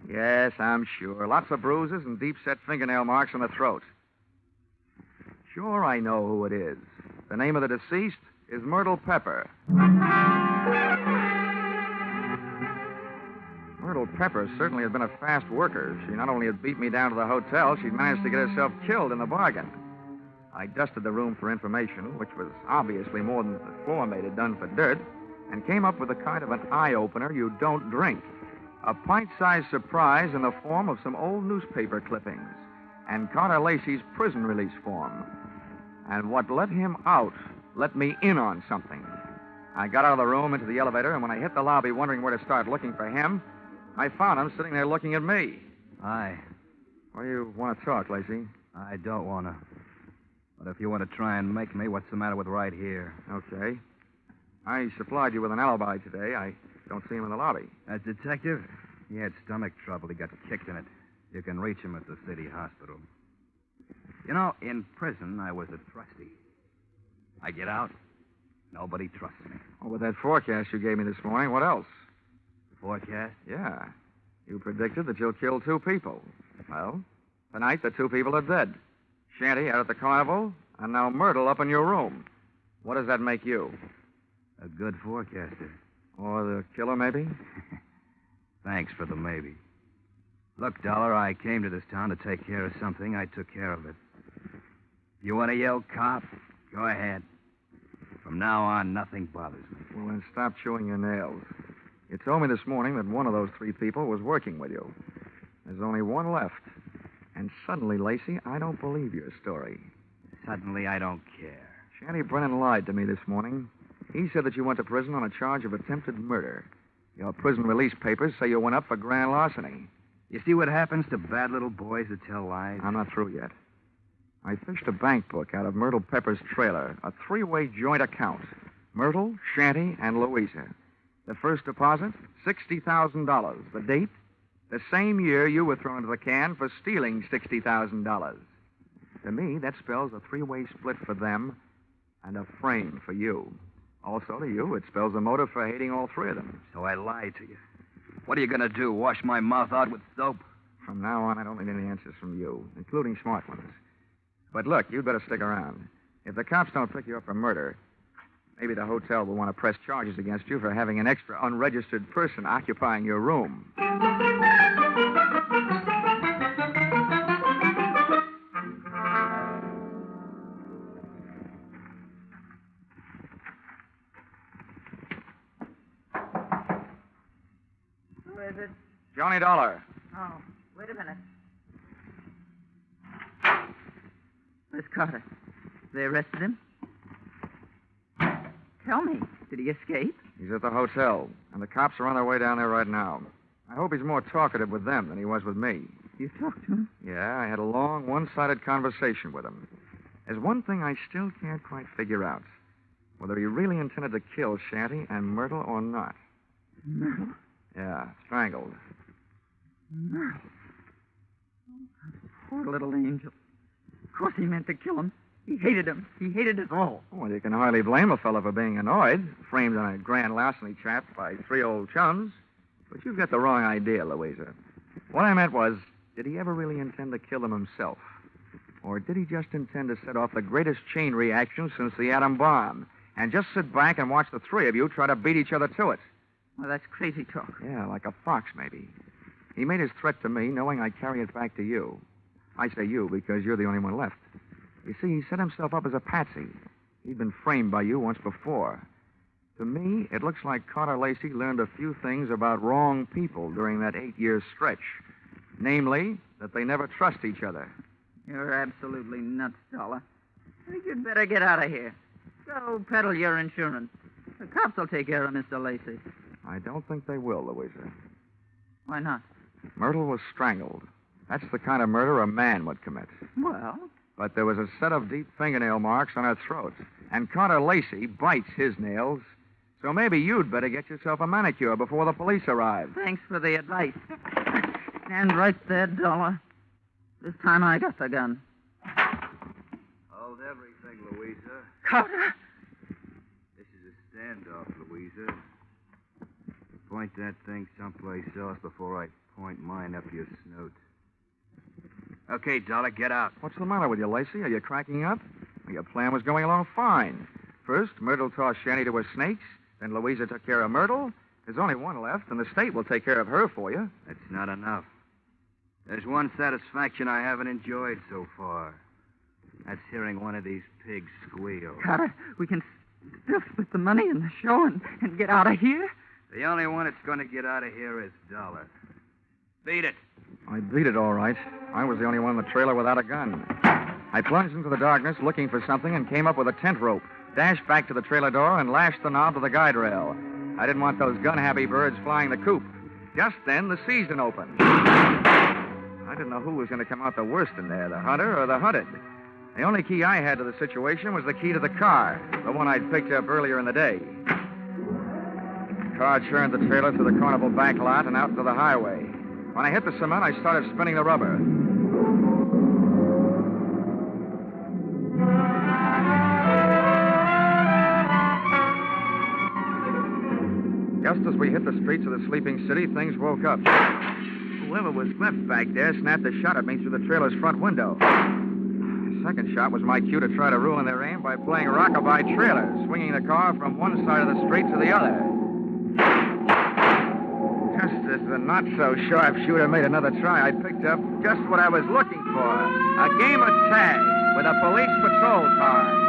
Speaker 8: Yes, I'm sure. Lots of bruises and deep-set fingernail marks on the throat. Sure, I know who it is. The name of the deceased is Myrtle Pepper. Myrtle Pepper certainly had been a fast worker. She not only had beat me down to the hotel, she'd managed to get herself killed in the bargain. I dusted the room for information, which was obviously more than the floor mate had done for dirt, and came up with a kind of an eye-opener you don't drink. A pint-sized surprise in the form of some old newspaper clippings and Carter Lacey's prison release form. And what let him out let me in on something. I got out of the room into the elevator, and when I hit the lobby wondering where to start looking for him, I found him sitting there looking at me.
Speaker 4: Hi.
Speaker 8: Why do you want to talk, Lacey?
Speaker 4: I don't want to. But if you want to try and make me, what's the matter with right here?
Speaker 8: Okay. I supplied you with an alibi today. I don't see him in the lobby.
Speaker 4: That detective? He had stomach trouble. He got kicked in it. You can reach him at the city hospital. You know, in prison, I was a trustee. I get out, nobody trusts me.
Speaker 8: Oh, with that forecast you gave me this morning, what else?
Speaker 4: Forecast?
Speaker 8: Yeah. You predicted that you'll kill 2 people. Well, tonight the 2 people are dead. Shanty out at the carnival, and now Myrtle up in your room. What does that make you?
Speaker 4: A good forecaster.
Speaker 8: Or the killer, maybe?
Speaker 4: Thanks for the maybe. Look, Dollar, I came to this town to take care of something. I took care of it. If you want to yell cop, go ahead. From now on, nothing bothers me.
Speaker 8: Well, then stop chewing your nails. You told me this morning that one of those 3 people was working with you. There's only one left. And suddenly, Lacey, I don't believe your story.
Speaker 4: Suddenly, I don't care.
Speaker 8: Shanty Brennan lied to me this morning. He said that you went to prison on a charge of attempted murder. Your prison release papers say you went up for grand larceny.
Speaker 4: You see what happens to bad little boys that tell lies?
Speaker 8: I'm not through yet. I fished a bank book out of Myrtle Pepper's trailer, a 3-way joint account. Myrtle, Shanty, and Louisa. The first deposit, $60,000. The date, the same year you were thrown into the can for stealing $60,000. To me, that spells a 3-way split for them and a frame for you. Also, to you, it spells a motive for hating all 3 of them.
Speaker 4: So I lied to you. What are you going to do, wash my mouth out with soap?
Speaker 8: From now on, I don't need any answers from you, including smart ones. But look, you'd better stick around. If the cops don't pick you up for murder, maybe the hotel will want to press charges against you for having an extra unregistered person occupying your room.
Speaker 16: Who is it?
Speaker 8: Johnny Dollar.
Speaker 16: Oh, wait a minute. Miss Carter. They arrested him? Tell me, did he escape?
Speaker 8: He's at the hotel, and the cops are on their way down there right now. I hope he's more talkative with them than he was with me.
Speaker 16: You talked to him?
Speaker 8: Yeah, I had a long, one-sided conversation with him. There's one thing I still can't quite figure out. Whether he really intended to kill Shanty and Myrtle or not.
Speaker 16: Myrtle?
Speaker 8: Yeah, strangled.
Speaker 16: Myrtle? Poor little angel. Of course he meant to kill him. He hated him. He hated us all.
Speaker 8: Well, you can hardly blame a fellow for being annoyed, framed on a grand larceny trap by 3 old chums. But you've got the wrong idea, Louisa. What I meant was, did he ever really intend to kill them himself? Or did he just intend to set off the greatest chain reaction since the atom bomb, and just sit back and watch the 3 of you try to beat each other to it?
Speaker 16: Well, that's crazy talk.
Speaker 8: Yeah, like a fox, maybe. He made his threat to me knowing I'd carry it back to you. I say you because you're the only one left. You see, he set himself up as a patsy. He'd been framed by you once before. To me, it looks like Carter Lacey learned a few things about wrong people during that 8-year stretch. Namely, that they never trust each other.
Speaker 16: You're absolutely nuts, Dollar. I think you'd better get out of here. Go peddle your insurance. The cops will take care of Mr. Lacey.
Speaker 8: I don't think they will, Louisa.
Speaker 16: Why not?
Speaker 8: Myrtle was strangled. That's the kind of murder a man would commit.
Speaker 16: Well?
Speaker 8: But there was a set of deep fingernail marks on her throat. And Carter Lacey bites his nails. So maybe you'd better get yourself a manicure before the police arrive.
Speaker 16: Thanks for the advice. Stand right there, Dollar. This time I got the gun.
Speaker 4: Hold everything, Louisa.
Speaker 16: Carter!
Speaker 4: This is a standoff, Louisa. Point that thing someplace else before I point mine up your snoot. Okay, Dollar, get out.
Speaker 8: What's the matter with you, Lacey? Are you cracking up? Well, your plan was going along fine. First, Myrtle tossed Shanty to her snakes. Then Louisa took care of Myrtle. There's only one left, and the state will take care of her for you.
Speaker 4: That's not enough. There's one satisfaction I haven't enjoyed so far. That's hearing one of these pigs squeal.
Speaker 16: Carter, we can still split the money in the show and get out of here?
Speaker 4: The only one that's going to get out of here is Dollar. Beat it.
Speaker 8: I beat it all right. I was the only one in the trailer without a gun. I plunged into the darkness looking for something and came up with a tent rope, dashed back to the trailer door, and lashed the knob to the guide rail. I didn't want those gun-happy birds flying the coop. Just then, the season opened. I didn't know who was going to come out the worst in there, the hunter or the hunted. The only key I had to the situation was the key to the car, the one I'd picked up earlier in the day. The car churned the trailer through the carnival back lot and out into the highway. When I hit the cement, I started spinning the rubber. Just as we hit the streets of the sleeping city, things woke up. Whoever was left back there snapped a shot at me through the trailer's front window. The second shot was my cue to try to ruin their aim by playing rockabye trailer, swinging the car from one side of the street to the other. Just as the not-so-sharpshooter made another try, I picked up just what I was looking for, a game of tag with a police patrol car.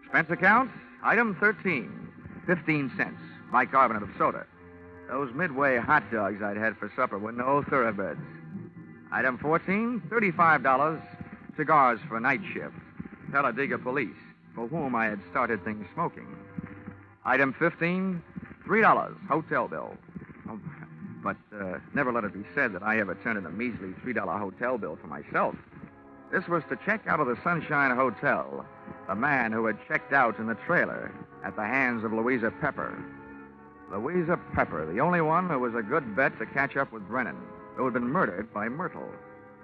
Speaker 8: Expense account, item 13, 15 cents, bicarbonate of soda. Those Midway hot dogs I'd had for supper were no thoroughbreds. Item 14, $35, cigars for night shift. Talladega police, for whom I had started things smoking. Item 15, $3, hotel bill. Oh, but never let it be said that I ever turned in a measly $3 hotel bill for myself. This was to check out of the Sunshine Hotel, the man who had checked out in the trailer at the hands of Louisa Pepper. Louisa Pepper, the only one who was a good bet to catch up with Brennan, who had been murdered by Myrtle.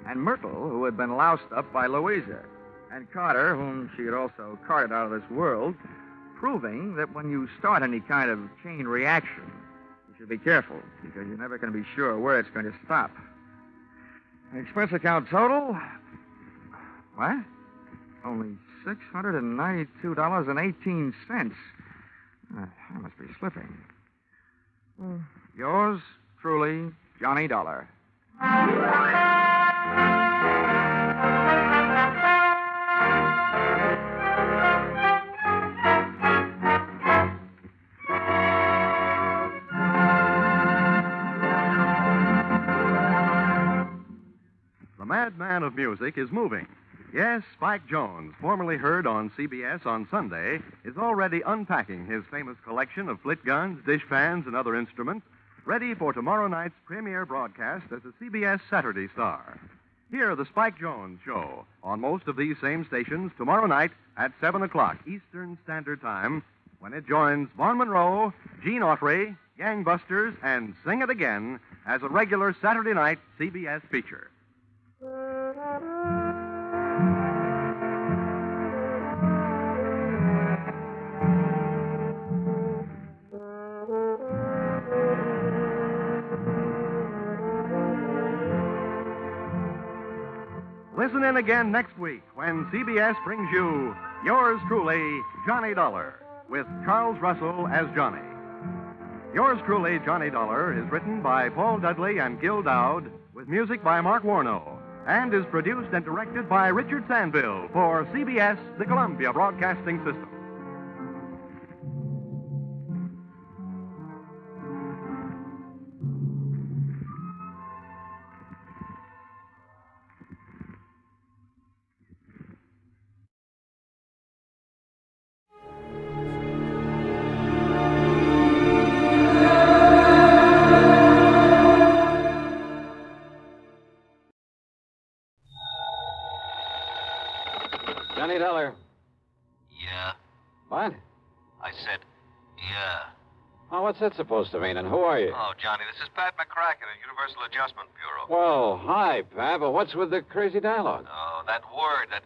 Speaker 8: And Myrtle, who had been loused up by Louisa. And Carter, whom she had also carted out of this world, proving that when you start any kind of chain reaction, you should be careful, because you're never going to be sure where it's going to stop. Expense account total? What? Only $692.18. I must be slipping. Yours truly, Johnny Dollar.
Speaker 3: The madman of music is moving. Yes, Spike Jones, formerly heard on CBS on Sunday, is already unpacking his famous collection of flit guns, dishpans, and other instruments, ready for tomorrow night's premiere broadcast as a CBS Saturday star. Hear the Spike Jones Show on most of these same stations tomorrow night at 7 o'clock Eastern Standard Time, when it joins Vaughn Monroe, Gene Autry, Gangbusters, and Sing It Again as a regular Saturday night CBS feature. Listen in again next week when CBS brings you Yours Truly, Johnny Dollar, with Charles Russell as Johnny. Yours Truly, Johnny Dollar is written by Paul Dudley and Gil Dowd, with music by Mark Warnow, and is produced and directed by Richard Sandville for CBS, the Columbia Broadcasting System.
Speaker 1: Johnny Dollar.
Speaker 22: Yeah?
Speaker 1: What?
Speaker 22: I said, yeah.
Speaker 1: Oh, what's that supposed to mean, and who are you?
Speaker 22: Oh, Johnny, this is Pat McCracken at Universal Adjustment Bureau.
Speaker 1: Well, hi, Pat, but what's with the crazy dialogue?
Speaker 22: Oh, that word, that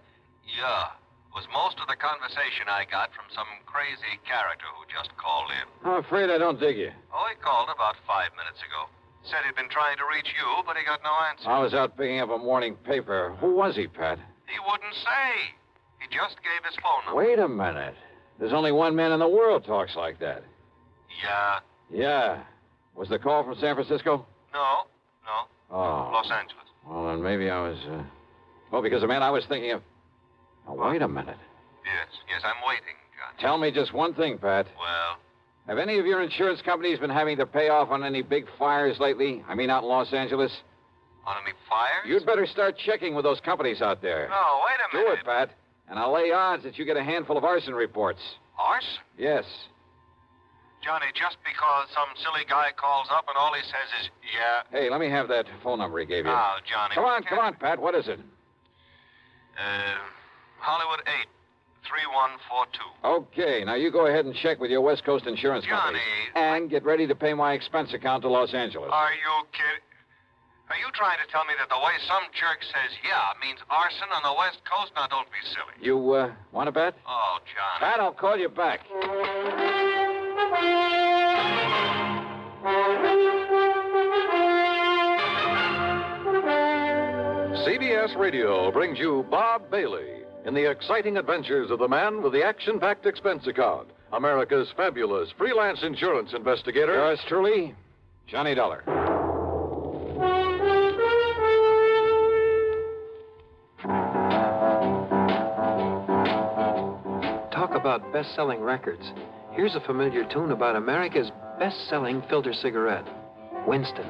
Speaker 22: yeah, was most of the conversation I got from some crazy character who just called in.
Speaker 1: I'm afraid I don't dig you.
Speaker 22: Oh, he called about 5 minutes ago. Said he'd been trying to reach you, but he got no answer.
Speaker 1: I was out picking up a morning paper. Who was he, Pat?
Speaker 22: He wouldn't say. He just gave his phone number.
Speaker 1: Wait a minute. There's only one man in the world talks like that.
Speaker 22: Yeah.
Speaker 1: Yeah. Was the call from San Francisco?
Speaker 22: No.
Speaker 1: Oh.
Speaker 22: Los Angeles.
Speaker 1: Well, then maybe I was, Well, because the man I was thinking of... Now, wait a minute.
Speaker 22: Yes, I'm waiting, Johnny.
Speaker 1: Tell me just one thing, Pat.
Speaker 22: Well?
Speaker 1: Have any of your insurance companies been having to pay off on any big fires lately? I mean, out in Los Angeles?
Speaker 22: On any fires?
Speaker 1: You'd better start checking with those companies out there.
Speaker 22: No, wait a minute.
Speaker 1: Do it, Pat. And I'll lay odds that you get a handful of arson reports.
Speaker 22: Arson?
Speaker 1: Yes.
Speaker 22: Johnny, just because some silly guy calls up and all he says is, yeah.
Speaker 1: Hey, let me have that phone number he gave you.
Speaker 22: Oh, Johnny.
Speaker 1: Come on, Pat. What is it?
Speaker 22: Hollywood 8, 3142.
Speaker 1: Okay, now you go ahead and check with your West Coast insurance company. And get ready to pay my expense account to Los Angeles.
Speaker 22: Are you kidding? Are you trying to tell me that the way some jerk says yeah means arson on the West Coast? Now, don't be silly.
Speaker 1: You, want to bet?
Speaker 22: Oh, Johnny.
Speaker 1: Pat, I'll call you back.
Speaker 5: CBS Radio brings you Bob Bailey in the exciting adventures of the man with the action-packed expense account, America's fabulous freelance insurance investigator.
Speaker 1: Yours truly, Johnny Dollar.
Speaker 19: Talk about best-selling records. Here's a familiar tune about America's best-selling filter cigarette, Winston.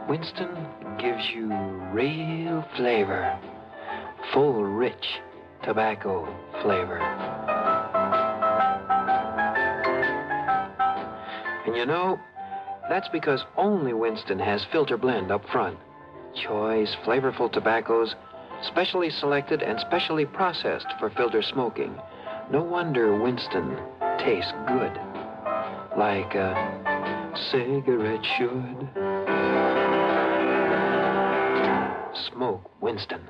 Speaker 19: Winston gives you real flavor, full, rich tobacco flavor. And you know, that's because only Winston has filter blend up front. Choice, flavorful tobaccos, specially selected and specially processed for filter smoking. No wonder Winston tastes good, like a cigarette should. Smoke Winston.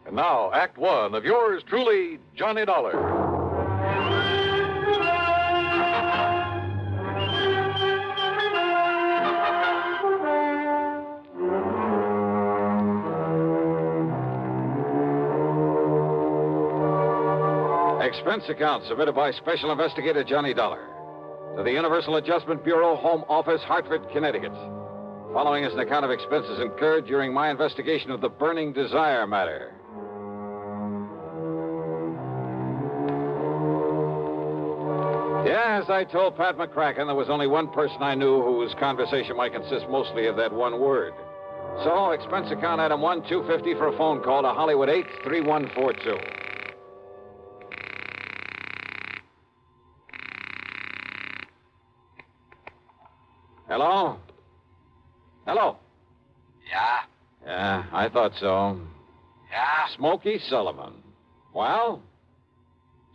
Speaker 5: And now, Act One of yours truly, Johnny Dollar.
Speaker 1: Expense account submitted by Special Investigator Johnny Dollar to the Universal Adjustment Bureau, Home Office, Hartford, Connecticut. Following is an account of expenses incurred during my investigation of the Burning Desire matter. Yeah, as I told Pat McCracken, there was only one person I knew whose conversation might consist mostly of that one word. So, expense account item 1, $250 for a phone call to Hollywood 8, 3142. Hello? Hello?
Speaker 22: Yeah?
Speaker 1: Yeah, I thought so.
Speaker 22: Yeah?
Speaker 1: Smokey Sullivan. Well?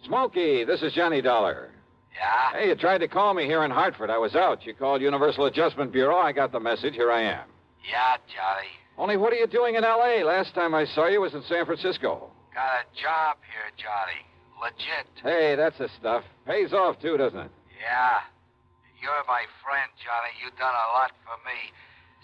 Speaker 1: Smokey, this is Johnny Dollar.
Speaker 22: Yeah?
Speaker 1: Hey, you tried to call me here in Hartford. I was out. You called Universal Adjustment Bureau. I got the message. Here I am.
Speaker 22: Yeah, Johnny.
Speaker 1: Only what are you doing in L.A.? Last time I saw you was in San Francisco.
Speaker 22: Got a job here, Johnny. Legit.
Speaker 1: Hey, that's the stuff. Pays off, too, doesn't it?
Speaker 22: Yeah. You're my friend, Johnny. You've done a lot for me.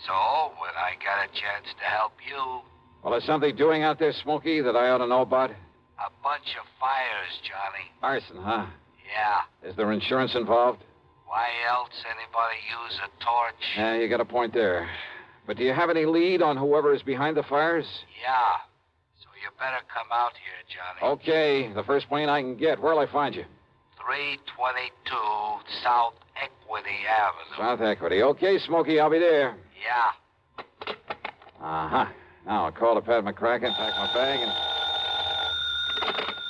Speaker 22: So, when I got a chance to help you...
Speaker 1: Well, is something doing out there, Smokey, that I ought to know about?
Speaker 22: A bunch of fires, Johnny.
Speaker 1: Arson, huh?
Speaker 22: Yeah.
Speaker 1: Is there insurance involved?
Speaker 22: Why else anybody use a torch?
Speaker 1: Yeah, you got a point there. But do you have any lead on whoever is behind the fires?
Speaker 22: Yeah. So you better come out here, Johnny.
Speaker 1: Okay, the first plane I can get. Where'll I find you?
Speaker 22: 322 South Equity Avenue.
Speaker 1: South Equity. Okay, Smokey, I'll be there.
Speaker 22: Yeah.
Speaker 1: Uh-huh. Now I'll call to Pat McCracken, pack my bag, and...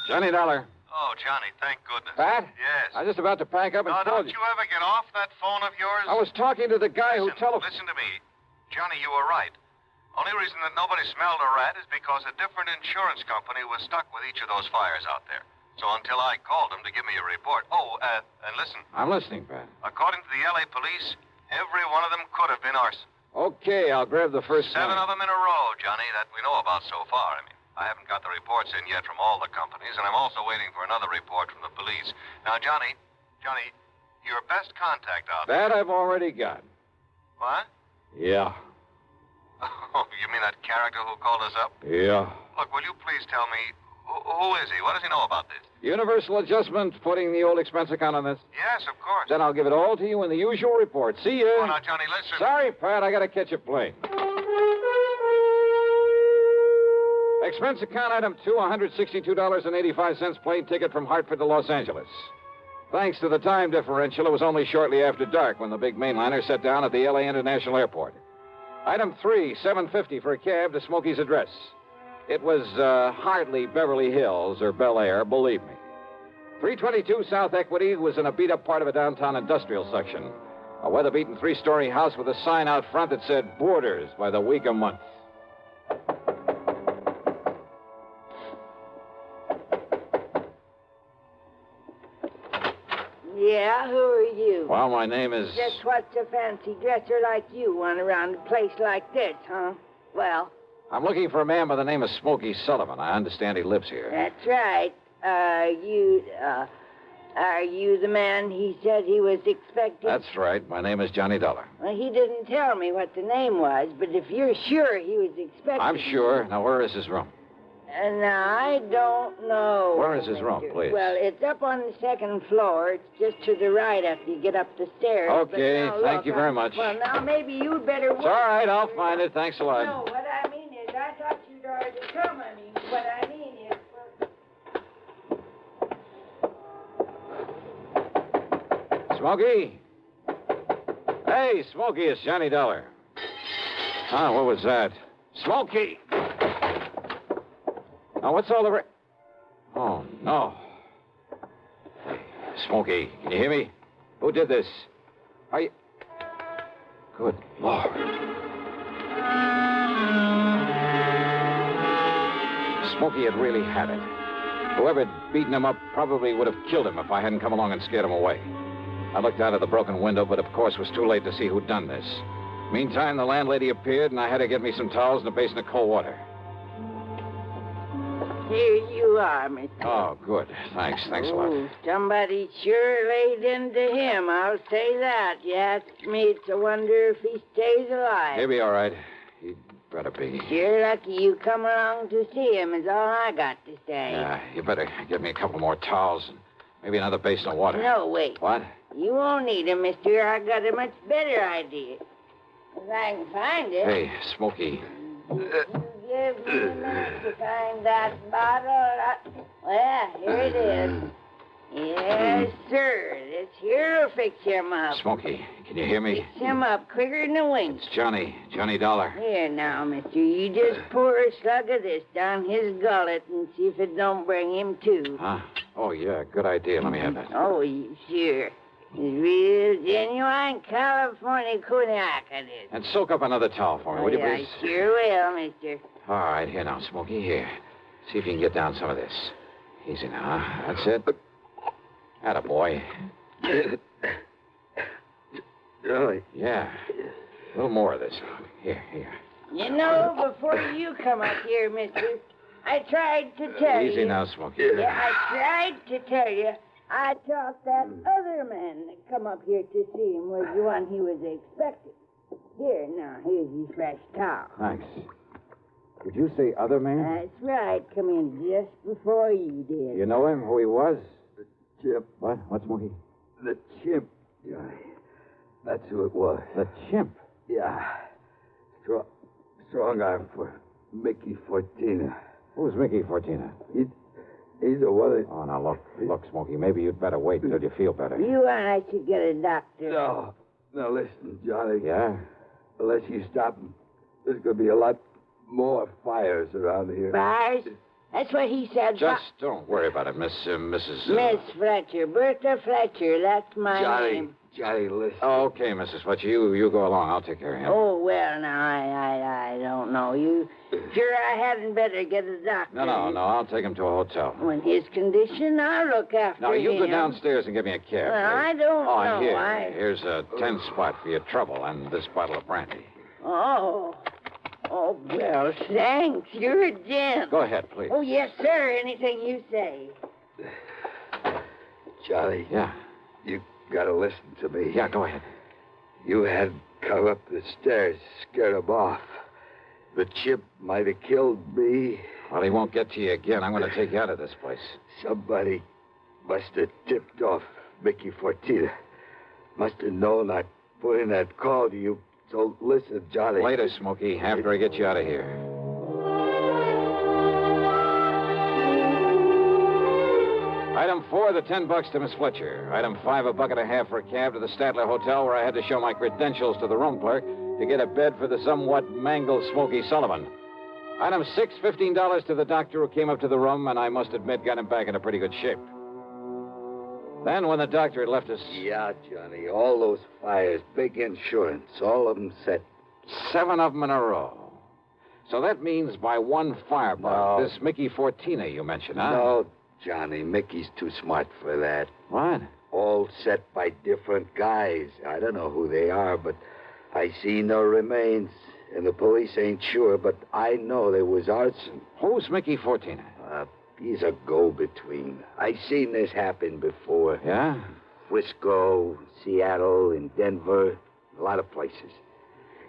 Speaker 1: Johnny Dollar.
Speaker 22: Oh, Johnny, thank goodness.
Speaker 1: Pat?
Speaker 22: Yes.
Speaker 1: I was just about to pack up and call
Speaker 22: don't you ever get off that phone of yours?
Speaker 1: I was talking to the guy who
Speaker 22: Listen to me. Johnny, you were right. Only reason that nobody smelled a rat is because a different insurance company was stuck with each of those fires out there. So until I called them to give me a report. Oh, and listen.
Speaker 1: I'm listening, Pat.
Speaker 22: According to the L.A. police, Every one of them could have been arson.
Speaker 1: Okay, I'll grab the first
Speaker 22: 7
Speaker 1: one.
Speaker 22: of them in a row, Johnny, that we know about so far. I haven't got the reports in yet from all the companies, and I'm also waiting for another report from the police. Now, Johnny, your best contact out there.
Speaker 1: That I've already got.
Speaker 22: What?
Speaker 1: Yeah.
Speaker 22: Oh, you mean that character who called us up?
Speaker 1: Yeah.
Speaker 22: Look, will you please tell me, who is he? What does he know about this?
Speaker 1: Universal Adjustment putting the old expense account on this.
Speaker 22: Yes, of course.
Speaker 1: Then I'll give it all to you in the usual report. See ya.
Speaker 22: Oh, now, Johnny, listen.
Speaker 1: Sorry, Pat, I gotta catch a plane. Expense account item 2, $162.85 plane ticket from Hartford to Los Angeles. Thanks to the time differential, it was only shortly after dark when the big mainliner set down at the L.A. International Airport. Item 3, $7.50 for a cab to Smokey's address. It was hardly Beverly Hills or Bel Air, believe me. 322 South Equity was in a beat-up part of a downtown industrial section. A weather-beaten 3-story house with a sign out front that said Boarders by the week a month.
Speaker 10: Yeah, who are you?
Speaker 1: Well, my name is...
Speaker 10: Just what's a fancy dresser like you want around a place like this, huh? Well,
Speaker 1: I'm looking for a man by the name of Smokey Sullivan. I understand he lives here.
Speaker 10: that's right. Are you the man he said he was expecting?
Speaker 1: That's right. My name is Johnny Dollar.
Speaker 10: Well, he didn't tell me what the name was, but if you're sure he was expecting...
Speaker 1: I'm sure. Now, where is his room?
Speaker 10: Now, I don't know.
Speaker 1: Where is his room, please?
Speaker 10: Well, it's up on the second floor. It's just to the right after you get up the stairs.
Speaker 1: Okay,
Speaker 10: But now,
Speaker 1: thank
Speaker 10: look,
Speaker 1: you very much.
Speaker 10: Well, now, maybe you'd better...
Speaker 1: It's all right. I'll find it. Thanks a lot.
Speaker 10: No, what I mean is, I thought you'd already come. What I mean is...
Speaker 1: Smokey? Hey, Smokey, it's Johnny Dollar. Ah, what was that? Smokey! Now, what's all the... Oh, no. Hey, Smokey, can you hear me? Who did this? Are you... Good Lord. Smokey had really had it. Whoever had beaten him up probably would have killed him if I hadn't come along and scared him away. I looked out of the broken window, but of course it was too late to see who'd done this. Meantime, the landlady appeared, and I had to get me some towels and a basin of cold water.
Speaker 10: Here you are, Mr.
Speaker 1: Oh, good. Thanks a lot.
Speaker 10: Oh, somebody sure laid into him, I'll say that. You ask me, it's a wonder if he stays alive.
Speaker 1: He'll be all right. He'd better be.
Speaker 10: You're lucky you come along to see him, is all I got to say.
Speaker 1: Yeah, you better get me a couple more towels and maybe another basin of water.
Speaker 10: No, wait.
Speaker 1: What?
Speaker 10: You won't need him, mister. I got a much better idea. If I can find it.
Speaker 1: Hey, Smokey.
Speaker 10: Give me a minute to find that bottle. Well, here it is. Yes, sir. This here'll fix him up.
Speaker 1: Smokey, can you hear me?
Speaker 10: Fix him up quicker than a wink.
Speaker 1: It's Johnny Dollar.
Speaker 10: Here now, mister. You just pour a slug of this down his gullet and see if it don't bring him to.
Speaker 1: Huh? Oh, yeah, good idea. Let me have that.
Speaker 10: Oh, sure. It's real genuine California cognac, it is.
Speaker 1: And soak up another towel for me, will you,
Speaker 10: Yeah,
Speaker 1: please?
Speaker 10: I sure will, mister.
Speaker 1: All right, here now, Smokey, here. See if you can get down some of this. Easy now, huh? That's it. Attaboy.
Speaker 20: Johnny.
Speaker 1: Yeah. A little more of this. Here.
Speaker 10: You know, before you come up here, mister, I tried to tell you.
Speaker 1: Easy now, Smokey.
Speaker 10: Yeah, I tried to tell you. I thought that other man that come up here to see him was the one he was expecting. Here, now, here's your fresh towel.
Speaker 1: Thanks. Did you say other man?
Speaker 10: That's right. Come in just before you did.
Speaker 1: You know him, who he was?
Speaker 20: The chimp.
Speaker 1: What? What, Smokey?
Speaker 20: The chimp, Johnny. That's who it was.
Speaker 1: The chimp?
Speaker 20: Yeah. Strong arm for Mickey Fortina.
Speaker 1: Who's Mickey Fortina?
Speaker 20: He's the one that...
Speaker 1: Oh, now, look, Smokey, maybe you'd better wait until you feel better.
Speaker 10: You want I should get a doctor?
Speaker 20: No. Now, listen, Johnny.
Speaker 1: Yeah?
Speaker 20: Unless you stop him, there's going to be a lot more fires around here.
Speaker 10: Fires? That's what he said.
Speaker 1: Just don't worry about it, Mrs.
Speaker 10: Miss Fletcher. Bertha Fletcher. That's my
Speaker 20: Johnny,
Speaker 10: name.
Speaker 15: Johnny, listen.
Speaker 1: Oh, okay, Mrs. Fletcher. You go along. I'll take care of him.
Speaker 10: Oh, well, now, I don't know. You sure I hadn't better get a doctor?
Speaker 1: No. I'll take him to a hotel.
Speaker 10: In his condition, I'll look after him.
Speaker 1: Now, you go downstairs and give me a cab.
Speaker 10: Well, I don't know.
Speaker 1: Here's a 10 spot for your trouble and this bottle of brandy.
Speaker 10: Oh, well, thanks. You're a gent.
Speaker 1: Go ahead, please.
Speaker 10: Oh, yes, sir. Anything you say.
Speaker 15: Johnny.
Speaker 1: Yeah?
Speaker 15: You gotta listen to me.
Speaker 1: Yeah, go ahead.
Speaker 15: You had come up the stairs, scared him off. The chip might have killed me.
Speaker 1: Well, he won't get to you again. I'm going to take you out of this place.
Speaker 15: Somebody must have tipped off Mickey Fortina. Must have known I'd put in that call to you. So listen, Johnny.
Speaker 1: Later, Smokey, after I get you out of here. Item 4, the $10 to Miss Fletcher. Item 5, $1.50 for a cab to the Statler Hotel, where I had to show my credentials to the room clerk to get a bed for the somewhat mangled Smokey Sullivan. Item 6, $15 to the doctor who came up to the room, and I must admit got him back in a pretty good shape. Then, when the doctor had left us...
Speaker 15: Yeah, Johnny, all those fires, big insurance, all of them set.
Speaker 1: 7 of them in a row. So that means by one firebug,
Speaker 15: No.
Speaker 1: this Mickey Fortina you mentioned, huh?
Speaker 15: No, Johnny, Mickey's too smart for that.
Speaker 1: What?
Speaker 15: All set by different guys. I don't know who they are, but I see no remains. And the police ain't sure, but I know there was arson.
Speaker 1: Who's Mickey Fortina?
Speaker 15: He's a go-between. I seen this happen before.
Speaker 1: Yeah?
Speaker 15: Frisco, Seattle, and Denver, a lot of places.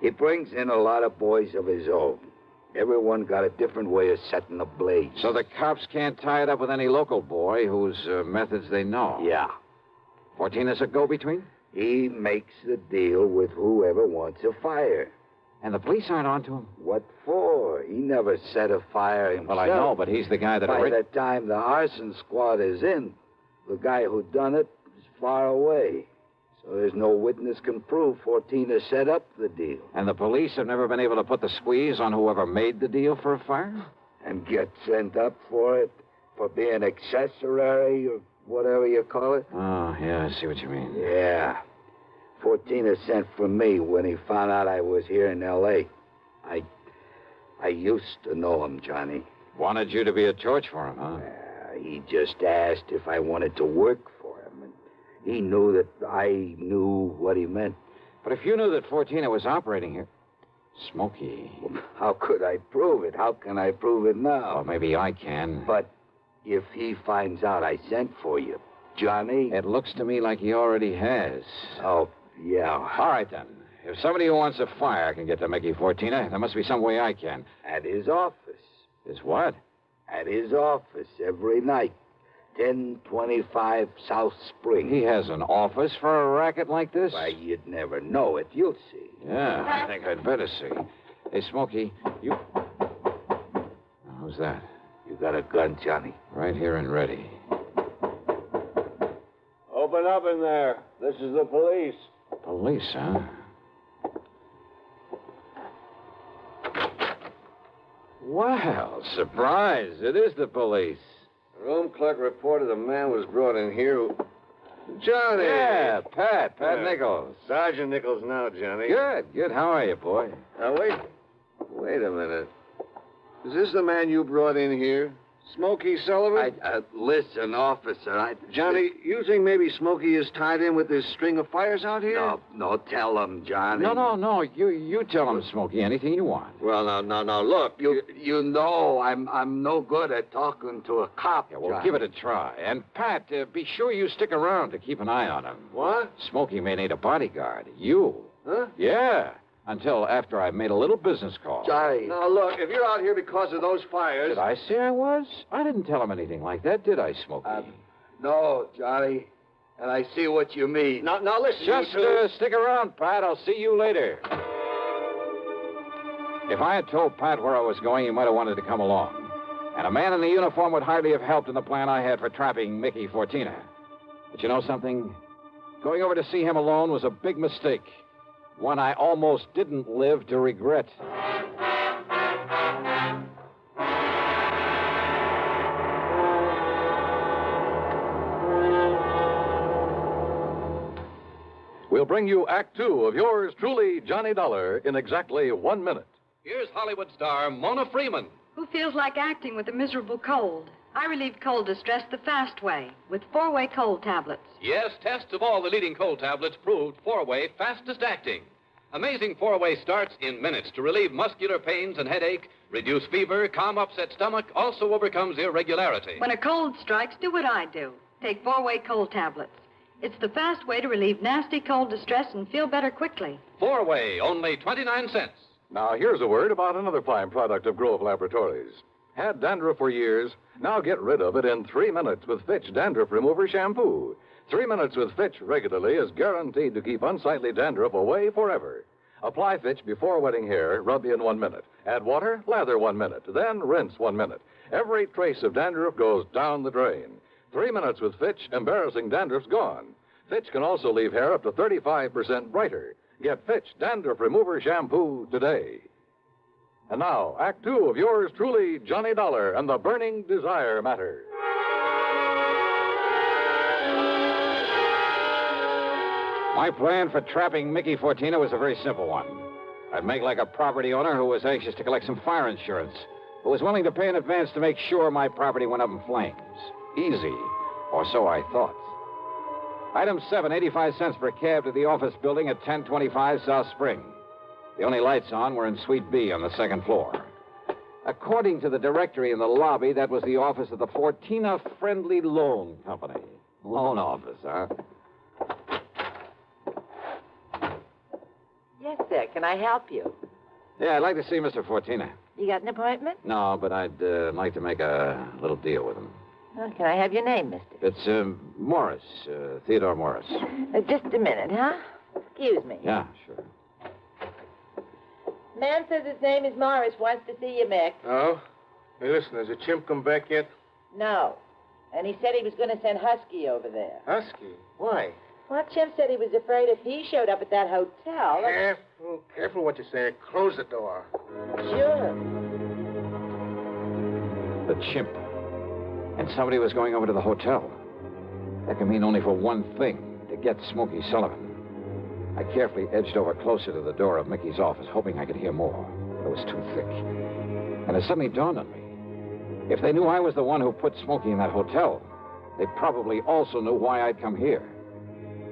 Speaker 15: He brings in a lot of boys of his own. Everyone got a different way of setting a blaze.
Speaker 1: So the cops can't tie it up with any local boy whose methods they know?
Speaker 15: Yeah.
Speaker 1: Fortina's a go-between?
Speaker 15: He makes the deal with whoever wants a fire.
Speaker 1: And the police aren't onto him?
Speaker 15: What for? He never set a fire himself.
Speaker 1: Well, I know, but he's the guy that...
Speaker 15: By the time the arson squad is in, the guy who done it is far away. So there's no witness can prove Fortina set up the deal.
Speaker 1: And the police have never been able to put the squeeze on whoever made the deal for a fire?
Speaker 15: And get sent up for it? For being accessory or whatever you call it?
Speaker 1: Oh, yeah, I see what you mean.
Speaker 15: Yeah. Fortina sent for me when he found out I was here in L.A. I used to know him, Johnny.
Speaker 1: Wanted you to be a torch for him, huh?
Speaker 15: He just asked if I wanted to work for him. And he knew that I knew what he meant.
Speaker 1: But if you knew that Fortina was operating here... Smokey.
Speaker 15: How could I prove it? How can I prove it now?
Speaker 1: Well, maybe I can.
Speaker 15: But if he finds out I sent for you, Johnny...
Speaker 1: It looks to me like he already has.
Speaker 15: Oh, yeah.
Speaker 1: All right, then. If somebody who wants a fire can get to Mickey Fortina, there must be some way I can.
Speaker 15: At his office.
Speaker 1: His what?
Speaker 15: At his office every night. 1025 South Spring.
Speaker 1: He has an office for a racket like this?
Speaker 15: Why, you'd never know it. You'll see.
Speaker 1: Yeah, I think I'd better see. Hey, Smokey, you... Who's that?
Speaker 15: You got a gun, Johnny?
Speaker 1: Right here and ready.
Speaker 18: Open up in there. This is the police.
Speaker 1: Police, huh? Well, surprise. It is the police.
Speaker 18: The room clerk reported a man was brought in here who... Johnny!
Speaker 1: Yeah, Pat Nichols.
Speaker 18: Sergeant Nichols now, Johnny.
Speaker 1: Good. How are you, boy?
Speaker 18: Now, wait a minute. Is this the man you brought in here? Smokey Sullivan?
Speaker 15: Listen, officer,
Speaker 18: Johnny, you think maybe Smokey is tied in with this string of fires out here?
Speaker 15: No, tell him, Johnny.
Speaker 1: No. You tell him, Smokey, anything you want.
Speaker 18: Well, now, look.
Speaker 15: You know I'm no good at talking to a cop,
Speaker 1: Yeah, well,
Speaker 15: Johnny.
Speaker 1: give it a try. And, Pat, be sure you stick around to keep an eye on him.
Speaker 18: What?
Speaker 1: Smokey may need a bodyguard. You.
Speaker 18: Huh?
Speaker 1: Yeah. Until after I've made a little business call.
Speaker 15: Johnny.
Speaker 18: Now, look, if you're out here because of those fires...
Speaker 1: Did I say I was? I didn't tell him anything like that, did I, Smokey?
Speaker 15: No, Johnny. And I see what you mean.
Speaker 18: Now listen,
Speaker 1: Just
Speaker 18: you two.
Speaker 1: stick around, Pat. I'll see you later. If I had told Pat where I was going, he might have wanted to come along. And a man in the uniform would hardly have helped in the plan I had for trapping Mickey Fortina. But you know something? Going over to see him alone was a big mistake. One I almost didn't live to regret.
Speaker 5: We'll bring you Act Two of yours truly, Johnny Dollar, in exactly 1 minute.
Speaker 7: Here's Hollywood star Mona Freeman.
Speaker 11: Who feels like acting with a miserable cold? I relieve cold distress the fast way with 4-way cold tablets.
Speaker 7: Yes, tests of all the leading cold tablets proved 4-way fastest acting. Amazing 4-way starts in minutes to relieve muscular pains and headache, reduce fever, calm upset stomach, also overcomes irregularity.
Speaker 11: When a cold strikes, do what I do. Take 4-way cold tablets. It's the fast way to relieve nasty cold distress and feel better quickly.
Speaker 7: 4-way, only 29 cents.
Speaker 5: Now, here's a word about another fine product of Grove Laboratories. Had dandruff for years? Now get rid of it in 3 minutes with Fitch Dandruff Remover Shampoo. 3 minutes with Fitch regularly is guaranteed to keep unsightly dandruff away forever. Apply Fitch before wetting hair, rub in 1 minute. Add water, lather 1 minute, then rinse 1 minute. Every trace of dandruff goes down the drain. 3 minutes with Fitch, embarrassing dandruff's gone. Fitch can also leave hair up to 35% brighter. Get Fitch Dandruff Remover Shampoo today. And now, Act Two of yours truly, Johnny Dollar and the Burning Desire Matter.
Speaker 1: My plan for trapping Mickey Fortina was a very simple one. I'd make like a property owner who was anxious to collect some fire insurance, who was willing to pay in advance to make sure my property went up in flames. Easy, or so I thought. Item 7, 85 cents per cab to the office building at 1025 South Spring. The only lights on were in Suite B on the second floor. According to the directory in the lobby, that was the office of the Fortina Friendly Loan Company. Loan office, huh?
Speaker 10: Yes, sir. Can I help you?
Speaker 1: Yeah, I'd like to see Mr. Fortina.
Speaker 10: You got an appointment?
Speaker 1: No, but I'd like to make a little deal with him.
Speaker 10: Oh, can I have your name, mister?
Speaker 1: It's Morris, Theodore Morris.
Speaker 10: Just a minute, huh? Excuse me.
Speaker 1: Yeah, sure.
Speaker 10: Man says his name is Morris. Wants to see you, Mick.
Speaker 18: Oh? Hey, listen, has the chimp come back yet?
Speaker 10: No. And he said he was going to send Husky over there.
Speaker 18: Husky? Why?
Speaker 10: Well, Chimp said he was afraid if he showed up at that hotel...
Speaker 18: Careful what you say. Close the door.
Speaker 10: Sure.
Speaker 1: The chimp. And somebody was going over to the hotel. That can mean only for one thing, to get Smokey Sullivan. I carefully edged over closer to the door of Mickey's office, hoping I could hear more. But it was too thick. And it suddenly dawned on me. If they knew I was the one who put Smokey in that hotel, they probably also knew why I'd come here.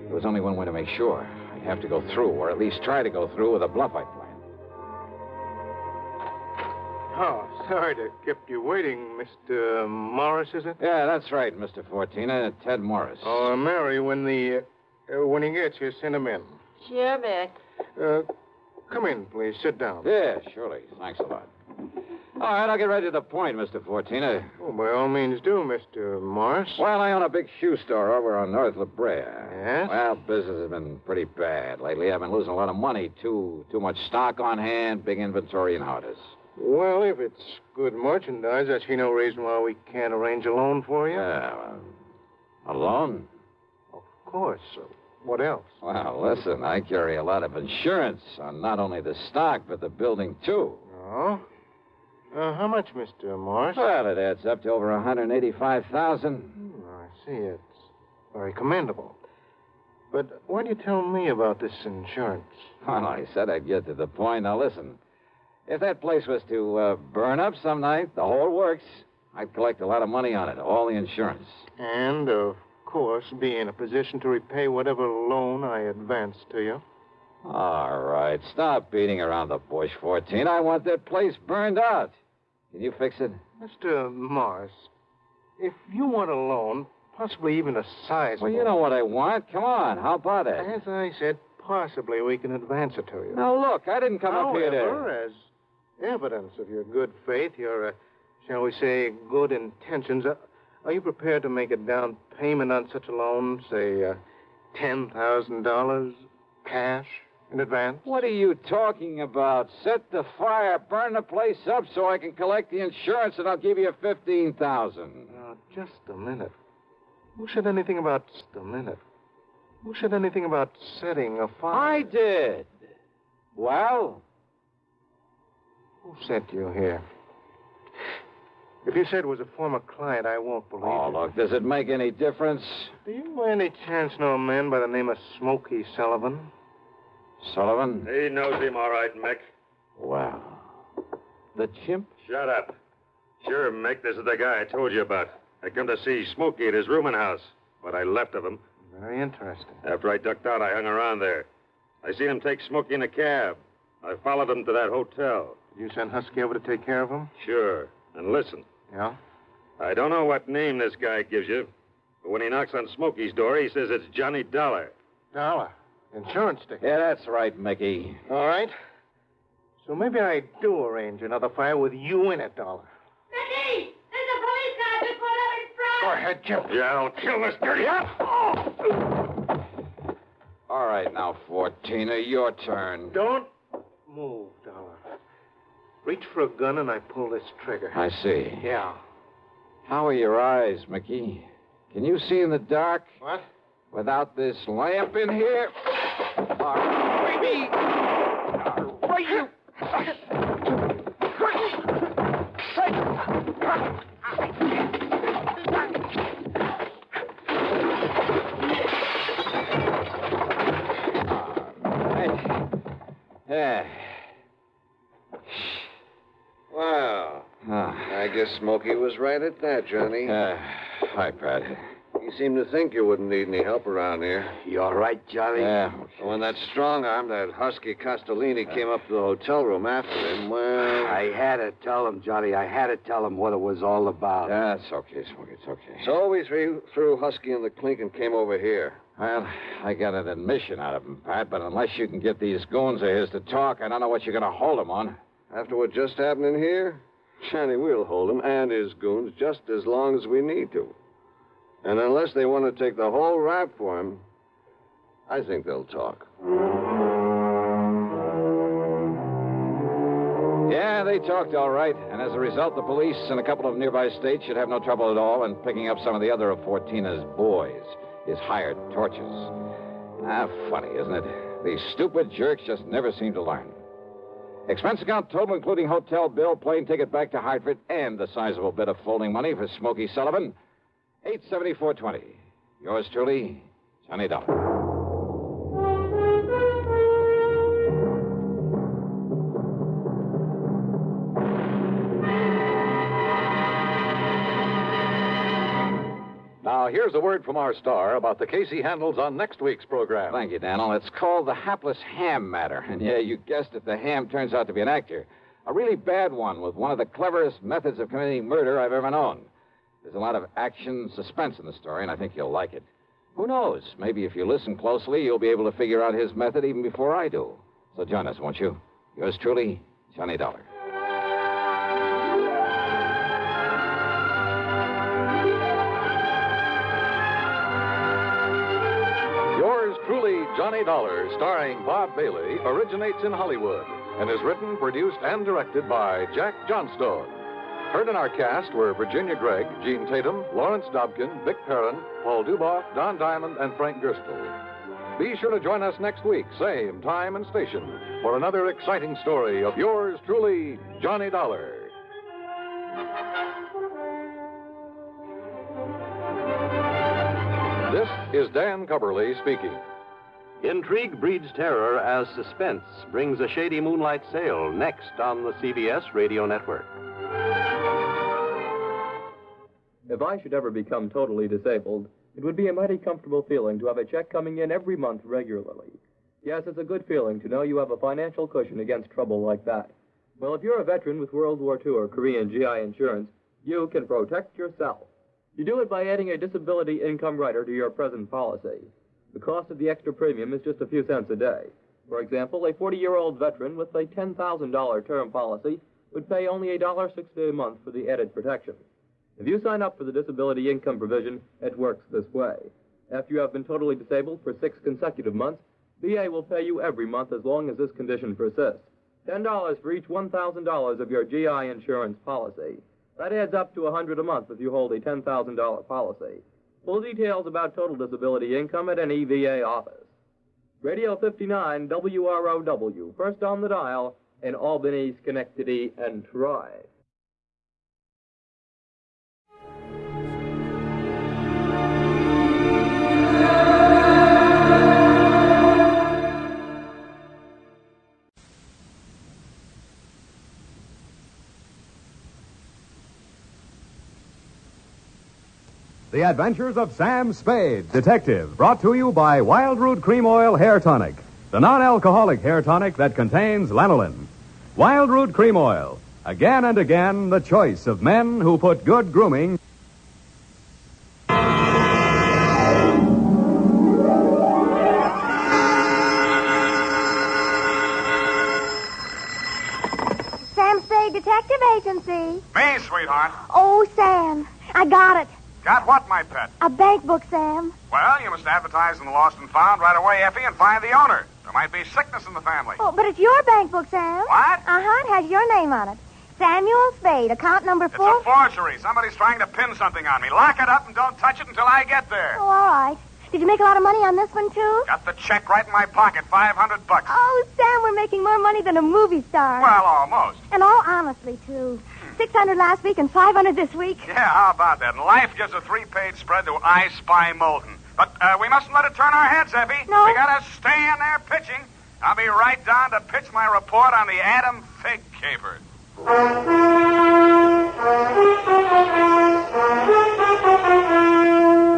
Speaker 1: There was only one way to make sure. I'd have to go through, or at least try to go through, with a bluff I'd planned.
Speaker 18: Oh, sorry to keep you waiting, Mr. Morris, is it?
Speaker 1: Yeah, that's right, Mr. Fortina. Ted Morris.
Speaker 18: Oh, Mary, when he gets here, send him in.
Speaker 10: Sure, Mick.
Speaker 18: Come in, please. Sit down.
Speaker 1: Yeah, surely. Thanks a lot. All right, I'll get right to the point, Mr. Fortina.
Speaker 18: Oh, by all means do, Mr. Morris.
Speaker 1: Well, I own a big shoe store over on North La Brea.
Speaker 18: Yes?
Speaker 1: Well, business has been pretty bad lately. I've been losing a lot of money. Too much stock on hand, big inventory, and how it is.
Speaker 18: Well, if it's good merchandise, I see no reason why we can't arrange a loan for you.
Speaker 1: Yeah, a loan?
Speaker 18: Of course. What else?
Speaker 1: Well, listen, I carry a lot of insurance on not only the stock, but the building, too.
Speaker 18: Oh? How much, Mr. Morris?
Speaker 1: Well, it adds up to over $185,000.
Speaker 18: I see. It's very commendable. But why do you tell me about this insurance?
Speaker 1: Well, I said I'd get to the point. Now, listen. If that place was to burn up some night, the whole works, I'd collect a lot of money on it, all the insurance.
Speaker 18: And, of course, be in a position to repay whatever loan I advance to you.
Speaker 1: All right, stop beating around the bush, 14. I want that place burned out. Can you fix it?
Speaker 18: Mr. Morris, if you want a loan, possibly even a sizable...
Speaker 1: Well, you know what I want. Come on, how about it?
Speaker 18: As I said, possibly we can advance it to you.
Speaker 1: Now, look, I didn't come up here to...
Speaker 18: However, as evidence of your good faith, your, shall we say, good intentions, are you prepared to make a down payment on such a loan, say, $10,000 cash in advance?
Speaker 1: What are you talking about? Set the fire, burn the place up so I can collect the insurance, and I'll give you $15,000.
Speaker 18: Now, just a minute. Who said anything about just a minute? Who said anything about setting a fire?
Speaker 1: I did. Well?
Speaker 18: Who sent you here? If you said it was a former client, I won't believe
Speaker 1: Oh,
Speaker 18: it.
Speaker 1: look, does it make any difference?
Speaker 18: Do you by any chance know a man by the name of Smokey Sullivan?
Speaker 1: Sullivan?
Speaker 2: He knows him all right, Mick.
Speaker 1: Well, the chimp?
Speaker 2: Shut up. Sure, Mick, this is the guy I told you about. I come to see Smokey at his rooming house. What I left of him.
Speaker 18: Very interesting.
Speaker 2: After I ducked out, I hung around there. I seen him take Smokey in a cab. I followed him to that hotel.
Speaker 18: Did you send Husky over to take care of him?
Speaker 2: Sure. And listen.
Speaker 18: Yeah?
Speaker 2: I don't know what name this guy gives you, but when he knocks on Smokey's door, he says it's Johnny Dollar.
Speaker 18: Dollar? Insurance ticket?
Speaker 1: Yeah, that's right, Mickey.
Speaker 18: All right. So maybe I do arrange another fire with you in it, Dollar.
Speaker 10: Mickey! There's a police car just pulled up in front!
Speaker 18: Go ahead, Chimp.
Speaker 2: Yeah, I'll kill this dirty
Speaker 1: All right, now, 14er, your turn.
Speaker 18: Don't move, Dollar. Reach for a gun and I pull this trigger.
Speaker 1: I see.
Speaker 18: Yeah.
Speaker 1: How are your eyes, Mickey? Can you see in the dark?
Speaker 18: What?
Speaker 1: Without this lamp in here? All right, Mickey! All right, you... Yeah.
Speaker 6: Wow. I guess Smokey was right at that, Johnny.
Speaker 1: Hi, Pat.
Speaker 6: You seem to think you wouldn't need any help around here.
Speaker 15: You all right, Johnny?
Speaker 1: Yeah.
Speaker 6: When that strong arm, that husky Castellini, came up to the hotel room after him, well...
Speaker 15: I had to tell him, Johnny. I had to tell him what it was all about.
Speaker 1: That's okay, Smokey. It's okay.
Speaker 6: So we threw Husky in the clink and came over here.
Speaker 1: Well, I got an admission out of him, Pat, but unless you can get these goons of his to talk, I don't know what you're going to hold him on.
Speaker 6: After what just happened in here, Johnny, we'll hold him and his goons just as long as we need to. And unless they want to take the whole rap for him, I think they'll talk.
Speaker 1: Yeah, they talked all right. And as a result, the police in a couple of nearby states should have no trouble at all in picking up some of the other of Fortina's boys, his hired torches. Funny, isn't it? These stupid jerks just never seem to learn. Expense account total, including hotel bill, plane ticket back to Hartford, and the sizable bit of folding money for Smokey Sullivan, $874.20. Yours truly, Johnny Dollar.
Speaker 5: Now, here's a word from our star about the case he handles on next week's program.
Speaker 1: Thank you, Daniel. It's called the hapless ham matter. And yeah, you guessed it, the ham turns out to be an actor. A really bad one with one of the cleverest methods of committing murder I've ever known. There's a lot of action, suspense in the story, and I think you'll like it. Who knows? Maybe if you listen closely, you'll be able to figure out his method even before I do. So join us, won't you? Yours truly, Johnny Dollar.
Speaker 5: Yours truly, Johnny Dollar, starring Bob Bailey, originates in Hollywood and is written, produced, and directed by Jack Johnstone. Heard in our cast were Virginia Gregg, Gene Tatum, Lawrence Dobkin, Vic Perrin, Paul Duboff, Don Diamond, and Frank Gerstle. Be sure to join us next week, same time and station, for another exciting story of yours truly, Johnny Dollar. This is Dan Cubberly speaking.
Speaker 23: Intrigue breeds terror as Suspense brings a shady moonlight sail next on the CBS radio network.
Speaker 24: If I should ever become totally disabled, it would be a mighty comfortable feeling to have a check coming in every month regularly. Yes, it's a good feeling to know you have a financial cushion against trouble like that. Well, if you're a veteran with World War II or Korean GI insurance, you can protect yourself. You do it by adding a disability income rider to your present policy. The cost of the extra premium is just a few cents a day. For example, a 40-year-old veteran with a $10,000 term policy would pay only $1.60 a month for the added protection. If you sign up for the disability income provision, it works this way. After you have been totally disabled for 6 consecutive months, VA will pay you every month as long as this condition persists. $10 for each $1,000 of your GI insurance policy. That adds up to $100 a month if you hold a $10,000 policy. Full details about total disability income at any VA office. Radio 59 WROW, first on the dial in Albany, Schenectady, and Troy.
Speaker 9: The Adventures of Sam Spade, Detective, brought to you by Wild Root Cream Oil Hair Tonic, the non-alcoholic hair tonic that contains lanolin. Wild Root Cream Oil, again and again the choice of men who put good grooming.
Speaker 14: Sam Spade Detective Agency.
Speaker 17: Me, sweetheart.
Speaker 14: Oh, Sam, I got it.
Speaker 17: Got what, my pet?
Speaker 14: A bank book, Sam.
Speaker 17: Well, you must advertise in the Lost and Found right away, Effie, and find the owner. There might be sickness in the family.
Speaker 14: Oh, but it's your bank book, Sam.
Speaker 17: What?
Speaker 14: Uh-huh, it has your name on it. Samuel Spade, account number 4.
Speaker 17: It's a forgery. Somebody's trying to pin something on me. Lock it up and don't touch it until I get there.
Speaker 14: Oh, all right. Did you make a lot of money on this one, too?
Speaker 17: Got the check right in my pocket, $500.
Speaker 14: Oh, Sam, we're making more money than a movie star.
Speaker 17: Well, almost.
Speaker 14: And all honestly, too. 600 last week and 500 this week.
Speaker 17: Yeah, how about that? And life gives a 3-page spread to I Spy Molten. But we mustn't let it turn our heads, Effie.
Speaker 14: No.
Speaker 17: We gotta stay in there pitching. I'll be right down to pitch my report on the Adam Figg caper.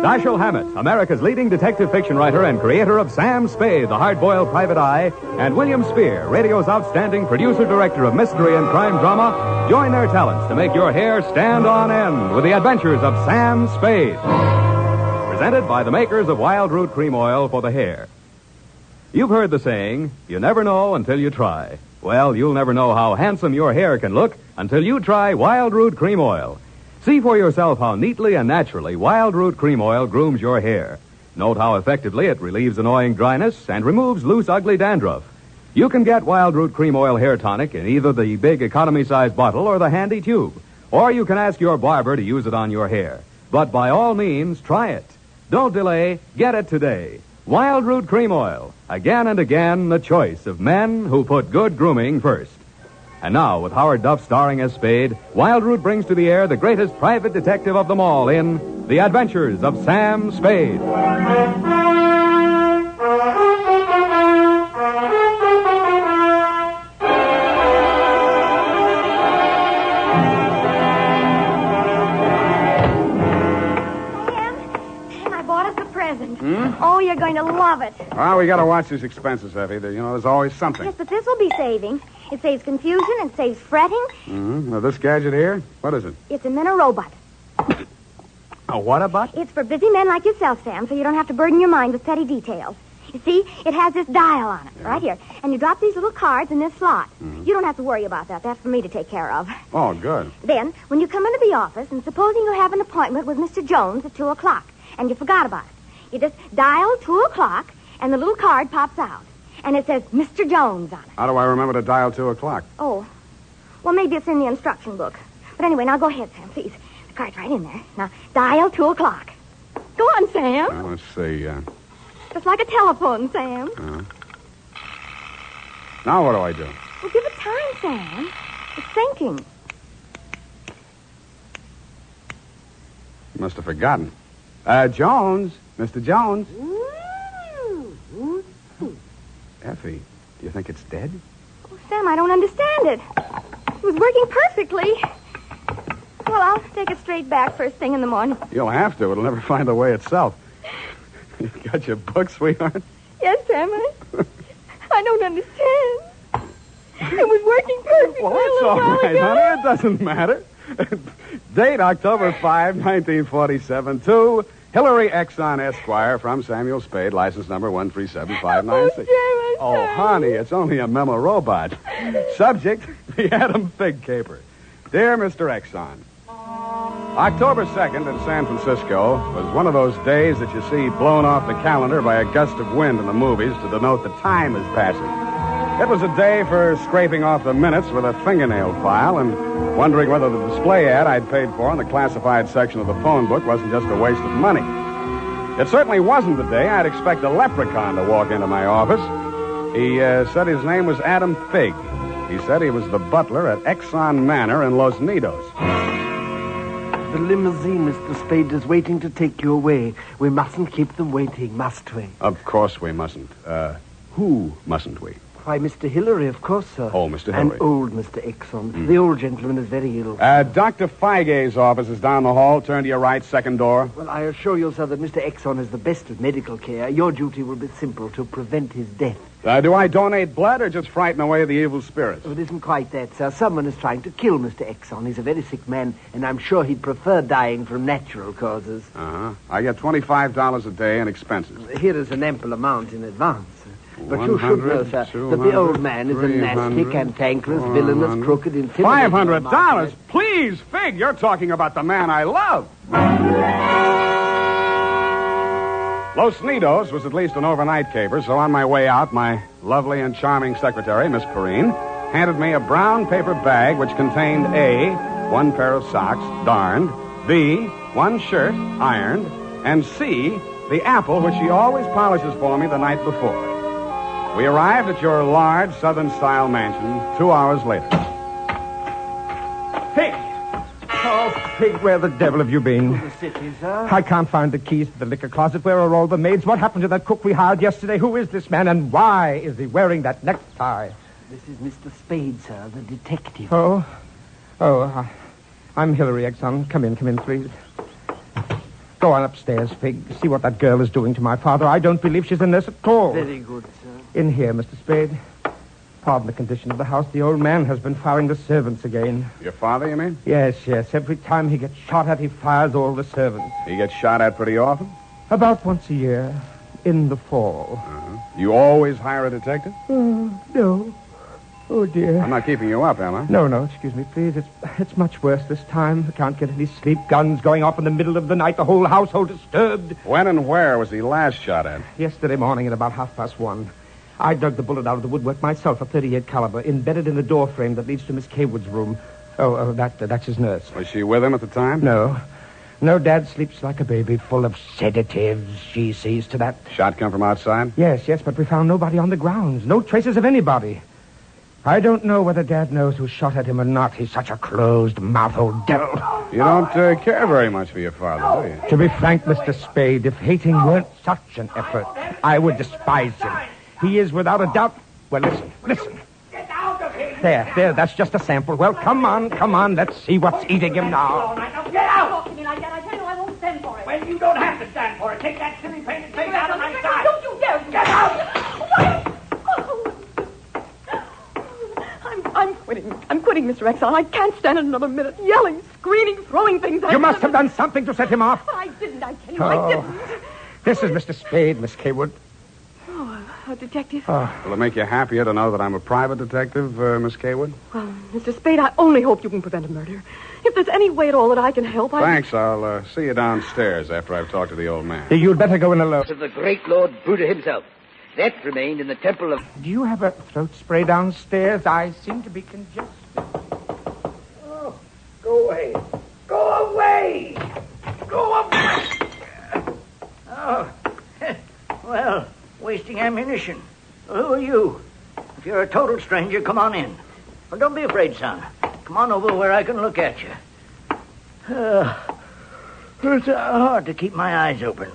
Speaker 9: Dashiell Hammett, America's leading detective fiction writer and creator of Sam Spade, the hard-boiled private eye, and William Spear, radio's outstanding producer-director of mystery and crime drama, join their talents to make your hair stand on end with the adventures of Sam Spade. Presented by the makers of Wild Root Cream Oil for the hair. You've heard the saying, you never know until you try. Well, you'll never know how handsome your hair can look until you try Wild Root Cream Oil. See for yourself how neatly and naturally Wild Root Cream Oil grooms your hair. Note how effectively it relieves annoying dryness and removes loose, ugly dandruff. You can get Wild Root Cream Oil Hair Tonic in either the big economy-size bottle or the handy tube. Or you can ask your barber to use it on your hair. But by all means, try it. Don't delay. Get it today. Wild Root Cream Oil. Again and again, the choice of men who put good grooming first. And now, with Howard Duff starring as Spade, Wild Root brings to the air the greatest private detective of them all in The Adventures of Sam Spade.
Speaker 14: Oh, you're going to love it.
Speaker 17: Well, we gotta watch these expenses, Effie. There's always something.
Speaker 14: Yes, but this will be saving. It saves confusion and saves fretting.
Speaker 17: Mm-hmm. Now, this gadget here, what is it?
Speaker 14: It's a Minirobot.
Speaker 17: A what-a-bot?
Speaker 14: It's for busy men like yourself, Sam, so you don't have to burden your mind with petty details. You see, it has this dial on it, right here. And you drop these little cards in this slot.
Speaker 17: Mm-hmm.
Speaker 14: You don't have to worry about that. That's for me to take care of.
Speaker 17: Oh, good.
Speaker 14: Then, when you come into the office, and supposing you have an appointment with Mr. Jones at 2 o'clock, and you forgot about it, you just dial 2 o'clock, and the little card pops out. And it says Mr. Jones on it.
Speaker 17: How do I remember to dial 2 o'clock?
Speaker 14: Oh, well, maybe it's in the instruction book. But anyway, now go ahead, Sam, please. The card's right in there. Now, dial 2 o'clock. Go on, Sam.
Speaker 17: Let's see.
Speaker 14: Just like a telephone, Sam.
Speaker 17: Now what do I do?
Speaker 14: Well, give it time, Sam. It's thinking.
Speaker 17: You must have forgotten. Jones. Mr. Jones. Effie, do you think it's dead?
Speaker 14: Oh, Sam, I don't understand it. It was working perfectly. Well, I'll take it straight back first thing in the morning.
Speaker 17: You'll have to. It'll never find the way itself. You got your book, sweetheart?
Speaker 14: Yes, Sam, I don't understand. It was working perfectly.
Speaker 17: Well, it's all right, honey. It doesn't matter. Date October 5, 1947, to Hillary Exxon Esquire from Samuel Spade, license number 137596. Oh, honey, it's only a memo robot. Subject, the Adam Figg caper. Dear Mr. Exxon, October 2nd in San Francisco was one of those days that you see blown off the calendar by a gust of wind in the movies to denote the time is passing. It was a day for scraping off the minutes with a fingernail file and wondering whether the display ad I'd paid for in the classified section of the phone book wasn't just a waste of money. It certainly wasn't the day I'd expect a leprechaun to walk into my office. He said his name was Adam Figg. He said he was the butler at Exxon Manor in Los Nidos.
Speaker 21: The limousine, Mr. Spade, is waiting to take you away. We mustn't keep them waiting, must we?
Speaker 17: Of course we mustn't. Who mustn't we?
Speaker 21: Why, Mr. Hillary, of course, sir.
Speaker 17: Oh, Mr.
Speaker 21: And
Speaker 17: Hillary.
Speaker 21: old Mr. Exxon. The old gentleman is very ill.
Speaker 17: Dr. Feig's office is down the hall. Turn to your right, second door.
Speaker 21: Well, I assure you, sir, that Mr. Exxon is the best of medical care. Your duty will be simple, to prevent his death.
Speaker 17: Do I donate blood or just frighten away the evil spirits?
Speaker 21: Oh, it isn't quite that, sir. Someone is trying to kill Mr. Exxon. He's a very sick man, and I'm sure he'd prefer dying from natural causes.
Speaker 17: Uh-huh. I get $25 a day in expenses.
Speaker 21: Here is an ample amount in advance. But you should know, sir, that the old man is a nasty, cantankerous, villainous, crooked, intimidating...
Speaker 17: $500? Please, Figg, you're talking about the man I love. Los Nidos was at least an overnight caper, so on my way out, my lovely and charming secretary, Miss Perrine, handed me a brown paper bag which contained A, one pair of socks, darned, B, one shirt, ironed, and C, the apple which she always polishes for me the night before. We arrived at your large Southern-style mansion 2 hours later.
Speaker 4: Figg! Oh, Figg, where the devil have you been?
Speaker 21: The city, sir.
Speaker 4: I can't find the keys to the liquor closet. Where are all the maids? What happened to that cook we hired yesterday? Who is this man, and why is he wearing that necktie?
Speaker 21: This is Mr. Spade, sir, the detective.
Speaker 4: I'm Hillary, Exxon. Come in, please. Go on upstairs, Figg. See what that girl is doing to my father. I don't believe she's a nurse at all.
Speaker 21: Very good, sir.
Speaker 4: In here, Mr. Spade. Pardon the condition of the house. The old man has been firing the servants again.
Speaker 17: Your father, you mean?
Speaker 4: Yes. Every time he gets shot at, he fires all the servants.
Speaker 17: He gets shot at pretty often?
Speaker 4: About once a year. In the fall.
Speaker 17: Uh-huh. You always hire a detective?
Speaker 4: No. Oh, dear.
Speaker 17: I'm not keeping you up, am I?
Speaker 4: No, excuse me, please. It's much worse this time. I can't get any sleep. Guns going off in the middle of the night. The whole household disturbed.
Speaker 17: When and where was he last shot at?
Speaker 4: Yesterday morning at about 1:30. I dug the bullet out of the woodwork myself, a .38 caliber, embedded in the door frame that leads to Miss Kaywood's room. That's his nurse.
Speaker 17: Was she with him at the time?
Speaker 4: No, Dad sleeps like a baby, full of sedatives. She sees to that.
Speaker 17: Shot come from outside?
Speaker 4: Yes, but we found nobody on the grounds. No traces of anybody. I don't know whether Dad knows who shot at him or not. He's such a closed-mouthed old devil.
Speaker 17: You don't care very much for your father, do you?
Speaker 4: To be frank, Mr. Spade, if hating weren't such an effort, I would despise him. He is without a doubt... Well, listen.
Speaker 21: Get out of here!
Speaker 4: There, that's just a sample. Well, come on, let's see what's eating him now.
Speaker 21: Get out!
Speaker 14: Talk to me like that. I tell you, I won't stand for it.
Speaker 21: Well, you don't have to stand for it. Take that silly painted face out of my sight.
Speaker 14: Don't you dare!
Speaker 21: Get out!
Speaker 11: I'm quitting, Mr. Exxon. I can't stand it another minute. Yelling, screaming, throwing things at
Speaker 4: You must have done something to set him off.
Speaker 11: But I didn't, I tell you, I didn't.
Speaker 4: This is Mr. Spade, Miss Kaywood.
Speaker 11: Oh, a detective?
Speaker 17: Will it make you happier to know that I'm a private detective, Miss Kaywood?
Speaker 11: Well, Mr. Spade, I only hope you can prevent a murder. If there's any way at all that I can help,
Speaker 17: Thanks. I'll see you downstairs after I've talked to the old man.
Speaker 4: You'd better go in alone.
Speaker 15: Of the great Lord Buddha himself. That remained in the temple of...
Speaker 4: Do you have a throat spray downstairs? I seem to be congested.
Speaker 15: Oh, go away. Go away! Go away!
Speaker 12: Oh, well, wasting ammunition. Who are you? If you're a total stranger, come on in. Well, don't be afraid, son. Come on over where I can look at you. It's hard to keep my eyes open.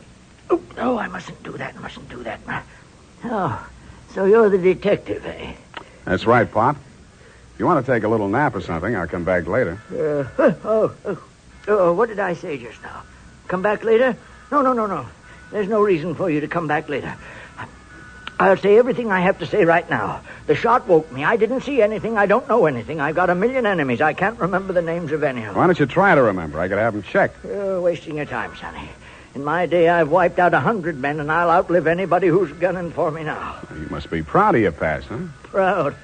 Speaker 12: Oh, I mustn't do that. Oh, so you're the detective, eh?
Speaker 17: That's right, Pop. If you want to take a little nap or something, I'll come back later.
Speaker 12: What did I say just now? Come back later? No. There's no reason for you to come back later. I'll say everything I have to say right now. The shot woke me. I didn't see anything. I don't know anything. I've got a million enemies. I can't remember the names of any of them.
Speaker 17: Why don't you try to remember? I could have them checked.
Speaker 12: You're wasting your time, Sonny. In my day, I've wiped out 100 men, and I'll outlive anybody who's gunning for me now.
Speaker 17: You must be proud of your past, huh?
Speaker 12: Proud?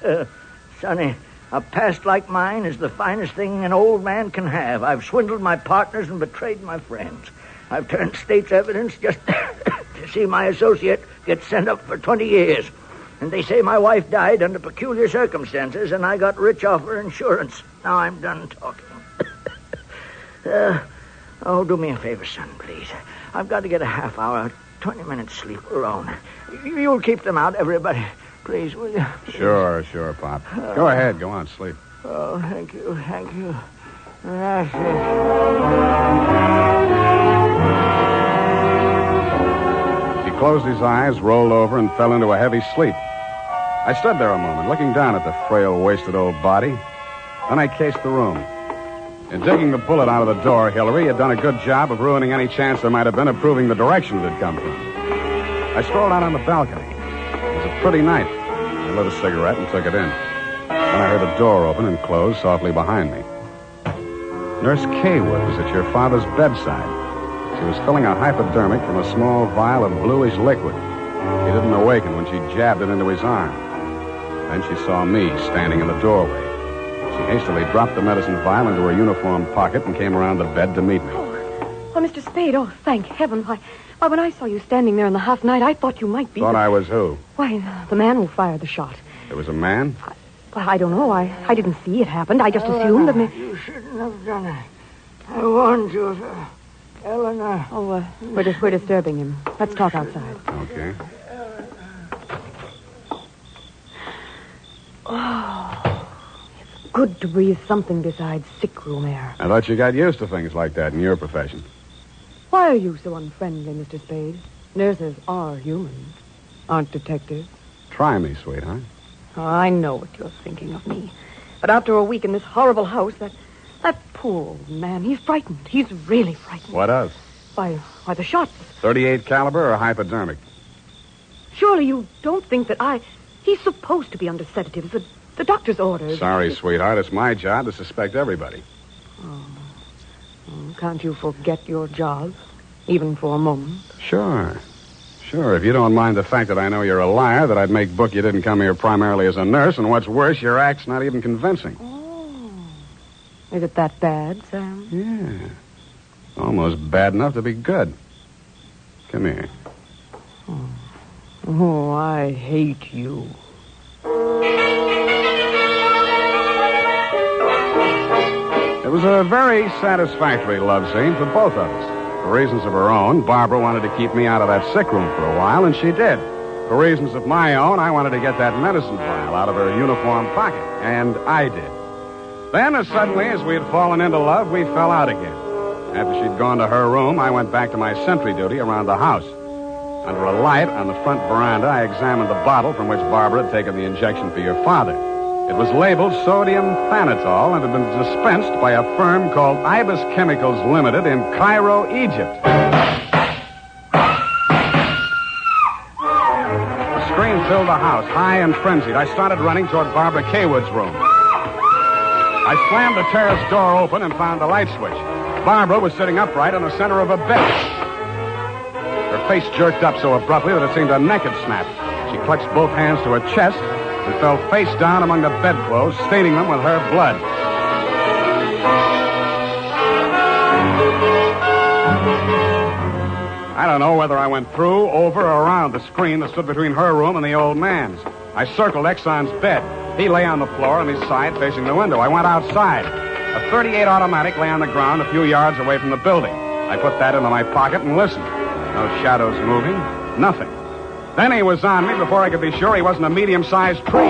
Speaker 12: Sonny, a past like mine is the finest thing an old man can have. I've swindled my partners and betrayed my friends. I've turned state's evidence just to see my associate get sent up for 20 years. And they say my wife died under peculiar circumstances, and I got rich off her insurance. Now I'm done talking. Do me a favor, son, please. I've got to get a half hour, 20 minutes sleep alone. You'll keep them out, everybody. Please, will you?
Speaker 17: Sure, Pop. Go ahead. Go on, sleep.
Speaker 12: Oh, thank you.
Speaker 17: He closed his eyes, rolled over, and fell into a heavy sleep. I stood there a moment, looking down at the frail, wasted old body. Then I cased the room. In digging the bullet out of the door, Hillary had done a good job of ruining any chance there might have been of proving the direction it had come from. I strolled out on the balcony. It was a pretty night. I lit a cigarette and took it in. Then I heard a door open and close softly behind me. Nurse Kaywood was at your father's bedside. She was filling a hypodermic from a small vial of bluish liquid. He didn't awaken when she jabbed it into his arm. Then she saw me standing in the doorway. She hastily dropped the medicine vial into her uniform pocket and came around the bed to meet me.
Speaker 3: Oh, Mr. Spade, thank heaven. Why, when I saw you standing there in the half night, I thought you might be...
Speaker 17: Thought I was who?
Speaker 3: Why, the man who fired the shot.
Speaker 17: There was a man?
Speaker 3: Well, I don't know. I didn't see it happen. I just assumed that...
Speaker 12: You shouldn't have done it. I warned you, sir. Eleanor.
Speaker 3: Oh, we're disturbing him. Let's talk outside.
Speaker 17: Okay.
Speaker 3: Oh, it's good to breathe something besides sick room air.
Speaker 17: I thought you got used to things like that in your profession.
Speaker 3: Why are you so unfriendly, Mr. Spade? Nurses are human, aren't detectives.
Speaker 17: Try me, sweetheart.
Speaker 3: Oh, I know what you're thinking of me. But after a week in this horrible house, that poor old man, he's frightened. He's really frightened.
Speaker 17: What of?
Speaker 3: Why, the shots.
Speaker 17: 38 caliber or hypodermic?
Speaker 3: Surely you don't think that He's supposed to be under sedatives. The doctor's orders.
Speaker 17: Sorry, sweetheart. It's my job to suspect everybody.
Speaker 3: Oh, can't you forget your job, even for a moment?
Speaker 17: Sure. If you don't mind the fact that I know you're a liar, that I'd make book you didn't come here primarily as a nurse, and what's worse, your act's not even convincing.
Speaker 3: Oh. Is it that bad, Sam?
Speaker 17: Yeah. Almost bad enough to be good. Come here.
Speaker 3: Oh, I hate you.
Speaker 17: It was a very satisfactory love scene for both of us. For reasons of her own, Barbara wanted to keep me out of that sick room for a while, and she did. For reasons of my own, I wanted to get that medicine vial out of her uniform pocket, and I did. Then, as suddenly as we had fallen into love, we fell out again. After she'd gone to her room, I went back to my sentry duty around the house. Under a light on the front veranda, I examined the bottle from which Barbara had taken the injection for your father. It was labeled sodium thanatol and had been dispensed by a firm called Ibis Chemicals Limited in Cairo, Egypt. The scream filled the house, high and frenzied. I started running toward Barbara Kaywood's room. I slammed the terrace door open and found the light switch. Barbara was sitting upright in the center of a bed. Her face jerked up so abruptly that it seemed a neck had snapped. She clutched both hands to her chest and fell face down among the bedclothes, staining them with her blood. I don't know whether I went through, over, or around the screen that stood between her room and the old man's. I circled Exxon's bed. He lay on the floor on his side facing the window. I went outside. A .38 automatic lay on the ground a few yards away from the building. I put that into my pocket and listened. No shadows moving. Nothing. Then he was on me before I could be sure he wasn't a medium-sized tree.
Speaker 12: Break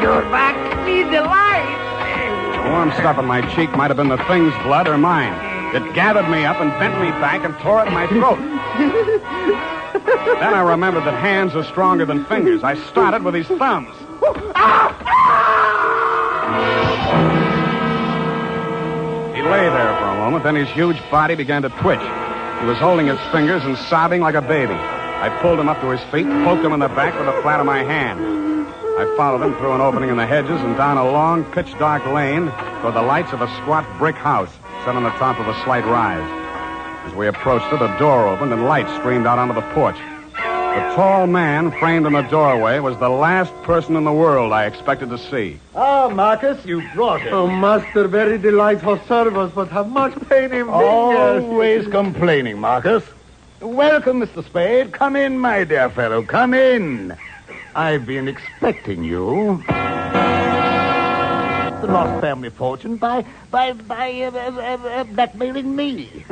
Speaker 12: your back. Need the light.
Speaker 17: The warm stuff in my cheek might have been the thing's blood or mine. It gathered me up and bent me back and tore at my throat. Then I remembered that hands are stronger than fingers. I started with his thumbs. He lay there for a moment, then his huge body began to twitch. He was holding his fingers and sobbing like a baby. I pulled him up to his feet, poked him in the back with the flat of my hand. I followed him through an opening in the hedges and down a long, pitch-dark lane toward the lights of a squat brick house set on the top of a slight rise. As we approached it, a door opened and light streamed out onto the porch. The tall man framed in the doorway was the last person in the world I expected to see.
Speaker 8: Ah, Marcus, you brought it.
Speaker 13: Oh, master, very delightful service, but have much pain in fingers.
Speaker 8: Always complaining, Marcus. Welcome, Mr. Spade. Come in, my dear fellow. Come in. I've been expecting you. The lost family fortune by blackmailing me.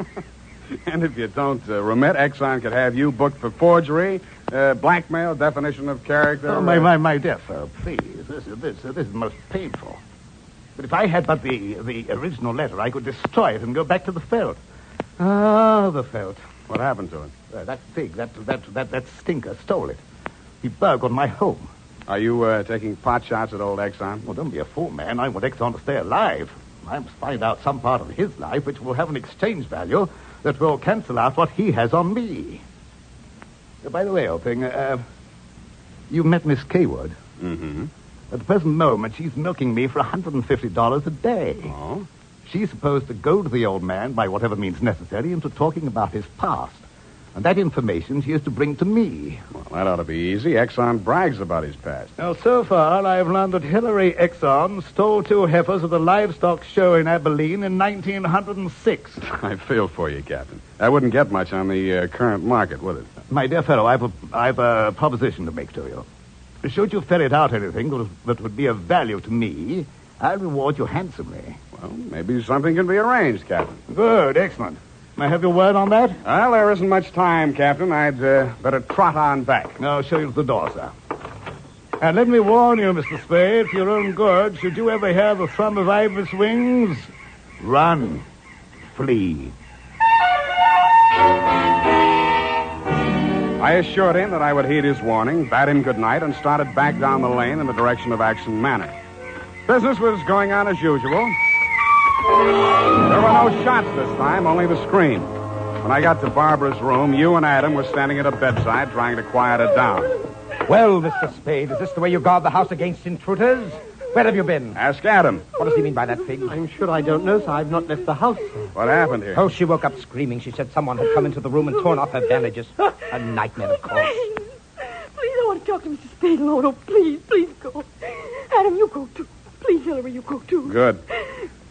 Speaker 17: And if you don't remit, Exxon could have you booked for forgery, blackmail, definition of character.
Speaker 8: Oh, my dear fellow, please. This is most painful. But if I had but the original letter, I could destroy it and go back to the felt. Ah, the felt.
Speaker 17: What happened to it?
Speaker 8: That Figg, that stinker stole it. He burgled my home.
Speaker 17: Are you taking pot shots at old Exxon?
Speaker 8: Well, don't be a fool, man. I want Exxon to stay alive. I must find out some part of his life which will have an exchange value that will cancel out what he has on me. By the way, old thing, you met Miss Kaywood.
Speaker 17: Mm-hmm.
Speaker 8: At the present moment, she's milking me for $150 a day.
Speaker 17: Oh?
Speaker 8: She's supposed to goad the old man, by whatever means necessary, into talking about his past. And that information she is to bring to me.
Speaker 17: Well, that ought to be easy. Exxon brags about his past.
Speaker 8: Now, so far, I've learned that Hillary Exxon stole 2 heifers at the livestock show in Abilene in 1906.
Speaker 17: I feel for you, Captain. That wouldn't get much on the current market, would it?
Speaker 8: My dear fellow, I've a proposition to make to you. Should you ferret out anything that would be of value to me, I'll reward you handsomely.
Speaker 17: Well, maybe something can be arranged, Captain.
Speaker 8: Good, excellent. May I have your word on that?
Speaker 17: Well, there isn't much time, Captain. I'd better trot on back.
Speaker 8: I'll show you to the door, sir. And let me warn you, Mr. Spade, for your own good, should you ever hear the thrum of Ivor's wings, run, flee.
Speaker 17: I assured him that I would heed his warning, bade him good night, and started back down the lane in the direction of Action Manor. Business was going on as usual. There were no shots this time, only the scream. When I got to Barbara's room, you and Adam were standing at a bedside trying to quiet her down.
Speaker 4: Well, Mr. Spade, is this the way you guard the house against intruders? Where have you been?
Speaker 17: Ask Adam.
Speaker 4: What does he mean by that, Figg?
Speaker 21: I'm sure I don't know, sir. I've not left the house, sir.
Speaker 17: What happened here?
Speaker 4: Oh, she woke up screaming. She said someone had come into the room and torn off her bandages. A nightmare, of course.
Speaker 3: Please, I want to talk to Mr. Spade alone. Oh, please go. Adam, you go too. Please, Hillary, you go too.
Speaker 17: Good.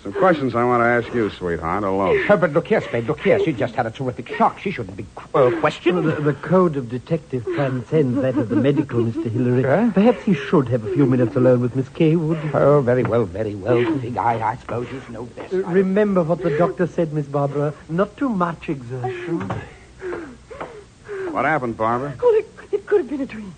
Speaker 17: Some questions I want to ask you, sweetheart, alone.
Speaker 4: But look here, Spade, look here. She just had a terrific shock. She shouldn't be questioned.
Speaker 21: Well, the code of detective transcends that of the medical, Mr. Hillary. Perhaps he should have a few minutes alone with Miss Kaywood.
Speaker 4: Oh, very well, Figg. I suppose you know best.
Speaker 21: Remember what the doctor said, Miss Barbara. Not too much exertion.
Speaker 17: What happened, Barbara?
Speaker 3: Oh, it could have been a dream.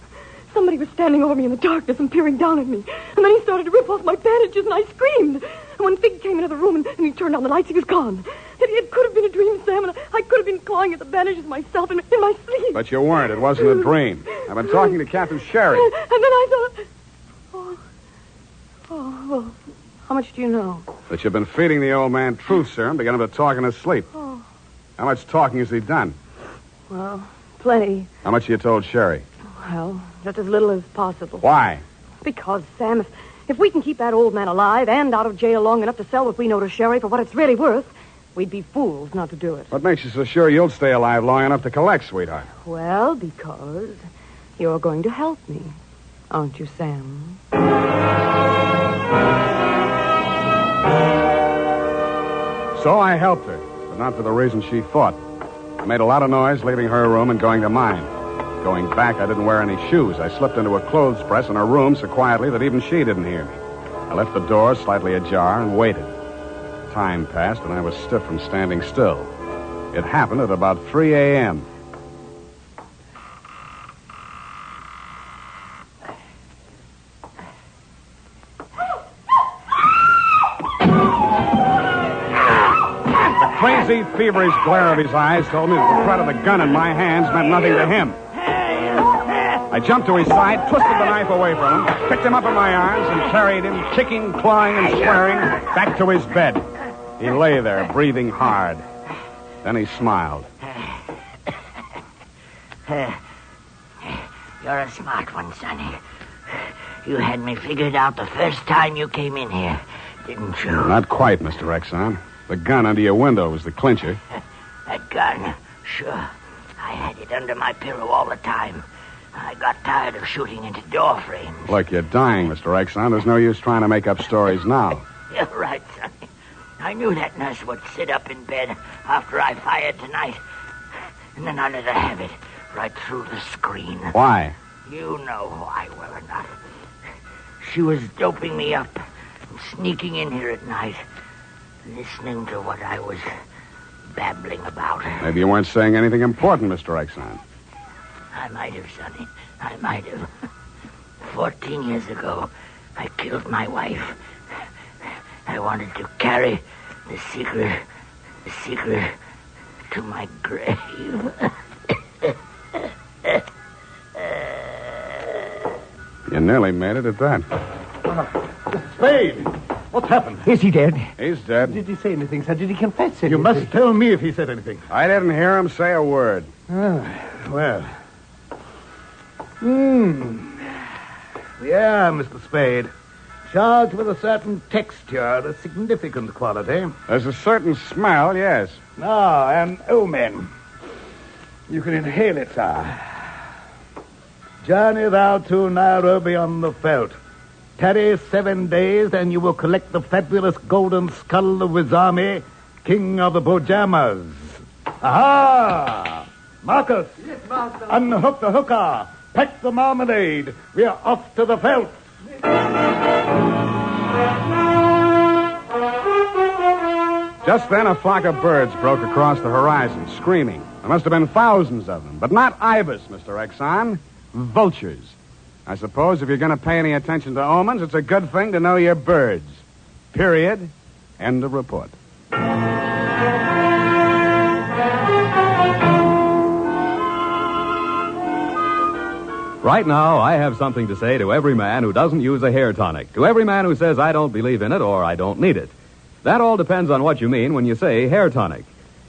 Speaker 3: Somebody was standing over me in the darkness and peering down at me. And then he started to rip off my bandages, and I screamed. And when Figg came into the room and he turned on the lights, he was gone. It could have been a dream, Sam, and I could have been clawing at the bandages myself in my sleep.
Speaker 17: But you weren't. It wasn't a dream. I've been talking to Captain Sherry.
Speaker 3: And then I thought... well, how much do you know?
Speaker 17: That you've been feeding the old man truth serum to get him to talk in his sleep.
Speaker 3: Oh,
Speaker 17: How much talking has he done?
Speaker 3: well, plenty.
Speaker 17: How much you told Sherry?
Speaker 3: Well, just as little as possible.
Speaker 17: Why?
Speaker 3: Because, Sam, if we can keep that old man alive and out of jail long enough to sell what we know to Sherry for what it's really worth, we'd be fools not to do it.
Speaker 17: What makes you so sure you'll stay alive long enough to collect, sweetheart?
Speaker 3: Well, because you're going to help me, aren't you, Sam?
Speaker 17: So I helped her, but not for the reason she thought. I made a lot of noise leaving her room and going to mine. Going back, I didn't wear any shoes. I slipped into a clothes press in her room so quietly that even she didn't hear me. I left the door slightly ajar and waited. Time passed, and I was stiff from standing still. It happened at about 3 a.m. The crazy, feverish glare of his eyes told me that the threat of the gun in my hands meant nothing to him. I jumped to his side, twisted the knife away from him, picked him up in my arms, and carried him, kicking, clawing, and swearing, back to his bed. He lay there, breathing hard. Then he smiled.
Speaker 12: You're a smart one, Sonny. You had me figured out the first time you came in here, didn't you?
Speaker 17: Not quite, Mr. Exxon. The gun under your window was the clincher.
Speaker 12: That gun? Sure. I had it under my pillow all the time. I got tired of shooting into door frames.
Speaker 17: Look, you're dying, Mr. Exxon. There's no use trying to make up stories now.
Speaker 12: You're right, Sonny. I knew that nurse would sit up in bed after I fired tonight. And then I let her have it right through the screen.
Speaker 17: Why?
Speaker 12: You know why well enough. She was doping me up and sneaking in here at night, listening to what I was babbling about.
Speaker 17: Maybe you weren't saying anything important, Mr. Exxon.
Speaker 12: I might have, Sonny. I might have. 14 years ago, I killed my wife. I wanted to carry the secret to my grave.
Speaker 17: You nearly made it at that.
Speaker 8: Spade! What's happened?
Speaker 21: Is he dead?
Speaker 17: He's dead.
Speaker 21: Did he say anything, sir? Did he confess anything?
Speaker 8: You must tell me if he said anything.
Speaker 17: I didn't hear him say a word.
Speaker 8: Well. Yeah, Mr. Spade. Charged with a certain texture, a significant quality.
Speaker 17: There's a certain smell, yes.
Speaker 8: Ah, and omen. You can inhale it, sir. Journey thou to Nairobi on the veldt. Tarry 7 days, and you will collect the fabulous golden skull of Wizami, king of the Bojamas. Aha! Marcus!
Speaker 21: Yes, master.
Speaker 8: Unhook the hooker. Pack the marmalade. We are off to the veldt.
Speaker 17: Just then, a flock of birds broke across the horizon, screaming. There must have been thousands of them, but not ibis, Mr. Exxon. Vultures. I suppose if you're going to pay any attention to omens, it's a good thing to know your birds. Period. End of report.
Speaker 9: Right now, I have something to say to every man who doesn't use a hair tonic, to every man who says, I don't believe in it or I don't need it. That all depends on what you mean when you say hair tonic.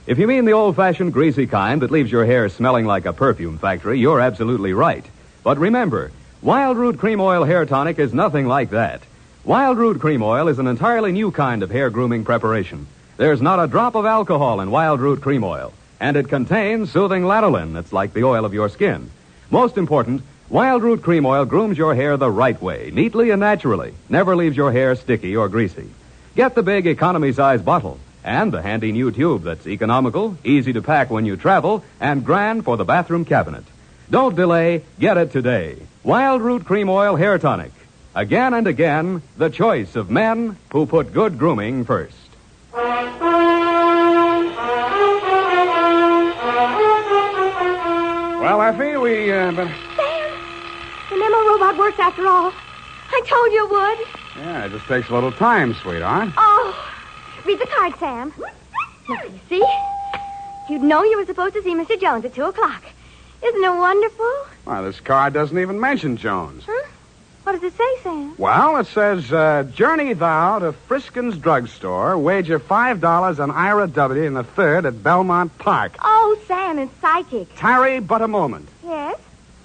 Speaker 9: If you mean the old-fashioned greasy kind that leaves your hair smelling like a perfume factory, you're absolutely right. But remember, Wild Root Cream Oil Hair Tonic is nothing like that. Wild Root Cream Oil is an entirely new kind of hair grooming preparation. There's not a drop of alcohol in Wild Root Cream Oil, and it contains soothing lanolin that's like the oil of your skin. Most important, Wild Root Cream Oil grooms your hair the right way, neatly and naturally. Never leaves your hair sticky or greasy. Get the big economy-size bottle and the handy new tube that's economical, easy to pack when you travel, and grand for the bathroom cabinet. Don't delay. Get it today. Wild Root Cream Oil Hair Tonic. Again and again, the choice of men who put good grooming first.
Speaker 17: Well, Effie, we,
Speaker 14: Sam! The memo robot works after all. I told you it would.
Speaker 17: Yeah, it just takes a little time, sweetheart.
Speaker 14: Oh, read the card, Sam. Now, you see? You'd know you were supposed to see Mr. Jones at 2 o'clock. Isn't it wonderful?
Speaker 17: Well, this card doesn't even mention Jones.
Speaker 14: Huh? What does it say, Sam?
Speaker 17: Well, it says, journey thou to Friskin's drugstore, wager $5 on Ira W. in the third at Belmont Park.
Speaker 14: Oh, Sam, it's psychic.
Speaker 17: Tarry but a moment.
Speaker 14: Yes?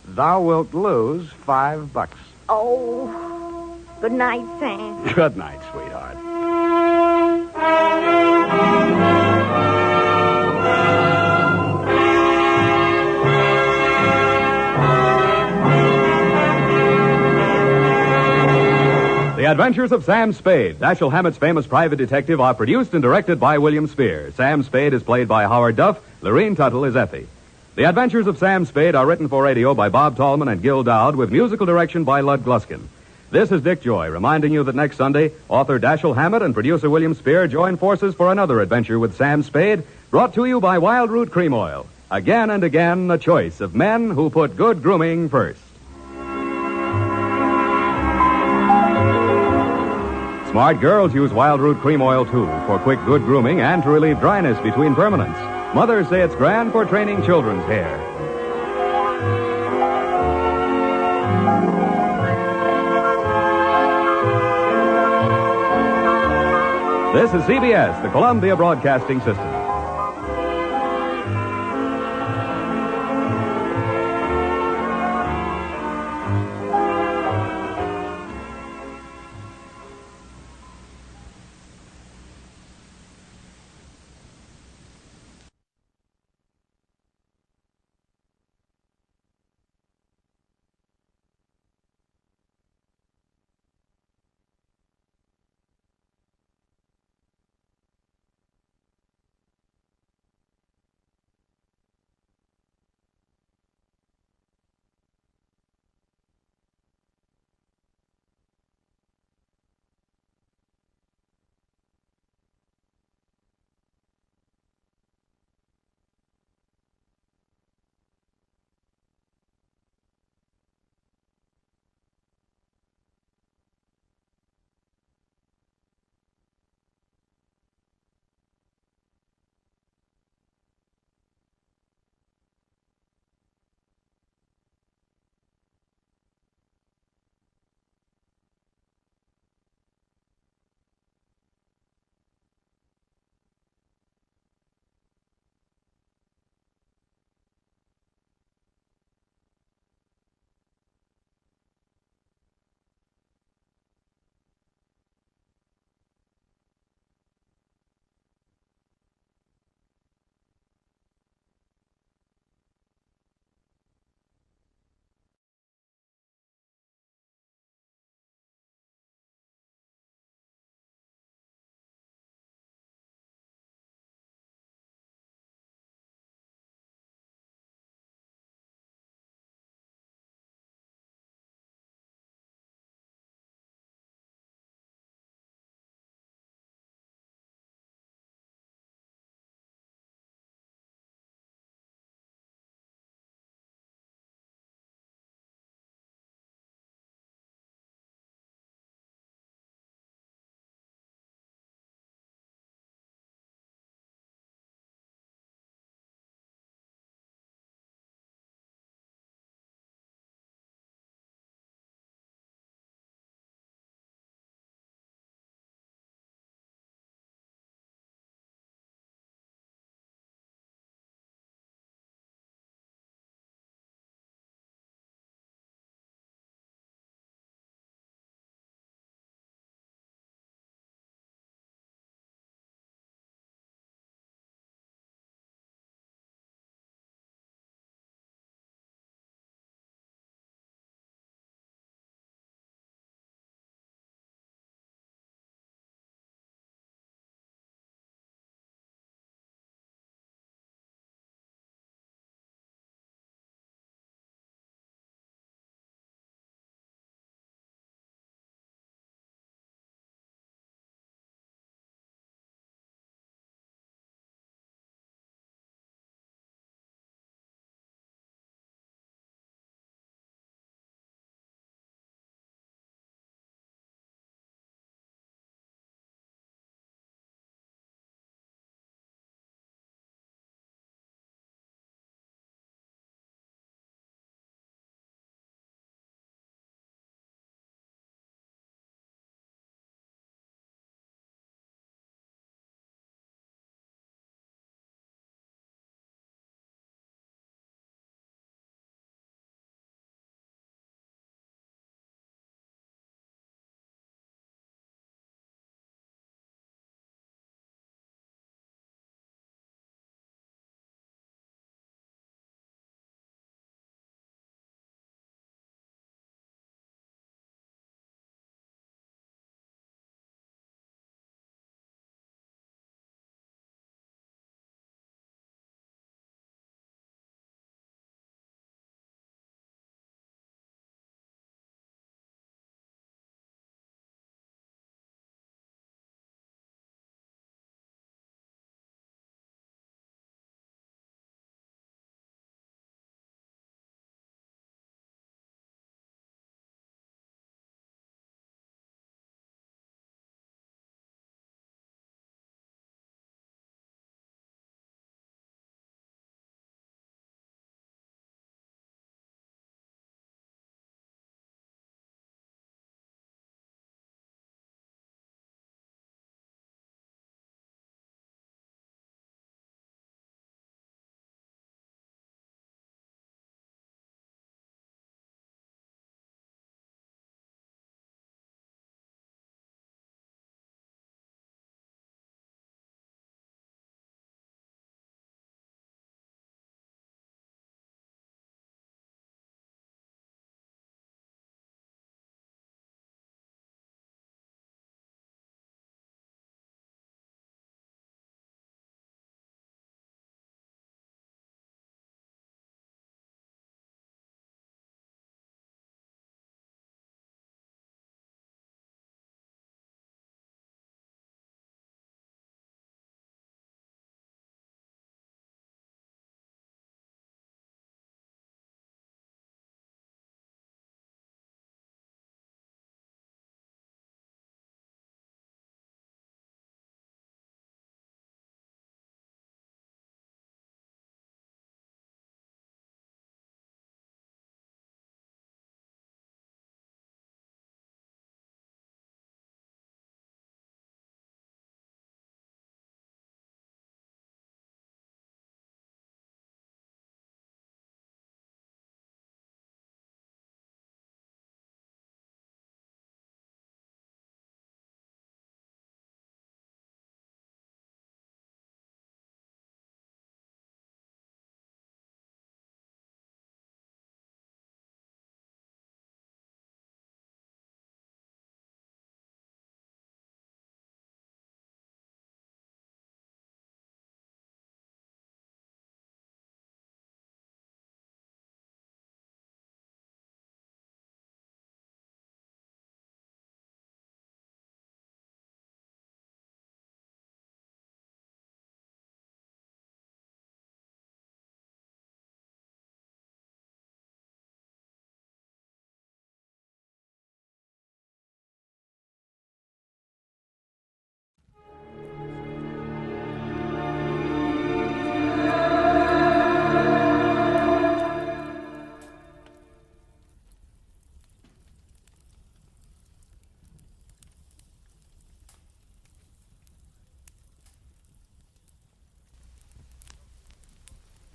Speaker 17: Thou wilt lose $5.
Speaker 14: Oh, good night, Sam.
Speaker 17: Good night, sweetheart.
Speaker 9: The Adventures of Sam Spade, Dashiell Hammett's famous private detective, are produced and directed by William Spear. Sam Spade is played by Howard Duff. Lorene Tuttle is Effie. The Adventures of Sam Spade are written for radio by Bob Tallman and Gil Dowd with musical direction by Lud Gluskin. This is Dick Joy reminding you that next Sunday, author Dashiell Hammett and producer William Spear join forces for another adventure with Sam Spade, brought to you by Wild Root Cream Oil. Again and again, a choice of men who put good grooming first. Smart girls use Wild Root Cream Oil, too, for quick, good grooming and to relieve dryness between permanents. Mothers say it's grand for training children's hair. This is CBS, the Columbia Broadcasting System.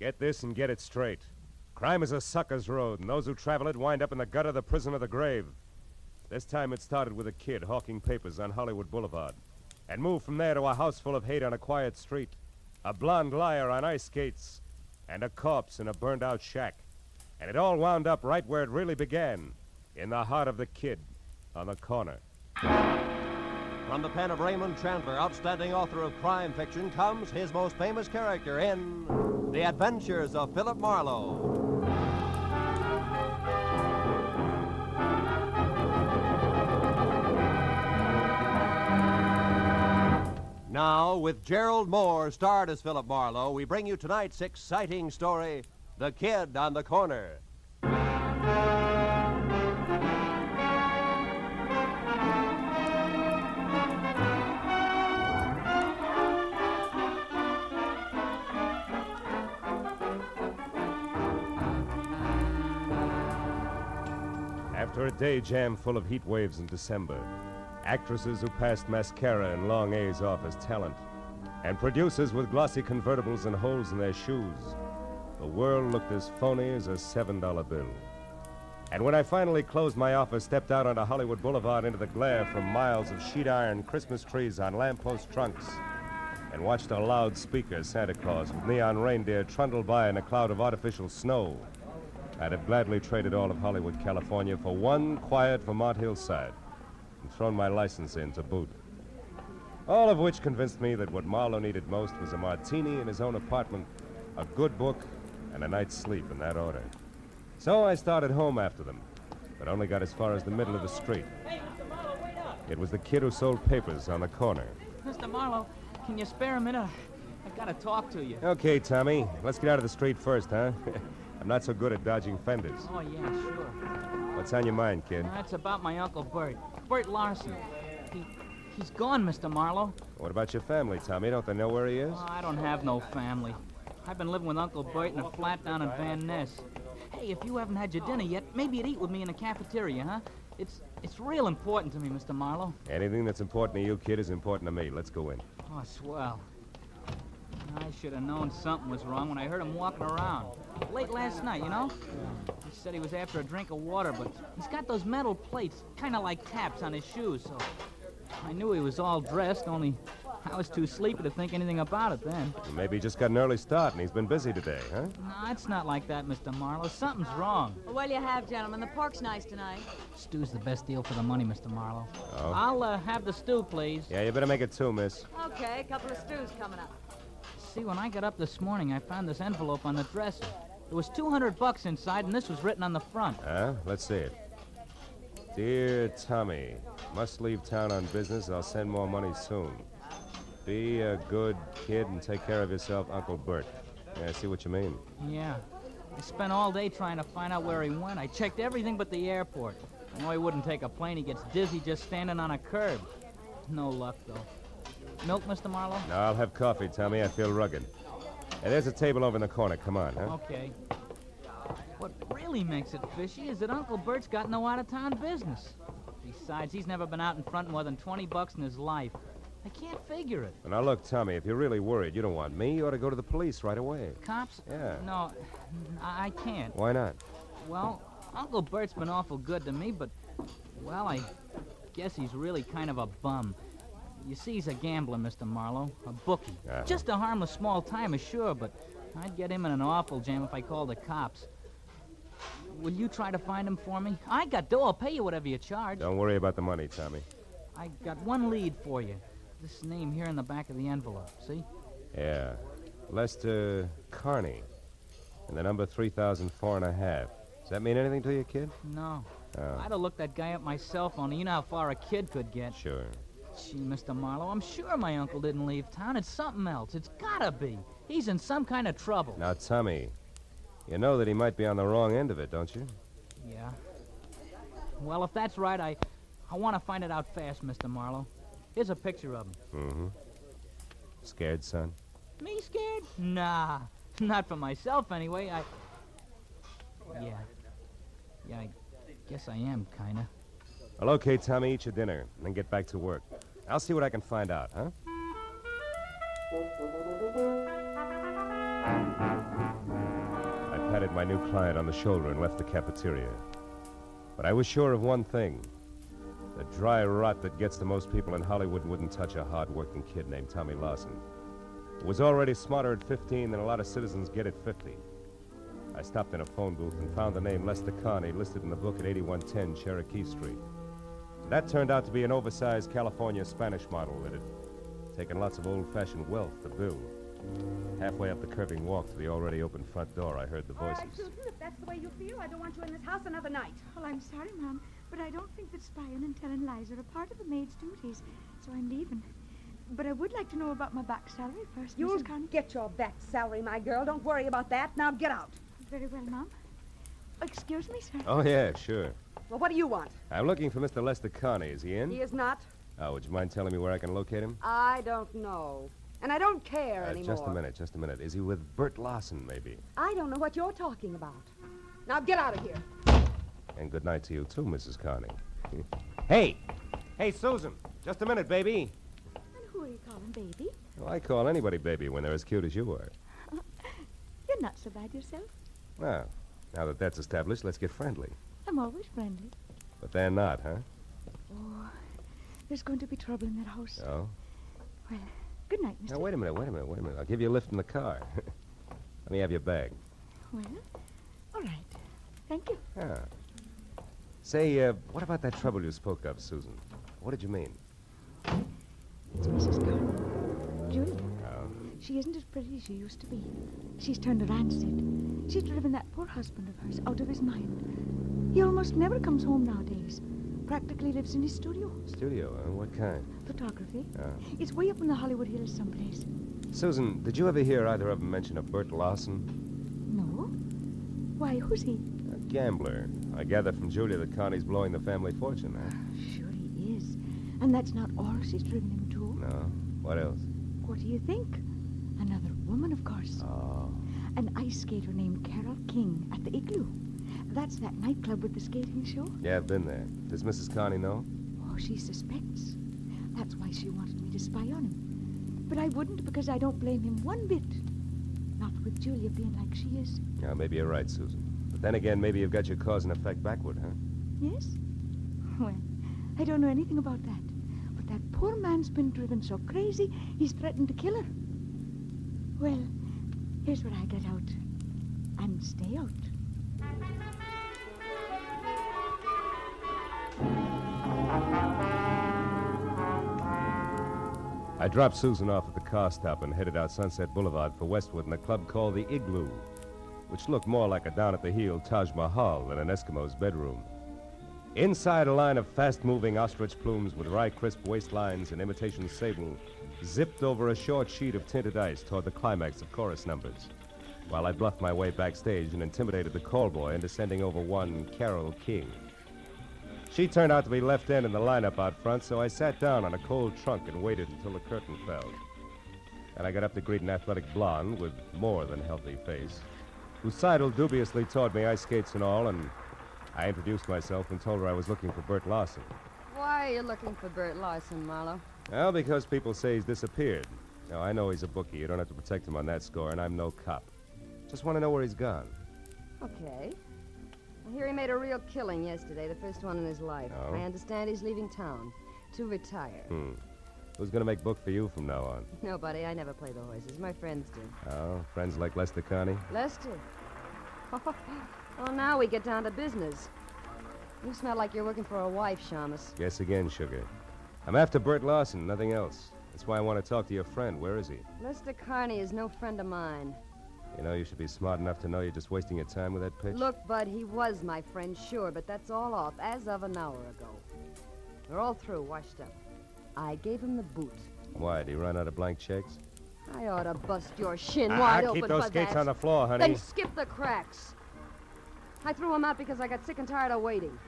Speaker 16: Get this and get it straight. Crime is a sucker's road, and those who travel it wind up in the gutter, the prison, or the grave. This time it started with a kid hawking papers on Hollywood Boulevard, and moved from there to a house full of hate on a quiet street, a blonde liar on ice skates, and a corpse in a burned-out shack. And it all wound up right where it really began, in the heart of the kid on the corner.
Speaker 19: From the pen of Raymond Chandler, outstanding author of crime fiction, comes his most famous character in The Adventures of Philip Marlowe. Now, with Gerald Moore starred as Philip Marlowe, we bring you tonight's exciting story, The Kid on the Corner.
Speaker 16: After a day jam full of heat waves in December, actresses who passed mascara and long A's off as talent, and producers with glossy convertibles and holes in their shoes, the world looked as phony as a $7 bill. And when I finally closed my office, stepped out onto Hollywood Boulevard into the glare from miles of sheet iron Christmas trees on lamppost trunks, and watched a loudspeaker Santa Claus with neon reindeer trundle by in a cloud of artificial snow, I'd have gladly traded all of Hollywood, California for one quiet Vermont hillside and thrown my license in to boot. All of which convinced me that what Marlowe needed most was a martini in his own apartment, a good book, and a night's sleep in that order. So I started home after them, but only got as far as the middle of the street. It was the kid who sold papers on the corner.
Speaker 20: Mr. Marlowe, can you spare a minute? I gotta talk to you.
Speaker 16: Okay, Tommy. Let's get out of the street first, huh? I'm not so good at dodging fenders.
Speaker 20: Oh, yeah, sure.
Speaker 16: What's on your mind, kid?
Speaker 20: It's about my Uncle Bert. Bert Larson. He's gone, Mr. Marlowe.
Speaker 16: What about your family, Tommy? Don't they know where he is?
Speaker 20: Oh, I don't have no family. I've been living with Uncle Bert in a flat down in Van Ness. Hey, if you haven't had your dinner yet, maybe you'd eat with me in the cafeteria, huh? It's real important to me, Mr. Marlowe.
Speaker 16: Anything that's important to you, kid, is important to me. Let's go in.
Speaker 20: Oh, swell. I should have known something was wrong when I heard him walking around. Late last night, you know? He said he was after a drink of water, but he's got those metal plates, kind of like taps on his shoes, so I knew he was all dressed, only I was too sleepy to think anything about it then.
Speaker 16: Maybe he just got an early start and he's been busy today, huh?
Speaker 20: No, it's not like that, Mr. Marlowe. Something's wrong.
Speaker 11: Well, what'll you have, gentlemen? The pork's nice tonight.
Speaker 20: Stew's the best deal for the money, Mr. Marlowe.
Speaker 16: Oh?
Speaker 20: I'll have the stew, please.
Speaker 16: Yeah, you better make it two, miss.
Speaker 11: Okay, a couple of stews coming up.
Speaker 20: See, when I got up this morning, I found this envelope on the dresser. There was $200 inside, and this was written on the front.
Speaker 16: Huh? Let's see it. Dear Tommy, must leave town on business. I'll send more money soon. Be a good kid and take care of yourself, Uncle Bert. Yeah, I see what you mean.
Speaker 20: Yeah. I spent all day trying to find out where he went. I checked everything but the airport. I know he wouldn't take a plane. He gets dizzy just standing on a curb. No luck, though. Milk, Mr. Marlowe?
Speaker 16: No, I'll have coffee, Tommy. I feel rugged. Hey, there's a table over in the corner. Come on, huh?
Speaker 20: Okay. What really makes it fishy is that Uncle Bert's got no out-of-town business. Besides, he's never been out in front more than $20 in his life. I can't figure it.
Speaker 16: Well, now, look, Tommy, if you're really worried, you don't want me, you ought to go to the police right away.
Speaker 20: Cops?
Speaker 16: Yeah.
Speaker 20: No, I can't.
Speaker 16: Why not?
Speaker 20: Well, Uncle Bert's been awful good to me, but, well, I guess he's really kind of a bum. You see, he's a gambler, Mr. Marlowe, a bookie.
Speaker 16: Uh-huh.
Speaker 20: Just a harmless small-timer, sure, but I'd get him in an awful jam if I called the cops. Will you try to find him for me? I got dough. I'll pay you whatever you charge.
Speaker 16: Don't worry about the money, Tommy.
Speaker 20: I got one lead for you. This name here in the back of the envelope, see?
Speaker 16: Yeah. Lester Carney. And the number 3004.5. Does that mean anything to you, kid?
Speaker 20: No.
Speaker 16: Oh.
Speaker 20: I'd have looked that guy up myself, only you know how far a kid could get.
Speaker 16: Sure.
Speaker 20: Gee, Mr. Marlowe, I'm sure my uncle didn't leave town. It's something else. It's gotta be. He's in some kind of trouble.
Speaker 16: Now, Tommy, you know that he might be on the wrong end of it, don't you?
Speaker 20: Yeah. Well, if that's right, I want to find it out fast, Mr. Marlowe. Here's a picture of him.
Speaker 16: Mm-hmm. Scared, son?
Speaker 20: Me scared? Nah. Not for myself, anyway. Yeah, I guess I am, kinda.
Speaker 16: Well, okay, Tommy, eat your dinner, and then get back to work. I'll see what I can find out, huh? patted my new client on the shoulder and left the cafeteria. But I was sure of one thing. The dry rot that gets to most people in Hollywood wouldn't touch a hard-working kid named Tommy Lawson, who was already smarter at 15 than a lot of citizens get at 50. I stopped in a phone booth and found the name Lester Carney listed in the book at 8110 Cherokee Street. That turned out to be an oversized California Spanish model that had taken lots of old-fashioned wealth to build. Halfway up the curving walk to the already open front door, I heard the
Speaker 2: All
Speaker 16: voices.
Speaker 2: right, Susan, if that's the way you feel, I don't want you in this house another night.
Speaker 7: Well, I'm sorry, Mom, but I don't think that spying and telling lies are a part of a maid's duties, so I'm leaving. But I would like to know about my back salary first,
Speaker 2: You'll
Speaker 7: Mrs. Carney.
Speaker 2: get your back salary, my girl. Don't worry about that. Now get out.
Speaker 7: Very well, Mom. Excuse me, sir.
Speaker 16: Oh, yeah, sure.
Speaker 2: Well, what do you want?
Speaker 16: I'm looking for Mr. Lester Carney. Is he in?
Speaker 2: He is not.
Speaker 16: Oh, would you mind telling me where I can locate him?
Speaker 2: I don't know. And I don't care anymore.
Speaker 16: Just a minute. Is he with Bert Lawson, maybe?
Speaker 2: I don't know what you're talking about. Now get out of here.
Speaker 16: And good night to you, too, Mrs. Carney. Hey, Susan. Just a minute, baby.
Speaker 7: And who are you calling baby?
Speaker 16: Well, I call anybody baby when they're as cute as you are.
Speaker 7: You're not so bad yourself.
Speaker 16: Well, now that that's established, let's get friendly.
Speaker 7: I'm always friendly.
Speaker 16: But they're not, huh?
Speaker 7: Oh, there's going to be trouble in that house.
Speaker 16: Oh?
Speaker 7: Well, good night, Mr.
Speaker 16: Now, wait a minute. I'll give you a lift in the car. Let me have your bag.
Speaker 7: Well, all right. Thank you.
Speaker 16: Ah. Say, what about that trouble you spoke of, Susan? What did you mean?
Speaker 7: It's Mrs. Carmen. Julia.
Speaker 16: Oh.
Speaker 7: She isn't as pretty as she used to be. She's turned a rancid. She's driven that poor husband of hers out of his mind. He almost never comes home nowadays. Practically lives in his studio.
Speaker 16: Studio? What kind?
Speaker 7: Photography.
Speaker 16: Oh.
Speaker 7: It's way up in the Hollywood Hills someplace.
Speaker 16: Susan, did you ever hear either of them mention a Bert Lawson?
Speaker 7: No. Why, who's he?
Speaker 16: A gambler. I gather from Julia that Connie's blowing the family fortune, huh?
Speaker 7: Sure he is. And that's not all she's driven him to.
Speaker 16: No. What else?
Speaker 7: What do you think? Another woman, of course.
Speaker 16: Oh.
Speaker 7: An ice skater named Carol King at the Igloo. That's that nightclub with the skating show.
Speaker 16: Yeah, I've been there. Does Mrs. Connie know?
Speaker 7: Oh, she suspects. That's why she wanted me to spy on him. But I wouldn't because I don't blame him one bit. Not with Julia being like she is.
Speaker 16: Yeah, maybe you're right, Susan. But then again, maybe you've got your cause and effect backward, huh?
Speaker 7: Yes? Well, I don't know anything about that. But that poor man's been driven so crazy, he's threatened to kill her. Well, here's where I get out. And stay out.
Speaker 16: I dropped Susan off at the car stop and headed out Sunset Boulevard for Westwood in a club called the Igloo, which looked more like a down-at-the-heel Taj Mahal than an Eskimo's bedroom. Inside, a line of fast-moving ostrich plumes with wry, crisp waistlines and imitation sable zipped over a short sheet of tinted ice toward the climax of chorus numbers, while I bluffed my way backstage and intimidated the call boy into sending over one Carol King. She turned out to be left end in the lineup out front, so I sat down on a cold trunk and waited until the curtain fell. And I got up to greet an athletic blonde with more than healthy face, who sidled dubiously toward me, ice skates and all, and I introduced myself and told her I was looking for Bert Lawson.
Speaker 10: Why are you looking for Bert Lawson, Marlowe?
Speaker 16: Well, because people say he's disappeared. Now, I know he's a bookie. You don't have to protect him on that score, and I'm no cop. Just want to know where he's gone.
Speaker 10: Okay. I hear he made a real killing yesterday, the first one in his life.
Speaker 16: Oh?
Speaker 10: I understand he's leaving town to retire.
Speaker 16: Who's going to make book for you from now on?
Speaker 10: Nobody. I never play the horses. My friends do.
Speaker 16: Oh, friends like Lester Carney?
Speaker 10: Lester? Well, now we get down to business. You smell like you're looking for a wife, Shamus.
Speaker 16: Guess again, sugar. I'm after Bert Lawson, nothing else. That's why I want to talk to your friend. Where is he?
Speaker 10: Lester Carney is no friend of mine.
Speaker 16: You know, you should be smart enough to know you're just wasting your time with that pitch.
Speaker 10: Look, Bud, he was my friend, sure, but that's all off as of an hour ago. We're all through, washed up. I gave him the boot.
Speaker 16: Why, did he run out of blank checks?
Speaker 10: I ought to bust your shin wide open
Speaker 16: keep those
Speaker 10: for
Speaker 16: skates
Speaker 10: that.
Speaker 16: on the floor, honey.
Speaker 10: Then skip the cracks. I threw him out because I got sick and tired of waiting.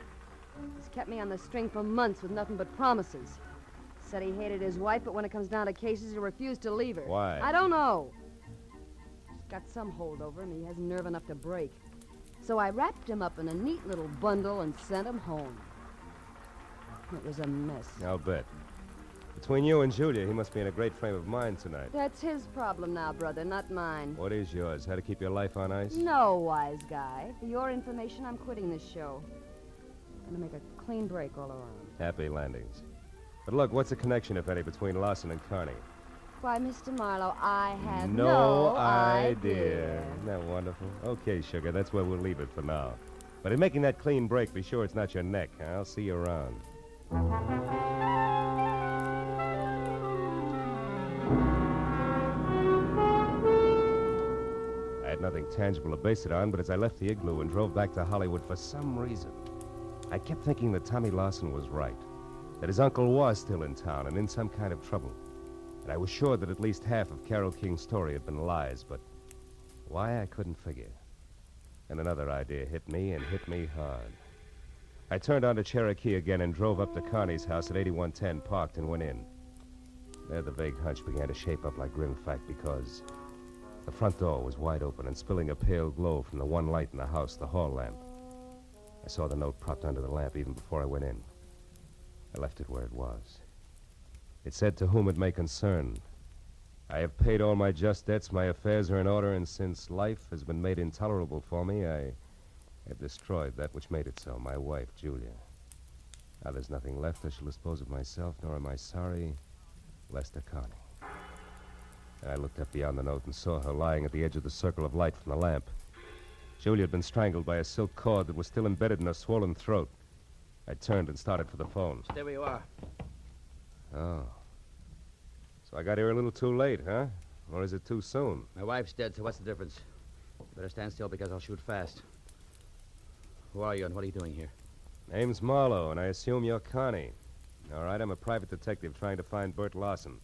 Speaker 10: He's kept me on the string for months with nothing but promises. Said he hated his wife, but when it comes down to cases, he refused to leave her.
Speaker 16: Why?
Speaker 10: I don't know. He's got some hold over him he hasn't nerve enough to break. So I wrapped him up in a neat little bundle and sent him home. It was a mess.
Speaker 16: I'll bet. Between you and Julia, he must be in a great frame of mind tonight.
Speaker 10: That's his problem now, brother, not mine.
Speaker 16: What is yours? How to keep your life on ice?
Speaker 10: No, wise guy. For your information, I'm quitting this show. Gonna make a clean break all around.
Speaker 16: Happy landings. But look, what's the connection, if any, between Lawson and Carney?
Speaker 10: Why, Mr. Marlowe, I have
Speaker 16: No idea. Isn't that wonderful? Okay, sugar, that's where we'll leave it for now. But in making that clean break, be sure it's not your neck. I'll see you around. I had nothing tangible to base it on, but as I left the igloo and drove back to Hollywood, for some reason, I kept thinking that Tommy Lawson was right, that his uncle was still in town and in some kind of trouble. And I was sure that at least half of Carole King's story had been lies, but why, I couldn't figure. And another idea hit me, and hit me hard. I turned onto Cherokee again and drove up to Carney's house at 8110, parked, and went in. There the vague hunch began to shape up like grim fact, because the front door was wide open and spilling a pale glow from the one light in the house, the hall lamp. I saw the note propped under the lamp even before I went in. I left it where it was. It said, "To whom it may concern, I have paid all my just debts, my affairs are in order, and since life has been made intolerable for me, I have destroyed that which made it so, my wife, Julia. Now there's nothing left, I shall dispose of myself, nor am I sorry, Lester Carney." And I looked up beyond the note and saw her lying at the edge of the circle of light from the lamp. Julia had been strangled by a silk cord that was still embedded in her swollen throat. I turned and started for the phone.
Speaker 1: There you are.
Speaker 16: Oh. So I got here a little too late, huh? Or is it too soon?
Speaker 1: My wife's dead, so what's the difference? You better stand still because I'll shoot fast. Who are you and what are you doing here?
Speaker 16: Name's Marlowe, and I assume you're Carney. All right, I'm a private detective trying to find Bert Lawson.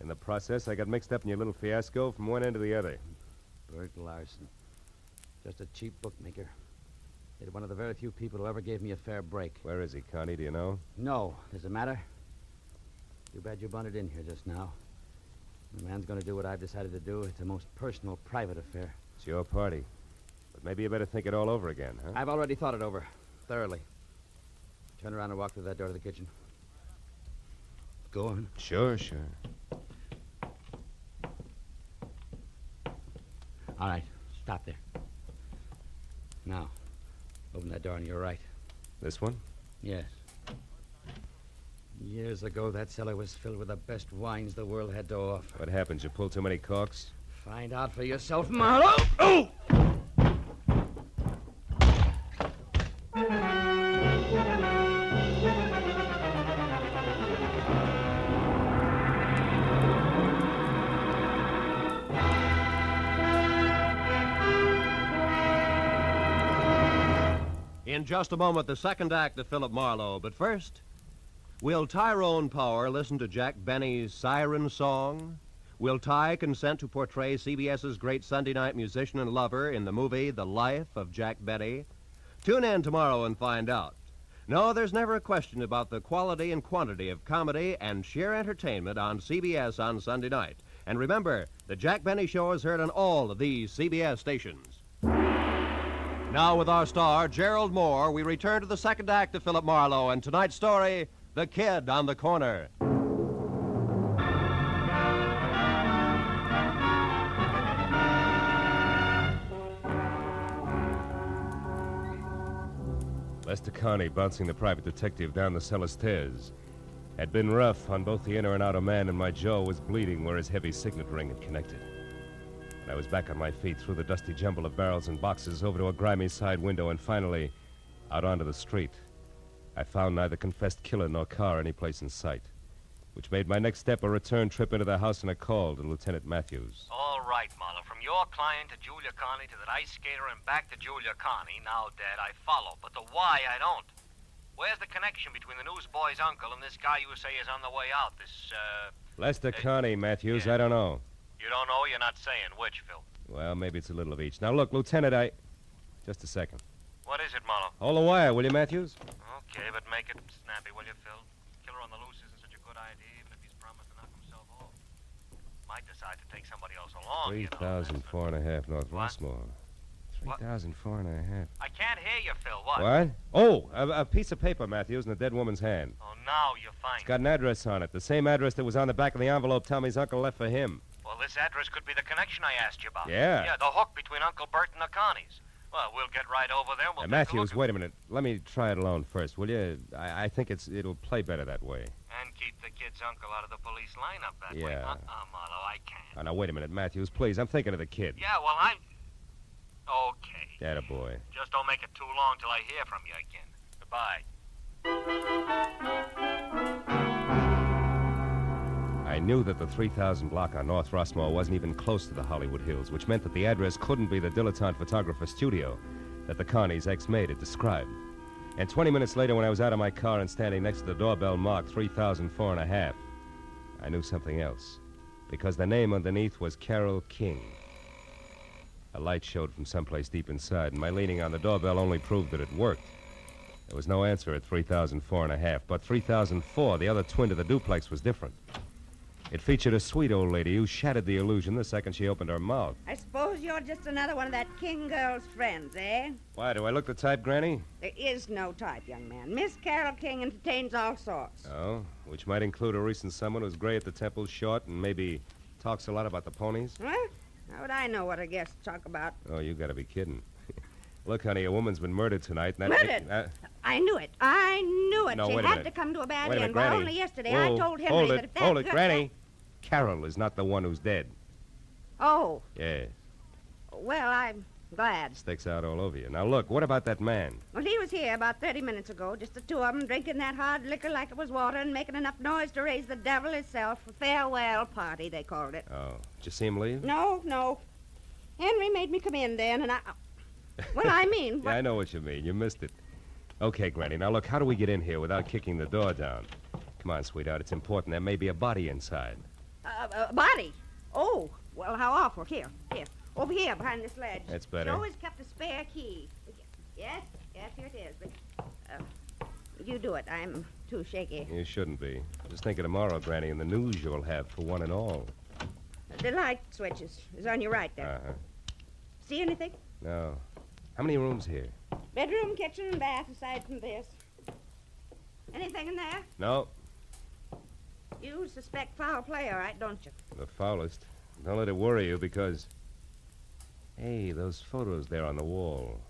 Speaker 16: In the process, I got mixed up in your little fiasco from one end to the other.
Speaker 1: Bert Larson. Just a cheap bookmaker. You're one of the very few people who ever gave me a fair break.
Speaker 16: Where is he, Carney? Do you know?
Speaker 1: No. Does it matter? Too bad you bunted in here just now. The man's going to do what I've decided to do. It's a most personal, private affair.
Speaker 16: It's your party. But maybe you better think it all over again, huh?
Speaker 1: I've already thought it over. Thoroughly. Turn around and walk through that door to the kitchen. Go on.
Speaker 16: Sure.
Speaker 1: All right. Stop there. Now, open that door on your right.
Speaker 16: This one?
Speaker 1: Yes. Years ago, that cellar was filled with the best wines the world had to offer.
Speaker 16: What happened? You pulled too many corks?
Speaker 1: Find out for yourself, Marlowe. Oh!
Speaker 19: In just a moment, the second act of Philip Marlowe. But first, will Tyrone Power listen to Jack Benny's Siren Song? Will Ty consent to portray CBS's great Sunday night musician and lover in the movie The Life of Jack Benny? Tune in tomorrow and find out. No, there's never a question about the quality and quantity of comedy and sheer entertainment on CBS on Sunday night. And remember, the Jack Benny Show is heard on all of these CBS stations. Now, with our star, Gerald Moore, we return to the second act of Philip Marlowe and tonight's story, The Kid on the Corner.
Speaker 16: Lester Carney, bouncing the private detective down the cellar stairs, had been rough on both the inner and outer man, and my jaw was bleeding where his heavy signet ring had connected. And I was back on my feet through the dusty jumble of barrels and boxes over to a grimy side window and finally out onto the street. I found neither confessed killer nor car any place in sight, which made my next step a return trip into the house and a call to Lieutenant Matthews.
Speaker 6: All right, Marlowe. From your client to Julia Carney to that ice skater and back to Julia Carney, now dead, I follow. But the why, I don't. Where's the connection between the newsboy's uncle and this guy you say is on the way out? This,
Speaker 16: Lester Carney, Matthews,
Speaker 6: yeah.
Speaker 16: I don't know.
Speaker 6: You don't know? You're not saying which, Phil.
Speaker 16: Well, maybe it's a little of each. Now, look, Lieutenant, Just a second.
Speaker 6: What is it, Marlowe?
Speaker 16: Hold the wire, will you, Matthews?
Speaker 6: Okay, but make it snappy, will you, Phil? Killer on the loose isn't such a good idea, even if he's promised to knock himself off. Might decide to take somebody else along,
Speaker 16: 3,004 and a half North Westmore. 3,004 and a half.
Speaker 6: I can't hear you, Phil. What?
Speaker 16: What? Oh, a piece of paper, Matthews, in a dead woman's hand.
Speaker 6: Oh, now you find
Speaker 16: It's got an address on it. The same address that was on the back of the envelope Tommy's uncle left for him.
Speaker 6: Well, this address could be the connection I asked you about.
Speaker 16: Yeah.
Speaker 6: Yeah, the hook between Uncle Bert and the Connies. Well, we'll get right over there. We'll take a
Speaker 16: Matthews,
Speaker 6: look
Speaker 16: wait a minute. Let me try it alone first, will you? I think it'll play better that way.
Speaker 6: And keep the kid's uncle out of the police lineup that way.
Speaker 16: Yeah.
Speaker 6: Marlowe, I can't.
Speaker 16: Oh, now, wait a minute, Matthews, please. I'm thinking of the kid.
Speaker 6: Yeah, well, I'm... Okay.
Speaker 16: Attaboy.
Speaker 6: Just don't make it too long till I hear from you again. Goodbye.
Speaker 16: I knew that the 3000 block on North Rossmore wasn't even close to the Hollywood Hills, which meant that the address couldn't be the dilettante photographer studio that the Connie's ex-maid had described. And 20 minutes later, when I was out of my car and standing next to the doorbell marked 3004.5, I knew something else, because the name underneath was Carol King. A light showed from someplace deep inside, and my leaning on the doorbell only proved that it worked. There was no answer at 3004.5, but 3004, the other twin to the duplex, was different. It featured a sweet old lady who shattered the illusion the second she opened her mouth.
Speaker 2: I suppose you're just another one of that King girl's friends, eh?
Speaker 16: Why, do I look the type, Granny?
Speaker 2: There is no type, young man. Miss Carol King entertains all sorts.
Speaker 16: Oh, which might include a recent someone who's gray at the temples, short, and maybe talks a lot about the ponies?
Speaker 2: What? How would I know what a guest talk about?
Speaker 16: Oh, you gotta be kidding. Look, honey, a woman's been murdered tonight. And
Speaker 2: Murdered? I knew it. I knew it.
Speaker 16: No,
Speaker 2: she
Speaker 16: wait a
Speaker 2: had
Speaker 16: minute.
Speaker 2: to come to a bad
Speaker 16: Wait a minute,
Speaker 2: end.
Speaker 16: Granny.
Speaker 2: Well, only yesterday
Speaker 16: Whoa,
Speaker 2: I told Henry
Speaker 16: hold
Speaker 2: that
Speaker 16: it,
Speaker 2: if that...
Speaker 16: hold it, Granny. Carol is not the one who's dead.
Speaker 2: Oh,
Speaker 16: Yes.
Speaker 2: well, I'm glad.
Speaker 16: Sticks out all over you. Now, look, what about that man?
Speaker 2: Well, he was here about 30 minutes ago, just the two of them, drinking that hard liquor like it was water and making enough noise to raise the devil himself. A farewell party, they called it.
Speaker 16: Oh, did you see him leave?
Speaker 2: No. Henry made me come in then, and I... Well, I mean...
Speaker 16: Yeah, I know what you mean. You missed it. Okay, Granny, now look, how do we get in here without kicking the door down? Come on, sweetheart, it's important. There may be a body inside.
Speaker 2: Body? Oh, well, how awful. Here. Over here, behind this ledge.
Speaker 16: That's better.
Speaker 2: She always kept a spare key. Yes, here it is. But, you do it. I'm too shaky.
Speaker 16: You shouldn't be. Just think of tomorrow, Granny, and the news you'll have for one and all.
Speaker 2: The light switch is on your right there.
Speaker 16: Uh-huh.
Speaker 2: See anything?
Speaker 16: No. How many rooms here?
Speaker 2: Bedroom, kitchen, and bath, aside from this. Anything in there?
Speaker 16: No.
Speaker 2: You suspect foul play, all right, don't you?
Speaker 16: The foulest. Don't let it worry you, because... Hey, those photos there on the wall.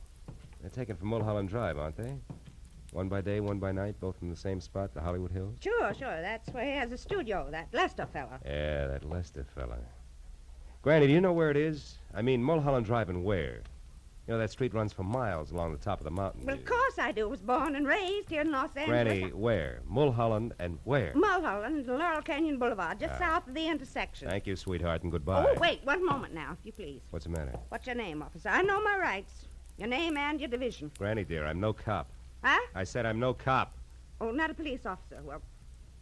Speaker 16: They're taken from Mulholland Drive, aren't they? One by day, one by night, both in the same spot, the Hollywood Hills?
Speaker 2: Sure. That's where he has a studio, that Lester fella.
Speaker 16: Yeah, that Lester fella. Granny, do you know where it is? I mean, Mulholland Drive and where? You know, that street runs for miles along the top of the mountain.
Speaker 2: Well, of course I do. Was born and raised here in Los Angeles.
Speaker 16: Granny, where? Mulholland and where?
Speaker 2: Mulholland, Laurel Canyon Boulevard, just south of the intersection.
Speaker 16: Thank you, sweetheart, and goodbye.
Speaker 2: Oh, wait, one moment now, if you please.
Speaker 16: What's the matter?
Speaker 2: What's your name, officer? I know my rights. Your name and your division.
Speaker 16: Granny, dear, I'm no cop.
Speaker 2: Huh?
Speaker 16: I said I'm no cop.
Speaker 2: Oh, not a police officer. Well,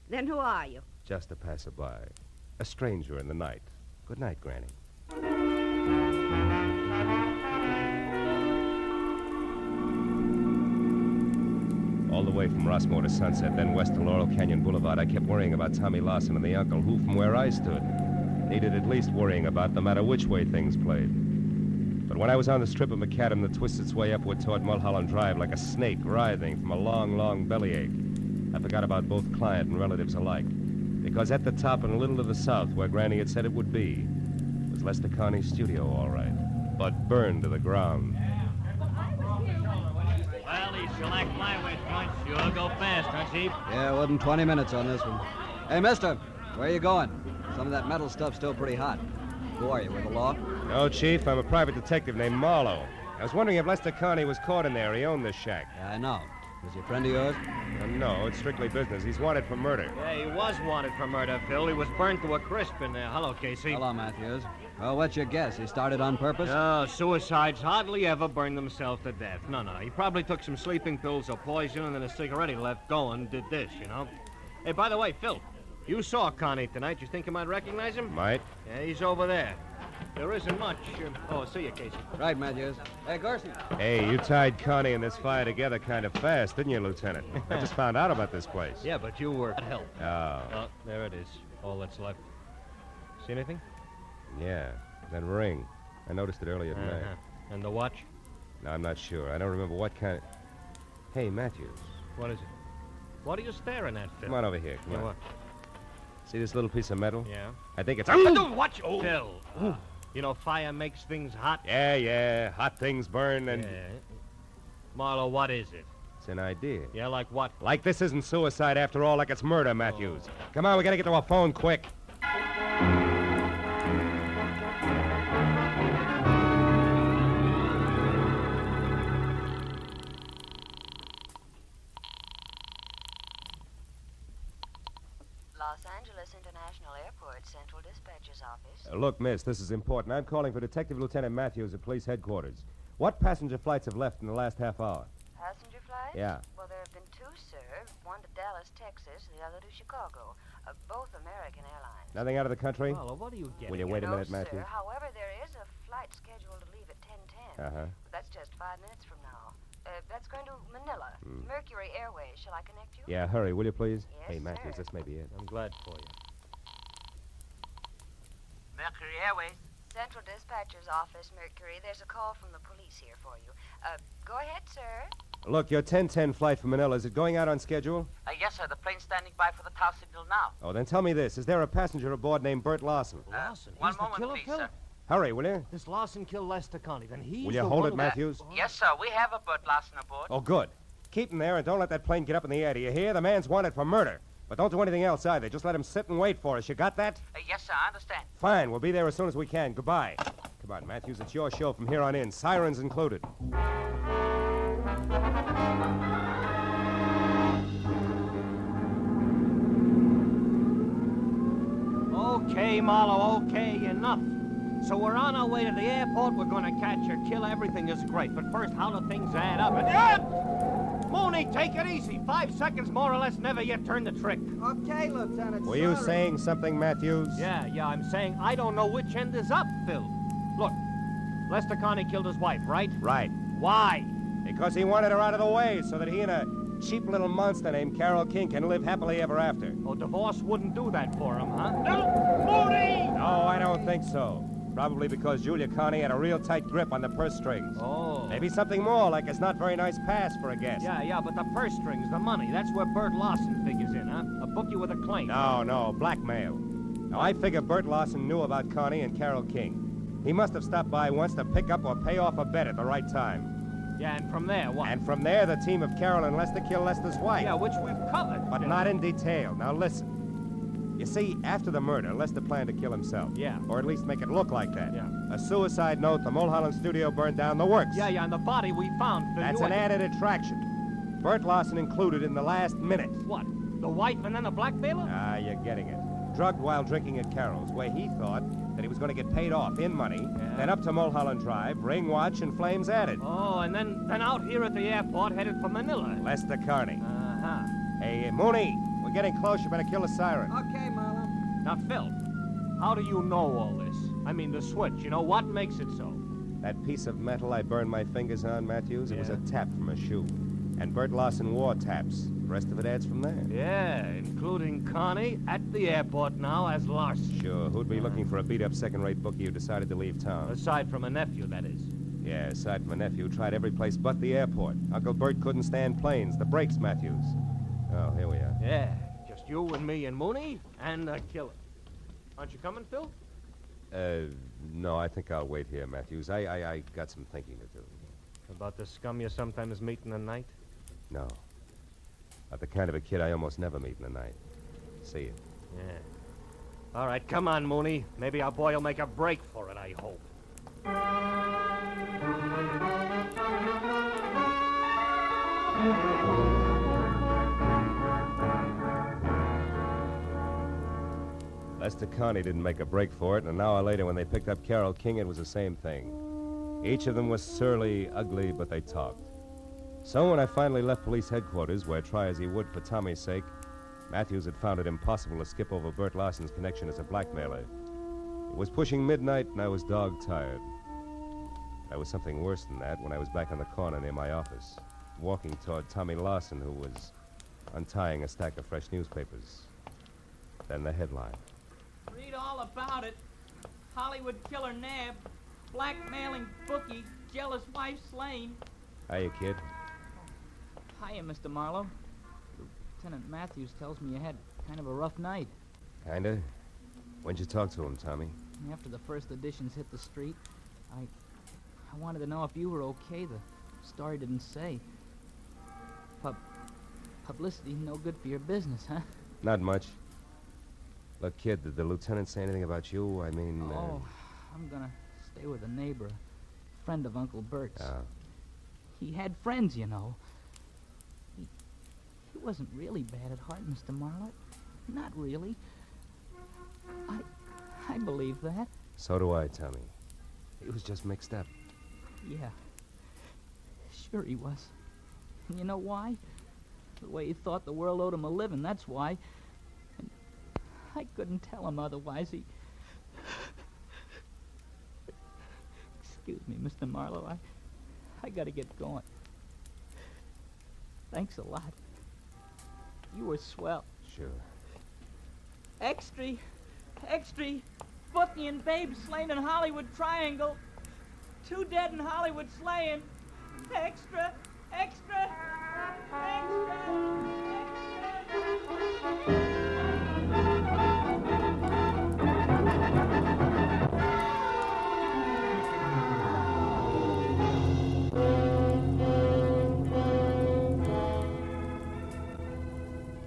Speaker 2: then who are you?
Speaker 16: Just a passerby. A stranger in the night. Good night, Granny. All the way from Rossmore to Sunset, then west to Laurel Canyon Boulevard, I kept worrying about Tommy Lawson and the uncle, who, from where I stood, needed at least worrying about no matter which way things played. But when I was on the strip of macadam that twists its way upward toward Mulholland Drive like a snake writhing from a long, long bellyache, I forgot about both client and relatives alike. Because at the top and a little to the south, where Granny had said it would be, was Lester Carney's studio, all right, but burned to the ground.
Speaker 5: Well, these select flyweight joints sure go fast, huh, Chief?
Speaker 1: Yeah, it wasn't 20 minutes on this one. Hey, mister, where you going? Some of that metal stuff's still pretty hot. Who are you, with the law?
Speaker 16: No, Chief, I'm a private detective named Marlowe. I was wondering if Lester Carney was caught in there. He owned this shack.
Speaker 1: Yeah, I know. Is he a friend of yours?
Speaker 16: No, it's strictly business. He's wanted for murder.
Speaker 5: Yeah, he was wanted for murder, Phil. He was burnt to a crisp in there. Hello, Casey.
Speaker 1: Hello, Matthews. Well, what's your guess? He started on purpose?
Speaker 5: No, suicides hardly ever burn themselves to death. No. He probably took some sleeping pills or poison and then a cigarette he left going did this, you know. Hey, by the way, Phil, you saw Connie tonight. You think you might recognize him?
Speaker 16: Might.
Speaker 5: Yeah, he's over there. There isn't much. See you, Casey.
Speaker 1: Right, Matthews. Hey, Garson.
Speaker 16: Hey, you tied Connie and this fire together kind of fast, didn't you, Lieutenant? I just found out about this place.
Speaker 5: Yeah, but you were at help.
Speaker 16: Oh.
Speaker 5: There it is. All that's left. See anything?
Speaker 16: Yeah, that ring. I noticed it earlier tonight.
Speaker 5: And the watch?
Speaker 16: No, I'm not sure. I don't remember what kind of... Hey, Matthews.
Speaker 5: What is it? What are you staring at, Phil?
Speaker 16: Come on over here. Come
Speaker 5: Yeah,
Speaker 16: on.
Speaker 5: what?
Speaker 16: See this little piece of metal?
Speaker 5: Yeah.
Speaker 16: I think it's...
Speaker 5: Watch! Oh. Phil, you know fire makes things hot?
Speaker 16: Yeah. Hot things burn and...
Speaker 5: Yeah. Marlowe, what is it?
Speaker 16: It's an idea.
Speaker 5: Yeah, like what?
Speaker 16: Like this isn't suicide after all, like it's murder, Matthews. Come on, we gotta get to our phone quick.
Speaker 18: Los Angeles International Airport, Central Dispatcher's Office.
Speaker 16: Look, miss, this is important. I'm calling for Detective Lieutenant Matthews at police headquarters. What passenger flights have left in the last half hour?
Speaker 18: Passenger flights?
Speaker 16: Yeah.
Speaker 18: Well, there have been two, sir. One to Dallas, Texas, the other to Chicago. Both American Airlines.
Speaker 16: Nothing out of the country?
Speaker 5: Marlowe, what are you getting
Speaker 16: Will you wait a minute,
Speaker 18: No,
Speaker 16: Matthews?
Speaker 18: sir. However, there is a flight scheduled to leave at 10:10.
Speaker 16: Uh-huh.
Speaker 18: That's just 5 minutes from now. That's going to Manila.
Speaker 16: Hmm.
Speaker 18: Mercury Airways. Shall I connect you?
Speaker 16: Yeah, hurry, will you please?
Speaker 18: Yes,
Speaker 16: Hey, Matthews,
Speaker 18: sir.
Speaker 16: this may be it.
Speaker 5: I'm glad for you.
Speaker 18: Mercury Airways. Central Dispatcher's Office, Mercury. There's a call from the police here for you. Go ahead, sir.
Speaker 16: Look, your 10:10 flight from Manila, is it going out on schedule?
Speaker 18: Yes, sir. The plane's standing by for the tower signal now.
Speaker 16: Oh, then tell me this. Is there a passenger aboard named Bert Larson?
Speaker 5: Lawson?
Speaker 18: one
Speaker 5: He's the
Speaker 18: moment,
Speaker 5: killer,
Speaker 18: please,
Speaker 5: Phil?
Speaker 18: sir.
Speaker 16: Hurry, will you?
Speaker 5: This Lawson killed Lester Connie. Then he's
Speaker 16: Will you
Speaker 5: the
Speaker 16: hold
Speaker 5: one
Speaker 16: it,
Speaker 5: who-
Speaker 16: Matthews?
Speaker 18: Yes, sir. We have a Bert Larson aboard.
Speaker 16: Oh, good. Keep him there and don't let that plane get up in the air. Do you hear? The man's wanted for murder. But don't do anything else either. Just let him sit and wait for us. You got that?
Speaker 18: Yes, sir. I understand.
Speaker 16: Fine. We'll be there as soon as we can. Goodbye. Come on, Matthews. It's your show from here on in. Sirens included.
Speaker 5: Okay, Marlowe, okay, enough. So we're on our way to the airport. We're going to catch her killer. Everything is great. But first, how do things add up? Mooney, take it easy. 5 seconds more or less, never yet turn the trick.
Speaker 21: Okay, Lieutenant.
Speaker 16: Were you saying something, Matthews?
Speaker 5: Yeah, I'm saying I don't know which end is up, Phil. Look, Lester Connie killed his wife, right?
Speaker 16: Right.
Speaker 5: Why?
Speaker 16: Because he wanted her out of the way so that he and a cheap little monster named Carol King can live happily ever after.
Speaker 5: Oh, divorce wouldn't do that for him, huh? No, Mooney!
Speaker 16: No, I don't think so. Probably because Julia Connie had a real tight grip on the purse strings.
Speaker 5: Oh.
Speaker 16: Maybe something more, like it's not very nice pass for a guest.
Speaker 5: Yeah, but the purse strings, the money, that's where Bert Lawson figures in, huh? A bookie with a claim.
Speaker 16: No, blackmail. Now, I figure Bert Lawson knew about Connie and Carol King. He must have stopped by once to pick up or pay off a bet at the right time.
Speaker 5: Yeah, and from there, what?
Speaker 16: And from there, the team of Carol and Lester killed Lester's wife.
Speaker 5: Yeah, which we've covered.
Speaker 16: But not in detail. Now, listen. You see, after the murder, Lester planned to kill himself.
Speaker 5: Yeah.
Speaker 16: Or at least make it look like that.
Speaker 5: Yeah.
Speaker 16: A suicide note, the Mulholland studio burned down, the works.
Speaker 5: Yeah, and the body we found, Phil.
Speaker 16: That's an added attraction. Bert Lawson included in the last minute.
Speaker 5: What? The wife and then the blackmailer?
Speaker 16: Ah, you're getting it. Drugged while drinking at Carol's, where he thought that he was going to get paid off in money, then up to Mulholland Drive, ring watch, and flames added.
Speaker 5: Oh, and then out here at the airport, headed for Manila.
Speaker 16: Lester Connie.
Speaker 5: Uh-huh.
Speaker 16: Hey, Mooney, we're getting close. You better kill the siren.
Speaker 21: Okay, Marlowe.
Speaker 5: Now, Phil, how do you know all this? I mean, the switch, you know, what makes it so?
Speaker 16: That piece of metal I burned my fingers on, Matthews, it was a tap from a shoe. And Bert Lawson wore taps. The rest of it adds from there.
Speaker 5: Yeah, including Connie at the airport now as Larson.
Speaker 16: Sure, who'd be looking for a beat-up second-rate bookie who decided to leave town?
Speaker 5: Aside from a nephew, that is.
Speaker 16: Yeah, aside from a nephew, tried every place but the airport. Uncle Bert couldn't stand planes. The brakes, Matthews. Oh, here we are.
Speaker 5: Yeah, just you and me and Mooney and the killer. Aren't you coming, Phil?
Speaker 16: No, I think I'll wait here, Matthews. I got some thinking to do.
Speaker 5: About the scum you sometimes meet in the night?
Speaker 16: No. Not the kind of a kid I almost never meet in the night. See you.
Speaker 5: Yeah. All right, come on, Mooney. Maybe our boy will make a break for it, I hope.
Speaker 16: Lester Connie didn't make a break for it, and an hour later when they picked up Carol King, it was the same thing. Each of them was surly, ugly, but they talked. So when I finally left police headquarters, where try as he would for Tommy's sake, Matthews had found it impossible to skip over Bert Larson's connection as a blackmailer. It was pushing midnight, and I was dog-tired. There was something worse than that when I was back on the corner near my office, walking toward Tommy Larson, who was untying a stack of fresh newspapers. Then the headline.
Speaker 20: Read all about it. Hollywood killer nabbed. Blackmailing bookie. Jealous wife slain.
Speaker 16: Hiya, kid.
Speaker 20: Hiya, Mr. Marlowe. Lieutenant Matthews tells me you had kind of a rough night.
Speaker 16: Kinda? When'd you talk to him, Tommy?
Speaker 20: After the first editions hit the street, I wanted to know if you were okay. The story didn't say. Publicity's no good for your business, huh?
Speaker 16: Not much. Look, kid, did the lieutenant say anything about you? I mean...
Speaker 20: I'm gonna stay with a neighbor, a friend of Uncle Bert's.
Speaker 16: Oh.
Speaker 20: He had friends, you know. He wasn't really bad at heart, Mr. Marlowe. Not really. I believe that.
Speaker 16: So do I, Tommy. He was just mixed up.
Speaker 20: Yeah. Sure he was. And you know why? The way he thought the world owed him a living, that's why. And I couldn't tell him otherwise. Excuse me, Mr. Marlowe. I gotta get going. Thanks a lot. You were swell.
Speaker 16: Sure.
Speaker 20: Extra. Bookie and Babe slain in Hollywood Triangle. 2 dead in Hollywood slaying. Extra.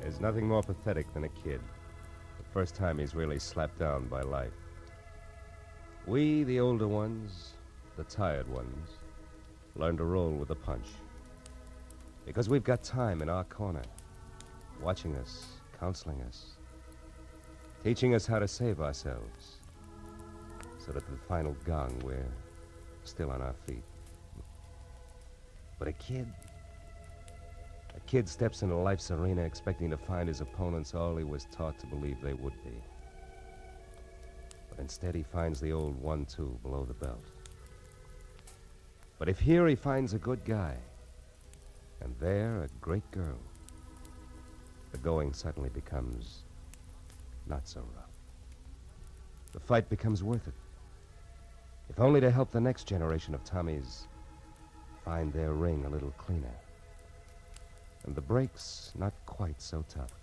Speaker 16: There's nothing more pathetic than a kid. The first time he's really slapped down by life. We, the older ones, the tired ones, learn to roll with the punch. Because we've got time in our corner, watching us, counseling us, teaching us how to save ourselves, so that at the final gong, we're still on our feet. But a kid steps into life's arena expecting to find his opponents all he was taught to believe they would be. But instead he finds the old 1-2 below the belt. But if here he finds a good guy, and there a great girl, the going suddenly becomes not so rough. The fight becomes worth it, if only to help the next generation of Tommies find their ring a little cleaner, and the breaks not quite so tough.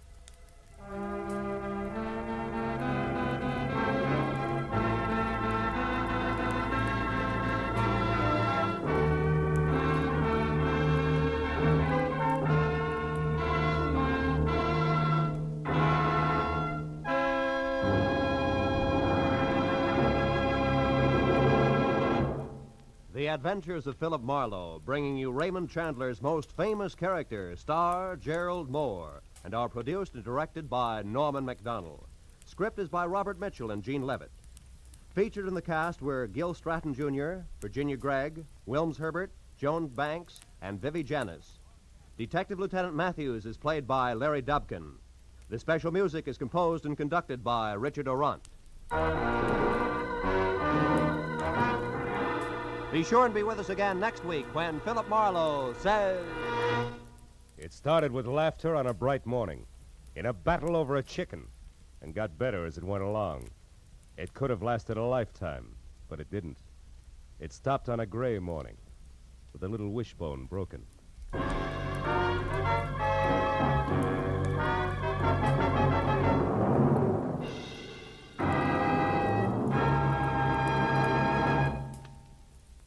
Speaker 19: The Adventures of Philip Marlowe, bringing you Raymond Chandler's most famous character, star Gerald Moore, and are produced and directed by Norman MacDonald. Script is by Robert Mitchell and Gene Levitt. Featured in the cast were Gil Stratton Jr., Virginia Gregg, Wilms Herbert, Joan Banks, and Vivi Janis. Detective Lieutenant Matthews is played by Larry Dobkin. The special music is composed and conducted by Richard Orant. Be sure and be with us again next week when Philip Marlowe says...
Speaker 16: It started with laughter on a bright morning, in a battle over a chicken, and got better as it went along. It could have lasted a lifetime, but it didn't. It stopped on a gray morning, with a little wishbone broken.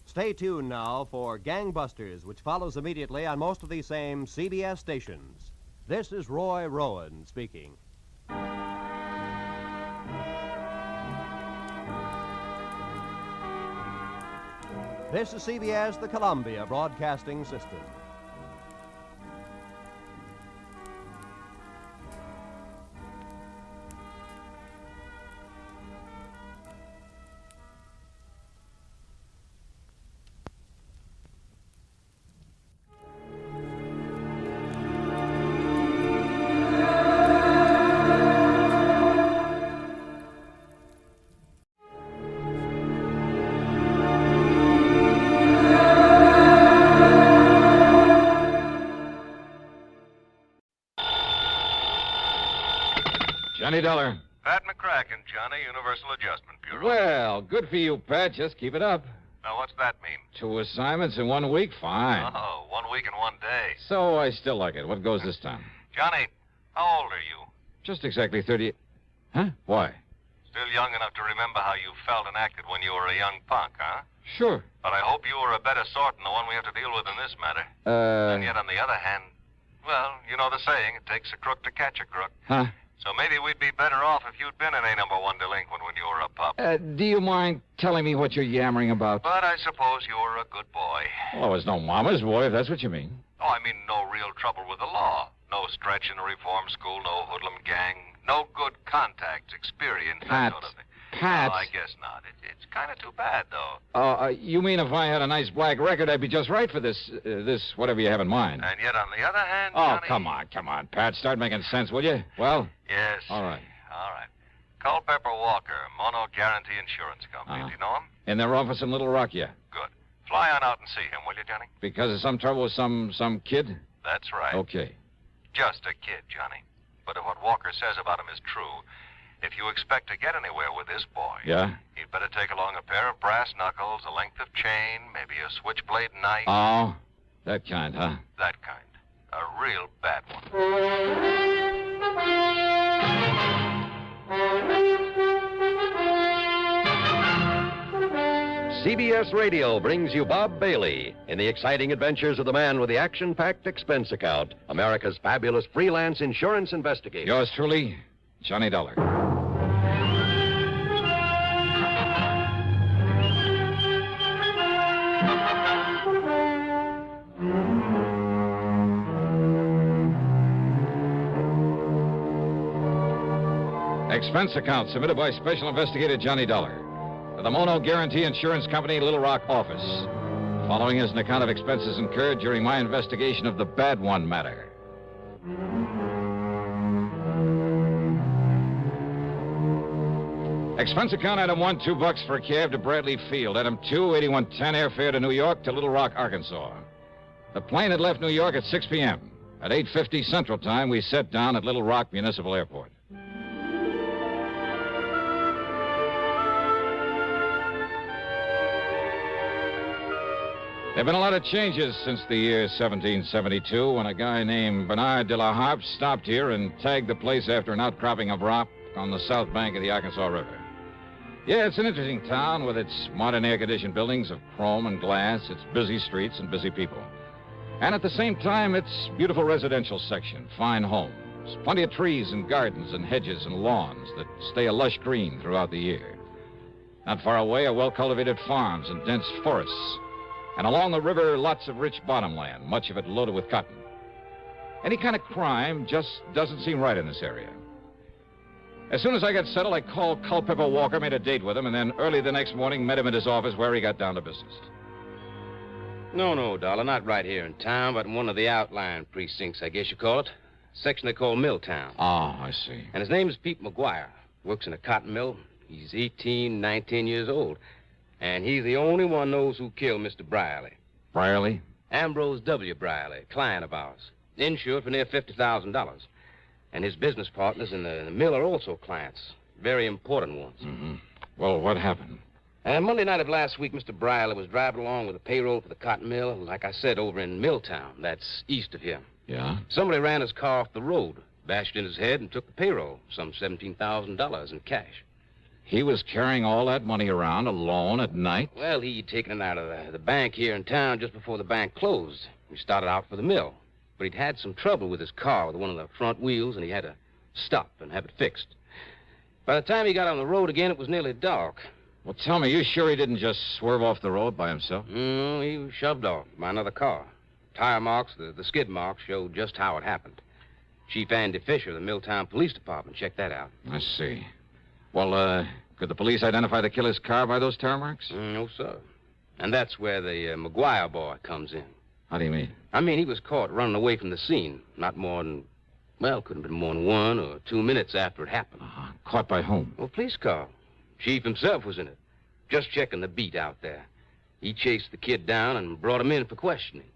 Speaker 19: Stay tuned now for Gangbusters, which follows immediately on most of these same CBS stations. This is Roy Rowan speaking. This is CBS, the Columbia Broadcasting System.
Speaker 15: Johnny Dollar.
Speaker 22: Pat McCracken, Johnny, Universal Adjustment Bureau.
Speaker 15: Well, good for you, Pat. Just keep it up.
Speaker 22: Now, what's that mean?
Speaker 15: 2 assignments in 1 week? Fine.
Speaker 22: Oh, 1 week and 1 day.
Speaker 15: So I still like it. What goes this time?
Speaker 22: Johnny, How old are you?
Speaker 15: Just exactly 30... Huh? Why?
Speaker 22: Still young enough to remember how you felt and acted when you were a young punk, huh?
Speaker 15: Sure.
Speaker 22: But I hope you were a better sort than the one we have to deal with in this matter. And yet, on the other hand, well, you know the saying, it takes a crook to catch a crook.
Speaker 15: Huh?
Speaker 22: So maybe we'd be better off if you'd been an A-1 delinquent when you were a pup.
Speaker 15: Do you mind telling me what you're yammering about?
Speaker 22: But I suppose you were a good boy.
Speaker 15: Well, I was no mama's boy, if that's what you mean.
Speaker 22: Oh, I mean no real trouble with the law. No stretch in a reform school, no hoodlum gang, no good contacts, experience, that sort of thing.
Speaker 15: Pat.
Speaker 22: No, I guess not. It's kind of too bad, though.
Speaker 15: You mean if I had a nice black record, I'd be just right for this whatever you have in mind.
Speaker 22: And yet, on the other hand,
Speaker 15: Oh,
Speaker 22: Johnny...
Speaker 15: come on, Pat. Start making sense, will you? Well?
Speaker 22: Yes.
Speaker 15: All right.
Speaker 22: All right. Culpepper Walker, Mono Guarantee Insurance Company. Do you know him?
Speaker 15: In their office in Little Rock, yeah.
Speaker 22: Good. Fly on out and see him, will you, Johnny?
Speaker 15: Because of some trouble with some kid?
Speaker 22: That's right.
Speaker 15: Okay.
Speaker 22: Just a kid, Johnny. But if what Walker says about him is true, if you expect to get anywhere with this boy...
Speaker 15: Yeah?
Speaker 22: You'd better take along a pair of brass knuckles, a length of chain, maybe a switchblade knife.
Speaker 15: Oh, that kind, huh?
Speaker 22: That kind. A real bad one.
Speaker 4: CBS Radio brings you Bob Bailey in the exciting adventures of the man with the action-packed expense account, America's fabulous freelance insurance investigator.
Speaker 15: Yours truly, Johnny Dollar. Expense account submitted by Special Investigator Johnny Dollar to the Mono Guarantee Insurance Company, Little Rock office. The following is an account of expenses incurred during my investigation of the Bad One matter. Expense account item 1, $2 for a cab to Bradley Field. Item 2, 8110 airfare to New York to Little Rock, Arkansas. The plane had left New York at 6 p.m. At 8:50 Central Time, we set down at Little Rock Municipal Airport. There have been a lot of changes since the year 1772 when a guy named Bernard de la Harpe stopped here and tagged the place after an outcropping of rock on the south bank of the Arkansas River. Yeah, it's an interesting town with its modern air-conditioned buildings of chrome and glass, its busy streets and busy people. And at the same time, its beautiful residential section, fine homes, plenty of trees and gardens and hedges and lawns that stay a lush green throughout the year. Not far away are well-cultivated farms and dense forests. And along the river, lots of rich bottomland, much of it loaded with cotton. Any kind of crime just doesn't seem right in this area. As soon as I got settled, I called Culpepper Walker, made a date with him, and then early the next morning met him at his office where he got down to business.
Speaker 13: No, Dollar, not right here in town, but in one of the outlying precincts, I guess you call it. Section they call Milltown.
Speaker 15: Oh, I see.
Speaker 13: And his name is Pete McGuire. Works in a cotton mill. He's 18, 19 years old. And he's the only one knows who killed Mr. Brierly.
Speaker 15: Brierly?
Speaker 13: Ambrose W. Brierly, client of ours. Insured for near $50,000. And his business partners in the mill are also clients. Very important ones.
Speaker 15: Mm-hmm. Well, what happened?
Speaker 13: Monday night of last week, Mr. Brierly was driving along with a payroll for the cotton mill, like I said, over in Milltown. That's east of here.
Speaker 15: Yeah?
Speaker 13: Somebody ran his car off the road, bashed in his head, and took the payroll, some $17,000 in cash.
Speaker 15: He was carrying all that money around alone at night?
Speaker 13: Well, he'd taken it out of the bank here in town just before the bank closed. He started out for the mill. But he'd had some trouble with his car, with one of the front wheels, and he had to stop and have it fixed. By the time he got on the road again, it was nearly dark.
Speaker 15: Well, tell me, you sure he didn't just swerve off the road by himself?
Speaker 13: No, he was shoved off by another car. Tire marks, the skid marks, showed just how it happened. Chief Andy Fisher of the Milltown Police Department checked that out.
Speaker 15: I see. Well, could the police identify the killer's car by those tire marks?
Speaker 13: No, sir. And that's where the McGuire boy comes in.
Speaker 15: How do you mean?
Speaker 13: I mean, he was caught running away from the scene. Not more than, well, couldn't have been more than 1 or 2 minutes after it happened.
Speaker 15: Caught by whom?
Speaker 13: Well, police car. Chief himself was in it. Just checking the beat out there. He chased the kid down and brought him in for questioning.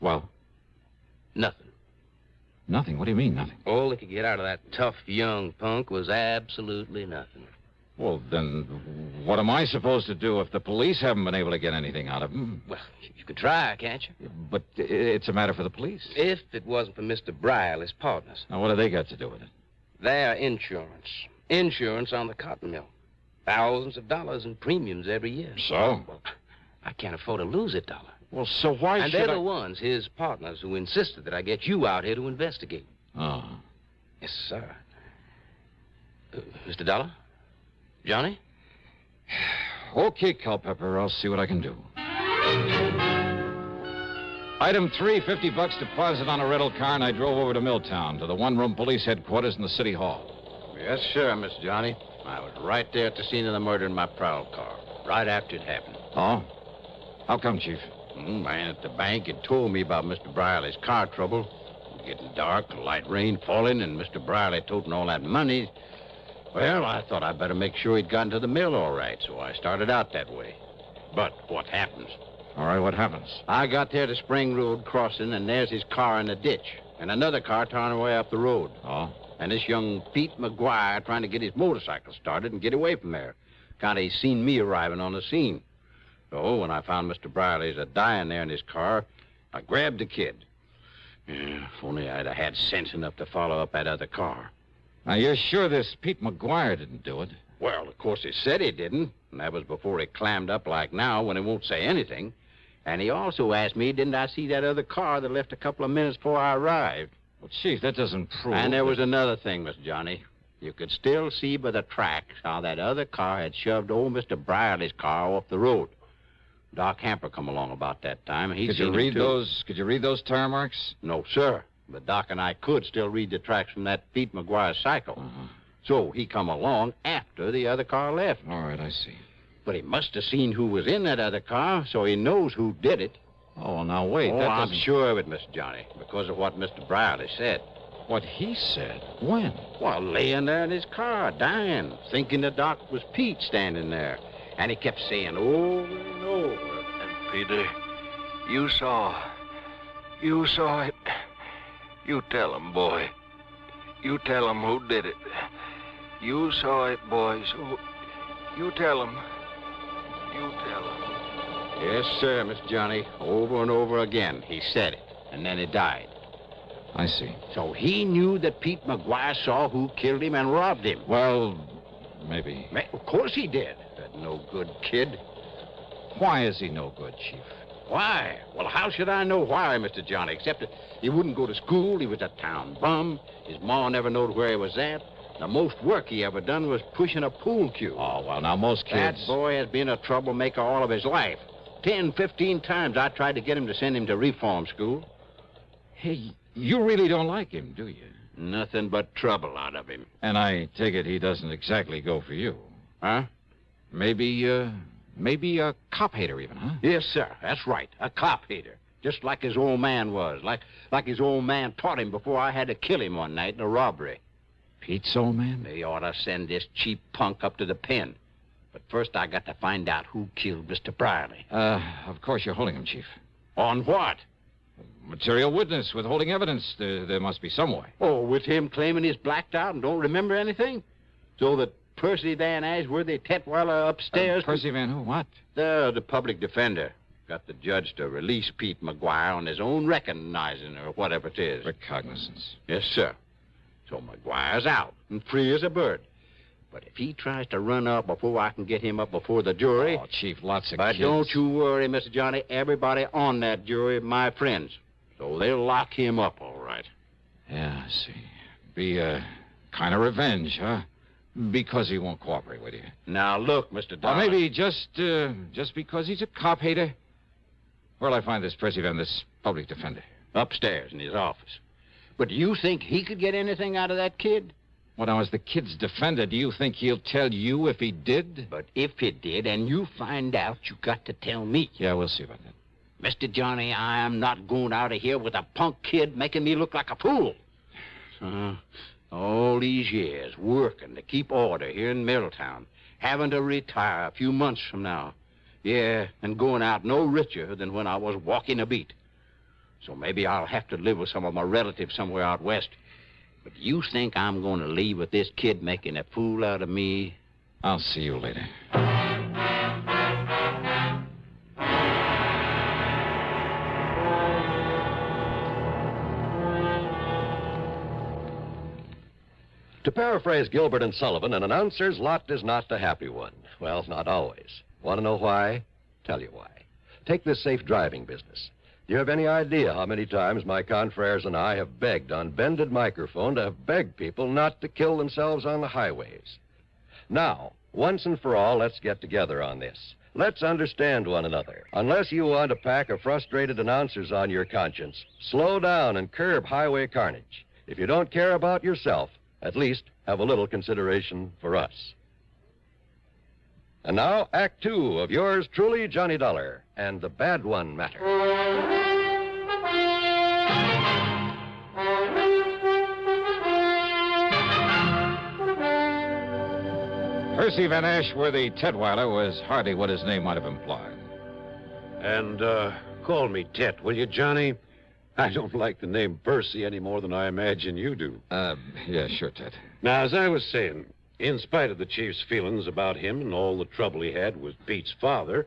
Speaker 15: Well?
Speaker 13: Nothing.
Speaker 15: Nothing? What do you mean, nothing?
Speaker 13: All they could get out of that tough young punk was absolutely nothing.
Speaker 15: Well, then, what am I supposed to do if the police haven't been able to get anything out of him?
Speaker 13: Well, you could try, can't you?
Speaker 15: But it's a matter for the police.
Speaker 13: If it wasn't for Mr. Brierley's partners.
Speaker 15: Now, what do they got to do with it?
Speaker 13: Their insurance. Insurance on the cotton mill. Thousands of dollars in premiums every year.
Speaker 15: So?
Speaker 13: Well, I can't afford to lose it, Dollar.
Speaker 15: Well, so why
Speaker 13: and
Speaker 15: should
Speaker 13: they're
Speaker 15: I...
Speaker 13: the ones, his partners, who insisted that I get you out here to investigate.
Speaker 15: Oh.
Speaker 13: Yes, sir. Mr. Dollar? Johnny?
Speaker 15: Okay, Culpepper, I'll see what I can do. Item 3, $50 deposit on a rental car, and I drove over to Milltown, to the one-room police headquarters in the city hall.
Speaker 3: Yes, sir, Miss Johnny. I was right there at the scene of the murder in my prowl car, right after it happened.
Speaker 15: Oh? How come, Chief?
Speaker 3: Man at the bank had told me about Mr. Brierley's car trouble. It was getting dark, light rain falling, and Mr. Brierley toting all that money. Well, I thought I'd better make sure he'd gotten to the mill all right, so I started out that way. But what happens?
Speaker 15: All right, what happens?
Speaker 3: I got there to Spring Road crossing, and there's his car in the ditch, and another car towing away up the road.
Speaker 15: Oh?
Speaker 3: And this young Pete McGuire trying to get his motorcycle started and get away from there. Kind of he seen me arriving on the scene. So when I found Mr. Brierley's dying there in his car, I grabbed the kid. Yeah, if only I'd have had sense enough to follow up that other car.
Speaker 15: Now, you're sure this Pete McGuire didn't do it?
Speaker 3: Well, of course, he said he didn't. And that was before he clammed up like now when he won't say anything. And he also asked me, didn't I see that other car that left a couple of minutes before I arrived?
Speaker 15: Well, Chief, that doesn't prove...
Speaker 3: And there was another thing, Miss Johnny. You could still see by the tracks how that other car had shoved old Mr. Brierley's car off the road. Doc Hamper come along about that time, and he
Speaker 15: Could you read those tire marks?
Speaker 3: No, sir. But Doc and I could still read the tracks from that Pete McGuire cycle.
Speaker 15: Uh-huh.
Speaker 3: So he come along after the other car left.
Speaker 15: All right, I see.
Speaker 3: But he must have seen who was in that other car, so he knows who did it.
Speaker 15: Oh, well, now, wait.
Speaker 3: Oh, I'm sure of it, Miss Johnny, because of what Mr. Brierley said.
Speaker 15: What he said? When?
Speaker 3: Well, laying there in his car, dying, thinking the Doc was Pete standing there. And he kept saying over and over.
Speaker 22: And, Peter, you saw it. You tell him, boy. You tell him who did it. You saw it, boys. You tell him. You tell him.
Speaker 3: Yes, sir, Miss Johnny. Over and over again, he said it. And then he died.
Speaker 15: I see.
Speaker 3: So he knew that Pete McGuire saw who killed him and robbed him.
Speaker 15: Well, maybe.
Speaker 3: Of course he did. That no-good kid.
Speaker 15: Why is he no good, Chief?
Speaker 3: Why? Well, how should I know why, Mr. Johnny, except that he wouldn't go to school, he was a town bum, his ma never knowed where he was at. The most work he ever done was pushing a pool cue.
Speaker 15: Oh, well, now, most kids...
Speaker 3: That boy has been a troublemaker all of his life. 10, 15 times I tried to get him to send him to reform school.
Speaker 15: Hey, you really don't like him, do you?
Speaker 3: Nothing but trouble out of him.
Speaker 15: And I take it he doesn't exactly go for you.
Speaker 3: Huh?
Speaker 15: Maybe a cop hater even, huh?
Speaker 3: Yes, sir. That's right. A cop hater. Just like his old man was. Like his old man taught him before I had to kill him one night in a robbery.
Speaker 15: Pete's old man?
Speaker 3: They ought to send this cheap punk up to the pen. But first I got to find out who killed Mr. Brierley.
Speaker 15: Of course you're holding him, Chief.
Speaker 3: On what?
Speaker 15: Material witness, withholding evidence. There must be some way.
Speaker 3: Oh, with him claiming he's blacked out and don't remember anything? So that Percy Van Ashworthy Tetweiler upstairs...
Speaker 15: Percy Van who? What?
Speaker 3: The public defender. Got the judge to release Pete McGuire on his own recognizing or whatever it is.
Speaker 15: Recognizance.
Speaker 3: Yes, sir. So McGuire's out and free as a bird. But if he tries to run up before I can get him up before the jury...
Speaker 15: Oh, Chief, lots of
Speaker 3: But
Speaker 15: kids.
Speaker 3: don't you worry, Mr. Johnny. Everybody on that jury my friends. So they'll lock him up, all right.
Speaker 15: Yeah, I see. Be a kind of revenge, huh? Because he won't cooperate with you.
Speaker 3: Now, look, Mr. Dollar.
Speaker 15: Or maybe just because he's a cop hater. Where'll I find this Percy Van, this public defender?
Speaker 3: Upstairs in his office. But do you think he could get anything out of that kid?
Speaker 15: Well, now, as the kid's defender, do you think he'll tell you if he did?
Speaker 3: But if he did, and you find out, you got to tell me.
Speaker 15: Yeah, we'll see about that.
Speaker 3: Mr. Johnny, I am not going out of here with a punk kid making me look like a fool. All these years working to keep order here in Middletown, having to retire a few months from now. Yeah, and going out no richer than when I was walking a beat. So maybe I'll have to live with some of my relatives somewhere out west. But you think I'm going to leave with this kid making a fool out of me?
Speaker 15: I'll see you later.
Speaker 4: To paraphrase Gilbert and Sullivan, an announcer's lot is not a happy one. Well, not always. Want to know why? Tell you why. Take this safe driving business. Do you have any idea how many times my confreres and I have begged on bended microphone to have begged people not to kill themselves on the highways? Now, once and for all, let's get together on this. Let's understand one another. Unless you want a pack of frustrated announcers on your conscience, slow down and curb highway carnage. If you don't care about yourself, at least have a little consideration for us. And now, Act Two of yours truly, Johnny Dollar, and the Bad One Matter.
Speaker 15: Percy Van Ashworthy Tetweiler was hardly what his name might have implied.
Speaker 8: And, call me Tet, will you, Johnny? I don't like the name Percy any more than I imagine you do.
Speaker 15: Yeah, sure, Tet.
Speaker 8: Now, as I was saying, in spite of the chief's feelings about him and all the trouble he had with Pete's father,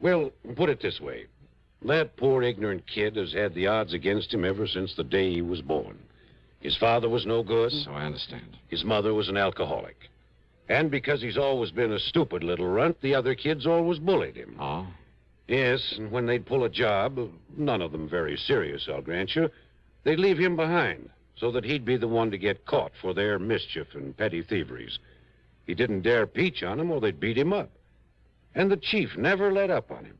Speaker 8: well, put it this way. That poor ignorant kid has had the odds against him ever since the day he was born. His father was no good.
Speaker 15: So I understand.
Speaker 8: His mother was an alcoholic. And because he's always been a stupid little runt, the other kids always bullied him.
Speaker 15: Oh?
Speaker 8: Yes, and when they'd pull a job, none of them very serious, I'll grant you, they'd leave him behind so that he'd be the one to get caught for their mischief and petty thieveries. He didn't dare peach on them or they'd beat him up. And the chief never let up on him.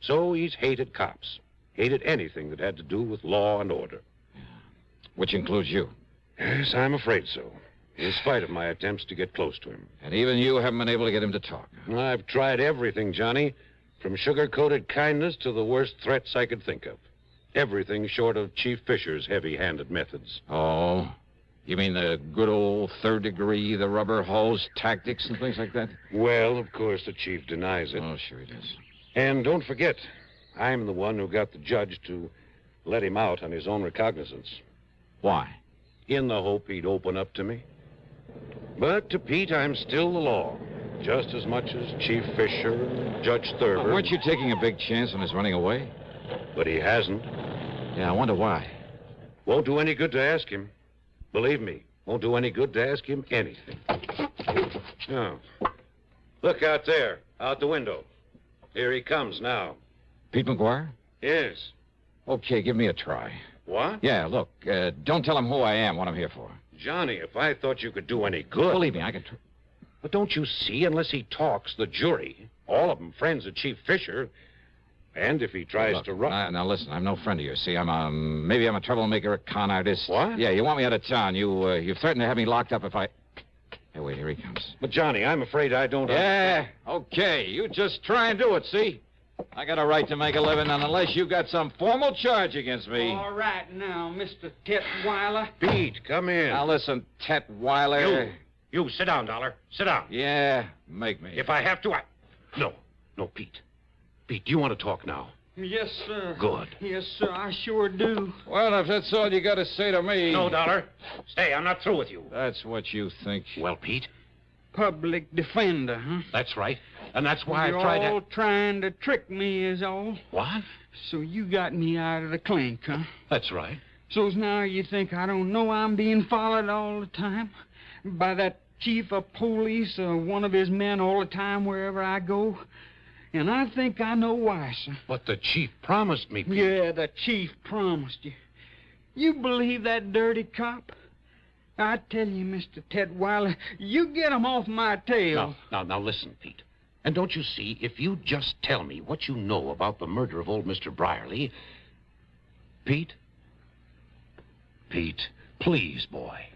Speaker 8: So he's hated cops, hated anything that had to do with law and order.
Speaker 15: Which includes you.
Speaker 8: Yes, I'm afraid so, in spite of my attempts to get close to him.
Speaker 15: And even you haven't been able to get him to talk.
Speaker 8: I've tried everything, Johnny. From sugar-coated kindness to the worst threats I could think of. Everything short of Chief Fisher's heavy-handed methods.
Speaker 15: Oh? You mean the good old third degree, the rubber hose tactics and things like that?
Speaker 8: Well, of course, the chief denies it.
Speaker 15: Oh, sure he does.
Speaker 8: And don't forget, I'm the one who got the judge to let him out on his own recognizance.
Speaker 15: Why?
Speaker 8: In the hope he'd open up to me. But to Pete, I'm still the law. Just as much as Chief Fisher, Judge Thurber.
Speaker 15: Weren't you taking a big chance on his running away?
Speaker 8: But he hasn't.
Speaker 15: Yeah, I wonder why.
Speaker 8: Won't do any good to ask him. Believe me, won't do any good to ask him anything. Oh. Look out there, out the window. Here he comes now.
Speaker 15: Pete McGuire?
Speaker 8: Yes.
Speaker 15: Okay, give me a try.
Speaker 8: What?
Speaker 15: Yeah, look, don't tell him who I am, what I'm here for.
Speaker 8: Johnny, if I thought you could do any good...
Speaker 15: Believe me, I can...
Speaker 8: But don't you see, unless he talks, the jury, all of them friends of Chief Fisher, and if he tries to run...
Speaker 15: Now, listen, I'm no friend of yours, see? Maybe I'm a troublemaker, a con artist.
Speaker 8: What?
Speaker 15: Yeah, you want me out of town. You've threatened to have me locked up if I... Hey, wait, here he comes.
Speaker 8: But, Johnny, I'm afraid I don't...
Speaker 15: Yeah, okay, you just try and do it, see? I got a right to make a living, and unless you got some formal charge against me...
Speaker 12: All right now, Mr. Tetweiler.
Speaker 8: Pete, come in.
Speaker 15: Now, listen, Tetweiler...
Speaker 8: You, sit down, Dollar. Sit down.
Speaker 15: Yeah, make me.
Speaker 8: If I have to, No, Pete. Pete, do you want to talk now?
Speaker 12: Yes, sir.
Speaker 8: Good.
Speaker 12: Yes, sir, I sure do.
Speaker 15: Well, if that's all you got to say to me...
Speaker 8: No, Dollar. Stay, I'm not through with you.
Speaker 15: That's what you think.
Speaker 8: Well, Pete?
Speaker 12: Public defender, huh?
Speaker 8: That's right. And that's why
Speaker 12: You're
Speaker 8: I've tried
Speaker 12: all trying to trick me is all.
Speaker 8: What?
Speaker 12: So you got me out of the clink, huh?
Speaker 8: That's right.
Speaker 12: So's now you think I don't know I'm being followed all the time? By that chief of police or one of his men all the time wherever I go? And I think I know why, sir.
Speaker 8: But the chief promised me, Pete.
Speaker 12: Yeah, the chief promised you. You believe that dirty cop? I tell you, Mr. Tetweiler, you get him off my tail.
Speaker 8: Now, listen, Pete. And don't you see, if you just tell me what you know about the murder of old Mr. Brierly... Pete? Pete, please, boy.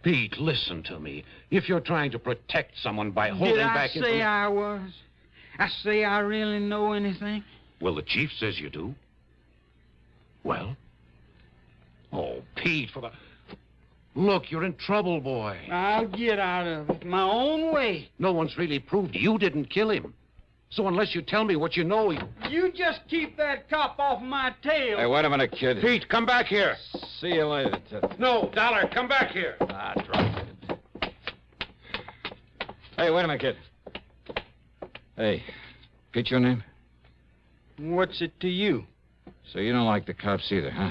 Speaker 8: Pete, listen to me. If you're trying to protect someone by holding back...
Speaker 12: Did I say I was? I say I really know anything?
Speaker 8: Well, the chief says you do. Well? Oh, Pete, for the... Look, you're in trouble, boy.
Speaker 12: I'll get out of it my own way.
Speaker 8: No one's really proved you didn't kill him. So unless you tell me what you know...
Speaker 12: You just keep that cop off my tail.
Speaker 15: Hey, wait a minute, kid.
Speaker 8: Pete, come back here.
Speaker 15: See you later, Ted.
Speaker 8: No, Dollar, come back here.
Speaker 15: Drop it. Hey, wait a minute, kid. Hey, Pete, your name?
Speaker 12: What's it to you?
Speaker 15: So you don't like the cops either, huh?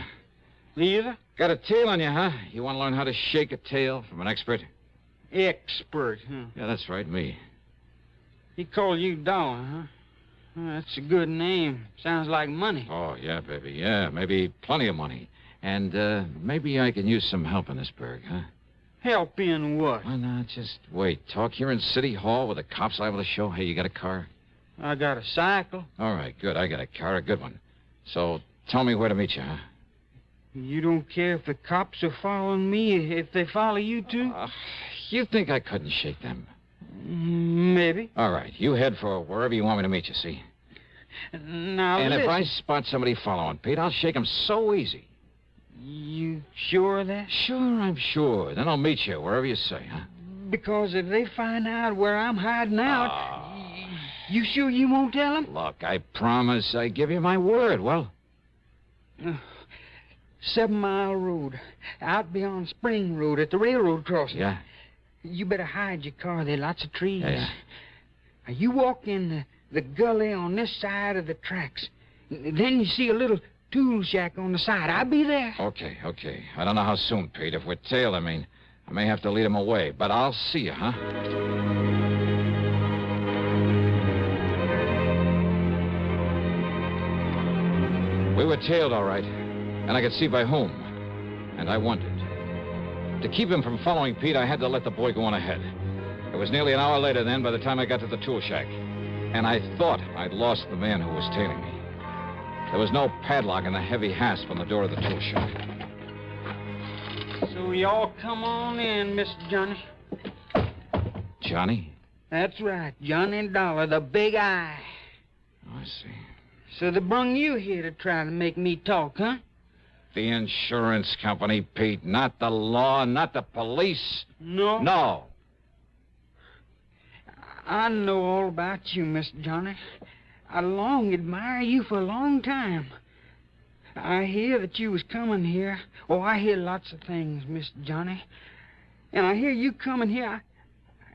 Speaker 12: Either?
Speaker 15: Got a tail on you, huh? You want to learn how to shake a tail from an expert?
Speaker 12: Expert, huh?
Speaker 15: Yeah, that's right, me.
Speaker 12: He called you Dollar, huh? Well, that's a good name. Sounds like money.
Speaker 15: Oh, yeah, baby, yeah. Maybe plenty of money. And maybe I can use some help in this burg, huh?
Speaker 12: Help in what?
Speaker 15: Why not? Just wait. Talk here in City Hall with the cops liable to show. Hey, you got a car?
Speaker 12: I got a cycle.
Speaker 15: All right, good. I got a car, a good one. So tell me where to meet you, huh?
Speaker 12: You don't care if the cops are following me, if they follow you, too?
Speaker 15: You think I couldn't shake them?
Speaker 12: Maybe.
Speaker 15: All right, you head for wherever you want me to meet you, see?
Speaker 12: Now,
Speaker 15: and
Speaker 12: listen.
Speaker 15: if I spot somebody following, Pete, I'll shake them so easy.
Speaker 12: You sure of that?
Speaker 15: Sure, I'm sure. Then I'll meet you wherever you say, huh?
Speaker 12: Because if they find out where I'm hiding out, you sure you won't tell them?
Speaker 15: Look, I promise. I give you my word. Well?
Speaker 12: 7 Mile Road, out beyond Spring Road at the railroad crossing.
Speaker 15: Yeah.
Speaker 12: You better hide your car. There are lots of trees.
Speaker 15: Yeah.
Speaker 12: Now, you walk in the gully on this side of the tracks. Then you see a little tool shack on the side. I'll be there.
Speaker 15: Okay. I don't know how soon, Pete. If we're tailed, I mean, I may have to lead him away. But I'll see you, huh? We were tailed, all right. And I could see by whom. And I wondered. To keep him from following Pete, I had to let the boy go on ahead. It was nearly an hour later then by the time I got to the tool shack. And I thought I'd lost the man who was tailing me. There was no padlock and a heavy hasp on the door of the tool shop.
Speaker 12: So y'all come on in, Mr. Johnny.
Speaker 15: Johnny?
Speaker 12: That's right, Johnny Dollar, the big eye.
Speaker 15: Oh, I see.
Speaker 12: So they brung you here to try to make me talk, huh?
Speaker 15: The insurance company, Pete, not the law, not the police.
Speaker 12: No?
Speaker 15: No.
Speaker 12: I know all about you, Mr. Johnny. I long admire you for a long time. I hear that you was coming here. Oh, I hear lots of things, Mr. Johnny. And I hear you coming here.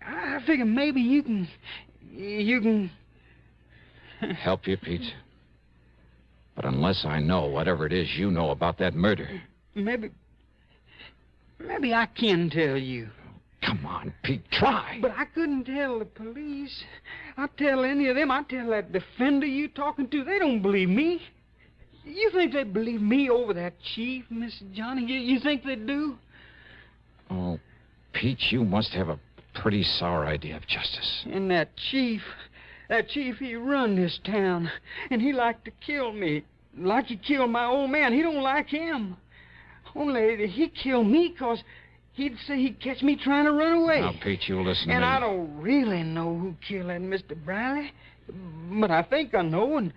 Speaker 12: I figure maybe you can...
Speaker 15: Help you, Pete? But unless I know whatever it is you know about that murder...
Speaker 12: Maybe I can tell you.
Speaker 15: Come on, Pete, try.
Speaker 12: But I couldn't tell the police. I'd tell any of them. I'd tell that defender you talking to. They don't believe me. You think they believe me over that chief, Mr. Johnny? You think they do?
Speaker 15: Oh, Pete, you must have a pretty sour idea of justice.
Speaker 12: And that chief, he run this town. And he liked to kill me. Like he killed my old man. He don't like him. Only he killed me because he'd say he'd catch me trying to run away.
Speaker 15: Now, Pete, you listen to me.
Speaker 12: And I don't really know who killed that Mr. Briley. But I think I know, and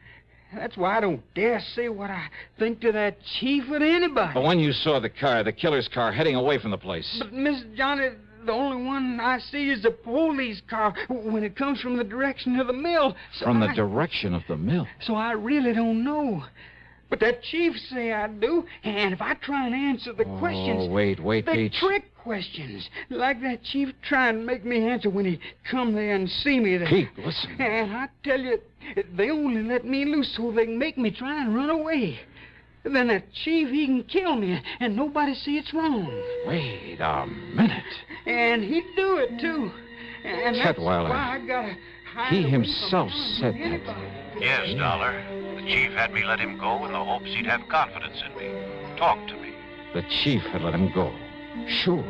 Speaker 12: that's why I don't dare say what I think to that chief or to anybody.
Speaker 15: But when you saw the killer's car, heading away from the place...
Speaker 12: But, Mr. Johnny, the only one I see is the police car when it comes from the direction of the mill. So
Speaker 15: From the direction of the mill?
Speaker 12: So I really don't know. But that chief say I do, and if I try and answer the questions...
Speaker 15: Oh, wait, Pete.
Speaker 12: trick questions, like that chief trying to make me answer when he come there and see me there.
Speaker 15: Pete, listen.
Speaker 12: And I tell you, they only let me loose so they can make me try and run away. Then that chief, he can kill me, and nobody see it's wrong.
Speaker 15: Wait a minute.
Speaker 12: And he'd do it, too. And that's
Speaker 15: Chetweiler.
Speaker 12: why I gotta hide
Speaker 15: He
Speaker 12: away
Speaker 15: himself
Speaker 12: from
Speaker 15: said
Speaker 12: anybody.
Speaker 15: that.
Speaker 14: Yes, Dollar. The chief had me let him go in the hopes he'd have confidence in me. Talk to me.
Speaker 15: The chief had let him go. Sure.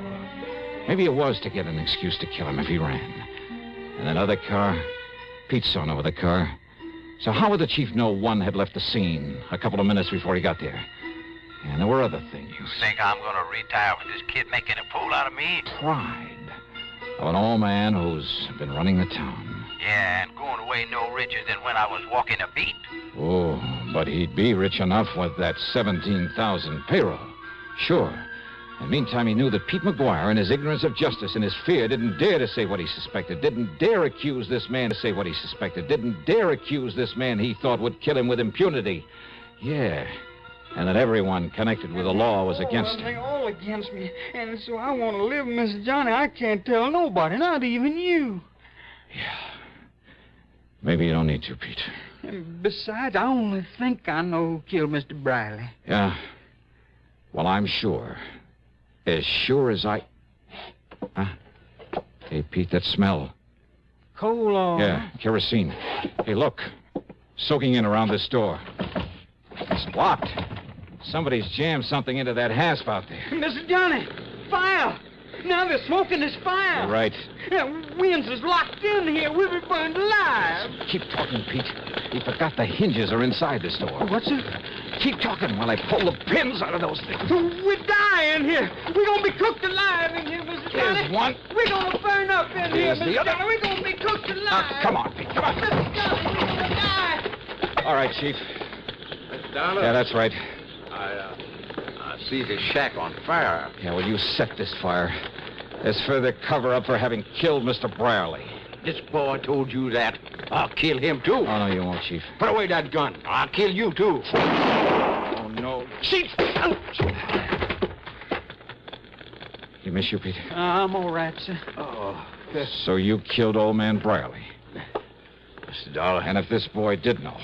Speaker 15: Maybe it was to get an excuse to kill him if he ran. And that other car, Pete saw no other car. So how would the chief know one had left the scene a couple of minutes before he got there? And there were other things.
Speaker 14: You think I'm going to retire with this kid making a fool out of me?
Speaker 15: Pride of an old man who's been running the town.
Speaker 14: Yeah, and going away no richer than when I was walking a beat.
Speaker 15: Oh, but he'd be rich enough with that 17,000 payroll. Sure. And meantime, he knew that Pete McGuire, in his ignorance of justice and his fear, didn't dare to say what he suspected, didn't dare accuse this man to say what he suspected, didn't dare accuse this man he thought would kill him with impunity. Yeah. And that everyone connected with the law was against him.
Speaker 12: They're all against me. And so I want to live, Mr. Johnny. I can't tell nobody, not even you.
Speaker 15: Maybe you don't need to, Pete.
Speaker 12: And besides, I only think I know who killed Mr. Briley.
Speaker 15: Yeah? Well, I'm sure. As sure as I... Huh? Hey, Pete, that smell.
Speaker 12: Coal oil.
Speaker 15: Yeah, kerosene. Hey, look. Soaking in around this door. It's locked. Somebody's jammed something into that hasp out there.
Speaker 12: Mr. Johnny, fire! Now they're smoking this fire.
Speaker 15: You're right.
Speaker 12: Williams is locked in here. We'll be burned alive.
Speaker 15: Keep talking, Pete. We forgot the hinges are inside this door.
Speaker 12: What's it?
Speaker 15: Keep talking while I pull the pins out of those things.
Speaker 12: We're dying here. We're going to be cooked alive in here, Mr. Johnny.
Speaker 15: There's one.
Speaker 12: We're going to burn up in
Speaker 15: There's
Speaker 12: here,
Speaker 15: the
Speaker 12: Mr.
Speaker 15: other.
Speaker 12: Johnny. We're going to be cooked alive.
Speaker 15: Come on, Pete. Come on.
Speaker 12: Mr. Johnny, we're going to die.
Speaker 15: All right, Chief.
Speaker 3: Dollar?
Speaker 15: Yeah, that's right.
Speaker 3: I see this shack on fire.
Speaker 15: Yeah, well, you set this fire. As further cover-up for having killed Mr. Brierly.
Speaker 3: This boy told you that. I'll kill him, too.
Speaker 15: Oh, no, you won't, Chief.
Speaker 3: Put away that gun. I'll kill you, too.
Speaker 15: Oh, no.
Speaker 3: Chief!
Speaker 15: You miss you, Pete?
Speaker 12: I'm all right, sir.
Speaker 3: Oh.
Speaker 15: So you killed old man Brierly.
Speaker 3: Mr. Dollar.
Speaker 15: And if this boy did know.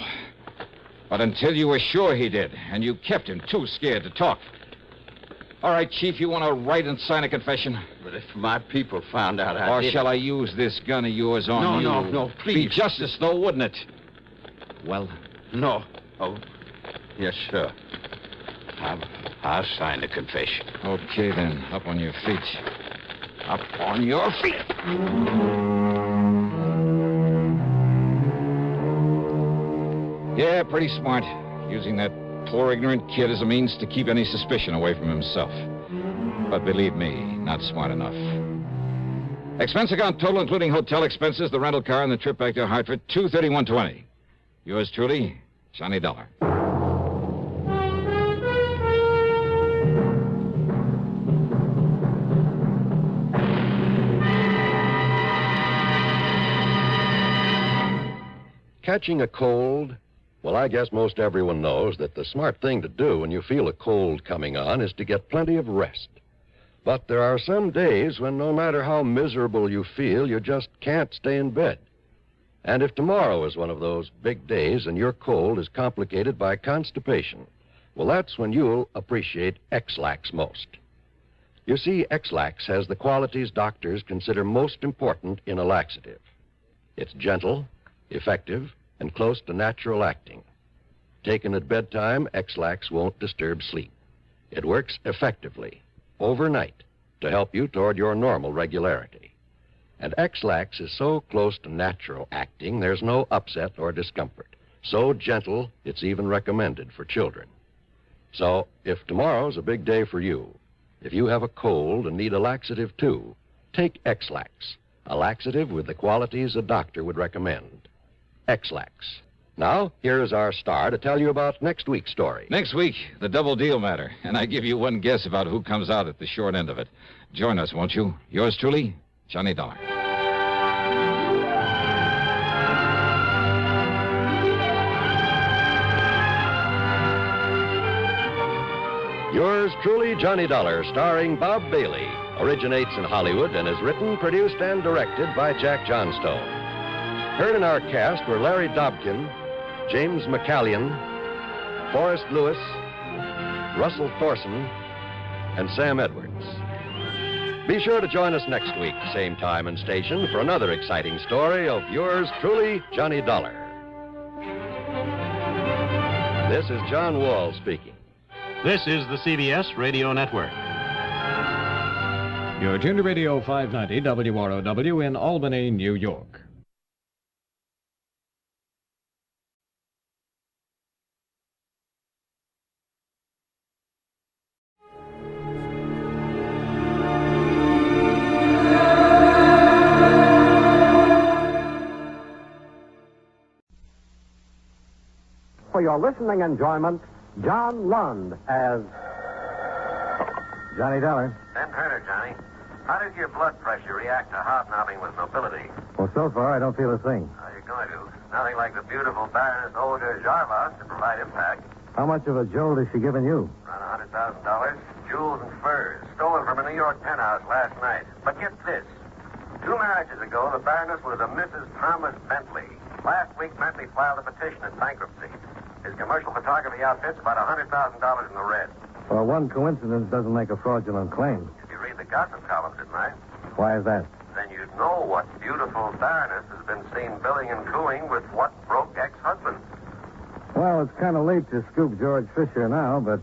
Speaker 15: But until you were sure he did, and you kept him too scared to talk. All right, Chief, you want to write and sign a confession?
Speaker 3: But if my people found out
Speaker 15: Or shall I use this gun of yours on you?
Speaker 3: No, please.
Speaker 15: Be justice, though, wouldn't it? Well?
Speaker 3: No. Oh, yes, sir. I'll sign the confession.
Speaker 15: Okay, then. Up on your feet. Up on your feet. Yeah, pretty smart. Using that poor ignorant kid as a means to keep any suspicion away from himself. But believe me, not smart enough. Expense account total, including hotel expenses, the rental car, and the trip back to Hartford, $231.20. Yours truly, Johnny Dollar.
Speaker 4: Catching a cold? Well, I guess most everyone knows that the smart thing to do when you feel a cold coming on is to get plenty of rest. But there are some days when no matter how miserable you feel, you just can't stay in bed. And if tomorrow is one of those big days and your cold is complicated by constipation, well, that's when you'll appreciate X-Lax most. You see, X-Lax has the qualities doctors consider most important in a laxative. It's gentle, effective, and close to natural acting. Taken at bedtime, X-Lax won't disturb sleep. It works effectively, overnight, to help you toward your normal regularity. And X-Lax is so close to natural acting, there's no upset or discomfort. So gentle, it's even recommended for children. So, if tomorrow's a big day for you, if you have a cold and need a laxative too, take X-Lax, a laxative with the qualities a doctor would recommend. X-Lax. Now, here is our star to tell you about next week's story.
Speaker 15: Next week, the double deal matter. And I give you one guess about who comes out at the short end of it. Join us, won't you? Yours truly, Johnny Dollar.
Speaker 4: Yours truly, Johnny Dollar, starring Bob Bailey, originates in Hollywood and is written, produced, and directed by Jack Johnstone. Heard in our cast were Larry Dobkin, James McCallion, Forrest Lewis, Russell Thorson, and Sam Edwards. Be sure to join us next week, same time and station, for another exciting story of yours truly, Johnny Dollar. This is John Wall speaking.
Speaker 9: This is the CBS Radio Network.
Speaker 17: You're tuned to Radio 590 WROW in Albany, New York.
Speaker 23: For your listening enjoyment, John Lund as Johnny Dollar.
Speaker 14: Ben Turner, Johnny. How does your blood pressure react to hobnobbing with nobility?
Speaker 23: Well, so far, I don't feel a thing.
Speaker 14: How are you going to? Nothing like the beautiful Baroness Olga Jarvas to provide impact.
Speaker 23: How much of a jolt is she giving you?
Speaker 14: Around $100,000, jewels and furs, stolen from a New York penthouse last night. But get this, 2
Speaker 7: 2 marriages ago, the Baroness was a Mrs. Thomas Bentley. Last week, Bentley filed a petition in bankruptcy. His commercial photography outfit's about $100,000 in the red.
Speaker 23: Well, one coincidence doesn't make a fraudulent claim.
Speaker 7: If you read the gossip columns at night,
Speaker 23: Why is that?
Speaker 7: then you'd know what beautiful Baroness has been seen billing and cooing with what broke ex-husband.
Speaker 23: Well, it's kind of late to scoop George Fisher now, but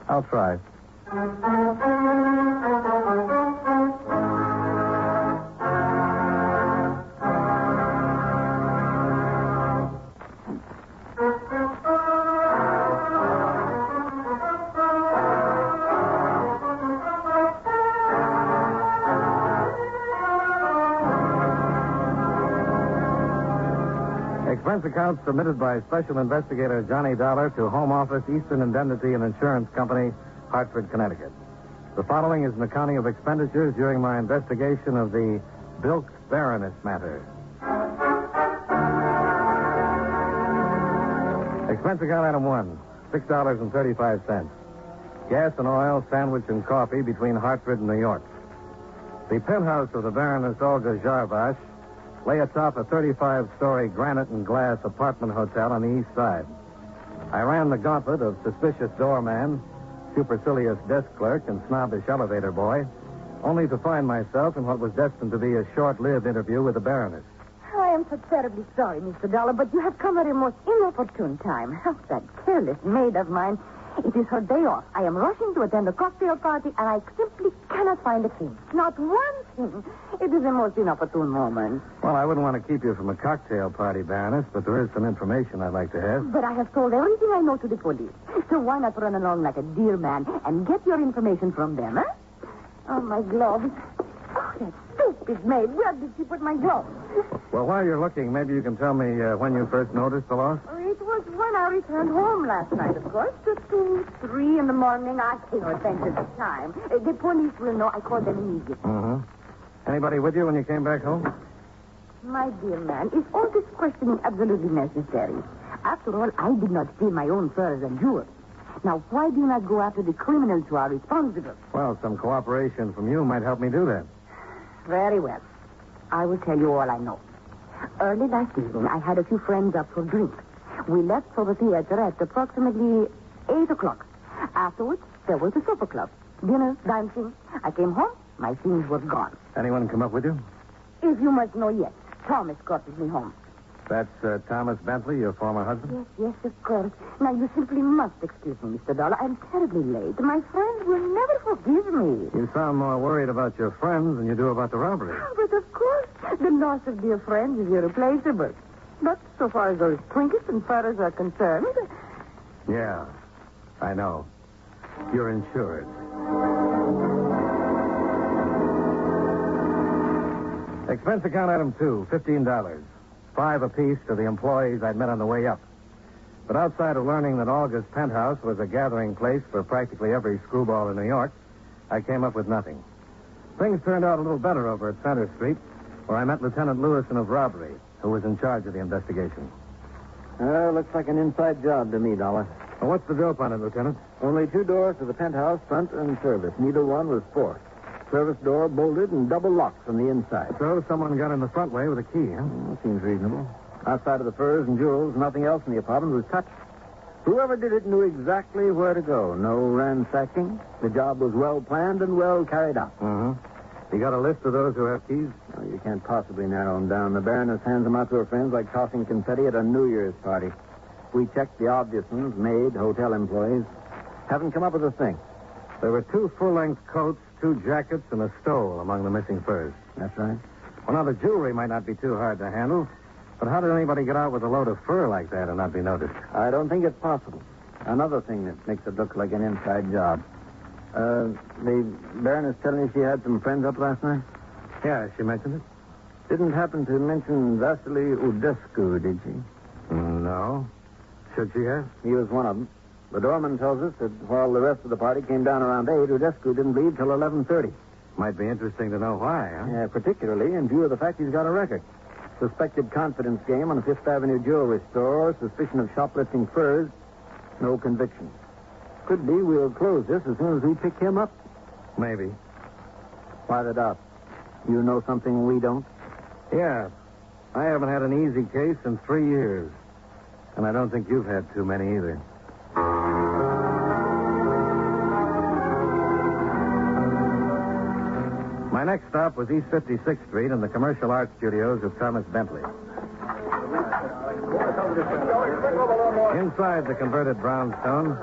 Speaker 23: I'll try. Expense account submitted by Special Investigator Johnny Dollar to Home Office, Eastern Indemnity and Insurance Company, Hartford, Connecticut. The following is an accounting of expenditures during my investigation of the Bilked Baroness matter. Expense account item 1, $6.35. Gas and oil, sandwich, and coffee between Hartford and New York. The penthouse of the Baroness Olga Jarvash lay atop a 35-story granite and glass apartment hotel on the east side. I ran the gauntlet of suspicious doorman, supercilious desk clerk, and snobbish elevator boy, only to find myself in what was destined to be a short-lived interview with the Baroness.
Speaker 10: I am so terribly sorry, Mr. Dollar, but you have come at a most inopportune time. How that careless maid of mine. It is her day off. I am rushing to attend a cocktail party, and I simply cannot find a thing. Not one thing. It is a most inopportune moment.
Speaker 23: Well, I wouldn't want to keep you from a cocktail party, Baroness, but there is some information I'd like to have.
Speaker 10: But I have told everything I know to the police. So why not run along like a dear man and get your information from them, huh? Oh, my gloves. Oh, that stupid maid. Where did she put my gloves?
Speaker 23: Well, while you're looking, maybe you can tell me when you first noticed the loss?
Speaker 10: It was when I returned home last night, of course. Just 2, 3 in the morning. I pay no attention to time. The police will know. I called them immediately.
Speaker 23: Mm-hmm. Anybody with you when you came back home?
Speaker 10: My dear man, is all this questioning absolutely necessary? After all, I did not steal my own furs and jewels. Now, why do you not go after the criminals who are responsible?
Speaker 23: Well, some cooperation from you might help me do that.
Speaker 10: Very well. I will tell you all I know. Early last evening, I had a few friends up for drinks. We left for the theater at approximately 8 o'clock. Afterwards, there was the supper club. Dinner, dancing. I came home. My things were gone.
Speaker 23: Anyone come up with you?
Speaker 10: If you must know, yes. Thomas escorted me home.
Speaker 23: That's Thomas Bentley, your former husband?
Speaker 10: Yes, of course. Now, you simply must excuse me, Mr. Dollar. I'm terribly late. My friends will never forgive me.
Speaker 23: You sound more worried about your friends than you do about the robbery.
Speaker 10: But, of course, the loss of dear friends is irreplaceable. But so far as those trinkets and furs are concerned...
Speaker 23: Yeah, I know. You're insured. Expense account item 2, $15. 5 apiece to the employees I'd met on the way up. But outside of learning that Olga's penthouse was a gathering place for practically every screwball in New York, I came up with nothing. Things turned out a little better over at Center Street, where I met Lieutenant Lewison of robbery, who was in charge of the investigation.
Speaker 21: Looks like an inside job to me, Dollar.
Speaker 23: Well, what's the dope on it, Lieutenant?
Speaker 21: Only 2 doors to the penthouse, front and service. Neither one was forced. Service door bolted and double locked from the inside.
Speaker 23: So someone got in the front way with a key, huh?
Speaker 21: Seems reasonable. Outside of the furs and jewels, nothing else in the apartment was touched. Whoever did it knew exactly where to go. No ransacking. The job was well planned and well carried out.
Speaker 23: Mm-hmm. You got a list of those who have keys?
Speaker 21: Oh, you can't possibly narrow them down. The Baroness hands them out to her friends like tossing confetti at a New Year's party. We checked the obvious ones, maid, hotel employees. Haven't come up with a thing.
Speaker 23: There were 2 full-length coats, 2 jackets, and a stole among the missing furs.
Speaker 21: That's right.
Speaker 23: Well, now, the jewelry might not be too hard to handle, but how did anybody get out with a load of fur like that and not be noticed?
Speaker 21: I don't think it's possible. Another thing that makes it look like an inside job. The Baroness telling you she had some friends up last night?
Speaker 23: Yeah, she mentioned it.
Speaker 21: Didn't happen to mention Vasily Udescu, did she?
Speaker 23: No. Should she have?
Speaker 21: He was one of them. The doorman tells us that while the rest of the party came down around 8, Udescu didn't leave till 11:30.
Speaker 23: Might be interesting to know why, huh?
Speaker 21: Yeah, particularly in view of the fact he's got a record. Suspected confidence game on a Fifth Avenue jewelry store, suspicion of shoplifting furs, no conviction. Could be we'll close this as soon as we pick him up.
Speaker 23: Maybe.
Speaker 21: Why the doubt? You know something we don't?
Speaker 23: Yeah. I haven't had an easy case in 3 years. And I don't think you've had too many either. My next stop was East 56th Street in the commercial art studios of Thomas Bentley. Inside the converted brownstone,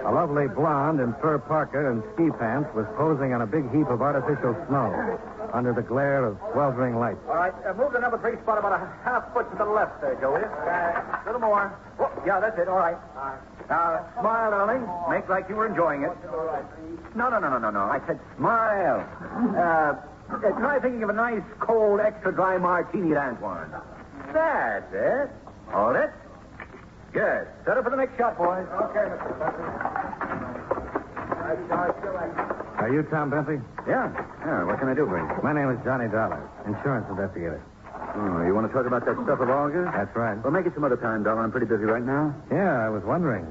Speaker 23: a lovely blonde in fur parka and ski pants was posing on a big heap of artificial snow under the glare of sweltering lights.
Speaker 2: All right, move the number 3 spot about a half foot to the left there, Joey. A little more. Oh, yeah, that's it. All right. Now, smile, darling. Make like you were enjoying it. No. I said smile. Try thinking of a nice, cold, extra dry martini at Antoine. That's it. Hold it. Good. Set up for the next shot, boys. Okay, Mr. Bentley.
Speaker 23: Are you Tom Bentley?
Speaker 2: Yeah. What can I do for you?
Speaker 23: My name is Johnny Dollar, insurance investigator.
Speaker 2: Oh, you want to talk about that stuff of Olga's?
Speaker 23: That's right.
Speaker 2: Well, make it some other time, Dollar. I'm pretty busy right now.
Speaker 23: Yeah, I was wondering.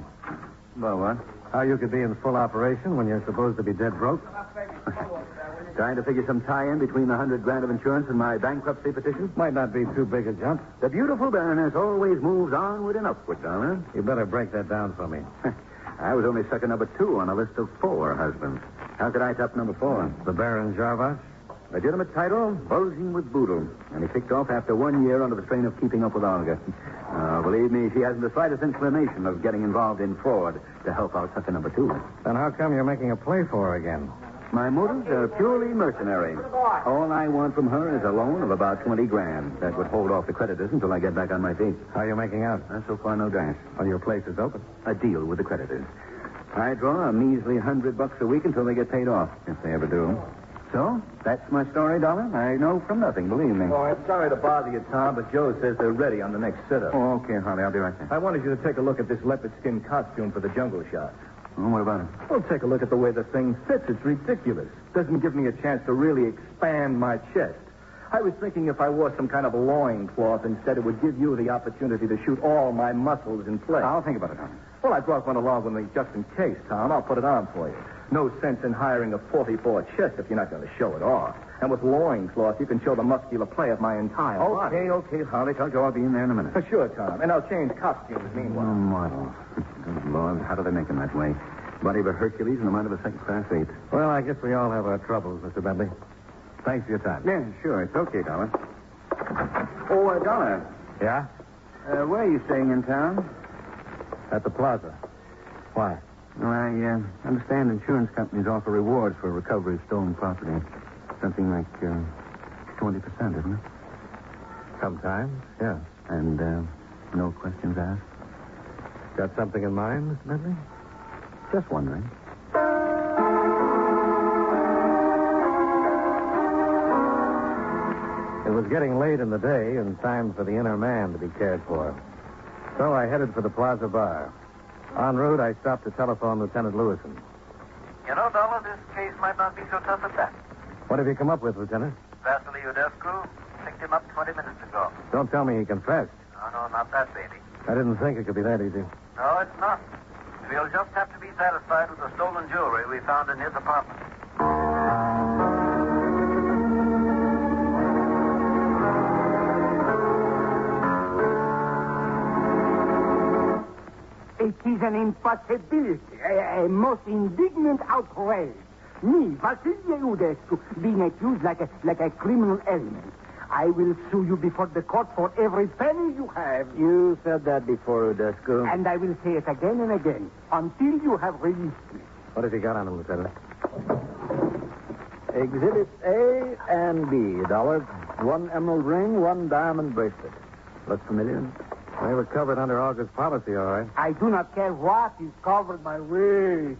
Speaker 2: Well, what?
Speaker 23: How you could be in full operation when you're supposed to be dead broke?
Speaker 2: Trying to figure some tie-in between the $100,000 of insurance and my bankruptcy petition?
Speaker 23: Might not be too big a jump.
Speaker 2: The beautiful Baroness always moves onward and upward, Dollar.
Speaker 23: You better break that down for me.
Speaker 2: I was only sucker number 2 on a list of 4 husbands. How could I top number 4?
Speaker 23: The Baron Jarvash?
Speaker 2: Legitimate title, bulging with boodle. And he kicked off after 1 year under the strain of keeping up with Olga. Believe me, she hasn't the slightest inclination of getting involved in fraud to help out sucker number 2.
Speaker 23: Then how come you're making a play for her again?
Speaker 2: My motives are purely mercenary. All I want from her is a loan of about $20,000 that would hold off the creditors until I get back on my feet.
Speaker 23: How are you making out?
Speaker 2: So far, no dash.
Speaker 23: Well, your place is open.
Speaker 2: A deal with the creditors. I draw a measly $100 a week until they get paid off, if they ever do. So, that's my story, Dollar. I know from nothing, believe me.
Speaker 6: Oh, I'm sorry to bother you, Tom, but Joe says they're ready on the next sit-up.
Speaker 2: Oh, okay, Harley. I'll be right there.
Speaker 6: I wanted you to take a look at this leopard skin costume for the jungle shot.
Speaker 2: Oh, what about it?
Speaker 6: Well, take a look at the way the thing fits. It's ridiculous. Doesn't give me a chance to really expand my chest. I was thinking if I wore some kind of a loincloth instead, it would give you the opportunity to shoot all my muscles in place.
Speaker 2: I'll think about it, Harley.
Speaker 6: Well, I brought one along with me just in case, Tom. I'll put it on for you. No sense in hiring a 44 chest if you're not going to show it off. And with loincloth, you can show the muscular play of my entire body.
Speaker 2: Okay, Harley. Tell Joe I'll be in there in a minute.
Speaker 6: Sure, Tom. And I'll change costumes meanwhile.
Speaker 2: Oh, model. Good Lord, how do they make them that way? Body of a Hercules and the mind of a second-class 8.
Speaker 23: Well, I guess we all have our troubles, Mr. Bentley. Thanks for your time.
Speaker 2: Yeah, sure. It's okay, Dollar. Oh, Dollar.
Speaker 23: Yeah?
Speaker 2: Where are you staying in town?
Speaker 23: At the plaza. Why?
Speaker 2: Well, I understand insurance companies offer rewards for recovery of stolen property. Something like 20%, isn't it?
Speaker 23: Sometimes, yeah.
Speaker 2: And no questions asked?
Speaker 23: Got something in mind, Mr. Bentley?
Speaker 2: Just wondering.
Speaker 23: It was getting late in the day and time for the inner man to be cared for. So I headed for the Plaza Bar. En route, I stopped to telephone Lieutenant Lewison.
Speaker 7: You know, Dollar, this case might not be so tough at that.
Speaker 23: What have you come up with, Lieutenant?
Speaker 7: Vasily Udescu picked him up 20 minutes ago.
Speaker 23: Don't tell me he confessed.
Speaker 7: No, not that, baby.
Speaker 23: I didn't think it could be that easy.
Speaker 7: No, it's not. We'll just have to be satisfied with the stolen jewelry we found in his apartment.
Speaker 11: It is an impossibility, a most indignant outrage. Me, Vasily Udescu, being accused like a criminal element. I will sue you before the court for every penny you have.
Speaker 21: You said that before, Udescu.
Speaker 11: And I will say it again and again until you have released me.
Speaker 23: What have you got on him, Lieutenant?
Speaker 21: Exhibits A and B, Dollar. 1 emerald ring, 1 diamond bracelet. Look familiar?
Speaker 23: They were covered under August policy, all right.
Speaker 11: I do not care what is covered my way.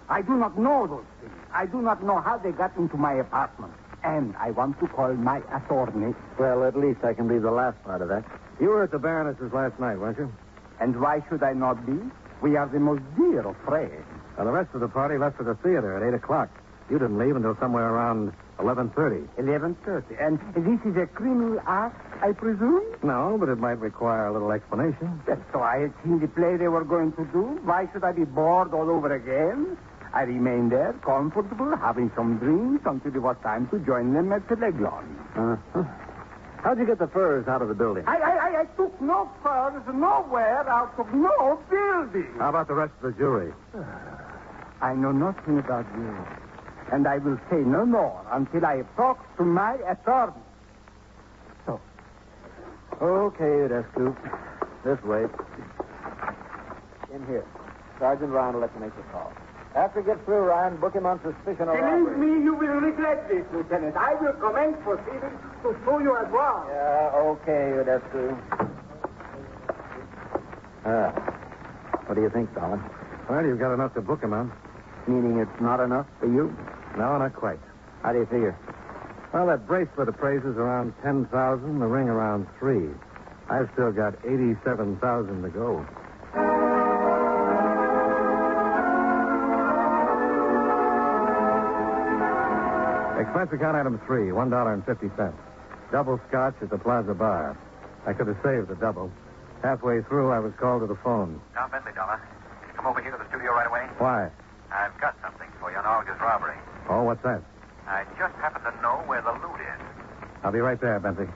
Speaker 11: I do not know those things. I do not know how they got into my apartment. And I want to call my attorney.
Speaker 21: Well, at least I can believe the last part of that.
Speaker 23: You were at the Baroness's last night, weren't you?
Speaker 11: And why should I not be? We are the most dear of friends.
Speaker 23: Well, the rest of the party left for the theater at 8 o'clock. You didn't leave until somewhere around 11:30.
Speaker 11: 11:30. And this is a criminal act, I presume?
Speaker 23: No, but it might require a little explanation.
Speaker 11: So I had seen the play they were going to do. Why should I be bored all over again? I remained there, comfortable, having some drinks until it was time to join them at the leg lawn.
Speaker 21: Uh-huh. How'd you get the furs out of the building?
Speaker 11: I took no furs nowhere out of no building.
Speaker 23: How about the rest of the jury?
Speaker 11: I know nothing about you. And I will say no more until I have talked to my attorney. So.
Speaker 21: Okay, Udescu. This way. In here. Sergeant Ryan will let you make the call. After he gets through, Ryan, book him on suspicion of robbery.
Speaker 11: Believe me, you will regret this, Lieutenant. I will commence proceedings to sue you as well.
Speaker 21: Yeah, okay, Udescu. What do you think, Dolar?
Speaker 23: Well, you've got enough to book him on.
Speaker 21: Meaning it's not enough for you?
Speaker 23: No, not quite.
Speaker 21: How do you figure?
Speaker 23: Well, that bracelet appraises around 10,000, the ring around 3. I've still got 87,000 to go. Expense account item 3, $1.50. Double scotch at the Plaza Bar. I could have saved the double. Halfway through, I was called to the phone.
Speaker 7: Tom Bentley, Dollar. Come over here to the studio right away.
Speaker 23: Why?
Speaker 7: I've got something for you on Olga's robbery.
Speaker 23: Oh, what's that?
Speaker 7: I just happen to know where the loot is.
Speaker 23: I'll be right there, Bentley.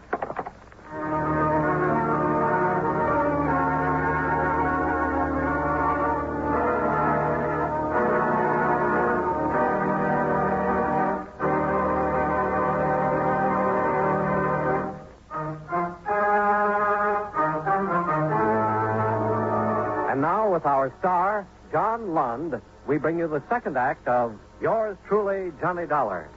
Speaker 19: And now, with our star, John Lund, we bring you the second act of Yours Truly, Johnny Dollar.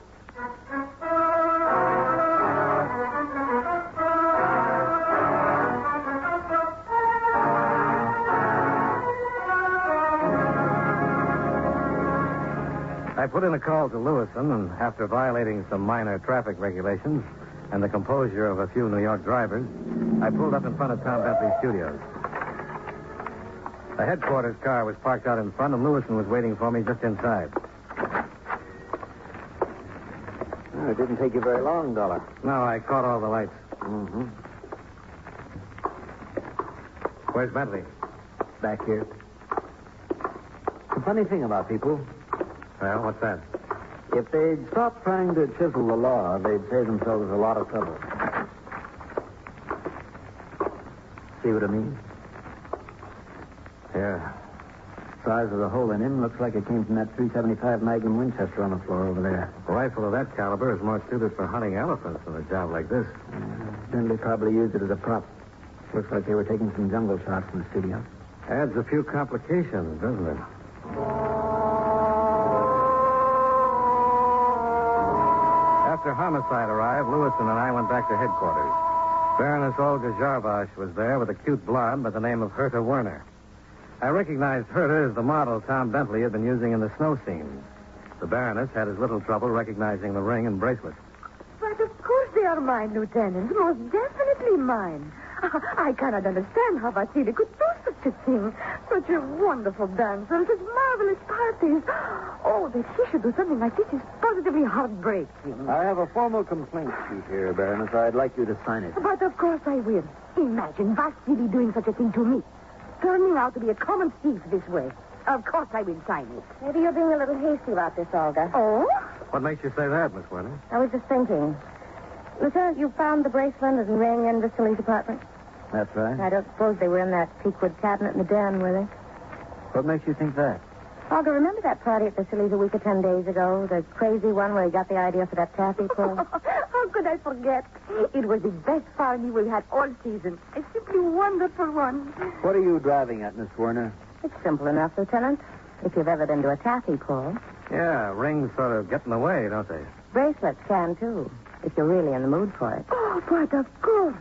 Speaker 23: I put in a call to Lewison, and after violating some minor traffic regulations and the composure of a few New York drivers, I pulled up in front of Tom Bentley's studios. The headquarters car was parked out in front, and Lewison was waiting for me just inside.
Speaker 21: Oh, it didn't take you very long, Dollar.
Speaker 23: No, I caught all the lights.
Speaker 21: Mm-hmm.
Speaker 23: Where's Bentley?
Speaker 21: Back here. The funny thing about people,
Speaker 23: Well, what's that?
Speaker 21: if they'd stop trying to chisel the law, they'd save themselves a lot of trouble. See what I mean?
Speaker 23: Yeah.
Speaker 21: Size of the hole in him looks like it came from that .375 Magnum Winchester on the floor over there.
Speaker 23: A rifle of that caliber is more suited for hunting elephants than a job like this.
Speaker 21: Bentley probably used it as a prop. Looks like they were taking some jungle shots in the studio.
Speaker 23: Adds a few complications, doesn't it? After homicide arrived, Lewison and I went back to headquarters. Baroness Olga Jarbosh was there with a cute blonde by the name of Herta Werner. I recognized Herta as the model Tom Bentley had been using in the snow scenes. The Baroness had as little trouble recognizing the ring and bracelet.
Speaker 10: But of course they are mine, Lieutenant. Most definitely mine. I cannot understand how Vasily could do such a thing. Such a wonderful dancer and such marvelous parties. Oh, that he should do something like this is positively heartbreaking.
Speaker 21: I have a formal complaint sheet here, Baroness. I'd like you to sign it.
Speaker 10: But of course I will. Imagine Vasily doing such a thing to me. Turning out to be a common thief this way. Of course I will sign it.
Speaker 1: Maybe you're being a little hasty about this, Olga.
Speaker 10: Oh?
Speaker 23: What makes you say that, Miss Werner?
Speaker 1: I was just thinking. Lieutenant, you found the bracelet and ring in Vasily's apartment?
Speaker 21: That's right.
Speaker 1: I don't suppose they were in that teakwood cabinet in the den, were they?
Speaker 21: What makes you think that?
Speaker 1: Olga, remember that party at Vasily's a week or 10 days ago? The crazy one where he got the idea for that taffy pull?
Speaker 10: How could I forget? It was the best party we had all season. A simply wonderful one.
Speaker 21: What are you driving at, Miss Werner?
Speaker 1: It's simple enough, Lieutenant. If you've ever been to a taffy pull.
Speaker 23: Yeah, rings sort of get in the way, don't they?
Speaker 1: Bracelets can, too, if you're really in the mood for it.
Speaker 10: Oh, but of course.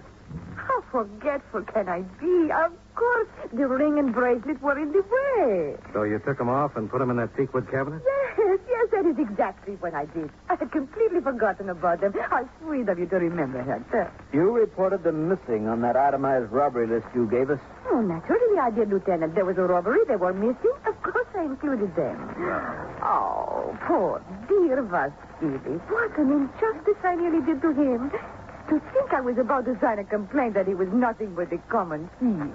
Speaker 10: How forgetful can I be? Of course, the ring and bracelet were in the way.
Speaker 23: So you took them off and put them in that teakwood cabinet?
Speaker 10: Yes, that is exactly what I did. I had completely forgotten about them. How sweet of you to remember that.
Speaker 21: You reported them missing on that itemized robbery list you gave us.
Speaker 10: Oh, naturally I did, Lieutenant. There was a robbery. They were missing. Of course I included them. Oh, poor dear Vasily. What an injustice I nearly did to him. To think I was about to sign a complaint that he was nothing but a common thief.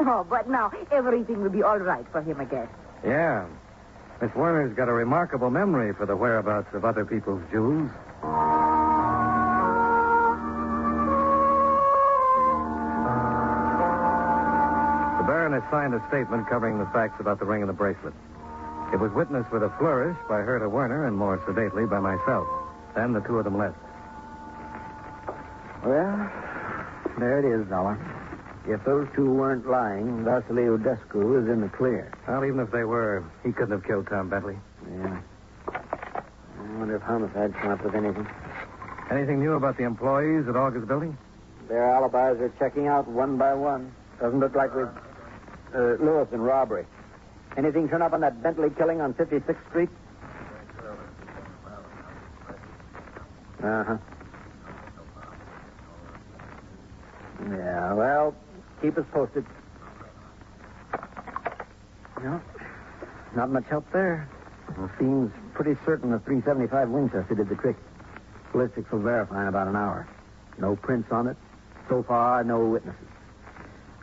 Speaker 10: Oh, but now everything will be all right for him again.
Speaker 23: Yeah. Miss Werner's got a remarkable memory for the whereabouts of other people's jewels. The Baroness signed a statement covering the facts about the ring and the bracelet. It was witnessed with a flourish by her to Werner and more sedately by myself. Then the two of them left.
Speaker 21: Well, there it is, Dollar. If those two weren't lying, Vasily Udescu is in the clear.
Speaker 23: Well, even if they were, he couldn't have killed Tom Bentley.
Speaker 21: Yeah. I wonder if homicide come up with anything.
Speaker 23: Anything new about the employees at August Building?
Speaker 21: Their alibis are checking out one by one. Doesn't look like we've... Lewis and robbery. Anything turn up on that Bentley killing on 56th Street? Uh-huh. Yeah, well, keep us posted. No, not much help there. It seems pretty certain the .375 Winchester did the trick. Ballistics will verify in about an hour. No prints on it. So far, no witnesses.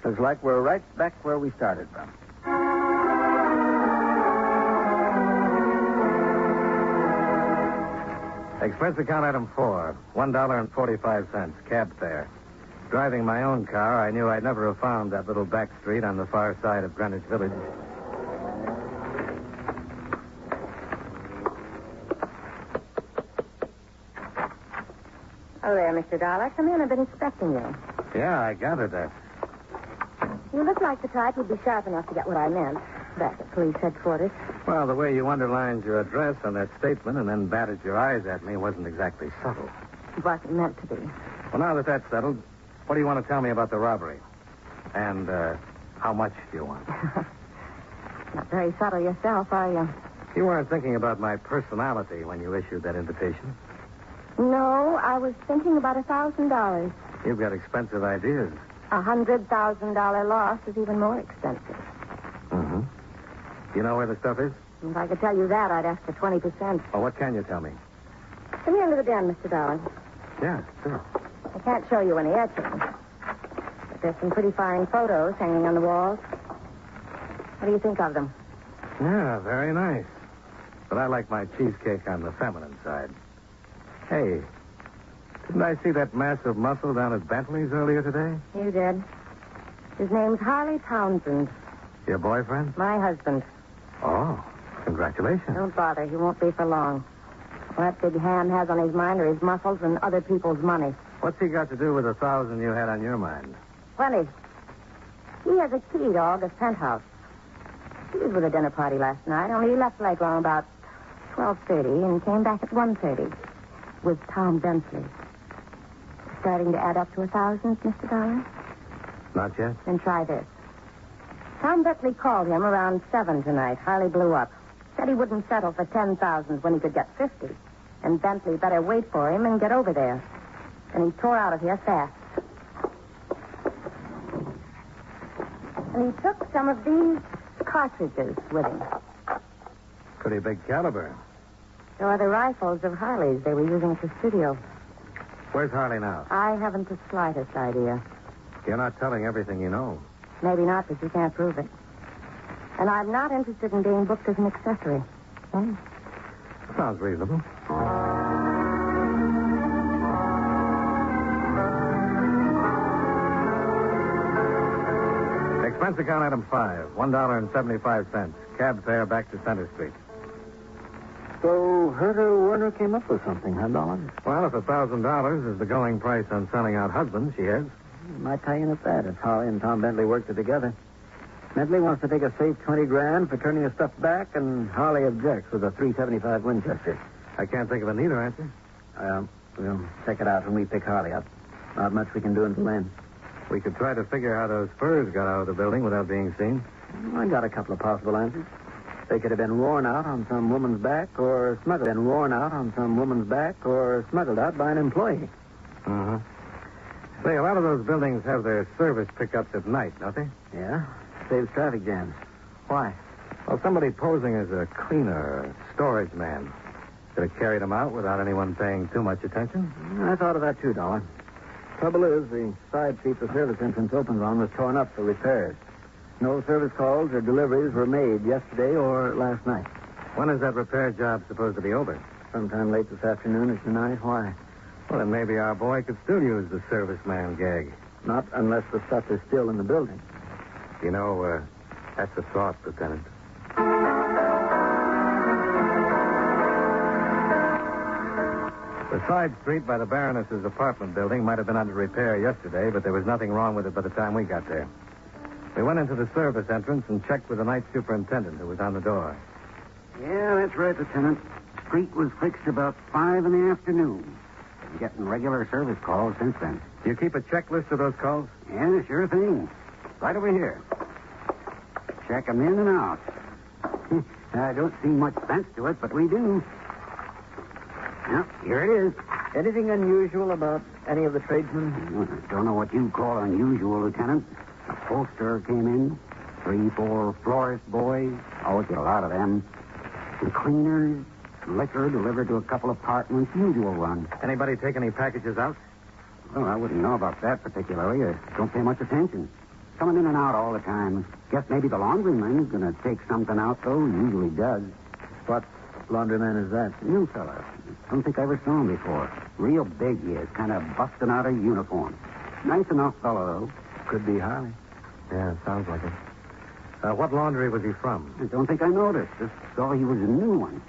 Speaker 21: Looks like we're right back where we started from.
Speaker 23: Expense account item 4, $1.45, cab fare. Driving my own car, I knew I'd never have found that little back street on the far side of Greenwich Village.
Speaker 1: Oh, there, Mr. Dollar. Come in. I've been expecting you.
Speaker 23: Yeah, I gathered that.
Speaker 1: You look like the type who'd be sharp enough to get what I meant back at police headquarters.
Speaker 23: Well, the way you underlined your address on that statement and then batted your eyes at me wasn't exactly subtle.
Speaker 1: It wasn't meant to be.
Speaker 23: Well, now that that's settled, what do you want to tell me about the robbery? And how much do you want?
Speaker 1: Not very subtle yourself, are you?
Speaker 23: You weren't thinking about my personality when you issued that invitation.
Speaker 1: No, I was thinking about $1,000.
Speaker 23: You've got expensive ideas.
Speaker 1: $100,000 loss is even more expensive.
Speaker 23: Mm-hmm. You know where the stuff is?
Speaker 1: If I could tell you that, I'd ask for 20%.
Speaker 23: Oh, what can you tell me?
Speaker 1: Come here into the den, Mr. Dollar.
Speaker 23: Yeah, sure.
Speaker 1: I can't show you any etchings. But there's some pretty fine photos hanging on the walls. What do you think of them?
Speaker 23: Yeah, very nice. But I like my cheesecake on the feminine side. Hey, didn't I see that mass of muscle down at Bentley's earlier today?
Speaker 1: You did. His name's Harley Townsend.
Speaker 23: Your boyfriend?
Speaker 1: My husband.
Speaker 23: Oh, congratulations.
Speaker 1: Don't bother. He won't be for long. What that big hand has on his mind are his muscles and other people's money.
Speaker 23: What's he got to do with 1,000 you had on your mind?
Speaker 1: Plenty. He has a key to August penthouse. He was with a dinner party last night, only he left late around about 12:30 and came back at 1:30 with Tom Bentley. Starting to add up to 1,000, Mr. Dollar?
Speaker 23: Not yet.
Speaker 1: Then try this. Tom Bentley called him around 7 tonight. Harley blew up. Said he wouldn't settle for 10,000 when he could get 50. And Bentley better wait for him and get over there. And he tore out of here fast. And he took some of these cartridges with him.
Speaker 23: Pretty big caliber.
Speaker 1: So are the rifles of Harley's they were using at the studio.
Speaker 23: Where's Harley now?
Speaker 1: I haven't the slightest idea.
Speaker 23: You're not telling everything you know.
Speaker 1: Maybe not, but you can't prove it. And I'm not interested in being booked as an accessory.
Speaker 23: Sounds reasonable. Expense account item 5, $1.75. Cab fare back to Center Street.
Speaker 21: So Herta Werner came up with something, huh, Dollar?
Speaker 23: Well, if $1,000 is the going price on selling out husbands, she has.
Speaker 21: Might tie in at that if Harley and Tom Bentley worked it together. Bentley wants to take a safe $20,000 for turning his stuff back, and Harley objects with a .375 Winchester.
Speaker 23: I can't think of a neater answer.
Speaker 21: We'll check it out when we pick Harley up. Not much we can do until then.
Speaker 23: We could try to figure how those furs got out of the building without being seen.
Speaker 21: I got a couple of possible answers. They could have been worn out on some woman's back or smuggled. Smuggled out by an employee.
Speaker 23: Uh-huh. Say, a lot of those buildings have their service pickups at night, don't they?
Speaker 21: Yeah. Saves traffic jams. Why?
Speaker 23: Well, somebody posing as a cleaner or storage man could have carried them out without anyone paying too much attention.
Speaker 21: I thought of that too, Dollar. Trouble is, the side street the service entrance opens on was torn up for repairs. No service calls or deliveries were made yesterday or last night.
Speaker 23: When is that repair job supposed to be over?
Speaker 21: Sometime late this afternoon or tonight. Why?
Speaker 23: Well, then maybe our boy could still use the serviceman gag.
Speaker 21: Not unless the stuff is still in the building.
Speaker 23: You know, that's a thought, Lieutenant. The side street by the Baroness's apartment building might have been under repair yesterday, but there was nothing wrong with it by the time we got there. We went into the service entrance and checked with the night superintendent who was on the door.
Speaker 5: Yeah, that's right, Lieutenant. Street was fixed about 5 in the afternoon. Been getting regular service calls since then.
Speaker 23: Do you keep a checklist of those calls?
Speaker 5: Yeah, sure thing. Right over here. Check 'em in and out. I don't see much sense to it, but we do. Yep, here it is.
Speaker 21: Anything unusual about any of the tradesmen?
Speaker 5: I don't know what you call unusual, Lieutenant. A poster came in. 3, 4 florist boys. Always get a lot of them. Some cleaners. Liquor delivered to a couple apartments. Usual run.
Speaker 23: Anybody take any packages out?
Speaker 5: Well, I wouldn't know about that particularly. I don't pay much attention. Coming in and out all the time. Guess maybe the laundryman's going to take something out, though. Usually does.
Speaker 21: What laundryman is that?
Speaker 5: New fella. Don't think I ever saw him before. Real big he is. Kind of busting out of uniform. Nice enough fellow, though.
Speaker 21: Could be Harley.
Speaker 23: Yeah, sounds like it. What laundry was he from?
Speaker 5: I don't think I noticed. Just saw he was a new one.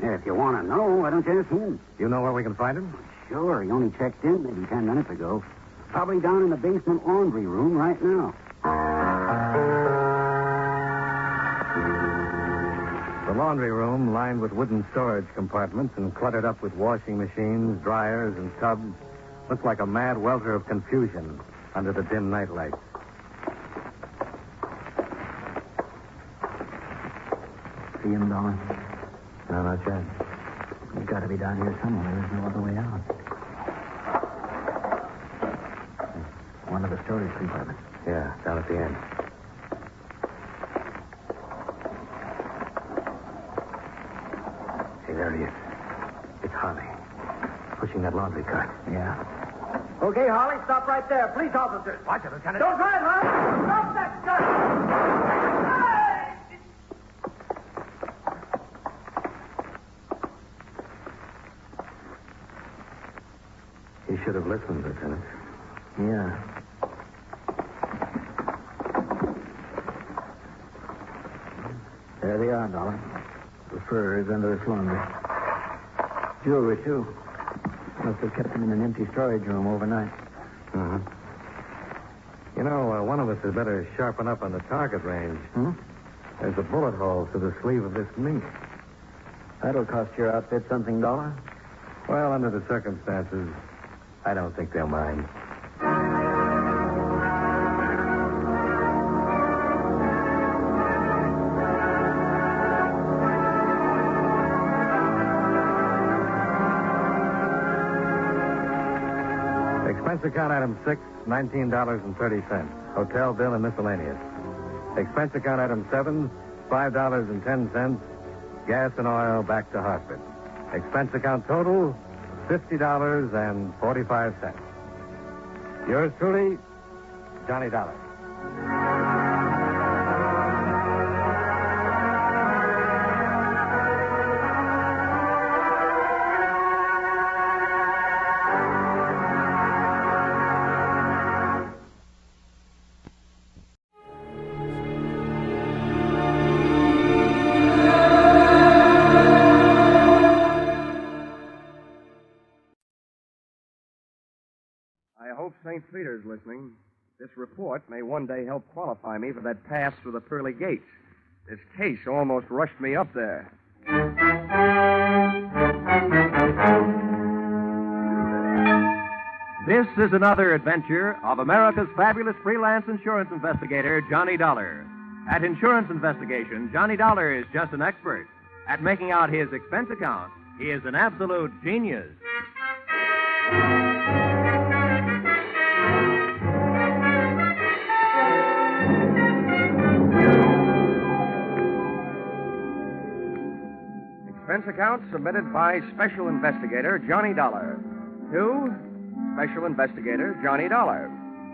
Speaker 5: Yeah, if you want to know, why don't you ask him?
Speaker 23: You know where we can find him?
Speaker 5: Sure. He only checked in maybe 10 minutes ago. Probably down in the basement laundry room right now.
Speaker 23: The laundry room, lined with wooden storage compartments and cluttered up with washing machines, dryers, and tubs, looked like a mad welter of confusion under the dim night lights.
Speaker 21: See him, Dollar?
Speaker 23: No, not yet.
Speaker 21: He's got to be down here somewhere. There's no other way out. One of the storage compartments.
Speaker 23: Yeah, down at the end. Hey, there he is. It's Harley. Pushing that laundry cart.
Speaker 21: Yeah.
Speaker 2: Okay, Harley, stop right there. Police officers.
Speaker 23: Watch it, Lieutenant.
Speaker 2: Don't drive, Harley. Stop that gun.
Speaker 23: He should have listened, Lieutenant.
Speaker 21: Yeah. There they are, Dollar. The fur is under this laundry. Jewelry, too. Must have kept them in an empty storage room overnight.
Speaker 23: Uh-huh. You know, one of us had better sharpen up on the target range.
Speaker 21: Hmm?
Speaker 23: There's a bullet hole through the sleeve of this mink.
Speaker 21: That'll cost your outfit something, Dollar.
Speaker 23: Well, under the circumstances, I don't think they'll mind. Expense account item 6, $19.30. Hotel bill and miscellaneous. Expense account item 7, $5.10. Gas and oil back to Hartford. Expense account total, $50.45. Yours truly, Johnny Dollar.
Speaker 18: I hope St. Peter's listening. This report may one day help qualify me for that pass through the pearly gates. This case almost rushed me up there. This is another adventure of America's fabulous freelance insurance investigator, Johnny Dollar. At insurance investigation, Johnny Dollar is just an expert. At making out his expense account, he is an absolute genius. Expense account submitted by Special Investigator Johnny Dollar. To Special Investigator Johnny Dollar.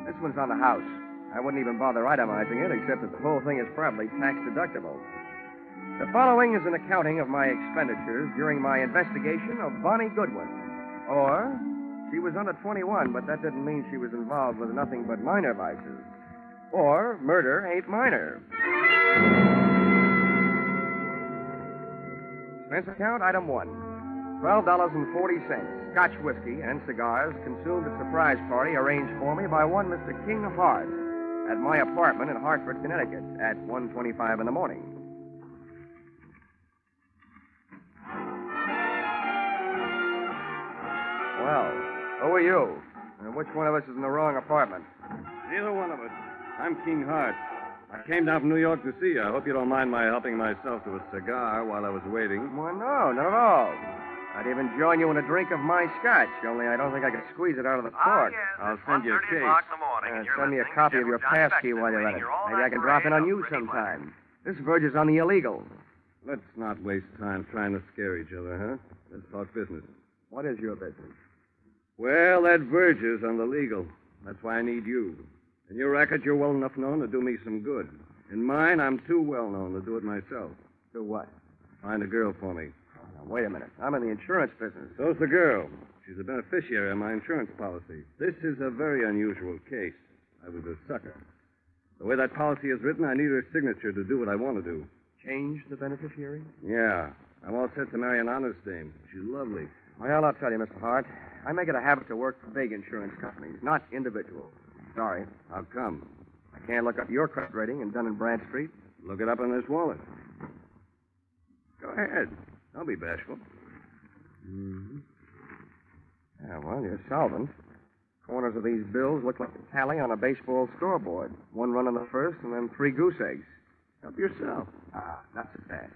Speaker 18: This one's on the house. I wouldn't even bother itemizing it, except that the whole thing is probably tax deductible. The following is an accounting of my expenditures during my investigation of Bonnie Goodwin. Or, she was under 21, but that didn't mean she was involved with nothing but minor vices. Or, murder ain't minor. Expense account, item 1. $12.40. Scotch whiskey and cigars consumed at surprise party arranged for me by one Mr. King Hart at my apartment in Hartford, Connecticut at 1:25 in the morning. Well, who are you? And which one of us is in the wrong apartment?
Speaker 8: Neither one of us. I'm King Hart. I came down from New York to see you. I hope you don't mind my helping myself to a cigar while I was waiting.
Speaker 18: Well, no, not at all. I'd even join you in a drink of my scotch, only I don't think I could squeeze it out of the cork.
Speaker 8: I'll send you a case.
Speaker 18: Send me a copy of your pass key while you're at it. Maybe I can drop in on you sometime. This verges on the illegal.
Speaker 8: Let's not waste time trying to scare each other, huh? Let's talk business.
Speaker 18: What is your business?
Speaker 8: Well, that verges on the legal. That's why I need you. In your racket, you're well enough known to do me some good. In mine, I'm too well known to do it myself.
Speaker 18: Do what?
Speaker 8: Find a girl for me.
Speaker 18: Now, wait a minute. I'm in the insurance business.
Speaker 8: So's the girl. She's a beneficiary of my insurance policy. This is a very unusual case. I was a sucker. The way that policy is written, I need her signature to do what I want to do.
Speaker 18: Change the beneficiary?
Speaker 8: Yeah. I'm all set to marry an honest dame. She's lovely.
Speaker 18: Well, I'll tell you, Mr. Hart. I make it a habit to work for big insurance companies, not individuals. Sorry.
Speaker 8: How come?
Speaker 18: I can't look up your credit rating in Dun & Bradstreet.
Speaker 8: Look it up in this wallet. Go ahead. Don't be bashful.
Speaker 18: Mm-hmm. Yeah, well, you're solvent. Corners of these bills look like a tally on a baseball scoreboard. 1 run on the first and then 3 goose eggs.
Speaker 8: Help yourself.
Speaker 18: Not so fast.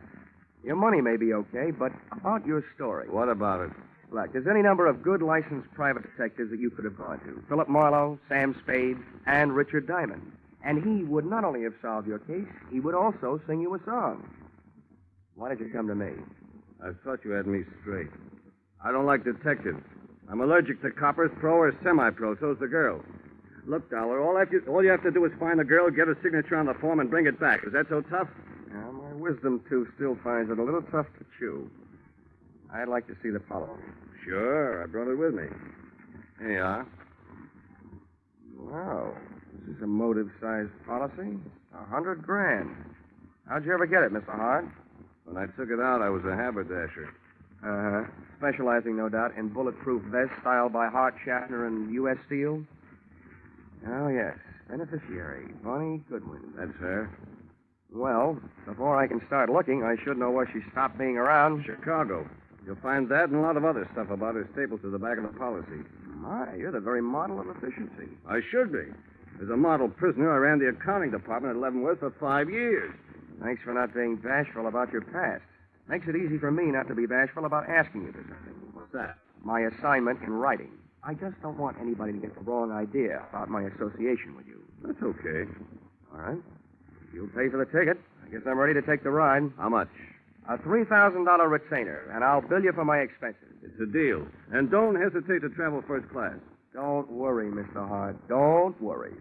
Speaker 18: Your money may be okay, but about your story.
Speaker 8: What about it?
Speaker 18: Look, there's any number of good licensed private detectives that you could have gone to. Philip Marlowe, Sam Spade, and Richard Diamond. And he would not only have solved your case, he would also sing you a song. Why did you come to me?
Speaker 8: I thought you had me straight. I don't like detectives. I'm allergic to coppers, pro or semi-pro. So's the girl. Look, Dollar, all you have to do is find the girl, get her signature on the form, and bring it back. Is that so tough?
Speaker 18: Yeah, my wisdom tooth still finds it a little tough to chew. I'd like to see the policy.
Speaker 8: Sure, I brought it with me. Here you are.
Speaker 18: Wow, this is a motive-sized policy. $100,000. How'd you ever get it, Mr. Hart?
Speaker 8: When I took it out, I was a haberdasher.
Speaker 18: Uh-huh. Specializing, no doubt, in bulletproof vests styled by Hart, Schaffner, and U.S. Steel? Oh, yes. Beneficiary, Bonnie Goodwin.
Speaker 8: That's her.
Speaker 18: Well, before I can start looking, I should know where she stopped being around.
Speaker 8: Chicago. You'll find that and a lot of other stuff about her stapled to the back of the policy.
Speaker 18: My, you're the very model of efficiency.
Speaker 8: I should be. As a model prisoner, I ran the accounting department at Leavenworth for 5 years.
Speaker 18: Thanks for not being bashful about your past. Makes it easy for me not to be bashful about asking you for something.
Speaker 8: What's that?
Speaker 18: My assignment in writing. I just don't want anybody to get the wrong idea about my association with you.
Speaker 8: That's okay.
Speaker 18: All right. You'll pay for the ticket. I guess I'm ready to take the ride.
Speaker 8: How much?
Speaker 18: A $3,000 retainer, and I'll bill you for my expenses.
Speaker 8: It's a deal. And don't hesitate to travel first class.
Speaker 18: Don't worry, Mr. Hart. Don't worry.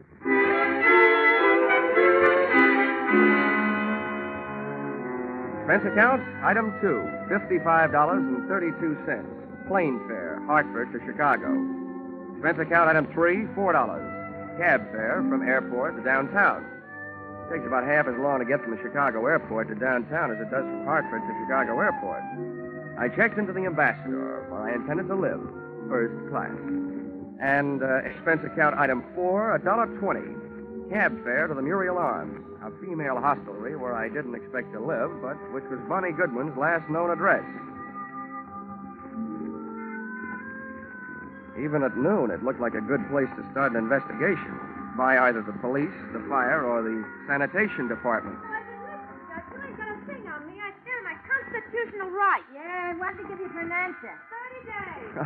Speaker 18: Expense account, item 2, $55.32. Plane fare, Hartford to Chicago. Expense account, item 3, $4. Cab fare from airport to downtown. It takes about half as long to get from the Chicago airport to downtown as it does from Hartford to Chicago airport. I checked into the Ambassador, where I intended to live, first class. And expense account, item 4, $1.20. Cab fare to the Muriel Arms, a female hostelry where I didn't expect to live, but which was Bonnie Goodwin's last known address. Even at noon, it looked like a good place to start an investigation by either the police, the fire, or the sanitation department.
Speaker 13: You ain't gonna sing on me. I stand my constitutional right. Yeah, what did they give you for an answer? 30 days.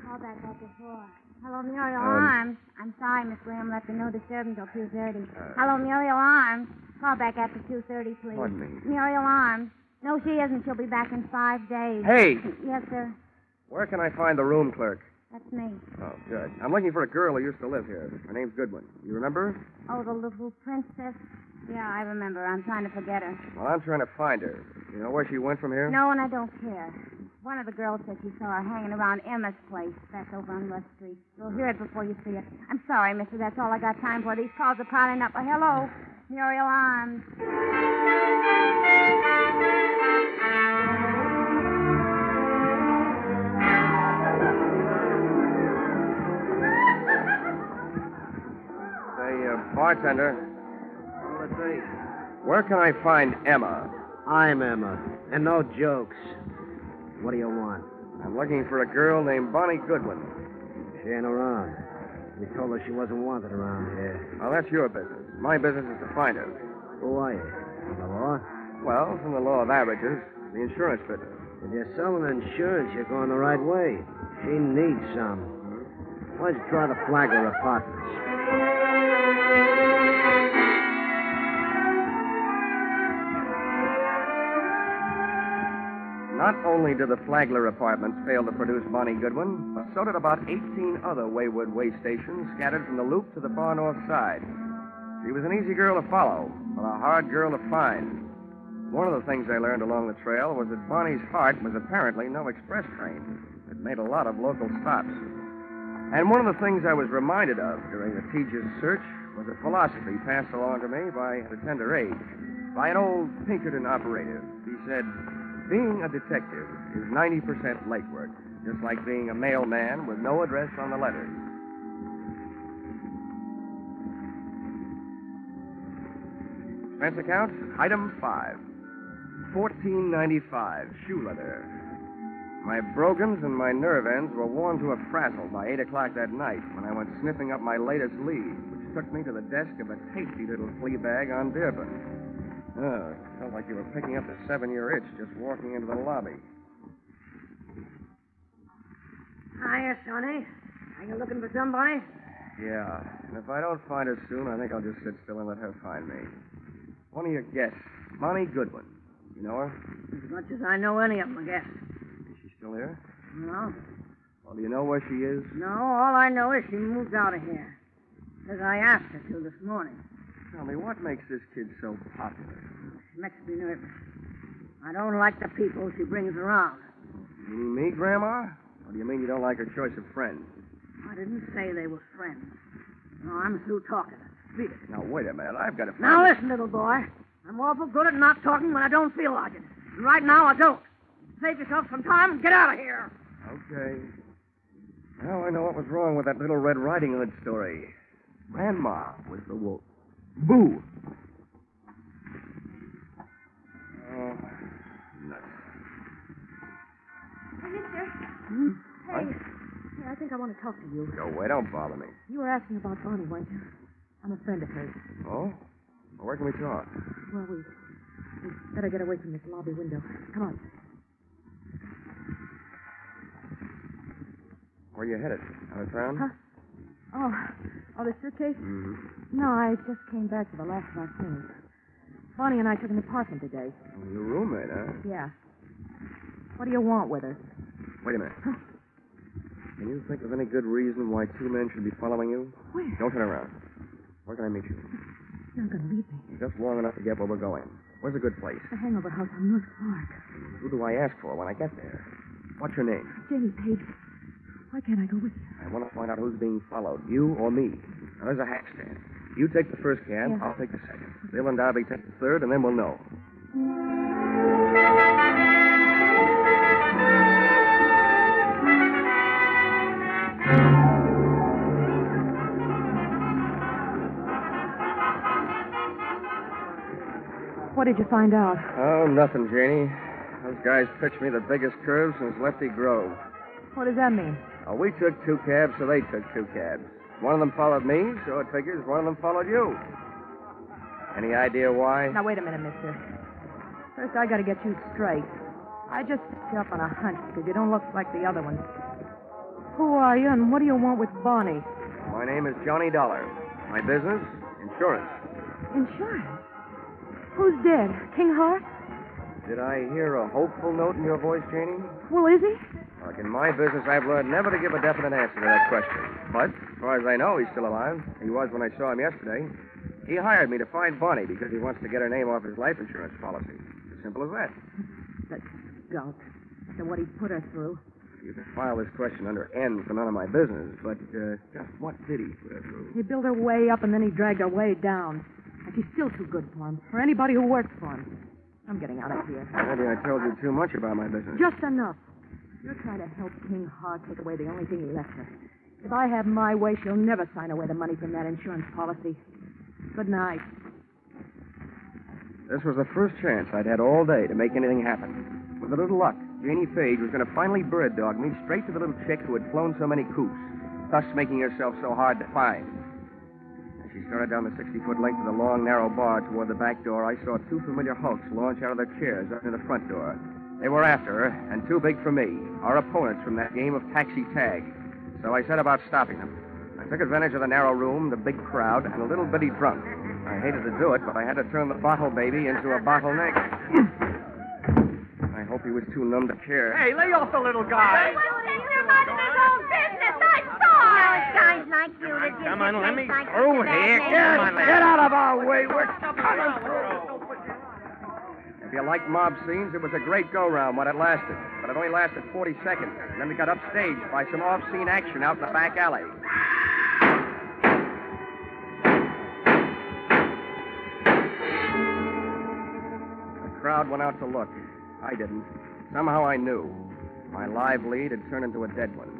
Speaker 16: Call back at before. Hello, Muriel Arms. I'm sorry, Miss Graham left a no disturb until 2:30. Hello, Muriel Arms. Call back after 2:30, please.
Speaker 18: Pardon me.
Speaker 16: Muriel Arms. No, she isn't. She'll be back in 5 days.
Speaker 18: Hey!
Speaker 16: Yes, sir.
Speaker 18: Where can I find the room clerk?
Speaker 16: That's me.
Speaker 18: Oh, good. I'm looking for a girl who used to live here. Her name's Goodwin. You remember her?
Speaker 16: Oh, the little princess? Yeah, I remember. I'm trying to forget her.
Speaker 18: Well, I'm trying to find her. You know where she went from here?
Speaker 16: No, and I don't care. One of the girls said she saw her hanging around Emma's place. That's over on West Street. You'll hear it before you see it. I'm sorry, mister. That's all I got time for. These calls are piling up. Hello, Muriel Arms.
Speaker 18: Say, bartender. Let's see. Where can I find Emma?
Speaker 12: I'm Emma, and no jokes. What do you want?
Speaker 18: I'm looking for a girl named Bonnie Goodwin.
Speaker 12: She ain't around. You told her she wasn't wanted around here.
Speaker 18: Well, that's your business. My business is to find her.
Speaker 12: Who are you? From the law?
Speaker 18: Well, from the law of averages, the insurance business.
Speaker 12: If you're selling insurance, you're going the right way. She needs some. Why don't you try the Flagler Apartments?
Speaker 18: Not only did the Flagler Apartments fail to produce Bonnie Goodwin, but so did about 18 other wayward way stations scattered from the Loop to the far north side. She was an easy girl to follow, but a hard girl to find. One of the things I learned along the trail was that Bonnie's heart was apparently no express train. It made a lot of local stops. And one of the things I was reminded of during the tedious search was a philosophy passed along to me at a tender age by an old Pinkerton operative. He said, being a detective is 90% legwork, just like being a mailman with no address on the letters. Expense account, item 5. $14.95, shoe leather. My brogans and my nerve ends were worn to a frazzle by 8 o'clock that night when I went sniffing up my latest lead, which took me to the desk of a tasty little flea bag on Dearborn. Oh, it felt like you were picking up the 7-year itch just walking into the lobby.
Speaker 20: Hiya, Sonny. Are you looking for somebody?
Speaker 18: Yeah, and if I don't find her soon, I think I'll just sit still and let her find me. One of your guests, Bonnie Goodwin. You know her?
Speaker 20: As much as I know any of them, I guess.
Speaker 18: Is she still here?
Speaker 20: No.
Speaker 18: Well, do you know where she is?
Speaker 20: No, all I know is she moved out of here. Because I asked her to this morning.
Speaker 18: Tell me, what makes this kid so popular?
Speaker 20: She makes me nervous. I don't like the people she brings around.
Speaker 18: You mean me, Grandma? Or do you mean you don't like her choice of friends?
Speaker 20: I didn't say they were friends. No, I'm through talking. Beat it.
Speaker 18: Now, wait a minute. I've got to find
Speaker 20: Now, listen, little boy. I'm awful good at not talking when I don't feel like it. And right now, I don't. Save yourself some time and get out of here.
Speaker 18: Okay. Now I know what was wrong with that little Red Riding Hood story. Grandma was the wolf. Boo! Oh, nuts.
Speaker 10: Hey, mister.
Speaker 20: Hmm?
Speaker 10: Hey. Hey, I think I want to talk to you.
Speaker 18: Go away. Don't bother me.
Speaker 10: You were asking about Bonnie, weren't you? I'm a friend of hers.
Speaker 18: Oh? Well, where can we talk?
Speaker 10: Well, we better get away from this lobby window. Come on.
Speaker 18: Where are you headed? Out of town?
Speaker 10: Huh? Oh, the suitcase?
Speaker 18: Mm-hmm.
Speaker 10: No, I just came back for the last of my things. Bonnie and I took an apartment today.
Speaker 18: Oh, your roommate, huh?
Speaker 10: Yeah. What do you want with her?
Speaker 18: Wait a minute. Can you think of any good reason why 2 men should be following you?
Speaker 10: Where?
Speaker 18: Don't turn around. Where can I meet you?
Speaker 10: You're not going to leave me.
Speaker 18: Just long enough to get where we're going. Where's a good place?
Speaker 10: The hangover house on North Park.
Speaker 18: Who do I ask for when I get there? What's your name?
Speaker 10: Jenny Page. Why can't I go with you?
Speaker 18: I want to find out who's being followed, you or me. Now, there's a hack stand. You take the first cab,
Speaker 10: Yeah.
Speaker 18: I'll take the second. Bill and Darby take the third, and then we'll know.
Speaker 10: What did you find out?
Speaker 18: Oh, nothing, Janie. Those guys pitched me the biggest curve since Lefty Grove.
Speaker 10: What does that mean?
Speaker 18: We took 2 cabs, so they took 2 cabs. One of them followed me, so it figures one of them followed you. Any idea why?
Speaker 10: Now, wait a minute, mister. First, I got to get you straight. I just picked you up on a hunch because you don't look like the other ones. Who are you, and what do you want with Bonnie?
Speaker 18: My name is Johnny Dollar. My business? Insurance.
Speaker 10: Insurance? Who's dead? King Hart?
Speaker 12: Did I hear a hopeful note in your voice, Janie?
Speaker 20: Well, is he?
Speaker 12: Like in my business, I've learned never to give a definite answer to that question. But, as far as I know, he's still alive. He was when I saw him yesterday. He hired me to find Bonnie because he wants to get her name off his life insurance policy. As simple as that.
Speaker 20: That skunk. After what he put her through.
Speaker 12: You can file this question under N for none of my business, but just what did he put her through?
Speaker 20: He built her way up and then he dragged her way down. And she's still too good for him, for anybody who works for him. I'm getting out of here.
Speaker 12: Maybe I told you too much about my business.
Speaker 20: Just enough. You're trying to help King Hart take away the only thing he left her. If I have my way, she'll never sign away the money from that insurance policy. Good night.
Speaker 12: This was the first chance I'd had all day to make anything happen. With a little luck, Janie Figg was going to finally bird dog me straight to the little chick who had flown so many coops, thus making herself so hard to find. As she started down the 60-foot length of the long, narrow bar toward the back door, I saw two familiar hulks launch out of their chairs up near the front door. They were after her, and too big for me, our opponents from that game of taxi tag. So I set about stopping them. I took advantage of the narrow room, the big crowd, and a little bitty drunk. I hated to do it, but I had to turn the bottle baby into a bottleneck. I hope he was too numb to care.
Speaker 2: Hey, lay off the little guy.
Speaker 13: Well, he's about his own business. I'm sorry. Guys like you to do
Speaker 12: Come on, let me
Speaker 13: like
Speaker 12: through here. Get out of our way. We're coming through. If you like mob scenes, it was a great go-round when it lasted. But it only lasted 40 seconds. And then we got upstaged by some off-scene action out in the back alley. The crowd went out to look. I didn't. Somehow I knew. My live lead had turned into a dead one.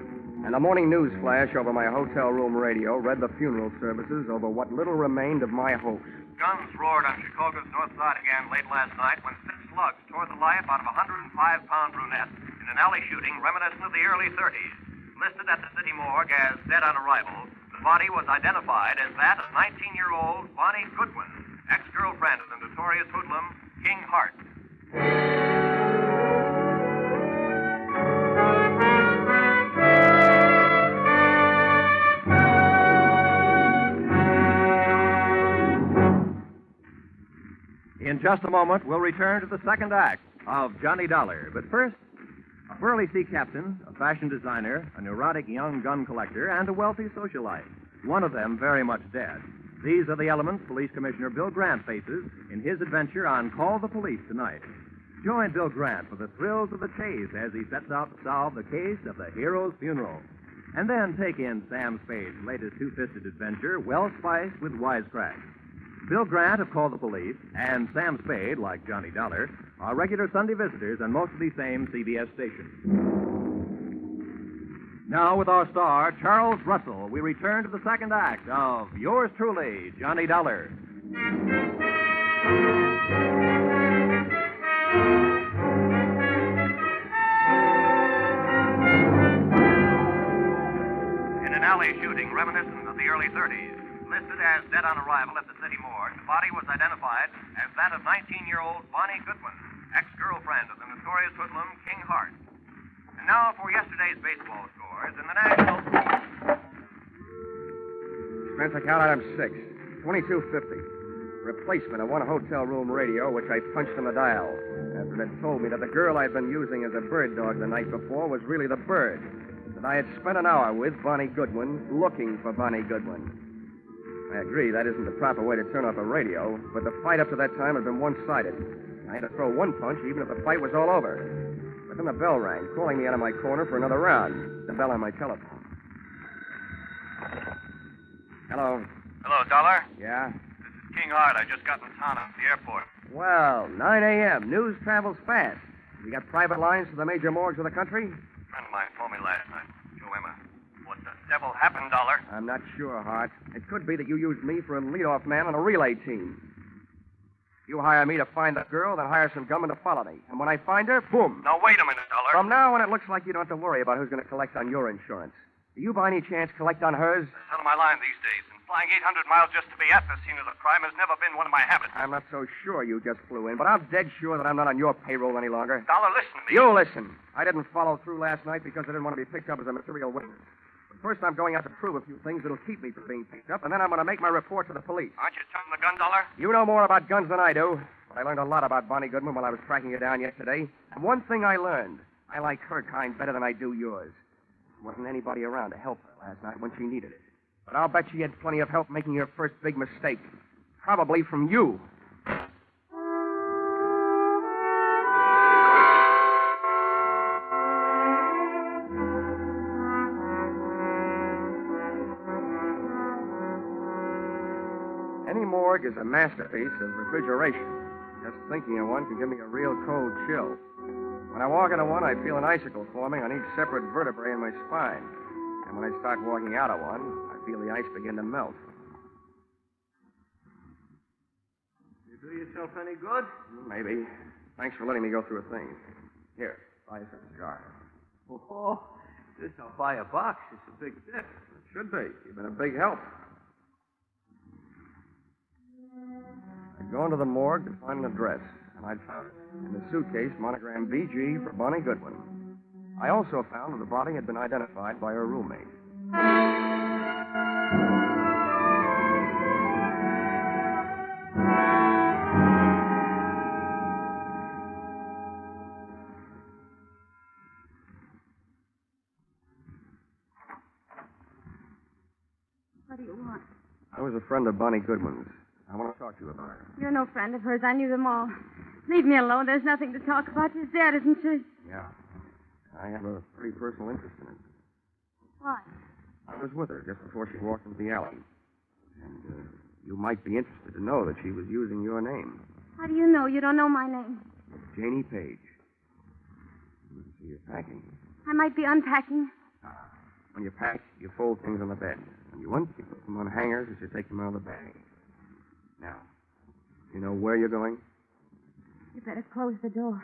Speaker 12: And the morning news flash over my hotel room radio read the funeral services over what little remained of my hopes.
Speaker 14: Guns roared on Chicago's north side again late last night when 6 slugs tore the life out of a 105-pound brunette in an alley shooting reminiscent of the early 30s. Listed at the city morgue as dead on arrival, the body was identified as that of 19-year-old Bonnie Goodwin, ex-girlfriend of the notorious hoodlum King Hart.
Speaker 18: In just a moment, we'll return to the second act of Johnny Dollar. But first, a burly sea captain, a fashion designer, a neurotic young gun collector, and a wealthy socialite. One of them very much dead. These are the elements Police Commissioner Bill Grant faces in his adventure on Call the Police tonight. Join Bill Grant for the thrills of the chase as he sets out to solve the case of the hero's funeral. And then take in Sam Spade's latest two-fisted adventure, well spiced with wisecracks. Bill Grant of Call the Police and Sam Spade, like Johnny Dollar, are regular Sunday visitors on most of these same CBS stations. Now, with our star, Charles Russell, we return to the second act of yours truly, Johnny Dollar.
Speaker 14: In an alley shooting reminiscent of the early 30s, listed as dead on arrival at the city morgue, the body was identified as that of 19-year-old Bonnie Goodwin, ex-girlfriend of the notorious hoodlum King Hart. And now for yesterday's baseball scores in the National...
Speaker 12: Expense account item 6, $22.50. Replacement of one hotel room radio, which I punched on the dial. After it had told me that the girl I'd been using as a bird dog the night before was really the bird. That I had spent an hour with Bonnie Goodwin, looking for Bonnie Goodwin. I agree that isn't the proper way to turn off a radio, but the fight up to that time had been one-sided. I had to throw one punch even if the fight was all over. But then the bell rang, calling me out of my corner for another round. The bell on my telephone. Hello.
Speaker 14: Hello, Dollar.
Speaker 12: Yeah?
Speaker 14: This is King Hart. I just got in town at the airport.
Speaker 12: Well, 9 a.m. News travels fast. You got private lines to the major morgues of the country?
Speaker 14: A friend of mine phoned me last night. Joe Emma. What the devil happened, Dollar?
Speaker 12: I'm not sure, Hart. It could be that you used me for a leadoff man on a relay team. You hire me to find the girl, then hire some gunmen to follow me. And when I find her, boom.
Speaker 14: Now, wait a minute, Dollar.
Speaker 12: From now on, it looks like you don't have to worry about who's going to collect on your insurance. Do you, by any chance, collect on hers?
Speaker 14: It's out of my line these days, and flying 800 miles just to be at the scene of the crime has never been one of my habits.
Speaker 12: I'm not so sure you just flew in, but I'm dead sure that I'm not on your payroll any longer.
Speaker 14: Dollar, listen to me.
Speaker 12: You listen. I didn't follow through last night because I didn't want to be picked up as a material witness. First, I'm going out to prove a few things that'll keep me from being picked up, and then I'm going to make my report to the police.
Speaker 14: Aren't you jumping the gun, Dollar?
Speaker 12: You know more about guns than I do. But I learned a lot about Bonnie Goodwin while I was tracking her down yesterday. And one thing I learned, I like her kind better than I do yours. There wasn't anybody around to help her last night when she needed it. But I'll bet she had plenty of help making her first big mistake. Probably from you. Any morgue is a masterpiece of refrigeration. Just thinking of one can give me a real cold chill. When I walk into one, I feel an icicle forming on each separate vertebrae in my spine. And when I start walking out of one, I feel the ice begin to melt.
Speaker 3: You do yourself any good?
Speaker 12: Maybe. Thanks for letting me go through a thing. Here, buy us a cigar.
Speaker 3: Oh, this I'll buy a box. It's a big tip.
Speaker 12: It should be. You've been a big help. I'd gone to the morgue to find an address, and I'd found it. In the suitcase, monogram BG for Bonnie Goodwin. I also found that the body had been identified by her roommate.
Speaker 16: What do you want?
Speaker 12: I was a friend of Bonnie Goodwin's. I want to talk to you about her.
Speaker 16: You're no friend of hers. I knew them all. Leave me alone. There's nothing to talk about. She's dead, isn't she?
Speaker 12: Yeah. I have a pretty personal interest in it.
Speaker 16: Why?
Speaker 12: I was with her just before she walked into the alley. And you might be interested to know that she was using your name.
Speaker 16: How do you know? You don't know my name.
Speaker 12: Janie Page. So you're packing.
Speaker 16: I might be unpacking.
Speaker 12: When you pack, you fold things on the bed. When you want, you put them on hangers as you take them out of the bag. Now, you know where you're going?
Speaker 16: You better close the door.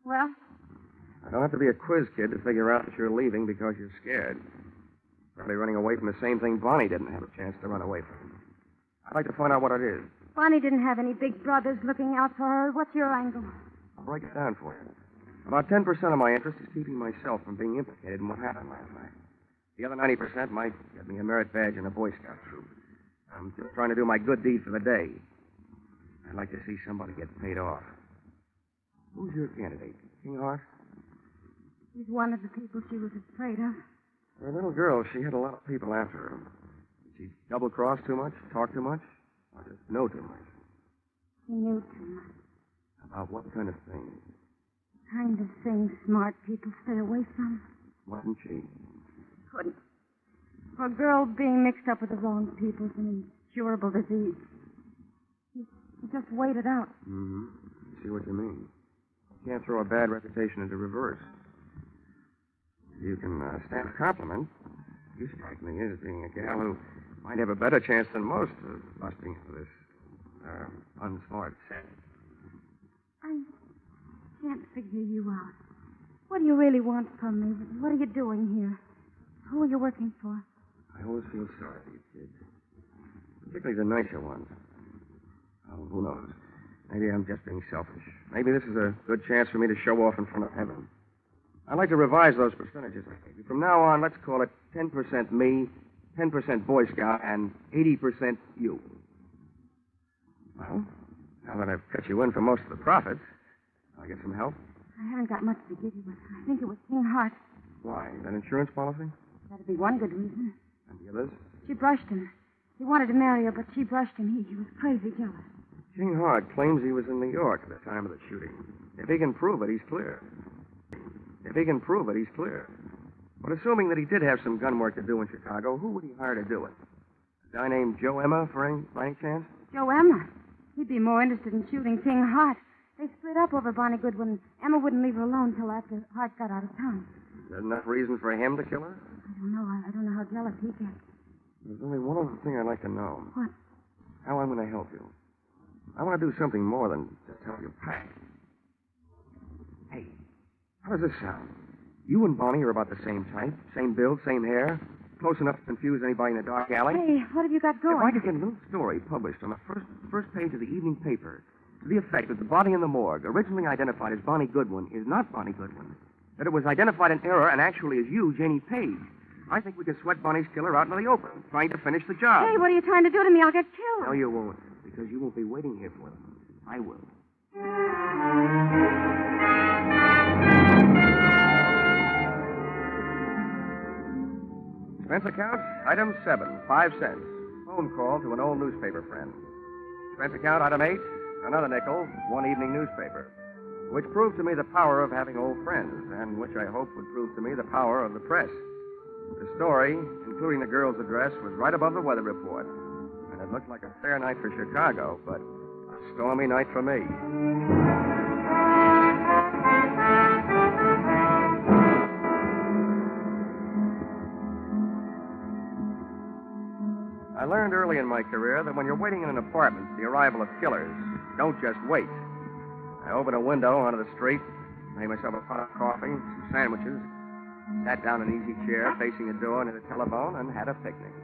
Speaker 16: Well?
Speaker 12: I don't have to be a quiz kid to figure out that you're leaving because you're scared. Probably running away from the same thing Bonnie didn't have a chance to run away from. I'd like to find out what it is.
Speaker 16: Bonnie didn't have any big brothers looking out for her. What's your angle?
Speaker 12: I'll break it down for you. About 10% of my interest is keeping myself from being implicated in what happened last night. The other 90% might get me a merit badge in a Boy Scout troop. I'm just trying to do my good deed for the day. I'd like to see somebody get paid off. Who's your candidate? Kinghart?
Speaker 16: He's one of the people she was afraid of.
Speaker 12: For a little girl, she had a lot of people after her. Did she double-cross too much, talk too much, or just know too much?
Speaker 16: She knew too much.
Speaker 12: About what kind of thing?
Speaker 16: The kind of thing smart people stay away from.
Speaker 12: Wasn't she?
Speaker 16: Couldn't. For a girl being mixed up with the wrong people is an incurable disease. You just wait it out.
Speaker 12: Mm-hmm. I see what you mean. You can't throw a bad reputation into reverse. You can stand a compliment. You strike me as being a gal who might have a better chance than most of busting into this unsmart set.
Speaker 16: I can't figure you out. What do you really want from me? What are you doing here? Who are you working for?
Speaker 12: I always feel sorry for you, kid. Particularly the nicer ones. Oh, who knows? Maybe I'm just being selfish. Maybe this is a good chance for me to show off in front of heaven. I'd like to revise those percentages I gave you. From now on, let's call it 10% me, 10% Boy Scout, and 80% you. Well, now that I've cut you in for most of the profits, I'll get some help.
Speaker 16: I haven't got much to give you, but I think it was Kinghart.
Speaker 12: Why? That insurance policy?
Speaker 16: That'd be one good reason.
Speaker 12: And the others?
Speaker 16: She brushed him. He wanted to marry her, but she brushed him. He was crazy jealous.
Speaker 12: Kinghart claims he was in New York at the time of the shooting. If he can prove it, he's clear. But assuming that he did have some gun work to do in Chicago, who would he hire to do it? A guy named Joe Emma, by any chance?
Speaker 16: Joe Emma? He'd be more interested in shooting Kinghart. They split up over Bonnie Goodwin. Emma wouldn't leave her alone till after Hart got out of town.
Speaker 12: Is there enough reason for him to kill her?
Speaker 16: I don't know. I don't know how jealous he gets.
Speaker 12: There's only one other thing I'd like to know.
Speaker 16: What?
Speaker 12: How I'm going to help you. I want to do something more than just help you pack. Hey, how does this sound? You and Bonnie are about the same type, same build, same hair, close enough to confuse anybody in a dark alley.
Speaker 16: Hey, what have you got going?
Speaker 12: If I could get a little story published on the first page of the evening paper to the effect that the body in the morgue, originally identified as Bonnie Goodwin, is not Bonnie Goodwin, that it was identified in error and actually is you, Janie Page, I think we could sweat Bonnie's killer out into the open, trying to finish the job.
Speaker 16: Hey, what are you trying to do to me? I'll get killed.
Speaker 12: No, you won't. because you won't be waiting here for them. I will. Expense account, item 7, 5 cents. Phone call to an old newspaper friend. Expense account, item 8, another nickel, one evening newspaper. Which proved to me the power of having old friends, and which I hope would prove to me the power of the press. The story, including the girl's address, was right above the weather report. And it looked like a fair night for Chicago, but a stormy night for me. I learned early in my career that when you're waiting in an apartment for the arrival of killers, don't just wait. I opened a window onto the street, made myself a pot of coffee, some sandwiches, sat down in an easy chair facing the door near the telephone, and had a picnic.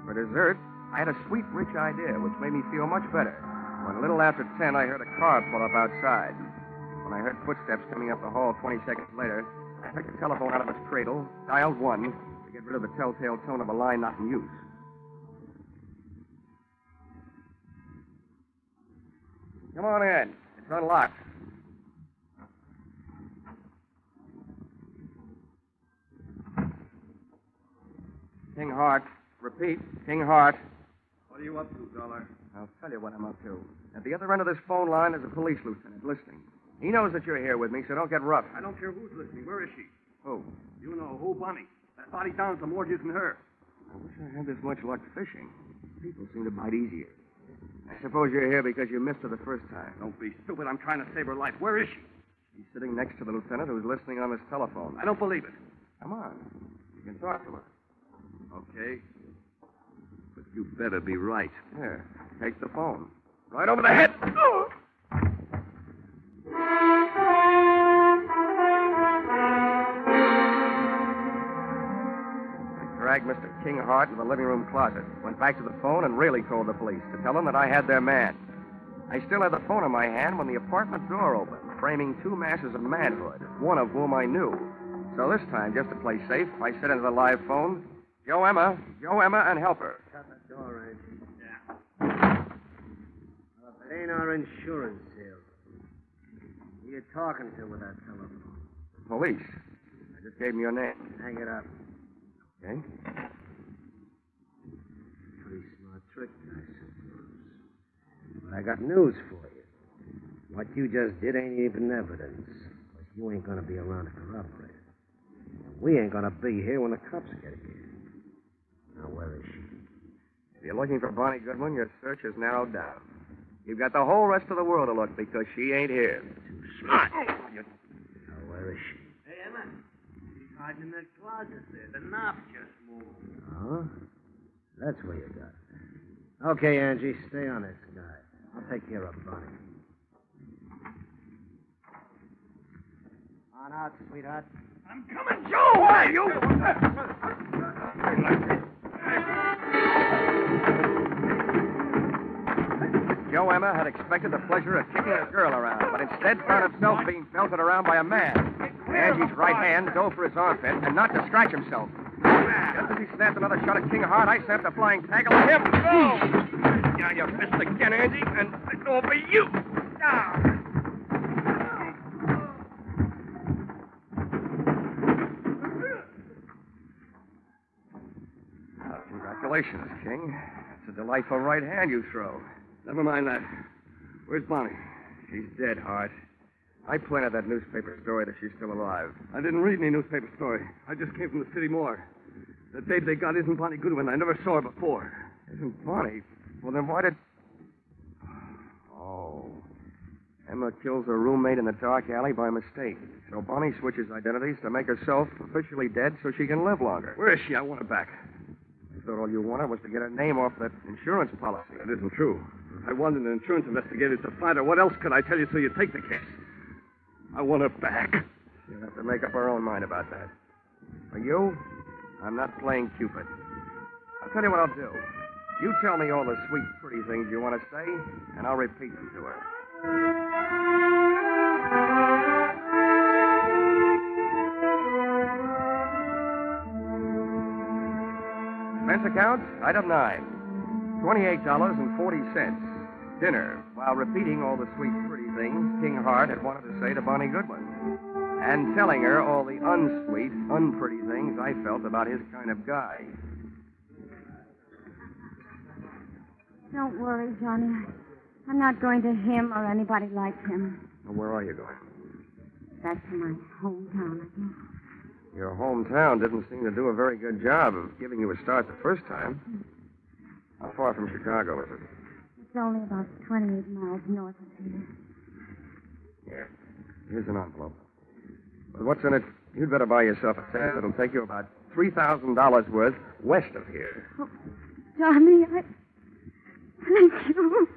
Speaker 12: For dessert, I had a sweet, rich idea, which made me feel much better. When a little after 10, I heard a car pull up outside. When I heard footsteps coming up the hall 20 seconds later, I took the telephone out of its cradle, dialed 1 to get rid of the telltale tone of a line not in use. Come on in. It's unlocked. King Hart. Repeat, King Hart.
Speaker 3: What are you up to, Dolar?
Speaker 12: I'll tell you what I'm up to. At the other end of this phone line is a police lieutenant listening. He knows that you're here with me, so don't get rough.
Speaker 3: I don't care who's listening. Where is she?
Speaker 12: Who?
Speaker 3: You know who, Bunny. That body down's the more than her.
Speaker 12: I wish I had this much luck fishing. People seem to bite easier. I suppose you're here because you missed her the first time.
Speaker 3: Don't be stupid. I'm trying to save her life. Where is she?
Speaker 12: She's sitting next to the lieutenant who's listening on this telephone.
Speaker 3: I don't believe it.
Speaker 12: Come on. You can talk to her.
Speaker 3: Okay. But you better be right.
Speaker 12: Here, take the phone. Right over the head. Oh! Dragged Mr. King Hart into the living room closet, went back to the phone, and really told the police to tell them that I had their man. I still had the phone in my hand when the apartment door opened, framing two masses of manhood, one of whom I knew. So this time, just to play safe, I said into the live phone, Joe Emma, and help her.
Speaker 4: Shut the door, Angie. Yeah. It ain't our insurance sale. Who you talking to with that telephone?
Speaker 12: Police. I just gave them your name.
Speaker 4: Hang it up.
Speaker 12: Okay.
Speaker 4: Pretty smart trick, I suppose. But I got news for you. What you just did ain't even evidence. Because you ain't going to be around to corroborate it. We ain't going to be here when the cops get here. Now, where is she?
Speaker 12: If you're looking for Bonnie Goodwin, your search is narrowed down. You've got the whole rest of the world to look because she ain't here.
Speaker 4: Too smart. Now, where is she?
Speaker 3: Hey, Emma. She's hiding in that closet there. The knob just moved.
Speaker 4: Oh? That's where you got her. Okay, Angie, stay on this guy. I'll take care of Bonnie. On out, sweetheart.
Speaker 3: I'm coming, Joe! Why, you?
Speaker 12: Joe Emma had expected the pleasure of kicking a girl around, but instead found himself being belted around by a man. Angie's right hand dove for his armpit, and not to scratch himself. Just as he snapped another shot at King Hart, I snapped a flying tackle at him. Go! Down your fist again, Angie, and it's over you. Congratulations, King. It's a delightful right hand you throw.
Speaker 3: Never mind that. Where's Bonnie?
Speaker 12: She's dead, Hart. I planted that newspaper story that she's still alive.
Speaker 3: I didn't read any newspaper story. I just came from the city morgue. The date they got isn't Bonnie Goodwin. I never saw her before.
Speaker 12: Isn't Bonnie? Well, then why did... Oh. Emma kills her roommate in the dark alley by mistake. So Bonnie switches identities to make herself officially dead so she can live longer.
Speaker 3: Where is she? I want her back.
Speaker 12: I thought all you wanted was to get her name off that insurance policy.
Speaker 3: That isn't true. I wanted an insurance investigator to find her. What else could I tell you so you take the case? I want her back.
Speaker 12: You'll have to make up her own mind about that. For you, I'm not playing Cupid. I'll tell you what I'll do. You tell me all the sweet, pretty things you want to say, and I'll repeat them to her. Expense account, item 9. $28.40. dinner, while repeating all the sweet, pretty things King Hart had wanted to say to Bonnie Goodwin, and telling her all the unsweet, unpretty things I felt about his kind of guy.
Speaker 16: Don't worry, Johnny. I'm not going to him or anybody like him.
Speaker 12: Well, where are you going?
Speaker 16: Back to my hometown, I guess.
Speaker 12: Your hometown didn't seem to do a very good job of giving you a start the first time. How far from Chicago is it?
Speaker 16: It's only about 28 miles north of here.
Speaker 12: Yeah. Here's an envelope. But what's in it? You'd better buy yourself a ticket that'll take you about $3,000 worth west of here.
Speaker 16: Oh, Johnny, Thank you.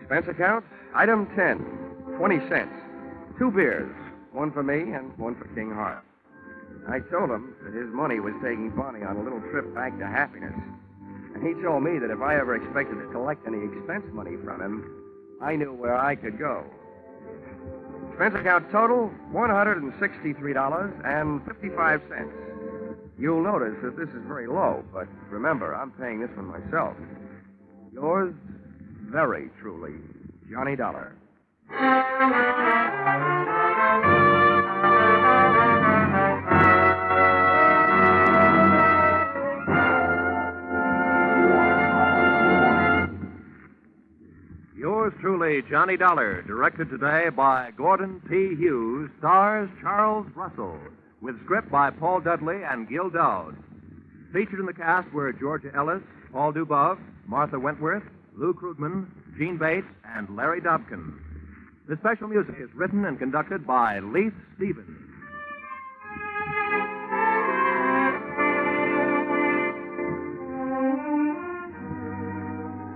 Speaker 12: Expense account, item 10, 20 cents. 2 beers, one for me and one for King Hart. I told him that his money was taking Bonnie on a little trip back to happiness. And he told me that if I ever expected to collect any expense money from him, I knew where I could go. Expense account total, $163.55. You'll notice that this is very low, but remember, I'm paying this one myself. Yours, very truly, Johnny Dollar.
Speaker 18: Yours truly, Johnny Dollar, directed today by Gordon T. Hughes, stars Charles Russell, with script by Paul Dudley and Gil Dowd. Featured in the cast were Georgia Ellis, Paul Dubov, Martha Wentworth, Lou Krugman, Gene Bates, and Larry Dobkin. The special music is written and conducted by Leith Stevens.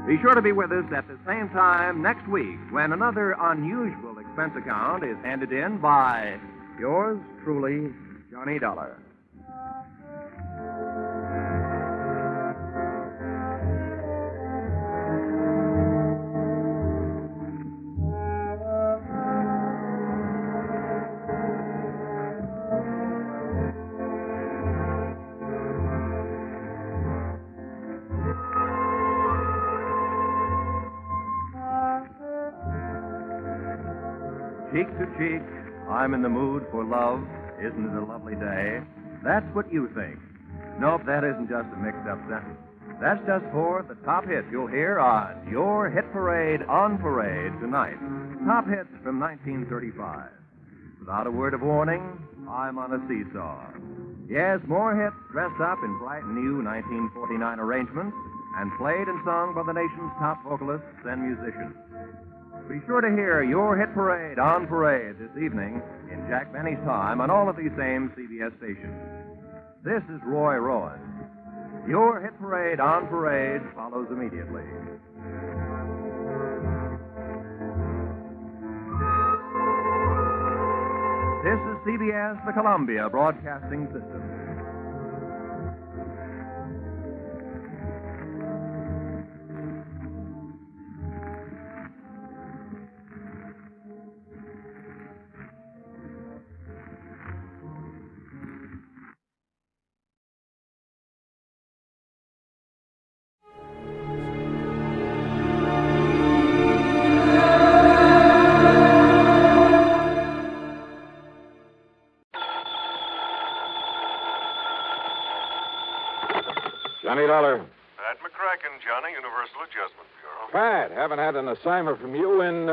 Speaker 18: Be sure to be with us at the same time next week when another unusual expense account is handed in by
Speaker 12: Yours truly, Johnny Dollar.
Speaker 18: Cheek to cheek, I'm in the mood for love. Isn't it a lovely day? That's what you think. Nope, that isn't just a mixed-up sentence. That's just for the top hits you'll hear on your hit parade on parade tonight. Top hits from 1935. Without a word of warning, I'm on a seesaw. Yes, more hits dressed up in bright new 1949 arrangements and played and sung by the nation's top vocalists and musicians. Be sure to hear your hit parade on parade this evening in Jack Benny's time on all of these same CBS stations. This is Roy Rowan. Your hit parade on parade follows immediately. This is CBS, the Columbia Broadcasting System.
Speaker 8: Johnny Dollar.
Speaker 7: Pat McCracken, Johnny, Universal Adjustment Bureau.
Speaker 8: Pat, haven't had an assignment from you in,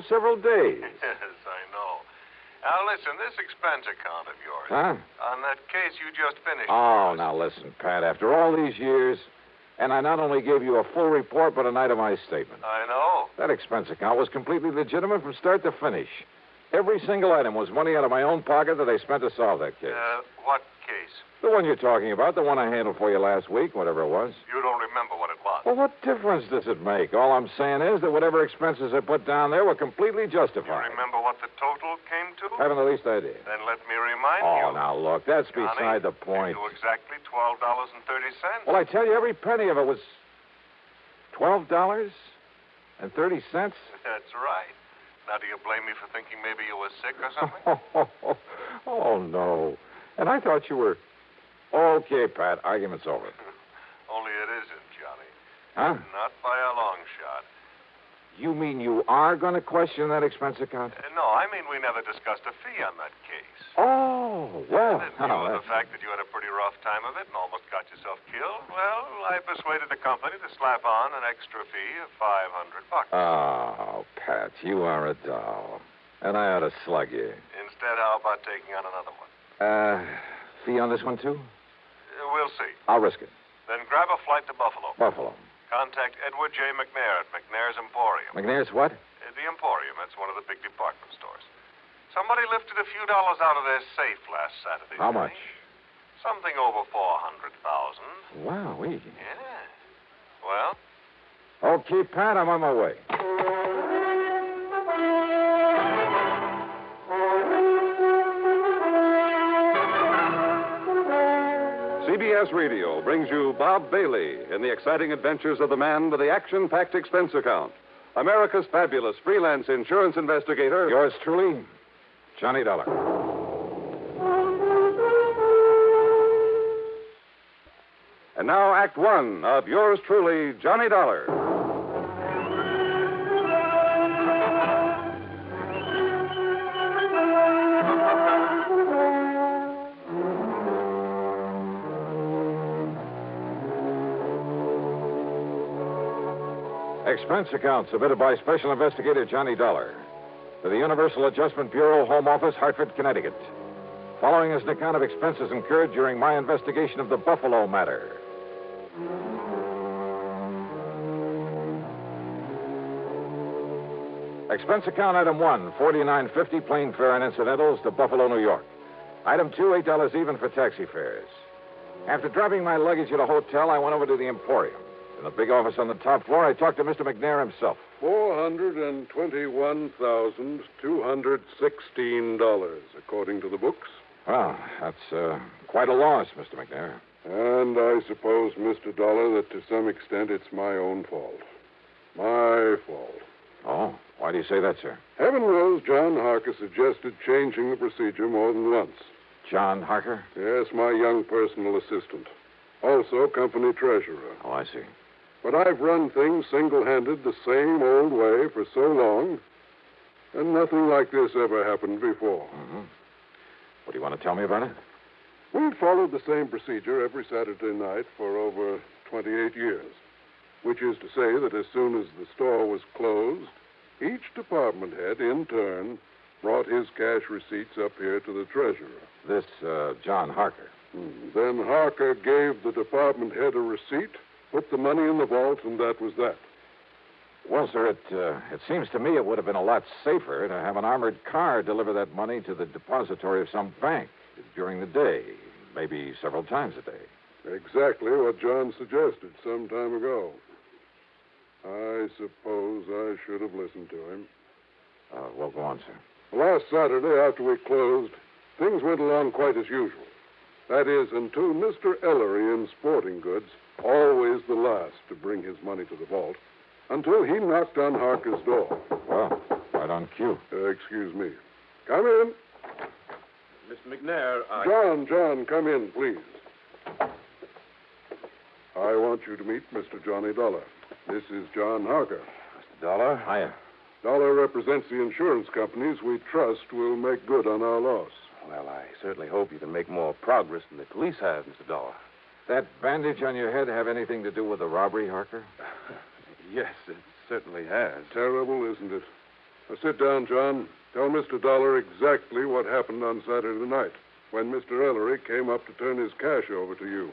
Speaker 8: several days.
Speaker 7: Yes, I know. Now, listen, this expense account of yours.
Speaker 8: Huh?
Speaker 7: On that case you just finished.
Speaker 8: Oh, now listen, Pat, after all these years, and I not only gave you a full report, but an itemized statement.
Speaker 7: I know.
Speaker 8: That expense account was completely legitimate from start to finish. Every single item was money out of my own pocket that I spent to solve that case.
Speaker 7: What case?
Speaker 8: The one you're talking about, the one I handled for you last week, whatever it was.
Speaker 7: You don't remember what it was.
Speaker 8: Well, what difference does it make? All I'm saying is that whatever expenses I put down there were completely justified.
Speaker 7: You remember what the total came to?
Speaker 8: Haven't the least idea.
Speaker 7: Then let me remind you.
Speaker 8: Oh, now, look, that's
Speaker 7: Johnny,
Speaker 8: beside the point.
Speaker 7: Came to exactly $12.30.
Speaker 8: Well, I tell you, every penny of it was $12.30.
Speaker 7: That's right.
Speaker 9: Now, do you blame me for thinking maybe you were sick or something?
Speaker 15: Oh, no. And I thought you were... Okay, Pat, argument's over.
Speaker 9: Only it isn't, Johnny.
Speaker 15: Huh?
Speaker 9: Not by a long shot.
Speaker 15: You mean you are going to question that expense account?
Speaker 9: No, I mean we never discussed a fee on that case.
Speaker 15: Oh, well...
Speaker 9: And in view of the fact that you had a pretty rough time of it and almost got yourself killed, well, I persuaded the company to slap on an extra fee of $500.
Speaker 15: Oh, Pat, you are a doll. And I ought to slug you.
Speaker 9: Instead, how about taking on another one?
Speaker 15: Fee on this one, too?
Speaker 9: We'll see.
Speaker 15: I'll risk it.
Speaker 9: Then grab a flight to Buffalo.
Speaker 15: Buffalo.
Speaker 9: Contact Edward J. McNair at McNair's Emporium.
Speaker 15: McNair's what?
Speaker 9: The Emporium. That's one of the big department stores. Somebody lifted a few dollars out of their safe last Saturday.
Speaker 15: How much?
Speaker 9: Something over $400,000.
Speaker 15: Wow,
Speaker 9: Yeah. Well?
Speaker 15: Okay, Pat, I'm on my way.
Speaker 22: CBS Radio brings you Bob Bailey in the exciting adventures of the man with the action-packed expense account. America's fabulous freelance insurance investigator.
Speaker 15: Yours truly, Johnny Dollar.
Speaker 22: And now, Act One of yours truly, Johnny Dollar.
Speaker 15: Expense account submitted by Special Investigator Johnny Dollar to the Universal Adjustment Bureau, Home Office, Hartford, Connecticut. Following is an account of expenses incurred during my investigation of the Buffalo matter. Expense account item 1, $49.50 plane fare and incidentals to Buffalo, New York. Item 2, $8 even for taxi fares. After dropping my luggage at a hotel, I went over to the Emporium. In the big office on the top floor, I talked to Mr. McNair himself.
Speaker 24: $421,216, according to the books.
Speaker 15: Well, that's quite a loss, Mr. McNair.
Speaker 24: And I suppose, Mr. Dollar, that to some extent it's my own fault. My fault.
Speaker 15: Oh, why do you say that, sir?
Speaker 24: Heaven knows John Harker suggested changing the procedure more than once.
Speaker 15: John Harker?
Speaker 24: Yes, my young personal assistant. Also company treasurer.
Speaker 15: Oh, I see.
Speaker 24: But I've run things single-handed the same old way for so long, and nothing like this ever happened before.
Speaker 15: Mm-hmm. What do you want to tell me about it?
Speaker 24: We've followed the same procedure every Saturday night for over 28 years, which is to say that as soon as the store was closed, each department head, in turn, brought his cash receipts up here to the treasurer.
Speaker 15: This, John Harker.
Speaker 24: Then Harker gave the department head a receipt, put the money in the vault, and that was that.
Speaker 15: Well, sir, it seems to me it would have been a lot safer to have an armored car deliver that money to the depository of some bank during the day, maybe several times a day.
Speaker 24: Exactly what John suggested some time ago. I suppose I should have listened to him.
Speaker 15: Well, go on, sir.
Speaker 24: Last Saturday, after we closed, things went along quite as usual. That is, until Mr. Ellery in Sporting Goods, always the last to bring his money to the vault, until he knocked on Harker's door.
Speaker 15: Well, right on cue.
Speaker 24: Excuse me. Come in.
Speaker 9: Miss McNair,
Speaker 24: John, come in, please. I want you to meet Mr. Johnny Dollar. This is John Harker.
Speaker 15: Mr. Dollar? Hiya.
Speaker 24: Dollar represents the insurance companies we trust will make good on our loss.
Speaker 9: Well, I certainly hope you can make more progress than the police have, Mr. Dollar.
Speaker 15: That bandage on your head have anything to do with the robbery, Harker?
Speaker 9: Yes, it certainly has.
Speaker 24: Terrible, isn't it? Now, sit down, John. Tell Mr. Dollar exactly what happened on Saturday night when Mr. Ellery came up to turn his cash over to you.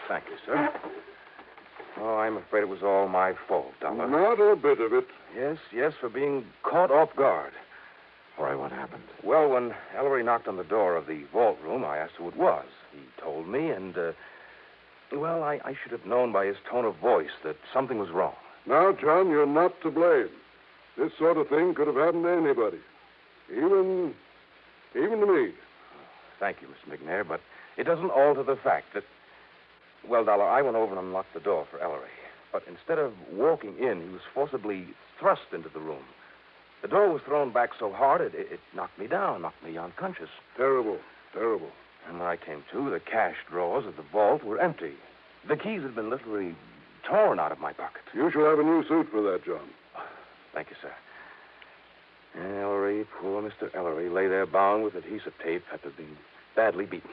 Speaker 9: Thank you, sir. Oh, I'm afraid it was all my fault, Dollar.
Speaker 24: Not a bit of it.
Speaker 9: Yes, for being caught off guard.
Speaker 15: All right, what happened?
Speaker 9: Well, when Ellery knocked on the door of the vault room, I asked who it was. He told me, and, well, I should have known by his tone of voice that something was wrong.
Speaker 24: Now, John, you're not to blame. This sort of thing could have happened to anybody. Even to me.
Speaker 9: Thank you, Mr. McNair, but it doesn't alter the fact that... Well, Dollar, I went over and unlocked the door for Ellery. But instead of walking in, he was forcibly thrust into the room. The door was thrown back so hard it knocked me down, knocked me unconscious.
Speaker 24: Terrible, terrible.
Speaker 9: And when I came to, the cash drawers of the vault were empty. The keys had been literally torn out of my pocket.
Speaker 24: You shall have a new suit for that, John.
Speaker 9: Thank you, sir. Ellery, poor Mr. Ellery, lay there bound with adhesive tape after being badly beaten.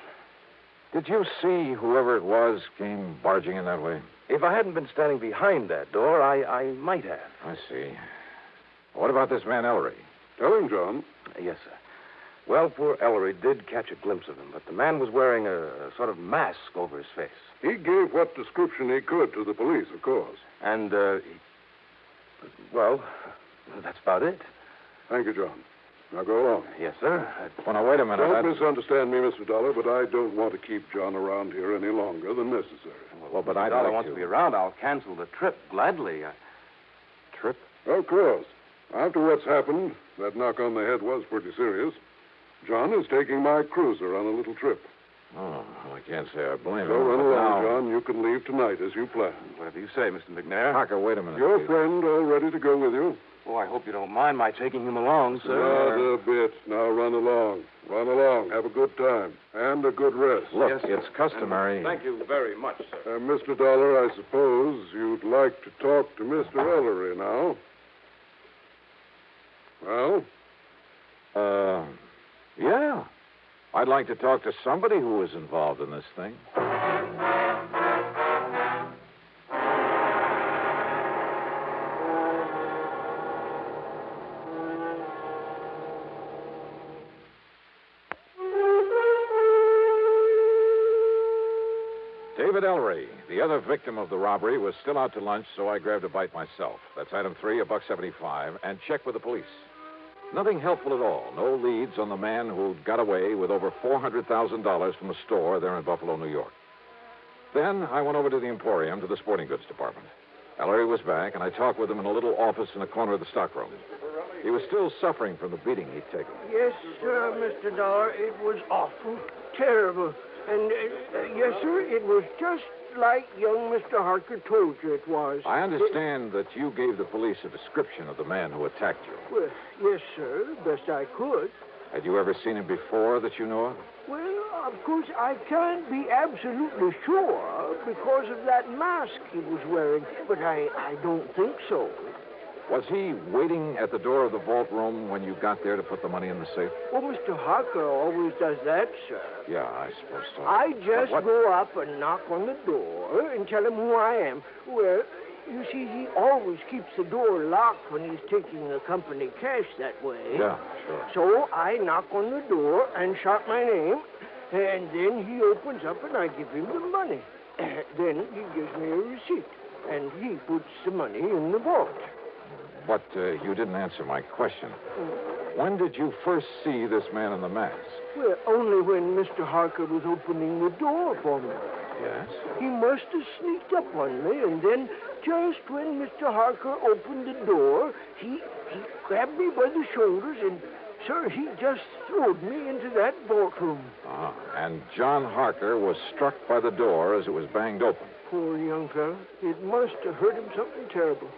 Speaker 15: Did you see whoever it was came barging in that way?
Speaker 9: If I hadn't been standing behind that door, I might have.
Speaker 15: I see. What about this man Ellery?
Speaker 24: Tell him, John.
Speaker 9: Yes, sir. Well, poor Ellery did catch a glimpse of him, but the man was wearing a sort of mask over his face.
Speaker 24: He gave what description he could to the police, of course.
Speaker 9: And, well, that's about it.
Speaker 24: Thank you, John. Now go along.
Speaker 9: Yes, sir.
Speaker 15: Well, now, wait a minute.
Speaker 24: Don't misunderstand me, Mr. Dollar, but I don't want to keep John around here any longer than necessary.
Speaker 15: Well, but
Speaker 9: If
Speaker 15: I'd
Speaker 9: Dollar
Speaker 15: like
Speaker 9: wants
Speaker 15: to
Speaker 9: be around, I'll cancel the trip gladly.
Speaker 15: Trip?
Speaker 24: Of course. After what's happened, that knock on the head was pretty serious. John is taking my cruiser on a little trip.
Speaker 15: Oh, I can't say I blame
Speaker 24: So
Speaker 15: him.
Speaker 24: run
Speaker 15: but
Speaker 24: along,
Speaker 15: now-
Speaker 24: John. You can leave tonight as you planned.
Speaker 9: Whatever you say, Mr. McNair.
Speaker 15: Harker, wait a minute.
Speaker 24: Your
Speaker 15: please.
Speaker 24: friend all ready to go with you?
Speaker 9: Oh, I hope you don't mind my taking him along, sir.
Speaker 24: Not a bit. Now run along. Run along. Have a good time. And a good rest.
Speaker 15: Look,
Speaker 9: Yes,
Speaker 15: it's customary.
Speaker 9: Thank you very much, sir.
Speaker 24: Mr. Dollar, I suppose you'd like to talk to Mr. Ellery now. Well?
Speaker 15: Yeah. I'd like to talk to somebody who was involved in this thing. David Ellery, the other victim of the robbery, was still out to lunch, so I grabbed a bite myself. That's item 3, $1.75, and checked with the police. Nothing helpful at all. No leads on the man who got away with over $400,000 from a store there in Buffalo, New York. Then I went over to the Emporium to the sporting goods department. Ellery was back, and I talked with him in a little office in the corner of the stockroom. He was still suffering from the beating he'd taken.
Speaker 6: Yes, sir, Mr. Dollar. It was awful, terrible. And, yes, sir, it was just like young Mr. Harker told you it was.
Speaker 15: I understand that you gave the police a description of the man who attacked you.
Speaker 6: Well, yes, sir, best I could.
Speaker 15: Had you ever seen him before that you know of?
Speaker 6: Well, of course, I can't be absolutely sure because of that mask he was wearing, but I don't think so.
Speaker 15: Was he waiting at the door of the vault room when you got there to put the money in the safe?
Speaker 6: Well, Mr. Harker always does that, sir.
Speaker 15: Yeah, I suppose so.
Speaker 6: I just
Speaker 15: But what-
Speaker 6: go up and knock on the door and tell him who I am. Well, you see, he always keeps the door locked when he's taking the company cash that way.
Speaker 15: Yeah, sure.
Speaker 6: So I knock on the door and shout my name, and then he opens up and I give him the money. Then he gives me a receipt, and he puts the money in the vault.
Speaker 15: But you didn't answer my question. When did you first see this man in the mask?
Speaker 6: Well, only when Mr. Harker was opening the door for me.
Speaker 15: Yes?
Speaker 6: He must have sneaked up on me, and then just when Mr. Harker opened the door, he grabbed me by the shoulders, and, sir, he just throwed me into that vault room.
Speaker 15: Ah, and John Harker was struck by the door as it was banged open.
Speaker 6: Poor young fellow. It must have hurt him something terrible,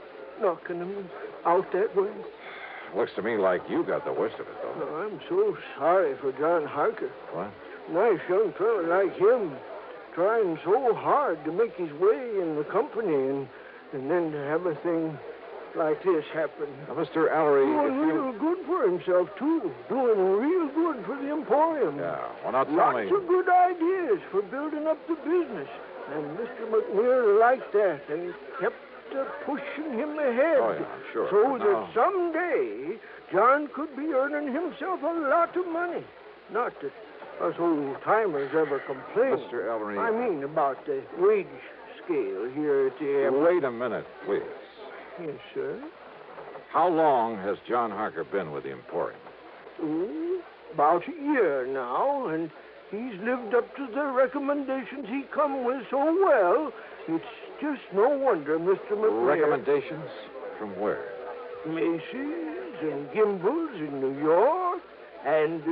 Speaker 6: knocking him out that way.
Speaker 15: Looks to me like you got the worst of it, though.
Speaker 6: Oh, I'm so sorry for John Harker.
Speaker 15: What?
Speaker 6: Nice young fellow like him, trying so hard to make his way in the company, and then to have a thing like this happen.
Speaker 15: Now, Mr. Ellery,
Speaker 6: Doing real good for himself, too. Doing real good for the Emporium.
Speaker 15: Yeah, well, now tell
Speaker 6: Lots
Speaker 15: me.
Speaker 6: of good ideas for building up the business. And Mr. McNair liked that and kept pushing him ahead.
Speaker 15: Oh, yeah, sure.
Speaker 6: So
Speaker 15: But now-
Speaker 6: that someday John could be earning himself a lot of money. Not that us old-timers ever complain.
Speaker 15: Mr. Ellery.
Speaker 6: I mean about the wage scale here at the airport.
Speaker 15: Wait a minute, please.
Speaker 6: Yes, sir.
Speaker 15: How long has John Harker been with the Emporium?
Speaker 6: About a year now, and he's lived up to the recommendations he come with so well. It's just no wonder, Mr. McNair.
Speaker 15: Recommendations? From where?
Speaker 6: Macy's and Gimbel's in New York, and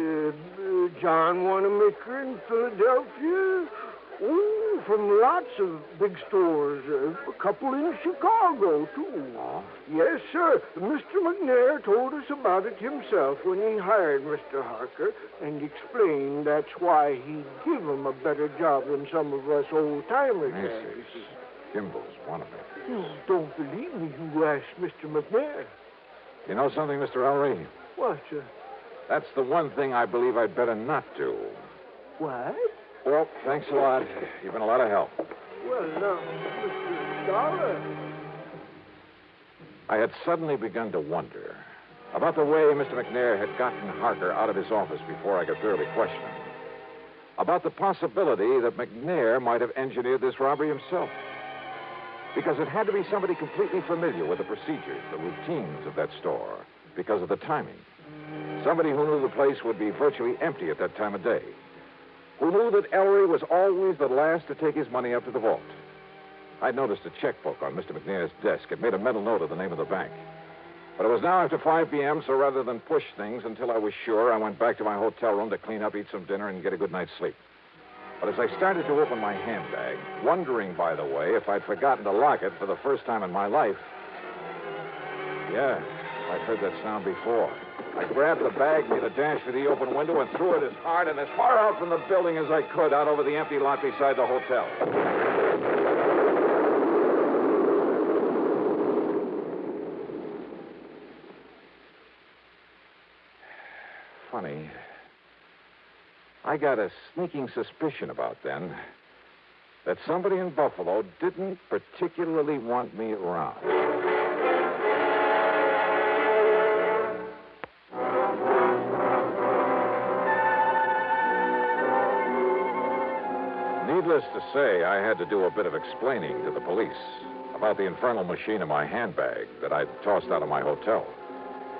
Speaker 6: John Wanamaker in Philadelphia. Oh, from lots of big stores. A couple in Chicago, too.
Speaker 15: Oh?
Speaker 6: Yes, sir. Mr. McNair told us about it himself when he hired Mr. Harker and explained that's why he'd give him a better job than some of us old-timers have.
Speaker 15: Kimball's one of them.
Speaker 6: You don't believe me, you asked Mr. McNair.
Speaker 15: You know something, Mr. Ellery?
Speaker 6: What, sir?
Speaker 15: That's the one thing I believe I'd better not do.
Speaker 6: What?
Speaker 15: Well, thanks a lot. You've been a lot of help.
Speaker 6: Well, now, Mr. Dollar.
Speaker 15: I had suddenly begun to wonder about the way Mr. McNair had gotten Harker out of his office before I could thoroughly question him. About the possibility that McNair might have engineered this robbery himself. Because it had to be somebody completely familiar with the procedures, the routines of that store, because of the timing. Somebody who knew the place would be virtually empty at that time of day. Who knew that Ellery was always the last to take his money up to the vault. I'd noticed a checkbook on Mr. McNair's desk. It made a mental note of the name of the bank. But it was now after 5 p.m., so rather than push things until I was sure, I went back to my hotel room to clean up, eat some dinner, and get a good night's sleep. But as I started to open my handbag, wondering, by the way, if I'd forgotten to lock it for the first time in my life. Yeah, I'd heard that sound before. I grabbed the bag, made a dash for the open window, and threw it as hard and as far out from the building as I could, out over the empty lot beside the hotel. Funny. I got a sneaking suspicion about then that somebody in Buffalo didn't particularly want me around. Needless to say, I had to do a bit of explaining to the police about the infernal machine in my handbag that I'd tossed out of my hotel.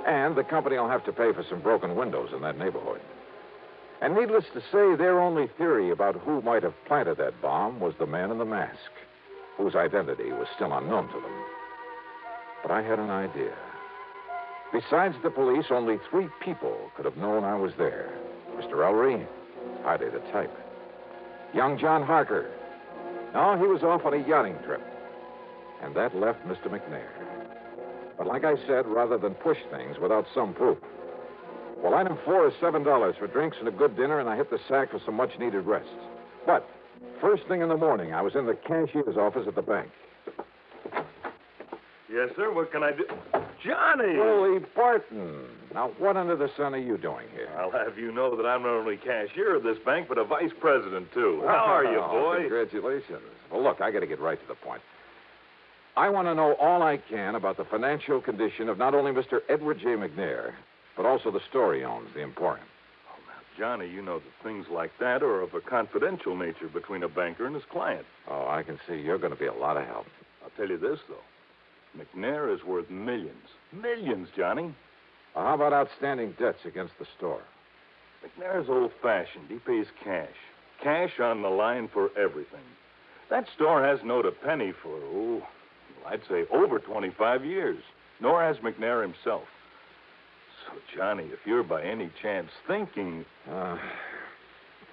Speaker 15: And the company will have to pay for some broken windows in that neighborhood. And needless to say, their only theory about who might have planted that bomb was the man in the mask, whose identity was still unknown to them. But I had an idea. Besides the police, only 3 people could have known I was there. Mr. Ellery, hardly the type. Young John Harker. No, he was off on a yachting trip. And that left Mr. McNair. But like I said, rather than push things without some proof. Well, item 4 is $7 for drinks and a good dinner, and I hit the sack for some much-needed rest. But first thing in the morning, I was in the cashier's office at the bank.
Speaker 1: Yes, sir. What can I do? Johnny!
Speaker 15: Willie Barton. Now, what under the sun are you doing here?
Speaker 1: I'll have you know that I'm not only cashier of this bank, but a vice president, too. How are you, boy?
Speaker 15: Congratulations. Well, look, I got to get right to the point. I want to know all I can about the financial condition of not only Mr. Edward J. McNair, but also the store he owns, the Emporium.
Speaker 1: Oh, now, Johnny, you know that things like that are of a confidential nature between a banker and his client.
Speaker 15: Oh, I can see you're going to be a lot of help.
Speaker 1: I'll tell you this, though. McNair is worth millions. Millions, Johnny.
Speaker 15: Well, how about outstanding debts against the store?
Speaker 1: McNair's old-fashioned. He pays cash. Cash on the line for everything. That store hasn't owed a penny for, I'd say over 25 years. Nor has McNair himself. So, Johnny, if you're by any chance thinking...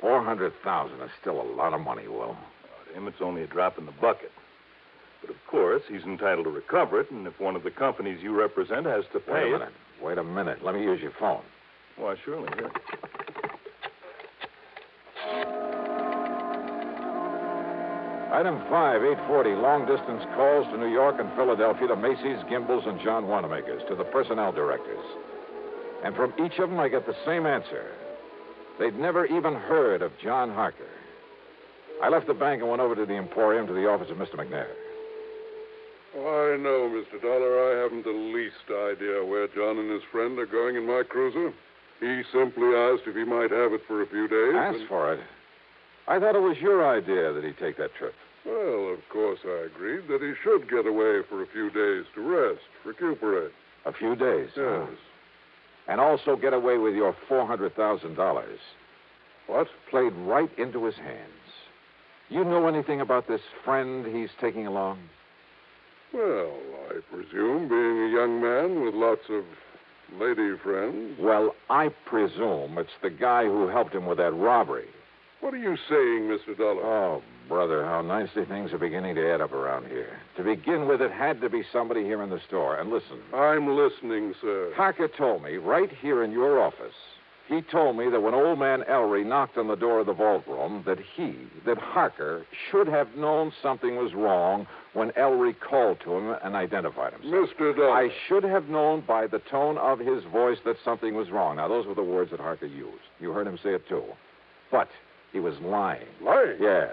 Speaker 15: $400,000 is still a lot of money, Will.
Speaker 1: To him, it's only a drop in the bucket. But, of course, he's entitled to recover it, and if one of the companies you represent has to pay it...
Speaker 15: Wait a minute. Let me use your phone.
Speaker 1: Why, surely, here.
Speaker 15: Item 5, 840, long-distance calls to New York and Philadelphia to Macy's, Gimbel's, and John Wanamaker's, to the personnel directors. And from each of them, I get the same answer. They'd never even heard of John Harker. I left the bank and went over to the Emporium to the office of Mr. McNair.
Speaker 24: I know, Mr. Dollar. I haven't the least idea where John and his friend are going in my cruiser. He simply asked if he might have it for a few days.
Speaker 15: Asked for it? I thought it was your idea that he take that trip.
Speaker 24: Well, of course, I agreed that he should get away for a few days to rest, recuperate.
Speaker 15: A few days?
Speaker 24: Yes.
Speaker 15: Huh? And also get away with your $400,000.
Speaker 24: What?
Speaker 15: Played right into his hands. You know anything about this friend he's taking along?
Speaker 24: Well, I presume, being a young man with lots of lady friends.
Speaker 15: Well, I presume it's the guy who helped him with that robbery.
Speaker 24: What are you saying, Mr. Dollar?
Speaker 15: Oh, brother, how nicely things are beginning to add up around here. To begin with, it had to be somebody here in the store. And listen.
Speaker 24: I'm listening, sir.
Speaker 15: Harker told me, right here in your office, he told me that when old man Ellery knocked on the door of the vault room, that Harker should have known something was wrong when Ellery called to him and identified himself.
Speaker 24: Mr. Dolar.
Speaker 15: I should have known by the tone of his voice that something was wrong. Now, those were the words that Harker used. You heard him say it, too. But he was lying.
Speaker 24: Lying?
Speaker 15: Yeah.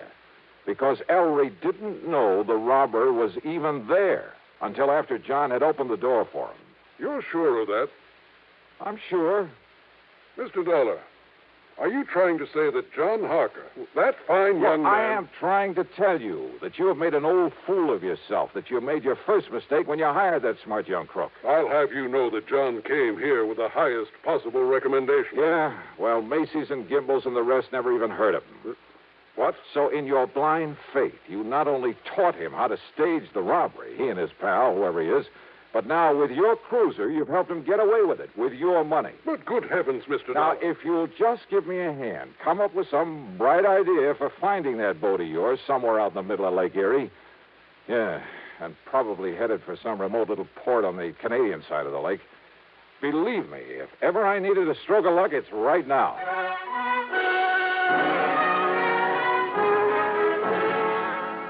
Speaker 15: Because Ellery didn't know the robber was even there until after John had opened the door for him.
Speaker 24: You're sure of that?
Speaker 15: I'm sure.
Speaker 24: Mr. Dolar, are you trying to say that John Harker, that fine young man...
Speaker 15: I am trying to tell you that you have made an old fool of yourself, that you made your first mistake when you hired that smart young crook.
Speaker 24: I'll have you know that John came here with the highest possible recommendation.
Speaker 15: Yeah? Well, Macy's and Gimbel's and the rest never even heard of him.
Speaker 24: What?
Speaker 15: So in your blind faith, you not only taught him how to stage the robbery, he and his pal, whoever he is, but now with your cruiser, you've helped him get away with it, with your money.
Speaker 24: But good heavens, Mr.
Speaker 15: Now,
Speaker 24: Dolar.
Speaker 15: if you'll just give me a hand, come up with some bright idea for finding that boat of yours somewhere out in the middle of Lake Erie. Yeah, and probably headed for some remote little port on the Canadian side of the lake. Believe me, if ever I needed a stroke of luck, it's right now.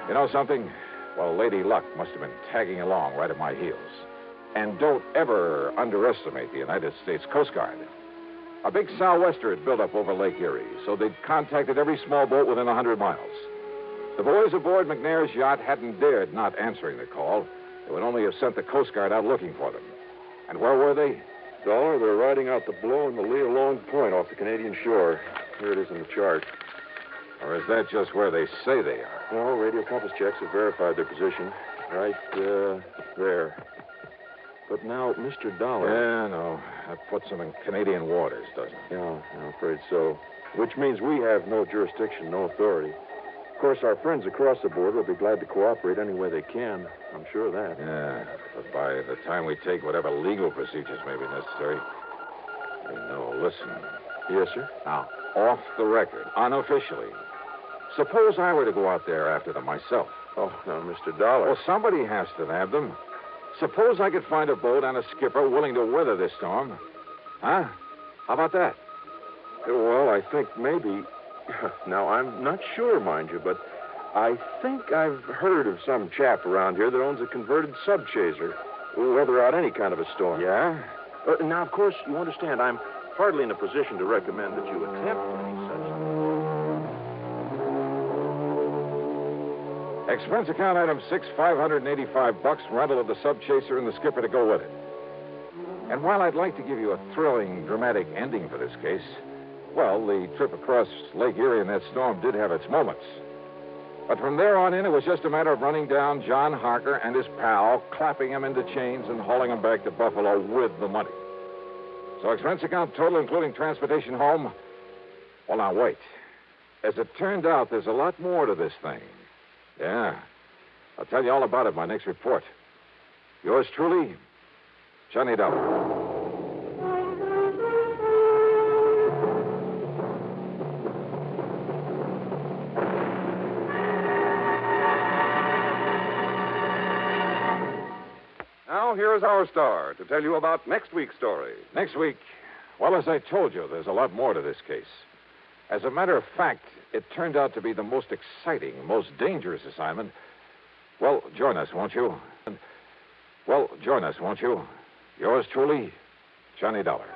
Speaker 15: You know something? Well, Lady Luck must have been tagging along right at my heels. And don't ever underestimate the United States Coast Guard. A big sou'wester had built up over Lake Erie, so they'd contacted every small boat within 100 miles. The boys aboard McNair's yacht hadn't dared not answering the call. They would only have sent the Coast Guard out looking for them. And where were they?
Speaker 5: Dollar, they're riding out the blow in the lee of Long Point off the Canadian shore. Here it is in the chart.
Speaker 15: Or is that just where they say they are?
Speaker 5: No, radio compass checks have verified their position. Right there. But now, Mr. Dollar...
Speaker 15: Yeah, no. That puts them in Canadian waters, doesn't it?
Speaker 5: Yeah, I'm afraid so. Which means we have no jurisdiction, no authority. Of course, our friends across the border will be glad to cooperate any way they can. I'm sure of that.
Speaker 15: Yeah, but by the time we take whatever legal procedures may be necessary... No, listen.
Speaker 5: Yes, sir?
Speaker 15: Now, off the record, unofficially, suppose I were to go out there after them myself.
Speaker 5: Oh, now, Mr. Dollar...
Speaker 15: Well, somebody has to nab them. Suppose I could find a boat and a skipper willing to weather this storm. Huh? How about that?
Speaker 5: Well, I think maybe... Now, I'm not sure, mind you, but I think I've heard of some chap around here that owns a converted subchaser. Weather out any kind of a storm.
Speaker 15: Yeah?
Speaker 5: Now, of course, you understand, I'm hardly in a position to recommend that you attempt any such...
Speaker 15: Expense account item 6, $585, rental of the subchaser and the skipper to go with it. And while I'd like to give you a thrilling, dramatic ending for this case, well, the trip across Lake Erie in that storm did have its moments. But from there on in, it was just a matter of running down John Harker and his pal, clapping him into chains and hauling him back to Buffalo with the money. So expense account total, including transportation home? Well, now, wait. As it turned out, there's a lot more to this thing. Yeah. I'll tell you all about it in my next report. Yours truly, Johnny Dollar.
Speaker 22: Now, here is our star to tell you about next week's story.
Speaker 15: Next week, well, as I told you, there's a lot more to this case. As a matter of fact, it turned out to be the most exciting, most dangerous assignment. Well, join us, won't you? Yours truly, Johnny Dollar.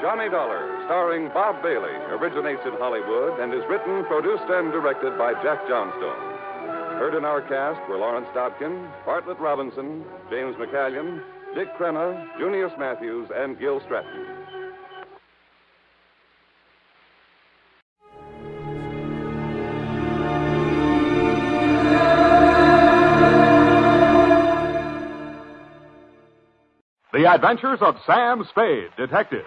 Speaker 22: Johnny Dollar, starring Bob Bailey, originates in Hollywood and is written, produced, and directed by Jack Johnstone. Heard in our cast were Lawrence Dobkin, Bartlett Robinson, James McCallion, Dick Crenna, Junius Matthews, and Gil Stratton.
Speaker 11: The Adventures of Sam Spade, Detective.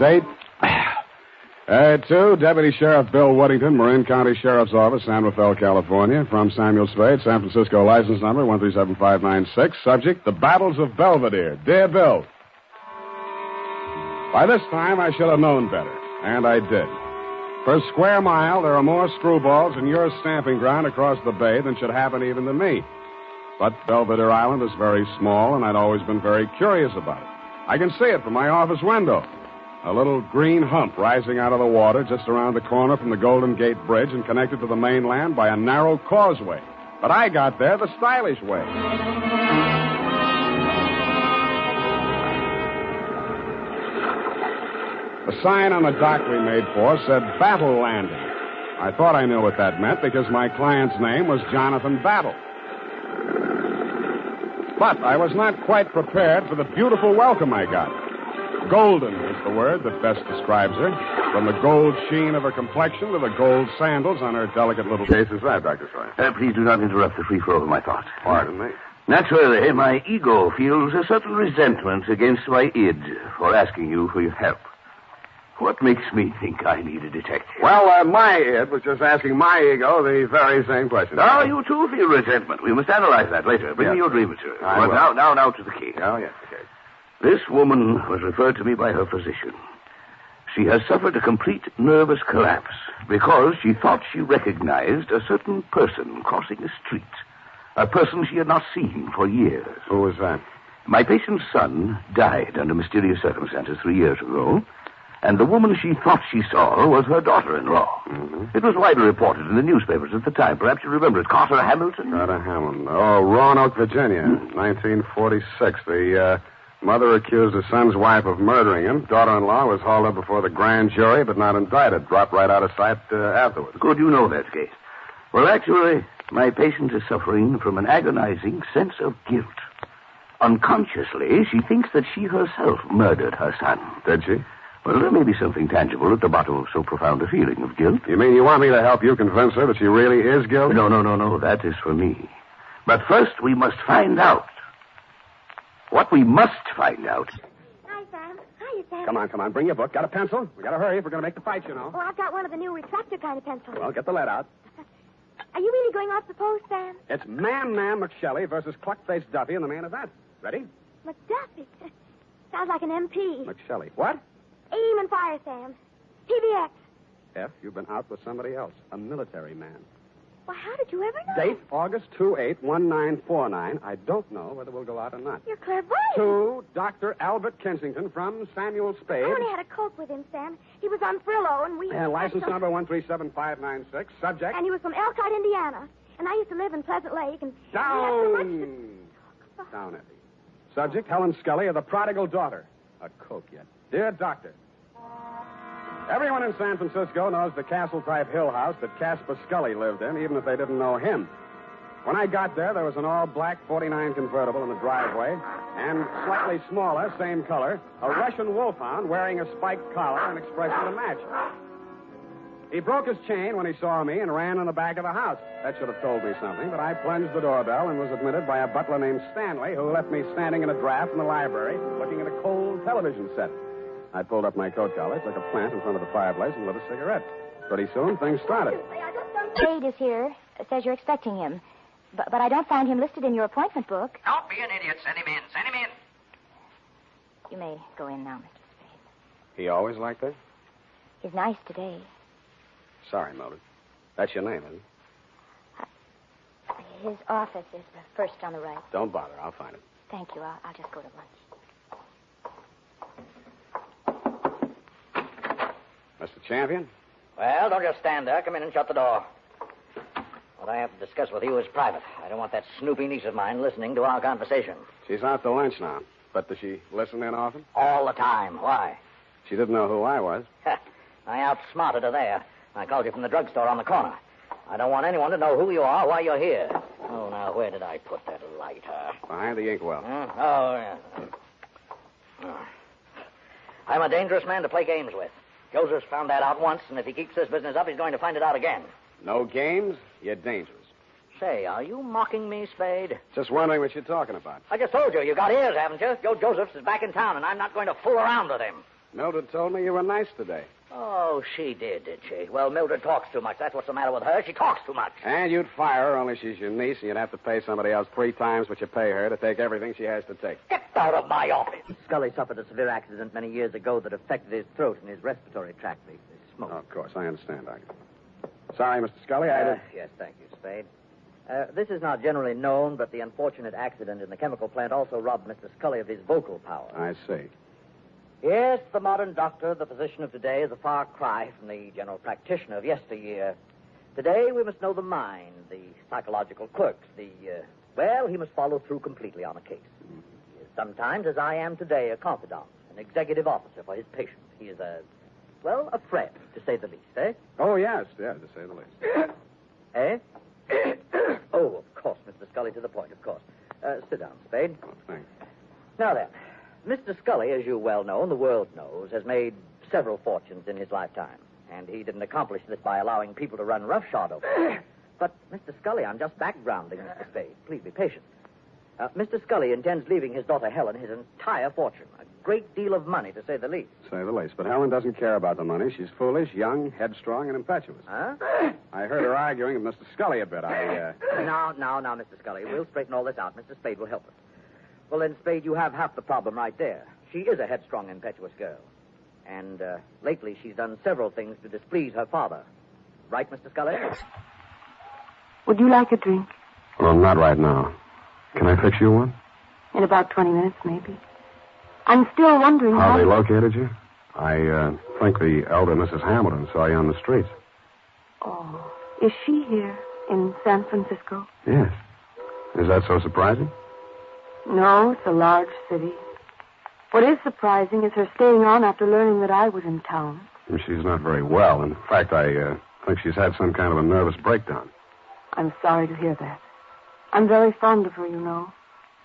Speaker 17: State. To Deputy Sheriff Bill Woodington, Marin County Sheriff's Office, San Rafael, California. From Samuel Spade, San Francisco, license number 137596. Subject, the Battles of Belvedere. Dear Bill. By this time, I should have known better, and I did. Per square mile, there are more screwballs in your stamping ground across the bay than should happen even to me. But Belvedere Island is very small, and I'd always been very curious about it. I can see it from my office window. A little green hump rising out of the water just around the corner from the Golden Gate Bridge and connected to the mainland by a narrow causeway. But I got there the stylish way. The sign on the dock we made for said Battle Landing. I thought I knew what that meant because my client's name was Jonathan Battle. But I was not quite prepared for the beautiful welcome I got. Golden is the word that best describes her. From the gold sheen of her complexion to the gold sandals on her delicate little face.
Speaker 19: Is that, Dr. Sawyer?
Speaker 21: Please do not interrupt the free flow of my thoughts.
Speaker 19: Pardon me.
Speaker 21: Naturally, my ego feels a certain resentment against my id for asking you for your help. What makes me think I need a detective?
Speaker 19: Well, my id was just asking my ego the very same question.
Speaker 21: Now, you too feel resentment. We must analyze that later. Bring me your dream material. Now to the case.
Speaker 19: Oh, yes, the case.
Speaker 21: This woman was referred to me by her physician. She has suffered a complete nervous collapse because she thought she recognized a certain person crossing the street. A person she had not seen for years.
Speaker 19: Who was that?
Speaker 21: My patient's son died under mysterious circumstances 3 years ago, and the woman she thought she saw was her daughter-in-law.
Speaker 19: Mm-hmm.
Speaker 21: It was widely reported in the newspapers at the time. Perhaps you remember it. Carter Hamilton?
Speaker 19: Carter Hamilton. Oh, Roanoke, Virginia, 1946. The mother accused her son's wife of murdering him. Daughter-in-law was hauled up before the grand jury, but not indicted. Dropped right out of sight afterwards.
Speaker 21: Good, you know that case. Well, actually, my patient is suffering from an agonizing sense of guilt. Unconsciously, she thinks that she herself murdered her son.
Speaker 19: Did she?
Speaker 21: Well, there may be something tangible at the bottom of so profound a feeling of guilt.
Speaker 19: You mean you want me to help you convince her that she really is guilty?
Speaker 21: No. That is for me. But first, we must find out. What we must find out.
Speaker 13: Hi, Sam. Hiya, Sam.
Speaker 17: Come on. Bring your book. Got a pencil? We gotta hurry if we're gonna make the fight, you know.
Speaker 13: Oh, I've got one of the new retractor kind of pencils.
Speaker 17: Well, get the lead out.
Speaker 13: Are you really going off the post, Sam?
Speaker 17: It's Man McShelly versus Cluck-Faced Duffy in the main event. Ready?
Speaker 13: McDuffie. Sounds like an MP.
Speaker 17: McShelly. What?
Speaker 13: Aim and fire, Sam. PBX.
Speaker 17: F, you've been out with somebody else. A military man.
Speaker 13: Well, how did you ever know?
Speaker 17: Date, August 28-1949. I don't know whether we'll go out or not.
Speaker 13: You're clairvoyant.
Speaker 17: To Dr. Albert Kensington from Samuel Spade.
Speaker 13: I only had a coke with him, Sam. He was on Frillo, and we...
Speaker 17: And license number 137596. Subject?
Speaker 13: And he was from Elkhart, Indiana. And I used to live in Pleasant Lake, and...
Speaker 17: Down! Down, Effie. Subject, Helen Scully of the prodigal daughter. A coke yet. Dear Doctor, everyone in San Francisco knows the castle-type hill house that Caspar Scully lived in, even if they didn't know him. When I got there was an all-black 49 convertible in the driveway, and slightly smaller, same color, a Russian wolfhound wearing a spiked collar and expression to match. He broke his chain when he saw me and ran in the back of the house. That should have told me something, but I plunged the doorbell and was admitted by a butler named Stanley, who left me standing in a draft in the library, looking at a cold television set. I pulled up my coat collar, took a plant in front of the fireplace, and lit a cigarette. Pretty soon, things started.
Speaker 23: Spade is here. Says you're expecting him. But I don't find him listed in your appointment book.
Speaker 14: Don't be an idiot. Send him in. Send him in.
Speaker 23: You may go in now, Mr. Spade.
Speaker 17: He always like that?
Speaker 23: He's nice today.
Speaker 17: Sorry, Mildred. That's your name, isn't it?
Speaker 23: His office is the first on the right.
Speaker 17: Don't bother. I'll find it.
Speaker 23: Thank you. I'll just go to lunch.
Speaker 17: Mr. Champion?
Speaker 25: Well, don't just stand there. Come in and shut the door. What I have to discuss with you is private. I don't want that snoopy niece of mine listening to our conversation.
Speaker 17: She's out to lunch now. But does she listen in often?
Speaker 25: All the time. Why?
Speaker 17: She didn't know who I was.
Speaker 25: I outsmarted her there. I called you from the drugstore on the corner. I don't want anyone to know who you are, why you're here. Oh, now, where did I put that lighter?
Speaker 17: Behind the inkwell.
Speaker 25: Oh, yeah. I'm a dangerous man to play games with. Joseph's found that out once, and if he keeps this business up, he's going to find it out again.
Speaker 17: No games? You're dangerous.
Speaker 25: Say, are you mocking me, Spade?
Speaker 17: Just wondering what you're talking about.
Speaker 25: I just told you got ears, haven't you? Joe Josephs is back in town, and I'm not going to fool around with him.
Speaker 17: Mildred told me you were nice today.
Speaker 25: Oh, she did she? Well, Mildred talks too much. That's what's the matter with her. She talks too much.
Speaker 17: And you'd fire her, only she's your niece, and you'd have to pay somebody else 3 times what you pay her to take everything she has to take.
Speaker 25: Get out of my office. Scully suffered a severe accident many years ago that affected his throat and his respiratory tract. The smoke.
Speaker 17: Oh, of course, I understand, Doctor. Sorry, Mr. Scully, I did...
Speaker 25: Yes, thank you, Spade. This is not generally known, but the unfortunate accident in the chemical plant also robbed Mr. Scully of his vocal power.
Speaker 17: I see.
Speaker 25: Yes, the modern doctor, the physician of today, is a far cry from the general practitioner of yesteryear. Today, we must know the mind, the psychological quirks, well, he must follow through completely on a case. He is sometimes, as I am today, a confidant, an executive officer for his patients. He is a friend, to say the least, eh?
Speaker 17: Oh, yes, to say the least.
Speaker 25: Eh? Oh, of course, Mr. Scully, to the point, of course. Sit down, Spade.
Speaker 17: Oh, thanks.
Speaker 25: Now then, Mr. Scully, as you well know, and the world knows, has made several fortunes in his lifetime. And he didn't accomplish this by allowing people to run roughshod over him. But, Mr. Scully, I'm just backgrounding Mr. Spade. Please be patient. Mr. Scully intends leaving his daughter Helen his entire fortune. A great deal of money, to say the least.
Speaker 17: Say the least. But Helen doesn't care about the money. She's foolish, young, headstrong, and impetuous.
Speaker 25: Huh?
Speaker 17: I heard her arguing with Mr. Scully a bit.
Speaker 25: Now, Mr. Scully. We'll straighten all this out. Mr. Spade will help us. Well, then, Spade, you have half the problem right there. She is a headstrong, impetuous girl. And lately she's done several things to displease her father. Right, Mr. Scully?
Speaker 2: Would you like a drink?
Speaker 19: Well, not right now. Can I fix you one?
Speaker 2: In about 20 minutes, maybe. I'm still wondering
Speaker 19: how they located you? I think the elder Mrs. Hamilton saw you on the streets.
Speaker 2: Oh, is she here in San Francisco?
Speaker 19: Yes. Is that so surprising?
Speaker 2: No, it's a large city. What is surprising is her staying on after learning that I was in town.
Speaker 19: She's not very well. In fact, I think she's had some kind of a nervous breakdown.
Speaker 2: I'm sorry to hear that. I'm very fond of her, you know,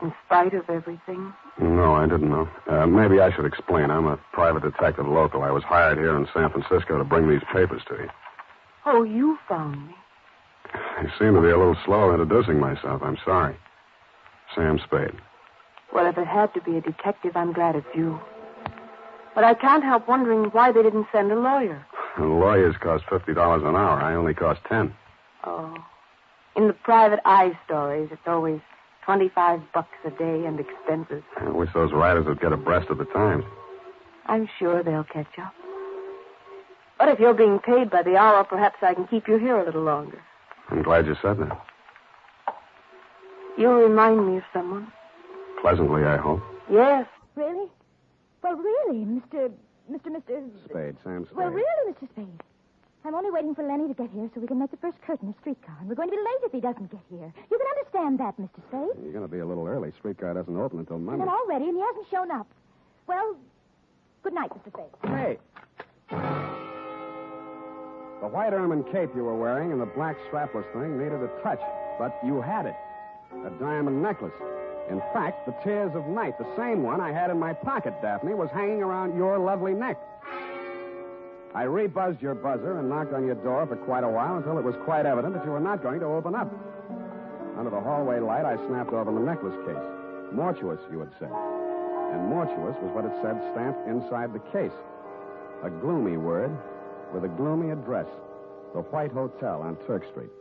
Speaker 2: in spite of everything.
Speaker 19: No, I didn't know. Maybe I should explain. I'm a private detective local. I was hired here in San Francisco to bring these papers to you.
Speaker 2: Oh, you found me.
Speaker 19: I seem to be a little slow introducing myself. I'm sorry. Sam Spade.
Speaker 2: Well, if it had to be a detective, I'm glad it's you. But I can't help wondering why they didn't send a lawyer.
Speaker 19: The lawyers cost $50 an hour. I only cost 10.
Speaker 2: Oh. In the private eye stories, it's always $25 a day and expenses.
Speaker 19: I wish those writers would get abreast of the times.
Speaker 2: I'm sure they'll catch up. But if you're being paid by the hour, perhaps I can keep you here a little longer.
Speaker 19: I'm glad you said that.
Speaker 2: You remind me of someone.
Speaker 19: Pleasantly, I hope.
Speaker 2: Yes.
Speaker 13: Really? Well, really, Mr.
Speaker 17: Spade, Sam Spade.
Speaker 13: Well, really, Mr. Spade. I'm only waiting for Lenny to get here so we can make the first curtain of streetcar. And we're going to be late if he doesn't get here. You can understand that, Mr. Spade.
Speaker 17: You're going to be a little early. Streetcar doesn't open until Monday.
Speaker 13: And I'm all ready, and he hasn't shown up. Well, good night, Mr. Spade.
Speaker 17: Hey. The white ermine cape you were wearing and the black strapless thing needed a touch, but you had it. A diamond necklace. In fact, the Tears of Night, the same one I had in my pocket, Daphne, was hanging around your lovely neck. I rebuzzed your buzzer and knocked on your door for quite a while until it was quite evident that you were not going to open up. Under the hallway light, I snapped open the necklace case. Mortuous, you had said. And mortuous was what it said stamped inside the case. A gloomy word with a gloomy address. The White Hotel on Turk Street.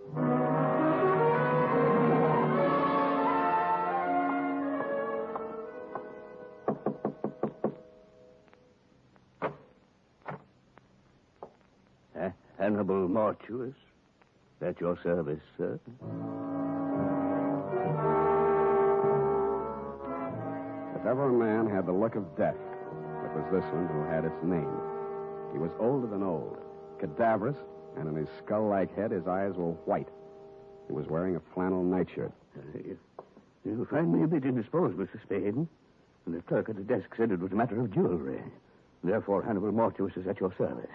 Speaker 21: Hannibal Mortuous. At your service, sir.
Speaker 17: If ever a man had the look of death, it was this one who had its name. He was older than old, cadaverous, and in his skull-like head, his eyes were white. He was wearing a flannel nightshirt.
Speaker 21: You find me a bit indisposed, Mr. Spade. And the clerk at the desk said it was a matter of jewelry. Therefore, Hannibal Mortuous is at your service.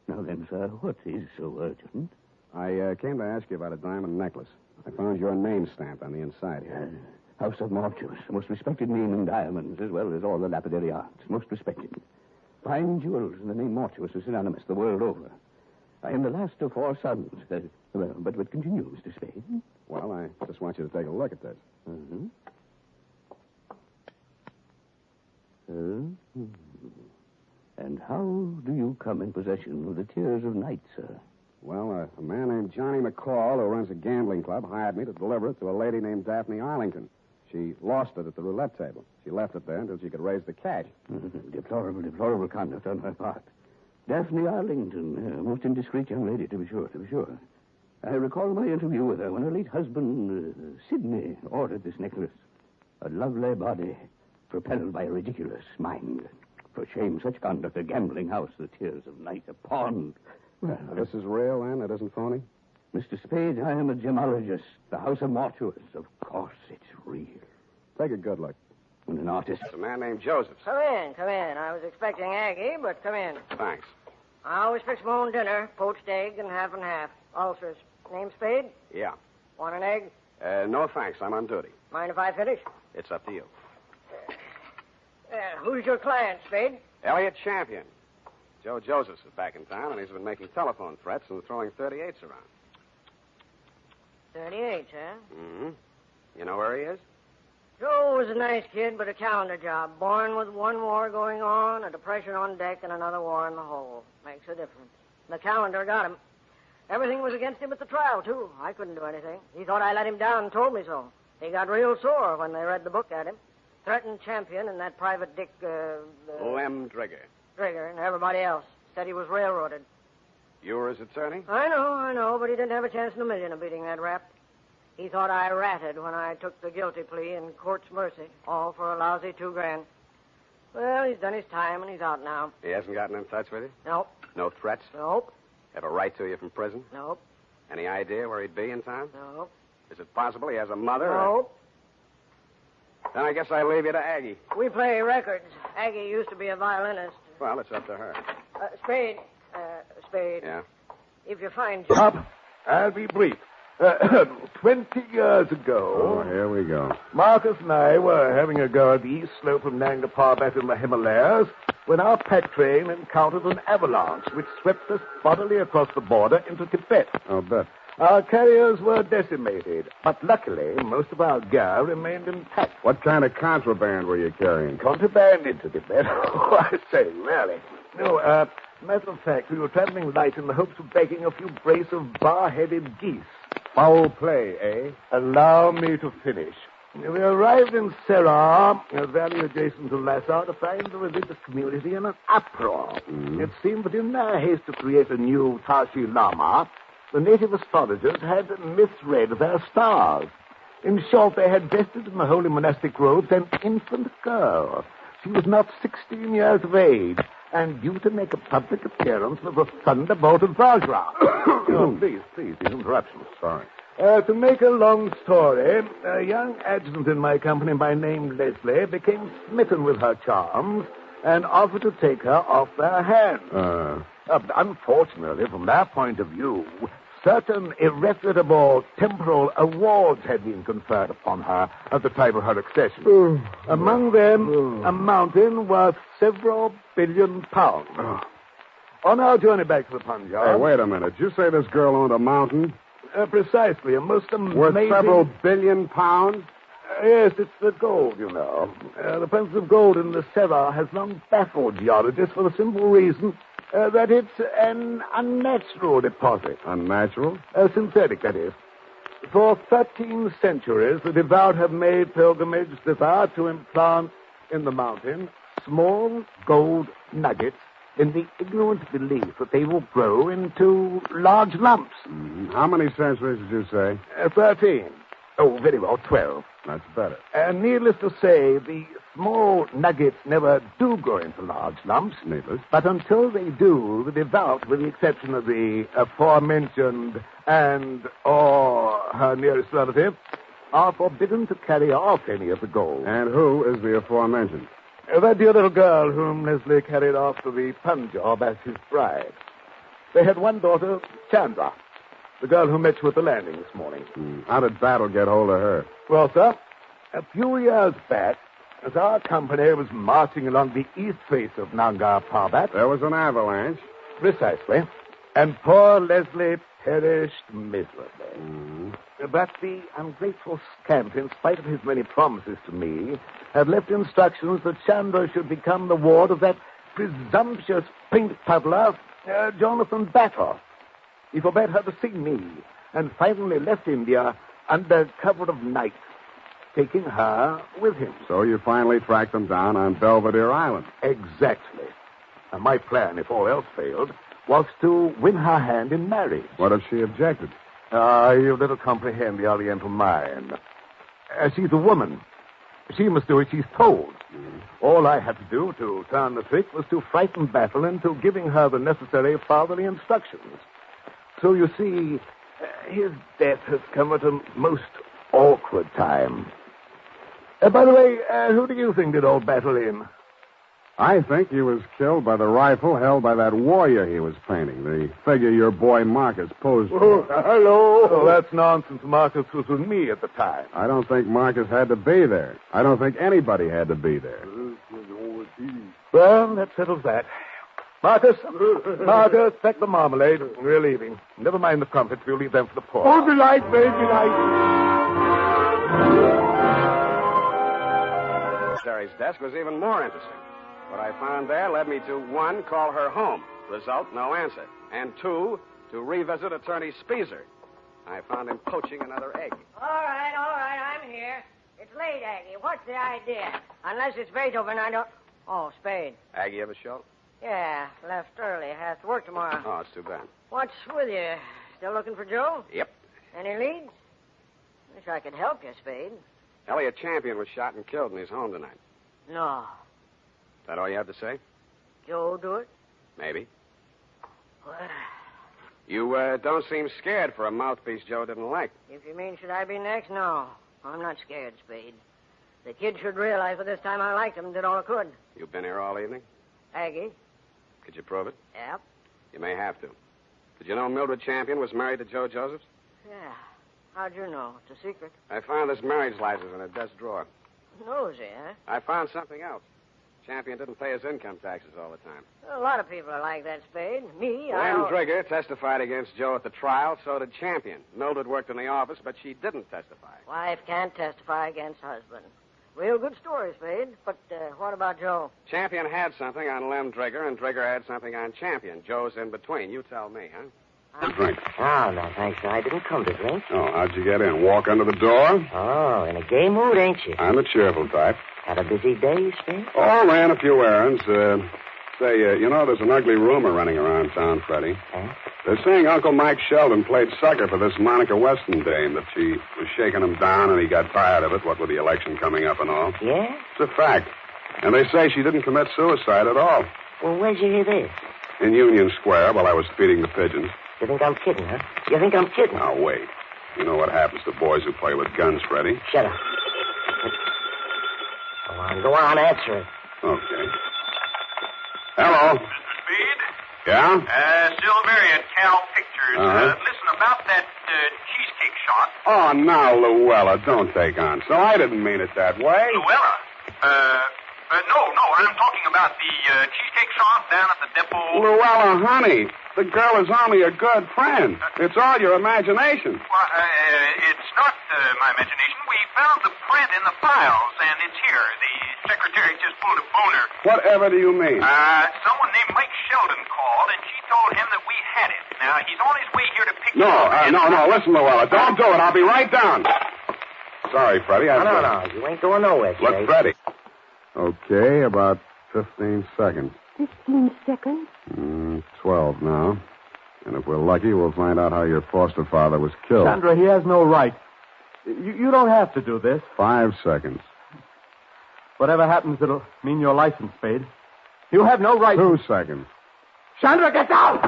Speaker 21: Now then, sir, what is so urgent?
Speaker 17: I came to ask you about a diamond necklace. I found your name stamped on the inside here.
Speaker 21: House of Mortuous, a most respected name in diamonds, as well as all the lapidary arts. Most respected. Fine jewels and the name Mortuous is synonymous the world over. I am the last of 4 sons. But continue, Mr. Spade.
Speaker 17: Well, I just want you to take a look at this.
Speaker 21: How do you come in possession of the Tears of Night, sir?
Speaker 17: Well, a man named Johnny McCall, who runs a gambling club, hired me to deliver it to a lady named Daphne Arlington. She lost it at the roulette table. She left it there until she could raise the cash.
Speaker 21: Deplorable conduct on her part. Daphne Arlington, a most indiscreet young lady, to be sure. I recall my interview with her when her late husband, Sidney, ordered this necklace. A lovely body, propelled by a ridiculous mind. For shame, such conduct, a gambling house, the Tears of Night, a pond. Well,
Speaker 17: this is real, then? It isn't phony?
Speaker 21: Mr. Spade, I am a gemologist. The House of Mortuus. Of course, it's real.
Speaker 17: Take a good look.
Speaker 21: And an artist.
Speaker 17: It's a man named Joseph.
Speaker 3: Come in. I was expecting Aggie, but come in.
Speaker 17: Thanks.
Speaker 3: I always fix my own dinner. Poached egg and half. Ulcers. Name Spade?
Speaker 17: Yeah.
Speaker 3: Want an egg?
Speaker 17: No, thanks. I'm on duty.
Speaker 3: Mind if I finish?
Speaker 17: It's up to you.
Speaker 3: Who's your client, Spade?
Speaker 17: Elliot Champion. Joe Josephs is back in town, and he's been making telephone threats and throwing 38s around.
Speaker 3: 38, huh?
Speaker 17: Mm-hmm. You know where he is?
Speaker 3: Joe was a nice kid, but a calendar job. Born with one war going on, a depression on deck, and another war in the hold. Makes a difference. The calendar got him. Everything was against him at the trial, too. I couldn't do anything. He thought I let him down and told me so. He got real sore when they read the book at him. Threatened Champion and that private Dick,
Speaker 17: Lem Drigger.
Speaker 3: Drigger and everybody else. Said he was railroaded.
Speaker 17: You were his attorney?
Speaker 3: I know, but he didn't have a chance in a million of beating that rap. He thought I ratted when I took the guilty plea in court's mercy, all for a lousy $2,000. Well, he's done his time, and he's out now.
Speaker 17: He hasn't gotten in touch with you?
Speaker 3: Nope.
Speaker 17: No threats?
Speaker 3: Nope.
Speaker 17: Have a right to you from prison?
Speaker 3: Nope.
Speaker 17: Any idea where he'd be in town?
Speaker 3: Nope.
Speaker 17: Is it possible he has a mother?
Speaker 3: Nope.
Speaker 17: Then I guess I leave you to Aggie.
Speaker 3: We play records. Aggie used to be a violinist.
Speaker 17: Well, it's up to her.
Speaker 3: Spade.
Speaker 17: Yeah?
Speaker 3: If you find...
Speaker 4: Stop. I'll be brief. 20 years ago...
Speaker 17: Oh, here we go.
Speaker 4: Marcus and I were having a go at the east slope of Nanga Parbat in the Himalayas when our pack train encountered an avalanche which swept us bodily across the border into Tibet.
Speaker 17: I'll bet.
Speaker 4: Our carriers were decimated, but luckily most of our gear remained intact.
Speaker 17: What kind of contraband were you carrying?
Speaker 4: Contraband into Tibet? Oh, I say, really? No, matter of fact, we were traveling light in the hopes of baking a few brace of bar-headed geese.
Speaker 17: Foul play, eh?
Speaker 4: Allow me to finish. We arrived in Serra, a valley adjacent to Lhasa, to find the religious community in an uproar. It seemed that in their haste to create a new Tashi Lama, the native astrologers had misread their stars. In short, they had vested in the holy monastic robes an infant girl. She was not 16 years of age, and due to make a public appearance with a thunderbolt of Vajra. Oh, please, these interruptions.
Speaker 17: Sorry.
Speaker 4: To make a long story, a young adjutant in my company by name Leslie became smitten with her charms and offered to take her off their hands. Unfortunately, from their point of view, certain irrefutable temporal awards had been conferred upon her at the time of her accession. Among them, a mountain worth several billion pounds. On our journey back to the Punjab...
Speaker 17: Hey, wait a minute. Did you say this girl owned a mountain?
Speaker 4: Precisely. A most amazing...
Speaker 17: Worth several billion pounds?
Speaker 4: Yes, it's the gold, you know. The presence of gold in the Serra has long baffled geologists for the simple reason that it's an unnatural deposit.
Speaker 17: Unnatural?
Speaker 4: Synthetic, that is. For 13 centuries, the devout have made pilgrimage thither to implant in the mountain small gold nuggets in the ignorant belief that they will grow into large lumps.
Speaker 17: How many centuries did you say?
Speaker 4: 13. Oh, very well, 12.
Speaker 17: That's better.
Speaker 4: And needless to say, the small nuggets never do grow into large lumps.
Speaker 17: Needless.
Speaker 4: But until they do, the devout, with the exception of the aforementioned or her nearest relative, are forbidden to carry off any of the gold.
Speaker 17: And who is the aforementioned?
Speaker 4: That dear little girl whom Leslie carried off to the Punjab as his bride. They had one daughter, Chandra, the girl who met you at the landing this morning.
Speaker 17: How did Battle get hold of her?
Speaker 4: Well, sir, a few years back, as our company was marching along the east face of Nanga Parbat...
Speaker 17: There was an avalanche.
Speaker 4: Precisely. And poor Leslie perished miserably. But the ungrateful scamp, in spite of his many promises to me, had left instructions that Chandra should become the ward of that presumptuous paint puddler, Jonathan Batter. He forbade her to see me, and finally left India under cover of night, taking her with him.
Speaker 19: So you finally tracked them down on Belvedere Island.
Speaker 4: Exactly. And my plan, if all else failed, was to win her hand in marriage.
Speaker 19: What if she objected?
Speaker 4: You little comprehend the Oriental mind. She's a woman. She must do as she's told. All I had to do to turn the trick was to frighten Battle into giving her the necessary fatherly instructions. So you see, his death has come at a most awkward time. By the way, who do you think did old Battle in?
Speaker 19: I think he was killed by the rifle held by that warrior he was painting, the figure your boy Marcus posed for.
Speaker 4: Oh, hello. Oh, that's nonsense. Marcus was with me at the time.
Speaker 19: I don't think Marcus had to be there. I don't think anybody had to be there.
Speaker 4: Well, that settles that. Marcus, pack the marmalade. We're leaving. Never mind the crumpets. We'll leave them for the poor.
Speaker 6: Oh, delight, very delight.
Speaker 17: Secretary's desk was even more interesting. What I found there led me to, 1, call her home. Result, no answer. And 2, to revisit Attorney Speezer. I found him poaching another egg.
Speaker 3: All right, I'm here. It's late, Aggie. What's the idea? Unless it's Beethoven, I don't... Oh, Spade.
Speaker 17: Aggie have a show?
Speaker 3: Yeah, left early. Has to work tomorrow.
Speaker 17: Oh, it's too bad.
Speaker 3: What's with you? Still looking for Joe?
Speaker 17: Yep.
Speaker 3: Any leads? Wish I could help you, Spade.
Speaker 17: Elliot Champion was shot and killed in his home tonight.
Speaker 3: No.
Speaker 17: That all you have to say?
Speaker 3: Joe do it?
Speaker 17: Maybe.
Speaker 3: Well,
Speaker 17: You don't seem scared for a mouthpiece Joe didn't like.
Speaker 3: if you mean should I be next, no. I'm not scared, Spade. The kid should realize by this time I liked him and did all I could.
Speaker 17: You've been here all evening?
Speaker 3: Aggie?
Speaker 17: Could you prove it?
Speaker 3: Yep.
Speaker 17: You may have to. Did you know Mildred Champion was married to Joe Josephs?
Speaker 3: Yeah. How'd you know? It's a secret.
Speaker 17: I found this marriage license in her desk drawer.
Speaker 3: Nosy, huh?
Speaker 17: I found something else. Champion didn't pay his income taxes all the time.
Speaker 3: A lot of people are like that, Spade. Me,
Speaker 17: Lem Drigger testified against Joe at the trial, so did Champion. Mildred worked in the office, but she didn't testify.
Speaker 3: Wife can't testify against husband. Real good story, Spade. But what about Joe?
Speaker 17: Champion had something on Lem Drigger, and Drigger had something on Champion. Joe's in between. You tell me, huh?
Speaker 19: A drink.
Speaker 10: Oh, no, thanks. I didn't come to drink.
Speaker 19: Oh, how'd you get in? Walk under the door?
Speaker 10: Oh, in a gay mood, ain't you?
Speaker 19: I'm the cheerful type.
Speaker 10: Had a busy day, Spade?
Speaker 19: Oh, ran a few errands. You know, there's an ugly rumor running around town, Freddie.
Speaker 10: Huh?
Speaker 19: They're saying Uncle Mike Sheldon played sucker for this Monica Weston dame, that she was shaking him down and he got tired of it, what with the election coming up and all.
Speaker 10: Yeah?
Speaker 19: It's a fact. And they say she didn't commit suicide at all.
Speaker 10: Well, where'd you hear this?
Speaker 19: In Union Square while I was feeding the pigeons.
Speaker 10: You think I'm kidding, huh? You think I'm kidding?
Speaker 19: Now, wait. You know what happens to boys who play with guns, Freddie?
Speaker 10: Shut up. Go on, answer it.
Speaker 19: Okay. Hello.
Speaker 14: Mr. Speed?
Speaker 19: Yeah?
Speaker 14: Silveri at Cal Pictures.
Speaker 19: Uh-huh.
Speaker 14: Listen, about that cheesecake shot.
Speaker 19: Oh, now, Luella, don't take on. So I didn't mean it that way.
Speaker 14: Luella? No, I'm talking about the cheesecake shop down at the depot.
Speaker 19: Luella, honey, the girl is only a good friend. It's all your imagination.
Speaker 14: Well, it's not my imagination. We found the print in the files, and it's here. The secretary just pulled a boner.
Speaker 19: Whatever do you mean?
Speaker 14: Someone named Mike Sheldon called, and she told him that we had it. Now, he's on his way here to pick
Speaker 19: No,
Speaker 14: you up.
Speaker 19: no. Listen, Luella, don't do it. I'll be right down. Sorry, Freddie.
Speaker 10: No. You ain't going nowhere,
Speaker 19: Look,
Speaker 10: Spade.
Speaker 19: Freddie. Okay, about 15 seconds.
Speaker 2: 15 seconds?
Speaker 19: 12 now. And if we're lucky, we'll find out how your foster father was killed.
Speaker 12: Chandra, he has no right. You don't have to do this.
Speaker 19: 5 seconds.
Speaker 12: Whatever happens, it'll mean your license, Spade. You have no right.
Speaker 19: 2 seconds.
Speaker 12: Chandra, get down!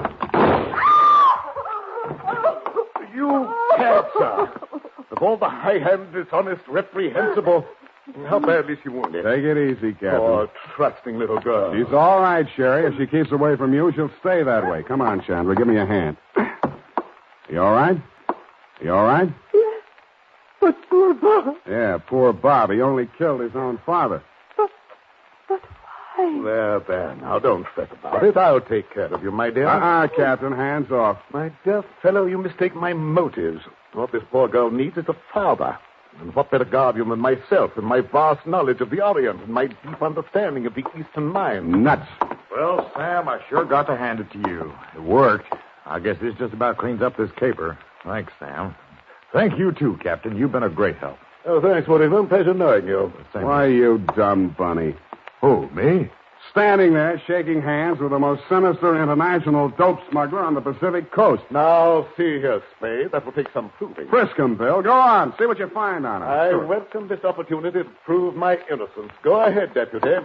Speaker 4: You can't, sir. Of all the high-handed, dishonest, reprehensible... How badly is she wounded?
Speaker 19: Take it easy, Captain.
Speaker 4: Oh, trusting little girl.
Speaker 19: She's all right, Sherry. If she keeps away from you, she'll stay that way. Come on, Chandra. Give me a hand. You all right? You all right?
Speaker 2: Yes. But poor Bob.
Speaker 19: Yeah, poor Bob. He only killed his own father.
Speaker 2: But why?
Speaker 4: There. Now, don't fret about it. I'll take care of you, my dear.
Speaker 19: Captain. Hands off.
Speaker 4: My dear fellow, you mistake my motives. What this poor girl needs is a father. And what better guardian than myself and my vast knowledge of the Orient and my deep understanding of the Eastern mind?
Speaker 19: Nuts.
Speaker 7: Well, Sam, I sure got to hand it to you. It worked. I guess this just about cleans up this caper. Thanks, Sam. Thank you, too, Captain. You've been a great help.
Speaker 4: Oh, thanks, Whittington. Pleasure knowing you.
Speaker 19: Why, you dumb bunny.
Speaker 7: Who, me?
Speaker 19: Standing there shaking hands with the most sinister international dope smuggler on the Pacific coast.
Speaker 4: Now, see here, Spade. That will take some proving.
Speaker 19: Frisk him, Bill. Go on. See what you find on him.
Speaker 4: I welcome this opportunity to prove my innocence. Go ahead, Deputy.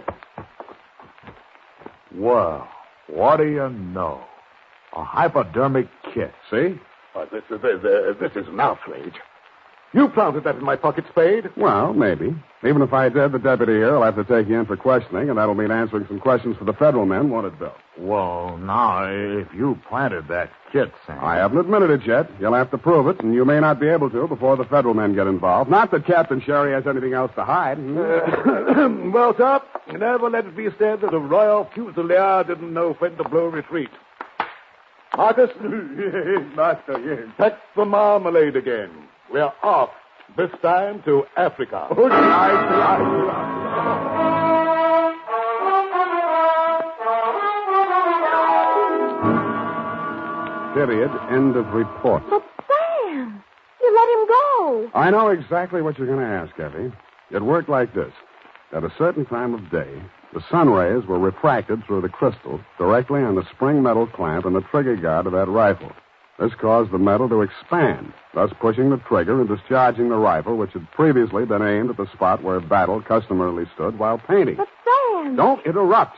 Speaker 7: Well, what do you know? A hypodermic kit.
Speaker 19: See?
Speaker 4: This is an outrage. You planted that in my pocket, Spade.
Speaker 19: Well, maybe. Even if I did, the deputy here will have to take you in for questioning, and that'll mean answering some questions for the federal men, won't it, Bill?
Speaker 7: Well, now, if you planted that kit, Sam...
Speaker 19: I haven't admitted it yet. You'll have to prove it, and you may not be able to before the federal men get involved. Not that Captain Sherry has anything else to hide.
Speaker 4: Well, sir, never let it be said that a Royal Fusilier didn't know when to blow retreat. Marcus,
Speaker 12: Master, yes.
Speaker 4: pack the marmalade again. We're off, this time to Africa.
Speaker 19: Period. End of report.
Speaker 2: But, Sam, you let him go.
Speaker 19: I know exactly what you're going to ask, Effie. It worked like this. At a certain time of day, the sun rays were refracted through the crystal directly on the spring metal clamp and the trigger guard of that rifle. This caused the metal to expand, thus pushing the trigger and discharging the rifle, which had previously been aimed at the spot where Battle customarily stood while painting.
Speaker 2: But, Sam...
Speaker 19: Don't interrupt.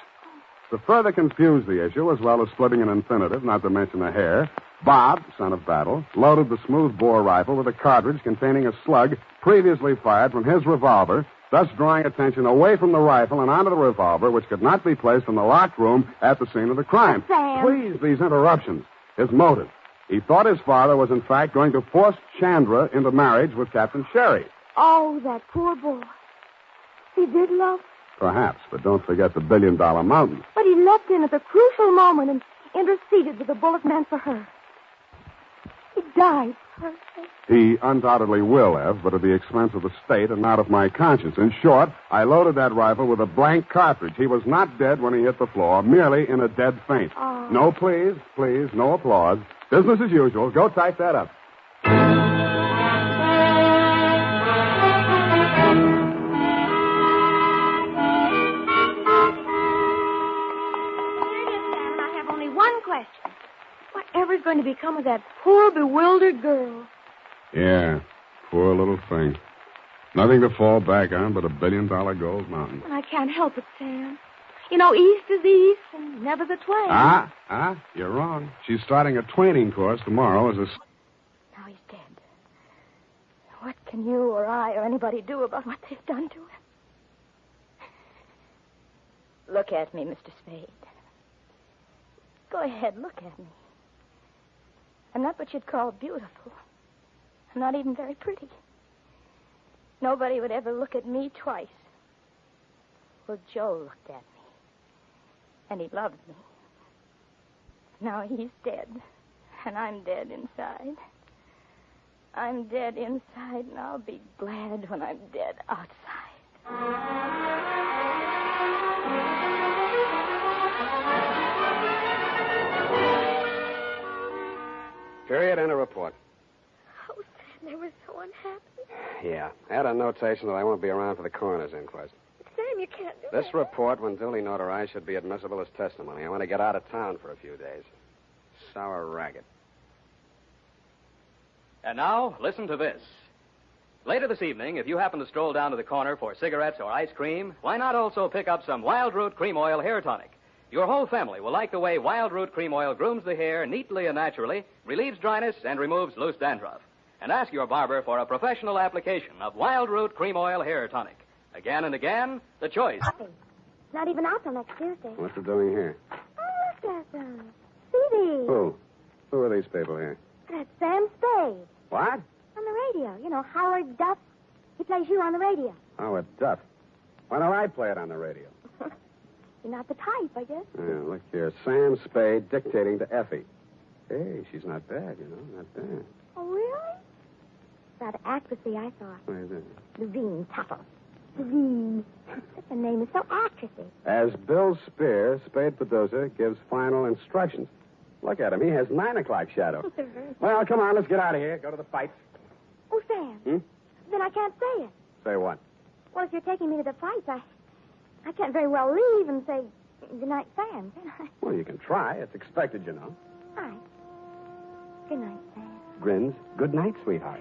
Speaker 19: To further confuse the issue, as well as splitting an infinitive, not to mention a hair, Bob, son of Battle, loaded the smooth-bore rifle with a cartridge containing a slug previously fired from his revolver, thus drawing attention away from the rifle and onto the revolver, which could not be placed in the locked room at the scene of the crime.
Speaker 2: But, Sam...
Speaker 19: Please, these interruptions. His motive. He thought his father was, in fact, going to force Chandra into marriage with Captain Sherry.
Speaker 2: Oh, that poor boy. He did love her.
Speaker 19: Perhaps, but don't forget the $1 billion mountain.
Speaker 2: But he leapt in at the crucial moment and interceded with the bullet meant for her. He died for her sake.
Speaker 19: He undoubtedly will have, but at the expense of the state and not of my conscience. In short, I loaded that rifle with a blank cartridge. He was not dead when he hit the floor, merely in a dead faint.
Speaker 2: Oh.
Speaker 19: No, please, no applause. Business as usual. Go type that up.
Speaker 2: Whatever's going to become of that poor, bewildered girl?
Speaker 19: Yeah, poor little thing. Nothing to fall back on but $1 billion gold mountain.
Speaker 2: I can't help it, Sam. You know, east is east and never the twain.
Speaker 19: You're wrong. She's starting a twaining course tomorrow as a...
Speaker 2: Now he's dead. What can you or I or anybody do about what they've done to him? Look at me, Mr. Spade. Go ahead, look at me. I'm not what you'd call beautiful. I'm not even very pretty. Nobody would ever look at me twice. Well, Joe looked at me. And he loved me. Now he's dead. And I'm dead inside. I'm dead inside, and I'll be glad when I'm dead outside.
Speaker 17: Period and a report.
Speaker 13: Oh, Sam, they were so unhappy.
Speaker 17: Yeah. Add a notation that I won't be around for the coroner's inquest.
Speaker 13: Sam, you can't do
Speaker 17: This
Speaker 13: that.
Speaker 17: report, when duly notarized, should be admissible as testimony. I want to get out of town for a few days. Sour ragged.
Speaker 8: And now, listen to this. Later this evening, if you happen to stroll down to the corner for cigarettes or ice cream, why not also pick up some Wild Root Cream Oil Hair Tonic? Your whole family will like the way Wild Root Cream Oil grooms the hair neatly and naturally, relieves dryness, and removes loose dandruff. And ask your barber for a professional application of Wild Root Cream Oil Hair Tonic. Again and again, the choice.
Speaker 13: Not even out till next Tuesday.
Speaker 17: What's it doing here?
Speaker 13: Oh, look at them. CD.
Speaker 17: Who? Who are these people here?
Speaker 13: That's Sam Spade.
Speaker 17: What?
Speaker 13: On the radio. You know, Howard Duff. He plays you on the radio.
Speaker 17: Howard Duff. Why don't I play it on the radio?
Speaker 13: You're not the type, I guess.
Speaker 17: Yeah, look here. Sam Spade dictating to Effie. Hey, she's not bad, you know. Not bad.
Speaker 13: Oh, really? That actressy, I thought.
Speaker 17: What is it?
Speaker 13: Levine Tuttle.
Speaker 2: Spade. The name is so actressy.
Speaker 17: As Bill Spear, spade producer, gives final instructions. Look at him. He has 9 o'clock shadow. Well, come on, let's get out of here. Go to the fight.
Speaker 2: Oh, Sam. Then I can't say it.
Speaker 17: Say what?
Speaker 2: Well, if you're taking me to the fight, I can't very well leave and say goodnight, Sam, can I?
Speaker 17: Well, you can try. It's expected, you know.
Speaker 2: All right. Good night, Sam.
Speaker 17: Grins. Good night, sweetheart.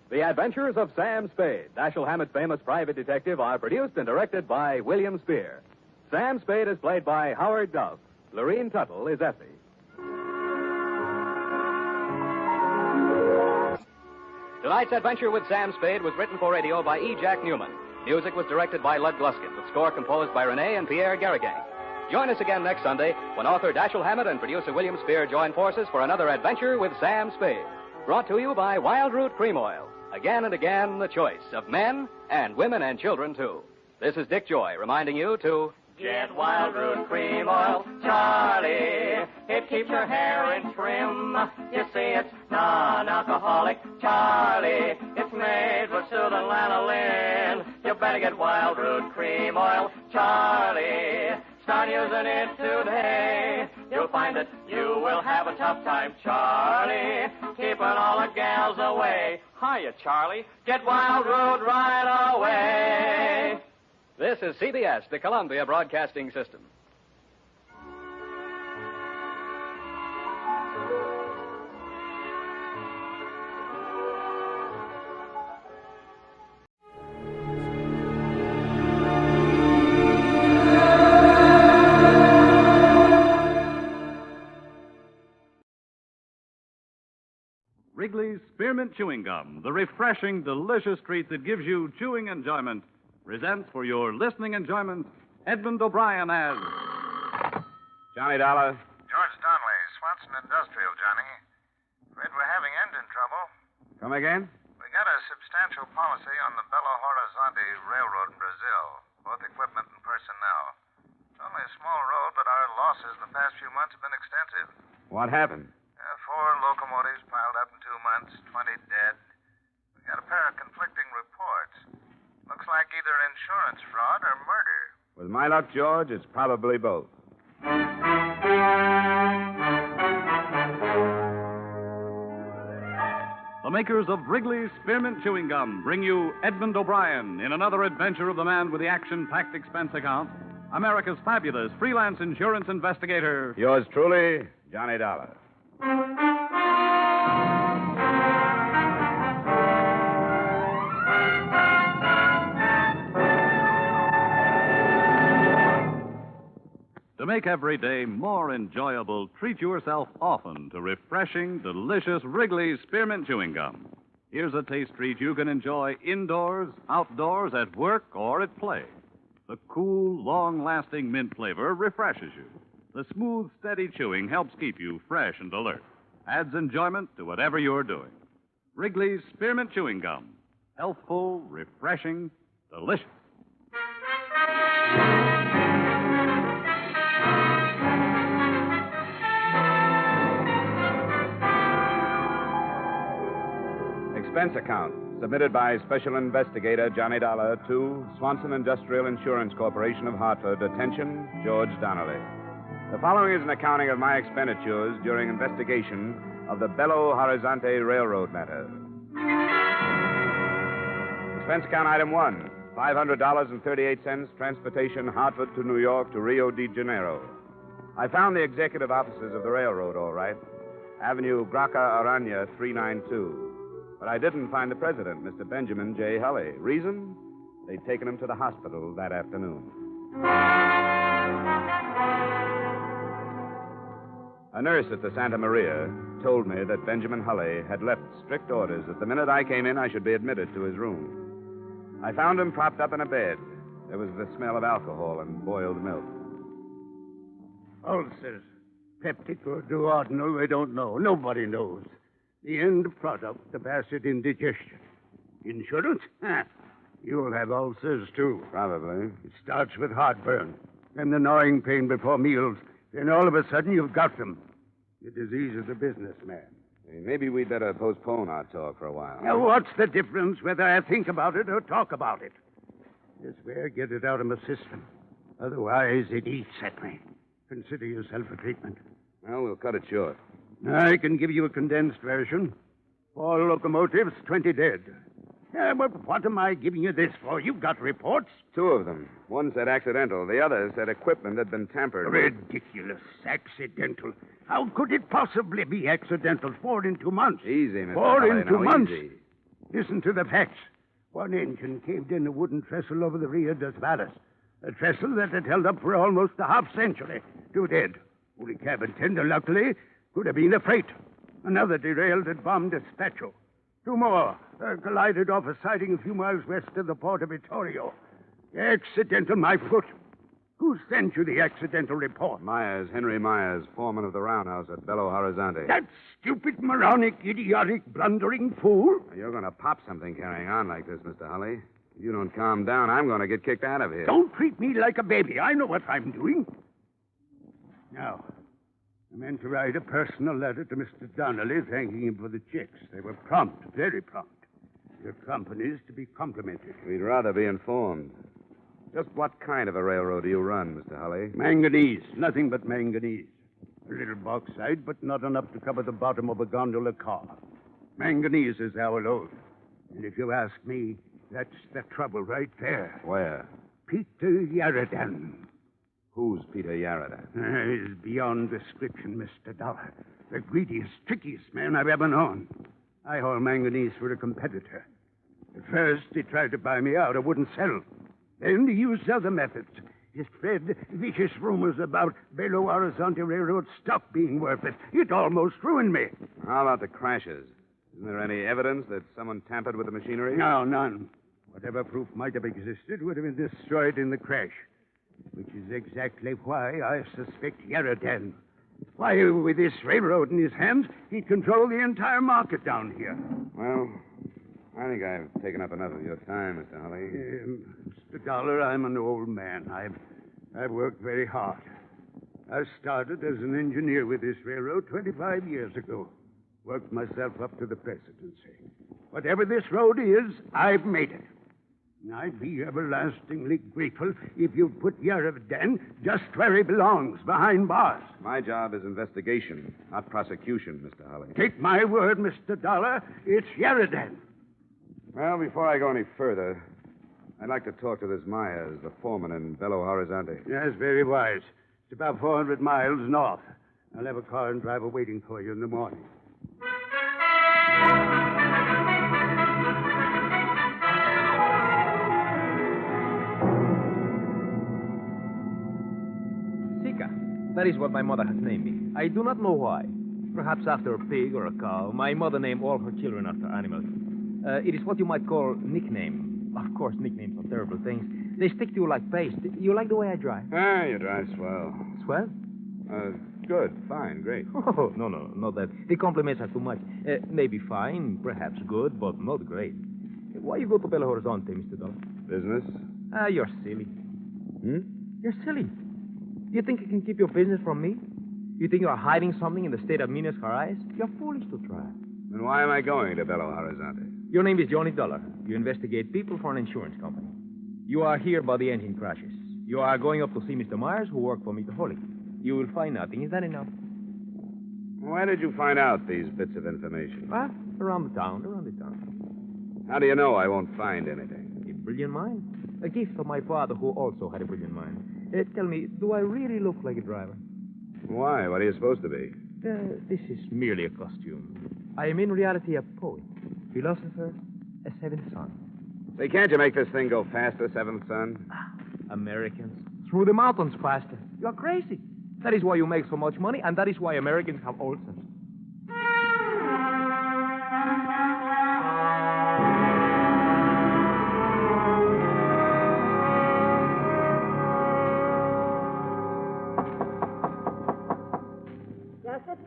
Speaker 8: The Adventures of Sam Spade, Dashiell Hammett's famous private detective, are produced and directed by William Spear. Sam Spade is played by Howard Duff. Lorene Tuttle is Effie. Tonight's adventure with Sam Spade was written for radio by E. Jack Newman. Music was directed by Lud Gluskin, with score composed by Renee and Pierre Garrigang. Join us again next Sunday when author Dashiell Hammett and producer William Spear join forces for another adventure with Sam Spade. Brought to you by Wild Root Cream Oil. Again and again, the choice of men and women and children, too. This is Dick Joy reminding you to get Wild Root Cream Oil, Charlie. It keeps your hair in trim. You see, it's non-alcoholic, Charlie. It's made with soothing lanolin. You better get Wild Root Cream Oil, Charlie. Start using it today. You'll find that you will have a tough time, Charlie, keeping all the gals away. Hiya, Charlie. Get Wild Root right away. This is CBS, the Columbia Broadcasting System.
Speaker 1: Wrigley's Spearmint Chewing Gum, the refreshing, delicious treat that gives you chewing enjoyment, presents for your listening enjoyment Edmund O'Brien as
Speaker 19: Johnny Dollar.
Speaker 9: George Donnelly, Swanson Industrial, Johnny. Afraid we're having engine trouble.
Speaker 19: Come again?
Speaker 9: We got a substantial policy on the Belo-Horizonte Railroad in Brazil, both equipment and personnel. It's only a small road, but our losses in the past few months have been extensive.
Speaker 19: What happened?
Speaker 9: 4 locomotives piled up in 2 months, 20 dead. We got a pair of conflicting reports. Looks like either insurance fraud or murder.
Speaker 19: With my luck, George, it's probably both.
Speaker 1: The makers of Wrigley's Spearmint Chewing Gum bring you Edmund O'Brien in another adventure of the man with the action-packed expense account, America's fabulous freelance insurance investigator.
Speaker 19: Yours truly, Johnny Dollar.
Speaker 1: To make every day more enjoyable, treat yourself often to refreshing, delicious Wrigley's Spearmint Chewing Gum. Here's a taste treat you can enjoy indoors, outdoors, at work, or at play. The cool, long-lasting mint flavor refreshes you. The smooth, steady chewing helps keep you fresh and alert. Adds enjoyment to whatever you're doing. Wrigley's Spearmint Chewing Gum. Healthful, refreshing, delicious.
Speaker 19: Expense account submitted by Special Investigator Johnny Dollar to Swanson Industrial Insurance Corporation of Hartford. Attention, George Donnelly. The following is an accounting of my expenditures during investigation of the Belo-Horizonte Railroad matter. Expense account item 1, $500.38, transportation Hartford to New York to Rio de Janeiro. I found the executive offices of the railroad, all right. Avenue Graca Arana, 392. But I didn't find the president, Mr. Benjamin J. Hulley. Reason? They'd taken him to the hospital that afternoon. A nurse at the Santa Maria told me that Benjamin Hulley had left strict orders that the minute I came in, I should be admitted to his room. I found him propped up in a bed. There was the smell of alcohol and boiled milk.
Speaker 6: Ulcers. Peptic or duodenal, they don't know. Nobody knows. The end product of acid indigestion. Insurance?
Speaker 5: You'll have ulcers, too.
Speaker 19: Probably.
Speaker 5: It starts with heartburn, then the gnawing pain before meals. Then all of a sudden you've got them. The disease of the businessman.
Speaker 19: Hey, maybe we'd better postpone our talk for a while.
Speaker 5: Now, what's the difference whether I think about it or talk about it? This way, get it out of my system. Otherwise, it eats at me. Consider yourself a treatment.
Speaker 19: Well, we'll cut it short.
Speaker 5: I can give you a condensed version. 4 locomotives, 20 dead. Yeah, but what am I giving you this for? You've got reports.
Speaker 19: 2 of them. One said accidental. The other said equipment had been tampered with.
Speaker 5: Ridiculous. Accidental. How could it possibly be accidental? 4 in 2 months.
Speaker 19: Easy, Mr.
Speaker 5: 4
Speaker 19: Holly,
Speaker 5: in 2
Speaker 19: now,
Speaker 5: months.
Speaker 19: easy.
Speaker 5: Listen to the facts. One engine caved in a wooden trestle over the Rio dos Valas. A trestle that had held up for almost a half-century. 2 dead. Only cabin tender, luckily, could have been a freight. Another derailed at Bom Despacho. 2 more collided off a siding a few miles west of the port of Vittorio. Accidental, my foot. Who sent you the accidental report?
Speaker 19: Myers, Henry Myers, foreman of the roundhouse at Belo-Horizonte.
Speaker 5: That stupid, moronic, idiotic, blundering fool?
Speaker 19: You're going to pop something carrying on like this, Mr. Holly. If you don't calm down, I'm going to get kicked out of here.
Speaker 5: Don't treat me like a baby. I know what I'm doing. Now, I meant to write a personal letter to Mr. Donnelly thanking him for the checks. They were prompt, very prompt. Your company's to be complimented.
Speaker 19: We'd rather be informed. Just what kind of a railroad do you run, Mr. Holly?
Speaker 5: Manganese. Nothing but manganese. A little bauxite, but not enough to cover the bottom of a gondola car. Manganese is our load. And if you ask me, that's the trouble right there.
Speaker 19: Where?
Speaker 5: Peter Yaradan.
Speaker 19: Who's Peter Yaradan?
Speaker 5: He's beyond description, Mr. Dollar. The greediest, trickiest man I've ever known. I haul manganese for a competitor. At first, he tried to buy me out. I wouldn't sell. Then he used other methods. He spread vicious rumors about Belo-Horizonte Railroad stock being worthless. It almost ruined me.
Speaker 19: How about the crashes? Isn't there any evidence that someone tampered with the machinery?
Speaker 5: No, none. Whatever proof might have existed would have been destroyed in the crash. Which is exactly why I suspect Yaradan. Why, with this railroad in his hands, he'd control the entire market down here.
Speaker 19: Well, I think I've taken up enough of your time, Mr. Holly.
Speaker 5: Mr. Dollar, I'm an old man. I've worked very hard. I started as an engineer with this railroad 25 years ago. Worked myself up to the presidency. Whatever this road is, I've made it. And I'd be everlastingly grateful if you'd put Yaradan just where he belongs, behind bars.
Speaker 19: My job is investigation, not prosecution, Mr. Holly.
Speaker 5: Take my word, Mr. Dollar, it's Yaradan.
Speaker 19: Well, before I go any further, I'd like to talk to this Myers, the foreman in Belo-Horizonte.
Speaker 5: Yes, very wise. It's about 400 miles north. I'll have a car and driver waiting for you in the morning.
Speaker 16: That is what my mother has named me. I do not know why. Perhaps after a pig or a cow. My mother named all her children after animals. It is what you might call nickname. Of course, nicknames are terrible things. They stick to you like paste. You like the way I drive?
Speaker 19: Ah, you drive swell.
Speaker 16: Swell?
Speaker 19: Good, fine, great.
Speaker 16: Oh, no, not that. The compliments are too much. Maybe fine, perhaps good, but not great. Why you go to Belo-Horizonte, Mr. Dollar?
Speaker 19: Business?
Speaker 16: You're silly. You're silly. You think you can keep your business from me? You think you're hiding something in the state of Minas Gerais? You're foolish to try.
Speaker 19: Then why am I going to Belo-Horizonte?
Speaker 16: Your name is Johnny Dollar. You investigate people for an insurance company. You are here by the engine crashes. You are going up to see Mr. Myers, who worked for Mr. Holly. You will find nothing. Is that enough?
Speaker 19: Why did you find out these bits of information?
Speaker 16: Around the town.
Speaker 19: How do you know I won't find anything?
Speaker 16: A brilliant mind. A gift of my father, who also had a brilliant mind. Tell me, do I really look like a driver?
Speaker 19: Why? What are you supposed to be?
Speaker 16: This is merely a costume. I am in reality a poet, philosopher, a seventh son.
Speaker 19: Say, can't you make this thing go faster, seventh son?
Speaker 16: Americans. Through the mountains faster. You're crazy. That is why you make so much money, and that is why Americans have ulcers.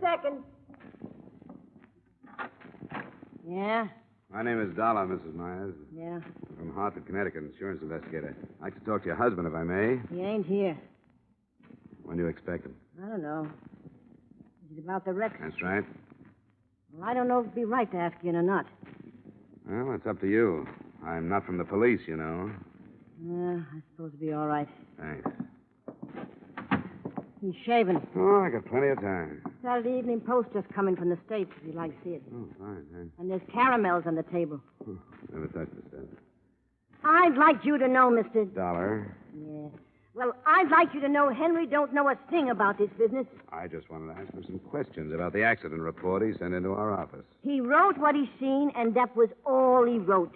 Speaker 3: Second. Yeah?
Speaker 19: My name is Dollar, Mrs. Myers.
Speaker 3: Yeah.
Speaker 19: From
Speaker 15: from Hartford, Connecticut, insurance investigator. I'd like to talk to your husband, if I may.
Speaker 18: He ain't here.
Speaker 15: When do you expect him?
Speaker 18: I don't know. Is it about the wreck?
Speaker 15: That's right.
Speaker 18: Well, I don't know if it'd be right to ask you or not.
Speaker 15: Well, it's up to you. I'm not from the police, you know.
Speaker 18: Yeah, I suppose it'd be all right.
Speaker 15: Thanks.
Speaker 18: He's shaving.
Speaker 15: Oh, I got plenty of time.
Speaker 18: Saturday Evening Post just come in from the States, if you'd like to see it.
Speaker 15: Oh, fine, thanks.
Speaker 18: And there's caramels on the table.
Speaker 15: Never touched the stuff.
Speaker 18: I'd like you to know, Mr.
Speaker 15: Dollar.
Speaker 18: Yeah. Well, I'd like you to know Henry don't know a thing about this business.
Speaker 15: I just wanted to ask him some questions about the accident report he sent into our office.
Speaker 18: He wrote what he seen, and that was all he wrote.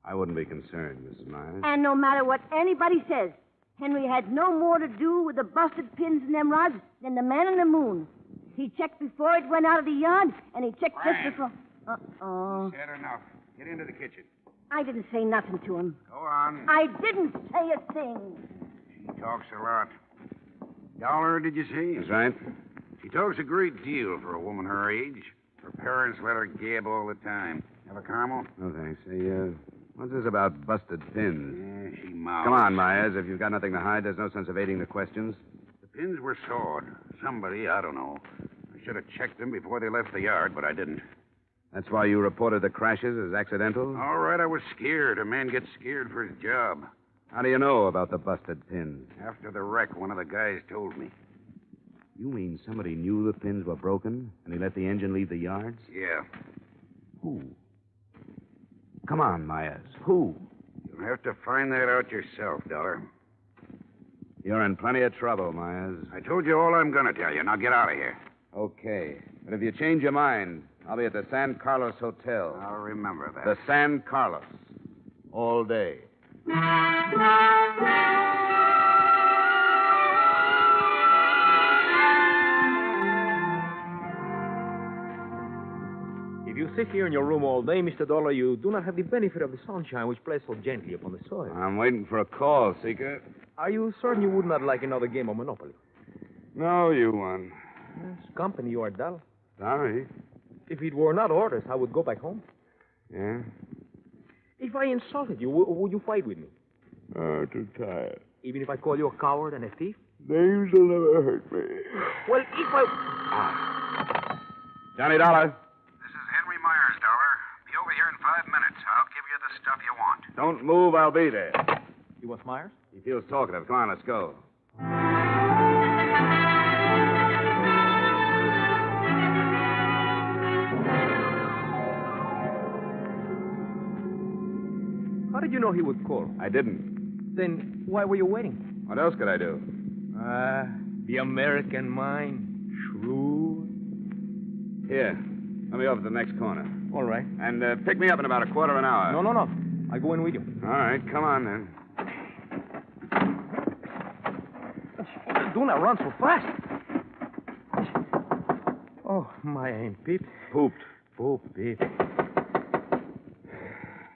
Speaker 15: I wouldn't be concerned, Mrs. Myers.
Speaker 18: And no matter what anybody says, Henry had no more to do with the busted pins in them rods than the man in the moon. He checked before it went out of the yard, and he checked just before... Uh-oh.
Speaker 5: Said enough. Get into the kitchen.
Speaker 18: I didn't say nothing to him.
Speaker 5: Go on.
Speaker 18: I didn't say a thing.
Speaker 5: She talks a lot. Dollar, did you see?
Speaker 15: That's right.
Speaker 5: She talks a great deal for a woman her age. Her parents let her gab all the time. Have a caramel?
Speaker 15: No, thanks. Hey, what's this about busted pins?
Speaker 5: Yeah, she mouths.
Speaker 15: Come on, Myers. If you've got nothing to hide, there's no sense evading the questions.
Speaker 5: The pins were sawed. Somebody, I don't know. I should have checked them before they left the yard, but I didn't.
Speaker 15: That's why you reported the crashes as accidental?
Speaker 5: All right, I was scared. A man gets scared for his job.
Speaker 15: How do you know about the busted pins?
Speaker 5: After the wreck, one of the guys told me.
Speaker 15: You mean somebody knew the pins were broken, and he let the engine leave the yards?
Speaker 5: Yeah.
Speaker 15: Who? Come on, Myers. Who?
Speaker 5: You'll have to find that out yourself, Dollar.
Speaker 15: You're in plenty of trouble, Myers.
Speaker 5: I told you all I'm going to tell you. Now get out of here.
Speaker 15: Okay. But if you change your mind, I'll be at the San Carlos Hotel.
Speaker 5: I'll remember that.
Speaker 15: The San Carlos. All day.
Speaker 16: If you sit here in your room all day, Mr. Dollar, you do not have the benefit of the sunshine which plays so gently upon the soil.
Speaker 15: I'm waiting for a call, Seeker.
Speaker 16: Are you certain you would not like another game of Monopoly?
Speaker 15: No, you won.
Speaker 16: Yes, company, you are dull.
Speaker 15: Sorry.
Speaker 16: If it were not orders, I would go back home.
Speaker 15: Yeah?
Speaker 16: If I insulted you, would you fight with me?
Speaker 15: Too tired.
Speaker 16: Even if I call you a coward and a thief?
Speaker 15: Names will never hurt me.
Speaker 16: Well, if I...
Speaker 15: Johnny Dollar.
Speaker 9: This is Henry Myers, Dollar. Be over here in 5 minutes. I'll give you the stuff you want.
Speaker 15: Don't move, I'll be there.
Speaker 16: You want Myers?
Speaker 15: He feels talkative. Come on, let's go.
Speaker 16: How did you know he would call?
Speaker 15: I didn't.
Speaker 16: Then why were you waiting?
Speaker 15: What else could I do?
Speaker 16: The American mind. Shrewd.
Speaker 15: Here. Let me over to the next corner.
Speaker 16: All right.
Speaker 15: And pick me up in about a quarter of an hour.
Speaker 16: No. I go in with you.
Speaker 15: All right, come on then.
Speaker 16: Do not run so fast. Oh, my ain't peeped.
Speaker 15: Pooped.
Speaker 16: Pooped, peep.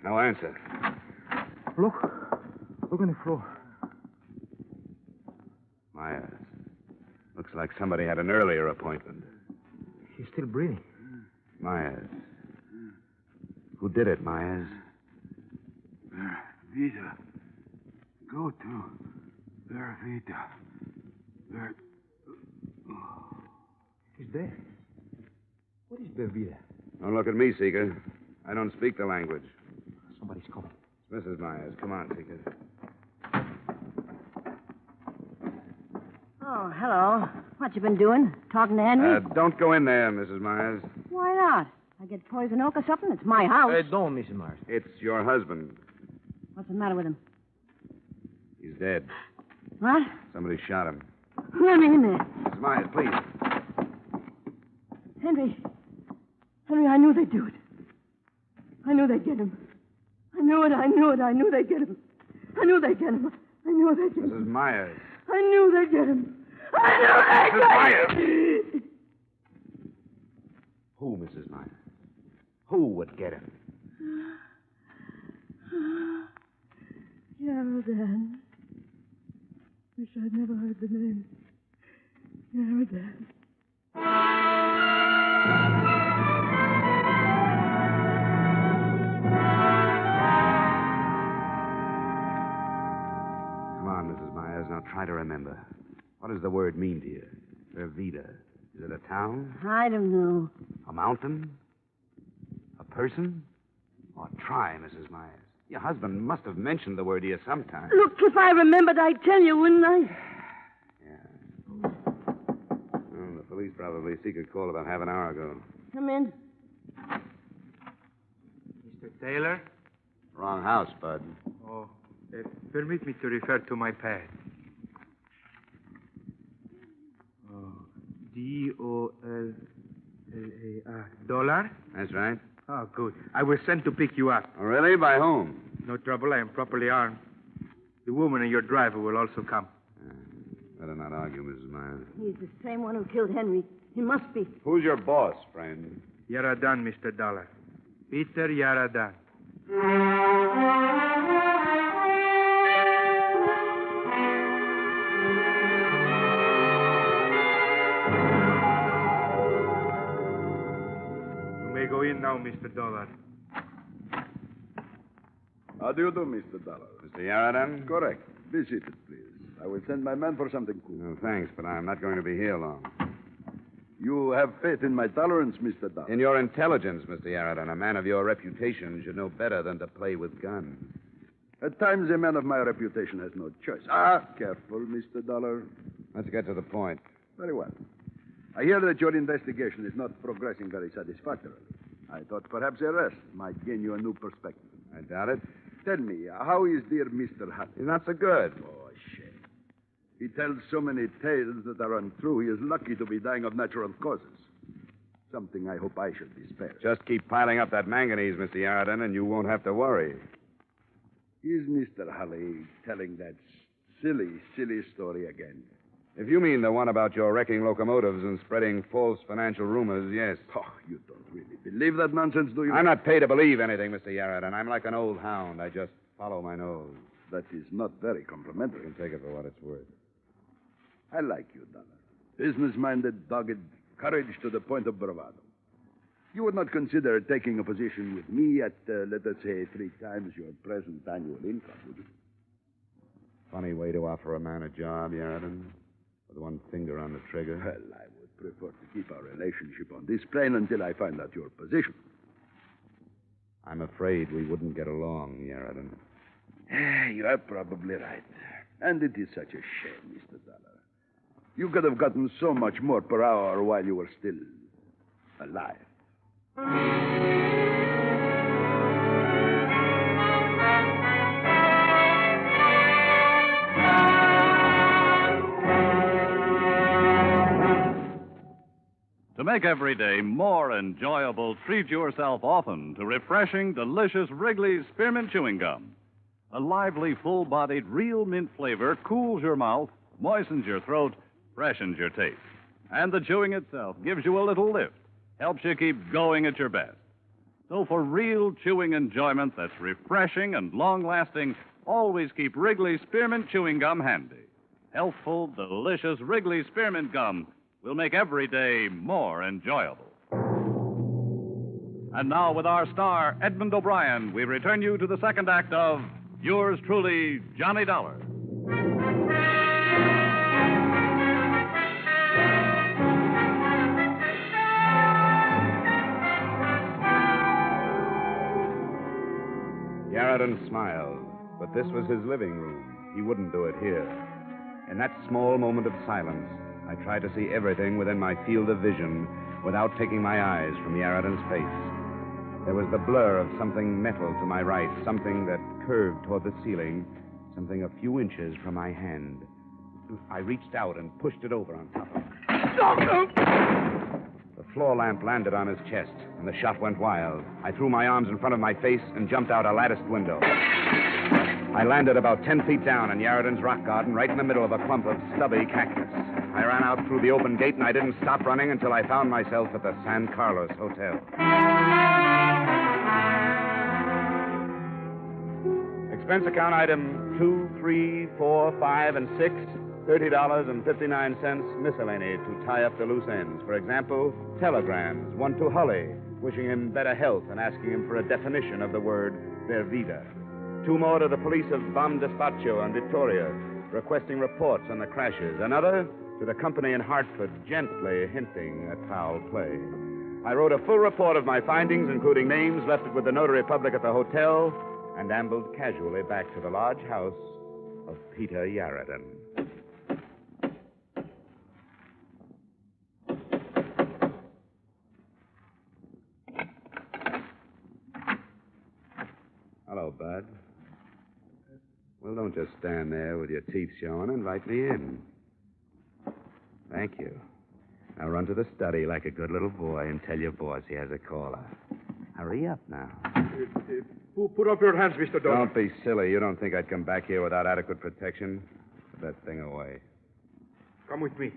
Speaker 15: No answer.
Speaker 16: Look on the floor.
Speaker 15: Myers. Looks like somebody had an earlier appointment.
Speaker 16: He's still breathing.
Speaker 15: Myers. Who did it, Myers?
Speaker 5: Vita. Go to Vera Vita.
Speaker 16: He's dead. What is Belvedere?
Speaker 15: Don't look at me, Seeker. I don't speak the language.
Speaker 16: Somebody's coming.
Speaker 15: It's Mrs. Myers. Come on, Seeker.
Speaker 18: Oh, hello. What you been doing? Talking to Henry?
Speaker 15: Don't go in there, Mrs. Myers.
Speaker 18: Why not? I get poison oak or something? It's my house.
Speaker 16: Don't, Mrs. Myers.
Speaker 15: It's your husband.
Speaker 18: What's the matter with him?
Speaker 15: He's dead.
Speaker 18: What?
Speaker 15: Somebody shot him.
Speaker 18: Let me in there.
Speaker 15: Mrs. Myers, please.
Speaker 18: Henry, I knew they'd do it. I knew they'd get him. I knew they'd get him.
Speaker 15: Mrs. Myers.
Speaker 18: I knew they'd get him.
Speaker 15: Who, Mrs. Myers? Who would get him?
Speaker 18: Sheridan. Wish I'd never heard the name. Sheridan.
Speaker 15: on, Mrs. Myers. Now try to remember. What does the word mean to you? Belvedere. Is it a town?
Speaker 18: I don't know.
Speaker 15: A mountain? A person? Oh, try, Mrs. Myers. Your husband must have mentioned the word to you sometime.
Speaker 18: Look, if I remembered, I'd tell you, wouldn't I?
Speaker 15: Well, the police probably seek a call about half an hour ago.
Speaker 18: Come in.
Speaker 11: Mr. Taylor?
Speaker 15: Wrong house, Bud.
Speaker 11: Oh, permit me to refer to my pad. Oh, D-O-L-L-A-R. Dolar?
Speaker 15: That's right.
Speaker 11: Oh, good. I was sent to pick you up.
Speaker 15: Oh, really? By whom?
Speaker 11: No trouble. I am properly armed. The woman and your driver will also come.
Speaker 15: Better not argue, Mrs. Myers.
Speaker 18: He's the same one who killed Henry. He must be.
Speaker 15: Who's your boss, friend?
Speaker 11: Yaradan, Mr. Dollar. Peter Yaradan. You may go in now, Mr. Dollar.
Speaker 20: How do you do, Mr. Dollar?
Speaker 15: Mr. Yaradan?
Speaker 20: Correct. Be seated, please. I will send my man for something cool.
Speaker 15: No, thanks, but I'm not going to be here long.
Speaker 20: You have faith in my tolerance, Mr. Dollar?
Speaker 15: In your intelligence, Mr. Yaradan. A man of your reputation should know better than to play with guns.
Speaker 20: At times, a man of my reputation has no choice. Careful, Mr. Dollar.
Speaker 15: Let's get to the point.
Speaker 20: Very well. I hear that your investigation is not progressing very satisfactorily. I thought perhaps arrest might gain you a new perspective.
Speaker 15: I doubt it.
Speaker 20: Tell me, how is dear Mr. Hutt?
Speaker 15: He's not so good.
Speaker 20: Oh, shame. He tells so many tales that are untrue. He is lucky to be dying of natural causes. Something I hope I should be spared.
Speaker 15: Just keep piling up that manganese, Mr. Yaradan, and you won't have to worry.
Speaker 20: Is Mr. Hulley telling that silly story again?
Speaker 15: If you mean the one about your wrecking locomotives and spreading false financial rumors, yes.
Speaker 20: Oh, you don't really believe that nonsense, do you?
Speaker 15: I'm not paid to believe anything, Mr. Yaradan. I'm like an old hound. I just follow my nose.
Speaker 20: That is not very complimentary.
Speaker 15: You can take it for what it's worth.
Speaker 20: I like you, Dollar. Business-minded, dogged, courage to the point of bravado. You would not consider taking a position with me at, let us say, 3 times your present annual income, would you?
Speaker 15: Funny way to offer a man a job, Yaradan. With one finger on the trigger.
Speaker 20: Well, I would prefer to keep our relationship on this plane until I find out your position.
Speaker 15: I'm afraid we wouldn't get along, Yaradan.
Speaker 20: You are probably right. And it is such a shame, Mr. Dollar. You could have gotten so much more per hour while you were still alive.
Speaker 1: To make every day more enjoyable, treat yourself often to refreshing, delicious Wrigley's Spearmint Chewing Gum. A lively, full-bodied, real mint flavor cools your mouth, moistens your throat, freshens your taste. And the chewing itself gives you a little lift, helps you keep going at your best. So for real chewing enjoyment that's refreshing and long-lasting, always keep Wrigley's Spearmint Chewing Gum handy. Healthful, delicious Wrigley's Spearmint Gum will make every day more enjoyable. And now, with our star, Edmund O'Brien, we return you to the second act of Yours Truly, Johnny Dollar.
Speaker 15: Yaradan smiled, but this was his living room. He wouldn't do it here. In that small moment of silence, I tried to see everything within my field of vision without taking my eyes from Yaradan's face. There was the blur of something metal to my right, something that curved toward the ceiling, something a few inches from my hand. I reached out and pushed it over on top of him. The floor lamp landed on his chest, and the shot went wild. I threw my arms in front of my face and jumped out a latticed window. I landed about 10 feet down in Yaradan's rock garden, right in the middle of a clump of stubby cactus. I ran out through the open gate, and I didn't stop running until I found myself at the San Carlos Hotel. Expense account item 2, 3, 4, 5, and 6, $30.59 miscellany to tie up the loose ends. For example, telegrams, one to Hulley, wishing him better health and asking him for a definition of the word Belvedere. 2 more to the police of Bam Despacho and Victoria, requesting reports on the crashes. Another to the company in Hartford, gently hinting at foul play. I wrote a full report of my findings, including names, left it with the notary public at the hotel, and ambled casually back to the large house of Peter Yarradin. Hello, Bud. Well, don't just stand there with your teeth showing. Invite me in. Thank you. Now run to the study like a good little boy and tell your boss he has a caller. Hurry up now.
Speaker 11: Put up your hands, Mr. Dolar.
Speaker 15: Don't be silly. You don't think I'd come back here without adequate protection? Put that thing away.
Speaker 11: Come with me.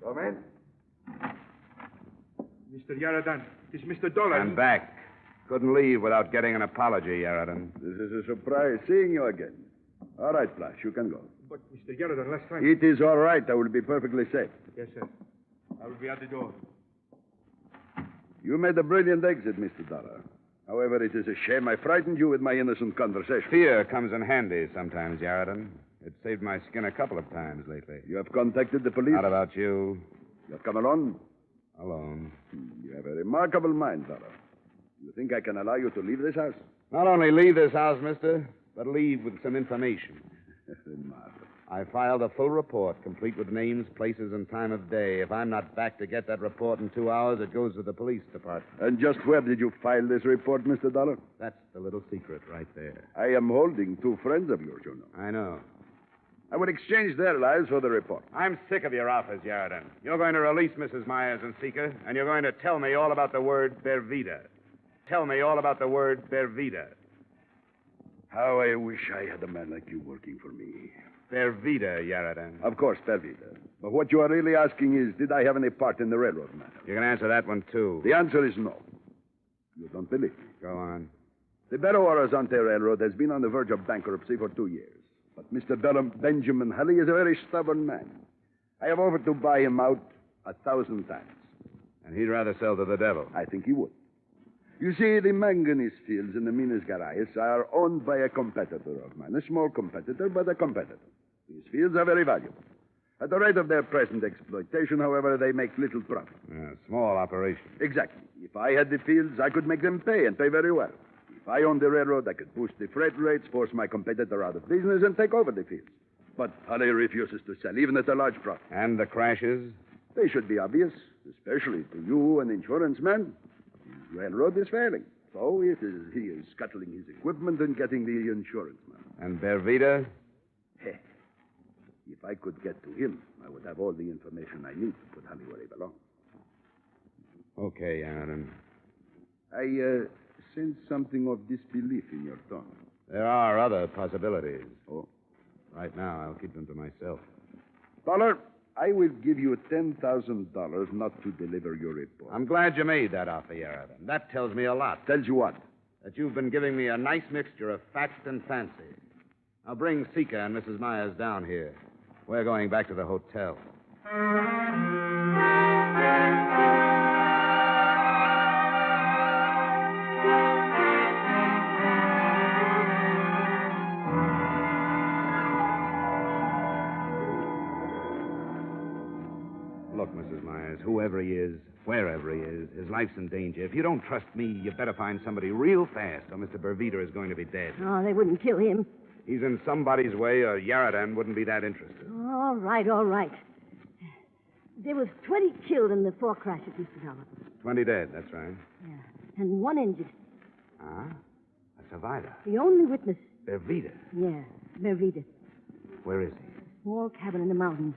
Speaker 20: Come in.
Speaker 11: Mr. Yarradin, it's Mr. Dolar.
Speaker 15: I'm back. Couldn't leave without getting an apology, Yarradin.
Speaker 20: This is a surprise seeing you again. All right, Flash, you can go.
Speaker 11: But, Mr. Yarradin, last time...
Speaker 20: It is all right. I will be perfectly safe.
Speaker 11: Yes, sir. I will be at the door.
Speaker 20: You made a brilliant exit, Mr. Dollar. However, it is a shame I frightened you with my innocent conversation.
Speaker 15: Fear comes in handy sometimes, Yarradin. It saved my skin a couple of times lately.
Speaker 20: You have contacted the police?
Speaker 15: Not about you.
Speaker 20: You have come alone?
Speaker 15: Alone.
Speaker 20: You have a remarkable mind, Dollar. You think I can allow you to leave this house?
Speaker 15: Not only leave this house, mister, but leave with some information.
Speaker 20: Marvelous.
Speaker 15: I filed a full report, complete with names, places, and time of day. If I'm not back to get that report in 2 hours, it goes to the police department.
Speaker 20: And just where did you file this report, Mr. Dollar?
Speaker 15: That's the little secret right there.
Speaker 20: I am holding 2 friends of yours, you know.
Speaker 15: I know.
Speaker 20: I would exchange their lives for the report.
Speaker 15: I'm sick of your office, Yarradin. You're going to release Mrs. Myers and Seeker, and you're going to tell me all about the word Bervida. Tell me all about the word Bervida.
Speaker 20: How I wish I had a man like you working for me.
Speaker 15: Bervida, Yarradin.
Speaker 20: Of course, Bervida. But what you are really asking is, did I have any part in the railroad matter?
Speaker 15: You can answer that one, too.
Speaker 20: The answer is no. You don't believe me.
Speaker 15: Go on.
Speaker 20: The Belo-Horizonte Railroad has been on the verge of bankruptcy for 2 years. But Mr. Benjamin Hulley is a very stubborn man. I have offered to buy him out 1,000 times.
Speaker 15: And he'd rather sell to the devil.
Speaker 20: I think he would. You see, the manganese fields in the Minas Gerais are owned by a competitor of mine. A small competitor, but a competitor. These fields are very valuable. At the rate of their present exploitation, however, they make little profit.
Speaker 15: Small operation.
Speaker 20: Exactly. If I had the fields, I could make them pay, and pay very well. If I owned the railroad, I could boost the freight rates, force my competitor out of business, and take over the fields. But Hulley refuses to sell, even at a large profit.
Speaker 15: And the crashes?
Speaker 20: They should be obvious, especially to you, an insurance man. The railroad is failing. So he is scuttling his equipment and getting the insurance money.
Speaker 15: And Bervida?
Speaker 20: If I could get to him, I would have all the information I need to put Hulley where he belongs.
Speaker 15: Okay, Yarradin.
Speaker 20: I sense something of disbelief in your tone.
Speaker 15: There are other possibilities.
Speaker 20: Oh?
Speaker 15: Right now, I'll keep them to myself.
Speaker 20: Dollar, I will give you $10,000 not to deliver your report.
Speaker 15: I'm glad you made that offer, Yarradin. That tells me a lot.
Speaker 20: Tells you what?
Speaker 15: That you've been giving me a nice mixture of fact and fancy. Now bring Seeker and Mrs. Myers down here. We're going back to the hotel. Look, Mrs. Myers, whoever he is, wherever he is, his life's in danger. If you don't trust me, you better find somebody real fast, or Mr. Bervida is going to be dead.
Speaker 18: Oh, they wouldn't kill him.
Speaker 15: He's in somebody's way, or Yarradin wouldn't be that interested.
Speaker 18: All right, all right. There was 20 killed in the 4 crashes, Mr. Dollar.
Speaker 15: 20 dead, that's right.
Speaker 18: Yeah, and 1 injured.
Speaker 15: Ah, a survivor.
Speaker 18: The only witness.
Speaker 15: Bervida.
Speaker 18: Yeah, Bervida.
Speaker 15: Where is he?
Speaker 18: Small cabin in the mountains.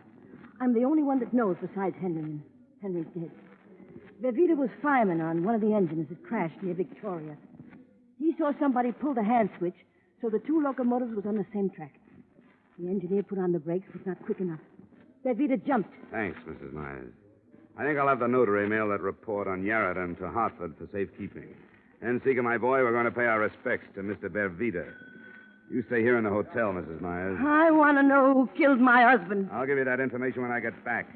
Speaker 18: I'm the only one that knows besides Henry, and Henry's dead. Bervida was fireman on one of the engines that crashed near Victoria. He saw somebody pull the hand switch, so the 2 locomotives was on the same track. The engineer put on the brakes, but not quick enough. Bervida jumped.
Speaker 15: Thanks, Mrs. Myers. I think I'll have the notary mail that report on Yarradin to Hartford for safekeeping. And, Seeker, my boy, we're going to pay our respects to Mr. Bervida. You stay here in the hotel, Mrs. Myers.
Speaker 18: I want to know who killed my husband.
Speaker 15: I'll give you that information when I get back.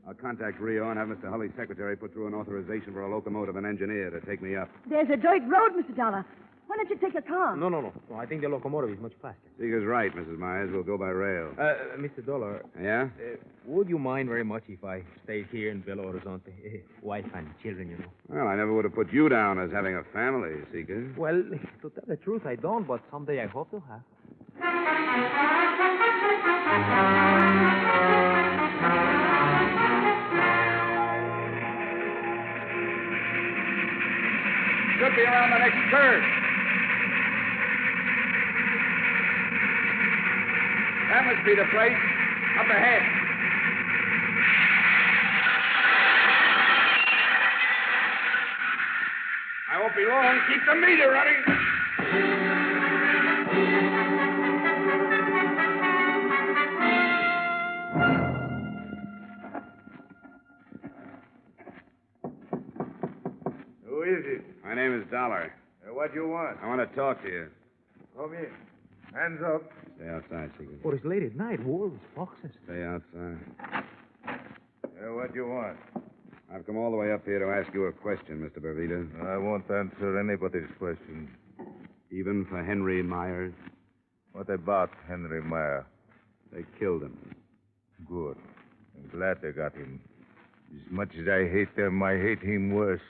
Speaker 15: I'll contact Rio and have Mr. Hulley's secretary put through an authorization for a locomotive and engineer to take me up.
Speaker 18: There's a dirt road, Mr. Dollar. Why don't you take a car?
Speaker 16: No. I think the locomotive is much faster.
Speaker 15: Seeger's right, Mrs. Myers. We'll go by rail.
Speaker 16: Mr. Dolar.
Speaker 15: Yeah?
Speaker 16: Would you mind very much if I stayed here in Belo-Horizonte? Wife and children, you know.
Speaker 15: Well, I never would have put you down as having a family, Seeger.
Speaker 16: Well, to tell the truth, I don't, but someday I hope to have.
Speaker 15: Should be around the next curve. That must be the place. Up ahead. I won't be long. Keep the meter running.
Speaker 17: Who is it?
Speaker 15: My name is Dolar.
Speaker 17: What you want?
Speaker 15: I want to talk to you.
Speaker 17: Come in. Hands up.
Speaker 15: Stay outside, Seeger.
Speaker 16: Oh, it's late at night. Wolves, foxes.
Speaker 15: Stay outside.
Speaker 17: What you want?
Speaker 15: I've come all the way up here to ask you a question, Mr. Belvedere.
Speaker 17: I won't answer anybody's questions.
Speaker 15: Even for Henry Myers?
Speaker 17: What about Henry Meyer?
Speaker 15: They killed him.
Speaker 17: Good. I'm glad they got him. As much as I hate them, I hate him worse.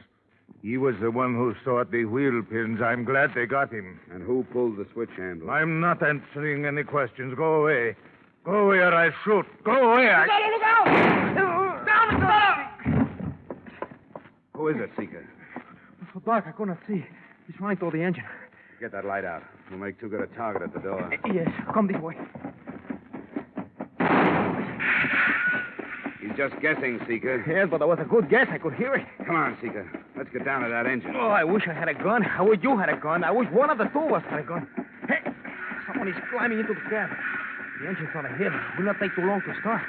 Speaker 17: He was the one who sought the wheel pins. I'm glad they got him.
Speaker 15: And who pulled the switch handle?
Speaker 17: I'm not answering any questions. Go away. Go away or I shoot. Go away.
Speaker 16: Look out! Down, down!
Speaker 15: Who is it, Seeker?
Speaker 16: It's so dark I could not see. He's running toward the engine.
Speaker 15: Get that light out. We'll make too good a target at the door.
Speaker 16: Yes, come this way.
Speaker 15: He's just guessing, Seeker.
Speaker 16: Yes, but that was a good guess. I could hear it.
Speaker 15: Come on, Seeker. Let's get down to that engine.
Speaker 16: Oh, I wish I had a gun. I wish you had a gun. I wish one of the two of us had a gun. Hey, someone is climbing into the cab. The engine's on a hill. It will not take too long to start.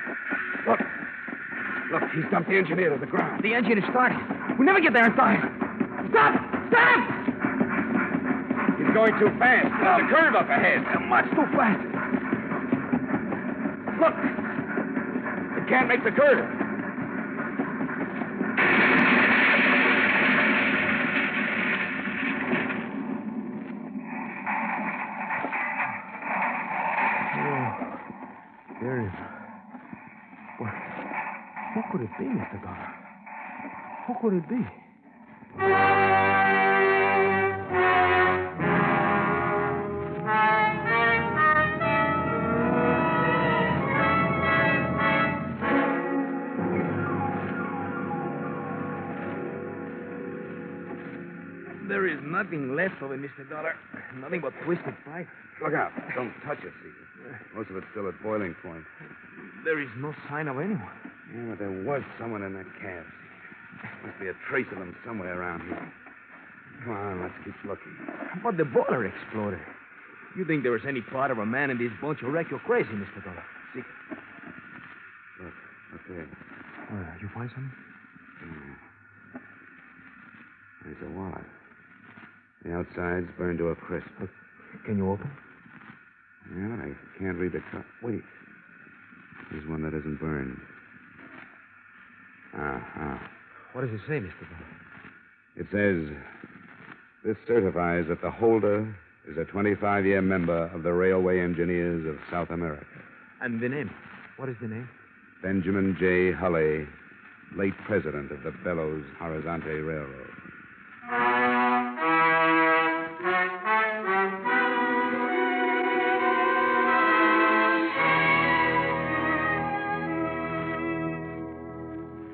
Speaker 15: Look, he's dumped the engineer to the ground.
Speaker 16: The engine is starting. We'll never get there in time. Stop! Stop!
Speaker 15: He's going too fast. There's a curve up ahead.
Speaker 16: Much too fast.
Speaker 15: Look! It can't make the curve.
Speaker 16: There is. Well, who could it be, Mr. Dollar? Who could it be? There is nothing left of it, Mr. Dollar. Nothing but twisted pipe.
Speaker 15: Look out. Don't touch it, Seeker. Most of it's still at boiling point.
Speaker 16: There is no sign of anyone.
Speaker 15: Yeah, but there was someone in that cab. Must be a trace of them somewhere around here. Come on, let's keep looking.
Speaker 16: But the boiler exploded. You think there is any part of a man in this bunch who wreck? You're crazy, Mr. Dollar.
Speaker 15: Seeker. Look, up there.
Speaker 16: You find something?
Speaker 15: Yeah. There's a wallet. The outside's burned to a crisp.
Speaker 16: Can you open?
Speaker 15: Yeah, but I can't read the cup. Wait. There's one that isn't burned.
Speaker 16: What does it say, Mr. Dollar?
Speaker 15: It says, this certifies that the holder is a 25-year member of the Railway Engineers of South America.
Speaker 16: And the name? What is the name?
Speaker 15: Benjamin J. Hulley, late president of the Belo-Horizonte Railroad.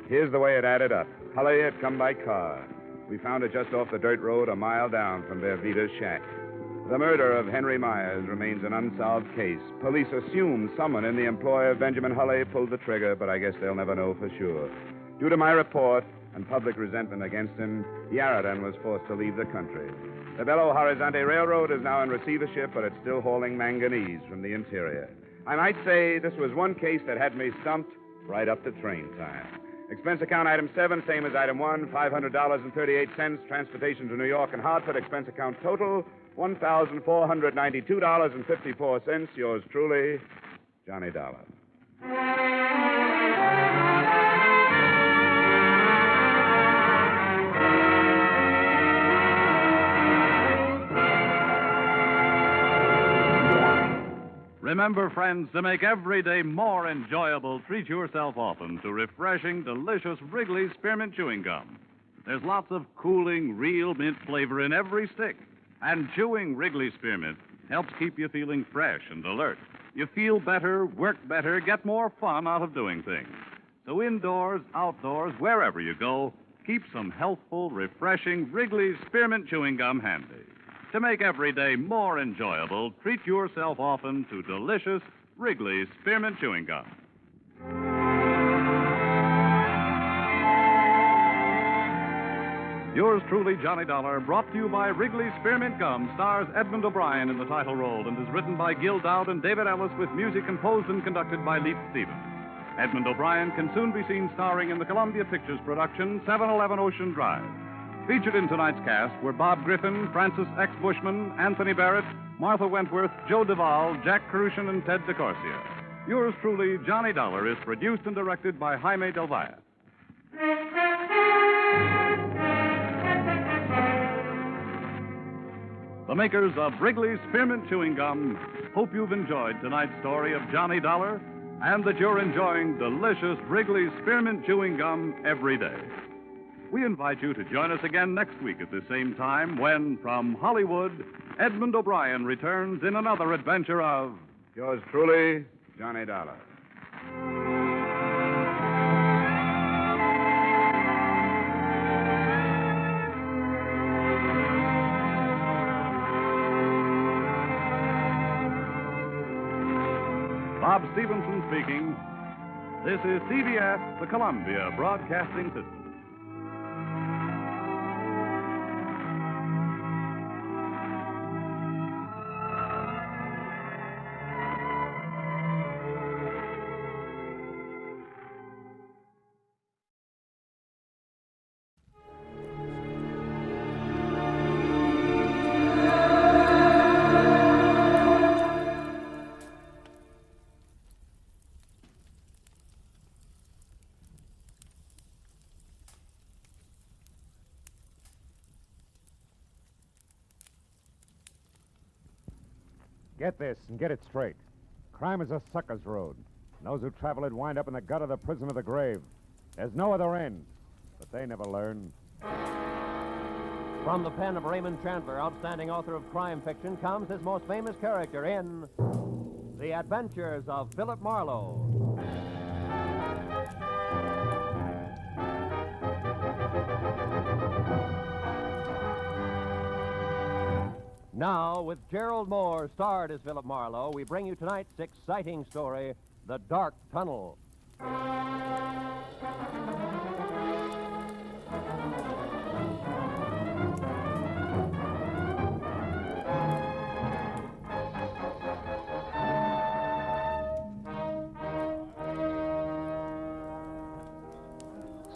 Speaker 15: Here's the way it added up. Hulley had come by car. We found it just off the dirt road a mile down from Belvedere's shack. The murder of Henry Myers remains an unsolved case. Police assume someone in the employ of Benjamin Hulley pulled the trigger, but I guess they'll never know for sure. Due to my report and public resentment against him, Yarradan was forced to leave the country. The Belo-Horizonte Railroad is now in receivership, but it's still hauling manganese from the interior. I might say this was one case that had me stumped right up to train time. Expense account item 7, same as item 1, $500.38. Transportation to New York and Hartford. Expense account total, $1,492.54. Yours truly, Johnny Dollar.
Speaker 1: Remember, friends, to make every day more enjoyable, treat yourself often to refreshing, delicious Wrigley's Spearmint Chewing Gum. There's lots of cooling, real mint flavor in every stick. And chewing Wrigley Spearmint helps keep you feeling fresh and alert. You feel better, work better, get more fun out of doing things. So indoors, outdoors, wherever you go, keep some healthful, refreshing Wrigley's Spearmint Chewing Gum handy. To make every day more enjoyable, treat yourself often to delicious Wrigley's Spearmint Chewing Gum. Yours truly, Johnny Dollar, brought to you by Wrigley's Spearmint Gum, stars Edmund O'Brien in the title role and is written by Gil Dowd and David Ellis with music composed and conducted by Leith Stevens. Edmund O'Brien can soon be seen starring in the Columbia Pictures production 711 Ocean Drive. Featured in tonight's cast were Bob Griffin, Francis X. Bushman, Anthony Barrett, Martha Wentworth, Joe Duvall, Jack Crucian, and Ted DeCorsia. Yours truly, Johnny Dollar, is produced and directed by Jaime Del Valle. The makers of Wrigley's Spearmint Chewing Gum hope you've enjoyed tonight's story of Johnny Dollar and that you're enjoying delicious Wrigley's Spearmint Chewing Gum every day. We invite you to join us again next week at the same time when, from Hollywood, Edmund O'Brien returns in another adventure of...
Speaker 15: Yours truly, Johnny Dollar.
Speaker 1: Bob Stevenson speaking. This is CBS, the Columbia Broadcasting System.
Speaker 21: Get this and get it straight. Crime is a sucker's road. And those who travel it wind up in the gut of the prison of the grave. There's no other end. But they never learn.
Speaker 22: From the pen of Raymond Chandler, outstanding author of crime fiction, comes his most famous character in The Adventures of Philip Marlowe. Now, with Gerald Moore starred as Philip Marlowe, we bring you tonight's exciting story, The Dark Tunnel.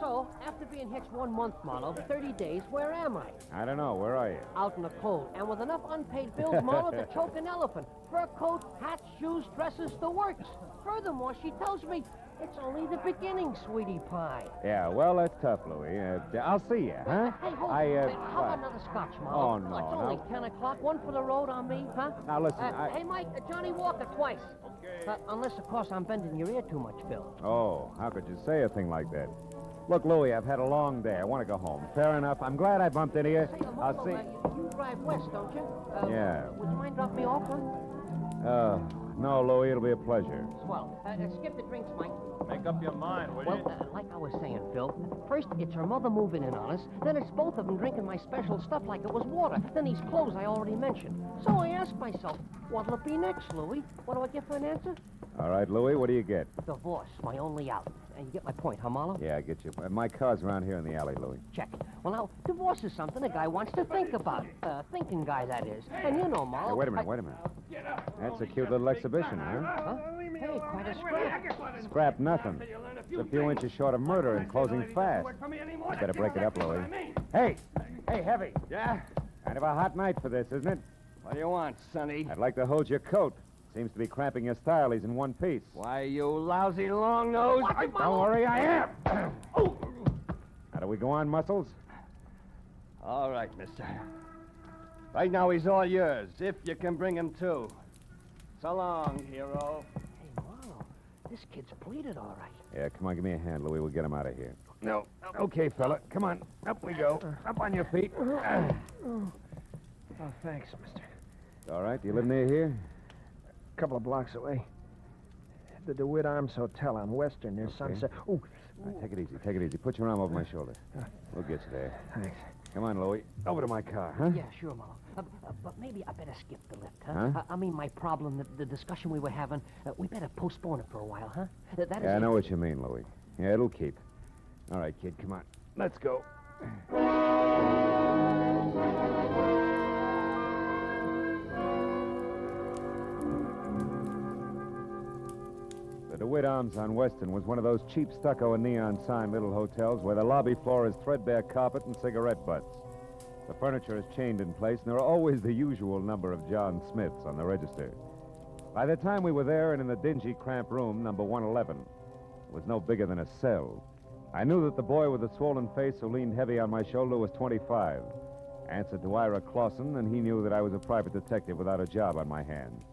Speaker 3: So, after being hitched 1 month, Marlowe, 30 days, where am I?
Speaker 21: I don't know. Where are you?
Speaker 3: Out in the cold, and with enough unpaid bills, Marlowe, to choke an elephant. Fur coat, hats, shoes, dresses, the works. Furthermore, she tells me it's only the beginning, sweetie pie.
Speaker 21: Yeah, well, that's tough, Louie. I'll see you, huh?
Speaker 3: Hey, hold
Speaker 21: I,
Speaker 3: on. How about another scotch, Marlowe?
Speaker 21: Oh, no,
Speaker 3: It's only 10 o'clock. One for the road on me, huh?
Speaker 21: Now, listen,
Speaker 3: Hey, Mike, Johnny Walker twice. Okay. Unless, of course, I'm bending your ear too much, Phil.
Speaker 21: Oh, how could you say a thing like that? Look, Louie, I've had a long day. I want to go home. Fair enough. I'm glad I bumped into you. I'll see.
Speaker 3: You drive west, don't you?
Speaker 21: Yeah.
Speaker 3: Would you mind dropping me off, huh?
Speaker 21: No, Louie, it'll be a pleasure.
Speaker 3: Swell. Skip the drinks, Mike.
Speaker 12: Make up your mind, will you?
Speaker 3: Well, like I was saying, Phil, first it's her mother moving in on us, then it's both of them drinking my special stuff like it was water, then these clothes I already mentioned. So I asked myself, what'll it be next, Louie? What do I get for an answer?
Speaker 21: All right, Louie, what do you get?
Speaker 3: Divorce, my only out. And you get my point, huh, Marlowe?
Speaker 21: Yeah, I get you. My car's around here in the alley, Louie.
Speaker 3: Check. Well, now, divorce is something a guy wants to think about. Thinking guy, that is. And you know, Marlowe...
Speaker 21: Hey, wait a minute. That's a cute little exhibition, huh?
Speaker 3: Huh? Hey, quite a scrap.
Speaker 21: Scrap nothing. It's a few inches short of murder and closing fast. Better break it up, Louie. Hey, Heavy.
Speaker 12: Yeah?
Speaker 21: Kind of a hot night for this, isn't it?
Speaker 12: What do you want, Sonny?
Speaker 21: I'd like to hold your coat. Seems to be cramping your style. He's in one piece.
Speaker 12: Why, you lousy long nose.
Speaker 21: Don't worry, I am. How do we go on, Muscles?
Speaker 12: All right, mister. Right now, he's all yours, if you can bring him to.
Speaker 6: So long, hero. Hey, Marlowe, this kid's pleated all right.
Speaker 21: Yeah, come on, give me a hand, Louis. We'll get him out of here. No. Okay, fella. Come on. Up we go. Up on your feet.
Speaker 6: Oh, thanks, mister.
Speaker 21: All right. Do you live near here?
Speaker 6: A couple of blocks away. The DeWitt Arms Hotel on Western near Sunset. Ooh.
Speaker 21: All right, take it easy. Take it easy. Put your arm over my shoulder. We'll get you there.
Speaker 6: Thanks.
Speaker 21: Come on, Louis. Over to my car, huh?
Speaker 6: Yeah, sure, Marlowe. But maybe I better skip the lift, huh? I mean, my problem, the discussion we were having, we better postpone it for a while, huh?
Speaker 21: Yeah, I know what you mean, Louis. Yeah, it'll keep. All right, kid, come on. Let's go. The DeWitt Arms on Western was one of those cheap stucco and neon sign little hotels where the lobby floor is threadbare carpet and cigarette butts. The furniture is chained in place, and there are always the usual number of John Smiths on the register. By the time we were there and in the dingy, cramped room, number 111, it was no bigger than a cell. I knew that the boy with the swollen face who leaned heavy on my shoulder was 25. Answered to Ira Clausen, and he knew that I was a private detective without a job on my hands.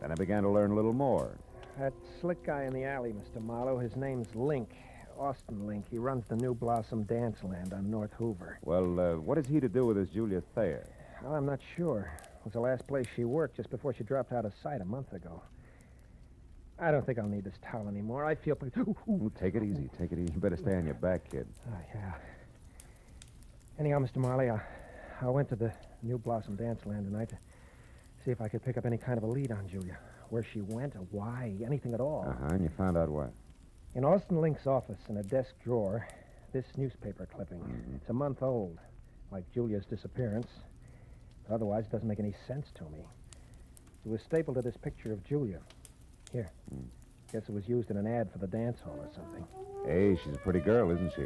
Speaker 21: Then I began to learn a little more.
Speaker 6: That slick guy in the alley, Mr. Marlowe, his name's Link. Austin Link. He runs the New Blossom Dance Land on North Hoover.
Speaker 21: Well, what has he to do with this Julia Thayer?
Speaker 6: Well, I'm not sure. It was the last place she worked just before she dropped out of sight a month ago. I don't think I'll need this towel anymore. I feel...
Speaker 21: Ooh, take it easy. Take it easy. You better stay on your back, kid.
Speaker 6: Oh, yeah. Anyhow, Mr. Marley, I went to the New Blossom Dance Land tonight to see if I could pick up any kind of a lead on Julia. Where she went, or why, anything at all.
Speaker 21: And you found out what?
Speaker 6: In Austin Link's office, in a desk drawer, this newspaper clipping. It's a month old, like Julia's disappearance. But otherwise, it doesn't make any sense to me. It was stapled to this picture of Julia. Here. Guess it was used in an ad for the dance hall or something.
Speaker 21: Hey, she's a pretty girl, isn't she?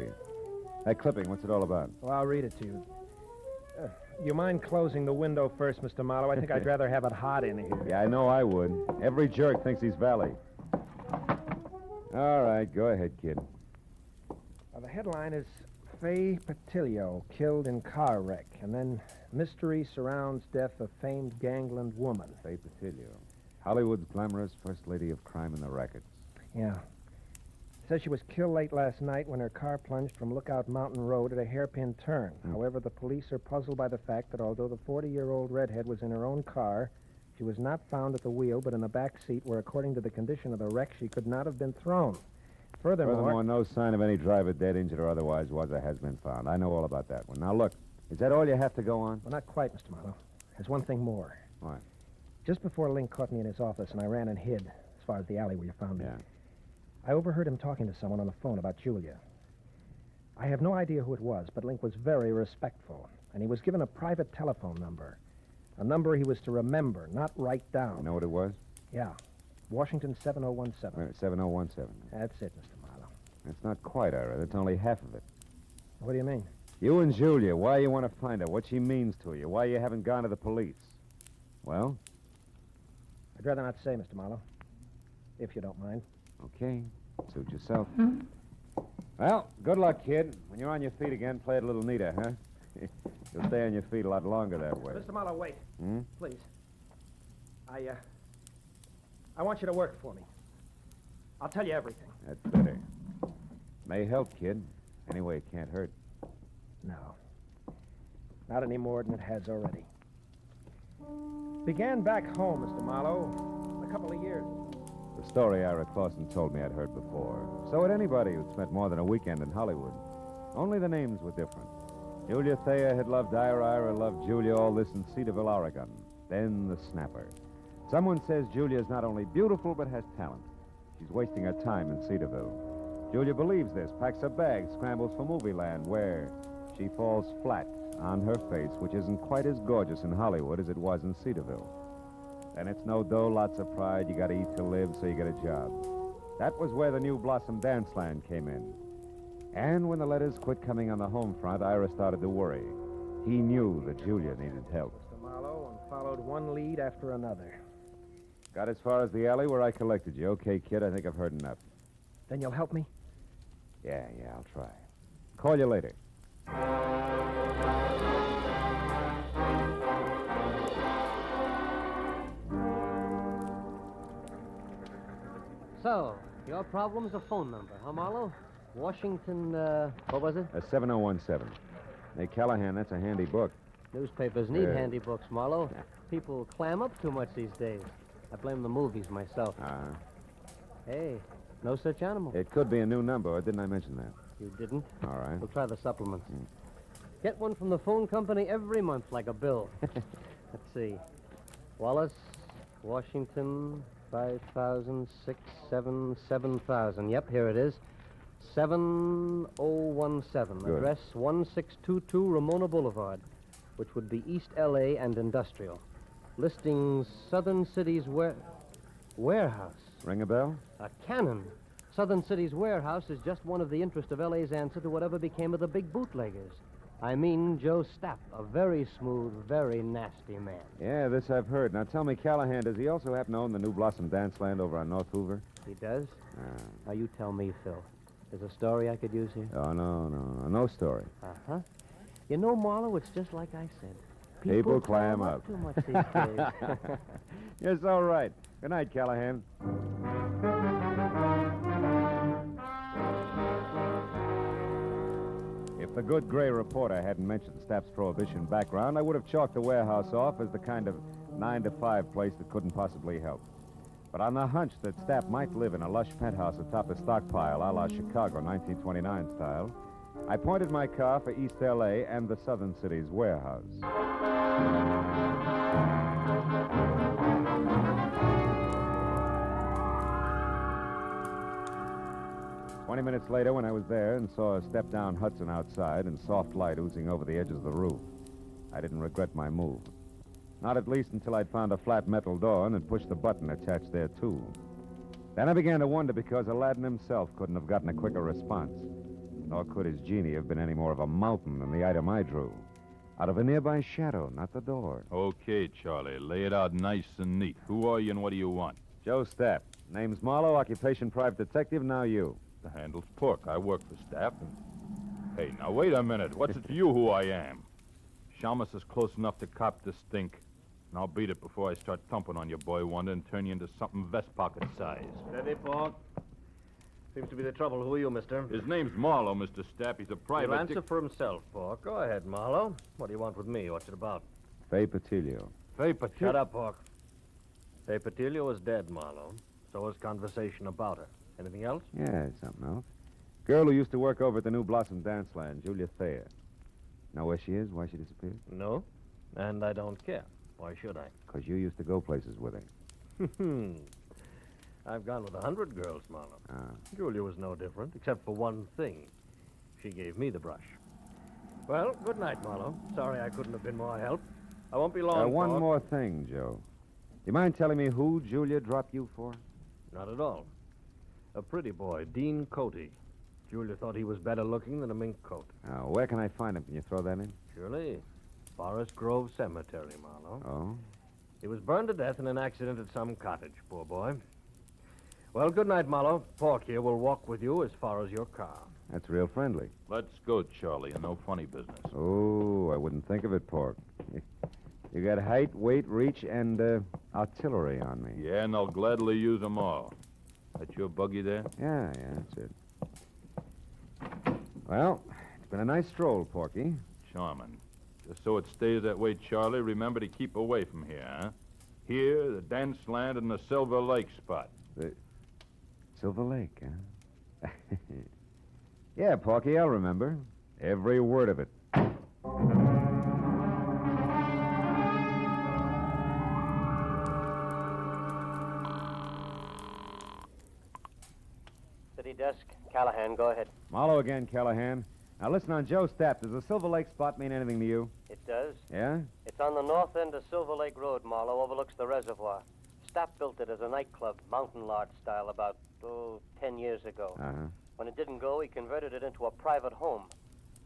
Speaker 21: That clipping, what's it all about?
Speaker 6: Well, I'll read it to you. You mind closing the window first, Mr. Marlowe? I think I'd rather have it hot in here.
Speaker 21: Yeah, I know I would. Every jerk thinks he's Valley. All right, go ahead, kid.
Speaker 6: The headline is Faye Patillo killed in car wreck, and then mystery surrounds death of famed gangland woman.
Speaker 21: Faye Patillo. Hollywood's glamorous first lady of crime in the rackets.
Speaker 6: Yeah. It says she was killed late last night when her car plunged from Lookout Mountain Road at a hairpin turn. However, the police are puzzled by the fact that although the 40-year-old redhead was in her own car, she was not found at the wheel, but in the back seat where, according to the condition of the wreck, she could not have been thrown. Furthermore,
Speaker 21: no sign of any driver dead, injured, or otherwise was or has been found. I know all about that one. Now, look, is that all you have to go on?
Speaker 6: Well, not quite, Mr. Marlowe. There's one thing more.
Speaker 21: What?
Speaker 6: Just before Link caught me in his office and I ran and hid, as far as the alley where you found me,
Speaker 21: Yeah.
Speaker 6: I overheard him talking to someone on the phone about Julia. I have no idea who it was, but Link was very respectful, and he was given a private telephone number. A number he was to remember, not write down.
Speaker 21: You know what it was?
Speaker 6: Yeah. Washington 7017.
Speaker 21: Wait, 7017.
Speaker 6: That's it, Mr. Marlowe.
Speaker 21: That's not quite, Ira. That's only half of it.
Speaker 6: What do you mean?
Speaker 21: You and Julia, why you want to find out, what she means to you, why you haven't gone to the police. Well?
Speaker 6: I'd rather not say, Mr. Marlowe, if you don't mind.
Speaker 21: Okay. Suit yourself. Well, good luck, kid. When you're on your feet again, play it a little neater, huh? You'll stay on your feet a lot longer that way.
Speaker 6: Mr. Marlowe, wait. Please. I want you to work for me. I'll tell you everything.
Speaker 21: That's better. May help, kid. Anyway, it can't hurt.
Speaker 6: No. Not any more than it has already. Began back home, Mr. Marlowe, a couple of years ago.
Speaker 21: The story Ira Clausen told me I'd heard before. So had anybody who'd spent more than a weekend in Hollywood. Only the names were different. Julia Thayer had loved Ira loved Julia, all this in Cedarville, Oregon. Then the snapper. Someone says Julia's not only beautiful, but has talent. She's wasting her time in Cedarville. Julia believes this, packs her bags, scrambles for movie land, where she falls flat on her face, which isn't quite as gorgeous in Hollywood as it was in Cedarville. Then it's no dough, lots of pride. You got to eat to live, so you get a job. That was where the New Blossom Dance Land came in. And when the letters quit coming on the home front, Ira started to worry. He knew that Julia needed help.
Speaker 6: Mr. Marlowe, and followed one lead after another.
Speaker 21: Got as far as the alley where I collected you. Okay, kid, I think I've heard enough.
Speaker 6: Then you'll help me?
Speaker 21: Yeah, I'll try. Call you later.
Speaker 10: So, your problem's a phone number, huh, Marlowe? Washington, what was it?
Speaker 21: 7017. Hey, Callahan, that's a handy book.
Speaker 10: Newspapers need handy books, Marlowe. People clam up too much these days. I blame the movies myself. Hey, no such animal.
Speaker 21: It could be a new number, or didn't I mention that?
Speaker 10: You didn't?
Speaker 21: All right.
Speaker 10: We'll try the supplements. Get one from the phone company every month, like a bill. Let's see. Wallace, Washington, 5,000, 6, 7, 7,000. Yep, here it is. 7017.
Speaker 21: Good.
Speaker 10: Address 1622 Ramona Boulevard, which would be East L.A. and Industrial. Listings Southern Cities Warehouse.
Speaker 21: Ring a bell?
Speaker 10: A cannon. Southern Cities Warehouse is just one of the interest of L.A.'s answer to whatever became of the big bootleggers. I mean Joe Stapp, a very smooth, very nasty man.
Speaker 21: Yeah, this I've heard. Now tell me, Callahan, does he also happen to own the New Blossom Dance Land over on North Hoover?
Speaker 10: He does? Now you tell me, Phil. There's a story I could use here?
Speaker 21: Oh, no story.
Speaker 10: Uh-huh. You know, Marlowe, it's just like I said.
Speaker 21: People clam up.
Speaker 10: Too much these days.
Speaker 21: You're so right. Good night, Callahan. If the good gray reporter hadn't mentioned Stapp's prohibition background, I would have chalked the warehouse off as the kind of 9-to-5 place that couldn't possibly help. But on the hunch that Stapp might live in a lush penthouse atop a stockpile a la Chicago 1929 style, I pointed my car for East L.A. and the Southern Cities Warehouse. 20 minutes later, when I was there and saw a step-down Hudson outside and soft light oozing over the edges of the roof, I didn't regret my move. Not at least until I'd found a flat metal door and had pushed the button attached there, too. Then I began to wonder because Aladdin himself couldn't have gotten a quicker response. Nor could his genie have been any more of a mountain than the item I drew. Out of a nearby shadow, not the door.
Speaker 14: Okay, Charlie. Lay it out nice and neat. Who are you and what do you want?
Speaker 21: Joe Stapp. Name's Marlowe, occupation private detective, now you.
Speaker 14: The handle's Pork. I work for Stapp and... Hey, now wait a minute. What's it to you who I am? Shamus is close enough to cop this stink. And I'll beat it before I start thumping on your boy Wonder and turn you into something vest pocket size.
Speaker 16: Steady, Pork. Seems to be the trouble. Who are you, mister?
Speaker 14: His name's Marlowe, Mr. Stapp. He's a private...
Speaker 16: He'll answer for himself, Pork. Go ahead, Marlowe. What do you want with me? What's it about?
Speaker 21: Fay Patilio.
Speaker 14: Fay Patilio?
Speaker 16: Shut up, Pork. Fay Patilio is dead, Marlowe. So is conversation about her. Anything else?
Speaker 21: Yeah, something else. Girl who used to work over at the New Blossom Dance Land, Julia Thayer. Know where she is? Why she disappeared?
Speaker 16: No, and I don't care. Why should I?
Speaker 21: Because you used to go places with her.
Speaker 16: I've gone with 100 girls, Marlowe. Julia was no different, except for one thing. She gave me the brush. Well, good night, Marlowe. Sorry I couldn't have been more help. I won't be long,
Speaker 21: One
Speaker 16: Pork.
Speaker 21: more thing, Joe. You mind telling me who Julia dropped you for?
Speaker 16: Not at all. A pretty boy, Dean Coty. Julia thought he was better looking than a mink coat.
Speaker 21: Where can I find him? Can you throw that in?
Speaker 16: Surely. Forest Grove Cemetery, Marlowe.
Speaker 21: Oh?
Speaker 16: He was burned to death in an accident at some cottage, poor boy. Well, good night, Marlowe. Pork here will walk with you as far as your car.
Speaker 21: That's real friendly.
Speaker 14: Let's go, Charlie, and no funny business.
Speaker 21: Oh, I wouldn't think of it, Pork. You got height, weight, reach, and artillery on me.
Speaker 14: Yeah, and I'll gladly use them all. That's your buggy there?
Speaker 21: Yeah, that's it. Well, it's been a nice stroll, Porky.
Speaker 14: Charming. Just so it stays that way, Charlie, remember to keep away from here, huh? Here, the dance land, and the Silver Lake spot.
Speaker 21: The Silver Lake, huh? Yeah, Porky, I'll remember. Every word of it.
Speaker 10: City desk. Callahan, go ahead.
Speaker 21: Marlowe again, Callahan. Now, listen, on Joe Stapp, does the Silver Lake spot mean anything to you?
Speaker 10: It does.
Speaker 21: Yeah?
Speaker 10: It's on the north end of Silver Lake Road, Marlowe, overlooks the reservoir. Stapp built it as a nightclub, mountain lodge style, about, 10 years ago.
Speaker 21: Uh-huh.
Speaker 10: When it didn't go, he converted it into a private home.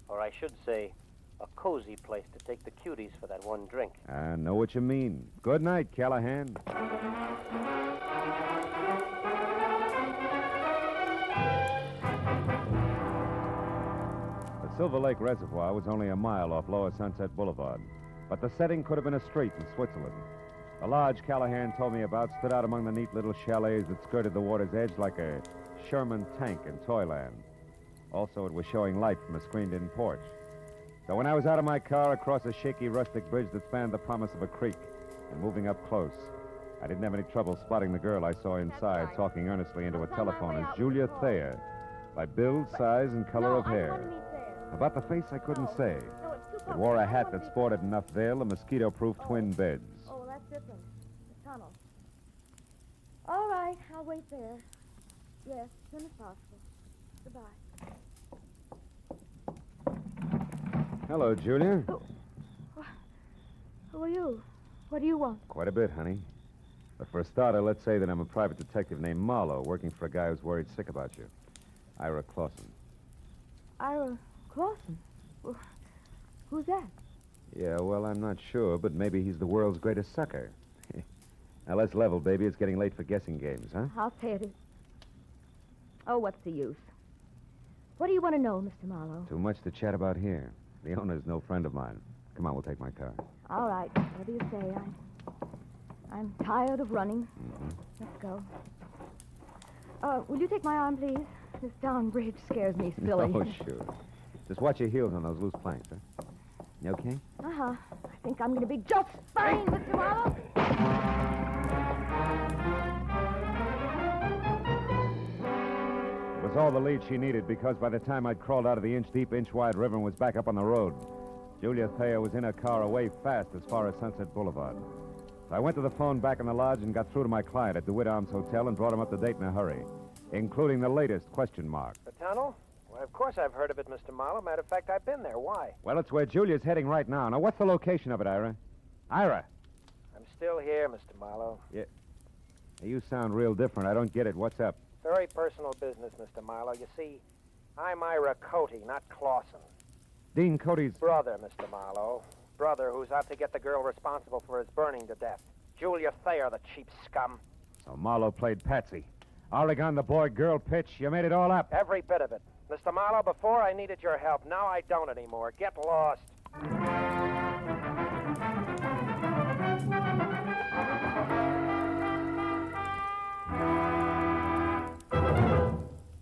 Speaker 10: Or I should say, a cozy place to take the cuties for that one drink.
Speaker 21: I know what you mean. Good night, Callahan. The Silver Lake Reservoir was only a mile off Lower Sunset Boulevard, but the setting could have been a street in Switzerland. The lodge Callahan told me about stood out among the neat little chalets that skirted the water's edge like a Sherman tank in Toyland. Also, it was showing light from a screened-in porch. So when I was out of my car across a shaky rustic bridge that spanned the promise of a creek and moving up close, I didn't have any trouble spotting the girl I saw inside talking earnestly into a telephone as Julia Thayer, by build, size, and color of hair. About the face, I couldn't say. It wore a hat that sported enough veil and mosquito-proof twin beds.
Speaker 2: Oh, well, that's different. The tunnel. All right, I'll wait there. Yes, as soon as possible. Goodbye.
Speaker 21: Hello, Julia.
Speaker 2: Who are you? What do you want?
Speaker 21: Quite a bit, honey. But for a starter, let's say that I'm a private detective named Marlowe, working for a guy who's worried sick about you. Ira Clausen.
Speaker 2: Ira Clausen? Well, who's that?
Speaker 21: Yeah, well, I'm not sure, but maybe he's the world's greatest sucker. Now, let's level, baby. It's getting late for guessing games, huh?
Speaker 2: I'll pay it. Oh, what's the use? What do you want to know, Mr. Marlowe?
Speaker 21: Too much to chat about here. The owner's no friend of mine. Come on, we'll take my car.
Speaker 2: All right, whatever you say. I'm tired of running. Let's go. Will you take my arm, please? This darn bridge scares me silly.
Speaker 21: Oh, sure. Just watch your heels on those loose planks, huh? You okay?
Speaker 2: Uh-huh. I think I'm going to be just fine, Mr. Marlowe.
Speaker 21: It was all the lead she needed because by the time I'd crawled out of the inch-deep, inch-wide river and was back up on the road, Julia Thayer was in her car away fast as far as Sunset Boulevard. So I went to the phone back in the lodge and got through to my client at DeWitt Arms Hotel and brought him up to date in a hurry, including the latest question mark.
Speaker 4: The tunnel? Well, of course I've heard of it, Mr. Marlowe. Matter of fact, I've been there. Why?
Speaker 21: Well, it's where Julia's heading right now. Now, what's the location of it, Ira? Ira!
Speaker 4: I'm still here, Mr. Marlowe.
Speaker 21: Yeah. You sound real different. I don't get it. What's up?
Speaker 4: Very personal business, Mr. Marlowe. You see, I'm Ira Cody, not Clausen.
Speaker 21: Dean Cody's...
Speaker 4: Brother, Mr. Marlowe. Brother who's out to get the girl responsible for his burning to death. Julia Thayer, the cheap scum.
Speaker 21: So Marlowe played Patsy. Oregon, the boy-girl pitch. You made it all up.
Speaker 4: Every bit of it. Mr. Marlowe, before I needed your help. Now I don't anymore. Get lost.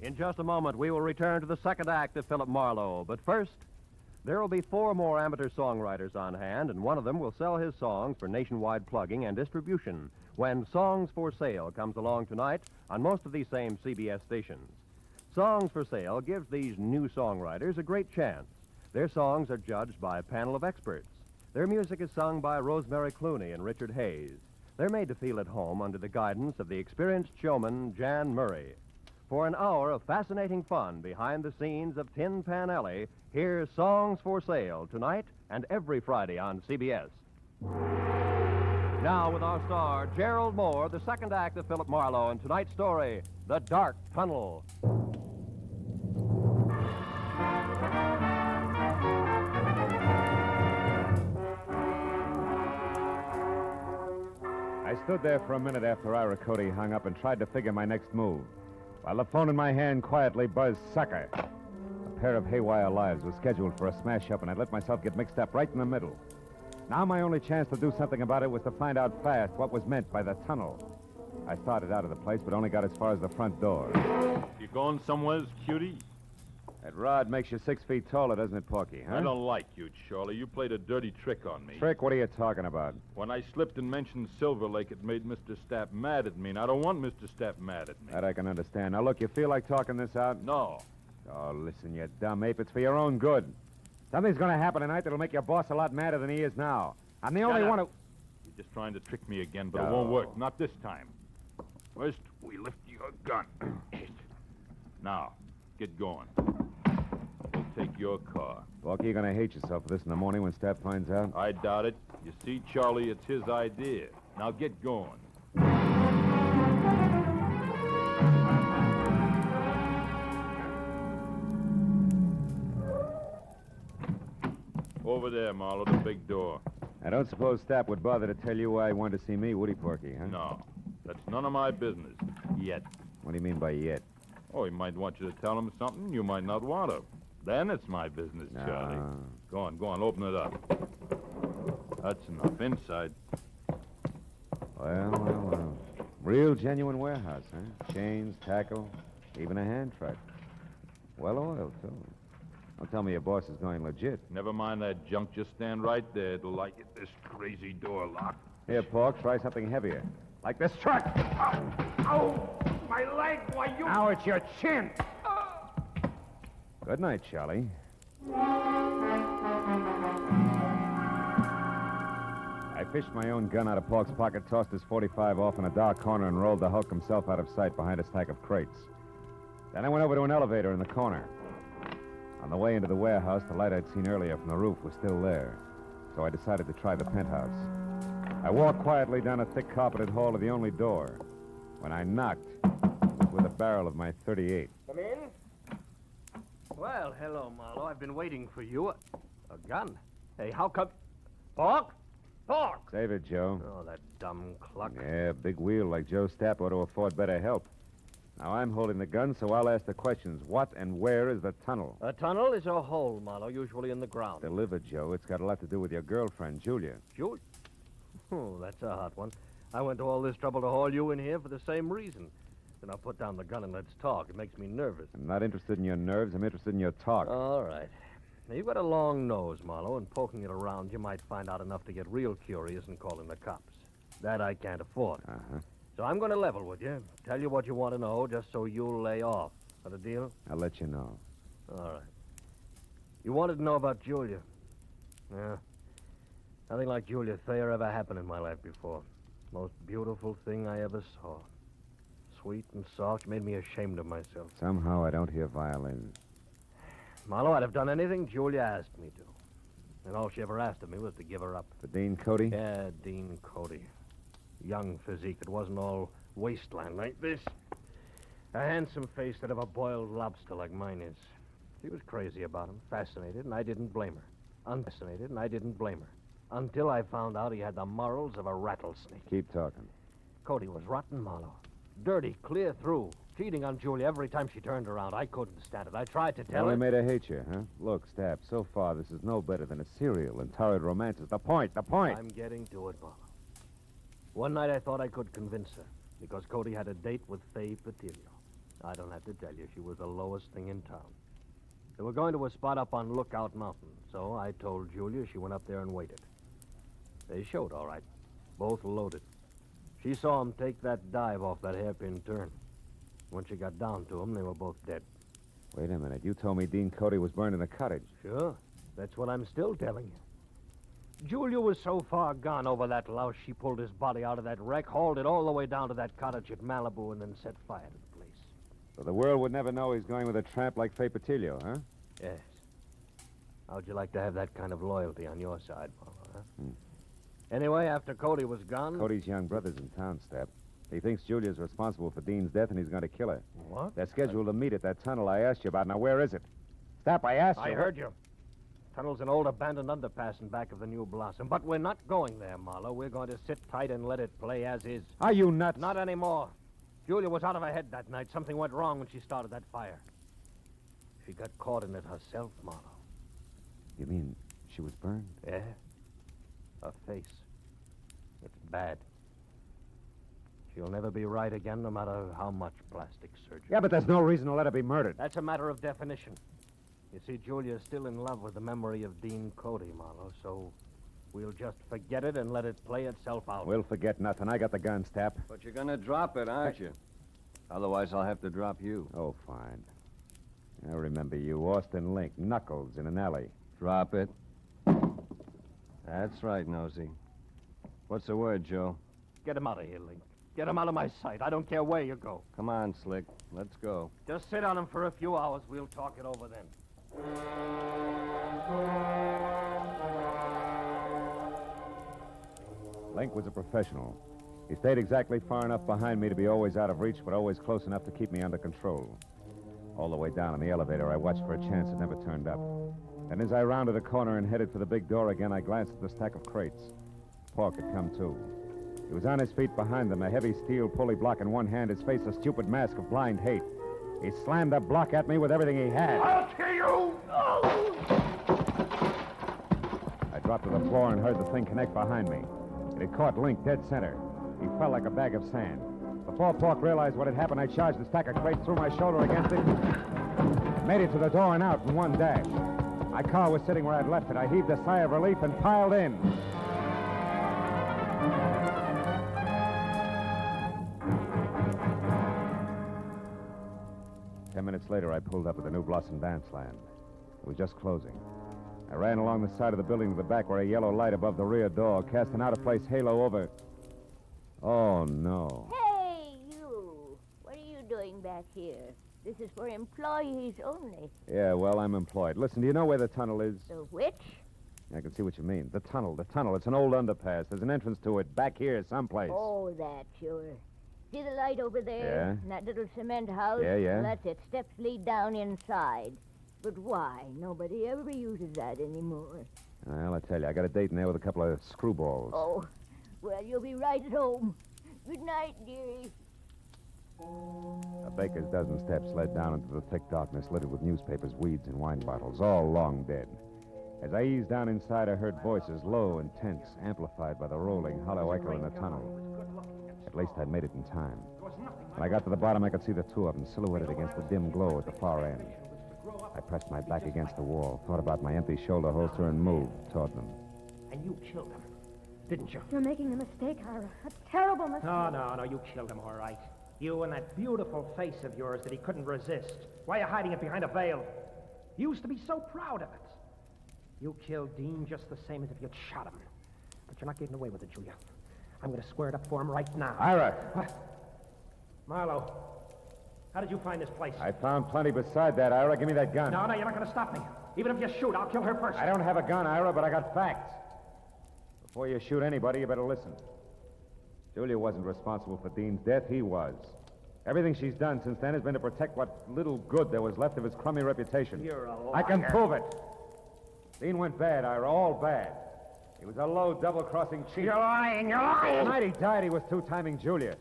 Speaker 22: In just a moment, we will return to the second act of Philip Marlowe. But first, there will be 4 more amateur songwriters on hand, and one of them will sell his songs for nationwide plugging and distribution when Songs for Sale comes along tonight on most of these same CBS stations. Songs for Sale gives these new songwriters a great chance. Their songs are judged by a panel of experts. Their music is sung by Rosemary Clooney and Richard Hayes. They're made to feel at home under the guidance of the experienced showman Jan Murray. For an hour of fascinating fun behind the scenes of Tin Pan Alley, here's Songs for Sale tonight and every Friday on CBS. Now with our star, Gerald Moore, the second act of Philip Marlowe, and tonight's story, The Dark Tunnel.
Speaker 21: I stood there for a minute after Ira Cody hung up and tried to figure my next move, while the phone in my hand quietly buzzed sucker. A pair of haywire lives was scheduled for a smash-up, and I'd let myself get mixed up right in the middle. Now my only chance to do something about it was to find out fast what was meant by the tunnel. I started out of the place, but only got as far as the front door.
Speaker 14: You going somewheres, cutie?
Speaker 21: That rod makes you 6 feet taller, doesn't it, Porky, huh?
Speaker 14: I don't like you, Charlie. You played a dirty trick on me.
Speaker 21: Trick? What are you talking about?
Speaker 14: When I slipped and mentioned Silver Lake, it made Mr. Stapp mad at me, and I don't want Mr. Stapp mad at me.
Speaker 21: That I can understand. Now, look, you feel like talking this out?
Speaker 14: No.
Speaker 21: Oh, listen, you dumb ape. It's for your own good. Something's going to happen tonight that'll make your boss a lot madder than he is now. I'm the only one who...
Speaker 14: You're just trying to trick me again, but it won't work. Not this time. First, we lift your gun. Now, get going. We'll take your car.
Speaker 21: Porky, you're going to hate yourself for this in the morning when Stapp finds out.
Speaker 14: I doubt it. You see, Charlie, it's his idea. Now get going. Over there, Marlowe, the big door.
Speaker 21: I don't suppose Stapp would bother to tell you why he wanted to see me, would he, Porky, huh?
Speaker 14: No. That's none of my business. Yet.
Speaker 21: What do you mean by yet?
Speaker 14: Oh, he might want you to tell him something you might not want to. Then it's my business, Charlie. Go on, open it up. That's enough. Inside.
Speaker 21: Real genuine warehouse, huh? Chains, tackle, even a hand truck. Well oiled, too. Don't tell me your boss is going legit.
Speaker 14: Never mind that junk. Just stand right there till I get this crazy door locked.
Speaker 21: Here, Pork, try something heavier. Like this truck.
Speaker 6: Ow! My leg, why you...
Speaker 21: Now it's your chin. Good night, Charlie. I fished my own gun out of Pork's pocket, tossed his .45 off in a dark corner, and rolled the Hulk himself out of sight behind a stack of crates. Then I went over to an elevator in the corner. On the way into the warehouse, the light I'd seen earlier from the roof was still there, so I decided to try the penthouse. I walked quietly down a thick carpeted hall to the only door. When I knocked, it was with the barrel of my .38.
Speaker 10: Come in. Well, hello, Marlowe. I've been waiting for you. A gun? Hey, how come... Pork? Pork!
Speaker 21: Save it, Joe.
Speaker 10: Oh, that dumb cluck.
Speaker 21: Yeah, big wheel like Joe Stapp ought to afford better help. Now, I'm holding the gun, so I'll ask the questions. What and where is the tunnel?
Speaker 10: A tunnel is a hole, Marlowe, usually in the ground.
Speaker 21: Delivered, Joe. It's got a lot to do with your girlfriend, Julia.
Speaker 10: Julia? Oh, that's a hot one. I went to all this trouble to haul you in here for the same reason. Then I'll put down the gun and let's talk. It makes me nervous.
Speaker 21: I'm not interested in your nerves. I'm interested in your talk.
Speaker 10: All right. Now, you've got a long nose, Marlowe, and poking it around, you might find out enough to get real curious and call in the cops. That I can't afford.
Speaker 21: Uh-huh.
Speaker 10: So I'm going to level with you, tell you what you want to know, just so you'll lay off. Got a deal?
Speaker 21: I'll let you know.
Speaker 10: All right. You wanted to know about Julia. Yeah. Nothing like Julia Thayer ever happened in my life before. Most beautiful thing I ever saw. Sweet and soft, made me ashamed of myself.
Speaker 21: Somehow I don't hear violins.
Speaker 10: Marlowe, I'd have done anything Julia asked me to. And all she ever asked of me was to give her up.
Speaker 21: For Dean Cody?
Speaker 10: Yeah, Dean Cody. Young physique that wasn't all wasteland like this. A handsome face that of a boiled lobster like mine is. She was crazy about him, fascinated, and I didn't blame her. Unfascinated, and I didn't blame her. Until I found out he had the morals of a rattlesnake.
Speaker 21: Keep talking.
Speaker 10: Cody was rotten, Marlowe. Dirty, clear through. Cheating on Julia every time she turned around. I couldn't stand it. I tried to tell her.
Speaker 21: Only made her hate you, huh? Look, Stapp, so far this is no better than a serial and torrid romances. The point.
Speaker 10: I'm getting to it, Marlowe. One night I thought I could convince her, because Cody had a date with Faye Patilio. I don't have to tell you, she was the lowest thing in town. They were going to a spot up on Lookout Mountain, so I told Julia. She went up there and waited. They showed, all right. Both loaded. She saw him take that dive off that hairpin turn. When she got down to him, they were both dead.
Speaker 21: Wait a minute. You told me Dean Cody was burned in the cottage.
Speaker 10: Sure. That's what I'm still telling you. Julia was so far gone over that louse, she pulled his body out of that wreck, hauled it all the way down to that cottage at Malibu, and then set fire to the place.
Speaker 21: So the world would never know he's going with a tramp like Faye Patilio, huh?
Speaker 10: Yes. How'd you like to have that kind of loyalty on your side, Marlowe, huh? Anyway, after Cody was gone...
Speaker 21: Cody's young brother's in town, Stapp. He thinks Julia's responsible for Dean's death, and he's going to kill her.
Speaker 10: What?
Speaker 21: They're scheduled to meet at that tunnel I asked you about. Now, where is it? Stapp, I asked you.
Speaker 10: I heard you. Tunnel's an old abandoned underpass in back of the New Blossom. But we're not going there, Marlowe. We're going to sit tight and let it play as is.
Speaker 21: Are you nuts?
Speaker 10: Not anymore. Julia was out of her head that night. Something went wrong when she started that fire. She got caught in it herself, Marlowe.
Speaker 21: You mean she was burned?
Speaker 10: Yeah. Her face. It's bad. She'll never be right again, no matter how much plastic surgery.
Speaker 21: Yeah, but there's no reason to let her be murdered.
Speaker 10: That's a matter of definition. You see, Julia's still in love with the memory of Dean Cody, Marlowe, so we'll just forget it and let it play itself out.
Speaker 21: We'll forget nothing. I got the gun, Stapp.
Speaker 7: But you're going to drop it, aren't you? Otherwise, I'll have to drop you.
Speaker 21: Oh, fine. I remember you, Austin Link, Knuckles in an alley.
Speaker 7: Drop it. That's right, Nosy. What's the word, Joe?
Speaker 10: Get him out of here, Link. Get him out of my sight. I don't care where you go.
Speaker 7: Come on, Slick. Let's go.
Speaker 10: Just sit on him for a few hours. We'll talk it over then.
Speaker 21: Link was a professional. He stayed exactly far enough behind me to be always out of reach, but always close enough to keep me under control. All the way down in the elevator, I watched for a chance that never turned up. And as I rounded a corner and headed for the big door again, I glanced at the stack of crates. Pork had come, too. He was on his feet behind them, a heavy steel pulley block in one hand, his face a stupid mask of blind hate. He slammed the block at me with everything he had.
Speaker 6: I'll kill you!
Speaker 21: I dropped to the floor and heard the thing connect behind me. It had caught Link dead center. He fell like a bag of sand. Before Pork realized what had happened, I charged the stack of crates, threw my shoulder against it, made it to the door and out in one dash. My car was sitting where I'd left it. I heaved a sigh of relief and piled in. 10 minutes later, I pulled up at the New Blossom Dance Land. It was just closing. I ran along the side of the building to the back where a yellow light above the rear door cast an out-of-place halo over... Oh, no.
Speaker 8: Hey, you! What are you doing back here? This is for employees only.
Speaker 21: Yeah, well, I'm employed. Listen, do you know where the tunnel is?
Speaker 8: The which?
Speaker 21: I can see what you mean. The tunnel. It's an old underpass. There's an entrance to it back here someplace.
Speaker 8: Oh, that, sure. See the light over there?
Speaker 21: Yeah.
Speaker 8: And that little cement house?
Speaker 21: Yeah.
Speaker 8: Well, that's it. Steps lead down inside. But why? Nobody ever uses that anymore.
Speaker 21: Well, I tell you, I got a date in there with a couple of screwballs.
Speaker 8: Oh, well, you'll be right at home. Good night, dearie.
Speaker 21: A baker's dozen steps led down into the thick darkness littered with newspapers, weeds, and wine bottles, all long dead. As I eased down inside, I heard voices, low and tense, amplified by the rolling, hollow echo in the tunnel. At least I'd made it in time. When I got to the bottom, I could see the two of them silhouetted against the dim glow at the far end. I pressed my back against the wall, thought about my empty shoulder holster, and moved toward them.
Speaker 13: And you killed him, didn't you?
Speaker 2: You're making a mistake, Ira. A terrible mistake.
Speaker 13: No, you killed him, all right. You and that beautiful face of yours that he couldn't resist. Why are you hiding it behind a veil? You used to be so proud of it. You killed Dean just the same as if you'd shot him. But you're not getting away with it, Julia. I'm going to square it up for him right now.
Speaker 21: Ira!
Speaker 13: What? Marlowe, how did you find this place?
Speaker 21: I found plenty beside that, Ira. Give me that gun.
Speaker 13: No, you're not going to stop me. Even if you shoot, I'll kill her first.
Speaker 21: I don't have a gun, Ira, but I got facts. Before you shoot anybody, you better listen. Julia wasn't responsible for Dean's death. He was. Everything she's done since then has been to protect what little good there was left of his crummy reputation.
Speaker 13: You're a liar.
Speaker 21: I can prove it. Dean went bad, Ira, all bad. He was a low, double-crossing cheat.
Speaker 13: You're lying.
Speaker 21: The night he died, he was two-timing Julia.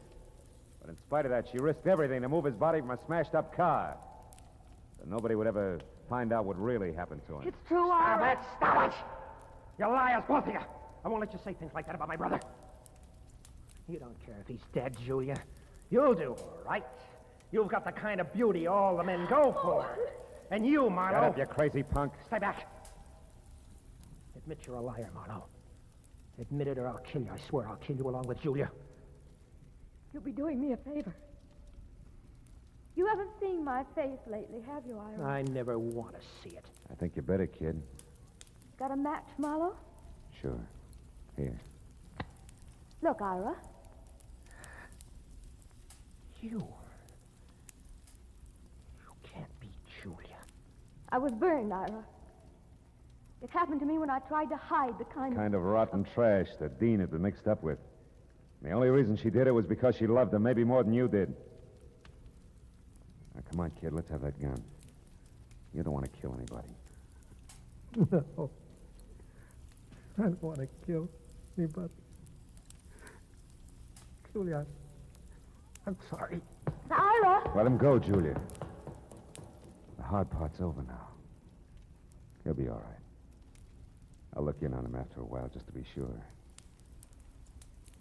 Speaker 21: But in spite of that, she risked everything to move his body from a smashed-up car. So nobody would ever find out what really happened to him.
Speaker 2: It's true, Ira.
Speaker 13: Stop it! You liars, both of you. I won't let you say things like that about my brother. You don't care if he's dead, Julia. You'll do all right. You've got the kind of beauty all the men go for. And you, Marlowe...
Speaker 21: Shut up, you crazy punk.
Speaker 13: Stay back. Admit you're a liar, Marlowe. Admit it or I'll kill you. I swear I'll kill you along with Julia.
Speaker 2: You'll be doing me a favor. You haven't seen my face lately, have you, Ira?
Speaker 13: I never want to see it.
Speaker 21: I think you better, kid.
Speaker 2: Got a match, Marlowe?
Speaker 21: Sure. Here.
Speaker 2: Look, Ira.
Speaker 13: You can't be Julia.
Speaker 2: I was burned, Ira. It happened to me when I tried to hide the
Speaker 21: kind of rotten trash that Dean had been mixed up with. And the only reason she did it was because she loved him, maybe more than you did. Now, come on, kid, let's have that gun. You don't want to kill anybody.
Speaker 13: No. I don't want to kill anybody. Julia, I'm sorry.
Speaker 2: Ira!
Speaker 21: Let him go, Julia. The hard part's over now. He'll be all right. I'll look in on him after a while just to be sure.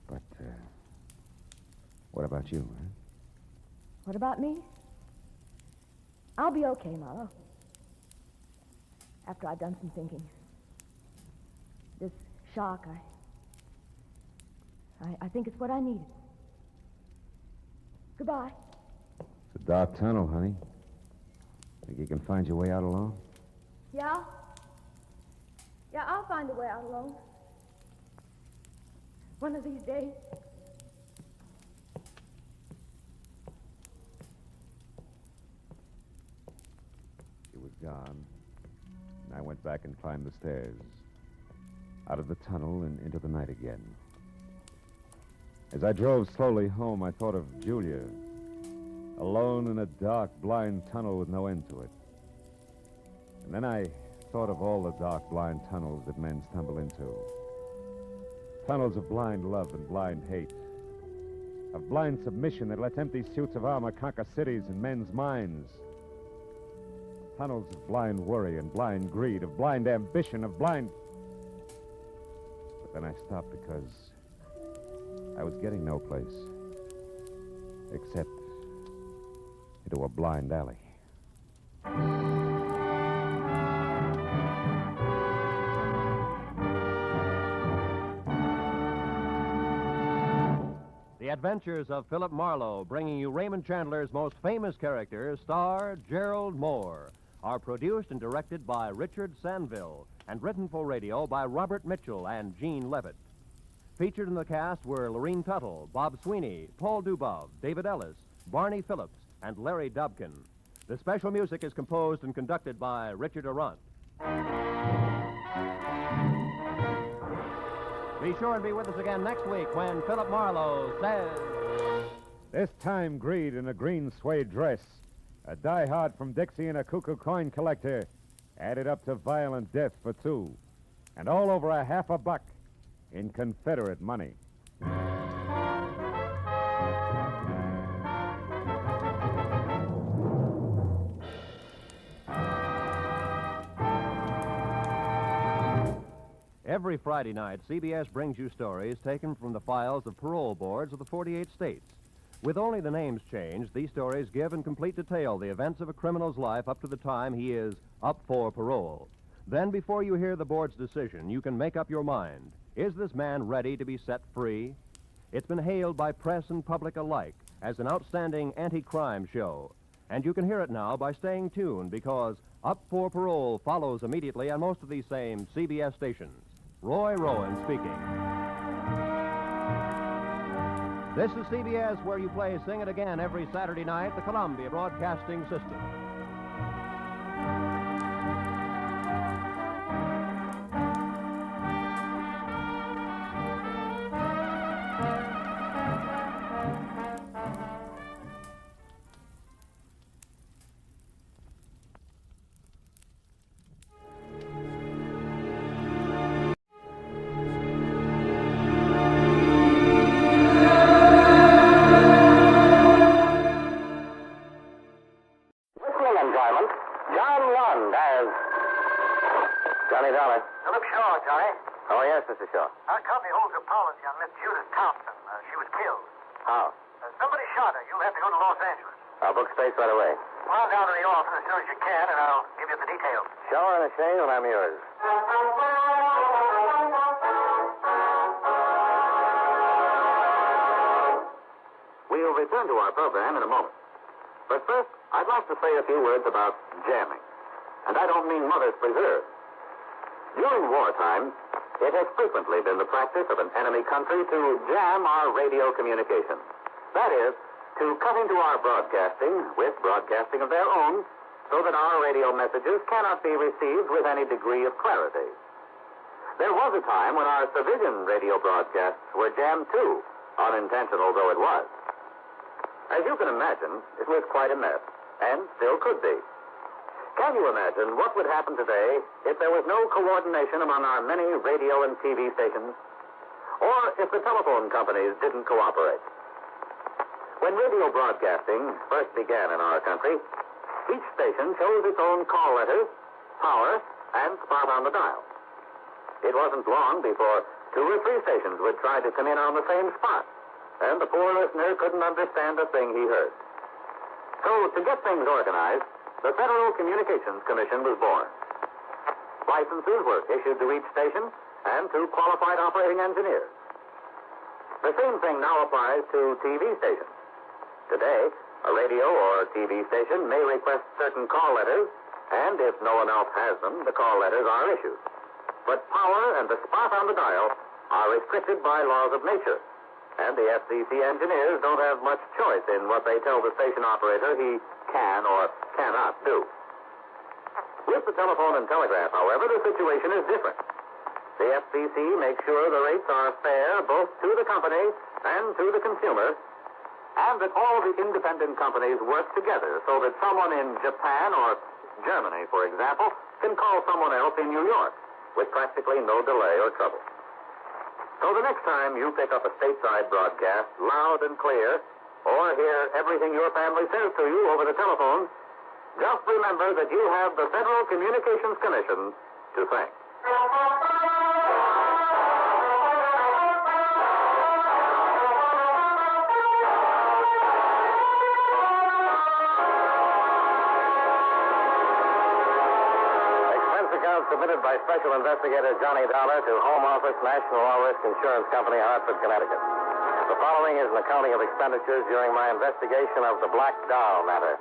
Speaker 21: But, what about you, huh?
Speaker 2: What about me? I'll be okay, Marlowe. After I've done some thinking. This shock, I think it's what I needed. Goodbye.
Speaker 21: It's a dark tunnel, honey. Think you can find your way out alone?
Speaker 2: Yeah? Yeah, I'll find a way out alone. One of these days.
Speaker 21: She was gone. And I went back and climbed the stairs. Out of the tunnel and into the night again. As I drove slowly home, I thought of Julia. Alone in a dark, blind tunnel with no end to it. And then I thought of all the dark, blind tunnels that men stumble into. Tunnels of blind love and blind hate. Of blind submission that lets empty suits of armor conquer cities and men's minds. Tunnels of blind worry and blind greed, of blind ambition, of blind... But then I stopped because I was getting no place. except into a blind alley.
Speaker 22: The Adventures of Philip Marlowe, bringing you Raymond Chandler's most famous character, star Gerald Moore, are produced and directed by Richard Sanville and written for radio by Robert Mitchell and Gene Levitt. Featured in the cast were Lorene Tuttle, Bob Sweeney, Paul Dubov, David Ellis, Barney Phillips, and Larry Dobkin. The special music is composed and conducted by Richard Arant. Be sure and be with us again next week when Philip Marlowe says...
Speaker 21: This time, greed in a green suede dress, a diehard from Dixie and a cuckoo coin collector, added up to violent death for two, and all over $50 in Confederate money.
Speaker 22: Every Friday night, CBS brings you stories taken from the files of parole boards of the 48 states. With only the names changed, these stories give in complete detail the events of a criminal's life up to the time he is up for parole. Then, before you hear the board's decision, you can make up your mind. Is this man ready to be set free? It's been hailed by press and public alike as an outstanding anti-crime show. And you can hear it now by staying tuned, because Up for Parole follows immediately on most of these same CBS stations. Roy Rowan speaking. This is CBS, where you play Sing It Again every Saturday night, the Columbia Broadcasting System.
Speaker 9: Mr. Shaw. Our company holds a policy on Miss Judith Thompson. She was killed.
Speaker 21: How?
Speaker 9: Somebody shot her. You'll have to go to Los Angeles.
Speaker 21: I'll book space right away.
Speaker 9: Fly down to the office as soon as you can, and I'll give you the details.
Speaker 21: Shower and a shave, and I'm yours.
Speaker 9: We'll return to our program in a moment. But first, I'd like to say a few words about jamming. And I don't mean Mother's Preserve. During wartime, it has frequently been the practice of an enemy country to jam our radio communications. That is, to cut into our broadcasting with broadcasting of their own, so that our radio messages cannot be received with any degree of clarity. There was a time when our civilian radio broadcasts were jammed too, unintentional though it was. As you can imagine, it was quite a mess, and still could be. Can you imagine what would happen today if there was no coordination among our many radio and TV stations? Or if the telephone companies didn't cooperate? When radio broadcasting first began in our country, each station chose its own call letters, power, and spot on the dial. It wasn't long before 2 or 3 stations would try to come in on the same spot, and the poor listener couldn't understand a thing he heard. So, to get things organized, the Federal Communications Commission was born. Licenses were issued to each station and to qualified operating engineers. The same thing now applies to TV stations. Today, a radio or TV station may request certain call letters, and if no one else has them, the call letters are issued. But power and the spot on the dial are restricted by laws of nature, and the FCC engineers don't have much choice in what they tell the station operator he can or cannot do. With the telephone and telegraph, however, the situation is different. The FCC makes sure the rates are fair both to the company and to the consumer, and that all the independent companies work together so that someone in Japan or Germany, for example, can call someone else in New York with practically no delay or trouble. So the next time you pick up a stateside broadcast loud and clear, or hear everything your family says to you over the telephone, just remember that you have the Federal Communications Commission to thank. Presented by Special Investigator Johnny Dollar to Home Office, National All-Risk Insurance Company, Hartford, Connecticut. The following is an accounting of expenditures during my investigation of the Black Doll matter.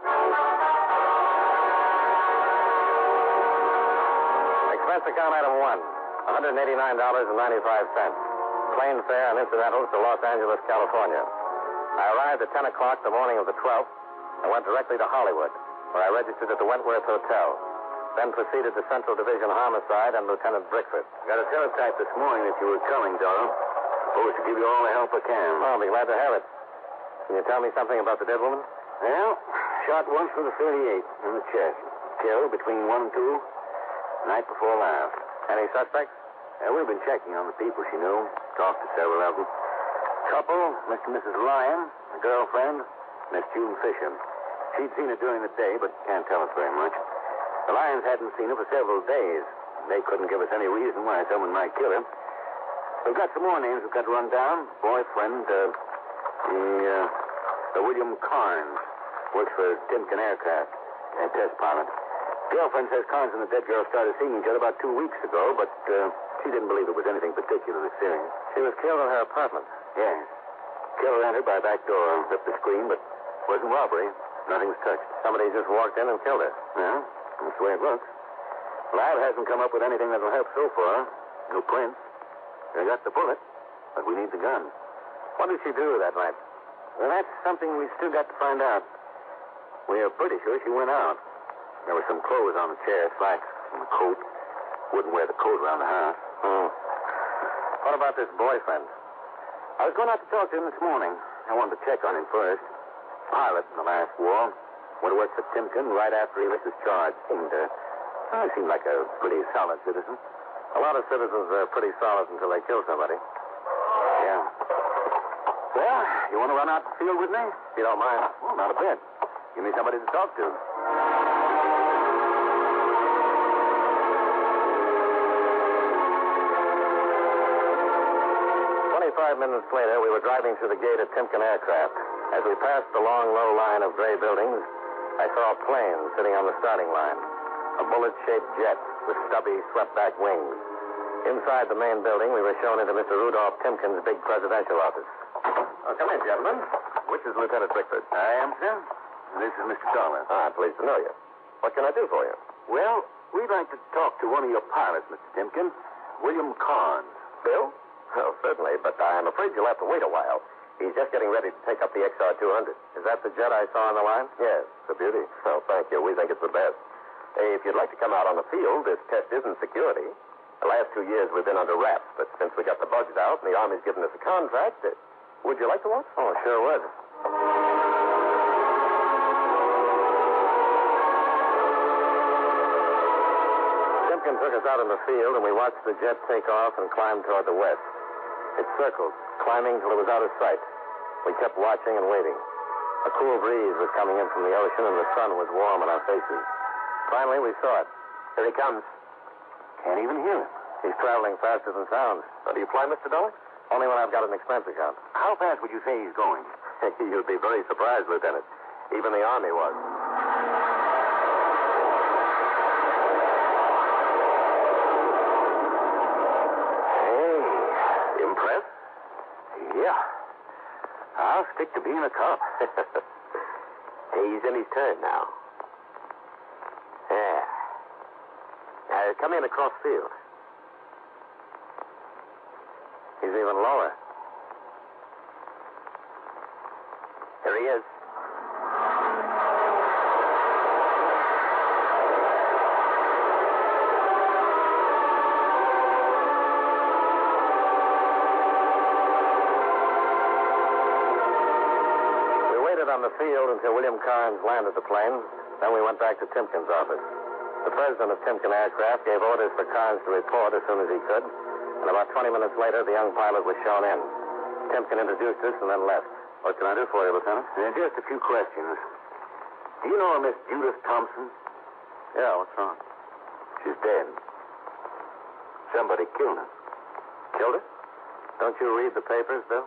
Speaker 9: Expense account item 1, $189.95. Plane fare and incidentals to Los Angeles, California. I arrived at 10 o'clock the morning of the 12th and went directly to Hollywood, where I registered at the Wentworth Hotel. Then proceeded to Central Division Homicide and Lieutenant Brickford.
Speaker 5: Got a teletype this morning that you were coming, Dollar. Supposed to give you all the help I can.
Speaker 9: Oh, I'll be glad to have it. Can you tell me something about the dead woman?
Speaker 5: Well, shot once with a 38 in the chest. Killed between 1 and 2, night before last.
Speaker 9: Any suspects?
Speaker 5: We've been checking on the people she knew. Talked to several of them. Couple, Mr. and Mrs. Lyon, a girlfriend, Miss June Fisher. She'd seen her during the day, but can't tell us very much. The Lyons hadn't seen her for several days. They couldn't give us any reason why someone might kill her. We've got some more names we've got to run down. Boyfriend, William Carnes. Works for Timken Aircraft. Test pilot. Girlfriend says Carnes and the dead girl started seeing each other about 2 weeks ago, but she didn't believe it was anything particularly serious.
Speaker 9: She was killed in her apartment.
Speaker 5: Yes. Killer entered by back door and ripped the screen, but wasn't robbery. Nothing was touched.
Speaker 9: Somebody just walked in and killed her.
Speaker 5: Yeah, that's the way it looks. Lab hasn't come up with anything that'll help so far. No prints. They got the bullet, but we need the gun.
Speaker 9: What did she do that night?
Speaker 5: Well, that's something we still got to find out. We are pretty sure she went out. There were some clothes on the chair, slacks and a coat. Wouldn't wear the coat around the house.
Speaker 9: What about this boyfriend?
Speaker 5: I was going out to talk to him this morning. I wanted to check on him first. Pilot in the last war. Went to work for Timken right after he was discharged. Seemed like a pretty solid citizen.
Speaker 9: A lot of citizens are pretty solid until they kill somebody.
Speaker 5: Yeah. Well, you want to run out the field with me?
Speaker 9: If you don't mind.
Speaker 5: Well, not a bit. Give me somebody to talk to.
Speaker 9: 5 minutes later, we were driving through the gate at Timken Aircraft. As we passed the long, low line of gray buildings, I saw a plane sitting on the starting line. A bullet-shaped jet with stubby, swept-back wings. Inside the main building, we were shown into Mr. Rudolph Timken's big presidential office. Come in, gentlemen. Which is Lieutenant Brickford?
Speaker 5: I am, sir. This is Mr. Dollar.
Speaker 9: I'm pleased to know you. What can I do for you?
Speaker 5: Well, we'd like to talk to one of your pilots, Mr. Timken. William Carnes.
Speaker 9: Bill? Oh, certainly, but I'm afraid you'll have to wait a while. He's just getting ready to take up the XR-200. Is that the jet I saw on the line? Yes, it's a beauty. Oh, thank you. We think it's the best. Hey, if you'd like to come out on the field, this test isn't security. The last 2 years we've been under wraps, but since we got the bugs out and the Army's given us a contract, would you like to watch? Oh, sure would. Timken took us out in the field, and we watched the jet take off and climb toward the west. It circled, climbing till it was out of sight. We kept watching and waiting. A cool breeze was coming in from the ocean, and the sun was warm on our faces. Finally, we saw it. Here he comes.
Speaker 5: Can't even hear him.
Speaker 9: He's traveling faster than sound. Do you fly, Mr. Dollar? Only when I've got an expense account.
Speaker 5: How fast would you say he's going?
Speaker 9: You'd be very surprised, Lieutenant. Even the Army was.
Speaker 5: Hey, impressed? Yeah. I'll stick to being a cop.
Speaker 9: He's in his turn now. Yeah. Come in across field. He's even lower. Here he is. We waited on the field until William Carnes landed the plane. Then we went back to Timken's office. The president of Timken Aircraft gave orders for Carnes to report as soon as he could. And about 20 minutes later, the young pilot was shown in. Timken introduced us and then left. What can I do for you, Lieutenant?
Speaker 5: Just a few questions. Do you know a Miss Judith Thompson?
Speaker 9: Yeah, what's wrong?
Speaker 5: She's dead. Somebody killed her.
Speaker 9: Killed her? Don't you read the papers, Bill?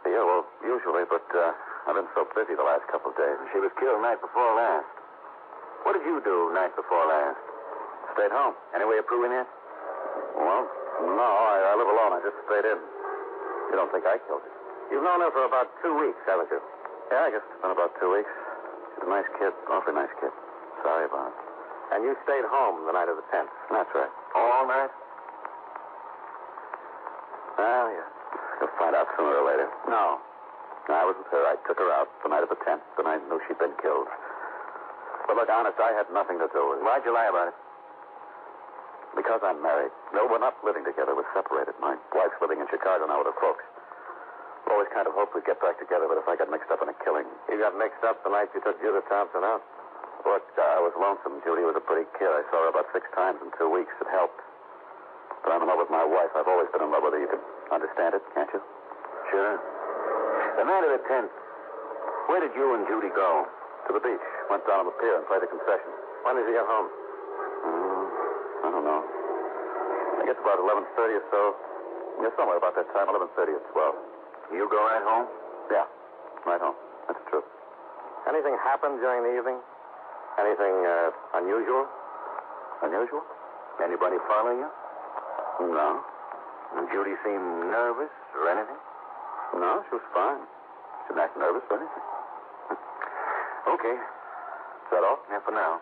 Speaker 9: Yeah, well, usually, but I've been so busy the last couple of days.
Speaker 5: She was killed night before last. What did you do night before last? Stayed home. Any way of proving it? Well, no, I live alone. I just stayed in. You don't think I killed her? You've known her for about 2 weeks, haven't you? Yeah, I guess it's been about 2 weeks. She's a nice kid. Awfully nice kid. Sorry about it. And you stayed home the night of the 10th? That's right. All night? Well, yeah. You'll find out sooner or later. No. I wasn't there. I took her out the night of the 10th, and I knew she'd been killed. But look, honest, I had nothing to do with it. Why'd you lie about it? Because I'm married. No, we're not living together. We're separated. My wife's living in Chicago now with her folks. Always kind of hoped we'd get back together, but if I got mixed up in a killing. You got mixed up the night you took Judith Thompson out? Look, I was lonesome. Judy was a pretty kid. I saw her about 6 times in 2 weeks. It helped. But I'm in love with my wife. I've always been in love with her. You can understand it, can't you? Sure. The night of the 10th, where did you and Judy go? To the beach. Went down on the pier and played the concession. When did you get home? I don't know. I guess about 11:30 or so. Yeah, somewhere about that time, 11:30 or 12. You go right home? Yeah, right home. That's the truth. Anything happened during the evening? Anything unusual? Unusual? Anybody following you? No. Did Judy seem nervous or anything? No, she was fine. She didn't act nervous or anything. Okay. Is that all? Yeah, for now.